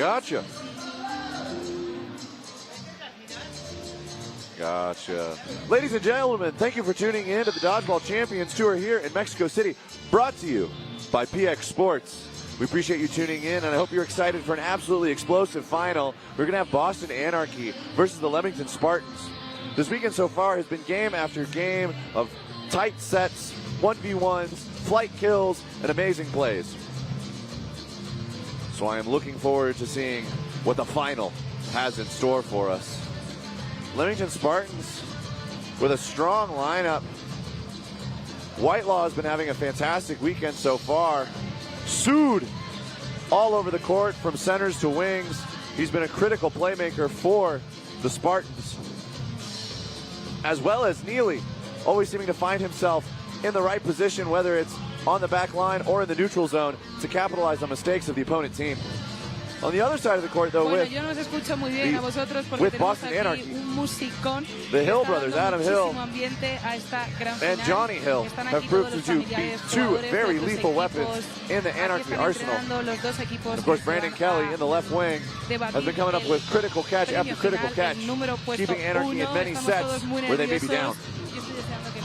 Gotcha. Gotcha. Ladies and gentlemen, thank you for tuning in to the Dodgeball Champions Tour here in Mexico City, brought to you by PX Sports. We appreciate you tuning in, and I hope you're excited for an absolutely explosive final. We're going to have Boston Anarchy versus the Leamington Spartans. This weekend so far has been game after game of tight sets, 1v1s, flight kills, and amazing plays. So I am looking forward to seeing what the final has in store for us. Leamington Spartans with a strong lineup. Whitelaw has been having a fantastic weekend so far. Sued all over the court from centers to wings. He's been a critical playmaker for the Spartans. As well as Neely, always seeming to find himself in the right position, whether it's on the back line or in the neutral zone, to capitalize on mistakes of the opponent team. On the other side of the court, though, with Boston Anarchy, the Hill brothers, Adam Hill and Johnny Hill, have proved to be two very lethal weapons in the Anarchy arsenal. Of course, Brandon Kelly in the left wing has been coming up with critical catch after critical catch, keeping Anarchy in many sets where they may be down.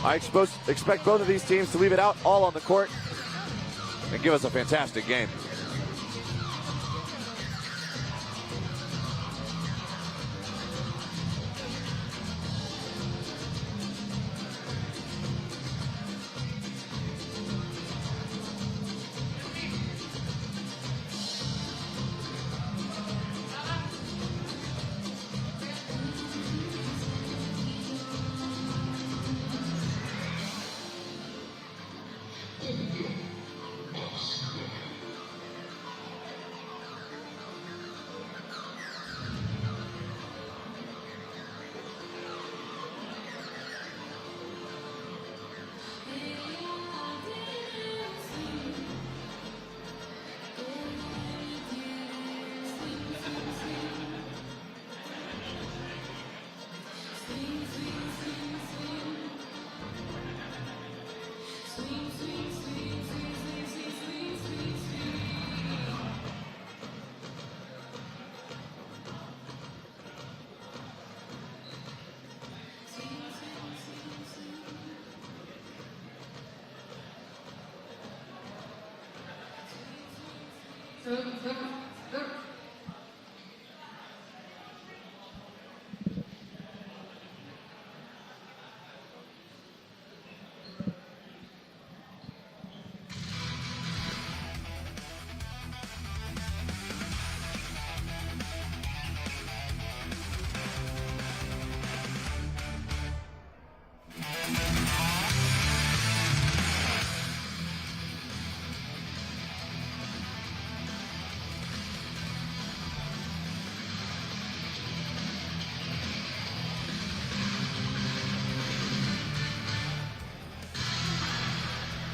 I expect both of these teams to leave it out all on the court and give us a fantastic game.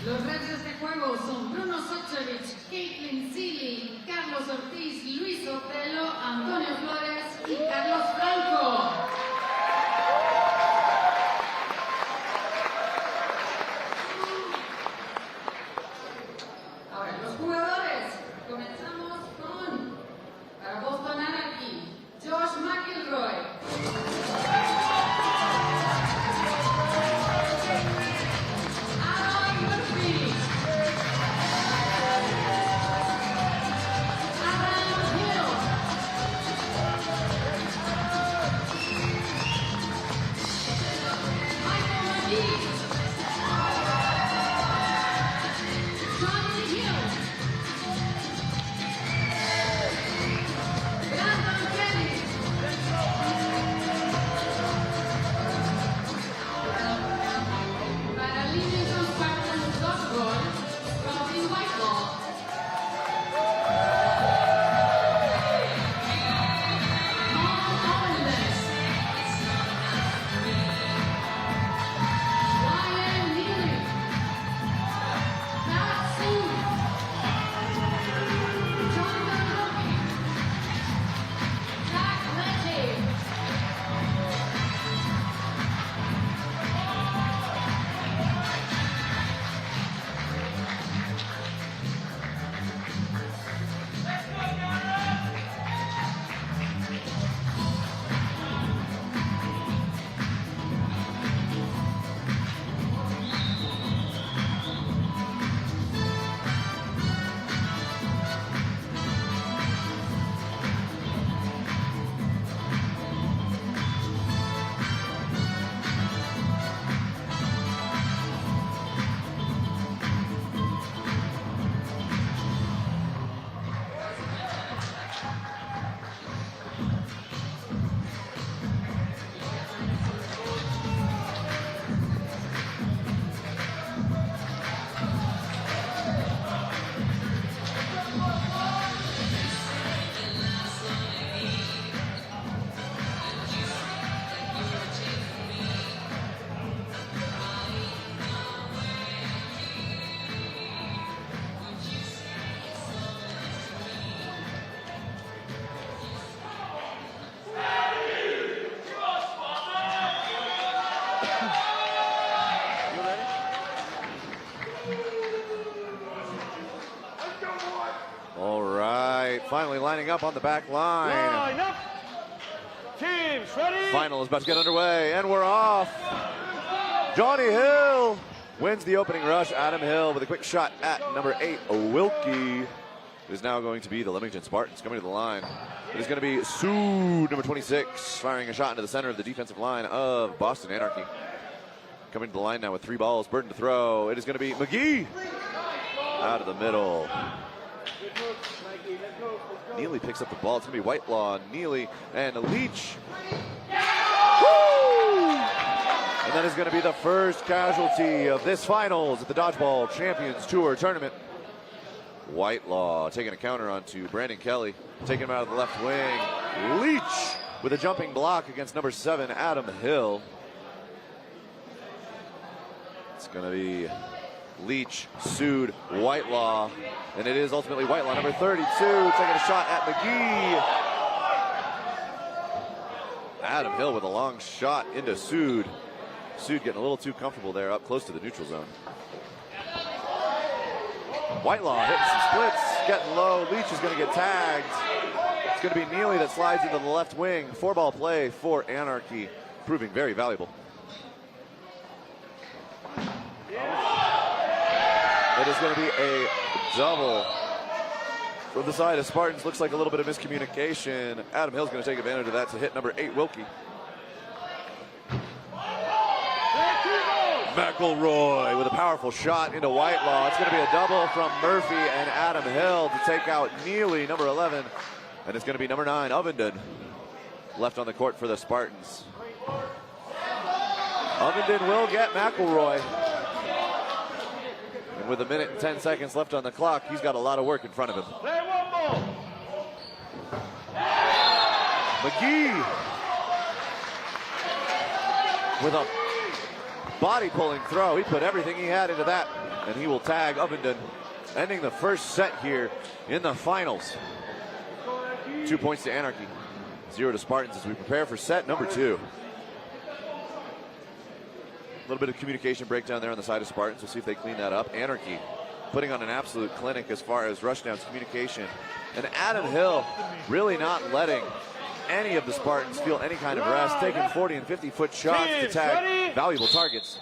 Los reyes de juego son Bruno Sochevich, Caitlin Seeley, Carlos Ortiz, Luis Otelo, Antonio Flores y Carlos Franco. Ahora, los jugadores. Comenzamos con, para Boston Anarchy, Josh McElroy. All right, finally lining up on the back line. Line up. Teams ready. Final is about to get underway, and we're off. Johnny Hill wins the opening rush. Adam Hill with a quick shot at number 8, Wilkie. It is now going to be the Leamington Spartans coming to the line. It is going to be Sue, number 26, firing a shot into the center of the defensive line of Boston Anarchy. Coming to the line now with 3 balls, burden to throw. It is going to be McGee out of the middle. Neely picks up the ball. It's going to be Whitelaw, Neely, and Leach. Woo! And that is going to be the first casualty of this finals at the Dodgeball Champions Tour tournament. Whitelaw taking a counter onto Brandon Kelly, taking him out of the left wing. Leach with a jumping block against number 7, Adam Hill. It's going to be Leach, Sood, Whitelaw, and it is ultimately Whitelaw, number 32, taking a shot at McGee. Adam Hill with a long shot into Sood. Sood getting a little too comfortable there up close to the neutral zone. Whitelaw hitting some splits, getting low. Leach is going to get tagged. It's going to be Neely that slides into the left wing. 4-ball play for Anarchy, proving very valuable. It is going to be a double from the side of Spartans. Looks like a little bit of miscommunication. Adam Hill's going to take advantage of that to hit number 8, Wilkie. McElroy with a powerful shot into Whitelaw. It's going to be a double from Murphy and Adam Hill to take out Neely, number 11. And it's going to be number 9, Ovenden, left on the court for the Spartans. Ovenden will get McElroy. And with 1 minute and 10 seconds left on the clock, he's got a lot of work in front of him. Play one more. McGee with a body pulling throw. He put everything he had into that, and he will tag Ovenden, ending the first set here in the finals. 2 points to Anarchy, 0 to Spartans as we prepare for set number 2. A little bit of communication breakdown there on the side of Spartans. We'll see if they clean that up. Anarchy putting on an absolute clinic as far as rushdowns, communication. And Adam Hill really not letting any of the Spartans feel any kind of rest, taking 40 and 50-foot shots to tag valuable targets.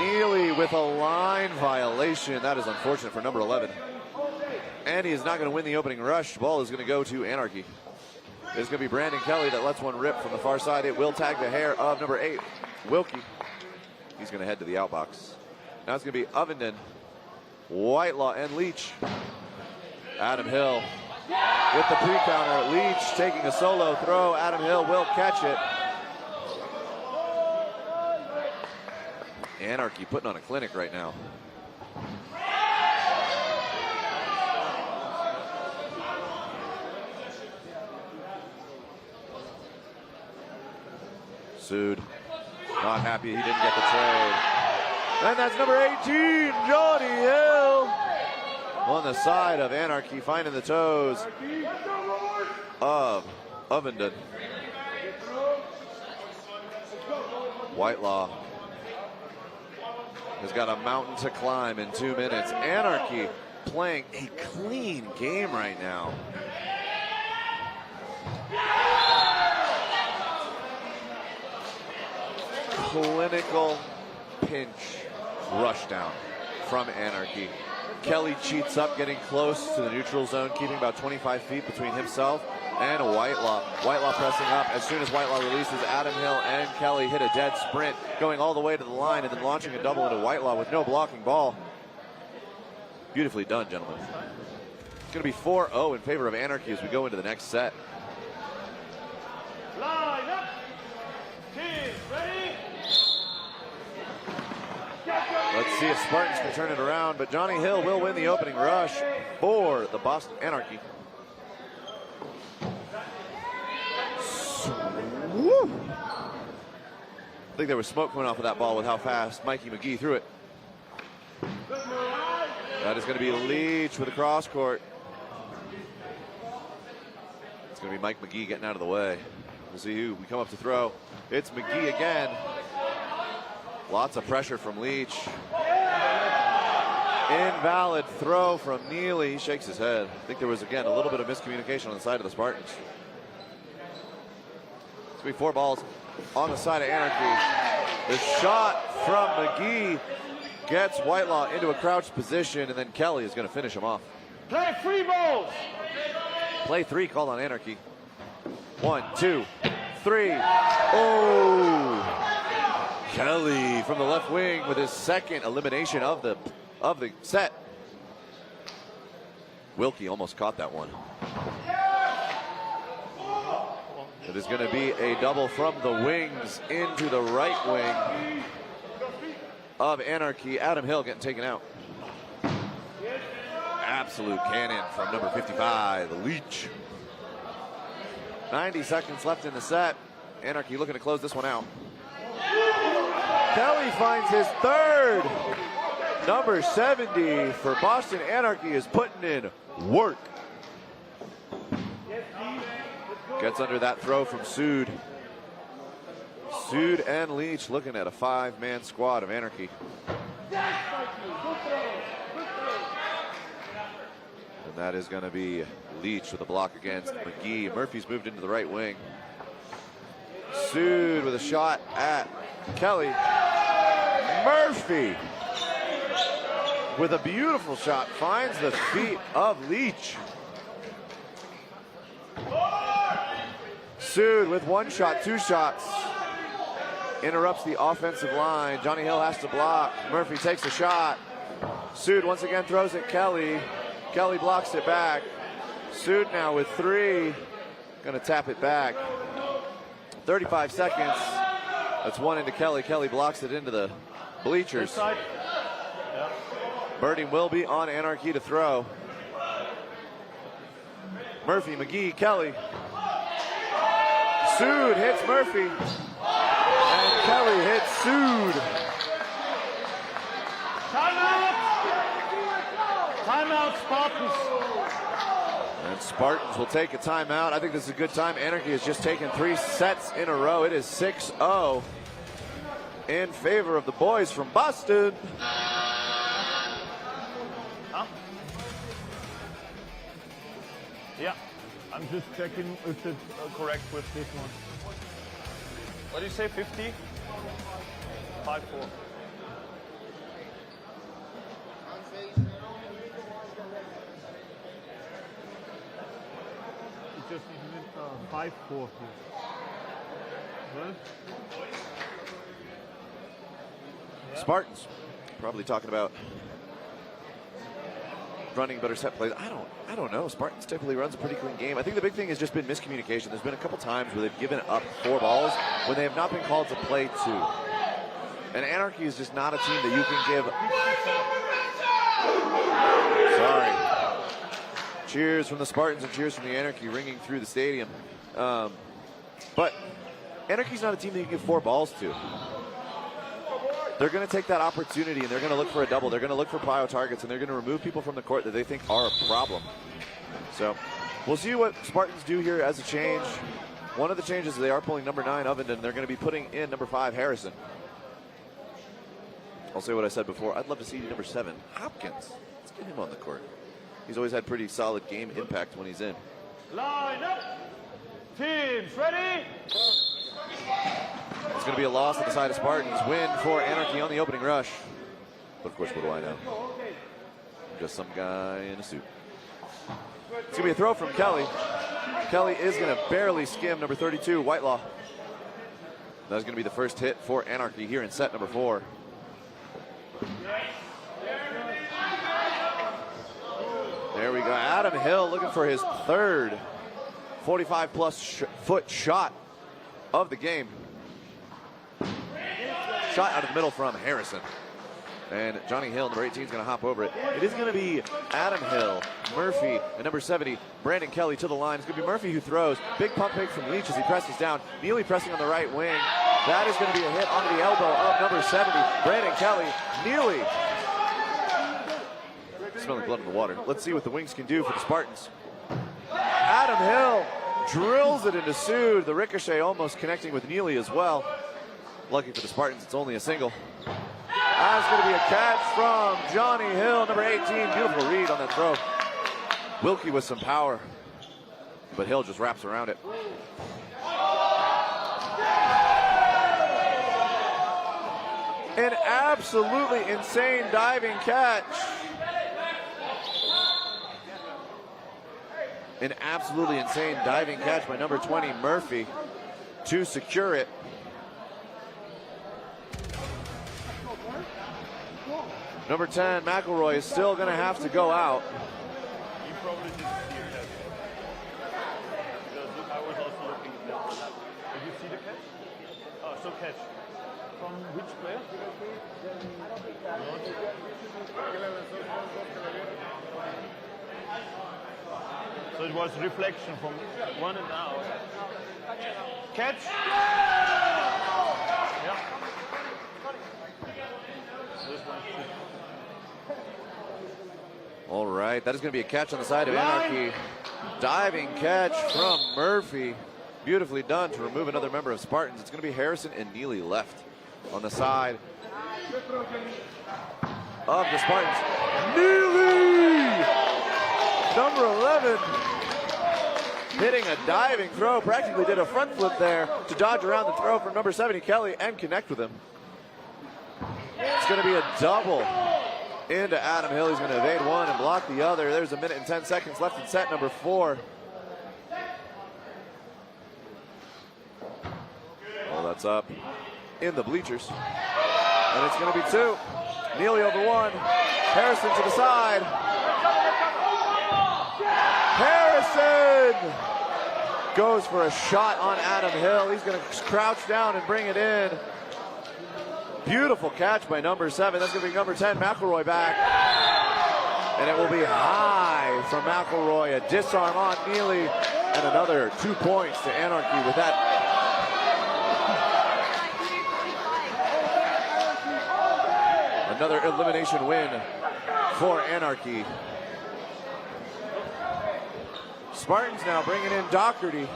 Neely with a line violation. That is unfortunate for number 11. And he is not going to win the opening rush. Ball is going to go to Anarchy. It's going to be Brandon Kelly that lets one rip from the far side. It will tag the hair of number 8, Wilkie. He's going to head to the outbox. Now it's going to be Ovenden, Whitelaw, and Leach. Adam Hill with the pre-counter. Leach taking a solo throw. Adam Hill will catch it. Anarchy putting on a clinic right now. Sood, not happy he didn't get the trade. And that's number 18, Johnny Hill. On the side of Anarchy, finding the toes of Ovenden. Whitelaw has got a mountain to climb in 2 minutes. Anarchy playing a clean game right now. Clinical pinch rush down from Anarchy. Kelly cheats up, getting close to the neutral zone, keeping about 25 feet between himself and Whitelaw. Whitelaw pressing up. As soon as Whitelaw releases, Adam Hill and Kelly hit a dead sprint, going all the way to the line and then launching a double into Whitelaw with no blocking ball. Beautifully done, gentlemen. It's going to be 4-0 in favor of Anarchy as we go into the next set. Line up. Teams ready. Let's see if Spartans can turn it around, but Johnny Hill will win the opening rush for the Boston Anarchy. Woo. I think there was smoke coming off of that ball with how fast Mikey McGee threw it. That is going to be Leach with a cross court. It's going to be Mike McGee getting out of the way. We'll see who we come up to throw. It's McGee again. Lots of pressure from Leach. Invalid throw from Neely. He shakes his head. I think there was, again, a little bit of miscommunication on the side of the Spartans. It's going to be 4 balls on the side of Anarchy. The shot from McGee gets Whitelaw into a crouched position, and then Kelly is going to finish him off. Play 3 balls. Play 3 called on Anarchy. 1, 2, 3. Oh! Kelly from the left wing with his second elimination of the set. Wilkie almost caught that one. It is going to be a double from the wings into the right wing of Anarchy. Adam Hill getting taken out. Absolute cannon from number 55, Leach. 90 seconds left in the set. Anarchy looking to close this one out. Kelly finds his 3rd. Number 70 for Boston Anarchy is putting in work. Gets under that throw from Sood. Sood and Leach looking at a 5-man squad of Anarchy. And that is going to be Leach with a block against McGee. Murphy's moved into the right wing. Sood with a shot at Kelly. Murphy with a beautiful shot finds the feet of Leach. Sood with 1 shot, 2 shots. Interrupts the offensive line. Johnny Hill has to block. Murphy takes a shot. Sood once again throws at Kelly. Kelly blocks it back. Sood now with 3. Gonna tap it back. 35 seconds. That's 1 into Kelly. Kelly blocks it into the bleachers. Birding will be on Anarchy to throw. Murphy, McGee, Kelly. Sood hits Murphy. And Kelly hits Sood. Timeout! Timeout, Spartans. And Spartans will take a timeout. I think this is a good time. Anarchy has just taken 3 sets in a row. It is 6-0 in favor of the boys from Boston. Yeah, I'm just checking if it's correct with this one. What do you say, 50? 5-4. It just needs 5-4 here. Huh? Spartans probably talking about running better set plays. I don't know. Spartans typically runs a pretty clean game. I think the big thing has just been miscommunication. There's been a couple times where they've given up 4 balls when they have not been called to play 2. And Anarchy is just not a team that you can give. Sorry. Cheers from the Spartans and cheers from the Anarchy ringing through the stadium. But Anarchy's not a team that you can give 4 balls to. They're going to take that opportunity and they're going to look for a double. They're going to look for prio targets and they're going to remove people from the court that they think are a problem. So we'll see what Spartans do here as a change. One of the changes is they are pulling number 9 Ovenden. They're going to be putting in number 5 Harrison. I'll say what I said before. I'd love to see number 7 Hopkins. Let's get him on the court. He's always had pretty solid game impact when he's in. Line up. Teams ready? It's going to be a loss on the side of Spartans. Win for Anarchy on the opening rush. But of course, what do I know? Just some guy in a suit. It's going to be a throw from Kelly. Kelly is going to barely skim number 32, Whitelaw. That's going to be the first hit for Anarchy here in set number 4. There we go. Adam Hill looking for his 3rd 45-plus foot shot of the game. Shot out of the middle from Harrison. And Johnny Hill, number 18, is going to hop over it. It is going to be Adam Hill, Murphy, and number 70, Brandon Kelly to the line. It's going to be Murphy who throws. Big pump fake from Leach as he presses down. Neely pressing on the right wing. That is going to be a hit onto the elbow of number 70, Brandon Kelly. Neely. Smelling blood in the water. Let's see what the wings can do for the Spartans. Adam Hill drills it into Sood. The ricochet almost connecting with Neely as well. Lucky for the Spartans, it's only a single. That's going to be a catch from Johnny Hill, number 18. Beautiful read on that throw. Wilkie with some power, but Hill just wraps around it. An absolutely insane diving catch. An absolutely insane diving catch by number 20, Murphy, to secure it. Number 10, McElroy, is still going to have to go out. You probably didn't see a catch. Because I was also looking at that. Did you see the catch? Oh, so catch. From which player? So it was reflection from one and out. Catch? Yeah. This one. All right, that is going to be a catch on the side of Anarchy. Diving catch from Murphy. Beautifully done to remove another member of Spartans. It's going to be Harrison and Neely left on the side of the Spartans. Neely! Number 11. Hitting a diving throw. Practically did a front flip there to dodge around the throw from number 70, Kelly, and connect with him. It's going to be a double into Adam Hill. He's going to evade one and block the other. There's a minute and 10 seconds left in set number 4. Well, that's up in the bleachers. And it's going to be 2. Neely over 1. Harrison to the side. Harrison goes for a shot on Adam Hill. He's going to crouch down and bring it in. Beautiful catch by number 7. That's going to be number 10, McElroy, back. And it will be high from McElroy. A disarm on Neely. And another 2 points to Anarchy with that. Another elimination win for Anarchy. Spartans now bringing in Doherty.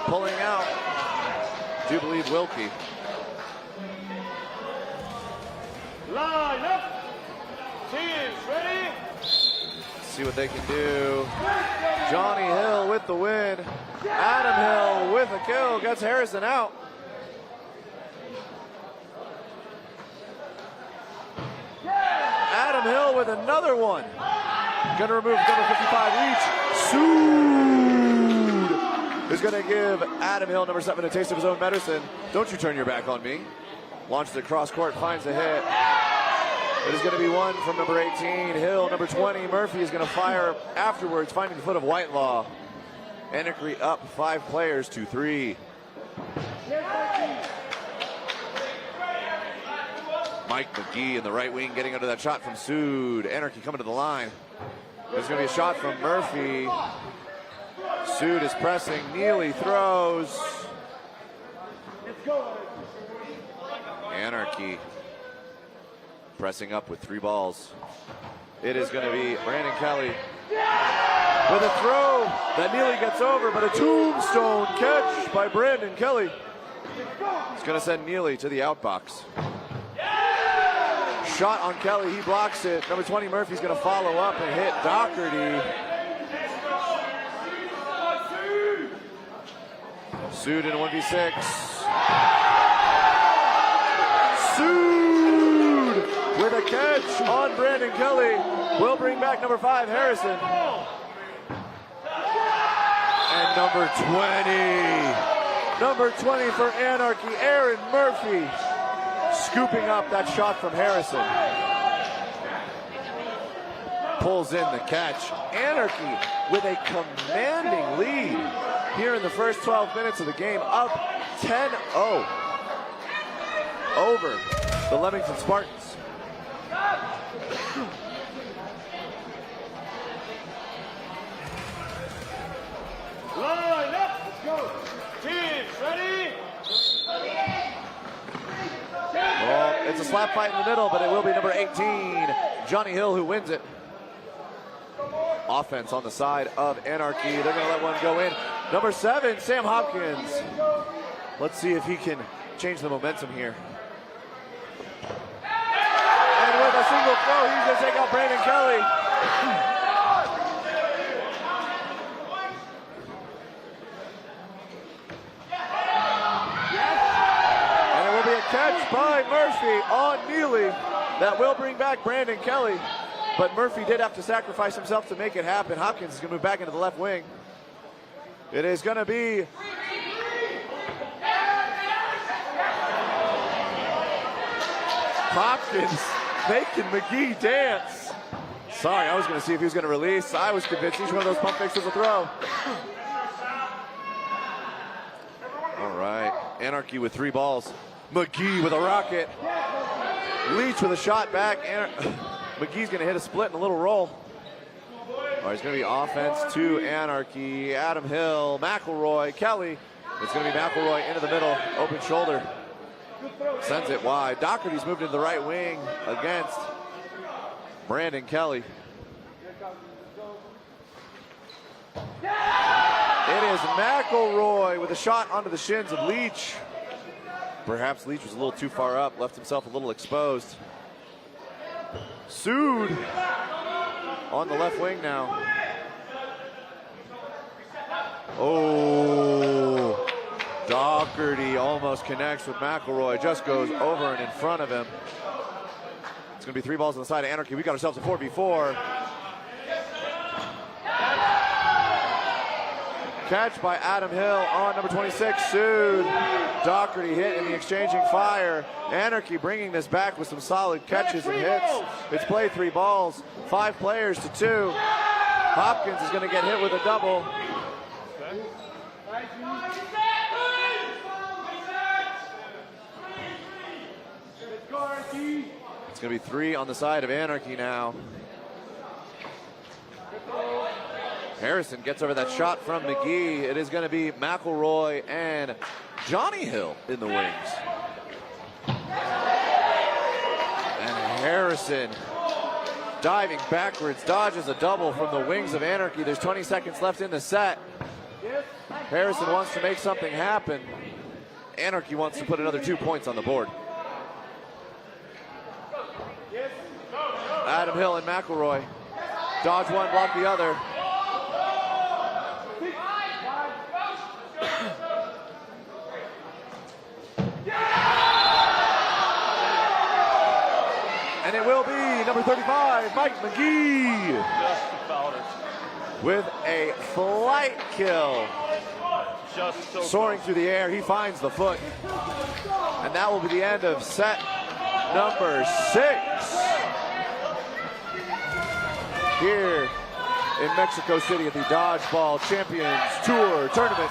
Pulling out, do believe, Wilkie. Line up. Teams ready. See what they can do. Johnny Hill with the win. Adam Hill with a kill. Gets Harrison out. Adam Hill with another one. Going to remove number 55 each. Sood is going to give Adam Hill, number 7, a taste of his own medicine. Don't you turn your back on me. Launches it cross court, finds the hit. It is going to be one from number 18, Hill. Number 20, Murphy, is going to fire afterwards, finding the foot of Whitelaw. Anarchy up 5 players to 3. Mike McGee in the right wing getting under that shot from Sood. Anarchy coming to the line. There's going to be a shot from Murphy. Sood is pressing. Neely throws. Anarchy pressing up with 3 balls. It is going to be Brandon Kelly with a throw that Neely gets over, but a tombstone catch by Brandon Kelly. It's going to send Neely to the outbox. Shot on Kelly, he blocks it. Number 20, Murphy's going to follow up and hit Doherty. Sood in 1v6. Sood with a catch on Brandon Kelly. Will bring back number 5, Harrison. And number 20. Number 20 for Anarchy, Aaron Murphy. Scooping up that shot from Harrison. Pulls in the catch. Anarchy with a commanding lead here in the first 12 minutes of the game, up 10-0 over the Leamington Spartans. Line up. Let's go. Teams ready. Well, it's a slap fight in the middle, but it will be number 18, Johnny Hill, who wins it. offense on the side of Anarchy. They're going to let one go in. Number 7, Sam Hopkins. Let's see if he can change the momentum here. And with a single throw, he's going to take out Brandon Kelly. And it will be a catch by Murphy on Neely that will bring back Brandon Kelly. But Murphy did have to sacrifice himself to make it happen. Hopkins is going to move back into the left wing. It is going to be Hopkins making McGee dance. Sorry, I was going to see if he was going to release. I was convinced each one of those pump fakes was a throw. All right, Anarchy with 3 balls. McGee with a rocket. Leach with a shot back. McGee's going to hit a split and a little roll. All right, it's going to be offense to Anarchy. Adam Hill, McElroy, Kelly. It's going to be McElroy into the middle, open shoulder. Sends it wide. Doherty's moved into the right wing against Brandon Kelly. It is McElroy with a shot onto the shins of Leach. Perhaps Leach was a little too far up, left himself a little exposed. Sood on the left wing now. Oh, Doherty almost connects with McElroy, just goes over and in front of him. It's going to be 3 balls on the side of Anarchy. We got ourselves a 4v4. Catch by Adam Hill on number 26, Sood. Doherty hit in the exchanging fire. Anarchy bringing this back with some solid catches and hits. It's played 3 balls, 5 players to 2. Hopkins is going to get hit with a double. It's going to be 3 on the side of Anarchy now. Harrison gets over that shot from McGee. It is going to be McElroy and Johnny Hill in the wings. And Harrison diving backwards, dodges a double from the wings of Anarchy. There's 20 seconds left in the set. Harrison wants to make something happen. Anarchy wants to put another 2 points on the board. Adam Hill and McElroy. Dodge one, block the other. And it will be number 35, Mike McGee. Just about it. With a flight kill. Just so soaring through the air, he finds the foot. And that will be the end of set number 6. Here in Mexico City at the Dodgeball Champions Tour Tournament.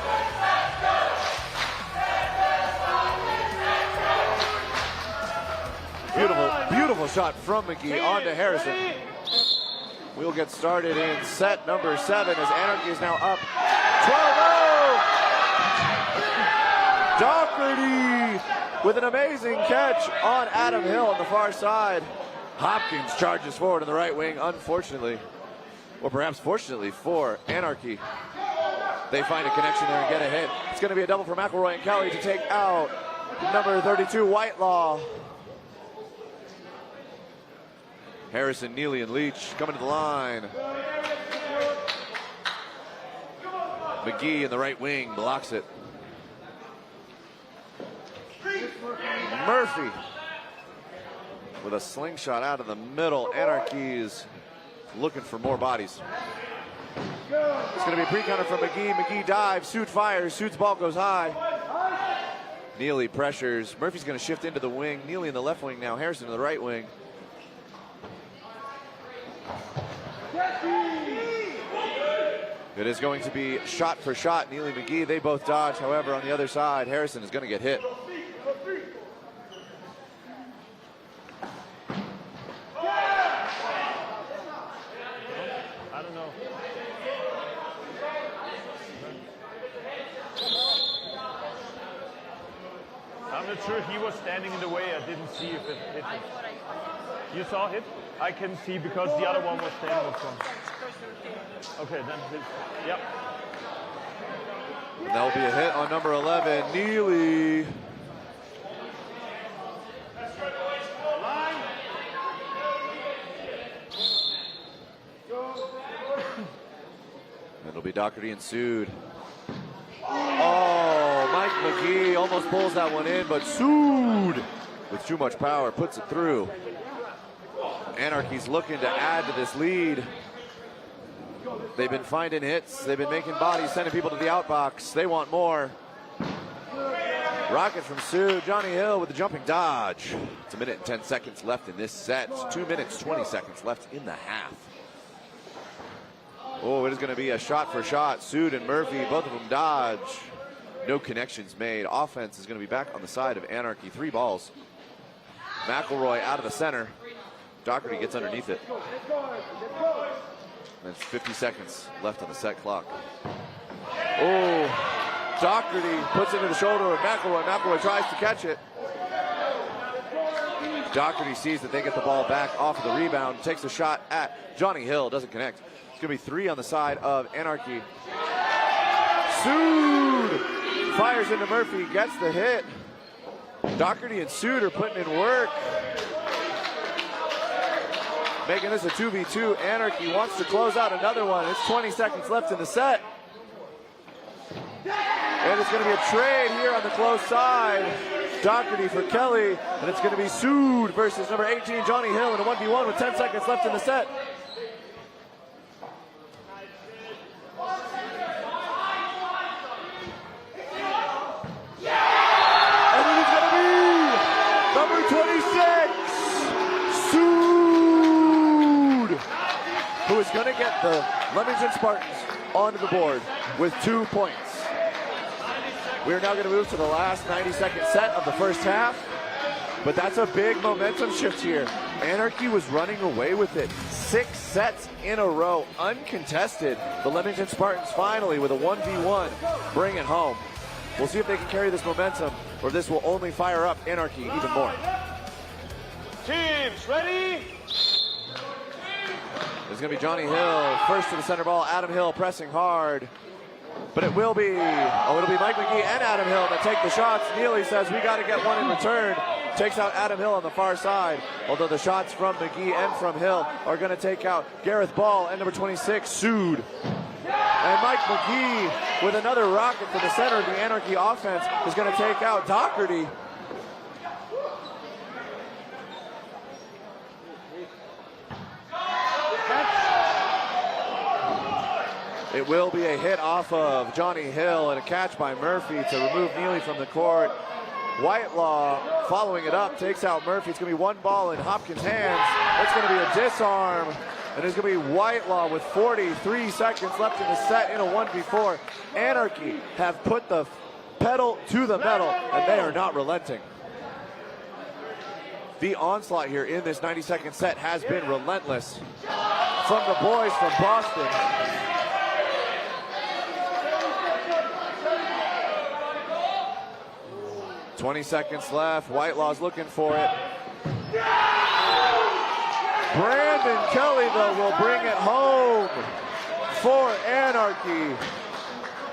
Beautiful shot from McGee onto Harrison. We'll get started in set number 7 as Anarchy is now up 12-0. Doherty with an amazing catch on Adam Hill on the far side. Hopkins charges forward in the right wing, unfortunately, or perhaps fortunately for Anarchy. They find a connection there and get a hit. It's going to be a double for McElroy and Kelly to take out number 32, Whitelaw. Harrison, Neely, and Leach coming to the line. McGee in the right wing blocks it. Murphy with a slingshot out of the middle. Anarchy is looking for more bodies. It's going to be a pre-counter from McGee. McGee dives. Sood fires. Sood's ball goes high. Neely pressures. Murphy's going to shift into the wing. Neely in the left wing now. Harrison in the right wing. It is going to be shot for shot. Neely, McGee, they both dodge. However, on the other side, Harrison is going to get hit. I don't know. I'm not sure he was standing in the way. I didn't see if it hit him. You saw it? I can see because the other one was standing in front. Okay, then his, yep. And that'll be a hit on number 11, Neely. It'll be Doherty and Sood. Oh, Mike McGee almost pulls that one in, but Sood, with too much power, puts it through. Anarchy's looking to add to this lead. They've been finding hits. They've been making bodies, sending people to the outbox. They want more. Rocket from Sood. Johnny Hill with the jumping dodge. It's 1 minute and 10 seconds left in this set. 2 minutes, 20 seconds left in the half. Oh, it is going to be a shot for shot. Sood and Murphy, both of them dodge. No connections made. Offense is going to be back on the side of Anarchy. 3 balls. McElroy out of the center. Doherty gets underneath it. There's 50 seconds left on the set clock. Oh, Doherty puts it into the shoulder of McElroy. McElroy tries to catch it. Doherty sees that they get the ball back off of the rebound, takes a shot at Johnny Hill, doesn't connect. It's going to be 3 on the side of Anarchy. Sood fires into Murphy, gets the hit. Doherty and Sood are putting in work. Making this a 2v2. Anarchy wants to close out another one. It's 20 seconds left in the set. And it's going to be a trade here on the close side. Doherty for Kelly. And it's going to be Sood versus number 18, Johnny Hill, in a 1v1 with 10 seconds left in the set. And it is going to be number 26, Sood, who is going to get the Leamington Spartans onto the board with 2 points. We are now going to move to the last 90-second set of the first half, but that's a big momentum shift here. Anarchy was running away with it. 6 sets in a row, uncontested. The Leamington Spartans finally, with a 1v1, bring it home. We'll see if they can carry this momentum, or this will only fire up Anarchy even more. Teams, ready? It's going to be Johnny Hill, first to the center ball. Adam Hill pressing hard. But it'll be Mike McGee and Adam Hill that take the shots. Neely says we got to get one in return. Takes out Adam Hill on the far side. Although the shots from McGee and from Hill are going to take out Gareth Ball and number 26, Sood. And Mike McGee with another rocket for the center of the Anarchy offense is going to take out Doherty. It will be a hit off of Johnny Hill and a catch by Murphy to remove Neely from the court. Whitelaw following it up, takes out Murphy. It's going to be 1 ball in Hopkins' hands. It's going to be a disarm. And it's going to be Whitelaw with 43 seconds left in the set in a 1v4. Anarchy have put the pedal to the metal, and they are not relenting. The onslaught here in this 90-second set has been relentless from the boys from Boston. $20 seconds left. Whitelaw's looking for it. Brandon Kelly, though, will bring it home for Anarchy.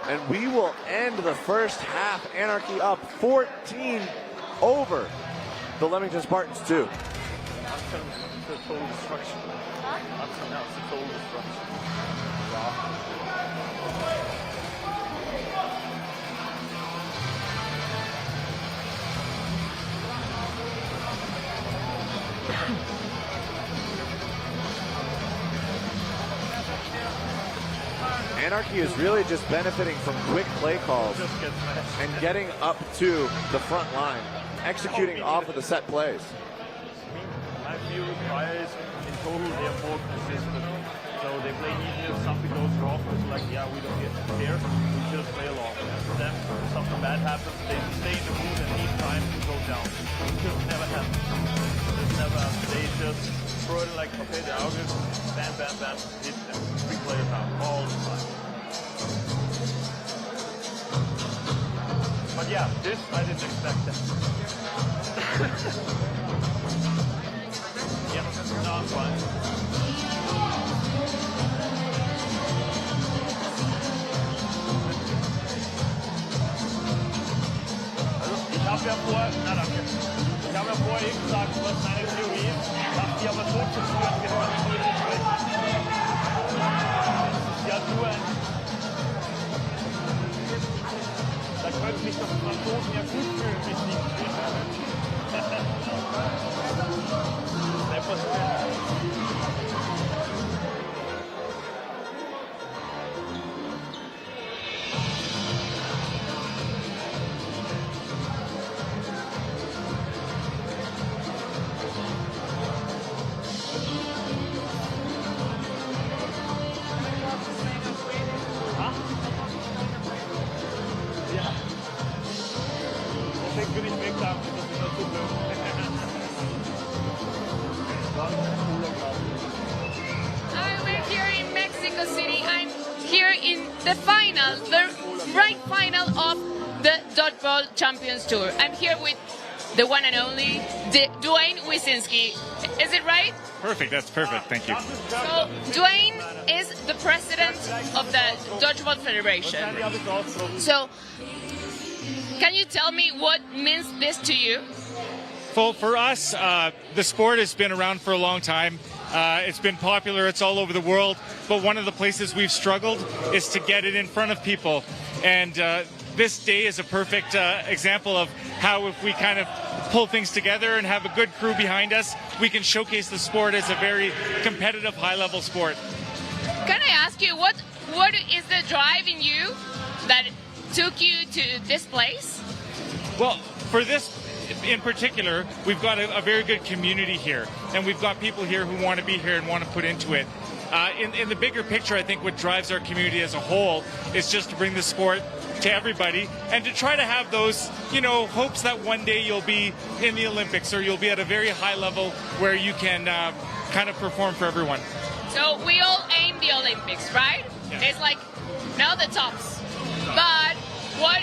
And we will end the first half. Anarchy up 14 over the Leamington Spartans 2. That's the total destruction. That's the total destruction. Wow. Anarchy is really just benefiting from quick play calls and getting up to the front line, executing off of the set plays. My view requires in total they are more consistent. So they play even if something goes wrong, it's like, yeah, we don't get care, we just play along. And for them, if something bad happens, they stay in the mood and need time to go down. It just never happens. It never happens. They just throw it like, okay, the August, bam, bam, bam, hit them. 3 players out all the time. But yeah, this I didn't expect that. Yeah, no, I'm fine. habe ja vorher eben gesagt, was meine Theorie ist, dass die aber so zerstört wird, weil die nicht sprechen. Das ist ja nur ein... Da könnten sich doch die Franzosen ja gut fühlen, bis die gespielt haben. Etwas will ich weg haben, das ist noch zu blöd. We're here in Mexico City. I'm here in the final, the right final of the Dodgeball Champions Tour. I'm here with the one and only Dwayne Wyszynski. Is it right? Perfect, that's perfect, thank you. So, Dwayne is the president of the Dodgeball Federation. So, can you tell me what means this to you? Well, for us, the sport has been around for a long time. It's been popular, it's all over the world, but one of the places we've struggled is to get it in front of people. And this day is a perfect example of how if we kind of pull things together and have a good crew behind us, we can showcase the sport as a very competitive, high-level sport. Can I ask you, what is the drive in you that took you to this place? Well, for this in particular, we've got a very good community here, and we've got people here who want to be here and want to put into it. In the bigger picture, I think what drives our community as a whole is just to bring the sport to everybody and to try to have those, hopes that one day you'll be in the Olympics or you'll be at a very high level where you can kind of perform for everyone. So we all aim the Olympics, right? Yeah. It's like, now the tops. But what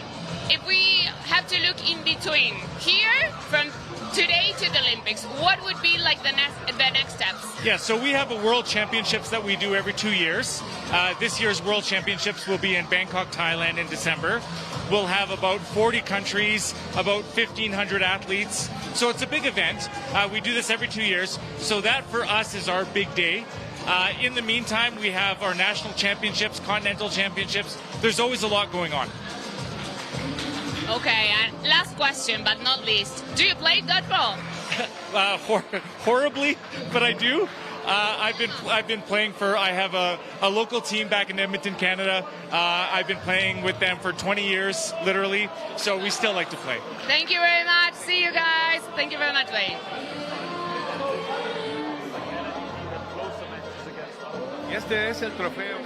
if we have to look in between here from today to the Olympics? What would be like the next steps? Yeah, so we have a World Championships that we do every 2 years. This year's World Championships will be in Bangkok, Thailand in December. We'll have about 40 countries, about 1,500 athletes. So it's a big event. We do this every 2 years. So that for us is our big day. In the meantime, we have our national championships, continental championships. There's always a lot going on. Okay, and last question, but not least. Do you play dodgeball? Horribly, but I do. I've been playing for. I have a local team back in Edmonton, Canada. I've been playing with them for 20 years, literally. So we still like to play. Thank you very much. See you guys. Thank you very much, Wayne. Y este es el trofeo.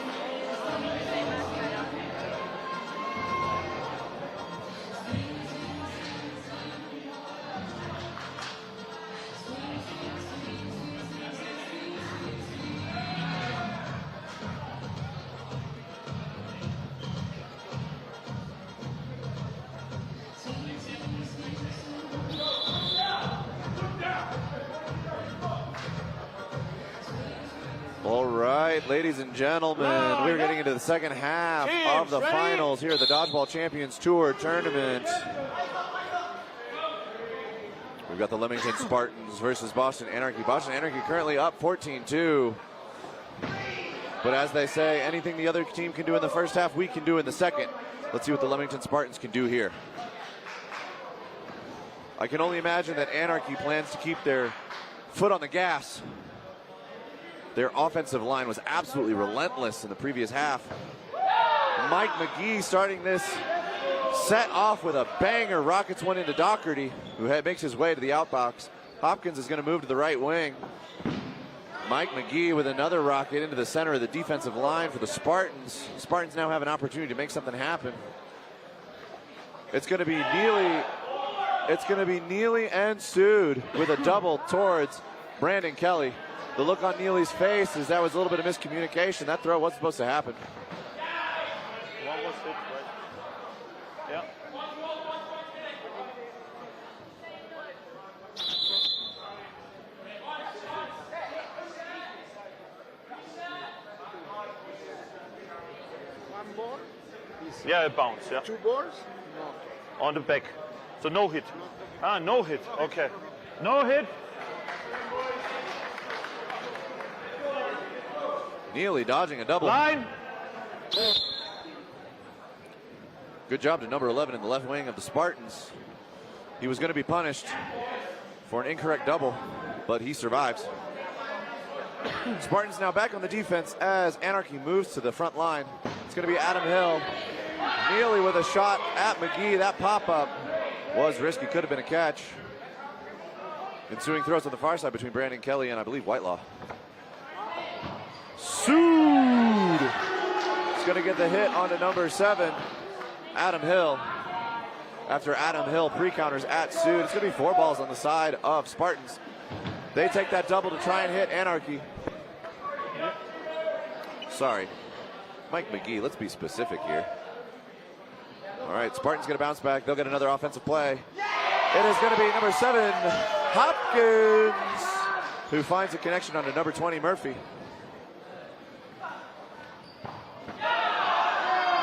All right, ladies and gentlemen, we're getting into the second half of the finals here at the Dodgeball Champions Tour tournament. We've got the Leamington Spartans versus Boston Anarchy. Boston Anarchy currently up 14-2. But as they say, anything the other team can do in the first half, we can do in the second. Let's see what the Leamington Spartans can do here. I can only imagine that Anarchy plans to keep their foot on the gas. Their offensive line was absolutely relentless in the previous half. Mike McGee starting this set off with a banger. Rockets one into Doherty, who makes his way to the outbox. Hopkins is going to move to the right wing. Mike McGee with another rocket into the center of the defensive line for the Spartans. Spartans now have an opportunity to make something happen. It's going to be Neely and Sood with a double towards Brandon Kelly. The look on Neely's face is that was a little bit of miscommunication. That throw wasn't supposed to happen. One was hit, right? Yeah. One ball? Yeah, it bounced, yeah. Two balls? No. On the back. So no hit. Ah, no hit. Okay. No hit. Neely dodging a double. Line. Good job to number 11 in the left wing of the Spartans. He was going to be punished for an incorrect double, but he survives. Spartans now back on the defense as Anarchy moves to the front line. It's going to be Adam Hill. Neely with a shot at McGee. That pop-up was risky, could have been a catch. Ensuing throws on the far side between Brandon Kelly and I believe Whitelaw. Sood is going to get the hit onto number 7, Adam Hill. After Adam Hill pre-counters at Sood, it's going to be 4 balls on the side of Spartans. They take that double to try and hit Anarchy. Sorry, Mike McGee, let's be specific here. All right, Spartans going to bounce back. They'll get another offensive play. It is going to be number 7, Hopkins, who finds a connection onto number 20, Murphy.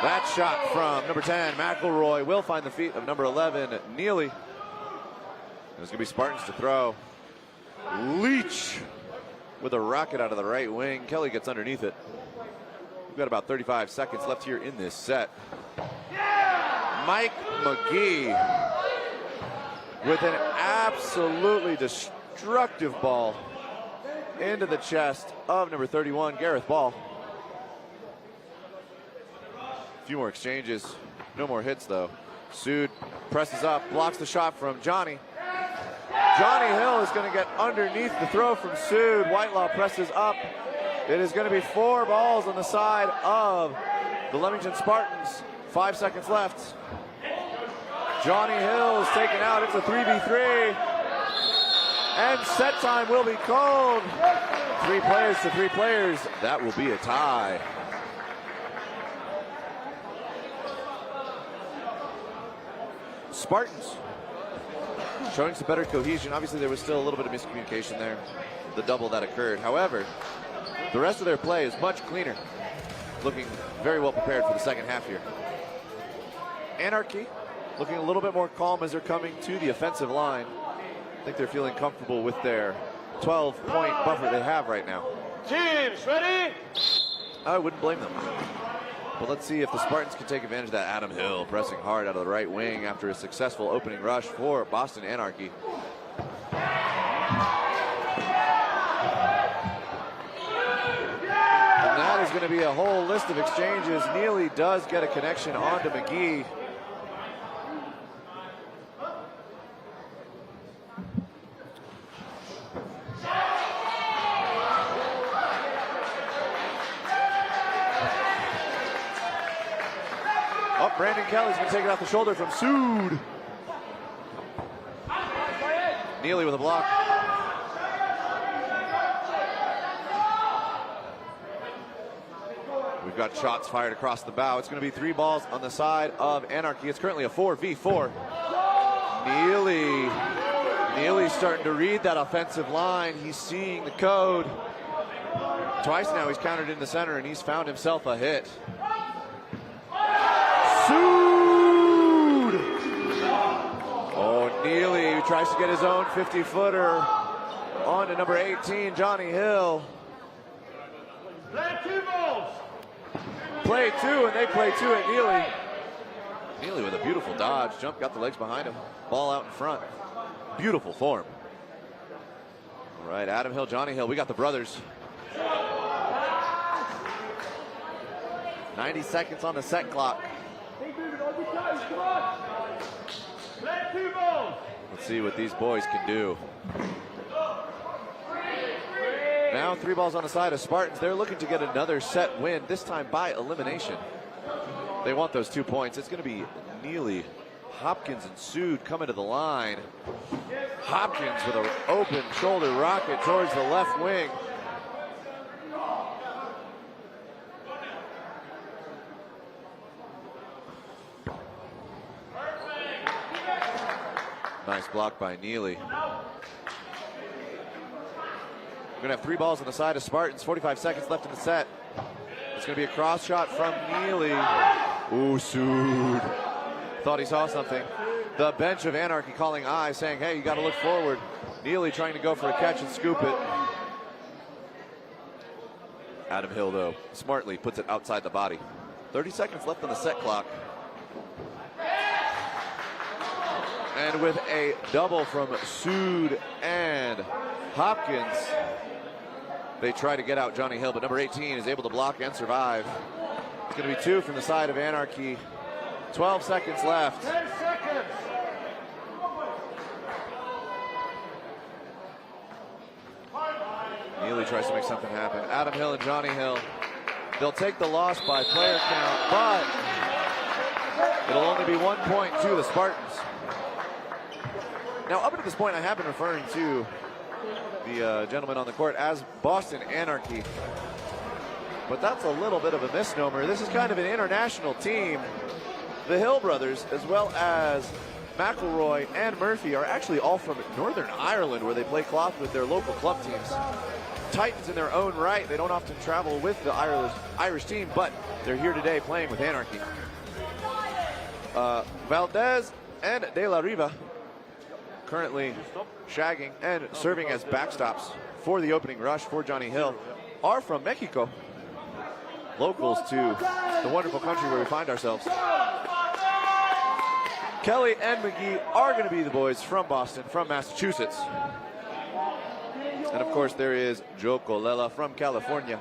That shot from number 10, McElroy, will find the feet of number 11, Neely. There's going to be Spartans to throw. Leach with a rocket out of the right wing. Kelly gets underneath it. We've got about 35 seconds left here in this set. Mike McGee with an absolutely destructive ball into the chest of number 31, Gareth Ball. A few more exchanges, no more hits though. Sood presses up, blocks the shot from Johnny. Johnny Hill is going to get underneath the throw from Sood. Whitelaw presses up. It is going to be 4 balls on the side of the Leamington Spartans. 5 seconds left. Johnny Hill is taken out. It's a 3v3. And set time will be called. 3 players to 3 players. That will be a tie. Spartans showing some better cohesion. Obviously, there was still a little bit of miscommunication there, the double that occurred. However, the rest of their play is much cleaner, looking very well prepared for the second half here. Anarchy looking a little bit more calm as they're coming to the offensive line. I think they're feeling comfortable with their 12-point buffer they have right now. Teams, ready? I wouldn't blame them. But let's see if the Spartans can take advantage of that. Adam Hill pressing hard out of the right wing after a successful opening rush for Boston Anarchy. And that is going to be a whole list of exchanges. Neely does get a connection onto McGee. Brandon Kelly's going to take it off the shoulder from Sood. Neely with a block. We've got shots fired across the bow. It's going to be 3 balls on the side of Anarchy. It's currently a 4v4. Neely's starting to read that offensive line. He's seeing the code. Twice now he's countered in the center and he's found himself a hit. Sood! Oh, Neely who tries to get his own 50-footer on to number 18, Johnny Hill. Play 2 balls. Play 2, and they play 2 at Neely. Neely with a beautiful dodge. Jump, got the legs behind him. Ball out in front. Beautiful form. All right, Adam Hill, Johnny Hill. We got the brothers. 90 seconds on the set clock. Let's see what these boys can do. Now 3 balls on the side of Spartans. They're looking to get another set win, this time by elimination. They want those 2 points. It's going to be Neely, Hopkins, and Sood coming to the line. Hopkins with an open shoulder rocket towards the left wing. Nice block by Neely. We're going to have 3 balls on the side of Spartans. 45 seconds left in the set. It's going to be a cross shot from Neely. Ooh, Sood. Thought he saw something. The bench of Anarchy calling aye, saying, hey, you got to look forward. Neely trying to go for a catch and scoop it. Adam Hill, though, smartly puts it outside the body. 30 seconds left on the set clock. And with a double from Sood and Hopkins, they try to get out Johnny Hill, but number 18 is able to block and survive. It's going to be 2 from the side of Anarchy. 12 seconds left. 10 seconds. Neely tries to make something happen. Adam Hill and Johnny Hill. They'll take the loss by player count, but it'll only be 1 point to the Spartans. Now, up until this point, I have been referring to the gentleman on the court as Boston Anarchy, but that's a little bit of a misnomer. This is kind of an international team. The Hill brothers, as well as McElroy and Murphy, are actually all from Northern Ireland, where they play cloth with their local club teams. Titans in their own right. They don't often travel with the Irish team, but they're here today playing with Anarchy. Valdez and De La Riva currently shagging and serving as backstops for the opening rush for Johnny Hill are from Mexico. Locals to the wonderful country where we find ourselves. Kelly and McGee are going to be the boys from Boston, from Massachusetts. And of course there is Joe Colella from California.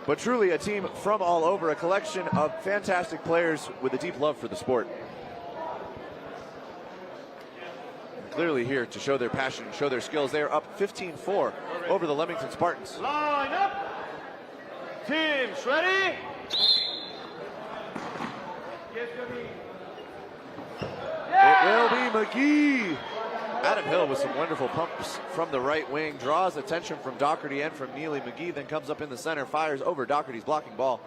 But truly a team from all over, a collection of fantastic players with a deep love for the sport. Clearly here to show their passion, show their skills. They are up 15-4 over the Leamington Spartans. Line up. Teams ready? It will be McGee. Adam Hill with some wonderful pumps from the right wing, draws attention from Doherty and from Neely. McGee then comes up in the center, fires over Doherty's blocking ball.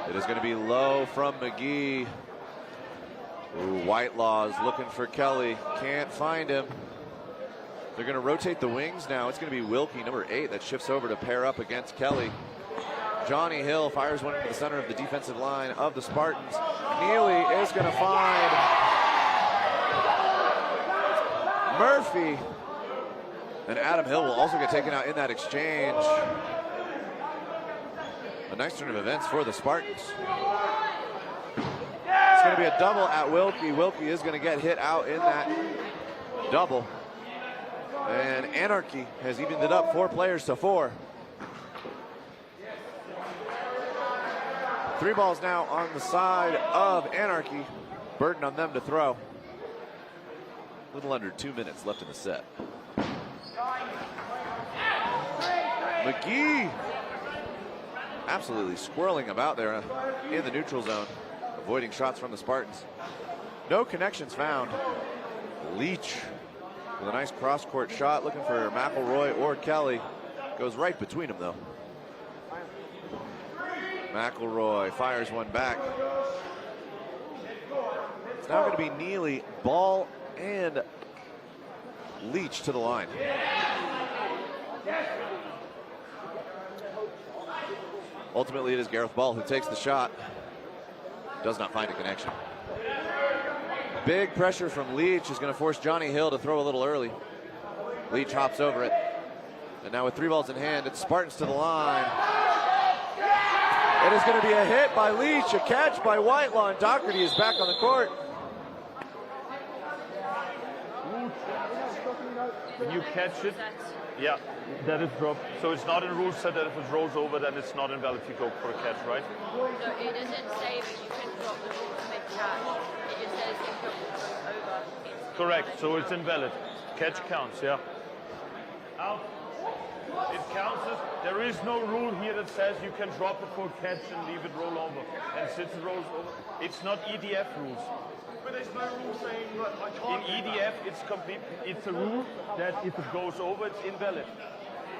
It is going to be low from McGee. Ooh, Whitelaw's looking for Kelly, can't find him. They're going to rotate the wings now. It's going to be Wilkie, number 8, that shifts over to pair up against Kelly. Johnny Hill fires one into the center of the defensive line of the Spartans. Neely is going to find Murphy. And Adam Hill will also get taken out in that exchange. A nice turn of events for the Spartans. It's going to be a double at Wilkie. Wilkie is going to get hit out in that double. And Anarchy has evened it up 4 players to 4. 3 balls now on the side of Anarchy. Burden on them to throw. A little under 2 minutes left in the set. McGee absolutely squirreling about there in the neutral zone, avoiding shots from the Spartans. No connections found. Leach with a nice cross-court shot, looking for McElroy or Kelly. Goes right between them, though. McElroy fires one back. It's now going to be Neely, Ball, and Leach to the line. Ultimately, it is Gareth Ball who takes the shot. Does not find a connection. Big pressure from Leach is going to force Johnny Hill to throw a little early. Leach hops over it. And now with 3 balls in hand, it's Spartans to the line. It is going to be a hit by Leach, a catch by Whitelaw, and Doherty is back on the court. When you catch it, yeah, that is dropped. So it's not in the rule set that if it rolls over, then it's not invalid if you go for a catch, right? No, it doesn't say that you can drop the ball to make a catch. It just says if it goes over. Correct, so it's invalid. Catch counts, yeah. Out. It counts as, there is no rule here that says you can drop it for a catch and leave it roll over. And since it rolls over, it's not EDF rules. But there's no rule saying that I can't. In EDF, it's a rule that if it goes over, it's invalid.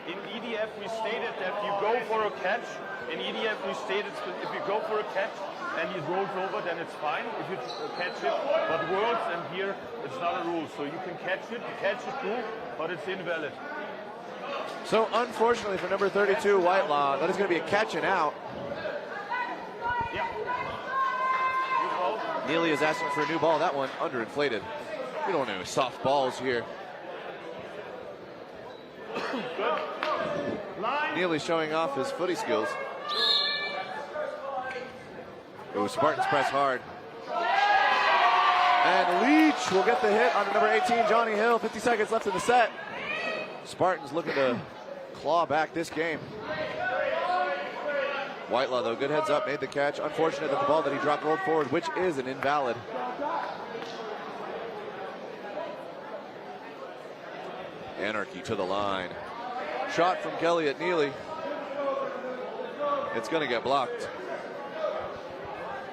In EDF, we stated that if you go for a catch, in EDF, we stated if you go for a catch and it rolls over, then it's fine if you catch it. But Worlds and here, it's not a rule. So you can catch it through, but it's invalid. So unfortunately for number 32, Whitelaw, that is going to be a catch and out. Yeah. You call? Neely is asking for a new ball. That one underinflated. We don't want any soft balls here. Neely showing off his footy skills. Ooh, Spartans press hard. And Leach will get the hit on number 18, Johnny Hill. 50 seconds left in the set. Spartans looking to claw back this game. Whitelaw, though, good heads up, made the catch. Unfortunate that the ball that he dropped rolled forward, which is an invalid. Anarchy to the line. Shot from Kelly at Neely. It's going to get blocked.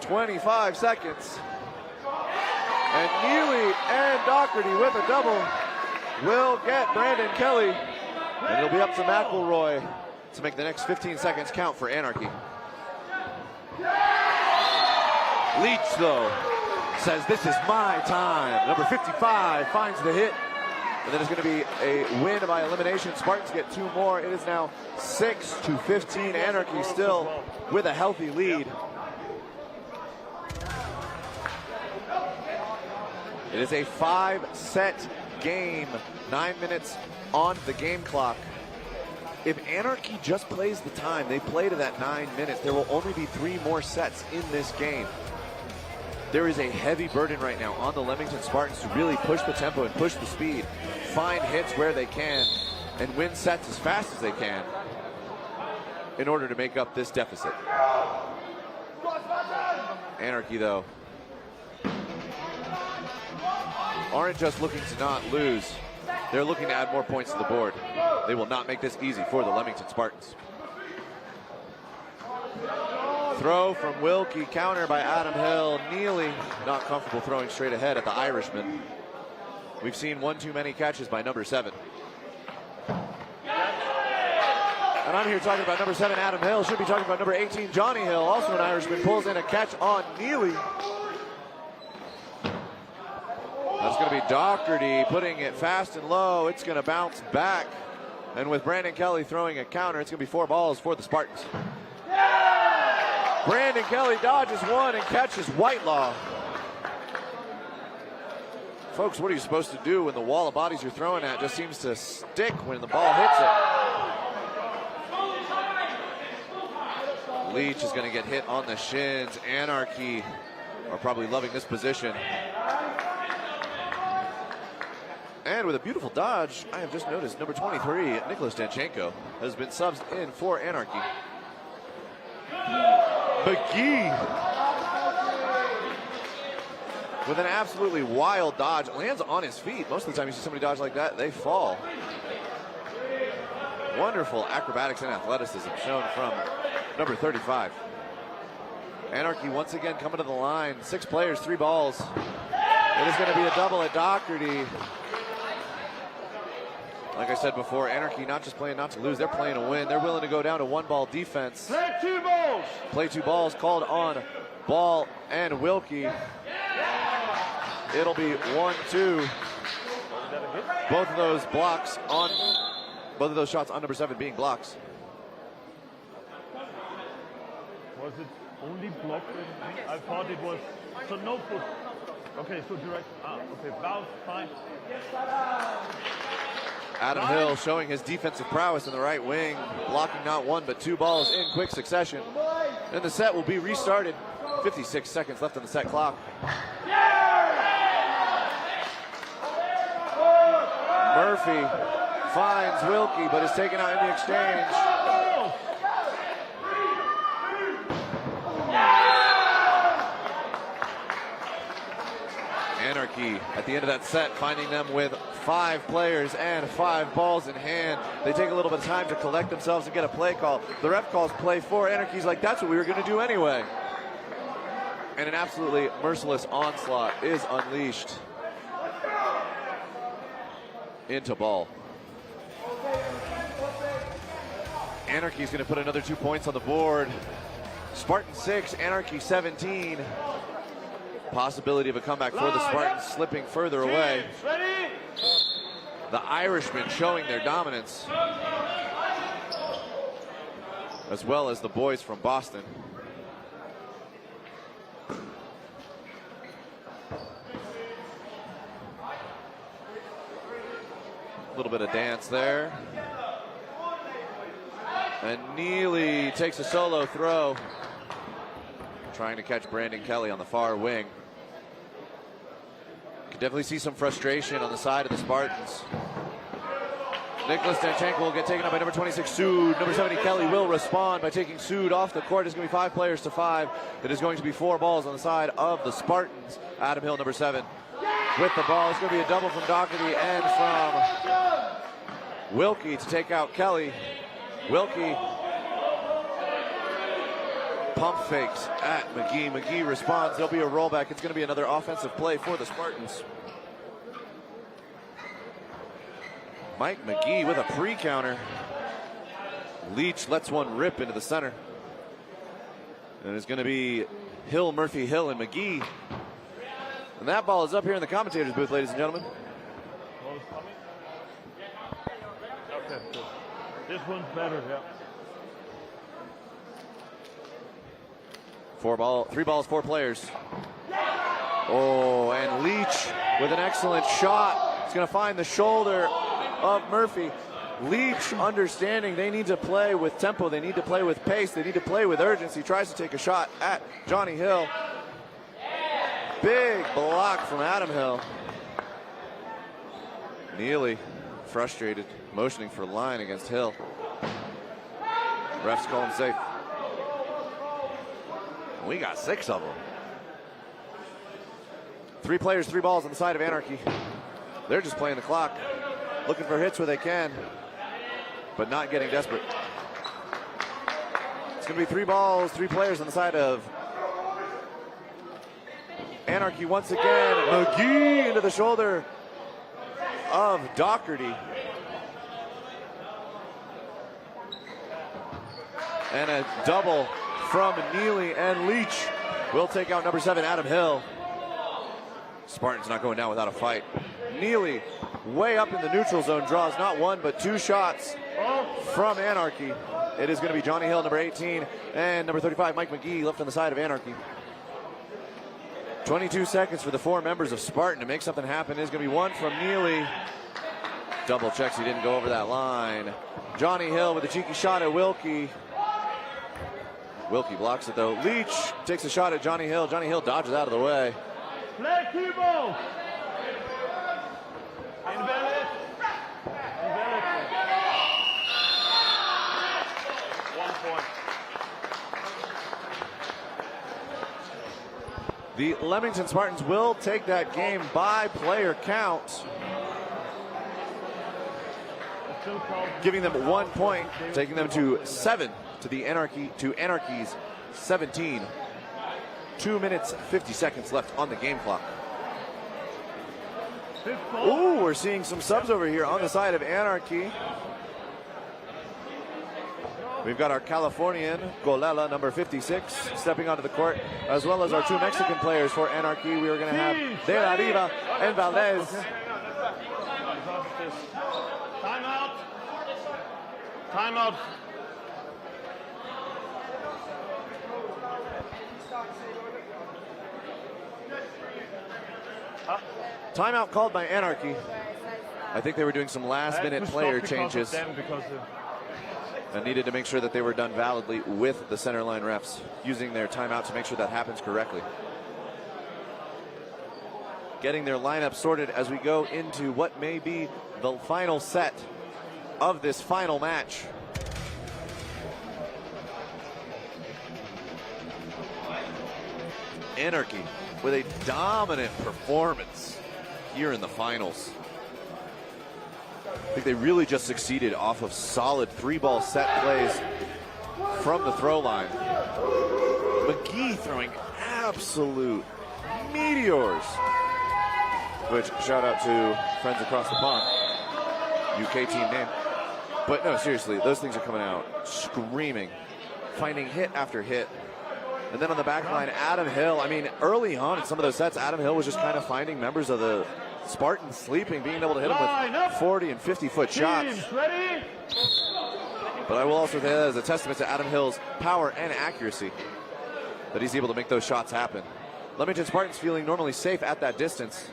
25 seconds. And Neely and Doherty with a double will get Brandon Kelly. And it'll be up to McElroy to make the next 15 seconds count for Anarchy. Leach, though, says, "This is my time." Number 55 finds the hit. And then it's going to be a win by elimination. Spartans get 2 more. It is now 6-15. Anarchy still with a healthy lead. It is a 5-set game. 9 minutes on the game clock. If Anarchy just plays the time they play to that 9 minutes, there will only be 3 more sets in this game. There is a heavy burden right now on the Leamington Spartans to really push the tempo and push the speed, find hits where they can, and win sets as fast as they can in order to make up this deficit. Anarchy, though, aren't just looking to not lose. They're looking to add more points to the board. They will not make this easy for the Leamington Spartans. Throw from Wilkie, counter by Adam Hill. Neely not comfortable throwing straight ahead at the Irishman. We've seen one too many catches by number 7. And I'm here talking about number 7, Adam Hill. Should be talking about number 18, Johnny Hill. Also an Irishman, pulls in a catch on Neely. That's going to be Doherty putting it fast and low. It's going to bounce back. And with Brandon Kelly throwing a counter, it's going to be 4 balls for the Spartans. Brandon Kelly dodges one and catches Whitelaw. Folks, what are you supposed to do when the wall of bodies you're throwing at just seems to stick when the ball hits it? Leach is going to get hit on the shins. Anarchy are probably loving this position. And with a beautiful dodge, I have just noticed number 23, Nicholas Danchenko, has been subbed in for Anarchy. McGee with an absolutely wild dodge, lands on his feet. Most of the time you see somebody dodge like that, they fall. Wonderful acrobatics and athleticism shown from number 35. Anarchy once again coming to the line. 6 players, 3 balls. It is going to be a double at Doherty. Like I said before, Anarchy not just playing not to lose, they're playing to win. They're willing to go down to 1 ball defense. Play 2 balls. Play 2 balls called on Ball and Wilkie. It'll be 1-2. Both of those blocks on, both of those shots on number 7 being blocks. Was it only blocked? I thought it was, so no foot. Okay, so direct, okay, bounce, fine. Adam Hill showing his defensive prowess in the right wing, blocking not 1 but 2 balls in quick succession. And the set will be restarted. 56 seconds left on the set clock. Murphy finds Wilkie but is taken out in the exchange. Anarchy at the end of that set, finding them with 5 players and 5 balls in hand. They take a little bit of time to collect themselves and get a play call. The ref calls play 4. Anarchy's like, that's what we were going to do anyway. And an absolutely merciless onslaught is unleashed into ball. Anarchy's going to put another 2 points on the board. Spartan 6, Anarchy 17. Possibility of a comeback for the Spartans slipping further away. The Irishmen showing their dominance, as well as the boys from Boston. little bit of dance there. And Neely takes a solo throw. Trying to catch Brandon Kelly on the far wing. Can definitely see some frustration on the side of the Spartans. Nicholas Danchenko will get taken up by number 26, Sood. Number 70, Kelly will respond by taking Sood off the court. It's going to be 5 players to 5. It is going to be 4 balls on the side of the Spartans. Adam Hill, number 7, with the ball. It's going to be a double from Doherty and from Wilkie to take out Kelly. Wilkie pump fakes at McGee. McGee responds. There'll be a rollback. It's going to be another offensive play for the Spartans. Mike McGee with a pre-counter. Leach lets one rip into the center. And it's going to be Hill, Murphy, Hill, and McGee. And that ball is up here in the commentator's booth, ladies and gentlemen. Okay, good. This one's better, yeah. 3 balls, 4 players. Oh, and Leach with an excellent shot. He's going to find the shoulder of Murphy. Leach understanding they need to play with tempo, they need to play with pace, they need to play with urgency. Tries to take a shot at Johnny Hill. Big block from Adam Hill. Neely frustrated, motioning for line against Hill. Refs call him safe. We got 6 of them. 3 players, 3 balls on the side of Anarchy. They're just playing the clock, looking for hits where they can, but not getting desperate. It's going to be 3 balls, 3 players on the side of Anarchy once again. McGee into the shoulder of Doherty. And a double from Neely, and Leach will take out number 7, Adam Hill. Spartans not going down without a fight. Neely way up in the neutral zone, draws not 1 but 2 shots from Anarchy. It is going to be Johnny Hill, number 18, and number 35, Mike McGee, left on the side of Anarchy. 22 seconds for the 4 members of Spartan to make something happen. It is going to be 1 from Neely. Double checks, he didn't go over that line. Johnny Hill with a cheeky shot at Wilkie. Wilkie blocks it though. Leach takes a shot at Johnny Hill. Johnny Hill dodges out of the way. Play Kubo! Invalid. Invalid. 1 point. The Leamington Spartans will take that game by player count, giving them 1 point, taking them to 7 to the Anarchy's 17. 2 minutes, 50 seconds left on the game clock. Ooh, we're seeing some subs over here on the side of Anarchy. We've got our Californian, Golela, number 56, stepping onto the court, as well as our 2 Mexican players for Anarchy. We are going to have De La Riva and Valdez. Timeout. Timeout. Timeout called by Anarchy. I think they were doing some last-minute player changes and needed to make sure that they were done validly with the center line refs, using their timeout to make sure that happens correctly. Getting their lineup sorted as we go into what may be the final set of this final match. Anarchy with a dominant performance here in the finals. I think they really just succeeded off of solid 3-ball set plays from the throw line. McGee throwing absolute meteors, which shout out to friends across the pond, UK team name. But no, seriously, those things are coming out screaming, finding hit after hit. And then on the back line, Adam Hill. I mean, early on in some of those sets, Adam Hill was just kind of finding members of the Spartans sleeping, being able to hit them with 40 and 50-foot shots. Ready? But I will also say that as a testament to Adam Hill's power and accuracy that he's able to make those shots happen. Leamington Spartans feeling normally safe at that distance,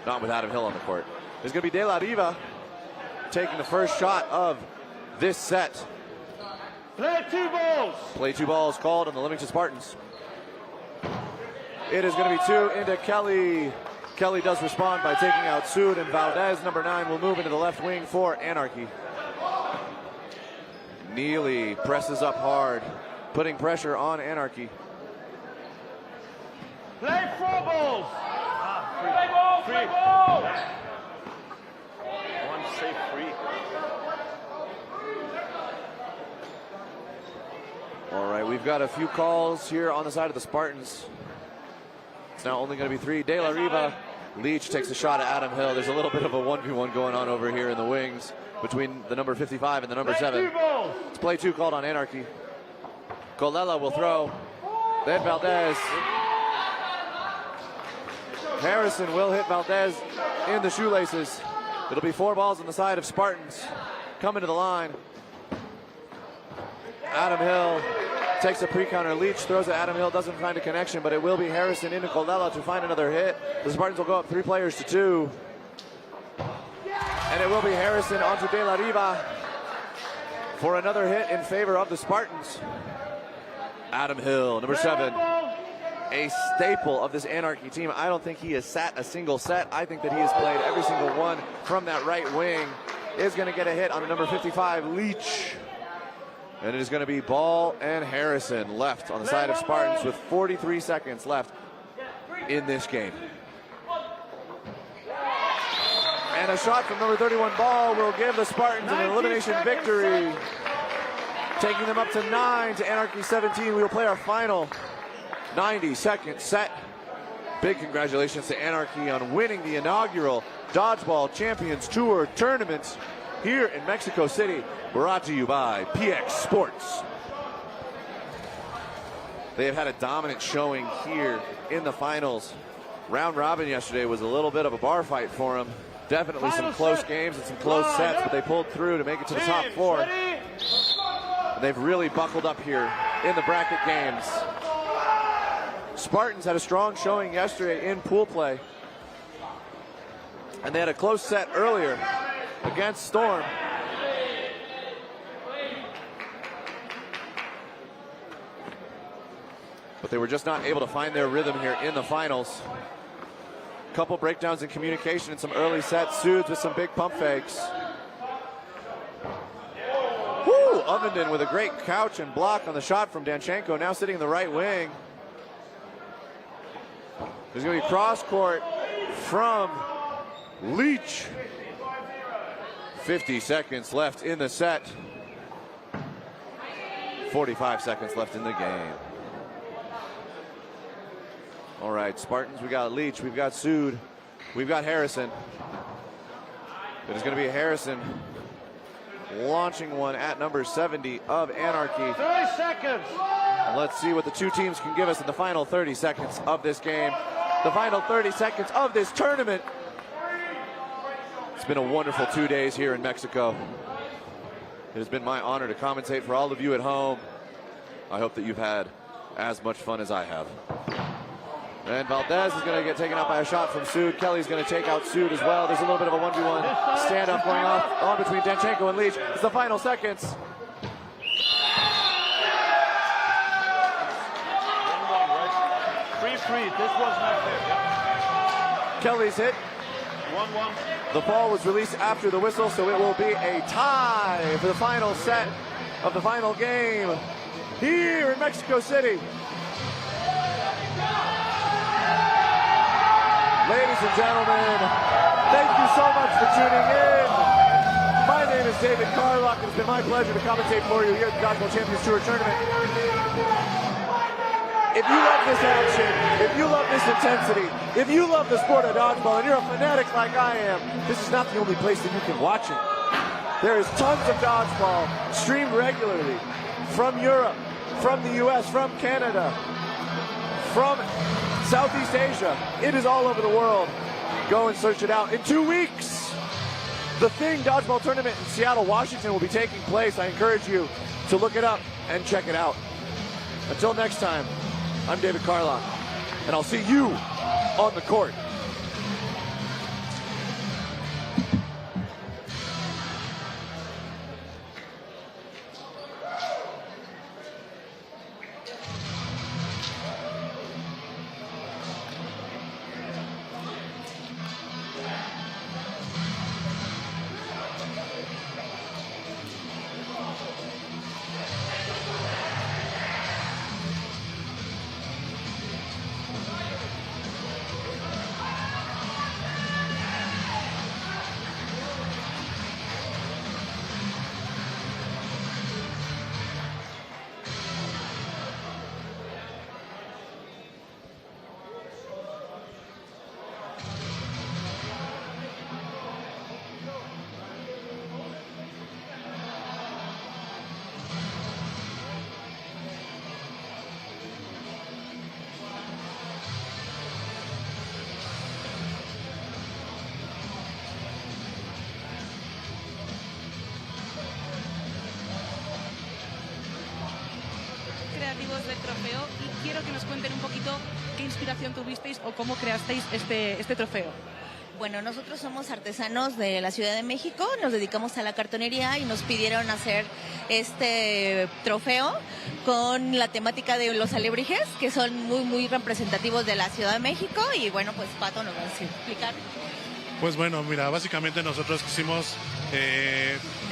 not with Adam Hill on the court. There's going to be De La Riva taking the first shot of this set. Play 2 balls. Play 2 balls called on the Leamington Spartans. It is going to be 2 into Kelly. Kelly does respond by taking out Sood, and Valdez, number 9, will move into the left wing for Anarchy. Neely presses up hard, putting pressure on Anarchy. Play 4 balls. Play ball, play ball. One safe free. All right, we've got a few calls here on the side of the Spartans. It's now only going to be 3. De La Riva. Leach takes a shot at Adam Hill. There's a little bit of a 1v1 going on over here in the wings between the number 55 and the number 7. It's play 2 called on Anarchy. Colella will throw. Then Valdez. Harrison will hit Valdez in the shoelaces. It'll be 4 balls on the side of Spartans. Coming to the line. Adam Hill takes a pre-counter. Leach throws at Adam Hill, doesn't find a connection, but it will be Harrison into Colella to find another hit. The Spartans will go up 3 players to 2. And it will be Harrison onto De La Riva for another hit in favor of the Spartans. Adam Hill, number 7, a staple of this Anarchy team. I don't think he has sat a single set. I think that he has played every single one from that right wing. Is going to get a hit on the number 55, Leach. And it is going to be Ball and Harrison left on the side of Spartans with 43 seconds left in this game. And a shot from number 31, Ball, will give the Spartans an elimination victory. Taking them up to 9 to Anarchy 17. We will play our final 90-second set. Big congratulations to Anarchy on winning the inaugural Dodgeball Champions Tour tournament here in Mexico City, brought to you by PX Sports. They have had a dominant showing here in the finals. Round robin yesterday was a little bit of a bar fight for them. Definitely some close games and some close sets, but they pulled through to make it to the top 4. And they've really buckled up here in the bracket games. Spartans had a strong showing yesterday in pool play. And they had a close set earlier against Storm. But they were just not able to find their rhythm here in the finals. Couple breakdowns in communication in some early sets. Sudes with some big pump fakes. Woo! Ovenden with a great couch and block on the shot from Danchenko, now sitting in the right wing. There's going to be cross court from Leach. 50 seconds left in the set. 45 seconds left in the game. All right, Spartans, we got Leach, we've got Sood, we've got Harrison. It is going to be Harrison launching one at number 70 of Anarchy. 30 seconds. And let's see what the two teams can give us in the final 30 seconds of this game. The final 30 seconds of this tournament. It's been a wonderful 2 days here in Mexico. It has been my honor to commentate for all of you at home. I hope that you've had as much fun as I have. And Valdez is going to get taken out by a shot from Sood. Kelly's going to take out Sood as well. There's a little bit of a 1v1 standoff going on between Danchenko and Leach. It's the final seconds. Free. This was not fair. Yeah. Kelly's hit. 1-1. The ball was released after the whistle, so it will be a tie for the final set of the final game here in Mexico City. Ladies and gentlemen, thank you so much for tuning in. My name is David Carlock. It's been my pleasure to commentate for you here at the Dodgeball Champions Tour Tournament. If you love this action, if you love this intensity, if you love the sport of dodgeball and you're a fanatic like I am, this is not the only place that you can watch it. There is tons of dodgeball streamed regularly from Europe, from the US, from Canada, from Southeast Asia. It is all over the world. Go and search it out. In 2 weeks, the Thing Dodgeball Tournament in Seattle, Washington will be taking place. I encourage you to look it up and check it out. Until next time, I'm David Carlock, and I'll see you on the court. trofeo y quiero que nos cuenten un poquito qué inspiración tuvisteis o cómo creasteis este trofeo. Bueno, nosotros somos artesanos de la Ciudad de México, nos dedicamos a la cartonería y nos pidieron hacer este trofeo con la temática de los alebrijes, que son muy representativos de la Ciudad de México, y bueno, pues Pato nos va a explicar. Pues bueno, mira, básicamente nosotros quisimos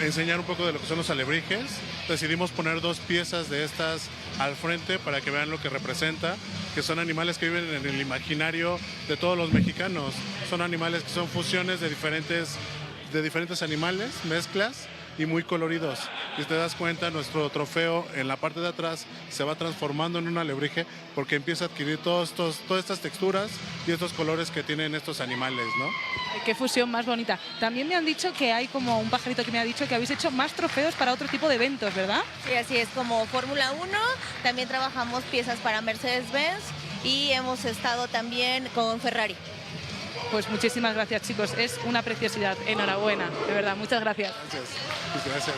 enseñar un poco de lo que son los alebrijes. Decidimos poner 2 piezas de estas al frente para que vean lo que representa, que son animales que viven en el imaginario de todos los mexicanos. Son animales que son fusiones de diferentes animales, mezclas y muy coloridos. Y te das cuenta, nuestro trofeo en la parte de atrás se va transformando en un alebrije porque empieza a adquirir todas estas texturas y estos colores que tienen estos animales, ¿no? Ay, qué fusión más bonita. También me han dicho que hay como un pajarito que me ha dicho que habéis hecho más trofeos para otro tipo de eventos, ¿verdad? Sí, así es, como Fórmula 1, también trabajamos piezas para Mercedes-Benz y hemos estado también con Ferrari. Pues muchísimas gracias, chicos. Es una preciosidad. Enhorabuena, de verdad. Muchas gracias. Gracias.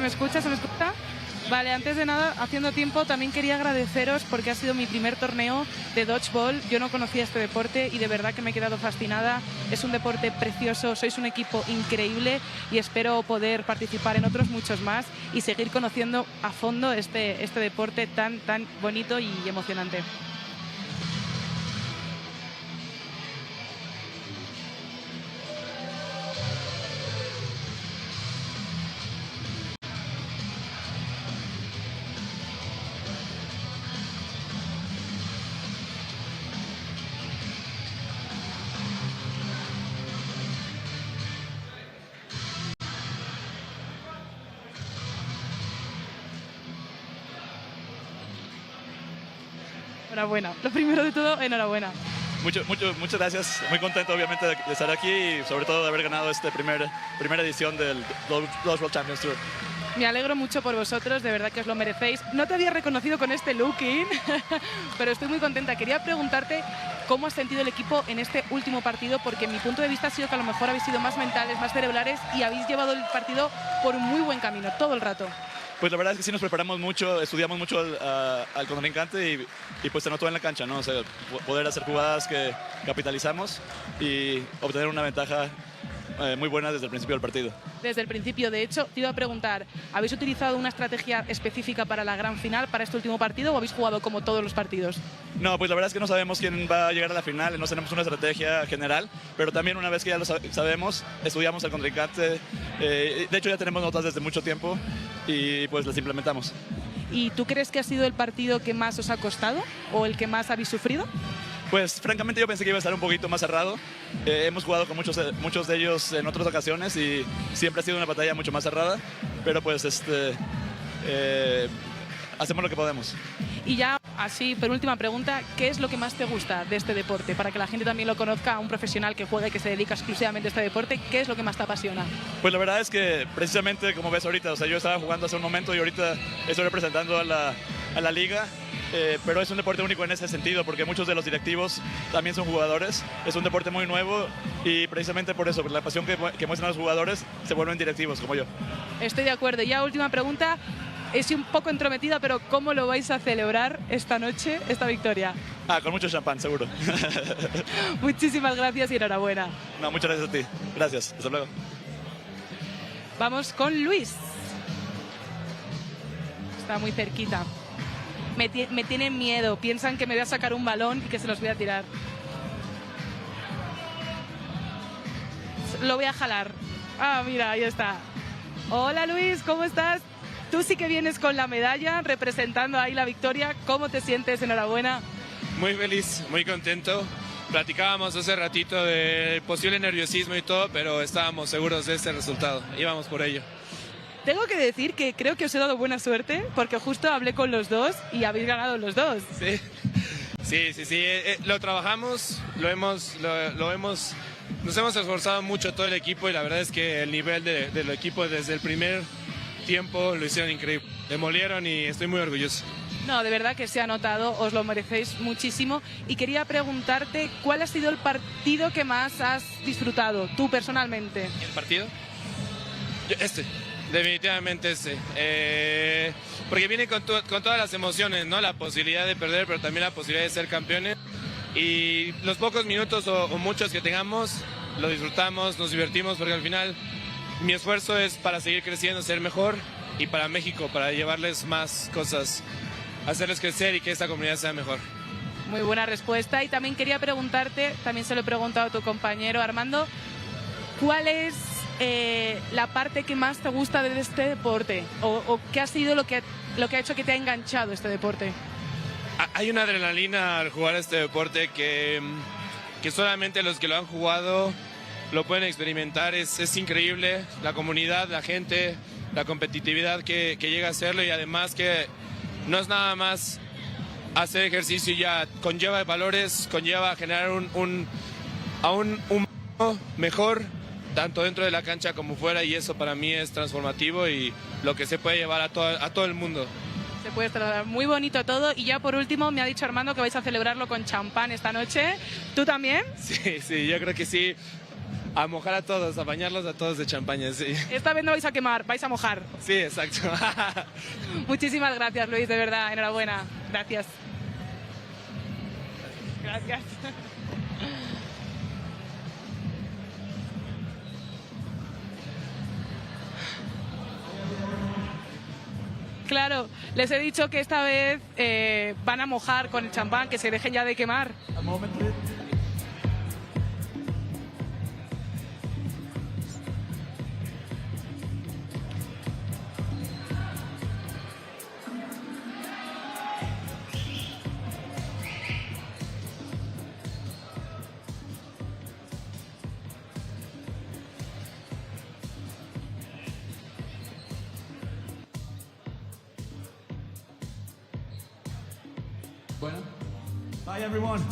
me escucha? ¿Se me escucha? Vale, antes de nada, haciendo tiempo, también quería agradeceros porque ha sido mi primer torneo de dodgeball. Yo no conocía este deporte y de verdad que me he quedado fascinada. Es un deporte precioso, sois un equipo increíble y espero poder participar en otros muchos más y seguir conociendo a fondo este deporte tan bonito y emocionante. Enhorabuena. Lo primero de todo, enhorabuena. Muchas gracias. Muy contento, obviamente, de estar aquí y sobre todo de haber ganado esta primera edición del Dodgeball Champions Tour. Me alegro mucho por vosotros, de verdad que os lo merecéis. No te había reconocido con este looking, pero estoy muy contenta. Quería preguntarte cómo has sentido el equipo en este último partido, porque mi punto de vista ha sido que a lo mejor habéis sido más mentales, más cerebrales y habéis llevado el partido por un muy buen camino, todo el rato. Pues la verdad es que sí nos preparamos mucho, estudiamos mucho al contrincante y pues se notó en la cancha, ¿no? O sea, poder hacer jugadas que capitalizamos y obtener una ventaja muy buena desde el principio del partido. Desde el principio, de hecho, te iba a preguntar, ¿habéis utilizado una estrategia específica para la gran final, para este último partido, o habéis jugado como todos los partidos? No, pues la verdad es que no sabemos quién va a llegar a la final, no tenemos una estrategia general, pero también una vez que ya lo sabemos, estudiamos al contrincante, de hecho ya tenemos notas desde mucho tiempo y pues las implementamos. ¿Y tú crees que ha sido el partido que más os ha costado o el que más habéis sufrido? Pues francamente yo pensé que iba a estar un poquito más cerrado. Hemos jugado con muchos de ellos en otras ocasiones y siempre ha sido una batalla mucho más cerrada, pero pues hacemos lo que podemos. Y ya así, penúltima pregunta, ¿qué es lo que más te gusta de este deporte? Para que la gente también lo conozca, a un profesional que juega y que se dedica exclusivamente a este deporte, ¿qué es lo que más te apasiona? Pues la verdad es que precisamente como ves ahorita, o sea, yo estaba jugando hace un momento y ahorita estoy representando a la liga. Pero es un deporte único en ese sentido, porque muchos de los directivos también son jugadores. Es un deporte muy nuevo y precisamente por eso, por la pasión que muestran los jugadores, se vuelven directivos como yo. Estoy de acuerdo. Ya última pregunta, es un poco entrometida, pero ¿cómo lo vais a celebrar esta noche, esta victoria? Con mucho champán, seguro. Muchísimas gracias y enhorabuena. No, muchas gracias a ti. Gracias. Hasta luego. Vamos con Luis. Está muy cerquita. Me tienen miedo, piensan que me voy a sacar un balón y que se los voy a tirar. Lo voy a jalar. Ah, mira, ahí está. Hola Luis, ¿cómo estás? Tú sí que vienes con la medalla, representando ahí la victoria. ¿Cómo te sientes? Enhorabuena. Muy feliz, muy contento. Platicábamos hace ratito del posible nerviosismo y todo, pero estábamos seguros de este resultado. Íbamos por ello. Tengo que decir que creo que os he dado buena suerte porque justo hablé con los dos y habéis ganado los dos. Sí. Lo trabajamos, nos hemos esforzado mucho todo el equipo y la verdad es que el nivel del equipo desde el primer tiempo lo hicieron increíble. Demolieron y estoy muy orgulloso. No, de verdad que se ha notado, os lo merecéis muchísimo. Y quería preguntarte, ¿cuál ha sido el partido que más has disfrutado, tú personalmente? ¿El partido? Definitivamente porque viene con todas las emociones, ¿no? La posibilidad de perder, pero también la posibilidad de ser campeones. Y los pocos minutos o muchos que tengamos, lo disfrutamos, nos divertimos, porque al final mi esfuerzo es para seguir creciendo, ser mejor, y para México, para llevarles más cosas, hacerles crecer y que esta comunidad sea mejor. Muy buena respuesta. Y también quería preguntarte, también se lo he preguntado a tu compañero Armando, ¿cuál es la parte que más te gusta de este deporte? ¿O qué ha sido lo que ha hecho que te ha enganchado este deporte? Hay una adrenalina al jugar este deporte que solamente los que lo han jugado lo pueden experimentar. Es increíble la comunidad, la gente, la competitividad que llega a hacerlo, y además que no es nada más hacer ejercicio, ya conlleva valores, conlleva generar un mejor tanto dentro de la cancha como fuera, y eso para mí es transformativo y lo que se puede llevar a todo el mundo. Se puede trasladar muy bonito todo. Y ya por último me ha dicho Armando que vais a celebrarlo con champán esta noche. ¿Tú también? Sí, yo creo que sí. A mojar a todos, a bañarlos a todos de champaña, sí. Esta vez no vais a quemar, vais a mojar. Sí, exacto. Muchísimas gracias, Luis, de verdad, enhorabuena. Gracias. Gracias. Claro, les he dicho que esta vez van a mojar con el champán, que se dejen ya de quemar. Hi everyone.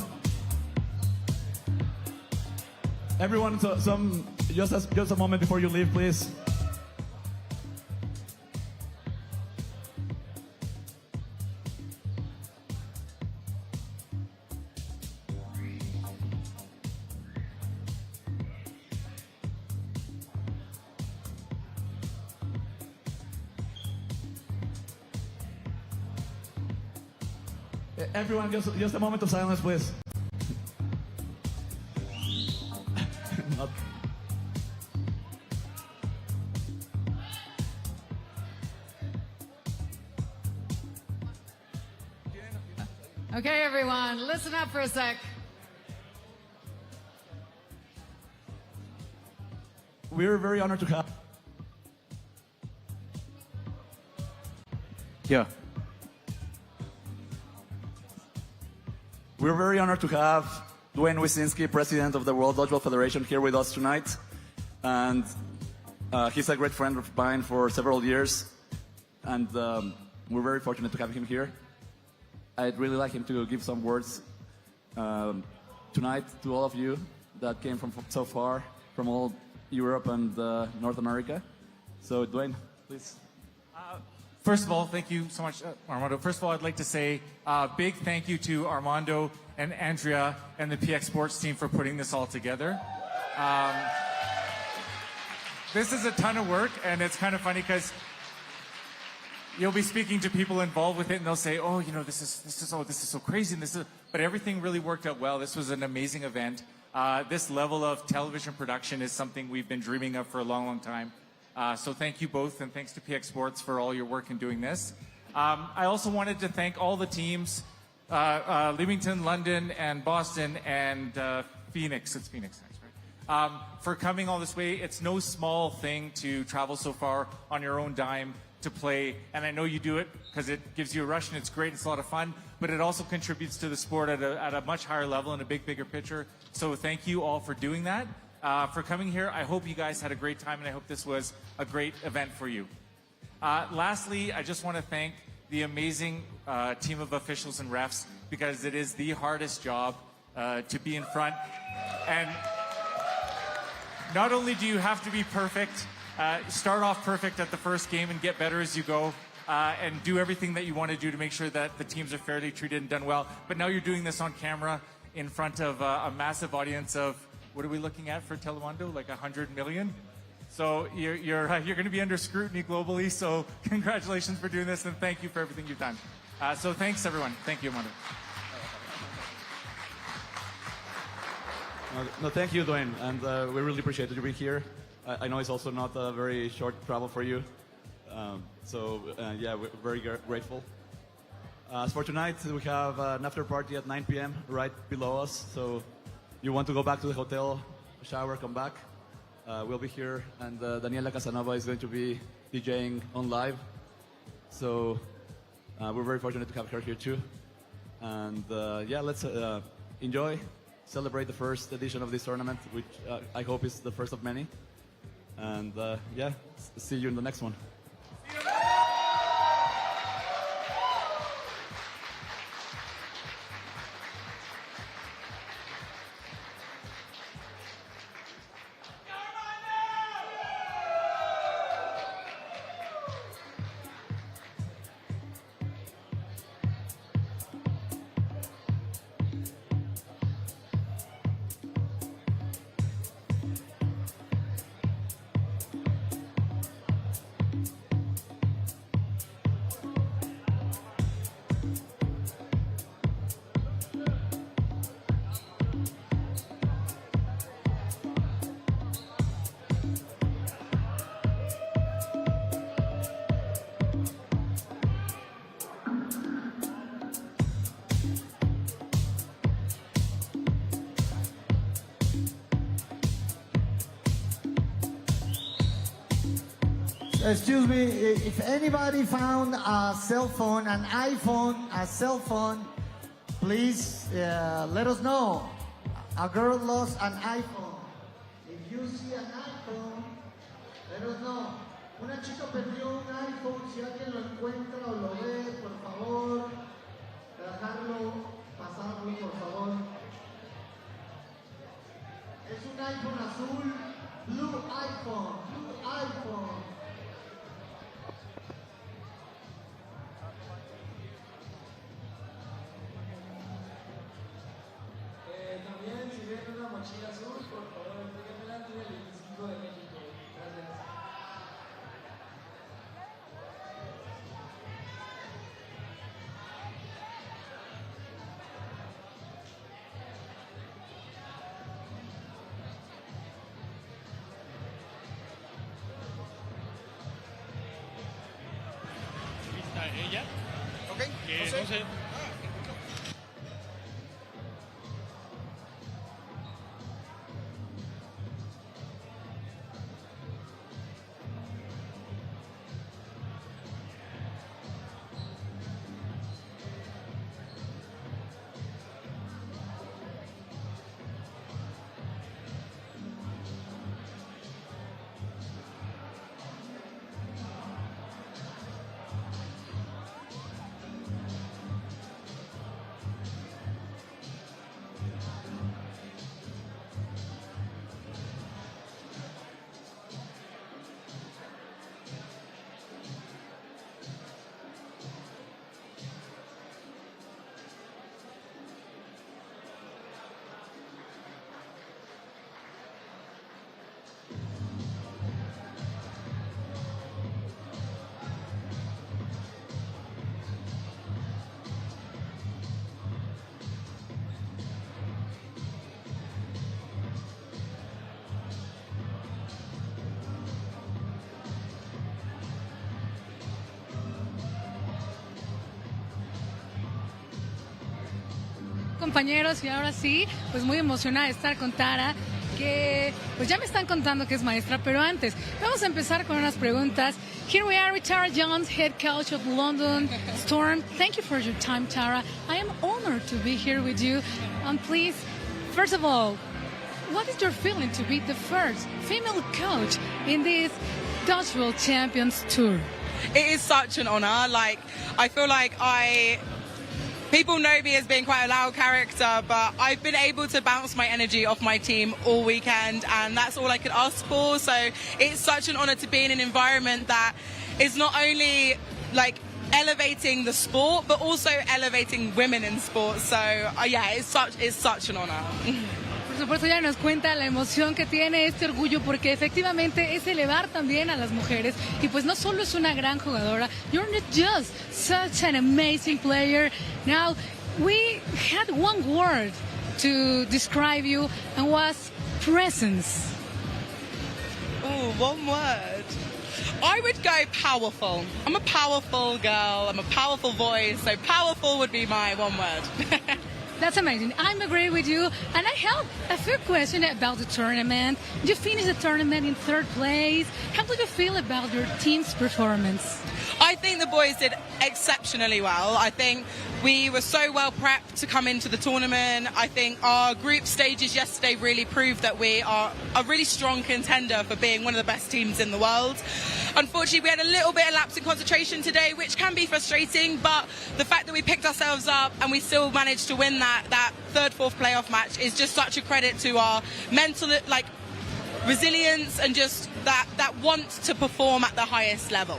Everyone, just a moment before you leave, please. Everyone, just a moment of silence, please. Okay, everyone, listen up for a sec. We're very honored to have. Yeah. We're very honored to have Dwayne Wyszynski, President of the World Dodgeball Federation, here with us tonight. And he's a great friend of mine for several years. And we're very fortunate to have him here. I'd really like him to give some words tonight to all of you that came from so far, from all Europe and North America. So, Dwayne, please. First of all, thank you so much, Armando. First of all, I'd like to say a big thank you to Armando and Andrea and the PX Sports team for putting this all together. This is a ton of work, and it's kind of funny because you'll be speaking to people involved with it, and they'll say, "Oh, you know, this is so crazy," and but everything really worked out well. This was an amazing event. This level of television production is something we've been dreaming of for a long, long time. So thank you both, and thanks to PX Sports for all your work in doing this. I also wanted to thank all the teams, Leamington, London, and Boston, and Phoenix. It's Phoenix next, right? For coming all this way. It's no small thing to travel so far on your own dime to play, and I know you do it because it gives you a rush and it's great, it's a lot of fun, but it also contributes to the sport at a much higher level and a bigger picture. So thank you all for doing that. For coming here. I hope you guys had a great time, and I hope this was a great event for you. Lastly, I just want to thank the amazing team of officials and refs, because it is the hardest job to be in front. And not only do you have to be perfect, start off perfect at the first game and get better as you go, and do everything that you want to do to make sure that the teams are fairly treated and done well, but now you're doing this on camera in front of a massive audience of, what are we looking at for Telemundo? Like 100 million? So you're going to be under scrutiny globally. So congratulations for doing this, and thank you for everything you've done. So thanks, everyone. Thank you, Armando. No, thank you, Dwayne, and we really appreciate you being here. I know it's also not a very short travel for you. Yeah, we're very grateful. As for tonight, we have an after party at 9 p.m. right below us. So you want to go back to the hotel, shower, come back. We'll be here, and Daniela Casanova is going to be DJing on live. So we're very fortunate to have her here too. And yeah, let's enjoy, celebrate the first edition of this tournament, which I hope is the first of many. And yeah, see you in the next one. Excuse me, if anybody found a cell phone, an iPhone, a cell phone, please let us know. A girl lost an iPhone. If you see an iPhone, let us know. Una chica perdió un iPhone. Si alguien lo encuentra o lo ve, por favor, dejarlo, pasarlo, por favor. Es un iPhone azul, blue iPhone, blue iPhone. También, si ven una mochila azul, por favor, entréguenmela, tiene el 25 de México. Gracias. ¿Lista ella? Ok, No sé. Compañeros, y ahora sí, pues muy emocionada de estar con Tara, que pues ya me están contando que es maestra, pero antes vamos a empezar con unas preguntas. Here we are with Tara Jones, head coach of London Storm. Thank you for your time, Tara. I am honored to be here with you. And please, first of all, what is your feeling to be the first female coach in this Dodgeball Champions Tour? It is such an honor. Like, I feel like people know me as being quite a loud character, but I've been able to bounce my energy off my team all weekend, and that's all I could ask for. So it's such an honor to be in an environment that is not only like elevating the sport, but also elevating women in sport. So yeah, it's such an honor. Por supuesto, ya nos cuenta la emoción que tiene, este orgullo, porque efectivamente es elevar también a las mujeres. Y pues no solo es una gran jugadora, you're not just such an amazing player. Now, we had one word to describe you, and was presence. Oh, one word. I would go powerful. I'm a powerful girl, I'm a powerful voice, so powerful would be my one word. That's amazing. I'm agree with you. And I have a few questions about the tournament. You finished the tournament in third place. How do you feel about your team's performance? I think the boys did exceptionally well. I think we were so well prepped to come into the tournament. I think our group stages yesterday really proved that we are a really strong contender for being one of the best teams in the world. Unfortunately, we had a little bit of lapse in concentration today, which can be frustrating, but the fact that we picked ourselves up and we still managed to win that third, fourth playoff match is just such a credit to our mental resilience and just that want to perform at the highest level.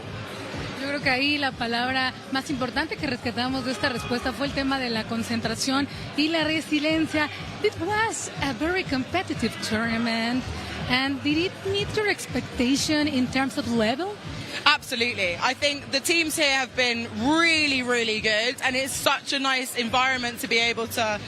Yo creo que ahí la palabra más importante que rescatamos de esta respuesta fue el tema de la concentración y la resiliencia. It was a very competitive tournament. And did it meet your expectation in terms of level? Absolutely. I think the teams here have been really, really good, and it's such a nice environment to be able to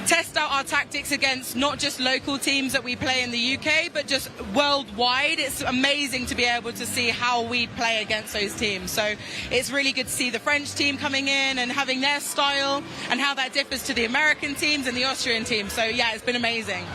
test out our tactics against not just local teams that we play in the UK, but just worldwide. It's amazing to be able to see how we play against those teams. So it's really good to see the French team coming in and having their style and how that differs to the American teams and the Austrian teams. So yeah, it's been amazing.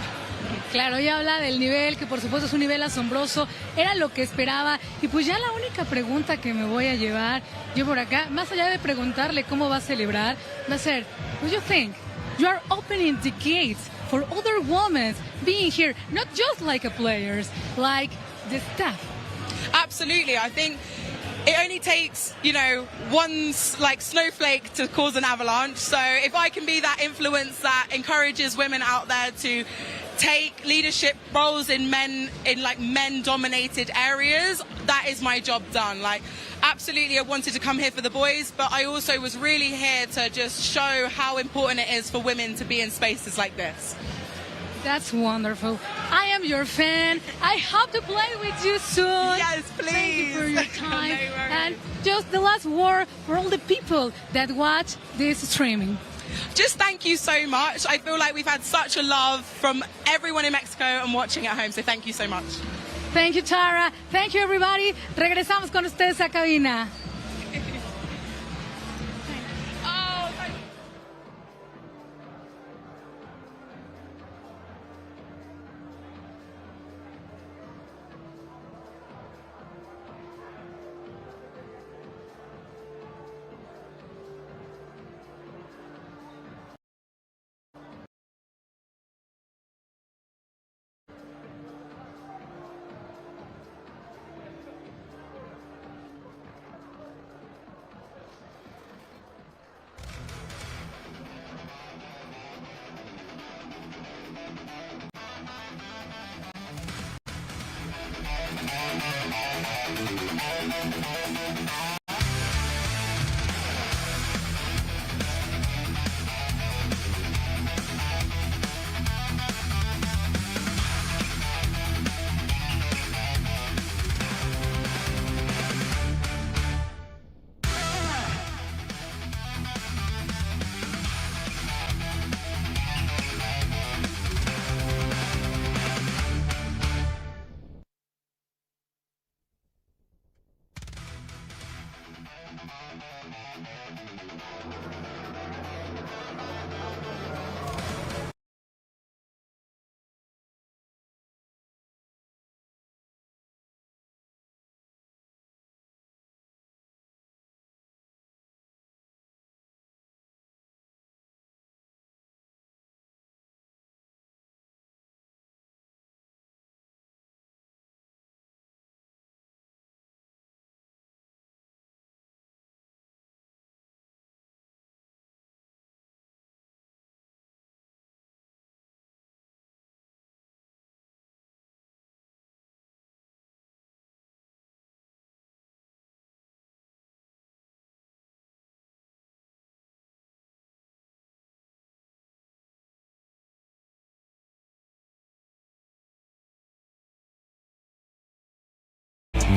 Claro, ella habla del nivel, que por supuesto es un nivel asombroso, era lo que esperaba. Y pues ya la única pregunta que me voy a llevar yo por acá, más allá de preguntarle cómo va a celebrar, va a ser, what do you think? You are opening the gates for other women being here, not just like a players, like the staff. Absolutely. I think it only takes, one like snowflake to cause an avalanche. So if I can be that influence that encourages women out there to take leadership roles in men-dominated areas, that is my job done. Like, absolutely, I wanted to come here for the boys, but I also was really here to just show how important it is for women to be in spaces like this. That's wonderful. I am your fan. I hope to play with you soon. Yes, please. Thank you for your time. No worries. And just the last word for all the people that watch this streaming. Just thank you so much. I feel like we've had such a love from everyone in Mexico and watching at home, so thank you so much. Thank you, Tara. Thank you, everybody. Regresamos con ustedes a cabina.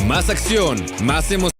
Más acción, más emoción.